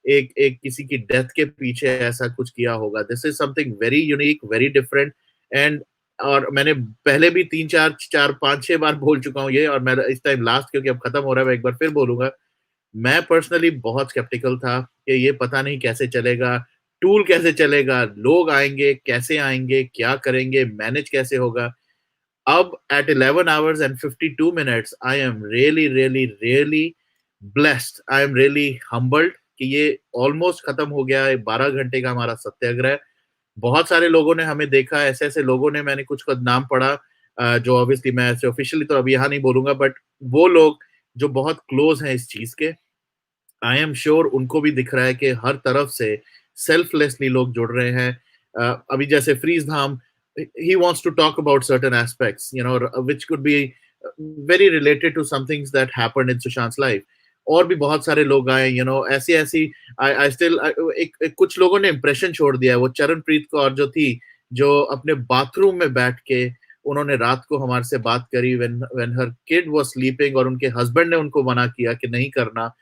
एक किसी की डेथ के पीछे ऐसा कुछ किया होगा। This is something very unique, very different. And और मैंने पहले भी 3-4-5-6 बार बोल चुका हूँ ये, और मैं इस टाइम लास्ट, क्योंकि अब खत्म हो रहा है, मैं एक बार फिर बोलूंगा, मैं पर्सनली बहुत स्केप्टिकल था कि ये पता नहीं कैसे चलेगा, टूल कैसे चलेगा, लोग आएंगे कैसे आएंगे, क्या करेंगे, मैनेज कैसे होगा। अब at 11 hours and 52 minutes, I am really, really, really blessed. I am really humbled कि ये ऑलमोस्ट खत्म हो गया है 12 घंटे का हमारा सत्याग्रह। बहुत सारे लोगों ने हमें देखा, ऐसे ऐसे लोगों ने, मैंने कुछ का नाम पढ़ा, जो ऑब्वियसली मैं ऐसे ऑफिशियली तो अभी यहाँ नहीं बोलूंगा, बट वो लोग जो बहुत क्लोज हैं इस चीज के, आई एम श्योर उनको भी दिख रहा है कि हर तरफ से सेल्फलेसली लोग जुड़ रहे हैं. अभी जैसे freeze Dham, he wants to talk about certain aspects, you know, which could be very related to some things that happened in Sushant's life. और भी बहुत सारे लोग आए, you know, ऐसी ऐसी I still कुछ लोगों ने impression छोड़ दिया है. वो चरणप्रीत कौर जो थी, जो अपने बाथरूम में बैठ के उन्होंने रात को हमारे से बात करी when her kid was sleeping, और उनके हस्बैंड ने उनको मना किया कि नहीं करना.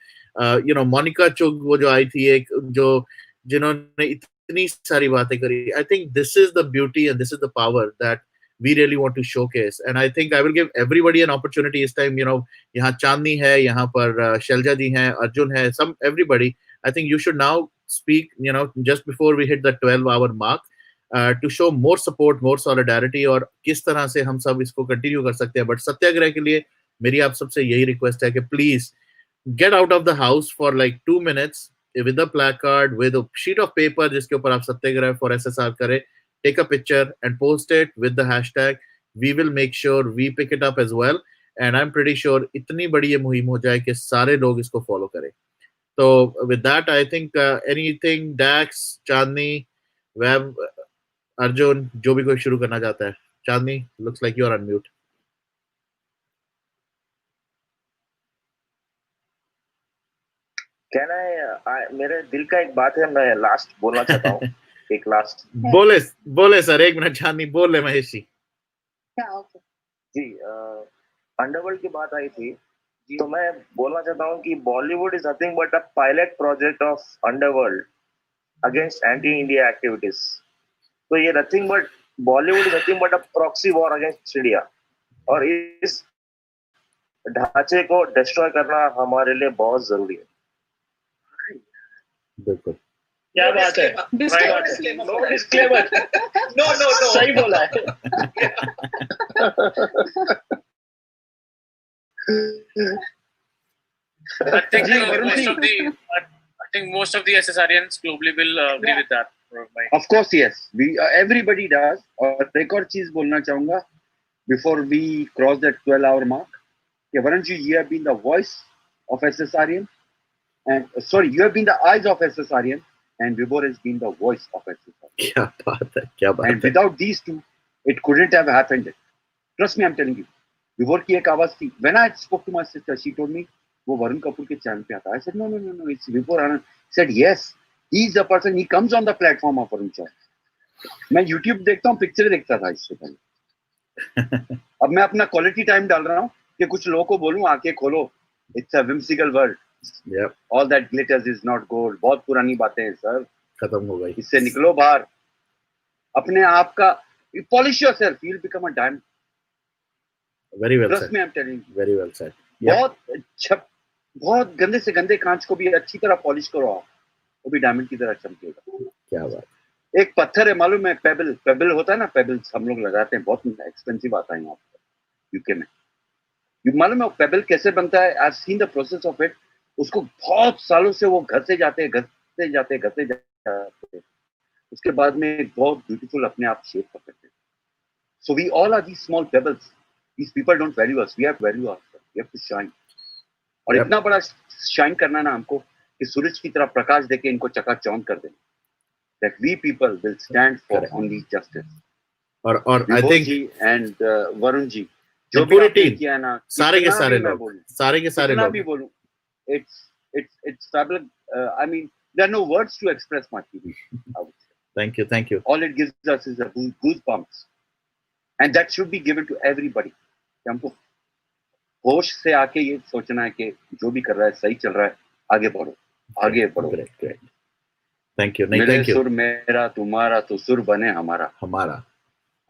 You know, मोनिका चुग वो जो आई थी, एक जो जिन्होंने इतनी सारी बातें करी. I think this is the beauty and this is the power that we really want to showcase, and I think I will give everybody an opportunity this time. You know, यहाँ चांदनी है, यहाँ पर शैलजा जी हैं, अर्जुन है, some everybody. I think you should now speak, you know, just before we hit the 12-hour mark, to show more support, more solidarity, और किस तरह से हम सब इसको कंटिन्यू कर सकते हैं. बट सत्याग्रह के लिए मेरी आप सबसे यही रिक्वेस्ट है कि please get out of the house for like 2 minutes with a placard, with a sheet of paper जिसके ऊपर आप सत्याग्रह for SSR करें, take a picture and post it with the hashtag. We will make sure we pick it up as well, and I'm pretty sure इतनी बड़ी ये मुहिम हो जाए कि सारे लोग इसको फॉलो करें. तो with that I think anything, Dax, Chandni, Web, Arjun, जो भी कोई शुरू करना चाहता है. चांदनी, looks like you're on mute. Can I मेरे दिल का एक बात है, मैं लास्ट बोलना चाहता हूँ. एक लास्ट बोले सर, 1 मिनट. चांदनी बोल ले. महेश जी. जी, अंडरवर्ल्ड की बात आई थी जी, तो मैं बोलना चाहता हूँ कि Bollywood is nothing but a pilot project of underworld against anti India activities. तो ये nothing but Bollywood is nothing but a proxy war against India, और इस ढांचे को डिस्ट्रॉय करना हमारे लिए बहुत जरूरी है. बिल्कुल. क्या बात है. No disclaimer. नो सही बोला है. I think most of the SSRians globally will agree with that. Of course, yes. Everybody does. और एक और चीज बोलना चाहूंगा before we cross that 12-hour mark. Varun ji, you have been the voice of SSRian, and you have been the eyes of SSRian, and Vibhor has been the voice of SSRian. क्या बात है, क्या बात है. And without these two, it couldn't have happened. Trust me, I'm telling you. Vibhor की एक आवाज थी. When I spoke to my sister, she told me, वो वरुण कपूर के चैनल पे आता. I said, no, it's Vibhor Anand. He said, yes, he's the person. He comes on the platform of Varun channel. मैं YouTube देखता हूँ, picture देखता था इससे पहले. अब मैं अपना क्वालिटी टाइम डाल रहा हूँ कि कुछ लोगों को बोलूं, आंखें खोलो. It's a whimsical world. Yep. All that glitters is not gold. बहुत पुरानी बातें हैं सर. खत्म हो गई. इससे निकलो बाहर. अपने आप का polish yourself. You'll become a diamond. Very well Trust said. me, I'm telling you. Very well said. Yep. बहुत गंदे से गंदे कांच को भी अच्छी तरह पॉलिश करो आप, वो भी डायमंड की तरह चमकेगा. क्या बात. एक पत्थर है, मालूम है, पेबल होता है ना, पेबल्स हम लोग लगाते हैं, बहुत एक्सपेंसिव आता है यहाँ पर यूके में. मालूम है वो पेबल कैसे बनता है? I have seen the process of it. उसको बहुत सालों से वो घसे जाते, उसके बाद में एक बहुत ब्यूटीफुल अपने आप शेप पकड़ते हैं. So we all are these small pebbles. These people don't value us. We have to value ourselves. We have to shine. और इतना बड़ा शाइन करना ना हमको कि सूरज की तरह प्रकाश देके इनको चकाचौंध कर देना. That we people will stand for only justice. और I think and Varun ji, जो भी आपने किया ना, सारे के सारे लोग, सारे के सारे लोग, भी बोलूं, it's fabulous. I mean, there are no words to express my feelings. Thank you. All it gives us is a goosebumps, and that should be given to everybody. हमको होश से आके ये सोचना है कि जो भी कर रहा है सही चल रहा है, आगे बढ़ो. Great. Thank you. मेरे सुर मेरा, तुम्हारा तो सुर बने हमारा.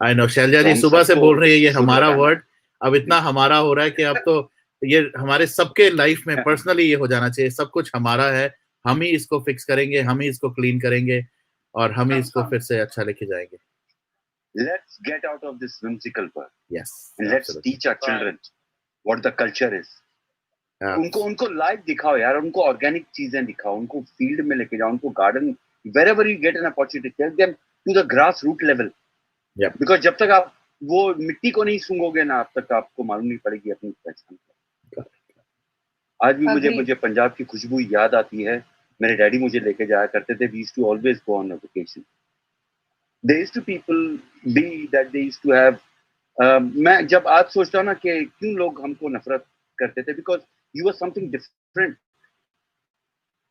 I know. शैलजा जी सुबह से बोल रही है ये हमारा वर्ड. अब इतना हमारा हो रहा है कि अब तो ये हमारे सबके लाइफ में पर्सनली ये हो जाना चाहिए. सब कुछ हमारा है, हम ही इसको फिक्स करेंगे, हम ही इसको क्लीन करेंगे, और हम ही इसको फिर से अच्छा लेके जाएंगे. Let's get out of this whimsical world. Yes. And let's teach our children what the culture is. उनको लाइव दिखाओ यार, उनको ऑर्गेनिक चीजें दिखाओ, उनको फील्ड में लेके जाओ, उनको garden, wherever you get an opportunity, take them to the grass root level. Yeah. Because जब तक आप वो मिट्टी को नहीं सूंघोगे ना, अब तक आपको मालूम नहीं पड़ेगी अपनी पहचान. आज भी मुझे पंजाब की खुशबू याद आती है. मेरे डैडी मुझे लेके जाया करते थे. We used to always go on a vacation. There used to people be that they used to have. मैं जब आज सोचता हूँ ना कि क्यों लोग हमको नफरत करते थे, because you were something different.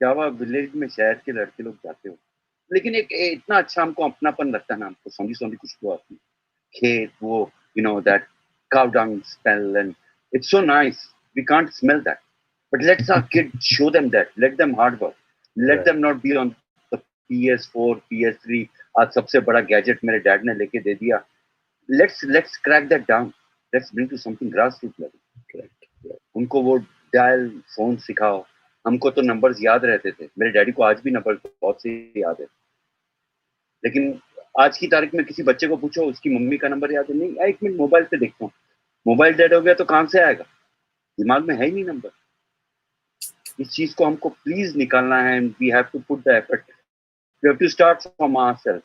Java village में शहर के लड़के लोग जाते हो, लेकिन एक इतना अच्छा हमको अपनापन लगता है ना, हमको सौंधी सौंधी खुशबू आती है, खेत, वो you know that cow dung smell, and it's so nice. We can't smell that, but let's our kids show them that. Let them hard work. Let them not be on the PS4, PS3. आज सबसे बड़ा gadget मेरे dad ने लेके दे दिया. Let's crack that down. Let's bring to something grassroots level. उनको वो dial phone सिखाओ. हमको तो नंबर्स याद रहते थे, मेरे डैडी को आज भी नंबर बहुत से याद है, लेकिन आज की तारीख में किसी बच्चे को पूछो उसकी मम्मी का नंबर याद है, नहीं, एक मिनट मोबाइल पे देखता हूँ. मोबाइल डेड हो गया तो कहाँ से आएगा, दिमाग में है ही नहीं नंबर. इस चीज को हमको प्लीज निकालना है. We have to put the effort. We have to start from ourself,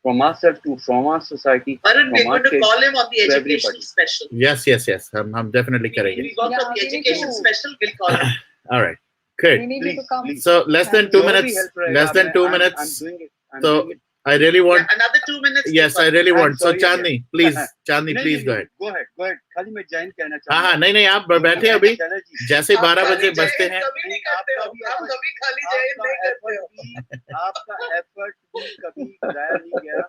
from ourselves to from our society. Arun, we're going to call him on the education special. Yes. हम definitely करेंगे. We work on the education special. We'll call him. All right, good. We need you to come. So less than 2 minutes. Less than 2 minutes. I'm doing it. So I really want. Another 2 minutes. Yes, I really want. So Chandni, please, please go ahead. Go ahead. खाली मैं जैन कहना चाहता हूँ. हाँ, नहीं, आप बैठे अभी. जैसे 12 बजे बजते हैं. कभी नहीं करते हो. आप कभी खाली जैन नहीं करते हो. आपका एफर्ट कभी जाया नहीं गया.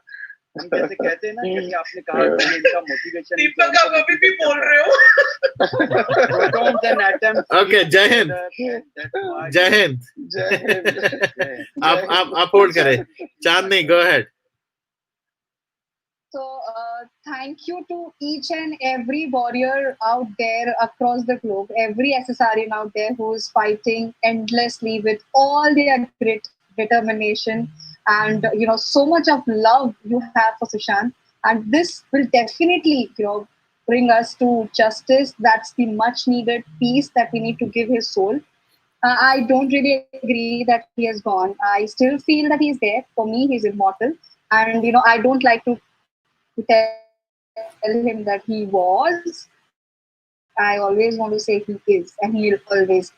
हम जैसे कहते हैं ना, जैसे आपने कहा इनका मोटिवेशन. दीपक, आप अभी भी बोल रहे हो. Okay, जय हिंद. जय हिंद. आप होल्ड करें. चांदनी, go ahead. So thank you to each and every warrior out there across the globe, every SSRian out there who is fighting endlessly with all their grit, determination, and so much of love you have for Sushant. And this will definitely bring us to justice. That's the much needed peace that we need to give his soul. I don't really agree that he has gone. I still feel that he's there. For me, he's immortal. And I don't like to tell him that he was. I always want to say he is, and he will always.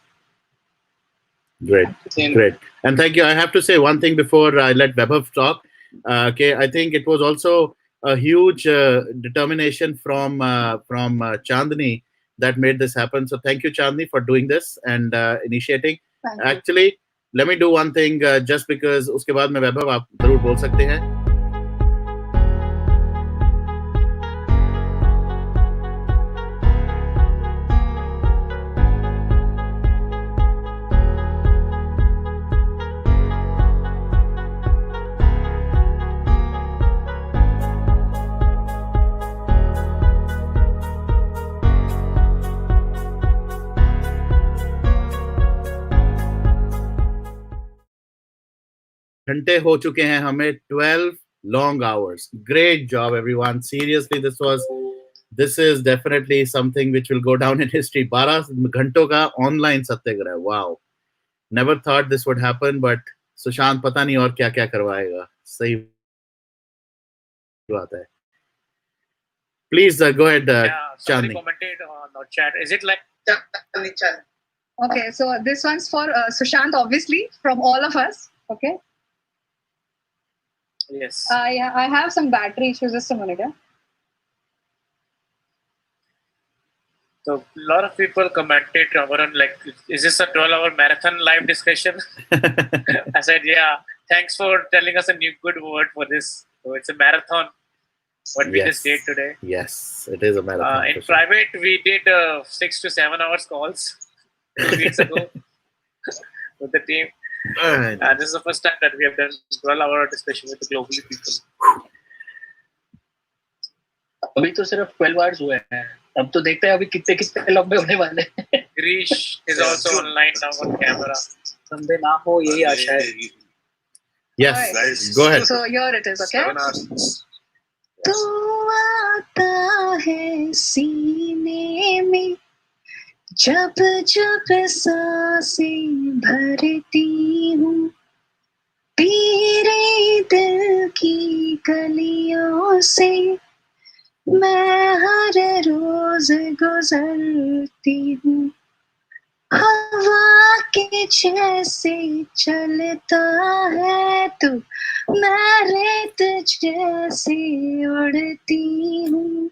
Great. And thank you. I have to say one thing before I let Vaibhav talk. Okay, I think it was also a huge determination from Chandni that made this happen. So thank you, Chandni, for doing this and initiating. Actually, let me do one thing just because उसके बाद में वैभव आप जरूर बोल सकते हैं. घंटे हो चुके हैं हमें. 12 long hours. Great job, everyone. Seriously, this is definitely something which will go down in history. 12 घंटों का online Satyagraha. Wow. Never thought this would happen, but Sushant पता नहीं और क्या क्या करवाएगा. सही बात है. Please go ahead, Somebody Chandni. commented on our chat. Is it like Okay, so this one's for Sushant, obviously, from all of us. Okay. Yes. I have some battery issues. Just a minute. Yeah? So a lot of people commented, Ramaran, like, is this a 12-hour marathon live discussion? I said, yeah. Thanks for telling us a new good word for this. So it's a marathon. What we just did today. Yes, it is a marathon. In private, we did 6 to 7 hours calls 2 weeks ago with the team. And this is the first time that we have done 12-hour discussion with the globally people. अभी तो सिर्फ 12 hours हुए हैं. अब तो देखते हैं अभी कितने लंबे होने वाले हैं. Grish is also online now on camera. लंबे ना हो यही आशा है. Yes, right. Go ahead. So here it is, okay? तू आता है सीने में जब जब सांसें भरती हूँ, तेरे दिल की गलियों से मैं हर रोज गुजरती हूँ. हाँ हवा के जैसे चलता है तू, मैं रेत जैसे उड़ती हूँ।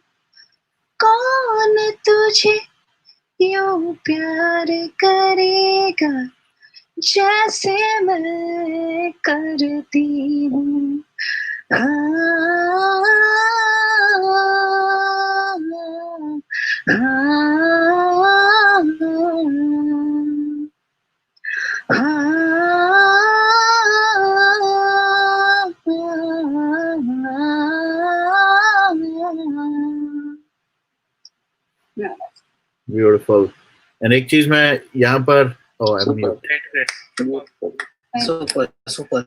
कौन तुझे यूं प्यार करेगा जैसे मैं करती हूँ। Beautiful. And एक चीज मैं यहाँ पर सुपर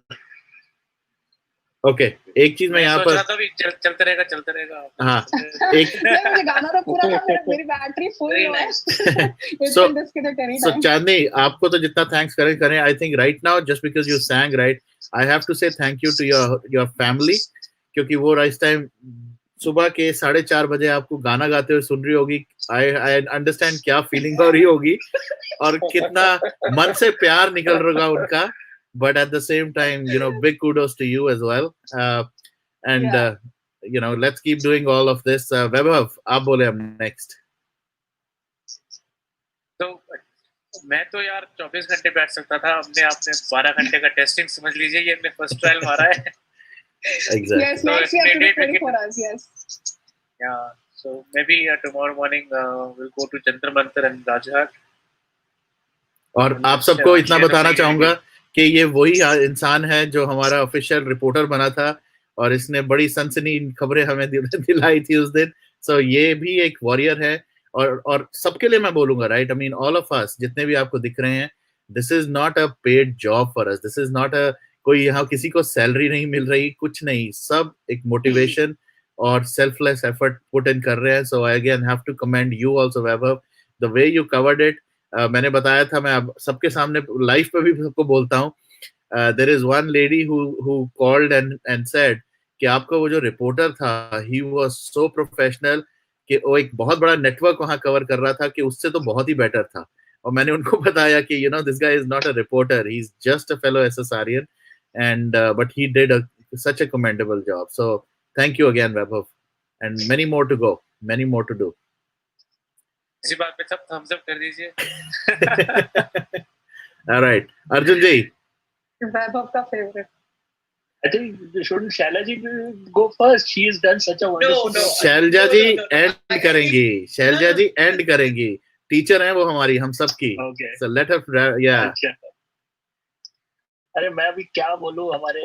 ओके एक चीज मैं यहाँ पर चलते रहेगा हाँ एक मुझे गाना तो पूरा था, मेरी बैटरी फुल है। So Chandni, आपको तो जितना थैंक्स करें I think right now just because you sang right I have to say thank you to your family, क्योंकि वो इस टाइम सुबह के 4:30 बजे आपको गाना गाते हुए सुन रही होगी। आई अंडरस्टैंड क्या फीलिंग हो रही होगी और कितना मन से प्यार निकल रहा होगा उनका, but at the same time, big kudos to you as well. Let's keep doing all of this. Vaibhav, आप बोले हम next. तो मैं तो यार 24 घंटे बैठ सकता था, हमने आपने 12 घंटे का टेस्टिंग समझ लीजिए, ये हमने फर्स्ट ट्रायल मारा है। Exactly. Yes, next we have to do 24 hours, yes. Yeah, so maybe tomorrow morning we'll go to Jantar Mantar and Rajghat. और आप सबको इतना बताना चाहूंगा कि ये वही इंसान है जो हमारा ऑफिशियल रिपोर्टर बना था और इसने बड़ी सनसनी खबरें हमें दिलाई थी उस दिन। सो ये भी एक वॉरियर है और सबके लिए मैं बोलूंगा right, I mean all of us जितने भी आपको दिख रहे हैं, this is not a paid job for us, this is not a कोई यहाँ किसी को सैलरी नहीं मिल रही, कुछ नहीं, सब एक मोटिवेशन और सेल्फलेस एफर्ट पुट इन कर रहे हैं। So I again have to commend you also Vaibhav, the way you covered it. मैंने बताया था, मैं अब सबके सामने लाइव पे भी सबको बोलता हूँ, there is one lady who called and said कि आपका वो जो रिपोर्टर था ही वाज सो प्रोफेशनल कि वो एक बहुत बड़ा नेटवर्क वहां कवर कर रहा था कि उससे तो बहुत ही बेटर था। और मैंने उनको बताया कि this guy is not a reporter, he is just a fellow एसएसआरियन and but he did such a commendable job. So thank you again Vaibhav, and many more to go, many more to do. इसी बात पे सब thumbs up कर दीजिए। All right, Arjun ji, Vaibhav का favorite. I think shouldn't Shaila ji go first? She has done such a wonderful job. Shailja ji end करेंगी, Shailja ji end करेंगी, teacher हैं वो हमारी, हम सब की। Okay. So let her yeah. अरे मैं अभी क्या बोलूं, हमारे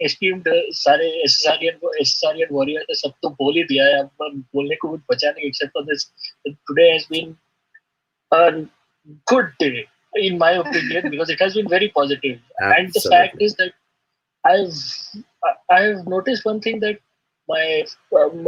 एस्टीम्ड सारे एसएसआरियन वॉरियर ने सब तो बोल ही दिया है, अब बोलने को कुछ बचा नहीं except for this. Today has been a good day in my opinion because it has been very positive. Absolutely. And the fact is that I've noticed one thing, that my